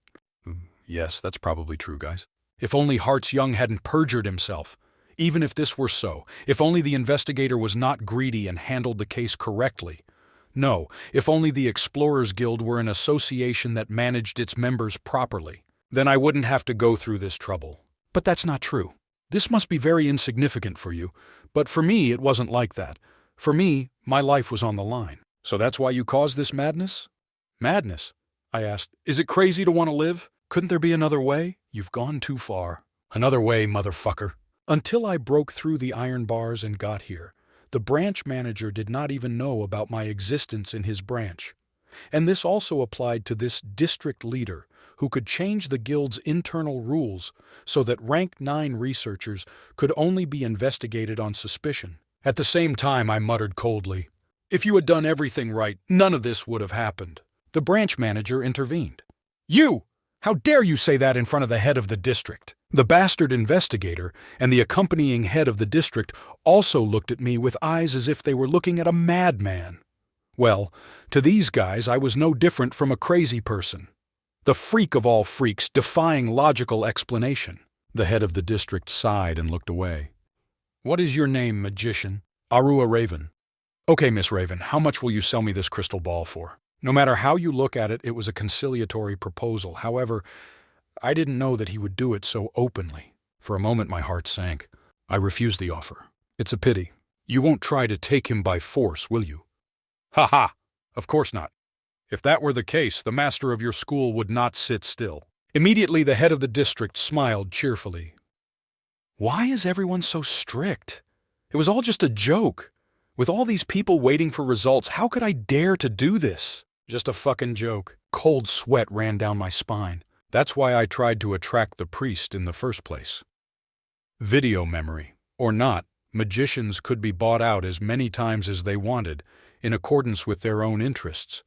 Yes, that's probably true, guys. If only Hart's Young hadn't perjured himself. Even if this were so, if only the investigator was not greedy and handled the case correctly. No, if only the Explorers Guild were an association that managed its members properly. Then I wouldn't have to go through this trouble. But that's not true. This must be very insignificant for you, but for me it wasn't like that. For me, my life was on the line. So that's why you caused this madness? Madness? I asked. Is it crazy to want to live? Couldn't there be another way? You've gone too far. Another way, motherfucker. Until I broke through the iron bars and got here, the branch manager did not even know about my existence in his branch. And this also applied to this district leader, who could change the guild's internal rules so that rank 9 researchers could only be investigated on suspicion. At the same time, I muttered coldly, if you had done everything right, none of this would have happened. The branch manager intervened. You! How dare you say that in front of the head of the district? The bastard investigator and the accompanying head of the district also looked at me with eyes as if they were looking at a madman. Well, to these guys I was no different from a crazy person. The freak of all freaks, defying logical explanation. The head of the district sighed and looked away. What is your name, magician? Arua Raven. Okay, Miss Raven, how much will you sell me this crystal ball for? No matter how you look at it, it was a conciliatory proposal. However, I didn't know that he would do it so openly. For a moment my heart sank. I refused the offer. It's a pity. You won't try to take him by force, will you? Ha ha! Of course not. If that were the case, the master of your school would not sit still. Immediately, the head of the district smiled cheerfully. Why is everyone so strict? It was all just a joke. With all these people waiting for results, how could I dare to do this? Just a fucking joke. Cold sweat ran down my spine. That's why I tried to attract the priest in the first place. Video memory, or not, magicians could be bought out as many times as they wanted, in accordance with their own interests.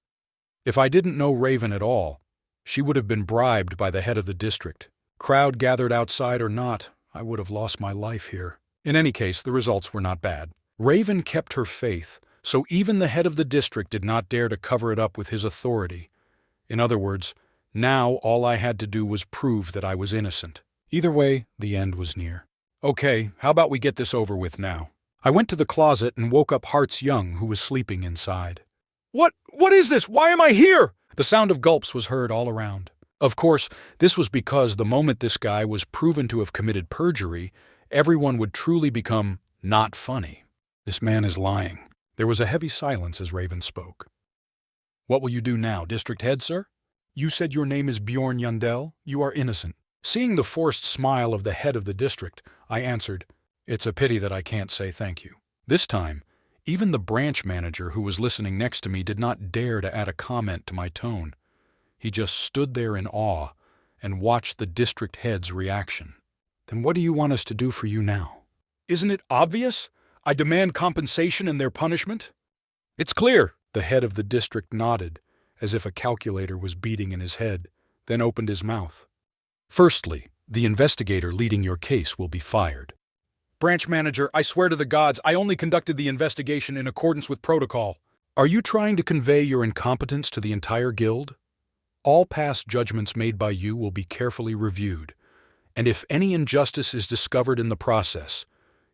If I didn't know Raven at all, she would have been bribed by the head of the district. Crowd gathered outside or not, I would have lost my life here. In any case, the results were not bad. Raven kept her faith, so even the head of the district did not dare to cover it up with his authority. In other words, now all I had to do was prove that I was innocent. Either way, the end was near. Okay, how about we get this over with now? I went to the closet and woke up Hearts Young, who was sleeping inside. What is this? Why am I here? The sound of gulps was heard all around. Of course, this was because the moment this guy was proven to have committed perjury, everyone would truly become not funny. This man is lying. There was a heavy silence as Raven spoke. What will you do now, district head, sir? You said your name is Bjorn Yundell. You are innocent. Seeing the forced smile of the head of the district, I answered, It's a pity that I can't say thank you. This time, even the branch manager who was listening next to me did not dare to add a comment to my tone. He just stood there in awe and watched the district head's reaction. Then what do you want us to do for you now? Isn't it obvious? I demand compensation and their punishment. It's clear. The head of the district nodded, as if a calculator was beating in his head, then opened his mouth. Firstly, the investigator leading your case will be fired. Branch manager, I swear to the gods, I only conducted the investigation in accordance with protocol. Are you trying to convey your incompetence to the entire guild? All past judgments made by you will be carefully reviewed, and if any injustice is discovered in the process,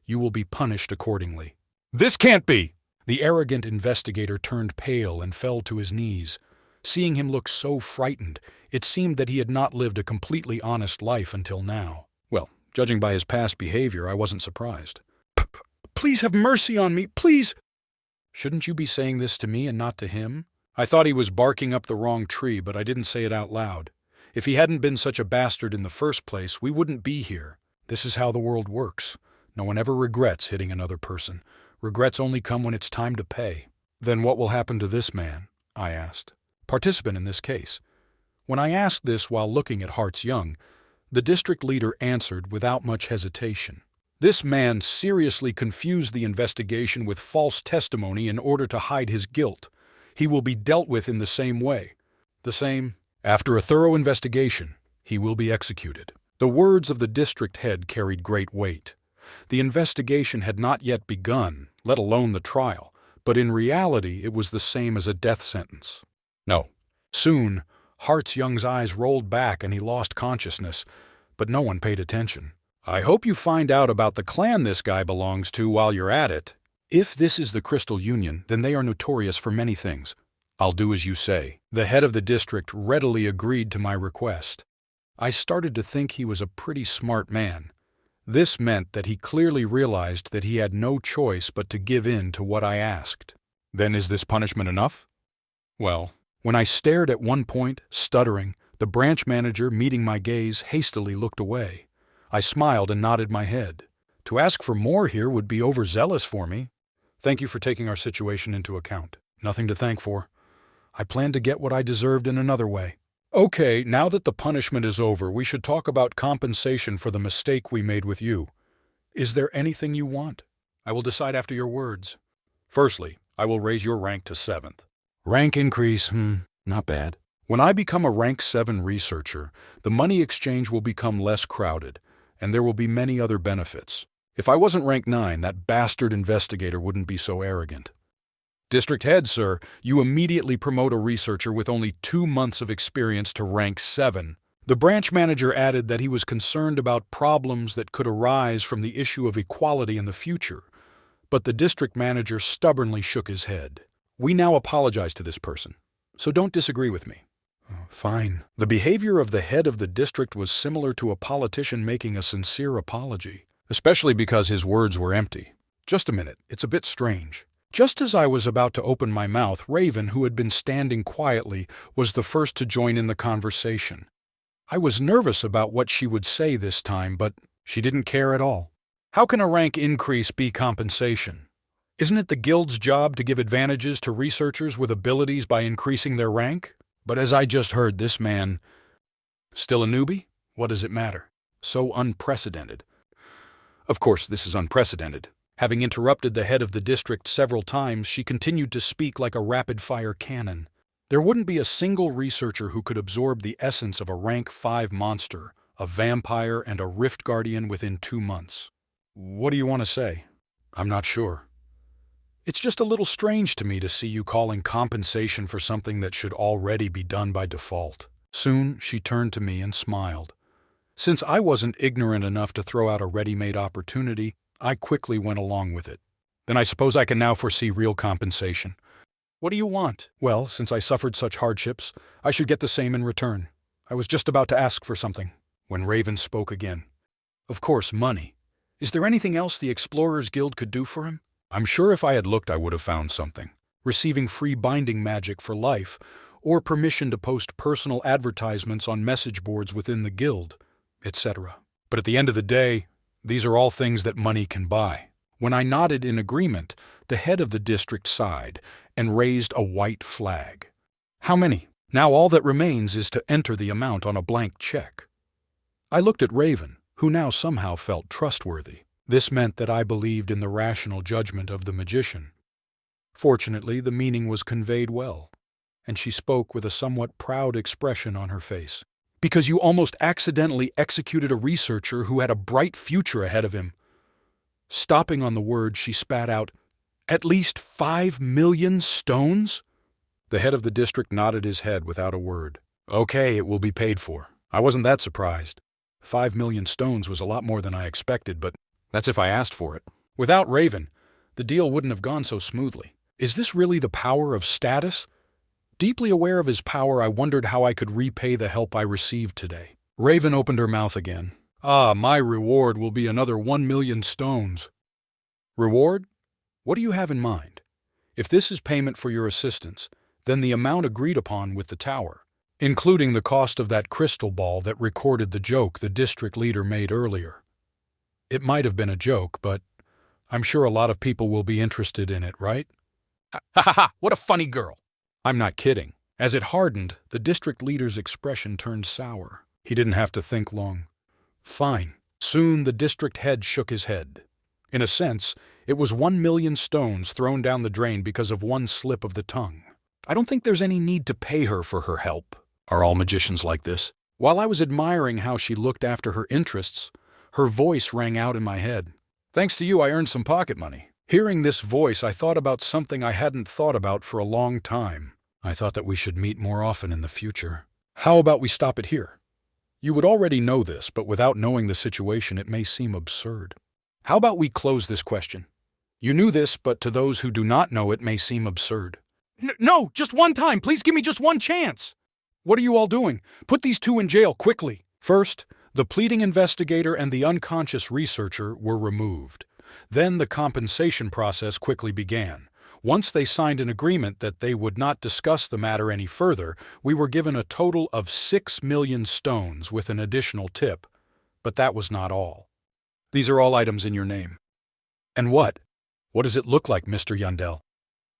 you will be punished accordingly. This can't be! The arrogant investigator turned pale and fell to his knees. Seeing him look so frightened, it seemed that he had not lived a completely honest life until now. Well, judging by his past behavior, I wasn't surprised. Please have mercy on me, please! Shouldn't you be saying this to me and not to him? I thought he was barking up the wrong tree, but I didn't say it out loud. If he hadn't been such a bastard in the first place, we wouldn't be here. This is how the world works. No one ever regrets hitting another person. Regrets only come when it's time to pay. Then what will happen to this man? I asked. Participant in this case. When I asked this while looking at Hearts Young, the district leader answered without much hesitation. This man seriously confused the investigation with false testimony in order to hide his guilt. He will be dealt with in the same way. After a thorough investigation, he will be executed. The words of the district head carried great weight. The investigation had not yet begun, let alone the trial, but in reality it was the same as a death sentence. No. Soon, Hearts Young's eyes rolled back and he lost consciousness, but no one paid attention. I hope you find out about the clan this guy belongs to while you're at it. If this is the Crystal Union, then they are notorious for many things. I'll do as you say. The head of the district readily agreed to my request. I started to think he was a pretty smart man. This meant that he clearly realized that he had no choice but to give in to what I asked. Then is this punishment enough? Well, when I stared at one point, stuttering, the branch manager, meeting my gaze, hastily looked away. I smiled and nodded my head. To ask for more here would be overzealous for me. Thank you for taking our situation into account. Nothing to thank for. I plan to get what I deserved in another way. Okay, now that the punishment is over, we should talk about compensation for the mistake we made with you. Is there anything you want? I will decide after your words. Firstly, I will raise your rank to 7th. Rank increase, not bad. When I become a rank 7 researcher, the money exchange will become less crowded, and there will be many other benefits. If I wasn't rank 9, that bastard investigator wouldn't be so arrogant. District head, sir, you immediately promote a researcher with only 2 months of experience to rank 7. The branch manager added that he was concerned about problems that could arise from the issue of equality in the future, but the district manager stubbornly shook his head. We now apologize to this person, so don't disagree with me. Fine. The behavior of the head of the district was similar to a politician making a sincere apology, especially because his words were empty. Just a minute, it's a bit strange. Just as I was about to open my mouth, Raven, who had been standing quietly, was the first to join in the conversation. I was nervous about what she would say this time, but she didn't care at all. How can a rank increase be compensation? Isn't it the guild's job to give advantages to researchers with abilities by increasing their rank? But as I just heard, this man... Still a newbie? What does it matter? So unprecedented. Of course, this is unprecedented. Having interrupted the head of the district several times, she continued to speak like a rapid-fire cannon. There wouldn't be a single researcher who could absorb the essence of a rank 5 monster, a vampire, and a rift guardian within 2 months. What do you want to say? I'm not sure. It's just a little strange to me to see you calling compensation for something that should already be done by default. Soon, she turned to me and smiled. Since I wasn't ignorant enough to throw out a ready-made opportunity, I quickly went along with it. Then I suppose I can now foresee real compensation. What do you want? Well, since I suffered such hardships, I should get the same in return. I was just about to ask for something, when Raven spoke again. Of course, money. Is there anything else the Explorers Guild could do for him? I'm sure if I had looked I would have found something. Receiving free binding magic for life, or permission to post personal advertisements on message boards within the guild, etc. But at the end of the day, these are all things that money can buy. When I nodded in agreement, the head of the district sighed and raised a white flag. How many? Now all that remains is to enter the amount on a blank check. I looked at Raven, who now somehow felt trustworthy. This meant that I believed in the rational judgment of the magician. Fortunately, the meaning was conveyed well, and she spoke with a somewhat proud expression on her face. Because you almost accidentally executed a researcher who had a bright future ahead of him. Stopping on the word, she spat out, "At least 5 million stones?" The head of the district nodded his head without a word. Okay, it will be paid for. I wasn't that surprised. 5 million stones was a lot more than I expected, but that's if I asked for it. Without Raven, the deal wouldn't have gone so smoothly. Is this really the power of status? Deeply aware of his power, I wondered how I could repay the help I received today. Raven opened her mouth again. My reward will be another 1 million stones. Reward? What do you have in mind? If this is payment for your assistance, then the amount agreed upon with the tower, including the cost of that crystal ball that recorded the joke the district leader made earlier. It might have been a joke, but I'm sure a lot of people will be interested in it, right? Ha ha ha! What a funny girl! I'm not kidding. As it hardened, the district leader's expression turned sour. He didn't have to think long. Fine. Soon the district head shook his head. In a sense, it was 1 million stones thrown down the drain because of one slip of the tongue. I don't think there's any need to pay her for her help. Are all magicians like this? While I was admiring how she looked after her interests, her voice rang out in my head. Thanks to you, I earned some pocket money. Hearing this voice, I thought about something I hadn't thought about for a long time. I thought that we should meet more often in the future. How about we stop it here? You would already know this, but without knowing the situation, it may seem absurd. How about we close this question? You knew this, but to those who do not know, it may seem absurd. No, just one time. Please give me just one chance. What are you all doing? Put these two in jail quickly. First, the pleading investigator and the unconscious researcher were removed. Then the compensation process quickly began. Once they signed an agreement that they would not discuss the matter any further, we were given a total of 6 million stones with an additional tip. But that was not all. These are all items in your name. And what? What does it look like, Mr. Yandel?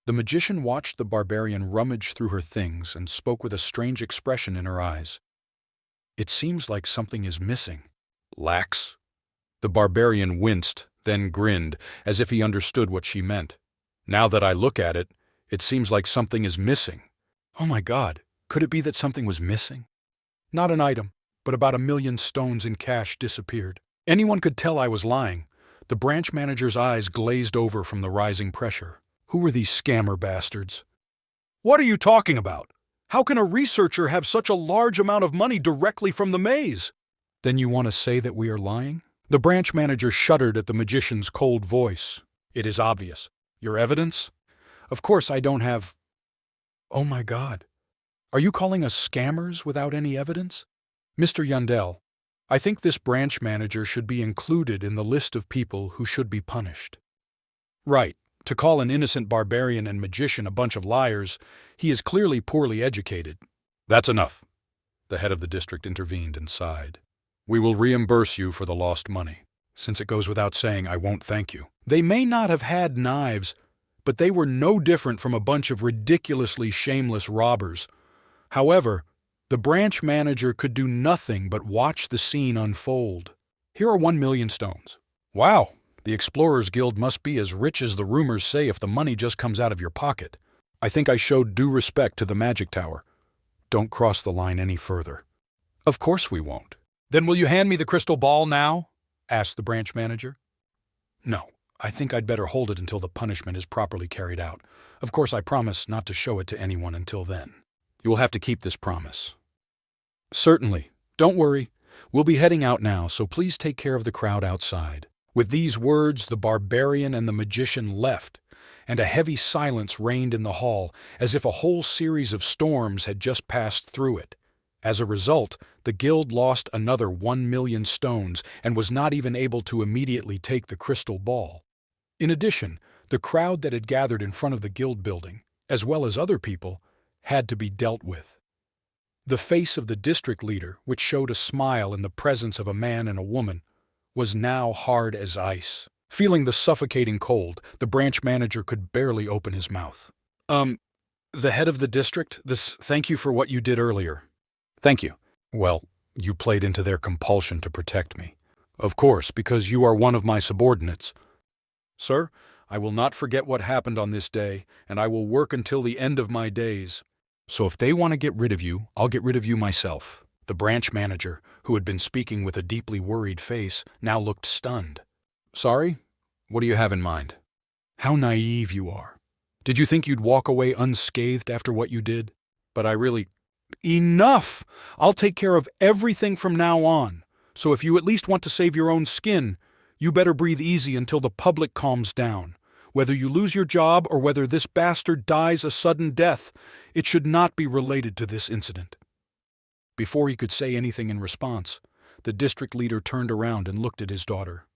The magician watched the barbarian rummage through her things and spoke with a strange expression in her eyes. It seems like something is missing. Lax? The barbarian winced, then grinned, as if he understood what she meant. Now that I look at it, it seems like something is missing. Oh my God, could it be that something was missing? Not an item, but about 1 million stones in cash disappeared. Anyone could tell I was lying. The branch manager's eyes glazed over from the rising pressure. Who were these scammer bastards? What are you talking about? How can a researcher have such a large amount of money directly from the maze? Then you want to say that we are lying? The branch manager shuddered at the magician's cold voice. It is obvious. Your evidence? Of course I don't have... Oh my God. Are you calling us scammers without any evidence? Mr. Yandel, I think this branch manager should be included in the list of people who should be punished. Right. To call an innocent barbarian and magician a bunch of liars, he is clearly poorly educated. That's enough. The head of the district intervened and sighed. We will reimburse you for the lost money. Since it goes without saying, I won't thank you. They may not have had knives, but they were no different from a bunch of ridiculously shameless robbers. However, the branch manager could do nothing but watch the scene unfold. Here are 1,000,000 stones. Wow, the Explorers Guild must be as rich as the rumors say if the money just comes out of your pocket. I think I showed due respect to the magic tower. Don't cross the line any further. Of course we won't. Then will you hand me the crystal ball now? Asked the branch manager. No, I think I'd better hold it until the punishment is properly carried out. Of course, I promise not to show it to anyone until then. You will have to keep this promise. Certainly. Don't worry. We'll be heading out now, so please take care of the crowd outside. With these words, the barbarian and the magician left, and a heavy silence reigned in the hall, as if a whole series of storms had just passed through it. As a result, the guild lost another 1,000,000 stones and was not even able to immediately take the crystal ball. In addition, the crowd that had gathered in front of the guild building, as well as other people, had to be dealt with. The face of the district leader, which showed a smile in the presence of a man and a woman, was now hard as ice. Feeling the suffocating cold, the branch manager could barely open his mouth. The head of the district, thank you for what you did earlier. Thank you. Well, you played into their compulsion to protect me. Of course, because you are one of my subordinates. Sir, I will not forget what happened on this day, and I will work until the end of my days. So if they want to get rid of you, I'll get rid of you myself. The branch manager, who had been speaking with a deeply worried face, now looked stunned. Sorry? What do you have in mind? How naive you are. Did you think you'd walk away unscathed after what you did? But I really... Enough! I'll take care of everything from now on. So if you at least want to save your own skin, you better breathe easy until the public calms down. Whether you lose your job or whether this bastard dies a sudden death, it should not be related to this incident. Before he could say anything in response, the district leader turned around and looked at his daughter.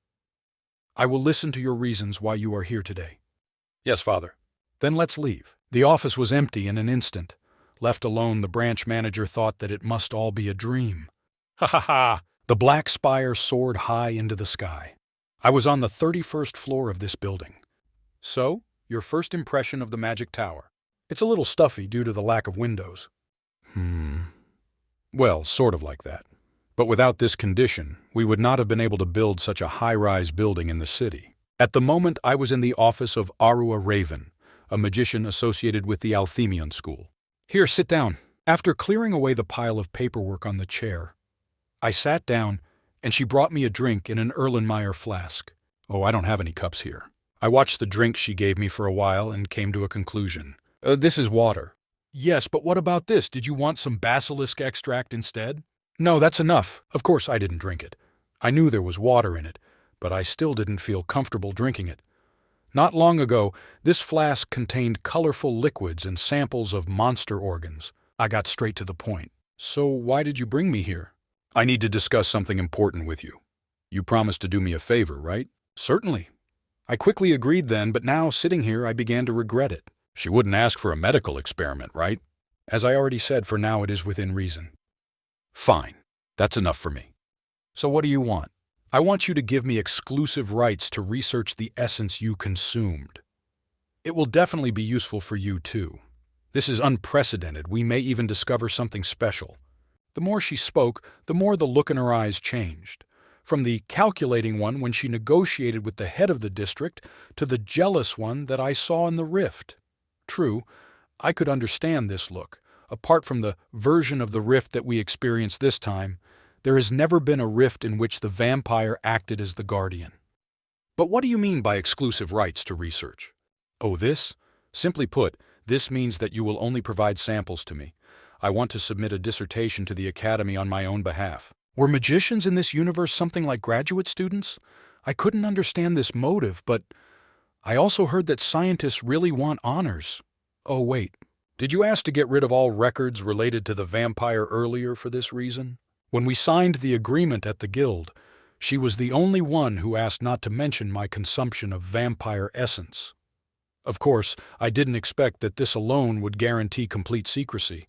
I will listen to your reasons why you are here today. Yes, father. Then let's leave. The office was empty in an instant. Left alone, the branch manager thought that it must all be a dream. Ha ha ha! The black spire soared high into the sky. I was on the 31st floor of this building. So, your first impression of the magic tower. It's a little stuffy due to the lack of windows. Well, sort of like that. But without this condition, we would not have been able to build such a high-rise building in the city. At the moment, I was in the office of Arua Raven, a magician associated with the Althemian school. Here, sit down. After clearing away the pile of paperwork on the chair, I sat down, and she brought me a drink in an Erlenmeyer flask. Oh, I don't have any cups here. I watched the drink she gave me for a while and came to a conclusion. This is water. Yes, but what about this? Did you want some basilisk extract instead? No, that's enough. Of course I didn't drink it. I knew there was water in it, but I still didn't feel comfortable drinking it. Not long ago, this flask contained colorful liquids and samples of monster organs. I got straight to the point. So why did you bring me here? I need to discuss something important with you. You promised to do me a favor, right? Certainly. I quickly agreed then, but now, sitting here, I began to regret it. She wouldn't ask for a medical experiment, right? As I already said, for now it is within reason. Fine. That's enough for me. So what do you want? I want you to give me exclusive rights to research the essence you consumed. It will definitely be useful for you, too. This is unprecedented. We may even discover something special. The more she spoke, the more the look in her eyes changed. From the calculating one when she negotiated with the head of the district to the jealous one that I saw in the rift. True, I could understand this look. Apart from the version of the rift that we experienced this time, there has never been a rift in which the vampire acted as the guardian. But what do you mean by exclusive rights to research? Oh, this? Simply put, this means that you will only provide samples to me. I want to submit a dissertation to the Academy on my own behalf. Were magicians in this universe something like graduate students? I couldn't understand this motive, but I also heard that scientists really want honors. Oh, wait. Did you ask to get rid of all records related to the vampire earlier for this reason? When we signed the agreement at the guild, she was the only one who asked not to mention my consumption of vampire essence. Of course, I didn't expect that this alone would guarantee complete secrecy,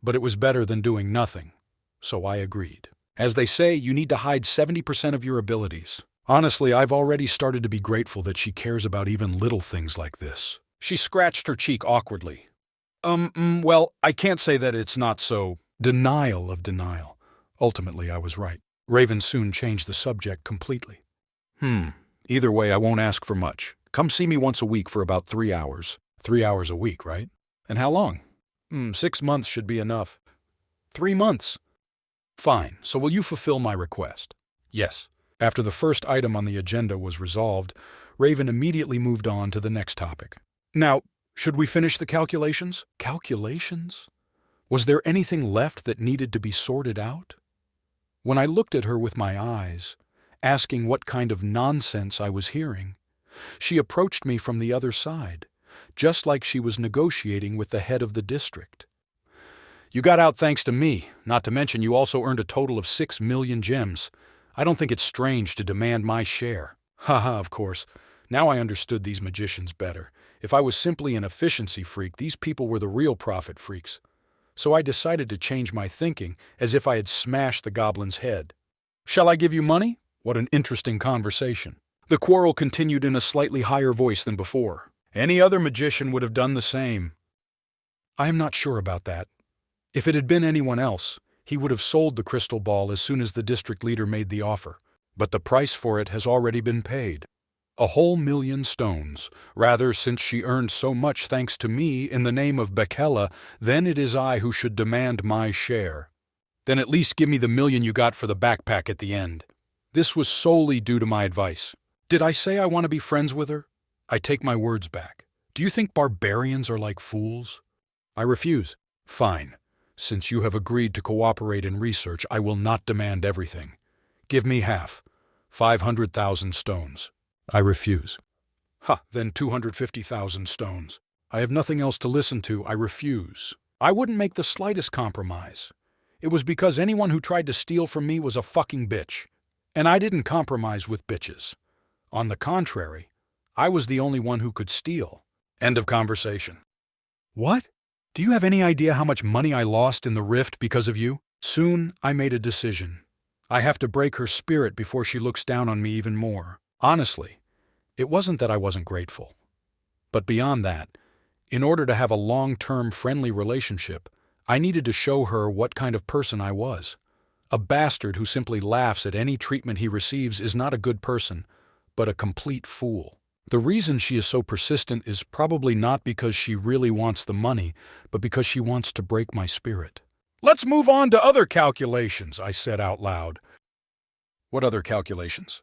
but it was better than doing nothing, so I agreed. As they say, you need to hide 70% of your abilities. Honestly, I've already started to be grateful that she cares about even little things like this. She scratched her cheek awkwardly. Well, I can't say that it's not so. Denial of denial. Ultimately, I was right. Raven soon changed the subject completely. Either way, I won't ask for much. Come see me once a week for about 3 hours. 3 hours a week, right? And how long? 6 months should be enough. 3 months. Fine, so will you fulfill my request? Yes. After the first item on the agenda was resolved, Raven immediately moved on to the next topic. Now, should we finish the calculations? Calculations? Was there anything left that needed to be sorted out? When I looked at her with my eyes, asking what kind of nonsense I was hearing, she approached me from the other side, just like she was negotiating with the head of the district. You got out thanks to me, not to mention you also earned a total of 6 million gems. I don't think it's strange to demand my share. Haha, of course. Now I understood these magicians better. If I was simply an efficiency freak, these people were the real profit freaks. So I decided to change my thinking, as if I had smashed the goblin's head. Shall I give you money? What an interesting conversation. The quarrel continued in a slightly higher voice than before. Any other magician would have done the same. I am not sure about that. If it had been anyone else, he would have sold the crystal ball as soon as the district leader made the offer. But the price for it has already been paid. A whole 1,000,000 stones. Rather, since she earned so much thanks to me in the name of Bekela, then it is I who should demand my share. Then at least give me the 1,000,000 you got for the backpack at the end. This was solely due to my advice. Did I say I want to be friends with her? I take my words back. Do you think barbarians are like fools? I refuse. Fine. Since you have agreed to cooperate in research, I will not demand everything. Give me half. 500,000 stones. I refuse. Then 250,000 stones. I have nothing else to listen to. I refuse. I wouldn't make the slightest compromise. It was because anyone who tried to steal from me was a fucking bitch. And I didn't compromise with bitches. On the contrary, I was the only one who could steal. End of conversation. What? Do you have any idea how much money I lost in the rift because of you? Soon, I made a decision. I have to break her spirit before she looks down on me even more. Honestly, it wasn't that I wasn't grateful. But beyond that, in order to have a long-term friendly relationship, I needed to show her what kind of person I was. A bastard who simply laughs at any treatment he receives is not a good person, but a complete fool. The reason she is so persistent is probably not because she really wants the money, but because she wants to break my spirit. Let's move on to other calculations, I said out loud. What other calculations?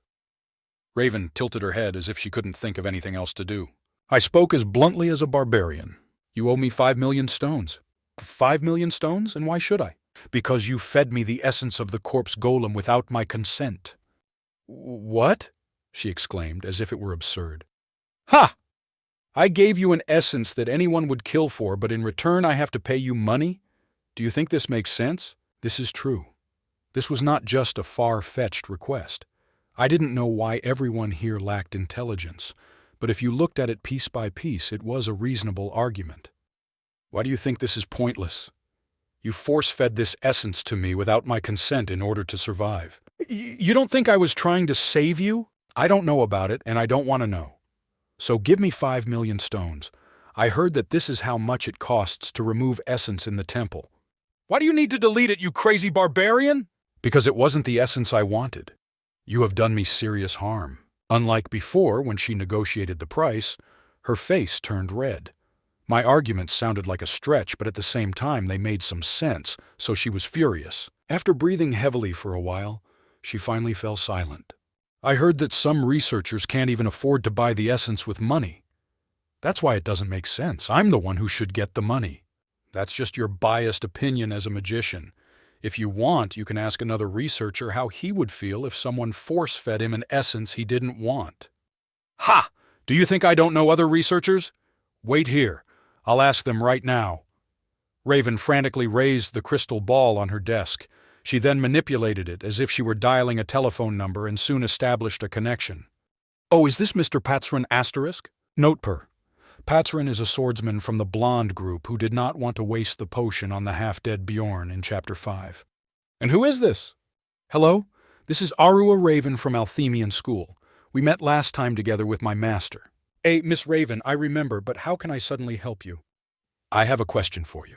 Raven tilted her head as if she couldn't think of anything else to do. I spoke as bluntly as a barbarian. You owe me 5 million stones. 5 million stones? And why should I? Because you fed me the essence of the corpse golem without my consent. What? She exclaimed, as if it were absurd. Ha! I gave you an essence that anyone would kill for, but in return I have to pay you money? Do you think this makes sense? This is true. This was not just a far-fetched request. I didn't know why everyone here lacked intelligence, but if you looked at it piece by piece, it was a reasonable argument. Why do you think this is pointless? You force-fed this essence to me without my consent in order to survive. You don't think I was trying to save you? I don't know about it, and I don't want to know. So give me 5 million stones. I heard that this is how much it costs to remove essence in the temple. Why do you need to delete it, you crazy barbarian? Because it wasn't the essence I wanted. You have done me serious harm. Unlike before, when she negotiated the price, her face turned red. My arguments sounded like a stretch, but at the same time they made some sense, so she was furious. After breathing heavily for a while, she finally fell silent. I heard that some researchers can't even afford to buy the essence with money. That's why it doesn't make sense. I'm the one who should get the money. That's just your biased opinion as a magician. If you want, you can ask another researcher how he would feel if someone force-fed him an essence he didn't want. Ha! Do you think I don't know other researchers? Wait here. I'll ask them right now. Raven frantically raised the crystal ball on her desk. She then manipulated it as if she were dialing a telephone number and soon established a connection. Oh, is this Mr. Patsron *? Note per. Patrin is a swordsman from the blonde group who did not want to waste the potion on the half-dead Bjorn in Chapter 5. And who is this? Hello, this is Arua Raven from Althemian School. We met last time together with my master. Hey, Miss Raven, I remember, but how can I suddenly help you? I have a question for you.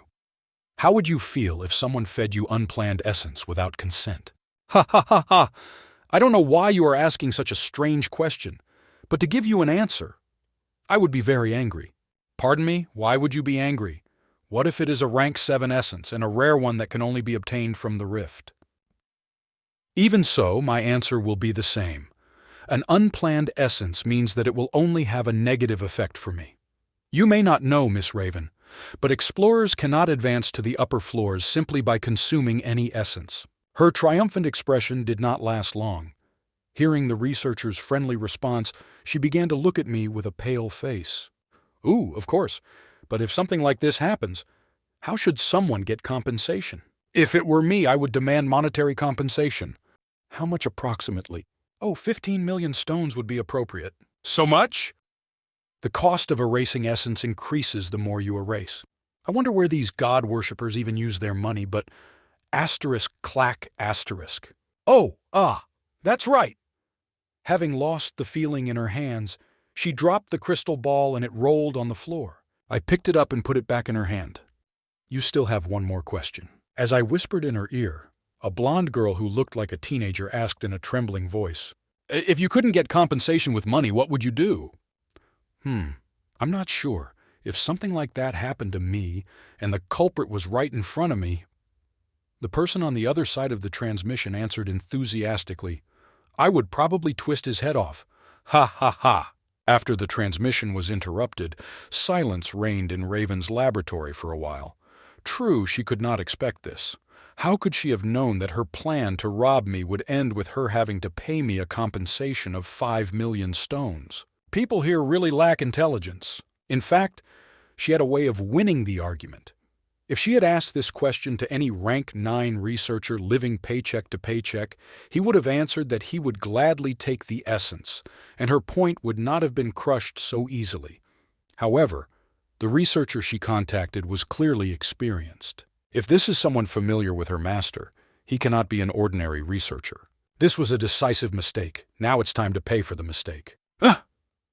How would you feel if someone fed you unplanned essence without consent? Ha ha ha ha! I don't know why you are asking such a strange question, but to give you an answer, I would be very angry. Pardon me, why would you be angry? What if it is a rank 7 essence and a rare one that can only be obtained from the rift? Even so, my answer will be the same. An unplanned essence means that it will only have a negative effect for me. You may not know, Miss Raven, but explorers cannot advance to the upper floors simply by consuming any essence. Her triumphant expression did not last long. Hearing the researcher's friendly response, she began to look at me with a pale face. Ooh, of course, but if something like this happens, how should someone get compensation? If it were me, I would demand monetary compensation. How much approximately? Oh, 15 million stones would be appropriate. So much? The cost of erasing essence increases the more you erase. I wonder where these god worshippers even use their money, but asterisk clack asterisk. Oh, that's right. Having lost the feeling in her hands, she dropped the crystal ball and it rolled on the floor. I picked it up and put it back in her hand. You still have one more question. As I whispered in her ear, a blonde girl who looked like a teenager asked in a trembling voice, If you couldn't get compensation with money, what would you do? I'm not sure. If something like that happened to me and the culprit was right in front of me. The person on the other side of the transmission answered enthusiastically, I would probably twist his head off. Ha ha ha. After the transmission was interrupted, silence reigned in Raven's laboratory for a while. True, she could not expect this. How could she have known that her plan to rob me would end with her having to pay me a compensation of 5 million stones? People here really lack intelligence. In fact, she had a way of winning the argument. If she had asked this question to any rank 9 researcher living paycheck to paycheck, he would have answered that he would gladly take the essence, and her point would not have been crushed so easily. However, the researcher she contacted was clearly experienced. If this is someone familiar with her master, he cannot be an ordinary researcher. This was a decisive mistake. Now it's time to pay for the mistake. Ha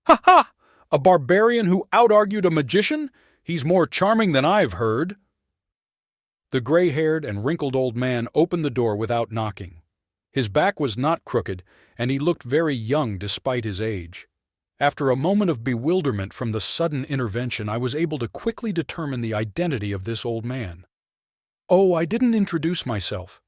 ha! A barbarian who out-argued a magician? He's more charming than I've heard. The gray-haired and wrinkled old man opened the door without knocking. His back was not crooked, and he looked very young despite his age. After a moment of bewilderment from the sudden intervention, I was able to quickly determine the identity of this old man. Oh, I didn't introduce myself.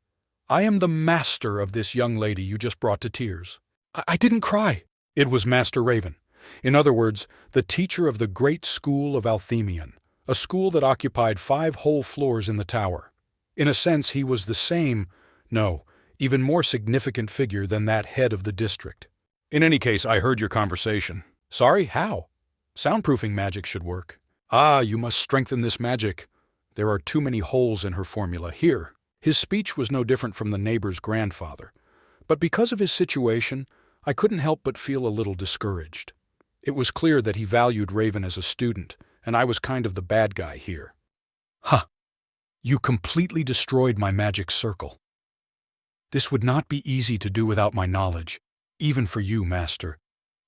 I am the master of this young lady you just brought to tears. I didn't cry. It was Master Raven. In other words, the teacher of the great school of Althemian, a school that occupied 5 whole floors in the tower. In a sense, he was the same, no, even more significant figure than that head of the district. In any case, I heard your conversation. Sorry, how? Soundproofing magic should work. You must strengthen this magic. There are too many holes in her formula here. His speech was no different from the neighbor's grandfather. But because of his situation, I couldn't help but feel a little discouraged. It was clear that he valued Raven as a student, and I was kind of the bad guy here. You completely destroyed my magic circle. This would not be easy to do without my knowledge, even for you, Master.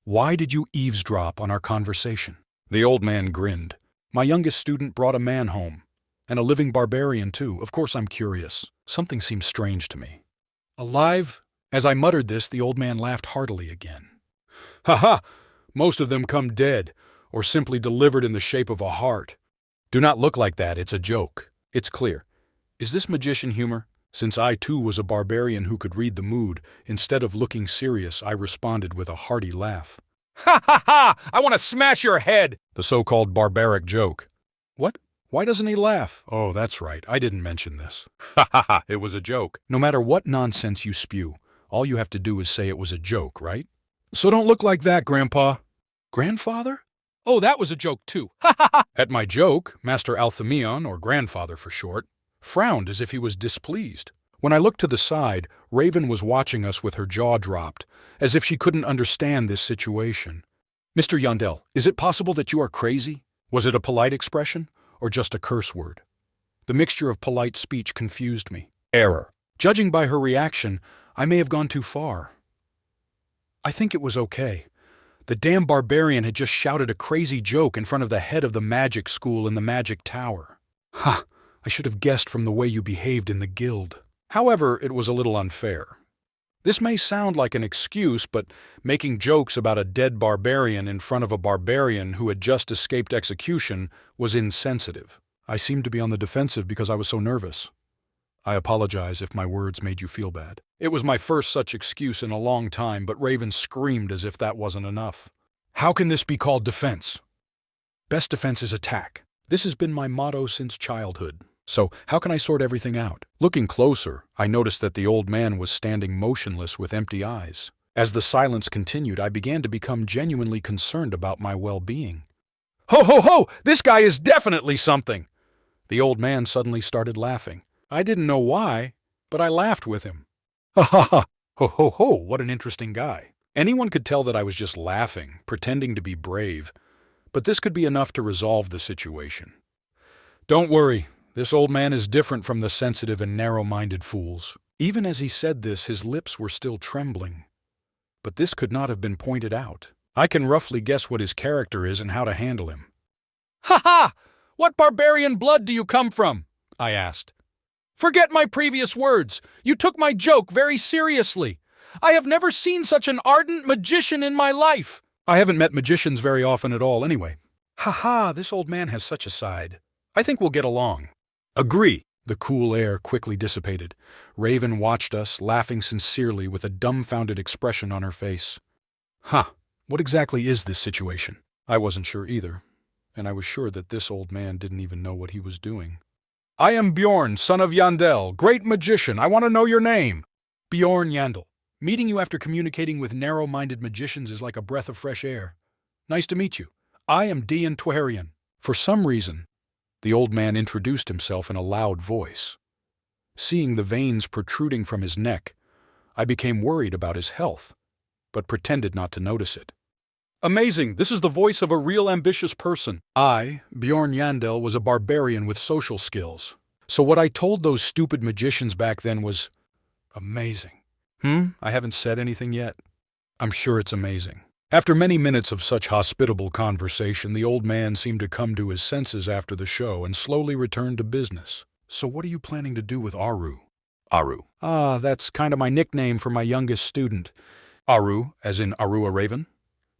Why did you eavesdrop on our conversation? The old man grinned. My youngest student brought a man home, and a living barbarian too. Of course I'm curious. Something seems strange to me. Alive? As I muttered this, the old man laughed heartily again. Ha ha! Most of them come dead, or simply delivered in the shape of a heart. Do not look like that, it's a joke. It's clear. Is this magician humor? Since I too was a barbarian who could read the mood, instead of looking serious, I responded with a hearty laugh. Ha ha ha! I want to smash your head! The so-called barbaric joke. What? Why doesn't he laugh? Oh, that's right, I didn't mention this. Ha ha ha, it was a joke. No matter what nonsense you spew, all you have to do is say it was a joke, right? So don't look like that, Grandpa. Grandfather? Oh, that was a joke too. Ha ha ha! At my joke, Master Althemion, or Grandfather for short, frowned as if he was displeased. When I looked to the side, Raven was watching us with her jaw dropped, as if she couldn't understand this situation. Mr. Yondell, is it possible that you are crazy? Was it a polite expression, or just a curse word? The mixture of polite speech confused me. Error. Judging by her reaction, I may have gone too far. I think it was okay. The damn barbarian had just shouted a crazy joke in front of the head of the magic school in the magic tower. Ha! I should have guessed from the way you behaved in the guild. However, it was a little unfair. This may sound like an excuse, but making jokes about a dead barbarian in front of a barbarian who had just escaped execution was insensitive. I seemed to be on the defensive because I was so nervous. I apologize if my words made you feel bad. It was my first such excuse in a long time, but Raven screamed as if that wasn't enough. How can this be called defense? Best defense is attack. This has been my motto since childhood. So, how can I sort everything out? Looking closer, I noticed that the old man was standing motionless with empty eyes. As the silence continued, I began to become genuinely concerned about my well-being. Ho ho ho! This guy is definitely something! The old man suddenly started laughing. I didn't know why, but I laughed with him. Ha ha ha! Ho ho ho! What an interesting guy. Anyone could tell that I was just laughing, pretending to be brave, but this could be enough to resolve the situation. Don't worry. This old man is different from the sensitive and narrow-minded fools. Even as he said this, his lips were still trembling. But this could not have been pointed out. I can roughly guess what his character is and how to handle him. Ha ha! What barbarian blood do you come from? I asked. Forget my previous words. You took my joke very seriously. I have never seen such an ardent magician in my life. I haven't met magicians very often at all anyway. Ha ha, this old man has such a side. I think we'll get along. Agree. The cool air quickly dissipated. Raven watched us, laughing sincerely with a dumbfounded expression on her face. What exactly is this situation? I wasn't sure either, and I was sure that this old man didn't even know what he was doing. I am Bjorn, son of Yandel, great magician. I want to know your name. Bjorn Yandel. Meeting you after communicating with narrow-minded magicians is like a breath of fresh air. Nice to meet you. I am Dian Twerian. For some reason, the old man introduced himself in a loud voice. Seeing the veins protruding from his neck, I became worried about his health, but pretended not to notice it. Amazing, this is the voice of a real ambitious person. I, Bjorn Yandel, was a barbarian with social skills. So what I told those stupid magicians back then was amazing. I haven't said anything yet. I'm sure it's amazing. After many minutes of such hospitable conversation, the old man seemed to come to his senses after the show and slowly returned to business. So what are you planning to do with Aru? Aru. That's kind of my nickname for my youngest student. Aru, as in Aru a raven?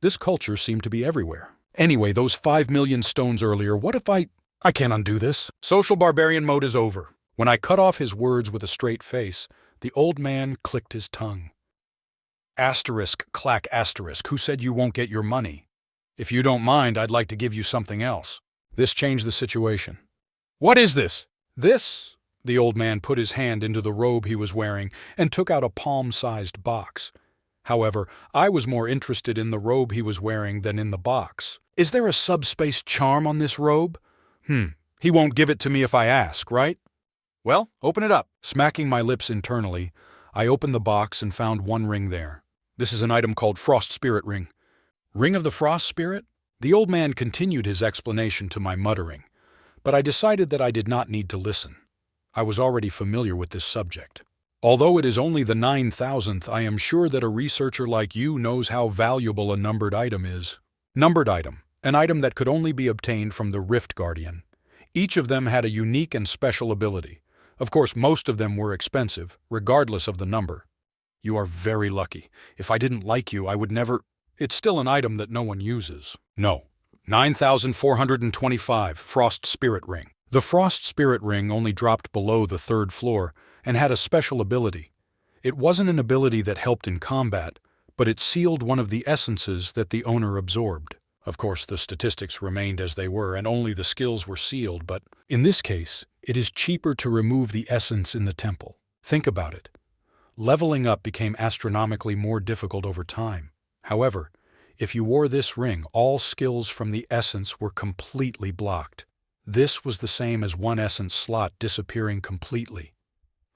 This culture seemed to be everywhere. Anyway, those 5 million stones earlier, what if I can't undo this. Social barbarian mode is over. When I cut off his words with a straight face, the old man clicked his tongue. Asterisk, clack asterisk, who said you won't get your money? If you don't mind, I'd like to give you something else. This changed the situation. What is this? This? The old man put his hand into the robe he was wearing and took out a palm-sized box. However, I was more interested in the robe he was wearing than in the box. Is there a subspace charm on this robe? He won't give it to me if I ask, right? Well, open it up. Smacking my lips internally, I opened the box and found one ring there. This is an item called Frost Spirit Ring. Ring of the Frost Spirit? The old man continued his explanation to my muttering, but I decided that I did not need to listen. I was already familiar with this subject. Although it is only the 9,000th, I am sure that a researcher like you knows how valuable a numbered item is. Numbered item, an item that could only be obtained from the Rift Guardian. Each of them had a unique and special ability. Of course, most of them were expensive, regardless of the number. You are very lucky. If I didn't like you, I would never... It's still an item that no one uses. No. 9,425, Frost Spirit Ring. The Frost Spirit Ring only dropped below the 3rd floor and had a special ability. It wasn't an ability that helped in combat, but it sealed one of the essences that the owner absorbed. Of course, the statistics remained as they were, and only the skills were sealed, but in this case, it is cheaper to remove the essence in the temple. Think about it. Leveling up became astronomically more difficult over time. However, if you wore this ring, all skills from the essence were completely blocked. This was the same as one essence slot disappearing completely.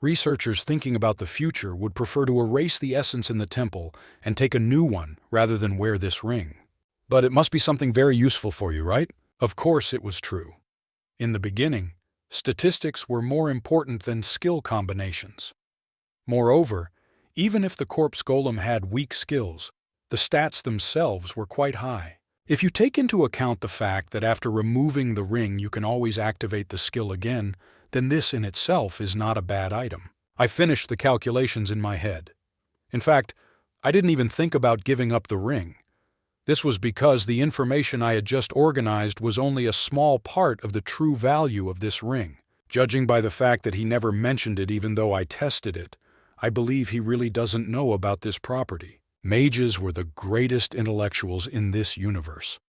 Researchers thinking about the future would prefer to erase the essence in the temple and take a new one rather than wear this ring. But it must be something very useful for you, right? Of course it was true. In the beginning, statistics were more important than skill combinations. Moreover, even if the corpse golem had weak skills, the stats themselves were quite high. If you take into account the fact that after removing the ring you can always activate the skill again, then this in itself is not a bad item. I finished the calculations in my head. In fact, I didn't even think about giving up the ring. This was because the information I had just organized was only a small part of the true value of this ring. Judging by the fact that he never mentioned it even though I tested it, I believe he really doesn't know about this property. Mages were the greatest intellectuals in this universe.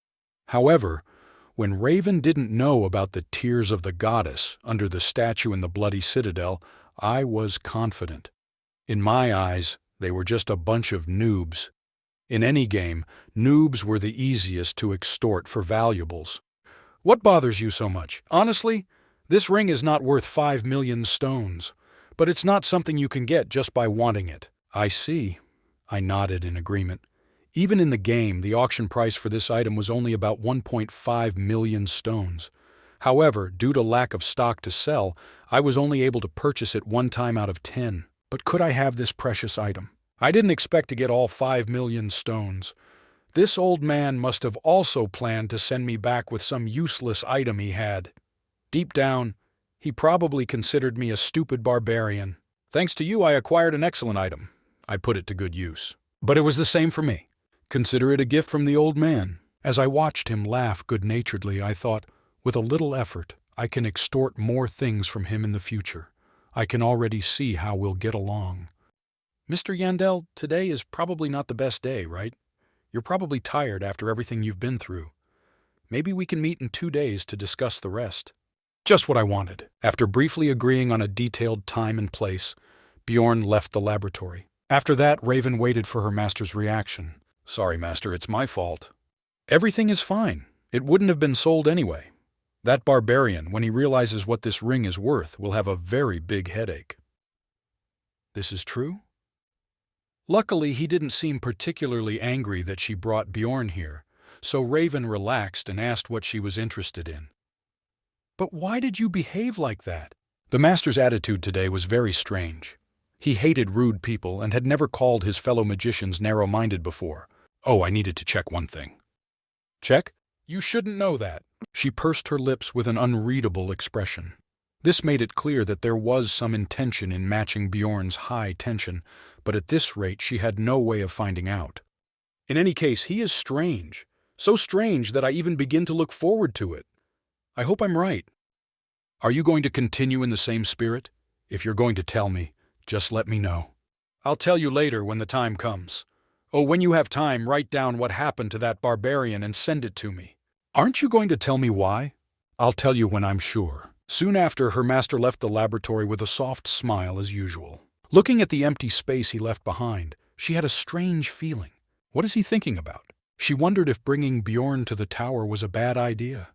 However, when Raven didn't know about the tears of the goddess under the statue in the bloody citadel, I was confident. In my eyes, they were just a bunch of noobs. In any game, noobs were the easiest to extort for valuables. What bothers you so much? Honestly, this ring is not worth 5 million stones, but it's not something you can get just by wanting it. I see. I nodded in agreement. Even in the game, the auction price for this item was only about 1.5 million stones. However, due to lack of stock to sell, I was only able to purchase it 1 time out of 10. But could I have this precious item? I didn't expect to get all 5 million stones. This old man must have also planned to send me back with some useless item he had. Deep down, he probably considered me a stupid barbarian. Thanks to you, I acquired an excellent item. I put it to good use. But it was the same for me. Consider it a gift from the old man. As I watched him laugh good-naturedly, I thought, with a little effort, I can extort more things from him in the future. I can already see how we'll get along. Mr. Yandel, today is probably not the best day, right? You're probably tired after everything you've been through. Maybe we can meet in 2 days to discuss the rest. Just what I wanted. After briefly agreeing on a detailed time and place, Bjorn left the laboratory. After that, Raven waited for her master's reaction. Sorry, master, it's my fault. Everything is fine. It wouldn't have been sold anyway. That barbarian, when he realizes what this ring is worth, will have a very big headache. This is true? Luckily, he didn't seem particularly angry that she brought Bjorn here, so Raven relaxed and asked what she was interested in. But why did you behave like that? The master's attitude today was very strange. He hated rude people and had never called his fellow magicians narrow-minded before. Oh, I needed to check one thing. Check? You shouldn't know that. She pursed her lips with an unreadable expression. This made it clear that there was some intention in matching Bjorn's high tension, but at this rate she had no way of finding out. In any case, he is strange. So strange that I even begin to look forward to it. I hope I'm right. Are you going to continue in the same spirit? If you're going to tell me, just let me know. I'll tell you later when the time comes. Oh, when you have time, write down what happened to that barbarian and send it to me. Aren't you going to tell me why? I'll tell you when I'm sure. Soon after, her master left the laboratory with a soft smile as usual. Looking at the empty space he left behind, she had a strange feeling. What is he thinking about? She wondered if bringing Bjorn to the tower was a bad idea.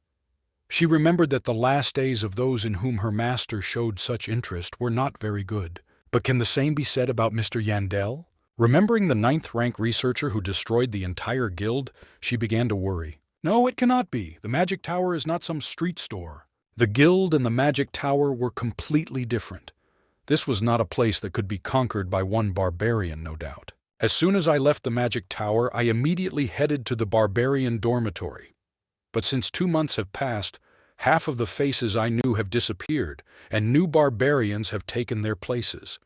She remembered that the last days of those in whom her master showed such interest were not very good. But can the same be said about Mr. Yandel? Remembering the 9th-rank researcher who destroyed the entire guild, she began to worry. No, it cannot be. The magic tower is not some street store. The guild and the magic tower were completely different. This was not a place that could be conquered by one barbarian, no doubt. As soon as I left the magic tower, I immediately headed to the barbarian dormitory. But since 2 months have passed, half of the faces I knew have disappeared, and new barbarians have taken their places.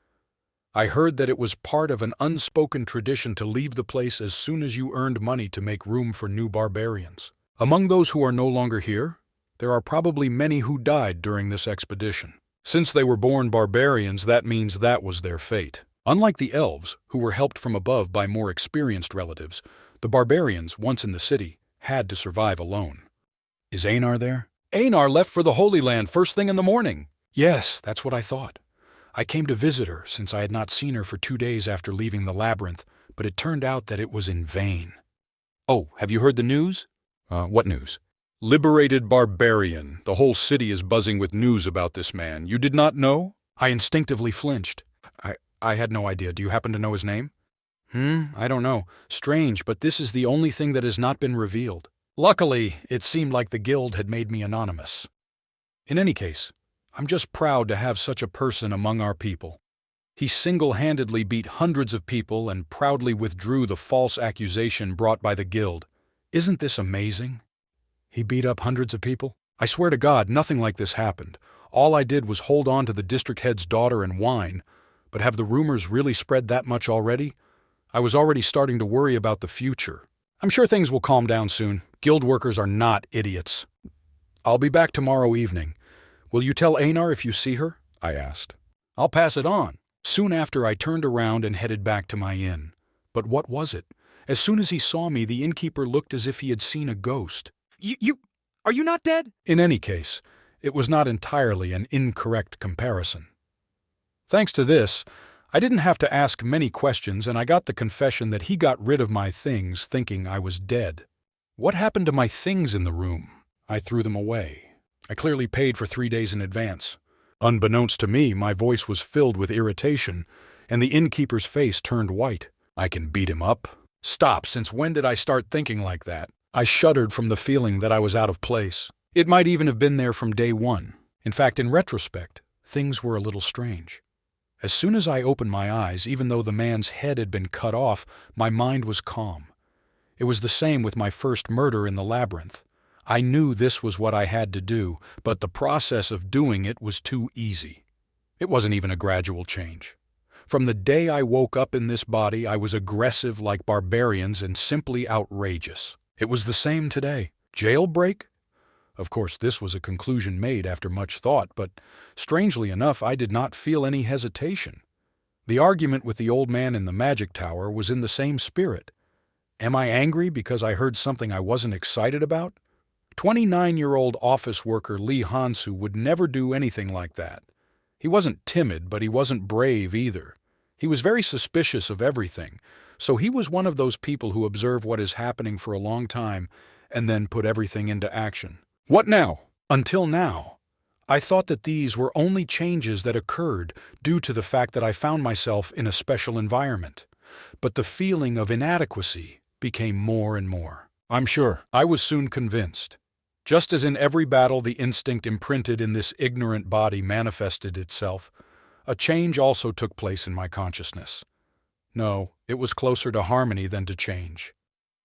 I heard that it was part of an unspoken tradition to leave the place as soon as you earned money to make room for new barbarians. Among those who are no longer here, there are probably many who died during this expedition. Since they were born barbarians, that means that was their fate. Unlike the elves, who were helped from above by more experienced relatives, the barbarians, once in the city, had to survive alone. Is Einar there? Einar left for the Holy Land first thing in the morning. Yes, that's what I thought. I came to visit her since I had not seen her for 2 days after leaving the labyrinth, but it turned out that it was in vain. Oh, have you heard the news? What news? Liberated barbarian. The whole city is buzzing with news about this man. You did not know? I instinctively flinched. I had no idea. Do you happen to know his name? I don't know. Strange, but this is the only thing that has not been revealed. Luckily, it seemed like the guild had made me anonymous. In any case, I'm just proud to have such a person among our people. He single-handedly beat hundreds of people and proudly withdrew the false accusation brought by the guild. Isn't this amazing? He beat up hundreds of people? I swear to God, nothing like this happened. All I did was hold on to the district head's daughter and whine. But have the rumors really spread that much already? I was already starting to worry about the future. I'm sure things will calm down soon. Guild workers are not idiots. I'll be back tomorrow evening. Will you tell Einar if you see her? I asked. I'll pass it on. Soon after, I turned around and headed back to my inn. But what was it? As soon as he saw me, the innkeeper looked as if he had seen a ghost. Are you not dead? In any case, it was not entirely an incorrect comparison. Thanks to this, I didn't have to ask many questions, and I got the confession that he got rid of my things thinking I was dead. What happened to my things in the room? I threw them away. I clearly paid for 3 days in advance. Unbeknownst to me, my voice was filled with irritation, and the innkeeper's face turned white. I can beat him up. Stop, since when did I start thinking like that? I shuddered from the feeling that I was out of place. It might even have been there from day one. In fact, in retrospect, things were a little strange. As soon as I opened my eyes, even though the man's head had been cut off, my mind was calm. It was the same with my first murder in the labyrinth. I knew this was what I had to do, but the process of doing it was too easy. It wasn't even a gradual change. From the day I woke up in this body, I was aggressive like barbarians and simply outrageous. It was the same today. Jailbreak? Of course, this was a conclusion made after much thought, but strangely enough, I did not feel any hesitation. The argument with the old man in the magic tower was in the same spirit. Am I angry because I heard something I wasn't excited about? 29-year-old office worker Lee Hansu would never do anything like that. He wasn't timid, but he wasn't brave either. He was very suspicious of everything, so he was one of those people who observe what is happening for a long time and then put everything into action. What now? Until now, I thought that these were only changes that occurred due to the fact that I found myself in a special environment. But the feeling of inadequacy became more and more. I'm sure I was soon convinced. Just as in every battle the instinct imprinted in this ignorant body manifested itself, a change also took place in my consciousness. No, it was closer to harmony than to change.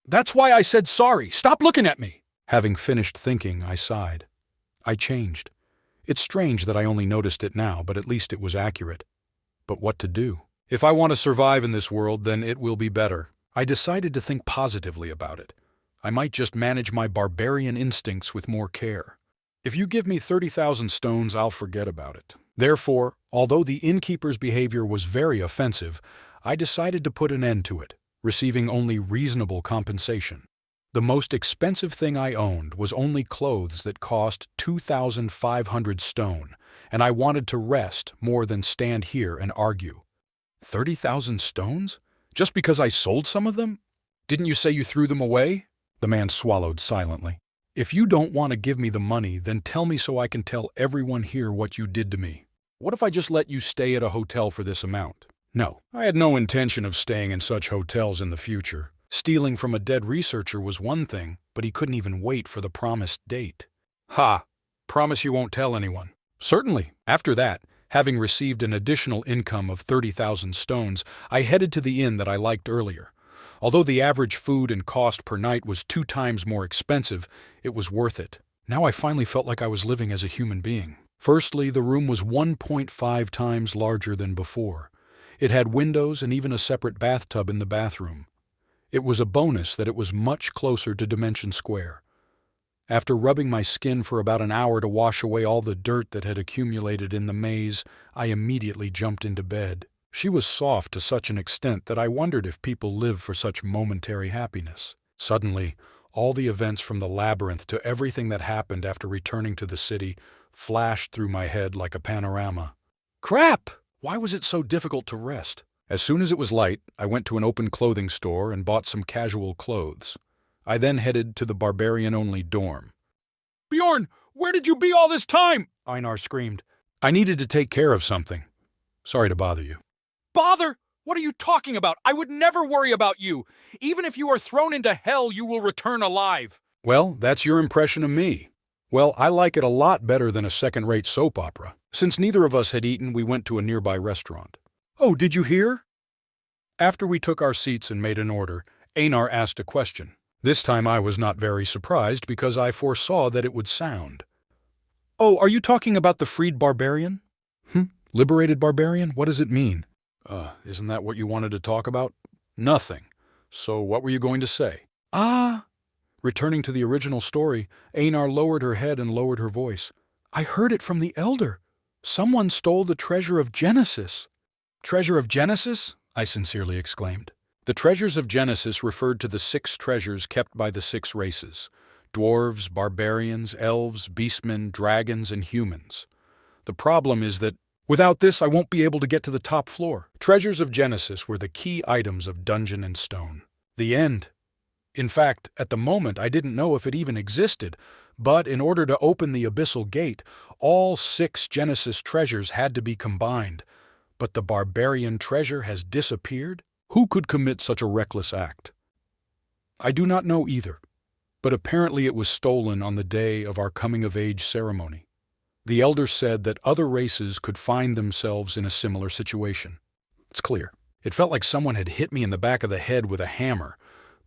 That's why I said sorry. Stop looking at me. Having finished thinking, I sighed. I changed. It's strange that I only noticed it now, but at least it was accurate. But what to do? If I want to survive in this world, then it will be better. I decided to think positively about it. I might just manage my barbarian instincts with more care. If you give me 30,000 stones, I'll forget about it. Therefore, although the innkeeper's behavior was very offensive, I decided to put an end to it, receiving only reasonable compensation. The most expensive thing I owned was only clothes that cost 2,500 stone, and I wanted to rest more than stand here and argue. 30,000 stones? Just because I sold some of them? Didn't you say you threw them away? The man swallowed silently. If you don't want to give me the money, then tell me so I can tell everyone here what you did to me. What if I just let you stay at a hotel for this amount? No, I had no intention of staying in such hotels in the future. Stealing from a dead researcher was one thing, but he couldn't even wait for the promised date. Ha! Promise you won't tell anyone. Certainly. After that, having received an additional income of 30,000 stones, I headed to the inn that I liked earlier. Although the average food and cost per night was 2 times more expensive, it was worth it. Now I finally felt like I was living as a human being. Firstly, the room was 1.5 times larger than before. It had windows and even a separate bathtub in the bathroom. It was a bonus that it was much closer to Dimension Square. After rubbing my skin for about an hour to wash away all the dirt that had accumulated in the maze, I immediately jumped into bed. She was soft to such an extent that I wondered if people live for such momentary happiness. Suddenly, all the events from the labyrinth to everything that happened after returning to the city flashed through my head like a panorama. Crap! Why was it so difficult to rest? As soon as it was light, I went to an open clothing store and bought some casual clothes. I then headed to the barbarian-only dorm. Bjorn, where did you be all this time? Einar screamed. I needed to take care of something. Sorry to bother you. Bother? What are you talking about? I would never worry about you. Even if you are thrown into hell, you will return alive. Well, that's your impression of me. Well, I like it a lot better than a second-rate soap opera. Since neither of us had eaten, we went to a nearby restaurant. Oh, did you hear? After we took our seats and made an order, Einar asked a question. This time I was not very surprised because I foresaw that it would sound. Oh, are you talking about the freed barbarian? Liberated barbarian? What does it mean? Isn't that what you wanted to talk about? Nothing. So what were you going to say? Returning to the original story, Einar lowered her head and lowered her voice. I heard it from the elder. Someone stole the treasure of Genesis. Treasure of Genesis? I sincerely exclaimed. The treasures of Genesis referred to the 6 treasures kept by the 6 races: dwarves, barbarians, elves, beastmen, dragons, and humans. The problem is that without this I won't be able to get to the top floor. Treasures of Genesis were the key items of Dungeon and Stone. The end. In fact, at the moment I didn't know if it even existed, but in order to open the abyssal gate, all 6 Genesis treasures had to be combined. But the barbarian treasure has disappeared? Who could commit such a reckless act? I do not know either, but apparently it was stolen on the day of our coming-of-age ceremony. The elder said that other races could find themselves in a similar situation. It's clear. It felt like someone had hit me in the back of the head with a hammer,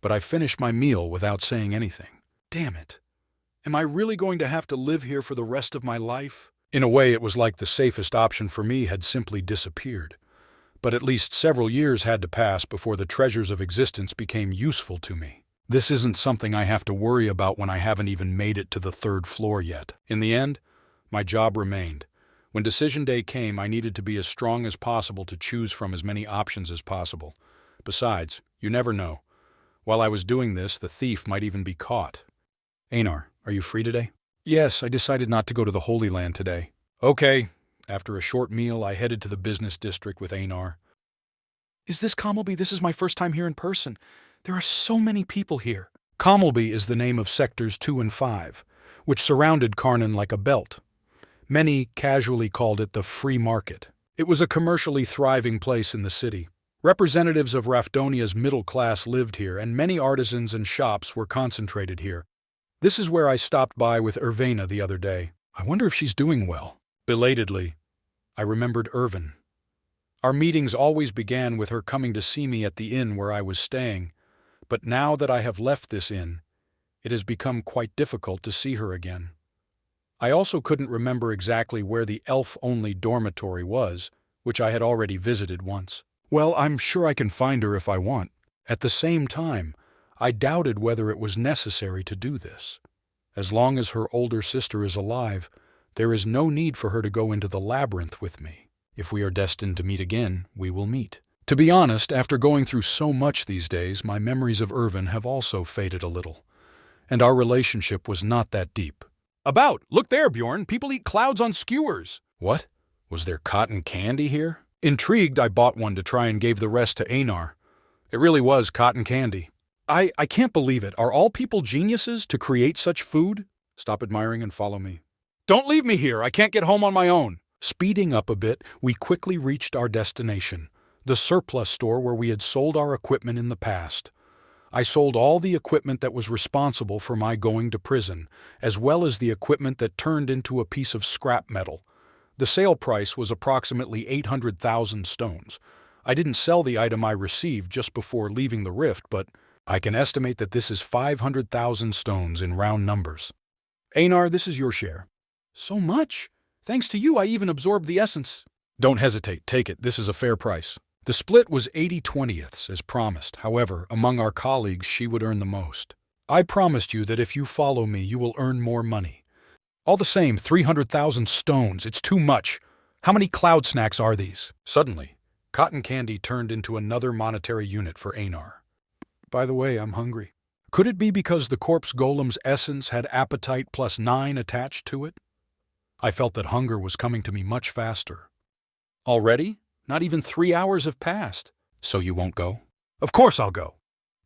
but I finished my meal without saying anything. Damn it. Am I really going to have to live here for the rest of my life? In a way, it was like the safest option for me had simply disappeared. But at least several years had to pass before the treasures of existence became useful to me. This isn't something I have to worry about when I haven't even made it to the 3rd floor yet. In the end, my job remained. When decision day came, I needed to be as strong as possible to choose from as many options as possible. Besides, you never know. While I was doing this, the thief might even be caught. Einar, are you free today? Yes, I decided not to go to the Holy Land today. Okay. After a short meal, I headed to the business district with Einar. Is this Commelby? This is my first time here in person. There are so many people here. Commelby is the name of sectors 2 and 5, which surrounded Karnan like a belt. Many casually called it the free market. It was a commercially thriving place in the city. Representatives of Rafdonia's middle class lived here, and many artisans and shops were concentrated here. This is where I stopped by with Irvena the other day. I wonder if she's doing well. Belatedly, I remembered Irvin. Our meetings always began with her coming to see me at the inn where I was staying, but now that I have left this inn, it has become quite difficult to see her again. I also couldn't remember exactly where the elf-only dormitory was, which I had already visited once. Well, I'm sure I can find her if I want. At the same time, I doubted whether it was necessary to do this. As long as her older sister is alive, there is no need for her to go into the labyrinth with me. If we are destined to meet again, we will meet. To be honest, after going through so much these days, my memories of Irvin have also faded a little. And our relationship was not that deep. Look there, Bjorn. People eat clouds on skewers. What? Was there cotton candy here? Intrigued, I bought one to try and gave the rest to Einar. It really was cotton candy. I can't believe it. Are all people geniuses to create such food? Stop admiring and follow me. Don't leave me here. I can't get home on my own. Speeding up a bit, we quickly reached our destination, the surplus store where we had sold our equipment in the past. I sold all the equipment that was responsible for my going to prison, as well as the equipment that turned into a piece of scrap metal. The sale price was approximately 800,000 stones. I didn't sell the item I received just before leaving the rift, but I can estimate that this is 500,000 stones in round numbers. Einar, this is your share. So much? Thanks to you, I even absorbed the essence. Don't hesitate, take it. This is a fair price. The split was 80/20ths, as promised. However, among our colleagues, she would earn the most. I promised you that if you follow me, you will earn more money. All the same, 300,000 stones. It's too much. How many cloud snacks are these? Suddenly, cotton candy turned into another monetary unit for Einar. By the way, I'm hungry. Could it be because the corpse golem's essence had appetite plus 9 attached to it? I felt that hunger was coming to me much faster. Already? Not even 3 hours have passed. So you won't go? Of course I'll go.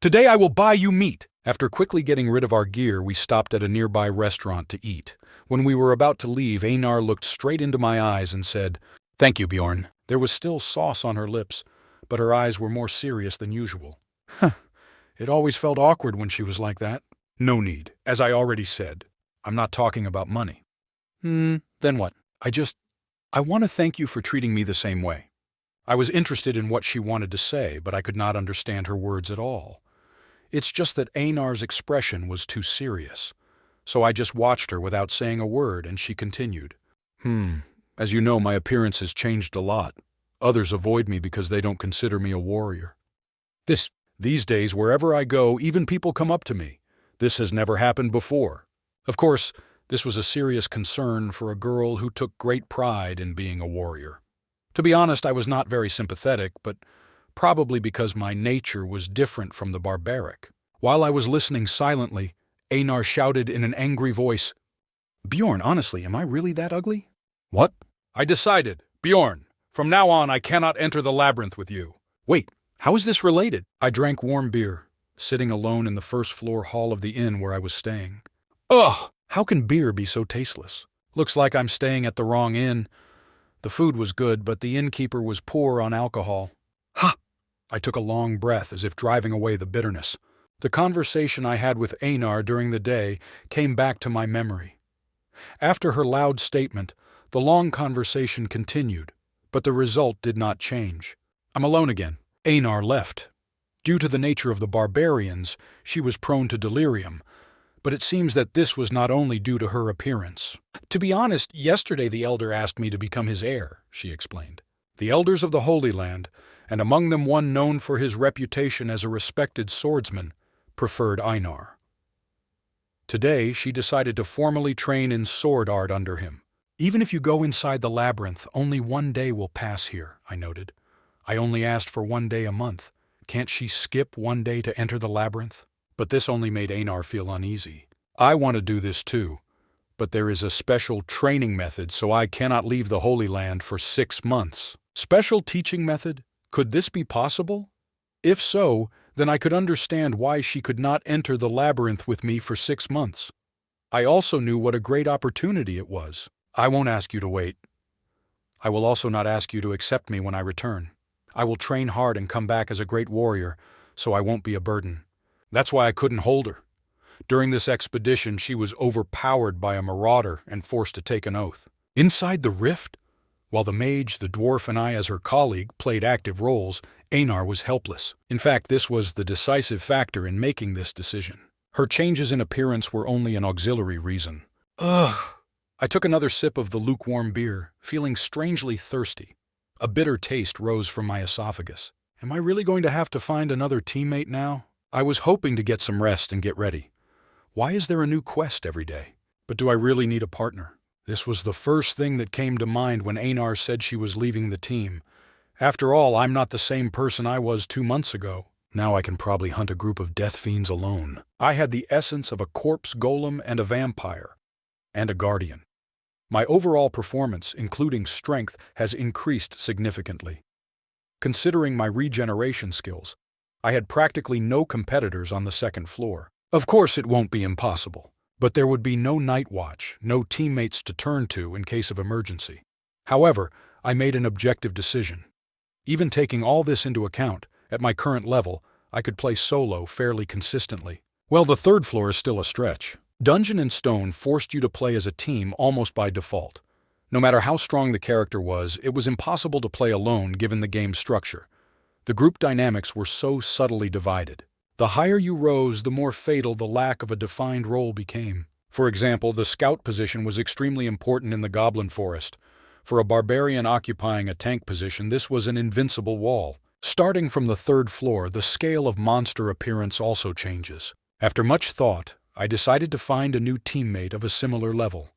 Today I will buy you meat. After quickly getting rid of our gear, we stopped at a nearby restaurant to eat. When we were about to leave, Einar looked straight into my eyes and said, "Thank you, Bjorn." There was still sauce on her lips, but her eyes were more serious than usual. It always felt awkward when she was like that. No need. As I already said, I'm not talking about money. Then what? I want to thank you for treating me the same way. I was interested in what she wanted to say, but I could not understand her words at all. It's just that Einar's expression was too serious. So I just watched her without saying a word, and she continued. As you know, my appearance has changed a lot. Others avoid me because they don't consider me a warrior. These days, wherever I go, even people come up to me. This has never happened before. Of course, this was a serious concern for a girl who took great pride in being a warrior. To be honest, I was not very sympathetic, but probably because my nature was different from the barbaric. While I was listening silently, Einar shouted in an angry voice, "Bjorn, honestly, am I really that ugly?" "What?" "I decided, Bjorn, from now on I cannot enter the labyrinth with you." "Wait, how is this related?" I drank warm beer, sitting alone in the first-floor hall of the inn where I was staying. Ugh! How can beer be so tasteless? Looks like I'm staying at the wrong inn. The food was good, but the innkeeper was poor on alcohol. Ha! I took a long breath as if driving away the bitterness. The conversation I had with Einar during the day came back to my memory. After her loud statement, the long conversation continued, but the result did not change. I'm alone again. Einar left. Due to the nature of the barbarians, she was prone to delirium, but it seems that this was not only due to her appearance. "To be honest, yesterday the elder asked me to become his heir," she explained. The elders of the Holy Land, and among them one known for his reputation as a respected swordsman, preferred Einar. Today, she decided to formally train in sword art under him. "Even if you go inside the labyrinth, only one day will pass here," I noted. "I only asked for 1 day a month. Can't she skip 1 day to enter the labyrinth?" But this only made Einar feel uneasy. "I want to do this too, but there is a special training method, so I cannot leave the Holy Land for 6 months. Special teaching method? Could this be possible? If so, then I could understand why she could not enter the labyrinth with me for 6 months. I also knew what a great opportunity it was. I won't ask you to wait. I will also not ask you to accept me when I return. I will train hard and come back as a great warrior, so I won't be a burden." That's why I couldn't hold her. During this expedition, she was overpowered by a marauder and forced to take an oath. Inside the rift, while the mage, the dwarf, and I as her colleague played active roles, Einar was helpless. In fact, this was the decisive factor in making this decision. Her changes in appearance were only an auxiliary reason. Ugh! I took another sip of the lukewarm beer, feeling strangely thirsty. A bitter taste rose from my esophagus. Am I really going to have to find another teammate now? I was hoping to get some rest and get ready. Why is there a new quest every day? But do I really need a partner? This was the first thing that came to mind when Einar said she was leaving the team. After all, I'm not the same person I was 2 months ago. Now I can probably hunt a group of death fiends alone. I had the essence of a corpse golem and a vampire, and a guardian. My overall performance, including strength, has increased significantly. Considering my regeneration skills, I had practically no competitors on the second floor. Of course, it won't be impossible, but there would be no night watch, no teammates to turn to in case of emergency. However, I made an objective decision. Even taking all this into account, at my current level, I could play solo fairly consistently. Well, the third floor is still a stretch. Dungeon and Stone forced you to play as a team almost by default. No matter how strong the character was, it was impossible to play alone given the game's structure. The group dynamics were so subtly divided. The higher you rose, the more fatal the lack of a defined role became. For example, the scout position was extremely important in the Goblin Forest. For a barbarian occupying a tank position, this was an invincible wall. Starting from the third floor, the scale of monster appearance also changes. After much thought, I decided to find a new teammate of a similar level.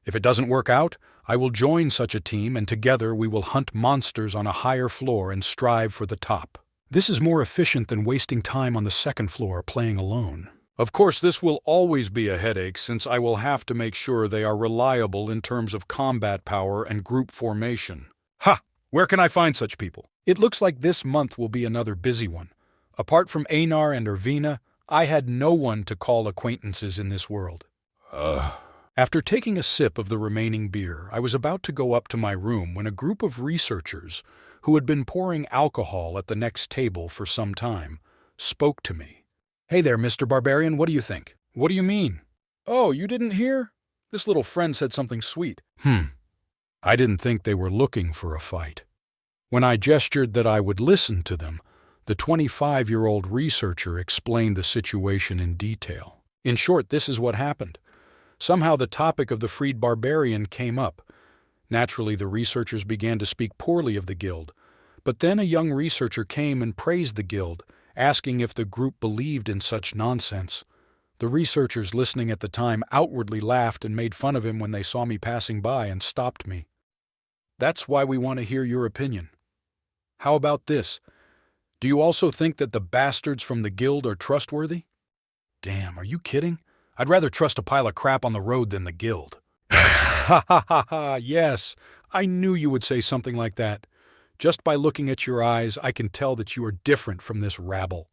If it doesn't work out, I will join such a team and together we will hunt monsters on a higher floor and strive for the top. This is more efficient than wasting time on the second floor playing alone. Of course, this will always be a headache since I will have to make sure they are reliable in terms of combat power and group formation. Ha! Where can I find such people? It looks like this month will be another busy one. Apart from Einar and Irvina, I had no one to call acquaintances in this world. After taking a sip of the remaining beer, I was about to go up to my room when a group of researchers, who had been pouring alcohol at the next table for some time, spoke to me. "Hey there, Mr. Barbarian, what do you think?" What do you mean? Oh, you didn't hear? This little friend said something sweet. I didn't think they were looking for a fight. When I gestured that I would listen to them, the 25-year-old researcher explained the situation in detail. In short, this is what happened. Somehow the topic of the freed barbarian came up. Naturally, the researchers began to speak poorly of the guild, but then a young researcher came and praised the guild, asking if the group believed in such nonsense. The researchers listening at the time outwardly laughed and made fun of him when they saw me passing by and stopped me. That's why we want to hear your opinion. How about this? Do you also think that the bastards from the guild are trustworthy? Damn, are you kidding? I'd rather trust a pile of crap on the road than the guild. Ha ha ha ha, yes, I knew you would say something like that. Just by looking at your eyes, I can tell that you are different from this rabble.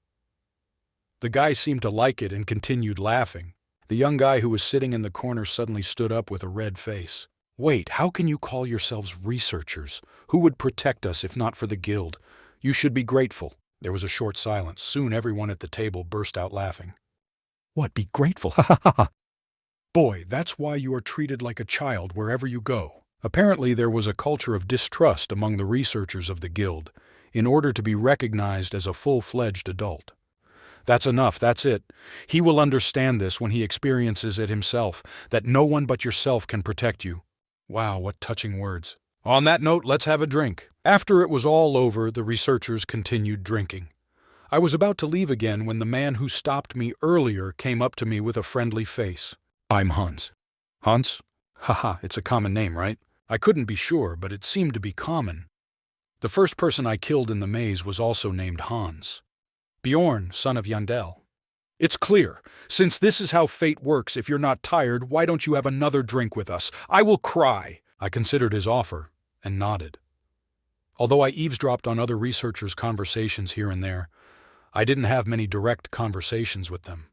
The guy seemed to like it and continued laughing. The young guy who was sitting in the corner suddenly stood up with a red face. Wait, how can you call yourselves researchers? Who would protect us if not for the guild? You should be grateful. There was a short silence. Soon everyone at the table burst out laughing. What, be grateful? Ha ha ha ha. Boy, that's why you are treated like a child wherever you go. Apparently there was a culture of distrust among the researchers of the guild, in order to be recognized as a full-fledged adult. That's enough, that's it. He will understand this when he experiences it himself, that no one but yourself can protect you. Wow, what touching words. On that note, let's have a drink. After it was all over, the researchers continued drinking. I was about to leave again when the man who stopped me earlier came up to me with a friendly face. I'm Hans. Hans? Haha, it's a common name, right? I couldn't be sure, but it seemed to be common. The first person I killed in the maze was also named Hans. Bjorn, son of Yandel. It's clear. Since this is how fate works, if you're not tired, why don't you have another drink with us? I will cry. I considered his offer and nodded. Although I eavesdropped on other researchers' conversations here and there, I didn't have many direct conversations with them.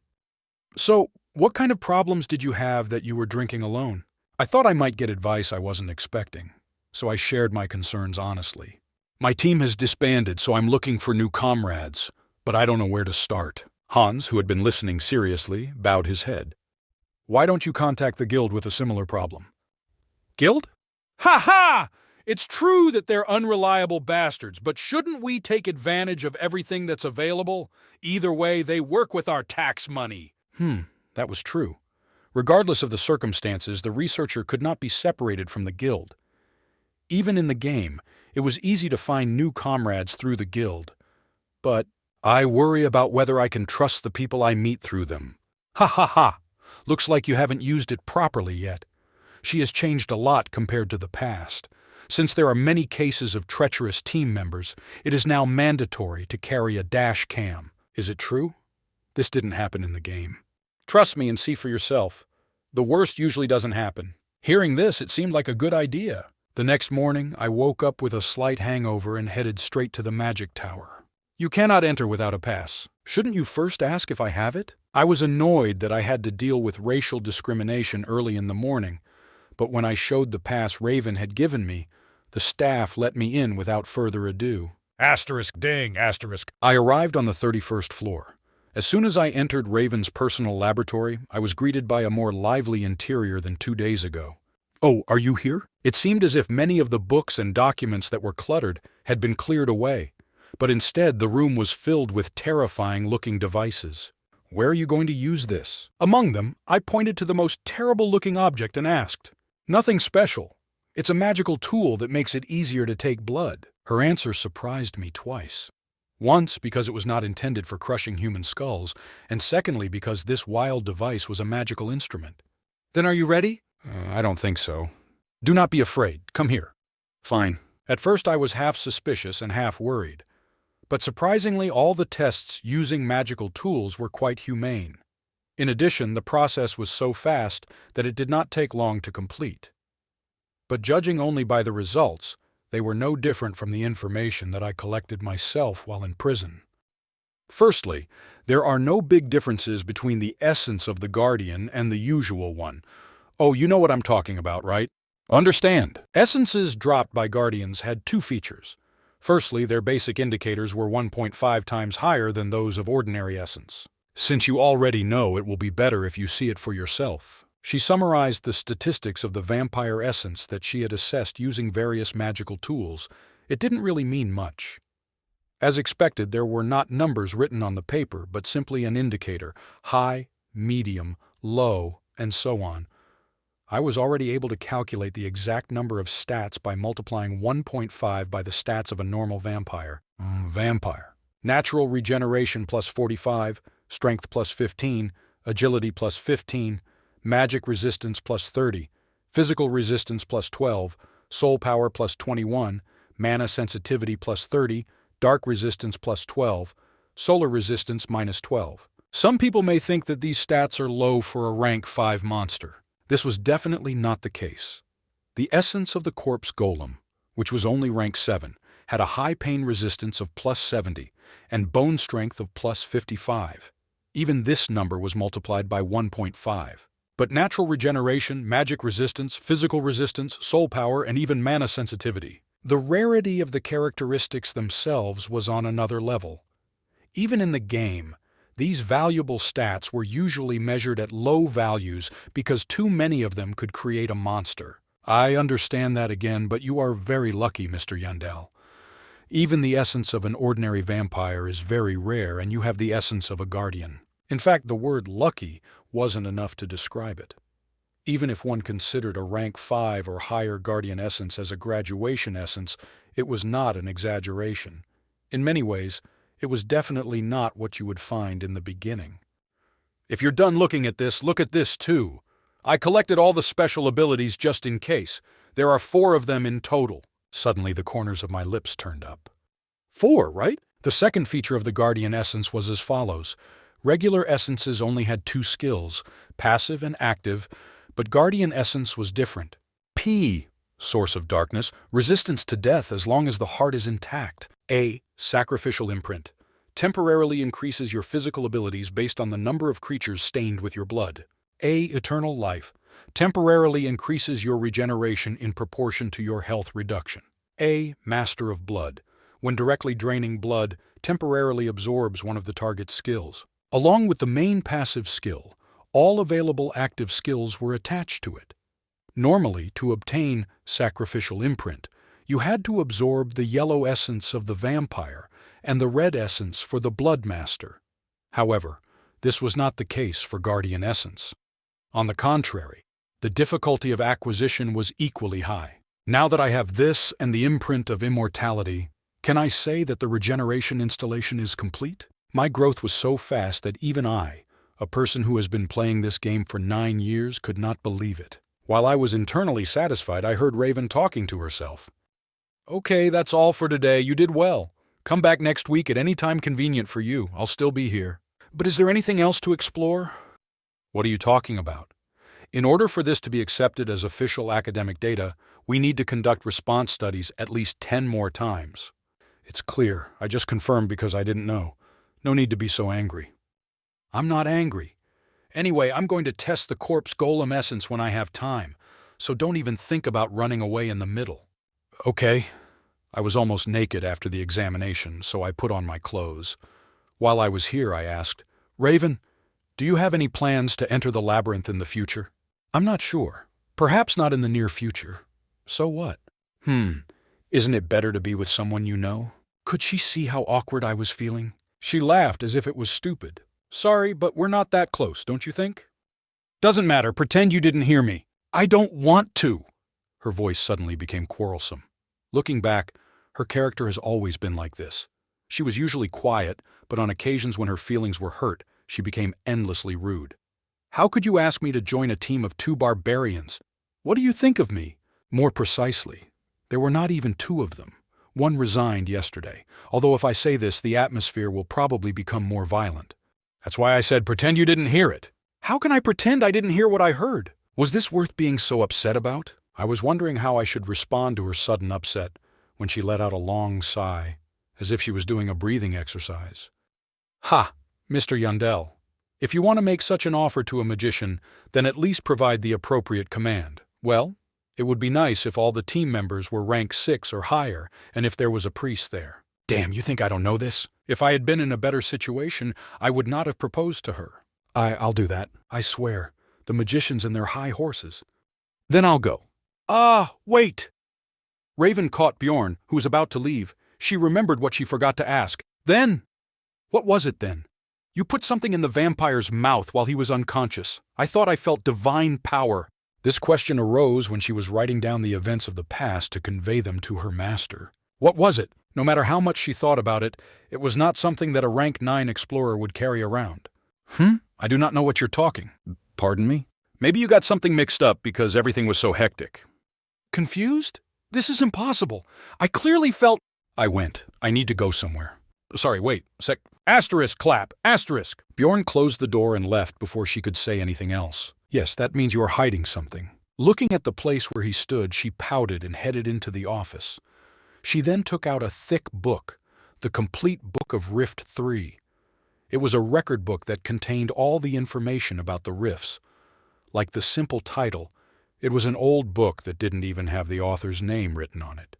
So, what kind of problems did you have that you were drinking alone? I thought I might get advice I wasn't expecting, so I shared my concerns honestly. My team has disbanded, so I'm looking for new comrades, but I don't know where to start. Hans, who had been listening seriously, bowed his head. Why don't you contact the guild with a similar problem? Guild? Ha ha! It's true that they're unreliable bastards, but shouldn't we take advantage of everything that's available? Either way, they work with our tax money. That was true. Regardless of the circumstances, the researcher could not be separated from the guild. Even in the game, it was easy to find new comrades through the guild. But I worry about whether I can trust the people I meet through them. Ha ha ha! Looks like you haven't used it properly yet. She has changed a lot compared to the past. Since there are many cases of treacherous team members, it is now mandatory to carry a dash cam. Is it true? This didn't happen in the game. Trust me and see for yourself. The worst usually doesn't happen. Hearing this, it seemed like a good idea. The next morning, I woke up with a slight hangover and headed straight to the magic tower. You cannot enter without a pass. Shouldn't you first ask if I have it? I was annoyed that I had to deal with racial discrimination early in the morning, but when I showed the pass Raven had given me, the staff let me in without further ado. Asterisk ding, asterisk. I arrived on the 31st floor. As soon as I entered Raven's personal laboratory, I was greeted by a more lively interior than 2 days ago. Oh, are you here? It seemed as if many of the books and documents that were cluttered had been cleared away, but instead the room was filled with terrifying-looking devices. Where are you going to use this? Among them, I pointed to the most terrible-looking object and asked. Nothing special. It's a magical tool that makes it easier to take blood. Her answer surprised me twice. Once, because it was not intended for crushing human skulls, and secondly, because this wild device was a magical instrument. Then are you ready? I don't think so. Do not be afraid. Come here. Fine. At first I was half suspicious and half worried. But surprisingly, all the tests using magical tools were quite humane. In addition, the process was so fast that it did not take long to complete. But judging only by the results, they were no different from the information that I collected myself while in prison. Firstly, there are no big differences between the essence of the Guardian and the usual one. Oh, you know what I'm talking about, right? Understand. Essences dropped by Guardians had two features. Firstly, their basic indicators were 1.5 times higher than those of ordinary essence. Since you already know, it will be better if you see it for yourself. She summarized the statistics of the vampire essence that she had assessed using various magical tools. It didn't really mean much. As expected, there were not numbers written on the paper, but simply an indicator: high, medium, low, and so on. I was already able to calculate the exact number of stats by multiplying 1.5 by the stats of a normal vampire. Vampire. Natural regeneration plus 45, strength plus 15, agility plus 15, magic resistance plus 30, physical resistance plus 12, soul power plus 21, mana sensitivity plus 30, dark resistance plus 12, solar resistance minus 12. Some people may think that these stats are low for a rank 5 monster. This was definitely not the case. The essence of the corpse golem, which was only rank 7, had a high pain resistance of plus 70 and bone strength of plus 55. Even this number was multiplied by 1.5. But natural regeneration, magic resistance, physical resistance, soul power, and even mana sensitivity. The rarity of the characteristics themselves was on another level. Even in the game, these valuable stats were usually measured at low values because too many of them could create a monster. I understand that again, but you are very lucky, Mr. Yandel. Even the essence of an ordinary vampire is very rare, and you have the essence of a guardian. In fact, the word lucky wasn't enough to describe it. Even if one considered a rank 5 or higher guardian essence as a graduation essence, it was not an exaggeration. In many ways, it was definitely not what you would find in the beginning. If you're done looking at this, look at this too. I collected all the special abilities just in case. There are 4 of them in total. Suddenly the corners of my lips turned up. 4, right? The second feature of the guardian essence was as follows. Regular essences only had 2 skills, passive and active, but guardian essence was different. P, source of darkness, resistance to death as long as the heart is intact. A, sacrificial imprint, temporarily increases your physical abilities based on the number of creatures stained with your blood. A, eternal life, temporarily increases your regeneration in proportion to your health reduction. A, master of blood, when directly draining blood, temporarily absorbs one of the target's skills. Along with the main passive skill, all available active skills were attached to it. Normally, to obtain sacrificial imprint, you had to absorb the yellow essence of the vampire and the red essence for the blood master. However, this was not the case for guardian essence. On the contrary, the difficulty of acquisition was equally high. Now that I have this and the imprint of immortality, can I say that the regeneration installation is complete? My growth was so fast that even I, a person who has been playing this game for 9 years, could not believe it. While I was internally satisfied, I heard Raven talking to herself. Okay, that's all for today. You did well. Come back next week at any time convenient for you. I'll still be here. But is there anything else to explore? What are you talking about? In order for this to be accepted as official academic data, we need to conduct response studies at least 10 more times. It's clear. I just confirmed because I didn't know. No need to be so angry. I'm not angry. Anyway, I'm going to test the corpse golem essence when I have time, so don't even think about running away in the middle. Okay. I was almost naked after the examination, so I put on my clothes. While I was here, I asked, Raven, do you have any plans to enter the labyrinth in the future? I'm not sure. Perhaps not in the near future. So what? Isn't it better to be with someone you know? Could she see how awkward I was feeling? She laughed as if it was stupid. Sorry, but we're not that close, don't you think? Doesn't matter, pretend you didn't hear me. I don't want to. Her voice suddenly became quarrelsome. Looking back, her character has always been like this. She was usually quiet, but on occasions when her feelings were hurt, she became endlessly rude. How could you ask me to join a team of 2 barbarians? What do you think of me? More precisely, there were not even 2 of them. One resigned yesterday, although if I say this, the atmosphere will probably become more violent. That's why I said pretend you didn't hear it. How can I pretend I didn't hear what I heard? Was this worth being so upset about? I was wondering how I should respond to her sudden upset when she let out a long sigh, as if she was doing a breathing exercise. Ha, Mr. Yandel. If you want to make such an offer to a magician, then at least provide the appropriate command. Well, it would be nice if all the team members were rank 6 or higher, and if there was a priest there. Damn, you think I don't know this? If I had been in a better situation, I would not have proposed to her. I'll do that. I swear. The magicians and their high horses. Then I'll go. Wait! Raven caught Bjorn, who was about to leave. She remembered what she forgot to ask. Then? What was it then? You put something in the vampire's mouth while he was unconscious. I thought I felt divine power. This question arose when she was writing down the events of the past to convey them to her master. What was it? No matter how much she thought about it, it was not something that a rank 9 explorer would carry around. I do not know what you're talking. Pardon me? Maybe you got something mixed up because everything was so hectic. Confused? This is impossible. I clearly felt... I went. I need to go somewhere. Sorry, wait. Asterisk clap. Asterisk. Bjorn closed the door and left before she could say anything else. Yes, that means you are hiding something. Looking at the place where he stood, she pouted and headed into the office. She then took out a thick book, the complete book of Rift 3. It was a record book that contained all the information about the rifts. Like the simple title, it was an old book that didn't even have the author's name written on it.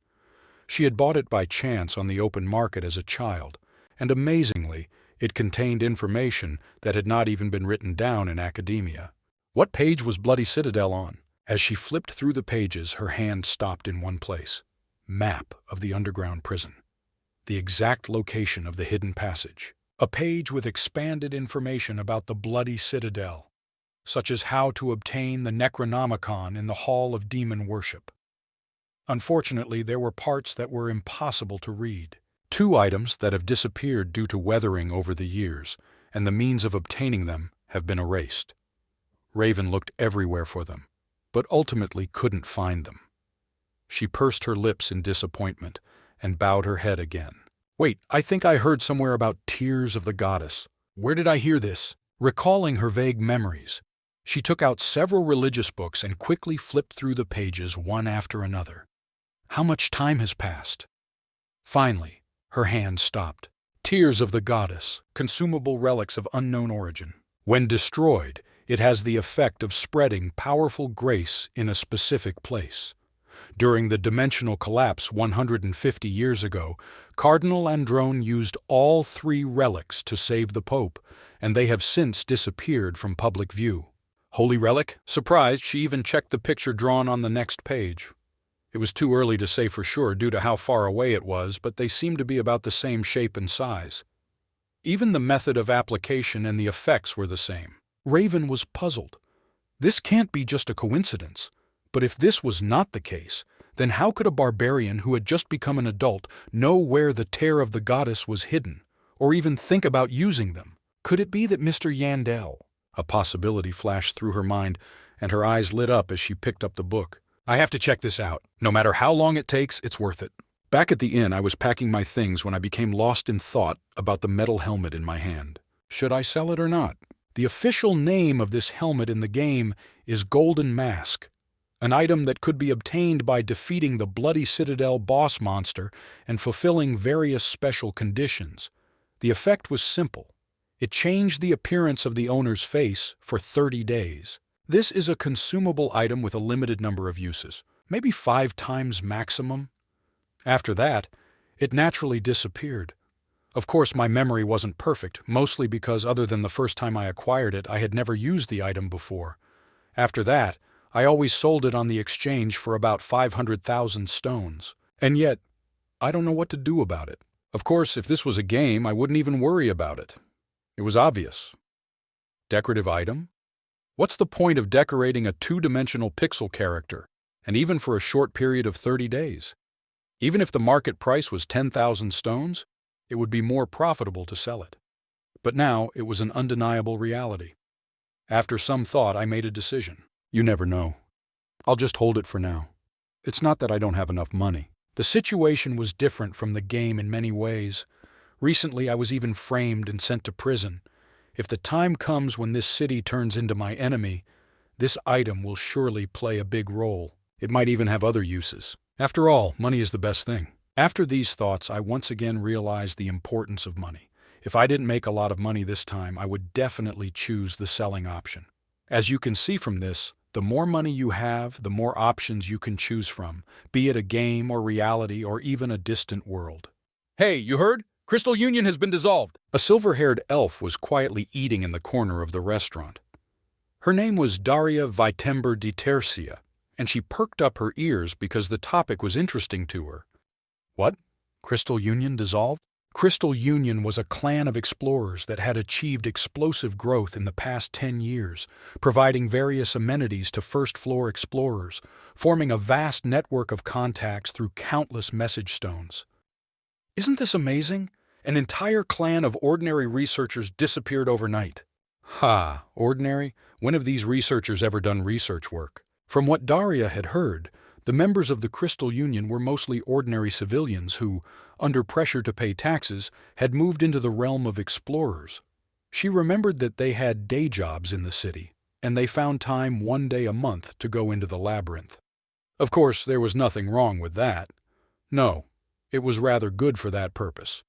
She had bought it by chance on the open market as a child, and amazingly, it contained information that had not even been written down in academia. What page was Bloody Citadel on? As she flipped through the pages, her hand stopped in one place. Map of the underground prison. The exact location of the hidden passage. A page with expanded information about the Bloody Citadel, such as how to obtain the Necronomicon in the Hall of Demon Worship. Unfortunately, there were parts that were impossible to read. 2 items that have disappeared due to weathering over the years, and the means of obtaining them have been erased. Raven looked everywhere for them, but ultimately couldn't find them. She pursed her lips in disappointment and bowed her head again. Wait, I think I heard somewhere about Tears of the Goddess. Where did I hear this? Recalling her vague memories, she took out several religious books and quickly flipped through the pages one after another. How much time has passed? Finally, her hand stopped. Tears of the Goddess, consumable relics of unknown origin. When destroyed, it has the effect of spreading powerful grace in a specific place. During the dimensional collapse 150 years ago, Cardinal Androne used all 3 relics to save the Pope, and they have since disappeared from public view. Holy relic? Surprised, she even checked the picture drawn on the next page. It was too early to say for sure due to how far away it was, but they seemed to be about the same shape and size. Even the method of application and the effects were the same. Raven was puzzled. This can't be just a coincidence. But if this was not the case, then how could a barbarian who had just become an adult know where the Tear of the Goddess was hidden, or even think about using them? Could it be that Mr. Yandel? A possibility flashed through her mind, and her eyes lit up as she picked up the book. I have to check this out. No matter how long it takes, it's worth it. Back at the inn, I was packing my things when I became lost in thought about the metal helmet in my hand. Should I sell it or not? The official name of this helmet in the game is Golden Mask, an item that could be obtained by defeating the Bloody Citadel boss monster and fulfilling various special conditions. The effect was simple. It changed the appearance of the owner's face for 30 days. This is a consumable item with a limited number of uses, maybe 5 times maximum. After that, it naturally disappeared. Of course, my memory wasn't perfect, mostly because other than the first time I acquired it, I had never used the item before. After that, I always sold it on the exchange for about 500,000 stones. And yet, I don't know what to do about it. Of course, if this was a game, I wouldn't even worry about it. It was obvious. Decorative item? What's the point of decorating a 2-dimensional pixel character, and even for a short period of 30 days? Even if the market price was 10,000 stones, it would be more profitable to sell it. But now it was an undeniable reality. After some thought, I made a decision. You never know. I'll just hold it for now. It's not that I don't have enough money. The situation was different from the game in many ways. Recently, I was even framed and sent to prison. If the time comes when this city turns into my enemy, this item will surely play a big role. It might even have other uses. After all, money is the best thing. After these thoughts, I once again realized the importance of money. If I didn't make a lot of money this time, I would definitely choose the selling option. As you can see from this, the more money you have, the more options you can choose from, be it a game or reality or even a distant world. Hey, you heard? Crystal Union has been dissolved. A silver-haired elf was quietly eating in the corner of the restaurant. Her name was Daria Vitember de Tercia, and she perked up her ears because the topic was interesting to her. What? Crystal Union dissolved? Crystal Union was a clan of explorers that had achieved explosive growth in the past 10 years, providing various amenities to first-floor explorers, forming a vast network of contacts through countless message stones. Isn't this amazing? An entire clan of ordinary researchers disappeared overnight. Ha, ordinary? When have these researchers ever done research work? From what Daria had heard, the members of the Crystal Union were mostly ordinary civilians who, under pressure to pay taxes, had moved into the realm of explorers. She remembered that they had day jobs in the city, and they found time one day a month to go into the labyrinth. Of course, there was nothing wrong with that. No, it was rather good for that purpose.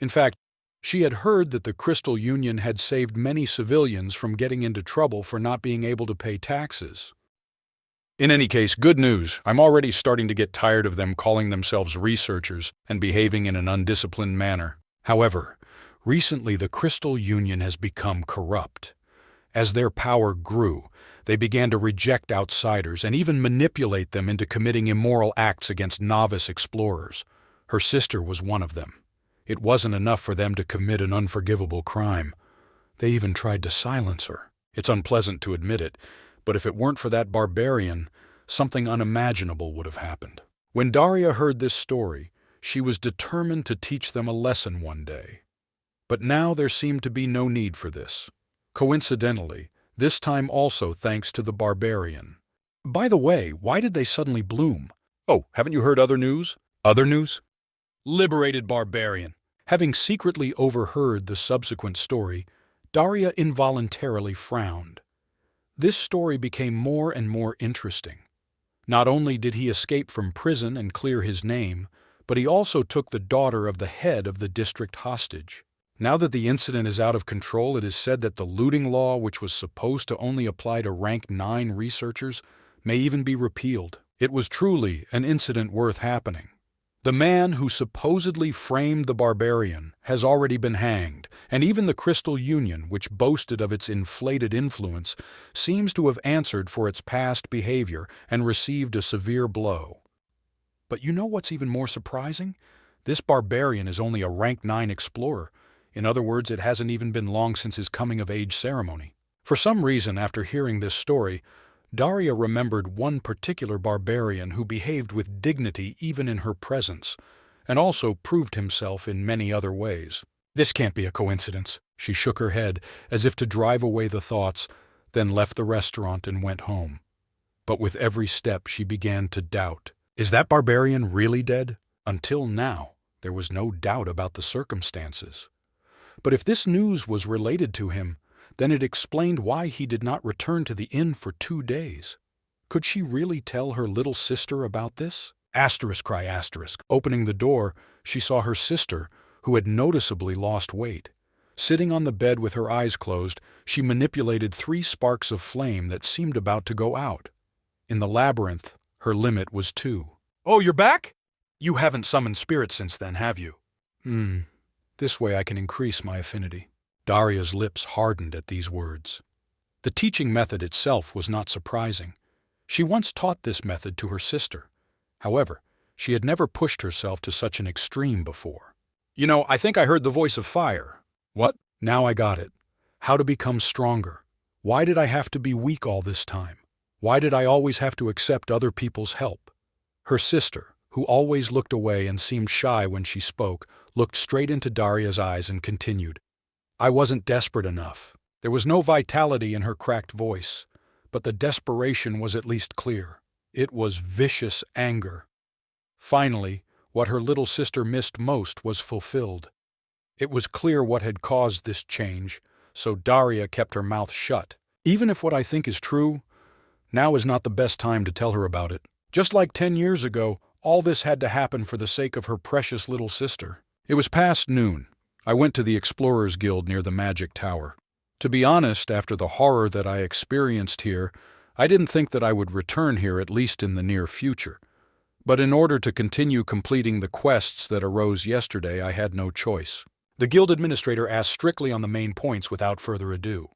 In fact, she had heard that the Crystal Union had saved many civilians from getting into trouble for not being able to pay taxes. In any case, good news. I'm already starting to get tired of them calling themselves researchers and behaving in an undisciplined manner. However, recently the Crystal Union has become corrupt. As their power grew, they began to reject outsiders and even manipulate them into committing immoral acts against novice explorers. Her sister was one of them. It wasn't enough for them to commit an unforgivable crime. They even tried to silence her. It's unpleasant to admit it, but if it weren't for that barbarian, something unimaginable would have happened. When Daria heard this story, she was determined to teach them a lesson one day. But now there seemed to be no need for this. Coincidentally, this time also thanks to the barbarian. By the way, why did they suddenly bloom? Oh, haven't you heard other news? Other news? Liberated barbarian. Having secretly overheard the subsequent story, Daria involuntarily frowned. This story became more and more interesting. Not only did he escape from prison and clear his name, but he also took the daughter of the head of the district hostage. Now that the incident is out of control, it is said that the looting law, which was supposed to only apply to rank 9 researchers, may even be repealed. It was truly an incident worth happening. The man who supposedly framed the barbarian has already been hanged, and even the Crystal Union, which boasted of its inflated influence, seems to have answered for its past behavior and received a severe blow. But you know what's even more surprising? This barbarian is only a rank 9 explorer. In other words, it hasn't even been long since his coming-of-age ceremony. For some reason, after hearing this story, Daria remembered one particular barbarian who behaved with dignity even in her presence, and also proved himself in many other ways. This can't be a coincidence. She shook her head, as if to drive away the thoughts, then left the restaurant and went home. But with every step she began to doubt. Is that barbarian really dead? Until now, there was no doubt about the circumstances. But if this news was related to him, then it explained why he did not return to the inn for 2 days. Could she really tell her little sister about this? ***. Opening the door, she saw her sister, who had noticeably lost weight. Sitting on the bed with her eyes closed, she manipulated 3 sparks of flame that seemed about to go out. In the labyrinth, her limit was 2. Oh, you're back? You haven't summoned spirits since then, have you? This way I can increase my affinity. Daria's lips hardened at these words. The teaching method itself was not surprising. She once taught this method to her sister. However, she had never pushed herself to such an extreme before. You know, I think I heard the voice of fire. What? Now I got it. How to become stronger. Why did I have to be weak all this time? Why did I always have to accept other people's help? Her sister, who always looked away and seemed shy when she spoke, looked straight into Daria's eyes and continued. I wasn't desperate enough. There was no vitality in her cracked voice, but the desperation was at least clear. It was vicious anger. Finally, what her little sister missed most was fulfilled. It was clear what had caused this change, so Daria kept her mouth shut. Even if what I think is true, now is not the best time to tell her about it. Just like 10 years ago, all this had to happen for the sake of her precious little sister. It was past noon. I went to the Explorers Guild near the Magic Tower. To be honest, after the horror that I experienced here, I didn't think that I would return here at least in the near future. But in order to continue completing the quests that arose yesterday, I had no choice. The guild administrator asked strictly on the main points without further ado.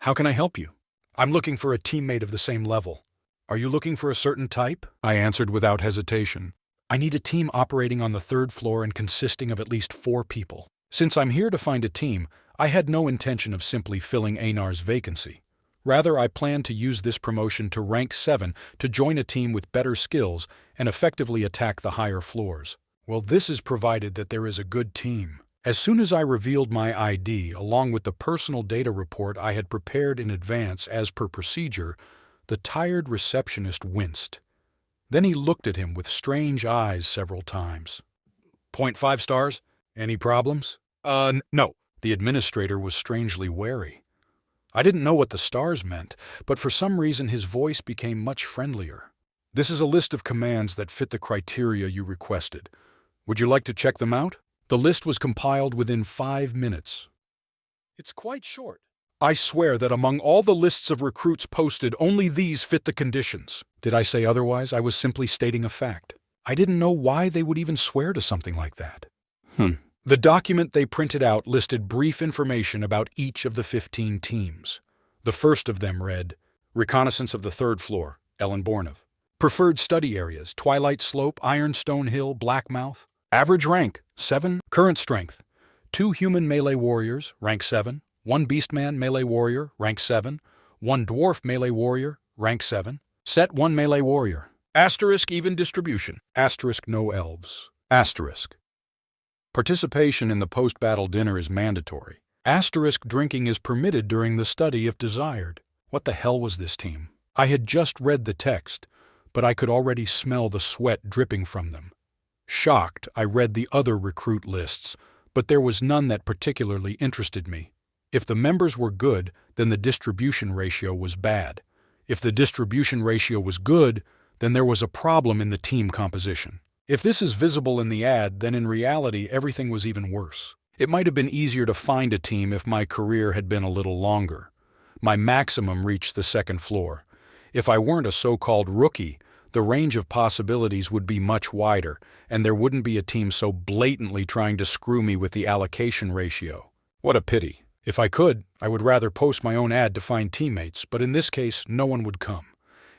How can I help you? I'm looking for a teammate of the same level. Are you looking for a certain type? I answered without hesitation. I need a team operating on the 3rd floor and consisting of at least 4 people. Since I'm here to find a team, I had no intention of simply filling Einar's vacancy. Rather, I planned to use this promotion to rank 7 to join a team with better skills and effectively attack the higher floors. Well, this is provided that there is a good team. As soon as I revealed my ID, along with the personal data report I had prepared in advance as per procedure, the tired receptionist winced. Then he looked at him with strange eyes several times. 0.5 stars? Any problems? No. The administrator was strangely wary. I didn't know what the stars meant, but for some reason his voice became much friendlier. This is a list of commands that fit the criteria you requested. Would you like to check them out? The list was compiled within 5 minutes. It's quite short. I swear that among all the lists of recruits posted, only these fit the conditions. Did I say otherwise? I was simply stating a fact. I didn't know why they would even swear to something like that. The document they printed out listed brief information about each of the 15 teams. The first of them read, Reconnaissance of the 3rd floor, Ellen Bornov. Preferred study areas, Twilight Slope, Ironstone Hill, Blackmouth. Average rank, 7. Current strength, 2 human melee warriors, rank 7. 1 beastman melee warrior, rank 7. 1 dwarf melee warrior, rank 7. Set 1 melee warrior. Asterisk even distribution. Asterisk no elves. Asterisk. Participation in the post-battle dinner is mandatory. Asterisk drinking is permitted during the study if desired. What the hell was this team? I had just read the text, but I could already smell the sweat dripping from them. Shocked, I read the other recruit lists, but there was none that particularly interested me. If the members were good, then the distribution ratio was bad. If the distribution ratio was good, then there was a problem in the team composition. If this is visible in the ad, then in reality everything was even worse. It might have been easier to find a team if my career had been a little longer. My maximum reached the 2nd floor. If I weren't a so-called rookie, the range of possibilities would be much wider, and there wouldn't be a team so blatantly trying to screw me with the allocation ratio. What a pity. If I could, I would rather post my own ad to find teammates, but in this case, no one would come.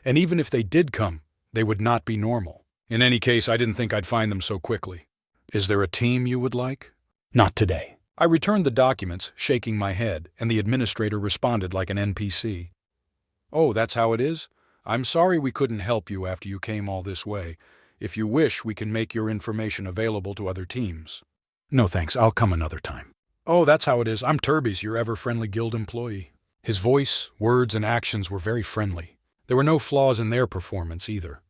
And even if they did come, they would not be normal. In any case, I didn't think I'd find them so quickly. Is there a team you would like? Not today. I returned the documents, shaking my head, and the administrator responded like an NPC. Oh, that's how it is? I'm sorry we couldn't help you after you came all this way. If you wish, we can make your information available to other teams. No thanks, I'll come another time. Oh, that's how it is. I'm Turbies, your ever-friendly guild employee. His voice, words, and actions were very friendly. There were no flaws in their performance either.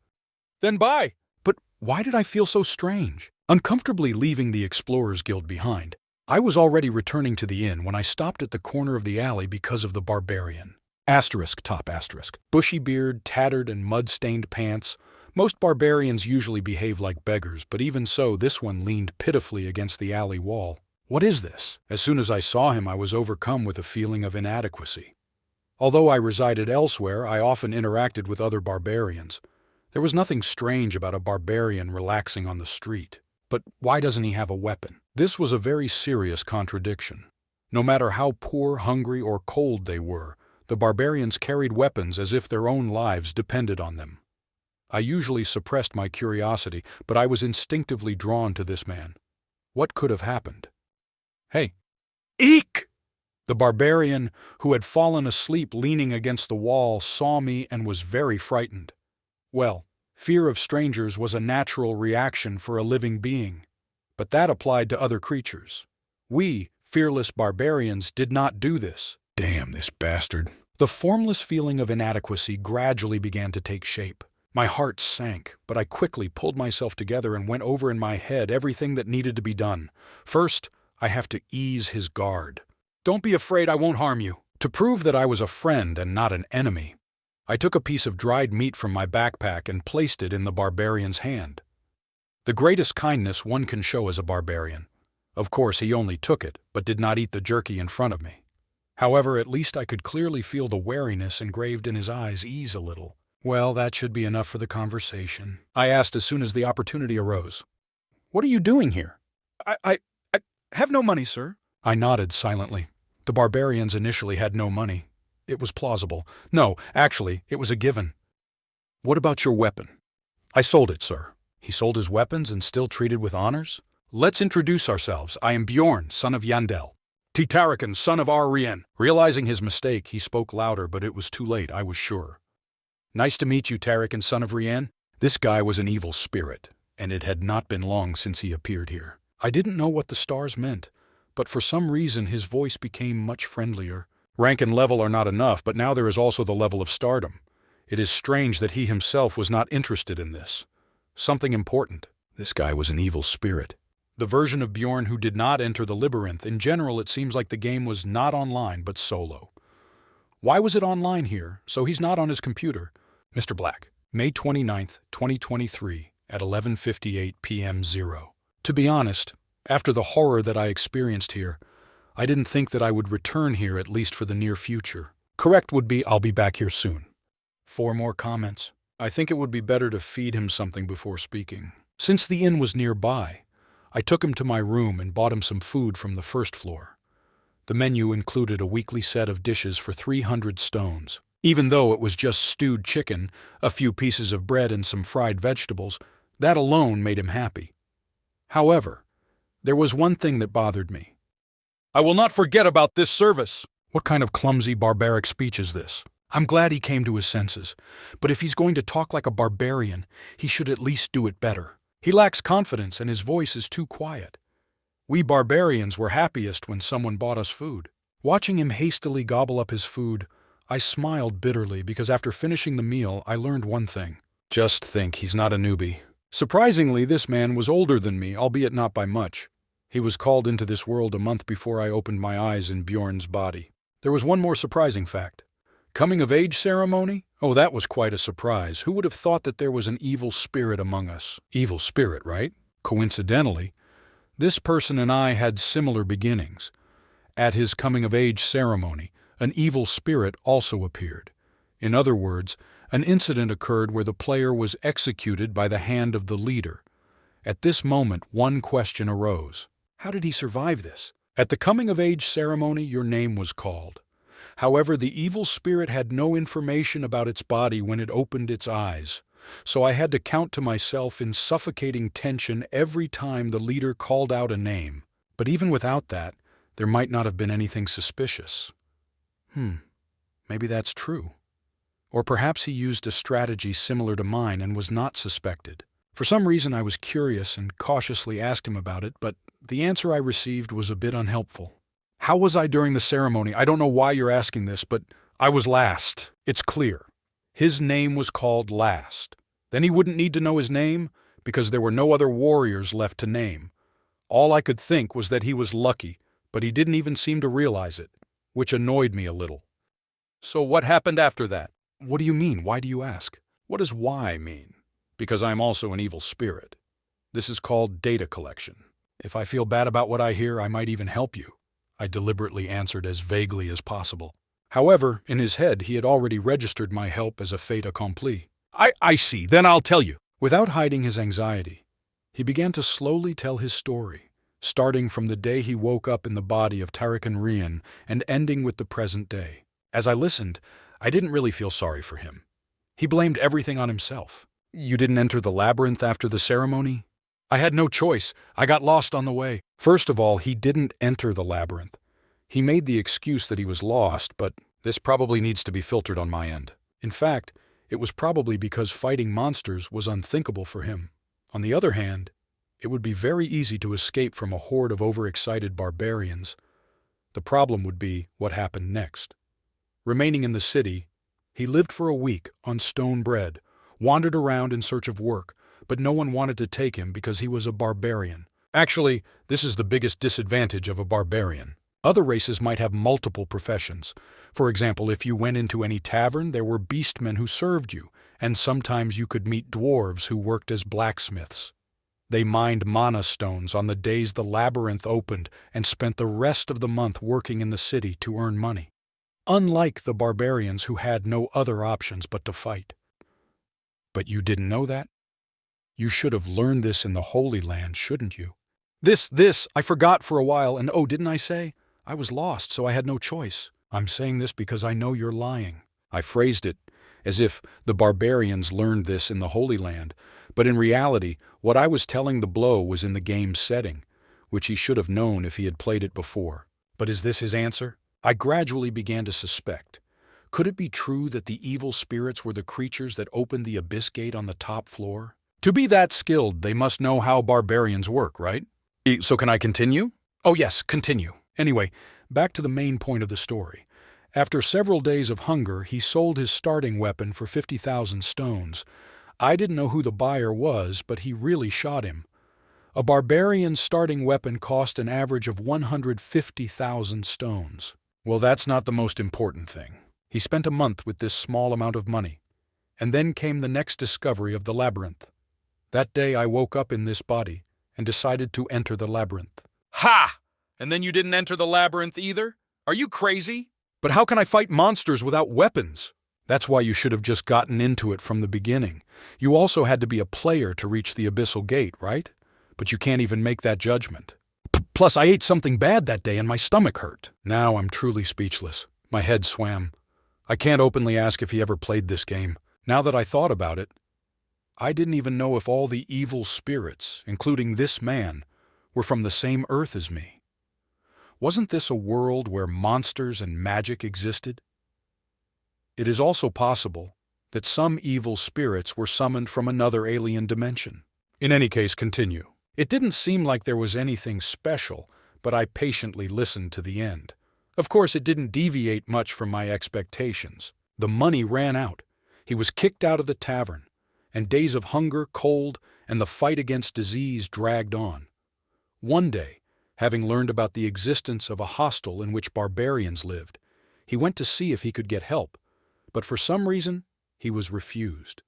Then bye! But why did I feel so strange? Uncomfortably leaving the Explorers Guild behind, I was already returning to the inn when I stopped at the corner of the alley because of the barbarian. Asterisk top asterisk. Bushy beard, tattered and mud-stained pants. Most barbarians usually behave like beggars, but even so, this one leaned pitifully against the alley wall. What is this? As soon as I saw him, I was overcome with a feeling of inadequacy. Although I resided elsewhere, I often interacted with other barbarians. There was nothing strange about a barbarian relaxing on the street. But why doesn't he have a weapon? This was a very serious contradiction. No matter how poor, hungry, or cold they were, the barbarians carried weapons as if their own lives depended on them. I usually suppressed my curiosity, but I was instinctively drawn to this man. What could have happened? Hey! Eek! The barbarian, who had fallen asleep leaning against the wall, saw me and was very frightened. Well, fear of strangers was a natural reaction for a living being, but that applied to other creatures. We, fearless barbarians, did not do this. Damn this bastard. The formless feeling of inadequacy gradually began to take shape. My heart sank, but I quickly pulled myself together and went over in my head everything that needed to be done. First, I have to ease his guard. Don't be afraid, I won't harm you. To prove that I was a friend and not an enemy, I took a piece of dried meat from my backpack and placed it in the barbarian's hand. The greatest kindness one can show as a barbarian. Of course, he only took it, but did not eat the jerky in front of me. However, at least I could clearly feel the wariness engraved in his eyes ease a little. Well, that should be enough for the conversation, I asked as soon as the opportunity arose. What are you doing here? I have no money, sir. I nodded silently. The barbarians initially had no money. It was plausible. No, actually, it was a given. What about your weapon? I sold it, sir. He sold his weapons and still treated with honors? Let's introduce ourselves. I am Bjorn, son of Yandel. Titarakan, son of Arien. Realizing his mistake, he spoke louder, but it was too late, I was sure. Nice to meet you, Tarakan, son of Rien. This guy was an evil spirit, and it had not been long since he appeared here. I didn't know what the stars meant, but for some reason his voice became much friendlier. Rank and level are not enough, but now there is also the level of stardom. It is strange that he himself was not interested in this. Something important. This guy was an evil spirit. The version of Bjorn who did not enter the labyrinth, in general it seems like the game was not online but solo. Why was it online here, so he's not on his computer? Mr. Black, May 29th, 2023, at 11:58 p.m. 0. To be honest, after the horror that I experienced here, I didn't think that I would return here at least for the near future. Correct would be I'll be back here soon. 4 more comments. I think it would be better to feed him something before speaking. Since the inn was nearby, I took him to my room and bought him some food from the first floor. The menu included a weekly set of dishes for 300 stones. Even though it was just stewed chicken, a few pieces of bread and some fried vegetables, that alone made him happy. However, there was one thing that bothered me. I will not forget about this service. What kind of clumsy, barbaric speech is this? I'm glad he came to his senses, but if he's going to talk like a barbarian, he should at least do it better. He lacks confidence and his voice is too quiet. We barbarians were happiest when someone bought us food. Watching him hastily gobble up his food, I smiled bitterly because after finishing the meal, I learned one thing. Just think, he's not a newbie. Surprisingly, this man was older than me, albeit not by much. He was called into this world a month before I opened my eyes in Bjorn's body. There was one more surprising fact. Coming-of-age ceremony? Oh, that was quite a surprise. Who would have thought that there was an evil spirit among us? Evil spirit, right? Coincidentally, this person and I had similar beginnings. At his coming-of-age ceremony, an evil spirit also appeared. In other words, an incident occurred where the player was executed by the hand of the leader. At this moment, one question arose. How did he survive this? At the coming-of-age ceremony, your name was called. However, the evil spirit had no information about its body when it opened its eyes, so I had to count to myself in suffocating tension every time the leader called out a name. But even without that, there might not have been anything suspicious. Maybe that's true. Or perhaps he used a strategy similar to mine and was not suspected. For some reason I was curious and cautiously asked him about it, but the answer I received was a bit unhelpful. How was I during the ceremony? I don't know why you're asking this, but I was last. It's clear. His name was called last. Then he wouldn't need to know his name because there were no other warriors left to name. All I could think was that he was lucky, but he didn't even seem to realize it, which annoyed me a little. So what happened after that? What do you mean? Why do you ask? What does why mean? Because I'm also an evil spirit. This is called data collection. If I feel bad about what I hear, I might even help you. I deliberately answered as vaguely as possible. However, in his head, he had already registered my help as a fait accompli. I see. Then I'll tell you. Without hiding his anxiety, he began to slowly tell his story, starting from the day he woke up in the body of Tarakan Rian and ending with the present day. As I listened, I didn't really feel sorry for him. He blamed everything on himself. You didn't enter the labyrinth after the ceremony? I had no choice. I got lost on the way. First of all, he didn't enter the labyrinth. He made the excuse that he was lost, but this probably needs to be filtered on my end. In fact, it was probably because fighting monsters was unthinkable for him. On the other hand, it would be very easy to escape from a horde of overexcited barbarians. The problem would be what happened next. Remaining in the city, he lived for a week on stone bread, wandered around in search of work, but no one wanted to take him because he was a barbarian. Actually, this is the biggest disadvantage of a barbarian. Other races might have multiple professions. For example, if you went into any tavern, there were beastmen who served you, and sometimes you could meet dwarves who worked as blacksmiths. They mined mana stones on the days the labyrinth opened and spent the rest of the month working in the city to earn money. Unlike the barbarians who had no other options but to fight. But you didn't know that? You should have learned this in the Holy Land, shouldn't you? I forgot for a while, and oh, didn't I say? I was lost, so I had no choice. I'm saying this because I know you're lying. I phrased it as if the barbarians learned this in the Holy Land, but in reality, what I was telling the blow was in the game's setting, which he should have known if he had played it before. But is this his answer? I gradually began to suspect. Could it be true that the evil spirits were the creatures that opened the abyss gate on the top floor? To be that skilled, they must know how barbarians work, right? So can I continue? Oh yes, continue. Anyway, back to the main point of the story. After several days of hunger, he sold his starting weapon for 50,000 stones. I didn't know who the buyer was, but he really shot him. A barbarian's starting weapon cost an average of 150,000 stones. Well, that's not the most important thing. He spent a month with this small amount of money. And then came the next discovery of the labyrinth. That day I woke up in this body and decided to enter the labyrinth. Ha! And then you didn't enter the labyrinth either? Are you crazy? But how can I fight monsters without weapons? That's why you should have just gotten into it from the beginning. You also had to be a player to reach the abyssal gate, right? But you can't even make that judgment. Plus, I ate something bad that day and my stomach hurt. Now I'm truly speechless. My head swam. I can't openly ask if he ever played this game. Now that I thought about it, I didn't even know if all the evil spirits, including this man, were from the same earth as me. Wasn't this a world where monsters and magic existed? It is also possible that some evil spirits were summoned from another alien dimension. In any case, continue. It didn't seem like there was anything special, but I patiently listened to the end. Of course, it didn't deviate much from my expectations. The money ran out. He was kicked out of the tavern, and days of hunger, cold, and the fight against disease dragged on. One day, having learned about the existence of a hostel in which barbarians lived, he went to see if he could get help, but for some reason, he was refused.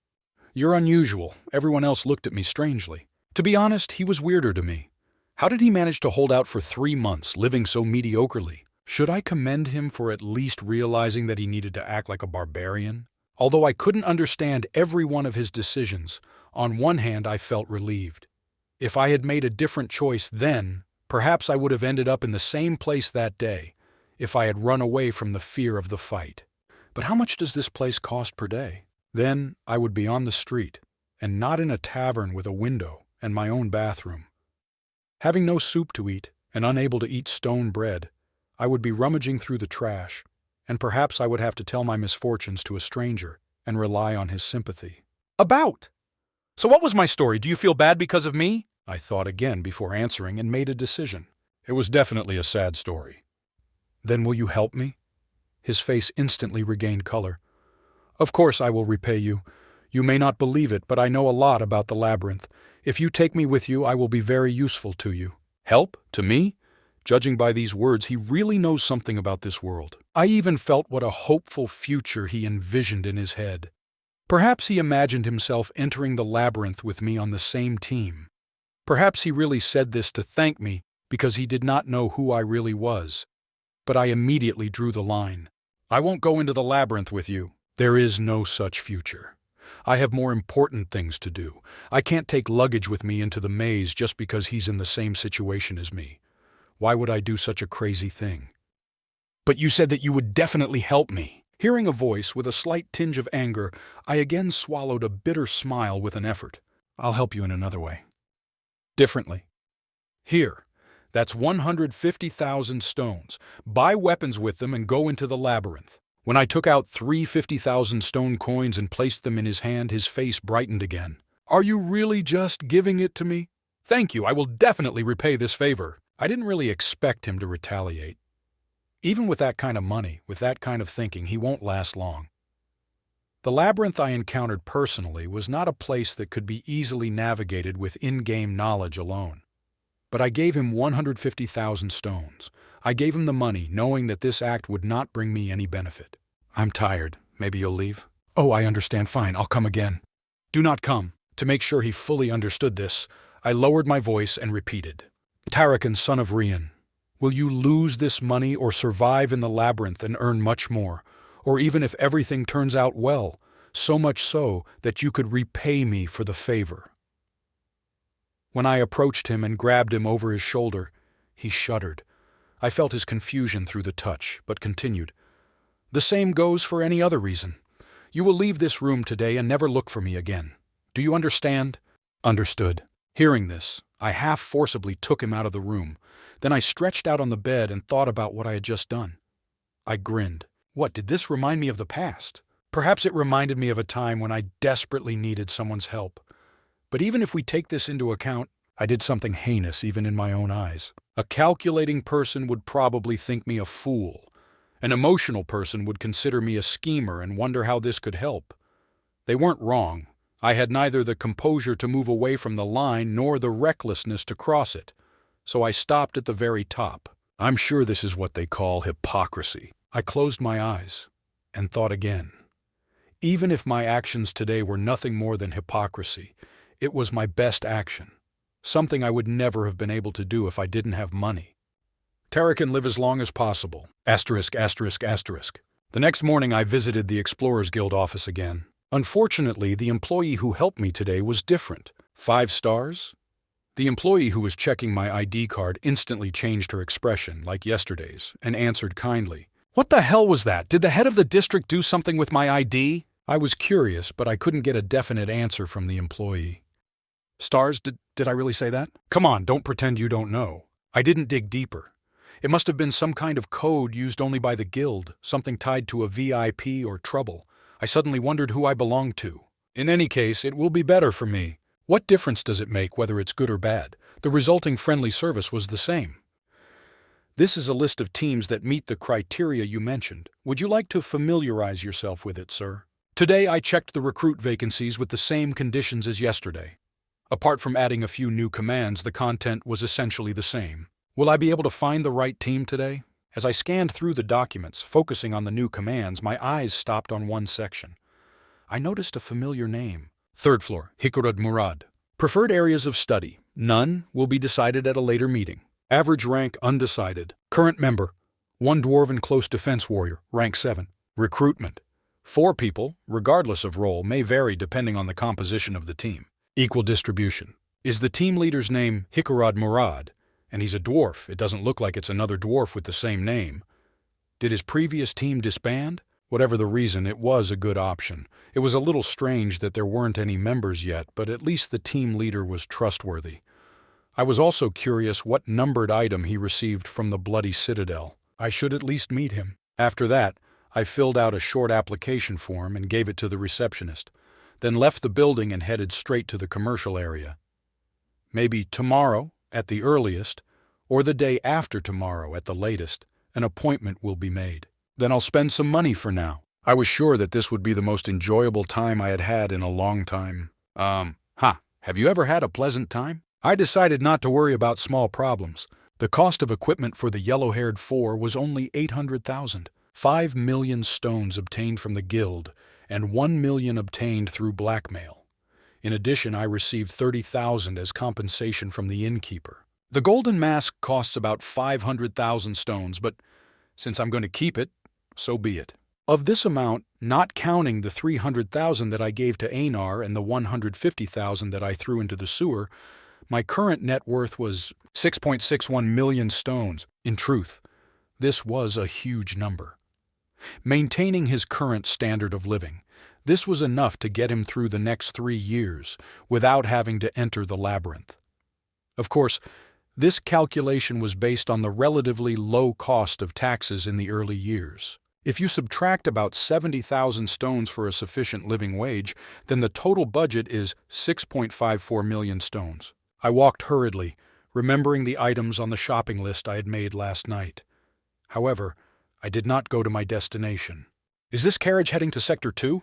You're unusual. Everyone else looked at me strangely. To be honest, he was weirder to me. How did he manage to hold out for 3 months, living so mediocrely? Should I commend him for at least realizing that he needed to act like a barbarian? Although I couldn't understand every one of his decisions, on one hand I felt relieved. If I had made a different choice then, perhaps I would have ended up in the same place that day, if I had run away from the fear of the fight. But how much does this place cost per day? Then I would be on the street, and not in a tavern with a window and my own bathroom. Having no soup to eat and unable to eat stone bread, I would be rummaging through the trash, and perhaps I would have to tell my misfortunes to a stranger and rely on his sympathy. So what was my story? Do you feel bad because of me? I thought again before answering and made a decision. It was definitely a sad story. Then will you help me? His face instantly regained color. Of course I will repay you. You may not believe it, but I know a lot about the labyrinth. If you take me with you, I will be very useful to you. Help? To me? Judging by these words, he really knows something about this world. I even felt what a hopeful future he envisioned in his head. Perhaps he imagined himself entering the labyrinth with me on the same team. Perhaps he really said this to thank me because he did not know who I really was. But I immediately drew the line. I won't go into the labyrinth with you. There is no such future. I have more important things to do. I can't take luggage with me into the maze just because he's in the same situation as me. Why would I do such a crazy thing? But you said that you would definitely help me. Hearing a voice with a slight tinge of anger, I again swallowed a bitter smile with an effort. I'll help you in another way. Differently. Here, that's 150,000 stones. Buy weapons with them and go into the labyrinth. When I took out 3 50,000 stone coins and placed them in his hand, his face brightened again. Are you really just giving it to me? Thank you, I will definitely repay this favor. I didn't really expect him to retaliate. Even with that kind of money, with that kind of thinking, he won't last long. The labyrinth I encountered personally was not a place that could be easily navigated with in-game knowledge alone. But I gave him 150,000 stones. I gave him the money, knowing that this act would not bring me any benefit. I'm tired. Maybe you'll leave? Oh, I understand. Fine, I'll come again. Do not come. To make sure he fully understood this, I lowered my voice and repeated. Tarakan, son of Rian, will you lose this money or survive in the labyrinth and earn much more? Or even if everything turns out well, so much so that you could repay me for the favor." When I approached him and grabbed him over his shoulder, he shuddered. I felt his confusion through the touch, but continued, "The same goes for any other reason. You will leave this room today and never look for me again. Do you understand?" "Understood." Hearing this, I half forcibly took him out of the room. Then I stretched out on the bed and thought about what I had just done. I grinned. What, did this remind me of the past? Perhaps it reminded me of a time when I desperately needed someone's help. But even if we take this into account, I did something heinous even in my own eyes. A calculating person would probably think me a fool. An emotional person would consider me a schemer and wonder how this could help. They weren't wrong. I had neither the composure to move away from the line nor the recklessness to cross it. So I stopped at the very top. I'm sure this is what they call hypocrisy. I closed my eyes and thought again. Even if my actions today were nothing more than hypocrisy, it was my best action. Something I would never have been able to do if I didn't have money. Tara can live as long as possible. Asterisk, asterisk, asterisk. The next morning I visited the Explorers Guild office again. Unfortunately, the employee who helped me today was different. 5 stars? The employee who was checking my ID card instantly changed her expression, like yesterday's, and answered kindly. "What the hell was that? Did the head of the district do something with my ID?" I was curious, but I couldn't get a definite answer from the employee. "Stars? Did I really say that?" "Come on, don't pretend you don't know." I didn't dig deeper. It must have been some kind of code used only by the guild, something tied to a VIP or trouble. I suddenly wondered who I belonged to. In any case, it will be better for me. What difference does it make whether it's good or bad? The resulting friendly service was the same. This is a list of teams that meet the criteria you mentioned. Would you like to familiarize yourself with it, sir? Today I checked the recruit vacancies with the same conditions as yesterday. Apart from adding a few new commands, the content was essentially the same. Will I be able to find the right team today? As I scanned through the documents, focusing on the new commands, my eyes stopped on one section. I noticed a familiar name. 3rd floor, Hikurad Murad. Preferred areas of study. None will be decided at a later meeting. Average rank undecided. Current member. 1 dwarven close defense warrior, rank 7. Recruitment. 4 people, regardless of role, may vary depending on the composition of the team. Equal distribution. Is the team leader's name Hikurad Murad? And he's a dwarf. It doesn't look like it's another dwarf with the same name. Did his previous team disband? Whatever the reason, it was a good option. It was a little strange that there weren't any members yet, but at least the team leader was trustworthy. I was also curious what numbered item he received from the Bloody Citadel. I should at least meet him. After that, I filled out a short application form and gave it to the receptionist, then left the building and headed straight to the commercial area. Maybe tomorrow, at the earliest, or the day after tomorrow at the latest, an appointment will be made. Then I'll spend some money for now. I was sure that this would be the most enjoyable time I had had in a long time. Have you ever had a pleasant time? I decided not to worry about small problems. The cost of equipment for the yellow-haired 4 was only 800,000. 5 million stones obtained from the guild, and 1 million obtained through blackmail. In addition, I received 30,000 as compensation from the innkeeper. The golden mask costs about 500,000 stones, but since I'm going to keep it, so be it. Of this amount, not counting the 300,000 that I gave to Einar and the 150,000 that I threw into the sewer, my current net worth was 6.61 million stones. In truth, this was a huge number. Maintaining his current standard of living, this was enough to get him through the next 3 years without having to enter the labyrinth. Of course, this calculation was based on the relatively low cost of taxes in the early years. If you subtract about 70,000 stones for a sufficient living wage, then the total budget is 6.54 million stones. I walked hurriedly, remembering the items on the shopping list I had made last night. However, I did not go to my destination. Is this carriage heading to Sector 2?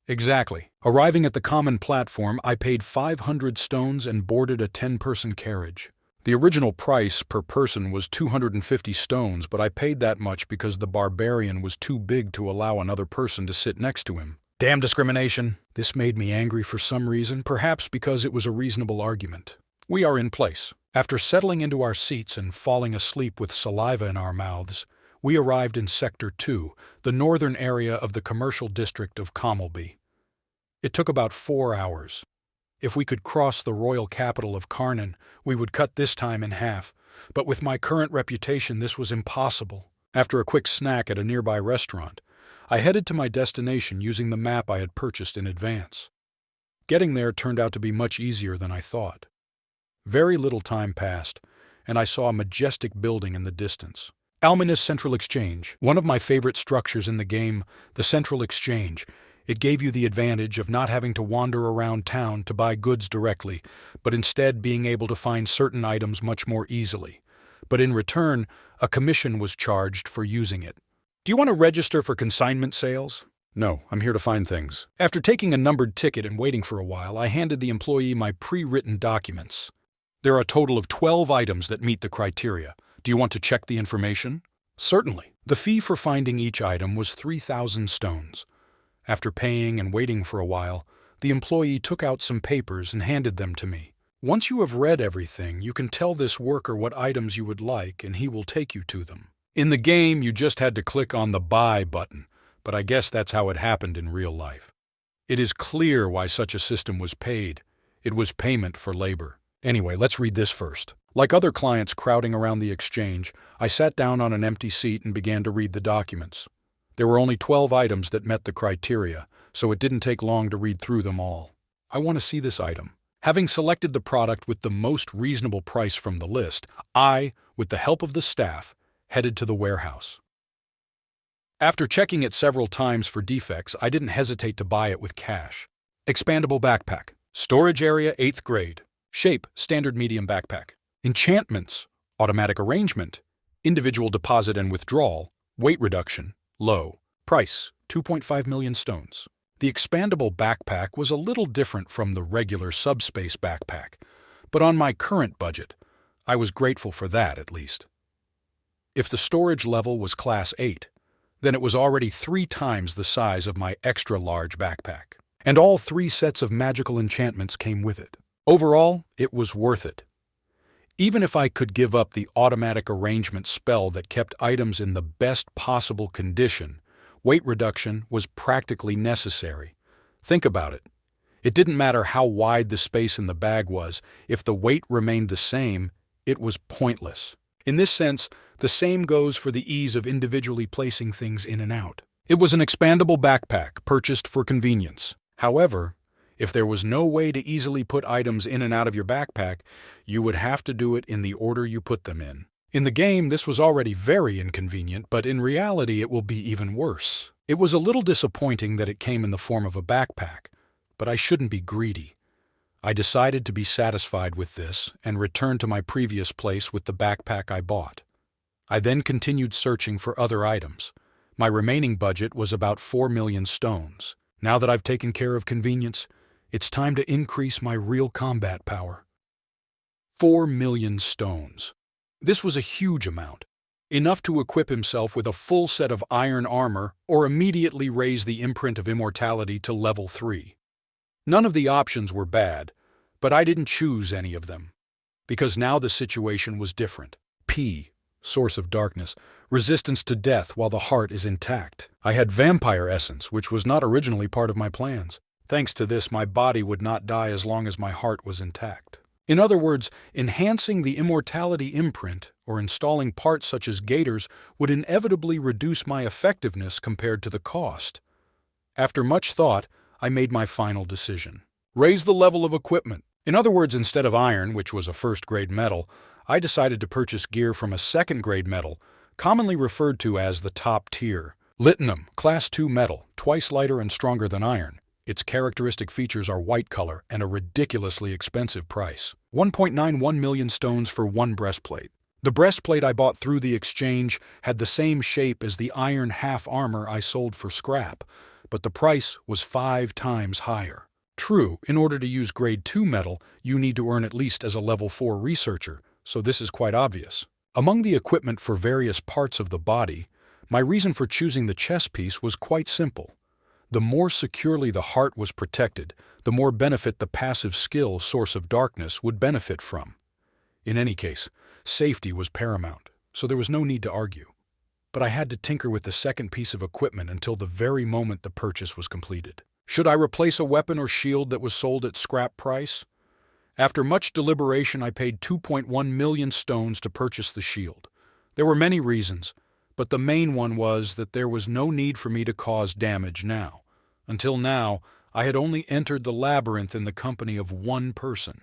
Exactly. Arriving at the common platform, I paid 500 stones and boarded a 10-person carriage. The original price per person was 250 stones, but I paid that much because the barbarian was too big to allow another person to sit next to him. Damn discrimination! This made me angry for some reason, perhaps because it was a reasonable argument. We are in place. After settling into our seats and falling asleep with saliva in our mouths, we arrived in Sector 2, the northern area of the commercial district of Commelby. It took about 4 hours. If we could cross the royal capital of Karnan, we would cut this time in half, but with my current reputation this was impossible. After a quick snack at a nearby restaurant, I headed to my destination using the map I had purchased in advance. Getting there turned out to be much easier than I thought. Very little time passed, and I saw a majestic building in the distance. Almina's Central Exchange, one of my favorite structures in the game, the Central Exchange. It gave you the advantage of not having to wander around town to buy goods directly, but instead being able to find certain items much more easily. But in return, a commission was charged for using it. Do you want to register for consignment sales? No, I'm here to find things. After taking a numbered ticket and waiting for a while, I handed the employee my pre-written documents. There are a total of 12 items that meet the criteria. Do you want to check the information? Certainly. The fee for finding each item was 3,000 stones. After paying and waiting for a while, the employee took out some papers and handed them to me. Once you have read everything, you can tell this worker what items you would like and he will take you to them. In the game, you just had to click on the buy button, but I guess that's how it happened in real life. It is clear why such a system was paid. It was payment for labor. Anyway, let's read this first. Like other clients crowding around the exchange, I sat down on an empty seat and began to read the documents. There were only 12 items that met the criteria, so it didn't take long to read through them all. I want to see this item. Having selected the product with the most reasonable price from the list, I, with the help of the staff, headed to the warehouse. After checking it several times for defects, I didn't hesitate to buy it with cash. Expandable backpack. Storage area 8th grade. Shape standard medium backpack. Enchantments. Automatic arrangement. Individual deposit and withdrawal. Weight reduction. Low. Price, 2.5 million stones. The expandable backpack was a little different from the regular subspace backpack, but on my current budget, I was grateful for that at least. If the storage level was Class 8, then it was already 3 times the size of my extra-large backpack, and all 3 sets of magical enchantments came with it. Overall, it was worth it. Even if I could give up the automatic arrangement spell that kept items in the best possible condition, weight reduction was practically necessary. Think about it. It didn't matter how wide the space in the bag was, if the weight remained the same, it was pointless. In this sense, the same goes for the ease of individually placing things in and out. It was an expandable backpack purchased for convenience. However, if there was no way to easily put items in and out of your backpack, you would have to do it in the order you put them in. In the game, this was already very inconvenient, but in reality it will be even worse. It was a little disappointing that it came in the form of a backpack, but I shouldn't be greedy. I decided to be satisfied with this and returned to my previous place with the backpack I bought. I then continued searching for other items. My remaining budget was about 4 million stones. Now that I've taken care of convenience, it's time to increase my real combat power. 4 million stones. This was a huge amount, enough to equip himself with a full set of iron armor or immediately raise the imprint of immortality to level 3. None of the options were bad, but I didn't choose any of them, because now the situation was different. P, source of darkness, resistance to death while the heart is intact. I had vampire essence, which was not originally part of my plans. Thanks to this, my body would not die as long as my heart was intact. In other words, enhancing the immortality imprint or installing parts such as gaiters would inevitably reduce my effectiveness compared to the cost. After much thought, I made my final decision. Raise the level of equipment. In other words, instead of iron, which was a first-grade metal, I decided to purchase gear from a second-grade metal, commonly referred to as the top tier. Litinum, Class 2 metal, twice lighter and stronger than iron. Its characteristic features are white color and a ridiculously expensive price. 1.91 million stones for one breastplate. The breastplate I bought through the exchange had the same shape as the iron half armor I sold for scrap, but the price was 5 times higher. True, in order to use grade 2 metal, you need to earn at least as a level 4 researcher, so this is quite obvious. Among the equipment for various parts of the body, my reason for choosing the chest piece was quite simple. The more securely the heart was protected, the more benefit the passive skill Source of Darkness would benefit from. In any case, safety was paramount, so there was no need to argue. But I had to tinker with the second piece of equipment until the very moment the purchase was completed. Should I replace a weapon or shield that was sold at scrap price? After much deliberation, I paid 2.1 million stones to purchase the shield. There were many reasons, but the main one was that there was no need for me to cause damage now. Until now, I had only entered the labyrinth in the company of one person.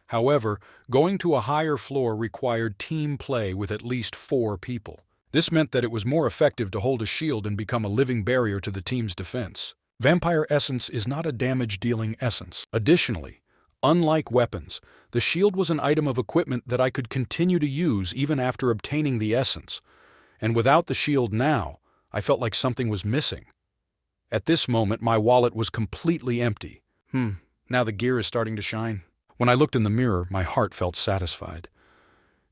However, going to a higher floor required team play with at least 4 people. This meant that it was more effective to hold a shield and become a living barrier to the team's defense. Vampire essence is not a damage-dealing essence. Additionally, unlike weapons, the shield was an item of equipment that I could continue to use even after obtaining the essence. And without the shield now, I felt like something was missing. At this moment, my wallet was completely empty. Now the gear is starting to shine. When I looked in the mirror, my heart felt satisfied.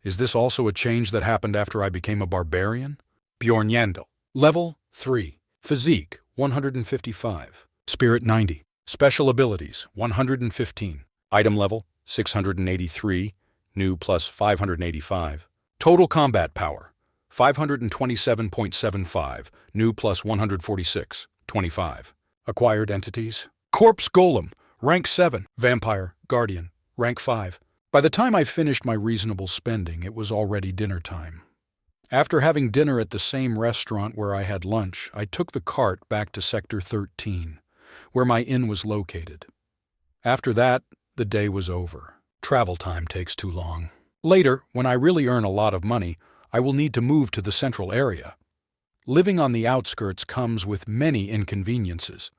Is this also a change that happened after I became a barbarian? Bjorn Yandel. Level 3. Physique, 155. Spirit, 90. Special abilities, 115. Item level, 683. New plus 585. Total combat power, 527.75. New plus 146. 25. Acquired entities. Corpse Golem, rank 7. Vampire, Guardian, rank 5. By the time I finished my reasonable spending, it was already dinner time. After having dinner at the same restaurant where I had lunch, I took the cart back to Sector 13, where my inn was located. After that, the day was over. Travel time takes too long. Later, when I really earn a lot of money, I will need to move to the central area. Living on the outskirts comes with many inconveniences.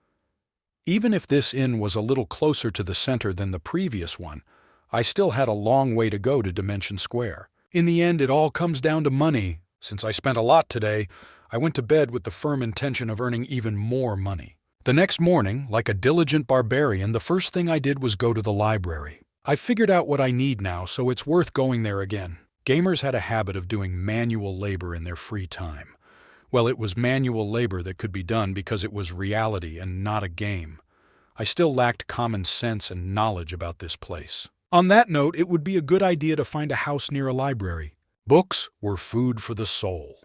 Even if this inn was a little closer to the center than the previous one, I still had a long way to go to Dimension Square. In the end, it all comes down to money. Since I spent a lot today, I went to bed with the firm intention of earning even more money. The next morning, like a diligent barbarian, the first thing I did was go to the library. I figured out what I need now, so it's worth going there again. Gamers had a habit of doing manual labor in their free time. Well, it was manual labor that could be done because it was reality and not a game. I still lacked common sense and knowledge about this place. On that note, it would be a good idea to find a house near a library. Books were food for the soul.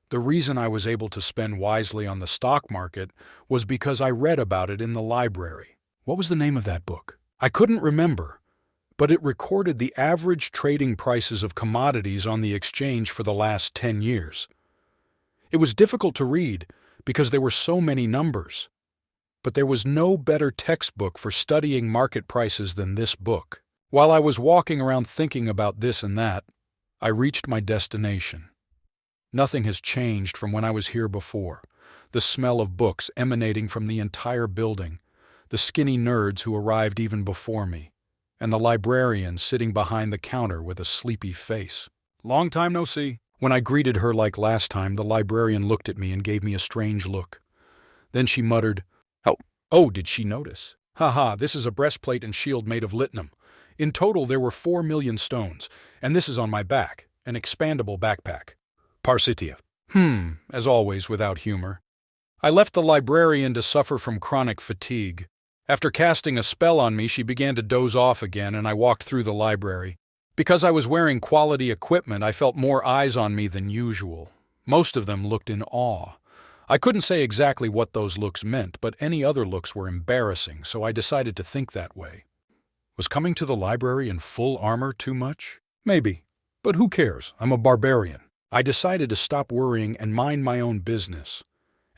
The reason I was able to spend wisely on the stock market was because I read about it in the library. What was the name of that book? I couldn't remember, but it recorded the average trading prices of commodities on the exchange for the last 10 years. It was difficult to read because there were so many numbers. But there was no better textbook for studying market prices than this book. While I was walking around thinking about this and that, I reached my destination. Nothing has changed from when I was here before. The smell of books emanating from the entire building, the skinny nerds who arrived even before me, and the librarian sitting behind the counter with a sleepy face. Long time no see. When I greeted her like last time, the librarian looked at me and gave me a strange look. Then she muttered, Oh, did she notice? Haha, this is a breastplate and shield made of litinum. In total, there were 4 million stones, and this is on my back, an expandable backpack. Parsitia. As always, without humor. I left the librarian to suffer from chronic fatigue. After casting a spell on me, she began to doze off again, and I walked through the library. Because I was wearing quality equipment, I felt more eyes on me than usual. Most of them looked in awe. I couldn't say exactly what those looks meant, but any other looks were embarrassing, so I decided to think that way. Was coming to the library in full armor too much? Maybe. But who cares? I'm a barbarian. I decided to stop worrying and mind my own business.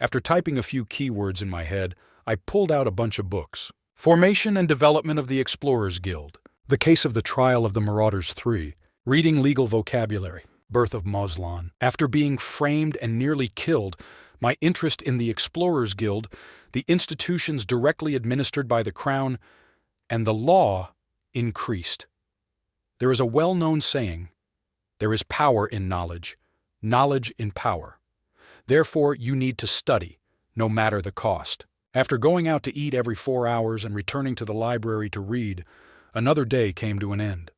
After typing a few keywords in my head, I pulled out a bunch of books. Formation and Development of the Explorers Guild. The Case of the Trial of the Marauders 3. Reading Legal Vocabulary. Birth of Moslan. After being framed and nearly killed, my interest in the Explorers Guild, the institutions directly administered by the Crown, and the law increased. There is a well-known saying, there is power in knowledge, knowledge in power. Therefore, you need to study, no matter the cost. After going out to eat every 4 hours and returning to the library to read, another day came to an end.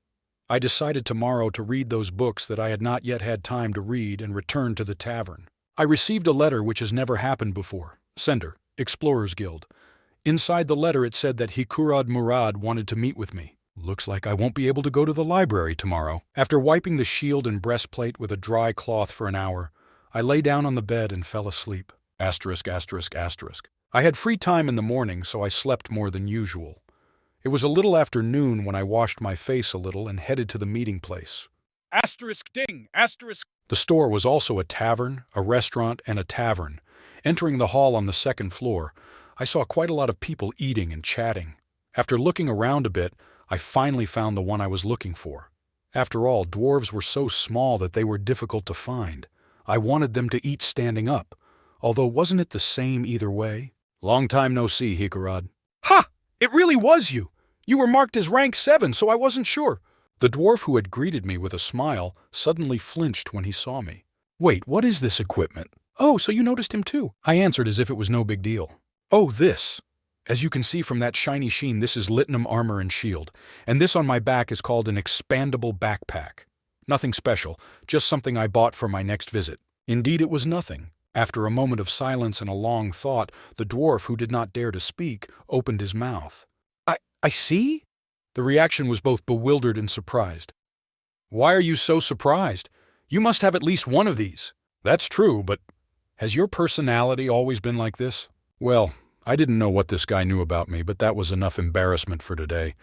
I decided tomorrow to read those books that I had not yet had time to read and return to the tavern. I received a letter which has never happened before. Sender, Explorers Guild. Inside the letter it said that Hikurad Murad wanted to meet with me. Looks like I won't be able to go to the library tomorrow. After wiping the shield and breastplate with a dry cloth for an hour, I lay down on the bed and fell asleep. ****. I had free time in the morning, so I slept more than usual. It was a little after noon when I washed my face a little and headed to the meeting place. Asterisk ding! Asterisk! The store was also a tavern, a restaurant, and a tavern. Entering the hall on the second floor, I saw quite a lot of people eating and chatting. After looking around a bit, I finally found the one I was looking for. After all, dwarves were so small that they were difficult to find. I wanted them to eat standing up, although wasn't it the same either way? Long time no see, Hikarad. Ha! It really was you! You were marked as rank 7, so I wasn't sure. The dwarf who had greeted me with a smile suddenly flinched when he saw me. Wait, what is this equipment? Oh, so you noticed him too? I answered as if it was no big deal. Oh, this. As you can see from that shiny sheen, this is Litinum armor and shield, and this on my back is called an expandable backpack. Nothing special, just something I bought for my next visit. Indeed, it was nothing. After a moment of silence and a long thought, the dwarf, who did not dare to speak, opened his mouth. I see? The reaction was both bewildered and surprised. Why are you so surprised? You must have at least one of these. That's true, but has your personality always been like this? Well, I didn't know what this guy knew about me, but that was enough embarrassment for today.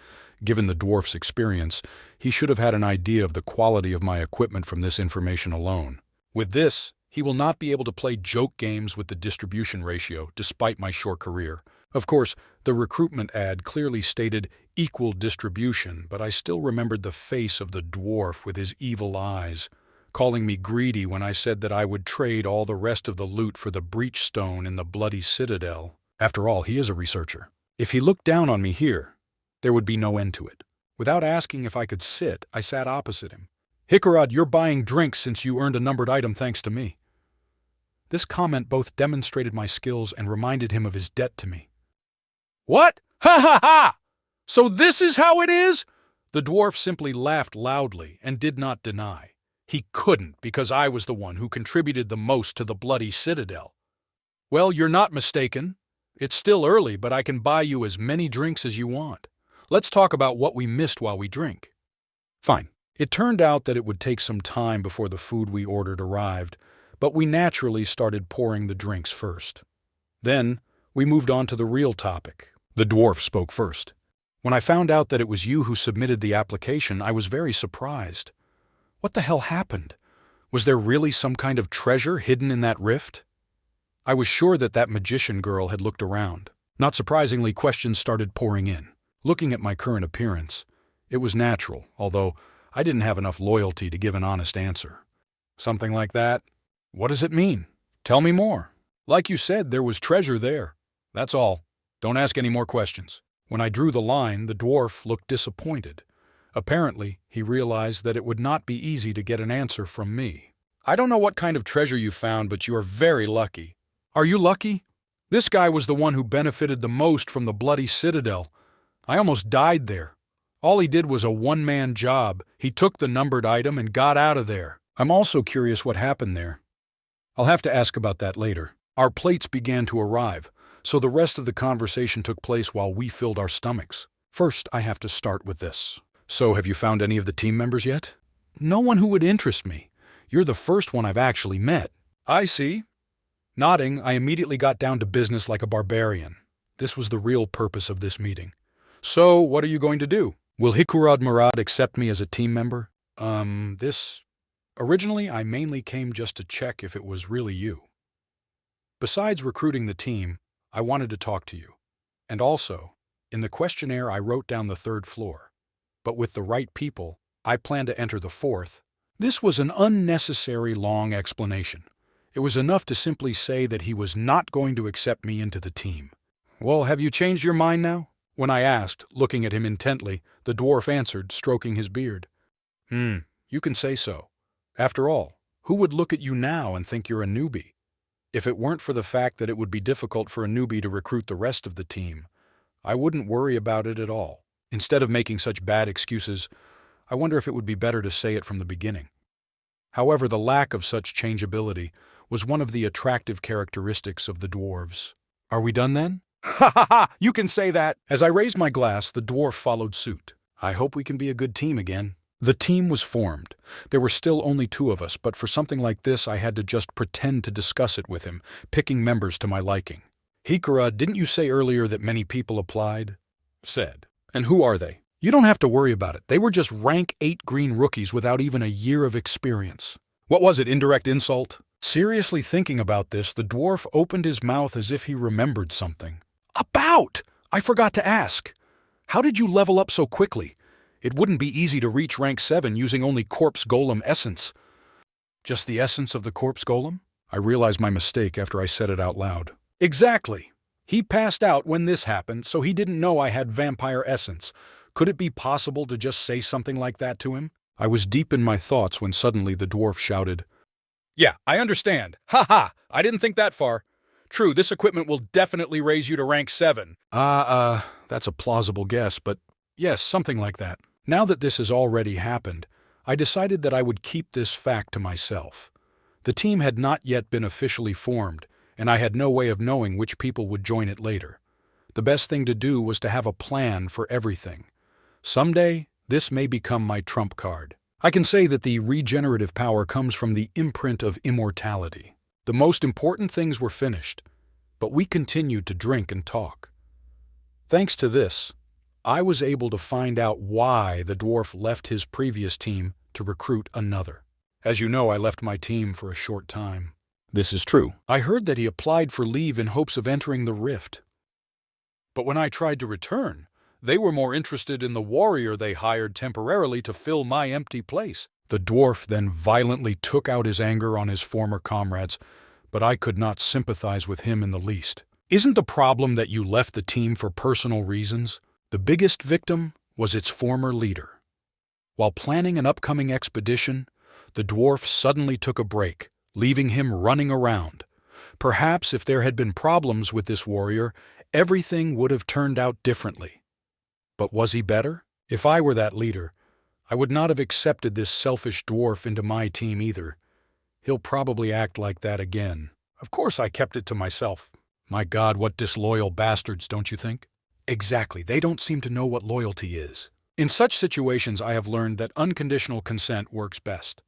Given the dwarf's experience, he should have had an idea of the quality of my equipment from this information alone. With this, he will not be able to play joke games with the distribution ratio, despite my short career. Of course, the recruitment ad clearly stated equal distribution, but I still remembered the face of the dwarf with his evil eyes, calling me greedy when I said that I would trade all the rest of the loot for the breach stone in the bloody citadel. After all, he is a researcher. If he looked down on me here, there would be no end to it. Without asking if I could sit, I sat opposite him. Hikarad, you're buying drinks since you earned a numbered item thanks to me. This comment both demonstrated my skills and reminded him of his debt to me. What? Ha ha ha! So this is how it is? The dwarf simply laughed loudly and did not deny. He couldn't, because I was the one who contributed the most to the bloody citadel. Well, you're not mistaken. It's still early, but I can buy you as many drinks as you want. Let's talk about what we missed while we drink. Fine. It turned out that it would take some time before the food we ordered arrived, but we naturally started pouring the drinks first. Then, we moved on to the real topic. The dwarf spoke first. When I found out that it was you who submitted the application, I was very surprised. What the hell happened? Was there really some kind of treasure hidden in that rift? I was sure that that magician girl had looked around. Not surprisingly, questions started pouring in. Looking at my current appearance, it was natural, although I didn't have enough loyalty to give an honest answer. Something like that? What does it mean? Tell me more. Like you said, there was treasure there. That's all. Don't ask any more questions. When I drew the line, the dwarf looked disappointed. Apparently, he realized that it would not be easy to get an answer from me. I don't know what kind of treasure you found, but you are very lucky. Are you lucky? This guy was the one who benefited the most from the bloody citadel. I almost died there. All he did was a one-man job. He took the numbered item and got out of there. I'm also curious what happened there. I'll have to ask about that later. Our plates began to arrive, so the rest of the conversation took place while we filled our stomachs. First, I have to start with this. So, have you found any of the team members yet? No one who would interest me. You're the first one I've actually met. I see. Nodding, I immediately got down to business like a barbarian. This was the real purpose of this meeting. So, what are you going to do? Will Hikarad Murad accept me as a team member? Originally, I mainly came just to check if it was really you. Besides recruiting the team, I wanted to talk to you. And also, in the questionnaire I wrote down the 3rd floor. But with the right people, I plan to enter the 4th. This was an unnecessary long explanation. It was enough to simply say that he was not going to accept me into the team. Well, have you changed your mind now? When I asked, looking at him intently, the dwarf answered, stroking his beard. You can say so. After all, who would look at you now and think you're a newbie? If it weren't for the fact that it would be difficult for a newbie to recruit the rest of the team, I wouldn't worry about it at all. Instead of making such bad excuses, I wonder if it would be better to say it from the beginning. However, the lack of such changeability was one of the attractive characteristics of the dwarves. Are we done then? Ha ha ha! You can say that! As I raised my glass, the dwarf followed suit. I hope we can be a good team again. The team was formed. There were still only 2 of us, but for something like this I had to just pretend to discuss it with him, picking members to my liking. Hikara, didn't you say earlier that many people applied? Said. And who are they? You don't have to worry about it. They were just rank 8 green rookies without even a year of experience. What was it, indirect insult? Seriously thinking about this, the dwarf opened his mouth as if he remembered something. About! I forgot to ask. How did you level up so quickly? It wouldn't be easy to reach rank 7 using only corpse golem essence. Just the essence of the corpse golem? I realized my mistake after I said it out loud. Exactly. He passed out when this happened, so he didn't know I had vampire essence. Could it be possible to just say something like that to him? I was deep in my thoughts when suddenly the dwarf shouted, Yeah, I understand. Ha ha! I didn't think that far. True, this equipment will definitely raise you to rank 7. That's a plausible guess, but yes, something like that. Now that this has already happened, I decided that I would keep this fact to myself. The team had not yet been officially formed, and I had no way of knowing which people would join it later. The best thing to do was to have a plan for everything. Someday, this may become my trump card. I can say that the regenerative power comes from the imprint of immortality. The most important things were finished, but we continued to drink and talk. Thanks to this, I was able to find out why the dwarf left his previous team to recruit another. As you know, I left my team for a short time. This is true. I heard that he applied for leave in hopes of entering the rift. But when I tried to return, they were more interested in the warrior they hired temporarily to fill my empty place. The dwarf then violently took out his anger on his former comrades, but I could not sympathize with him in the least. Isn't the problem that you left the team for personal reasons? The biggest victim was its former leader. While planning an upcoming expedition, the dwarf suddenly took a break, leaving him running around. Perhaps if there had been problems with this warrior, everything would have turned out differently. But was he better? If I were that leader, I would not have accepted this selfish dwarf into my team either. He'll probably act like that again. Of course I kept it to myself. My God, what disloyal bastards, don't you think? Exactly, they don't seem to know what loyalty is. In such situations, I have learned that unconditional consent works best.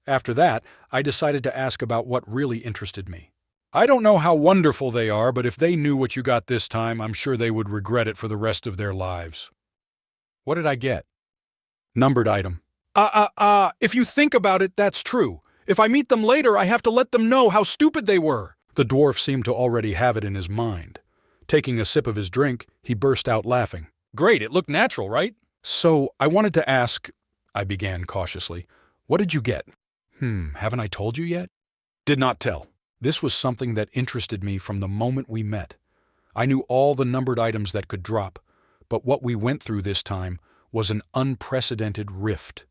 After that, I decided to ask about what really interested me. I don't know how wonderful they are, but if they knew what you got this time, I'm sure they would regret it for the rest of their lives. What did I get? Numbered item. If you think about it, that's true. If I meet them later, I have to let them know how stupid they were. The dwarf seemed to already have it in his mind. Taking a sip of his drink, he burst out laughing. Great, it looked natural, right? So, I wanted to ask, I began cautiously, what did you get? Haven't I told you yet? Did not tell. This was something that interested me from the moment we met. I knew all the numbered items that could drop, but what we went through this time was an unprecedented rift.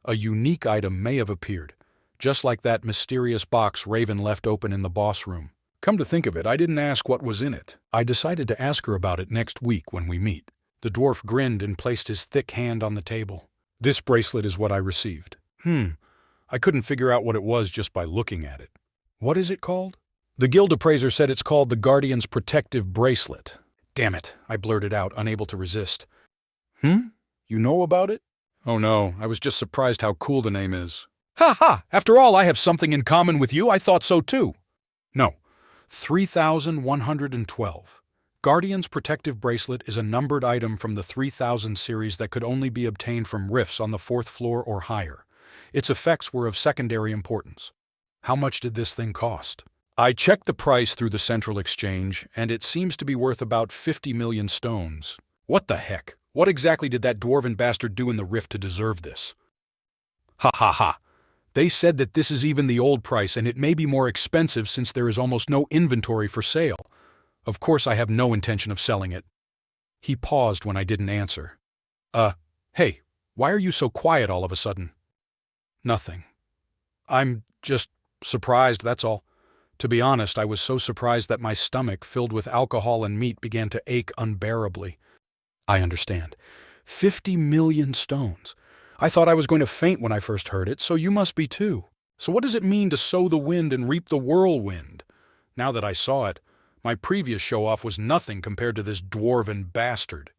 A unique item may have appeared, just like that mysterious box Raven left open in the boss room. Come to think of it, I didn't ask what was in it. I decided to ask her about it next week when we meet. The dwarf grinned and placed his thick hand on the table. This bracelet is what I received. I couldn't figure out what it was just by looking at it. What is it called? The guild appraiser said it's called the Guardian's Protective Bracelet. Damn it, I blurted out, unable to resist. You know about it? Oh no, I was just surprised how cool the name is. Ha ha! After all, I have something in common with you. I thought so too. No. 3112. Guardian's Protective Bracelet is a numbered item from the 3000 series that could only be obtained from rifts on the 4th floor or higher. Its effects were of secondary importance. How much did this thing cost? I checked the price through the central exchange, and it seems to be worth about 50 million stones. What the heck? What exactly did that dwarven bastard do in the rift to deserve this? Ha ha ha! They said that this is even the old price, and it may be more expensive since there is almost no inventory for sale. Of course I have no intention of selling it. He paused when I didn't answer. Hey, why are you so quiet all of a sudden? Nothing. I'm just surprised, that's all. To be honest, I was so surprised that my stomach, filled with alcohol and meat, began to ache unbearably. I understand. 50 million stones. I thought I was going to faint when I first heard it, so you must be too. So what does it mean to sow the wind and reap the whirlwind? Now that I saw it, my previous show-off was nothing compared to this dwarven bastard.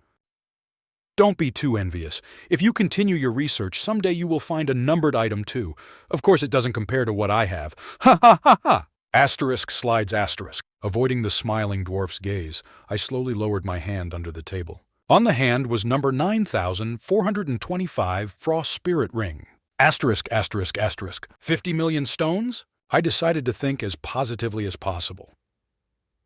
Don't be too envious. If you continue your research, someday you will find a numbered item too. Of course it doesn't compare to what I have. Ha ha ha ha! Asterisk slides asterisk. Avoiding the smiling dwarf's gaze, I slowly lowered my hand under the table. On the hand was number 9,425 Frost Spirit Ring. Asterisk, asterisk, asterisk. 50 million stones? I decided to think as positively as possible.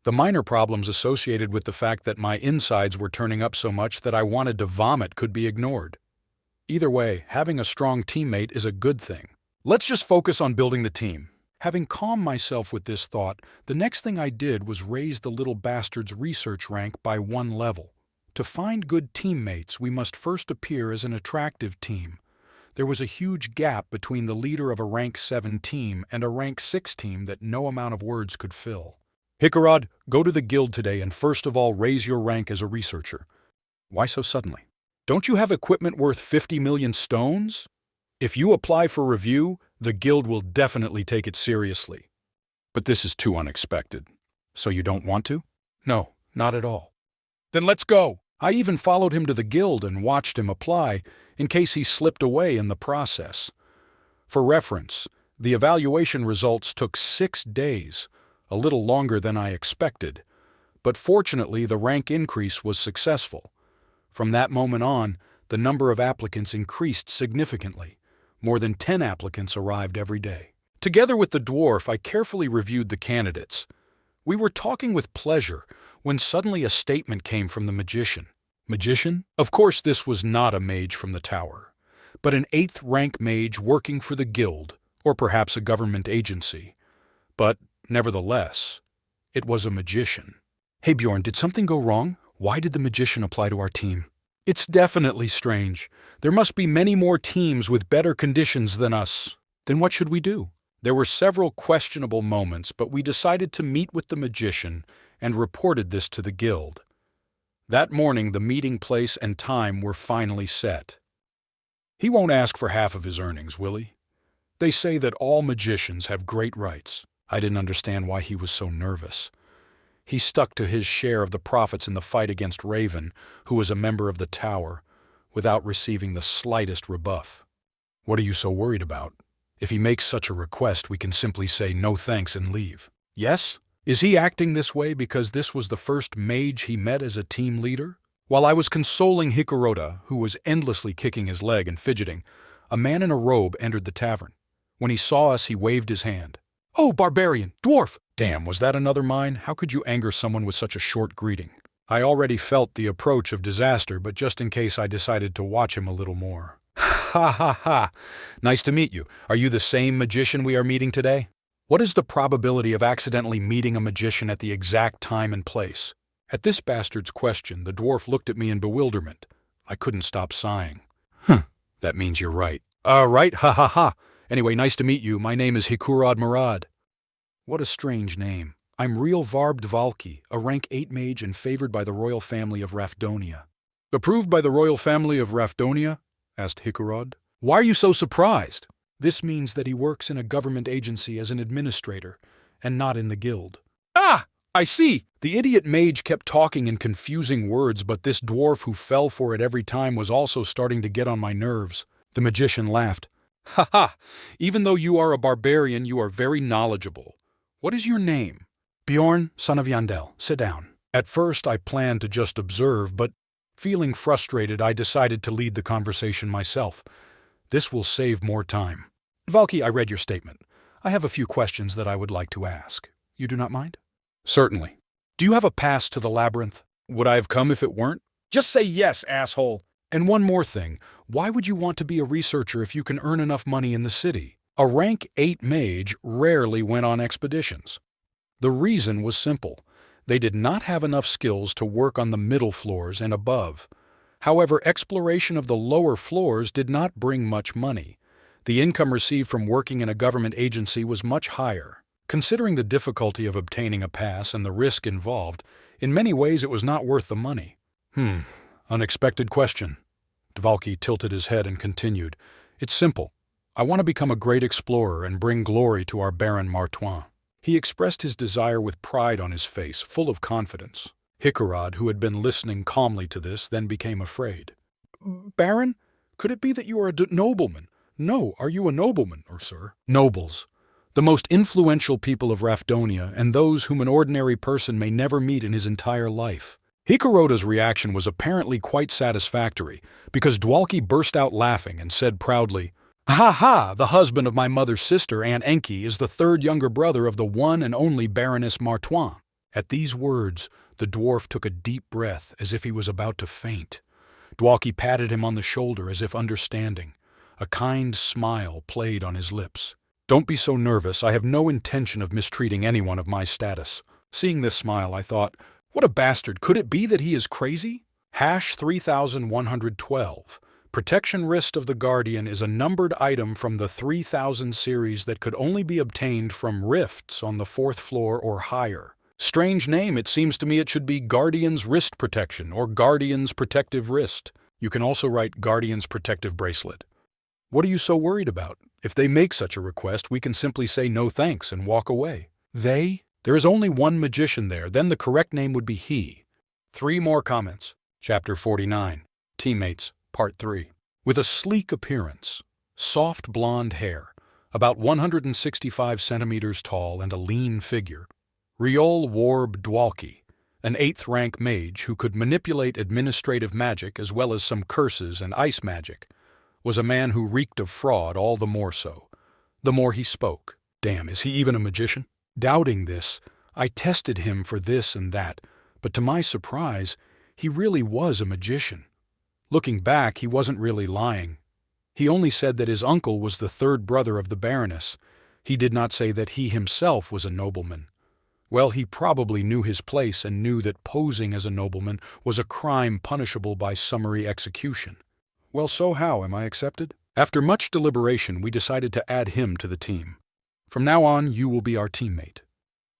The minor problems associated with the fact that my insides were turning up so much that I wanted to vomit could be ignored. Either way, having a strong teammate is a good thing. Let's just focus on building the team. Having calmed myself with this thought, the next thing I did was raise the little bastard's research rank by 1 level. To find good teammates, we must first appear as an attractive team. There was a huge gap between the leader of a rank 7 team and a rank 6 team that no amount of words could fill. Hikarod, go to the guild today and first of all raise your rank as a researcher. Why so suddenly? Don't you have equipment worth 50 million stones? If you apply for review, the guild will definitely take it seriously. But this is too unexpected. So you don't want to? No, not at all. Then let's go. I even followed him to the guild and watched him apply, in case he slipped away in the process. For reference, the evaluation results took 6 days, a little longer than I expected. But fortunately, the rank increase was successful. From that moment on, the number of applicants increased significantly. More than 10 applicants arrived every day. Together with the dwarf, I carefully reviewed the candidates. We were talking with pleasure when suddenly a statement came from the magician. Magician? Of course, this was not a mage from the tower, but an 8th rank mage working for the guild, or perhaps a government agency. But, nevertheless, it was a magician. Hey Bjorn, did something go wrong? Why did the magician apply to our team? It's definitely strange. There must be many more teams with better conditions than us. Then what should we do? There were several questionable moments, but we decided to meet with the magician and reported this to the guild. That morning, the meeting place and time were finally set. He won't ask for half of his earnings, will he? They say that all magicians have great rights. I didn't understand why he was so nervous. He stuck to his share of the profits in the fight against Raven, who was a member of the tower, without receiving the slightest rebuff. What are you so worried about? If he makes such a request, we can simply say no thanks and leave. Yes? Is he acting this way because this was the first mage he met as a team leader? While I was consoling Hikaroda, who was endlessly kicking his leg and fidgeting, a man in a robe entered the tavern. When he saw us, he waved his hand. Oh, barbarian! Dwarf! Damn, was that another mine? How could you anger someone with such a short greeting? I already felt the approach of disaster, but just in case I decided to watch him a little more. Ha ha ha! Nice to meet you. Are you the same magician we are meeting today? What is the probability of accidentally meeting a magician at the exact time and place? At this bastard's question, the dwarf looked at me in bewilderment. I couldn't stop sighing. That means you're right. Right, ha ha ha. Anyway, nice to meet you. My name is Hikurad Murad. What a strange name. I'm Real Varb Dvalki, a rank 8 mage and favored by the royal family of Rafdonia. Approved by the royal family of Rafdonia? Asked Hikurad. Why are you so surprised? This means that he works in a government agency as an administrator, and not in the guild. Ah! I see! The idiot mage kept talking in confusing words, but this dwarf who fell for it every time was also starting to get on my nerves. The magician laughed. Ha ha! Even though you are a barbarian, you are very knowledgeable. What is your name? Bjorn, son of Yandel. Sit down. At first, I planned to just observe, but feeling frustrated, I decided to lead the conversation myself. This will save more time. Valky, I read your statement. I have a few questions that I would like to ask. You do not mind? Certainly. Do you have a pass to the labyrinth? Would I have come if it weren't? Just say yes, asshole. And one more thing. Why would you want to be a researcher if you can earn enough money in the city? A rank 8 mage rarely went on expeditions. The reason was simple. They did not have enough skills to work on the middle floors and above. However, exploration of the lower floors did not bring much money. The income received from working in a government agency was much higher. Considering the difficulty of obtaining a pass and the risk involved, in many ways it was not worth the money. Unexpected question. Dvalki tilted his head and continued. It's simple. I want to become a great explorer and bring glory to our Baron Martoin. He expressed his desire with pride on his face, full of confidence. Hikarad, who had been listening calmly to this, then became afraid. Baron? Could it be that you are a nobleman? No, are you a nobleman, or sir? Nobles. the most influential people of Rafdonia and those whom an ordinary person may never meet in his entire life. Hikaroda's reaction was apparently quite satisfactory, because Dwalki burst out laughing and said proudly, "Ha ha! The husband of my mother's sister, Aunt Enki, is the third younger brother of the one and only Baroness Martoin." At these words, the dwarf took a deep breath as if he was about to faint. Dwalki patted him on the shoulder as if understanding. A kind smile played on his lips. "Don't be so nervous. I have no intention of mistreating anyone of my status." Seeing this smile, I thought, what a bastard. Could it be that he is crazy? Hash 3112. Protection Wrist of the Guardian is a numbered item from the 3000 series that could only be obtained from rifts on the 4th floor or higher. Strange name, it seems to me it should be Guardian's Wrist Protection or Guardian's Protective Wrist. You can also write Guardian's Protective Bracelet. What are you so worried about? If they make such a request, we can simply say no thanks and walk away. They? There is only one magician there, then the correct name would be he. 3 more comments. Chapter 49. Teammates, Part 3. With a sleek appearance, soft blonde hair, about 165 centimeters tall and a lean figure, Riol Warb Dwalki, an 8th-rank mage who could manipulate administrative magic as well as some curses and ice magic, was a man who reeked of fraud all the more so, the more he spoke. Damn, is he even a magician? Doubting this, I tested him for this and that, but to my surprise, he really was a magician. Looking back, he wasn't really lying. He only said that his uncle was the 3rd brother of the Baroness. He did not say that he himself was a nobleman. Well, he probably knew his place and knew that posing as a nobleman was a crime punishable by summary execution. Well, so how? Am I accepted? After much deliberation, we decided to add him to the team. From now on, you will be our teammate.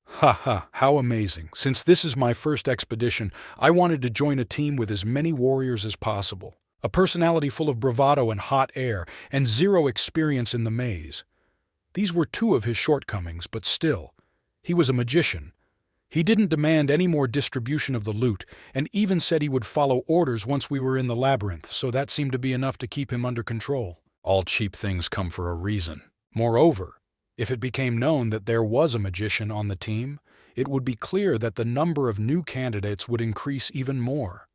Ha ha, how amazing. Since this is my first expedition, I wanted to join a team with as many warriors as possible. A personality full of bravado and hot air, and 0 experience in the maze. These were 2 of his shortcomings, but still, he was a magician. He didn't demand any more distribution of the loot, and even said he would follow orders once we were in the labyrinth, so that seemed to be enough to keep him under control. All cheap things come for a reason. Moreover, if it became known that there was a magician on the team, it would be clear that the number of new candidates would increase even more.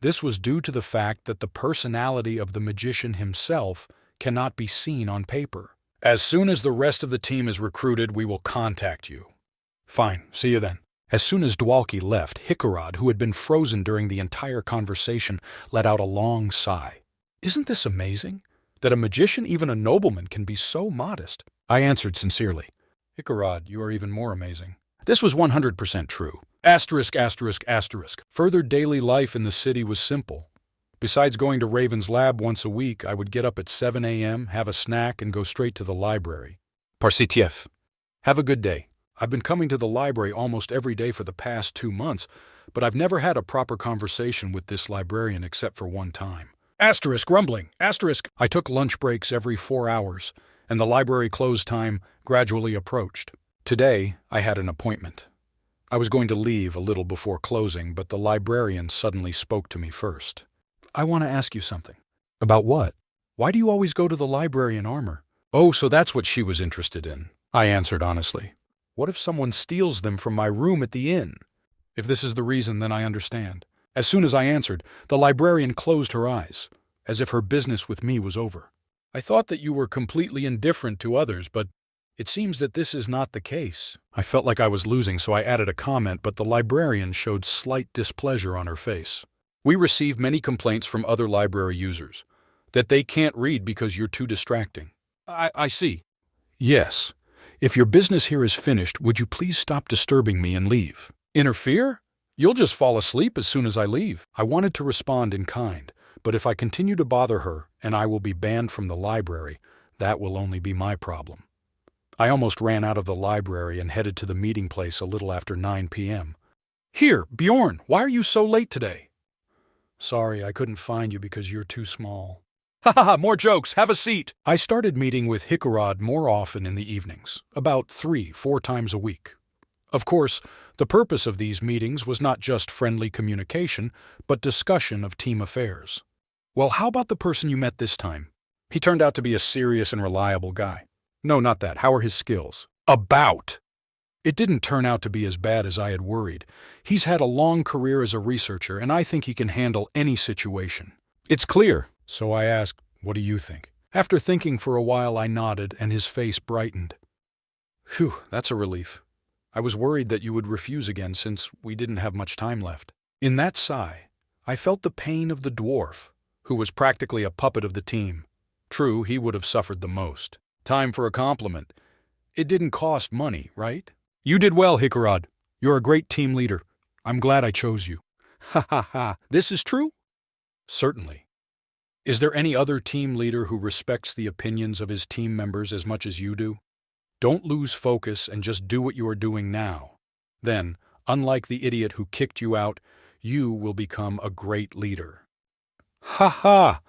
This was due to the fact that the personality of the magician himself cannot be seen on paper. As soon as the rest of the team is recruited, we will contact you. Fine, see you then. As soon as Dwalki left, Hikarad, who had been frozen during the entire conversation, let out a long sigh. Isn't this amazing? That a magician, even a nobleman, can be so modest. I answered sincerely. Hikarad, you are even more amazing. This was 100% true. Asterisk, asterisk, asterisk. Further daily life in the city was simple. Besides going to Raven's lab once a week, I would get up at 7 a.m., have a snack, and go straight to the library. Parsitiev. Have a good day. I've been coming to the library almost every day for the past 2 months, but I've never had a proper conversation with this librarian except for one time. Asterisk, rumbling, asterisk. I took lunch breaks every 4 hours, and the library close time gradually approached. Today, I had an appointment. I was going to leave a little before closing, but the librarian suddenly spoke to me first. I want to ask you something. About what? Why do you always go to the library in armor? Oh, so that's what she was interested in, I answered honestly. What if someone steals them from my room at the inn? If this is the reason, then I understand. As soon as I answered, the librarian closed her eyes, as if her business with me was over. I thought that you were completely indifferent to others, but it seems that this is not the case. I felt like I was losing, so I added a comment, but the librarian showed slight displeasure on her face. We receive many complaints from other library users, that they can't read because you're too distracting. I see. Yes. If your business here is finished, would you please stop disturbing me and leave? Interfere? You'll just fall asleep as soon as I leave. I wanted to respond in kind, but if I continue to bother her and I will be banned from the library, that will only be my problem. I almost ran out of the library and headed to the meeting place a little after 9 p.m. Here, Bjorn, why are you so late today? Sorry, I couldn't find you because you're too small. Ha ha ha, more jokes, have a seat! I started meeting with Hikarad more often in the evenings, about 3-4 times a week. Of course, the purpose of these meetings was not just friendly communication, but discussion of team affairs. Well, how about the person you met this time? He turned out to be a serious and reliable guy. No, not that. How are his skills? About! It didn't turn out to be as bad as I had worried. He's had a long career as a researcher, and I think he can handle any situation. It's clear. So I asked, what do you think? After thinking for a while, I nodded, and his face brightened. Phew, that's a relief. I was worried that you would refuse again since we didn't have much time left. In that sigh, I felt the pain of the dwarf, who was practically a puppet of the team. True, he would have suffered the most. Time for a compliment. It didn't cost money, right? You did well, Hikarad. You're a great team leader. I'm glad I chose you. Ha ha ha. This is true? Certainly. Is there any other team leader who respects the opinions of his team members as much as you do? Don't lose focus and just do what you are doing now. Then, unlike the idiot who kicked you out, you will become a great leader. Ha ha!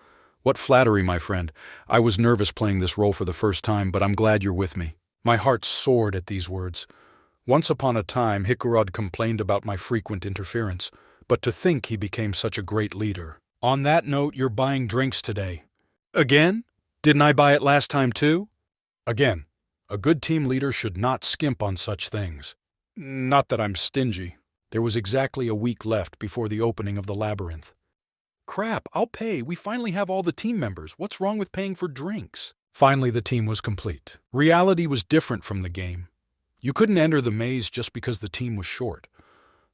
What flattery, my friend. I was nervous playing this role for the first time, but I'm glad you're with me. My heart soared at these words. Once upon a time, Hikarad complained about my frequent interference, but to think he became such a great leader. On that note, you're buying drinks today. Again? Didn't I buy it last time too? Again. A good team leader should not skimp on such things. Not that I'm stingy. There was exactly a week left before the opening of the labyrinth. Crap, I'll pay. We finally have all the team members. What's wrong with paying for drinks? Finally, the team was complete. Reality was different from the game. You couldn't enter the maze just because the team was short.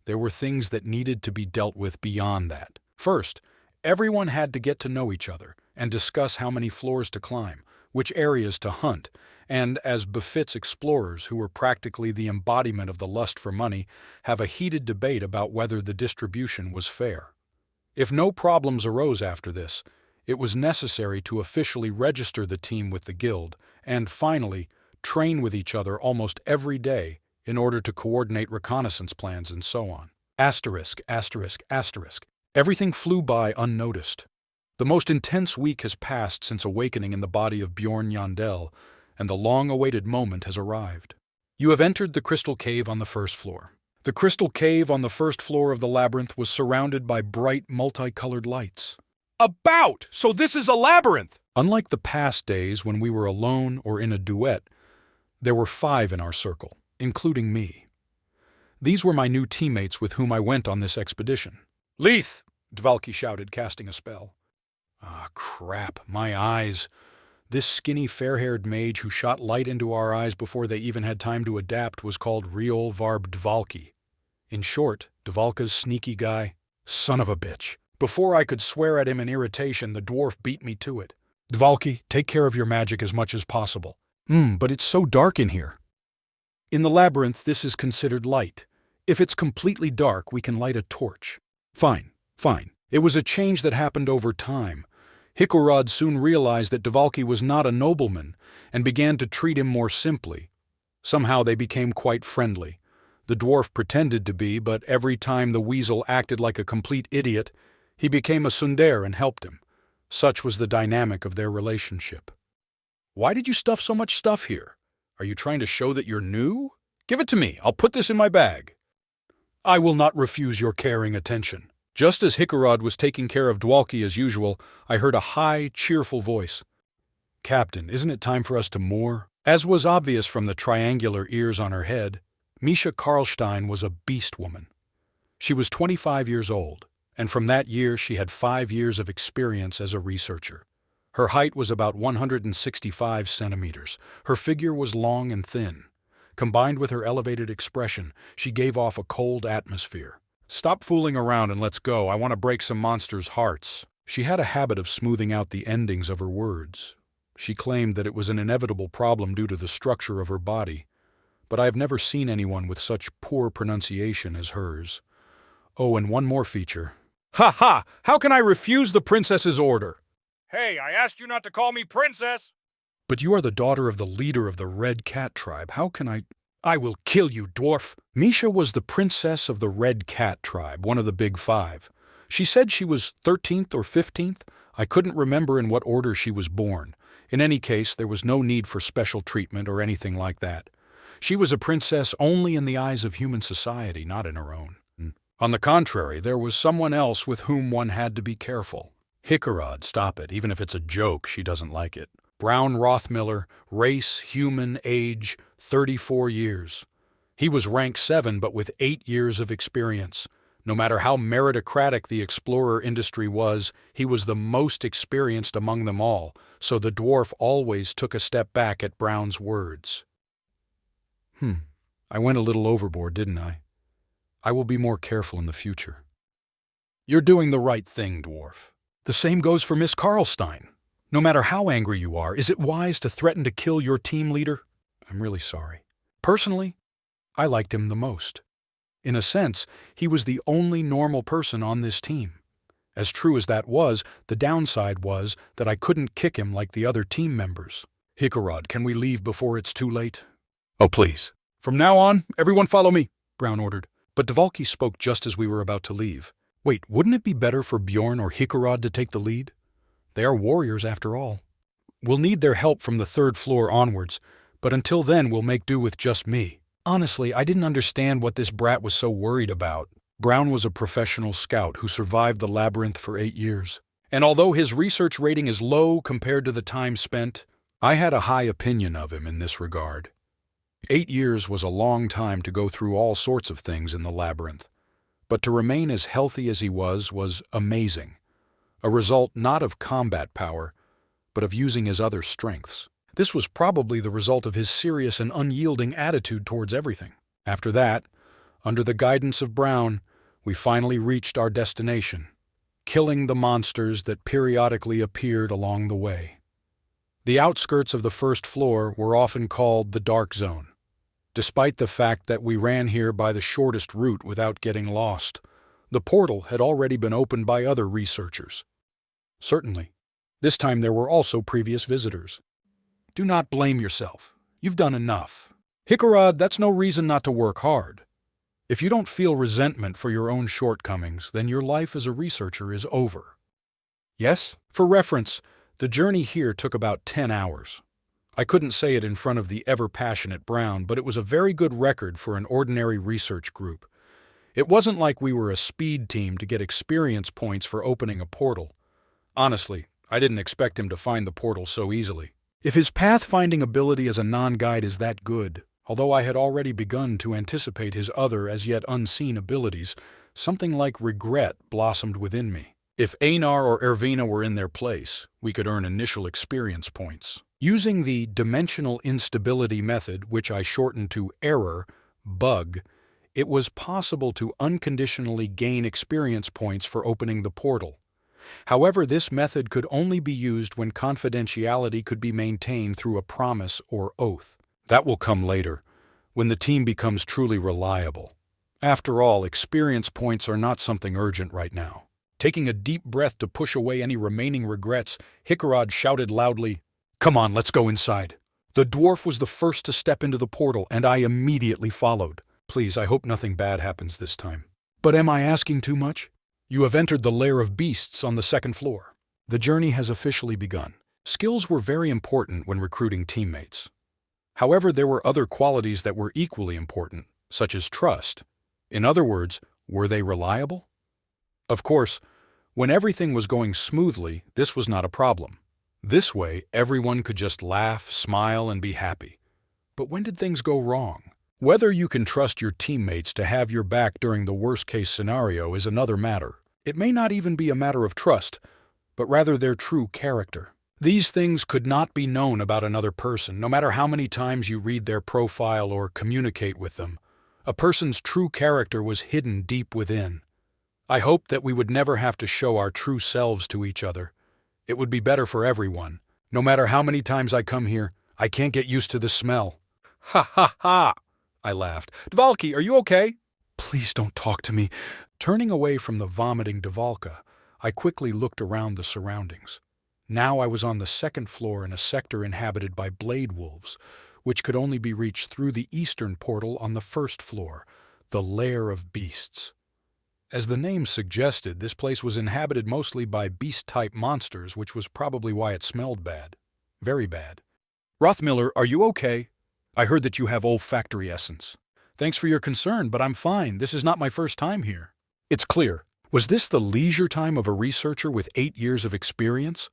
There were things that needed to be dealt with beyond that. First, everyone had to get to know each other and discuss how many floors to climb, which areas to hunt, and, as befits explorers who were practically the embodiment of the lust for money, have a heated debate about whether the distribution was fair. If no problems arose after this, it was necessary to officially register the team with the guild and, finally, train with each other almost every day in order to coordinate reconnaissance plans and so on. Asterisk, asterisk, asterisk. Everything flew by unnoticed. The most intense week has passed since awakening in the body of Bjorn Yandel, and the long-awaited moment has arrived. You have entered the crystal cave on the first floor. The crystal cave on the first floor of the labyrinth was surrounded by bright, multicolored lights. About! So this is a labyrinth! Unlike the past days when we were alone or in a duet, there were 5 in our circle, including me. These were my new teammates with whom I went on this expedition. Leith! Dvalki shouted, casting a spell. Ah, crap, my eyes. This skinny, fair-haired mage who shot light into our eyes before they even had time to adapt was called Riol Varb Dvalki. In short, Dvalka's sneaky guy. Son of a bitch. Before I could swear at him in irritation, the dwarf beat me to it. Dvalki, take care of your magic as much as possible. But it's so dark in here. In the labyrinth, this is considered light. If it's completely dark, we can light a torch. Fine. It was a change that happened over time. Hikarad soon realized that Dvalki was not a nobleman and began to treat him more simply. Somehow they became quite friendly. The dwarf pretended to be, but every time the weasel acted like a complete idiot, he became a tsundere and helped him. Such was the dynamic of their relationship. Why did you stuff so much stuff here? Are you trying to show that you're new? Give it to me. I'll put this in my bag. I will not refuse your caring attention. Just as Hikarad was taking care of Dvalki as usual, I heard a high, cheerful voice. Captain, isn't it time for us to moor? As was obvious from the triangular ears on her head, Misha Karlstein was a beast woman. She was 25 years old, and from that year she had 5 years of experience as a researcher. Her height was about 165 centimeters. Her figure was long and thin. Combined with her elevated expression, she gave off a cold atmosphere. Stop fooling around and let's go. I want to break some monsters' hearts. She had a habit of smoothing out the endings of her words. She claimed that it was an inevitable problem due to the structure of her body, but I have never seen anyone with such poor pronunciation as hers. Oh, and one more feature. Ha ha! How can I refuse the princess's order? Hey, I asked you not to call me princess! But you are the daughter of the leader of the Red Cat tribe. How can I will kill you, dwarf! Misha was the princess of the Red Cat tribe, one of the Big Five. She said she was 13th or 15th. I couldn't remember in what order she was born. In any case, there was no need for special treatment or anything like that. She was a princess only in the eyes of human society, not in her own. On the contrary, there was someone else with whom one had to be careful. Hikarad, stop it. Even if it's a joke, she doesn't like it. Brown Rothmiller, race, human, age, 34 years. He was rank 7 but with 8 years of experience. No matter how meritocratic the explorer industry was, he was the most experienced among them all, so the dwarf always took a step back at Brown's words. I went a little overboard, didn't I? I will be more careful in the future. You're doing the right thing, dwarf. The same goes for Miss Karlstein. No matter how angry you are, is it wise to threaten to kill your team leader? I'm really sorry. Personally, I liked him the most. In a sense, he was the only normal person on this team. As true as that was, the downside was that I couldn't kick him like the other team members. Hikarad, can we leave before it's too late? Oh, please. From now on, everyone follow me, Brown ordered. But Dvalki spoke just as we were about to leave. Wait, wouldn't it be better for Bjorn or Hikarad to take the lead? They are warriors after all. We'll need their help from the 3rd floor onwards, but until then we'll make do with just me. Honestly, I didn't understand what this brat was so worried about. Brown was a professional scout who survived the labyrinth for 8 years. And although his research rating is low compared to the time spent, I had a high opinion of him in this regard. 8 years was a long time to go through all sorts of things in the labyrinth, but to remain as healthy as he was amazing. A result not of combat power, but of using his other strengths. This was probably the result of his serious and unyielding attitude towards everything. After that, under the guidance of Brown, we finally reached our destination, killing the monsters that periodically appeared along the way. The outskirts of the 1st floor were often called the Dark Zone, despite the fact that we ran here by the shortest route without getting lost. The portal had already been opened by other researchers. Certainly. This time there were also previous visitors. Do not blame yourself. You've done enough. Hikarad, that's no reason not to work hard. If you don't feel resentment for your own shortcomings, then your life as a researcher is over. Yes? For reference, the journey here took about 10 hours. I couldn't say it in front of the ever-passionate Brown, but it was a very good record for an ordinary research group. It wasn't like we were a speed team to get experience points for opening a portal. Honestly, I didn't expect him to find the portal so easily. If his pathfinding ability as a non-guide is that good, although I had already begun to anticipate his other as yet unseen abilities, something like regret blossomed within me. If Einar or Ervina were in their place, we could earn initial experience points. Using the dimensional instability method, which I shortened to error, bug, it was possible to unconditionally gain experience points for opening the portal. However, this method could only be used when confidentiality could be maintained through a promise or oath. That will come later, when the team becomes truly reliable. After all, experience points are not something urgent right now. Taking a deep breath to push away any remaining regrets, Hikarad shouted loudly, "Come on, let's go inside." The dwarf was the first to step into the portal, and I immediately followed. Please, I hope nothing bad happens this time. But am I asking too much? You have entered the lair of beasts on the 2nd floor. The journey has officially begun. Skills were very important when recruiting teammates. However, there were other qualities that were equally important, such as trust. In other words, were they reliable? Of course, when everything was going smoothly, this was not a problem. This way, everyone could just laugh, smile, and be happy. But when did things go wrong? Whether you can trust your teammates to have your back during the worst-case scenario is another matter. It may not even be a matter of trust, but rather their true character. These things could not be known about another person, no matter how many times you read their profile or communicate with them. A person's true character was hidden deep within. I hoped that we would never have to show our true selves to each other. It would be better for everyone. No matter how many times I come here, I can't get used to the smell. Ha ha ha! I laughed. Dvalki, are you okay? Please don't talk to me. Turning away from the vomiting Dvalka, I quickly looked around the surroundings. Now I was on the 2nd floor in a sector inhabited by blade wolves, which could only be reached through the eastern portal on the 1st floor, the lair of beasts. As the name suggested, this place was inhabited mostly by beast-type monsters, which was probably why it smelled bad. Very bad. Rothmiller, are you okay? I heard that you have olfactory essence. Thanks for your concern, but I'm fine. This is not my first time here. It's clear. Was this the leisure time of a researcher with 8 years of experience?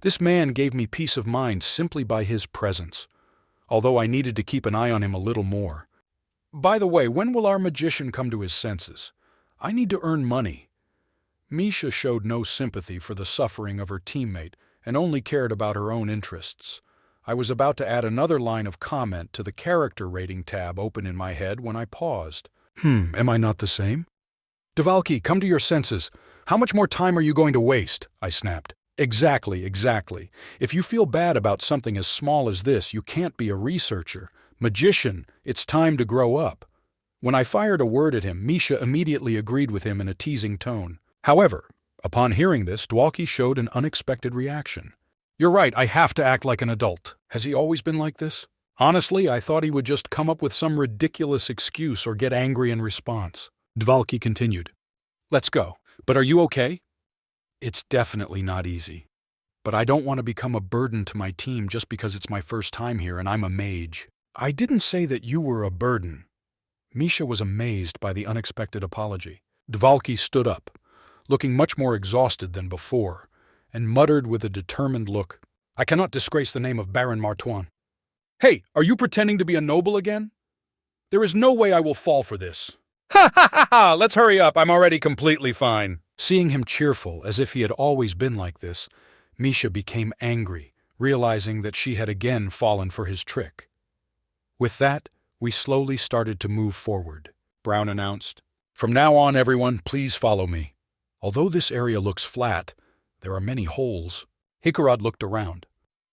This man gave me peace of mind simply by his presence, although I needed to keep an eye on him a little more. By the way, when will our magician come to his senses? I need to earn money. Misha showed no sympathy for the suffering of her teammate and only cared about her own interests. I was about to add another line of comment to the character rating tab open in my head when I paused. Am I not the same? Devalki, come to your senses. How much more time are you going to waste? I snapped. Exactly. If you feel bad about something as small as this, you can't be a researcher. Magician, it's time to grow up. When I fired a word at him, Misha immediately agreed with him in a teasing tone. However, upon hearing this, Dwalki showed an unexpected reaction. You're right, I have to act like an adult. Has he always been like this? Honestly, I thought he would just come up with some ridiculous excuse or get angry in response. Dvalki continued. Let's go. But are you okay? It's definitely not easy. But I don't want to become a burden to my team just because it's my first time here and I'm a mage. I didn't say that you were a burden. Misha was amazed by the unexpected apology. Dvalki stood up, looking much more exhausted than before, and muttered with a determined look, I cannot disgrace the name of Baron Martoine. Hey, are you pretending to be a noble again? There is no way I will fall for this. Ha! Let's hurry up, I'm already completely fine. Seeing him cheerful, as if he had always been like this, Misha became angry, realizing that she had again fallen for his trick. With that, we slowly started to move forward. Brown announced, From now on, everyone, please follow me. Although this area looks flat, there are many holes. Hikarad looked around.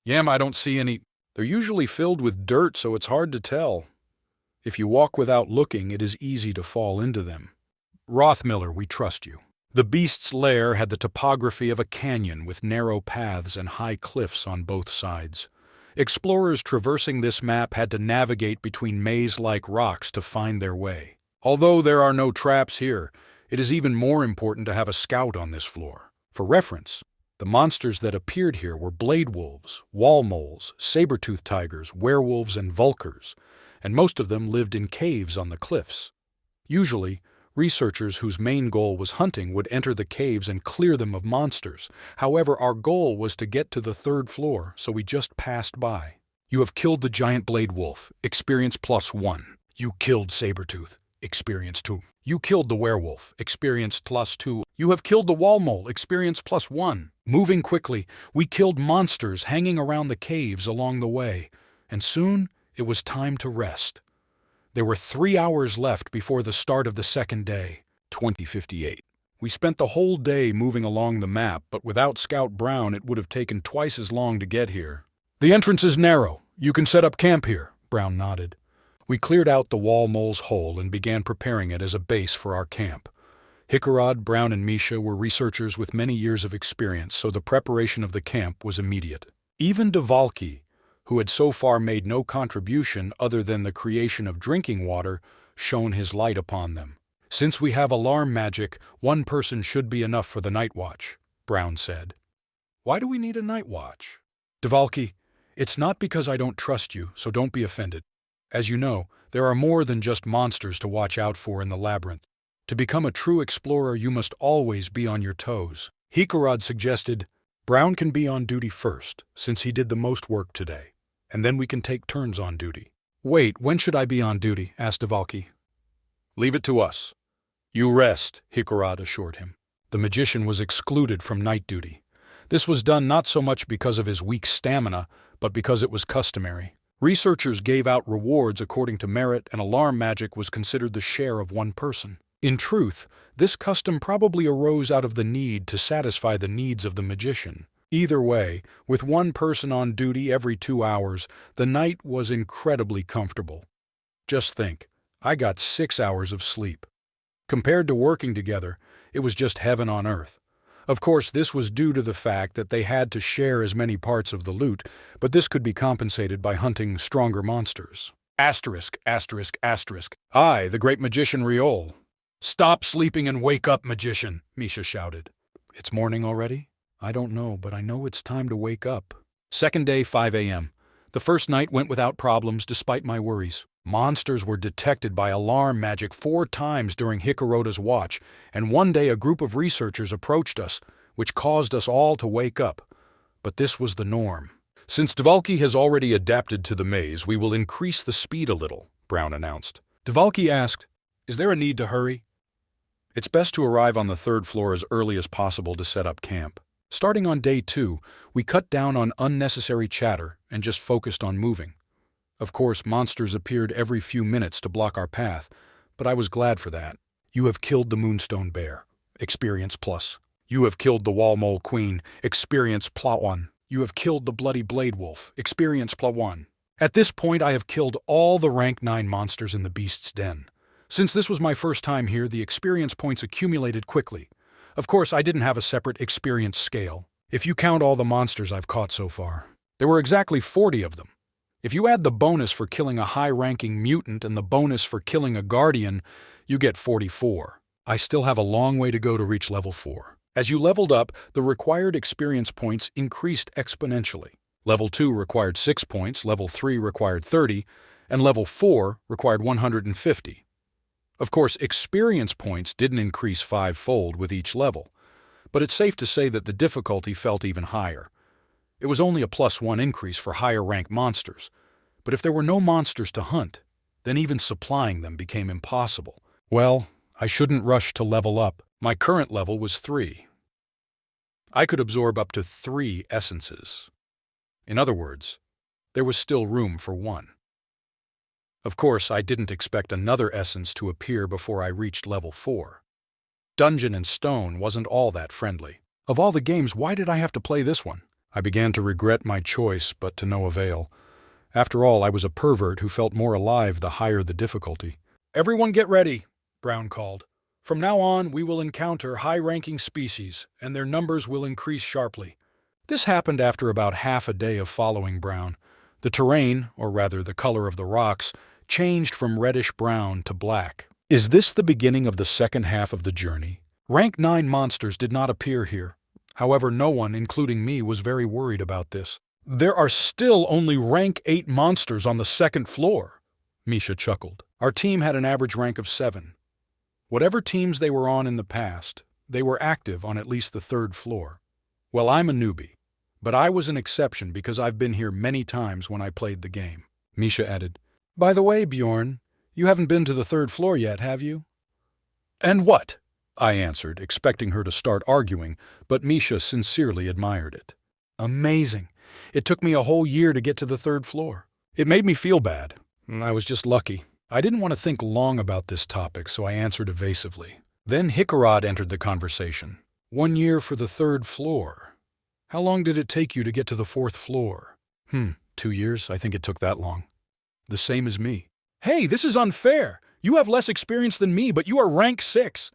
I don't see any. They're usually filled with dirt, so it's hard to tell. If you walk without looking, it is easy to fall into them. Rothmiller, we trust you. The beast's lair had the topography of a canyon with narrow paths and high cliffs on both sides. Explorers traversing this map had to navigate between maze-like rocks to find their way. Although there are no traps here, it is even more important to have a scout on this floor. For reference, the monsters that appeared here were blade wolves, wall moles, saber-toothed tigers, werewolves, and vulkars, and most of them lived in caves on the cliffs. Usually, researchers whose main goal was hunting would enter the caves and clear them of monsters. However, our goal was to get to the third floor, so we just passed by. You have killed the giant blade wolf, experience +1. You killed Sabertooth, experience 2. You killed the werewolf, experience +2. You have killed the wall mole, experience +1. Moving quickly, we killed monsters hanging around the caves along the way, and soon it was time to rest. There were 3 hours left before the start of the second day, 2058. We spent the whole day moving along the map, but without Scout Brown it would have taken twice as long to get here. The entrance is narrow. You can set up camp here, Brown nodded. We cleared out the wall mole's hole and began preparing it as a base for our camp. Hikarad, Brown, and Misha were researchers with many years of experience, so the preparation of the camp was immediate. Even Dvalki, who had so far made no contribution other than the creation of drinking water, shone his light upon them. Since we have alarm magic, one person should be enough for the night watch, Brown said. Why do we need a night watch? Dvalki, it's not because I don't trust you, so don't be offended. As you know, there are more than just monsters to watch out for in the labyrinth. To become a true explorer, you must always be on your toes. Hikarad suggested, Brown can be on duty first, since he did the most work today, and then we can take turns on duty. Wait, when should I be on duty? Asked Dvalki. Leave it to us. You rest, Hikarad assured him. The magician was excluded from night duty. This was done not so much because of his weak stamina, but because it was customary. Researchers gave out rewards according to merit, and alarm magic was considered the share of one person. In truth, this custom probably arose out of the need to satisfy the needs of the magician. Either way, with one person on duty every 2 hours, the night was incredibly comfortable. Just think, I got 6 hours of sleep. Compared to working together, it was just heaven on earth. Of course, this was due to the fact that they had to share as many parts of the loot, but this could be compensated by hunting stronger monsters. Asterisk. I, the great magician Riol. Stop sleeping and wake up, magician, Misha shouted. It's morning already? I don't know, but I know it's time to wake up. Second day, 5 a.m. The first night went without problems despite my worries. Monsters were detected by alarm magic 4 times during Hikaroda's watch, and one day a group of researchers approached us, which caused us all to wake up. but this was the norm. Since Dvalki has already adapted to the maze, we will increase the speed a little, Brown announced. Dvalki asked, "Is there a need to hurry?" It's best to arrive on the third floor as early as possible to set up camp. Starting on day 2, we cut down on unnecessary chatter and just focused on moving. Of course, monsters appeared every few minutes to block our path, but I was glad for that. You have killed the Moonstone Bear. Experience plus. You have killed the Wall Mole Queen. Experience +1. You have killed the Bloody Blade Wolf. Experience +1. At this point, I have killed all the rank 9 monsters in the Beast's Den. Since this was my first time here, the experience points accumulated quickly. Of course, I didn't have a separate experience scale, if you count all the monsters I've caught so far. There were exactly 40 of them. If you add the bonus for killing a high-ranking mutant and the bonus for killing a guardian, you get 44. I still have a long way to go to reach level 4. As you leveled up, the required experience points increased exponentially. Level 2 required 6 points, level 3 required 30, and level 4 required 150. Of course, experience points didn't increase 5-fold with each level, but it's safe to say that the difficulty felt even higher. It was only a +1 increase for higher-rank monsters, but if there were no monsters to hunt, then even supplying them became impossible. Well, I shouldn't rush to level up. My current level was 3. I could absorb up to 3 essences. In other words, there was still room for 1. Of course, I didn't expect another essence to appear before I reached level 4. Dungeon and Stone wasn't all that friendly. Of all the games, why did I have to play this one? I began to regret my choice, but to no avail. After all, I was a pervert who felt more alive the higher the difficulty. "Everyone get ready," Brown called. "From now on, we will encounter high-ranking species, and their numbers will increase sharply." This happened after about half a day of following Brown. The terrain, or rather the color of the rocks, changed from reddish-brown to black. Is this the beginning of the second half of the journey? Rank 9 monsters did not appear here. However, no one, including me, was very worried about this. "There are still only rank 8 monsters on the second floor," Misha chuckled. "Our team had an average rank of 7. Whatever teams they were on in the past, they were active on at least the 3rd floor. Well, I'm a newbie, but I was an exception because I've been here many times when I played the game," Misha added. "By the way, Bjorn, you haven't been to the 3rd floor yet, have you?" "And what?" I answered, expecting her to start arguing, but Misha sincerely admired it. "Amazing. It took me a whole year to get to the 3rd floor. It made me feel bad. I was just lucky." I didn't want to think long about this topic, so I answered evasively. Then Hikarad entered the conversation. "1 year for the 3rd floor. How long did it take you to get to the 4th floor?" 2 years. I think it took that long." "The same as me." "Hey, this is unfair. You have less experience than me, but you are rank 6.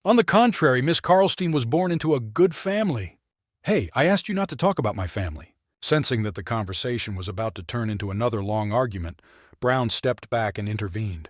On the contrary, Miss Karlstein was born into a good family." "Hey, I asked you not to talk about my family." Sensing that the conversation was about to turn into another long argument, Brown stepped back and intervened.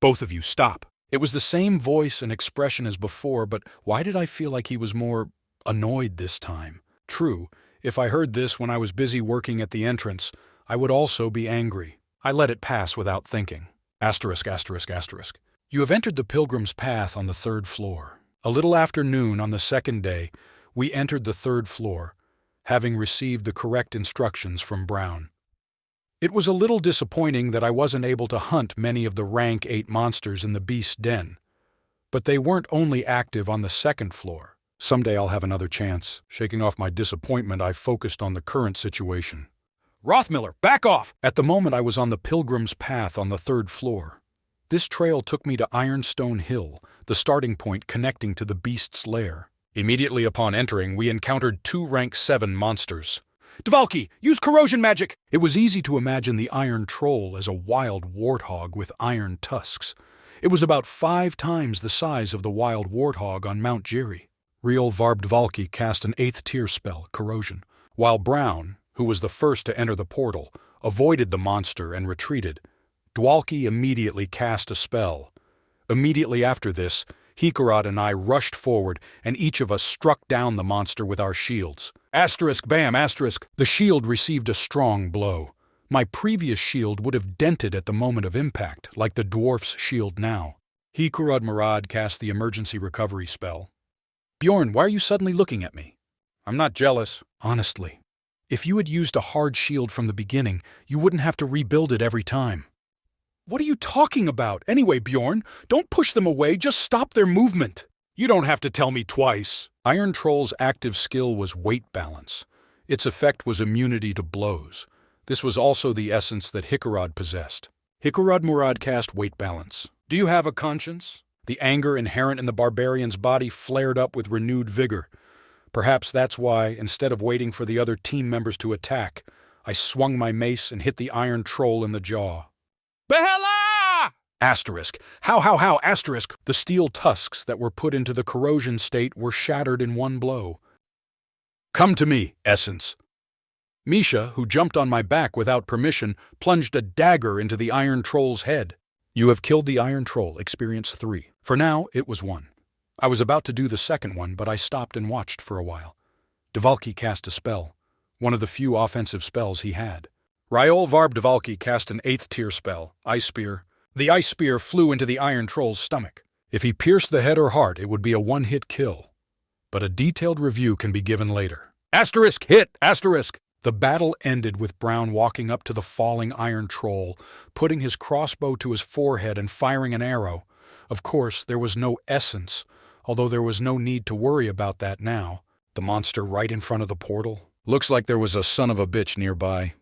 "Both of you, stop." It was the same voice and expression as before, but why did I feel like he was more annoyed this time? True, if I heard this when I was busy working at the entrance, I would also be angry. I let it pass without thinking. Asterisk, asterisk, asterisk. "You have entered the Pilgrim's Path on the 3rd floor. A little after noon on the 2nd day, we entered the 3rd floor, having received the correct instructions from Brown. It was a little disappointing that I wasn't able to hunt many of the rank 8 monsters in the Beast's Den, but they weren't only active on the 2nd floor. Someday I'll have another chance." Shaking off my disappointment, I focused on the current situation. "Rothmiller, back off!" At the moment I was on the Pilgrim's Path on the 3rd floor. This trail took me to Ironstone Hill, the starting point connecting to the Beast's lair. Immediately upon entering, we encountered 2 rank 7 monsters. "Dvalki, use corrosion magic!" It was easy to imagine the Iron Troll as a wild warthog with iron tusks. It was about 5 times the size of the wild warthog on Mount Jiri. Real Varb Dvalki cast an 8th tier spell, Corrosion, while Brown, who was the first to enter the portal, avoided the monster and retreated. Dvalki immediately cast a spell. Immediately after this, Hikarad and I rushed forward, and each of us struck down the monster with our shields. Asterisk, bam, asterisk. The shield received a strong blow. My previous shield would have dented at the moment of impact, like the dwarf's shield now. Hikarad Murad cast the emergency recovery spell. "Bjorn, why are you suddenly looking at me?" I'm not jealous. Honestly, if you had used a hard shield from the beginning, you wouldn't have to rebuild it every time. What are you talking about? Anyway, Bjorn, don't push them away, just stop their movement. You don't have to tell me twice. Iron Troll's active skill was weight balance. Its effect was immunity to blows. This was also the essence that Hikarad possessed. Hikarad Murad cast weight balance. Do you have a conscience? The anger inherent in the barbarian's body flared up with renewed vigor. Perhaps that's why, instead of waiting for the other team members to attack, I swung my mace and hit the Iron Troll in the jaw. Behela! Asterisk. How, asterisk. The steel tusks that were put into the corrosion state were shattered in one blow. Come to me, Essence. Misha, who jumped on my back without permission, plunged a dagger into the Iron Troll's head. You have killed the Iron Troll, experience 3. For now, it was 1. I was about to do the second one, but I stopped and watched for a while. Dvalki cast a spell, one of the few offensive spells he had. Ryol Varb Dvalki cast an 8th tier spell, Ice Spear. The Ice Spear flew into the Iron Troll's stomach. If he pierced the head or heart, it would be a one-hit kill. But a detailed review can be given later. Asterisk hit! Asterisk! The battle ended with Brown walking up to the falling Iron Troll, putting his crossbow to his forehead and firing an arrow. Of course, there was no essence, although there was no need to worry about that now. The monster right in front of the portal. Looks like there was a son of a bitch nearby.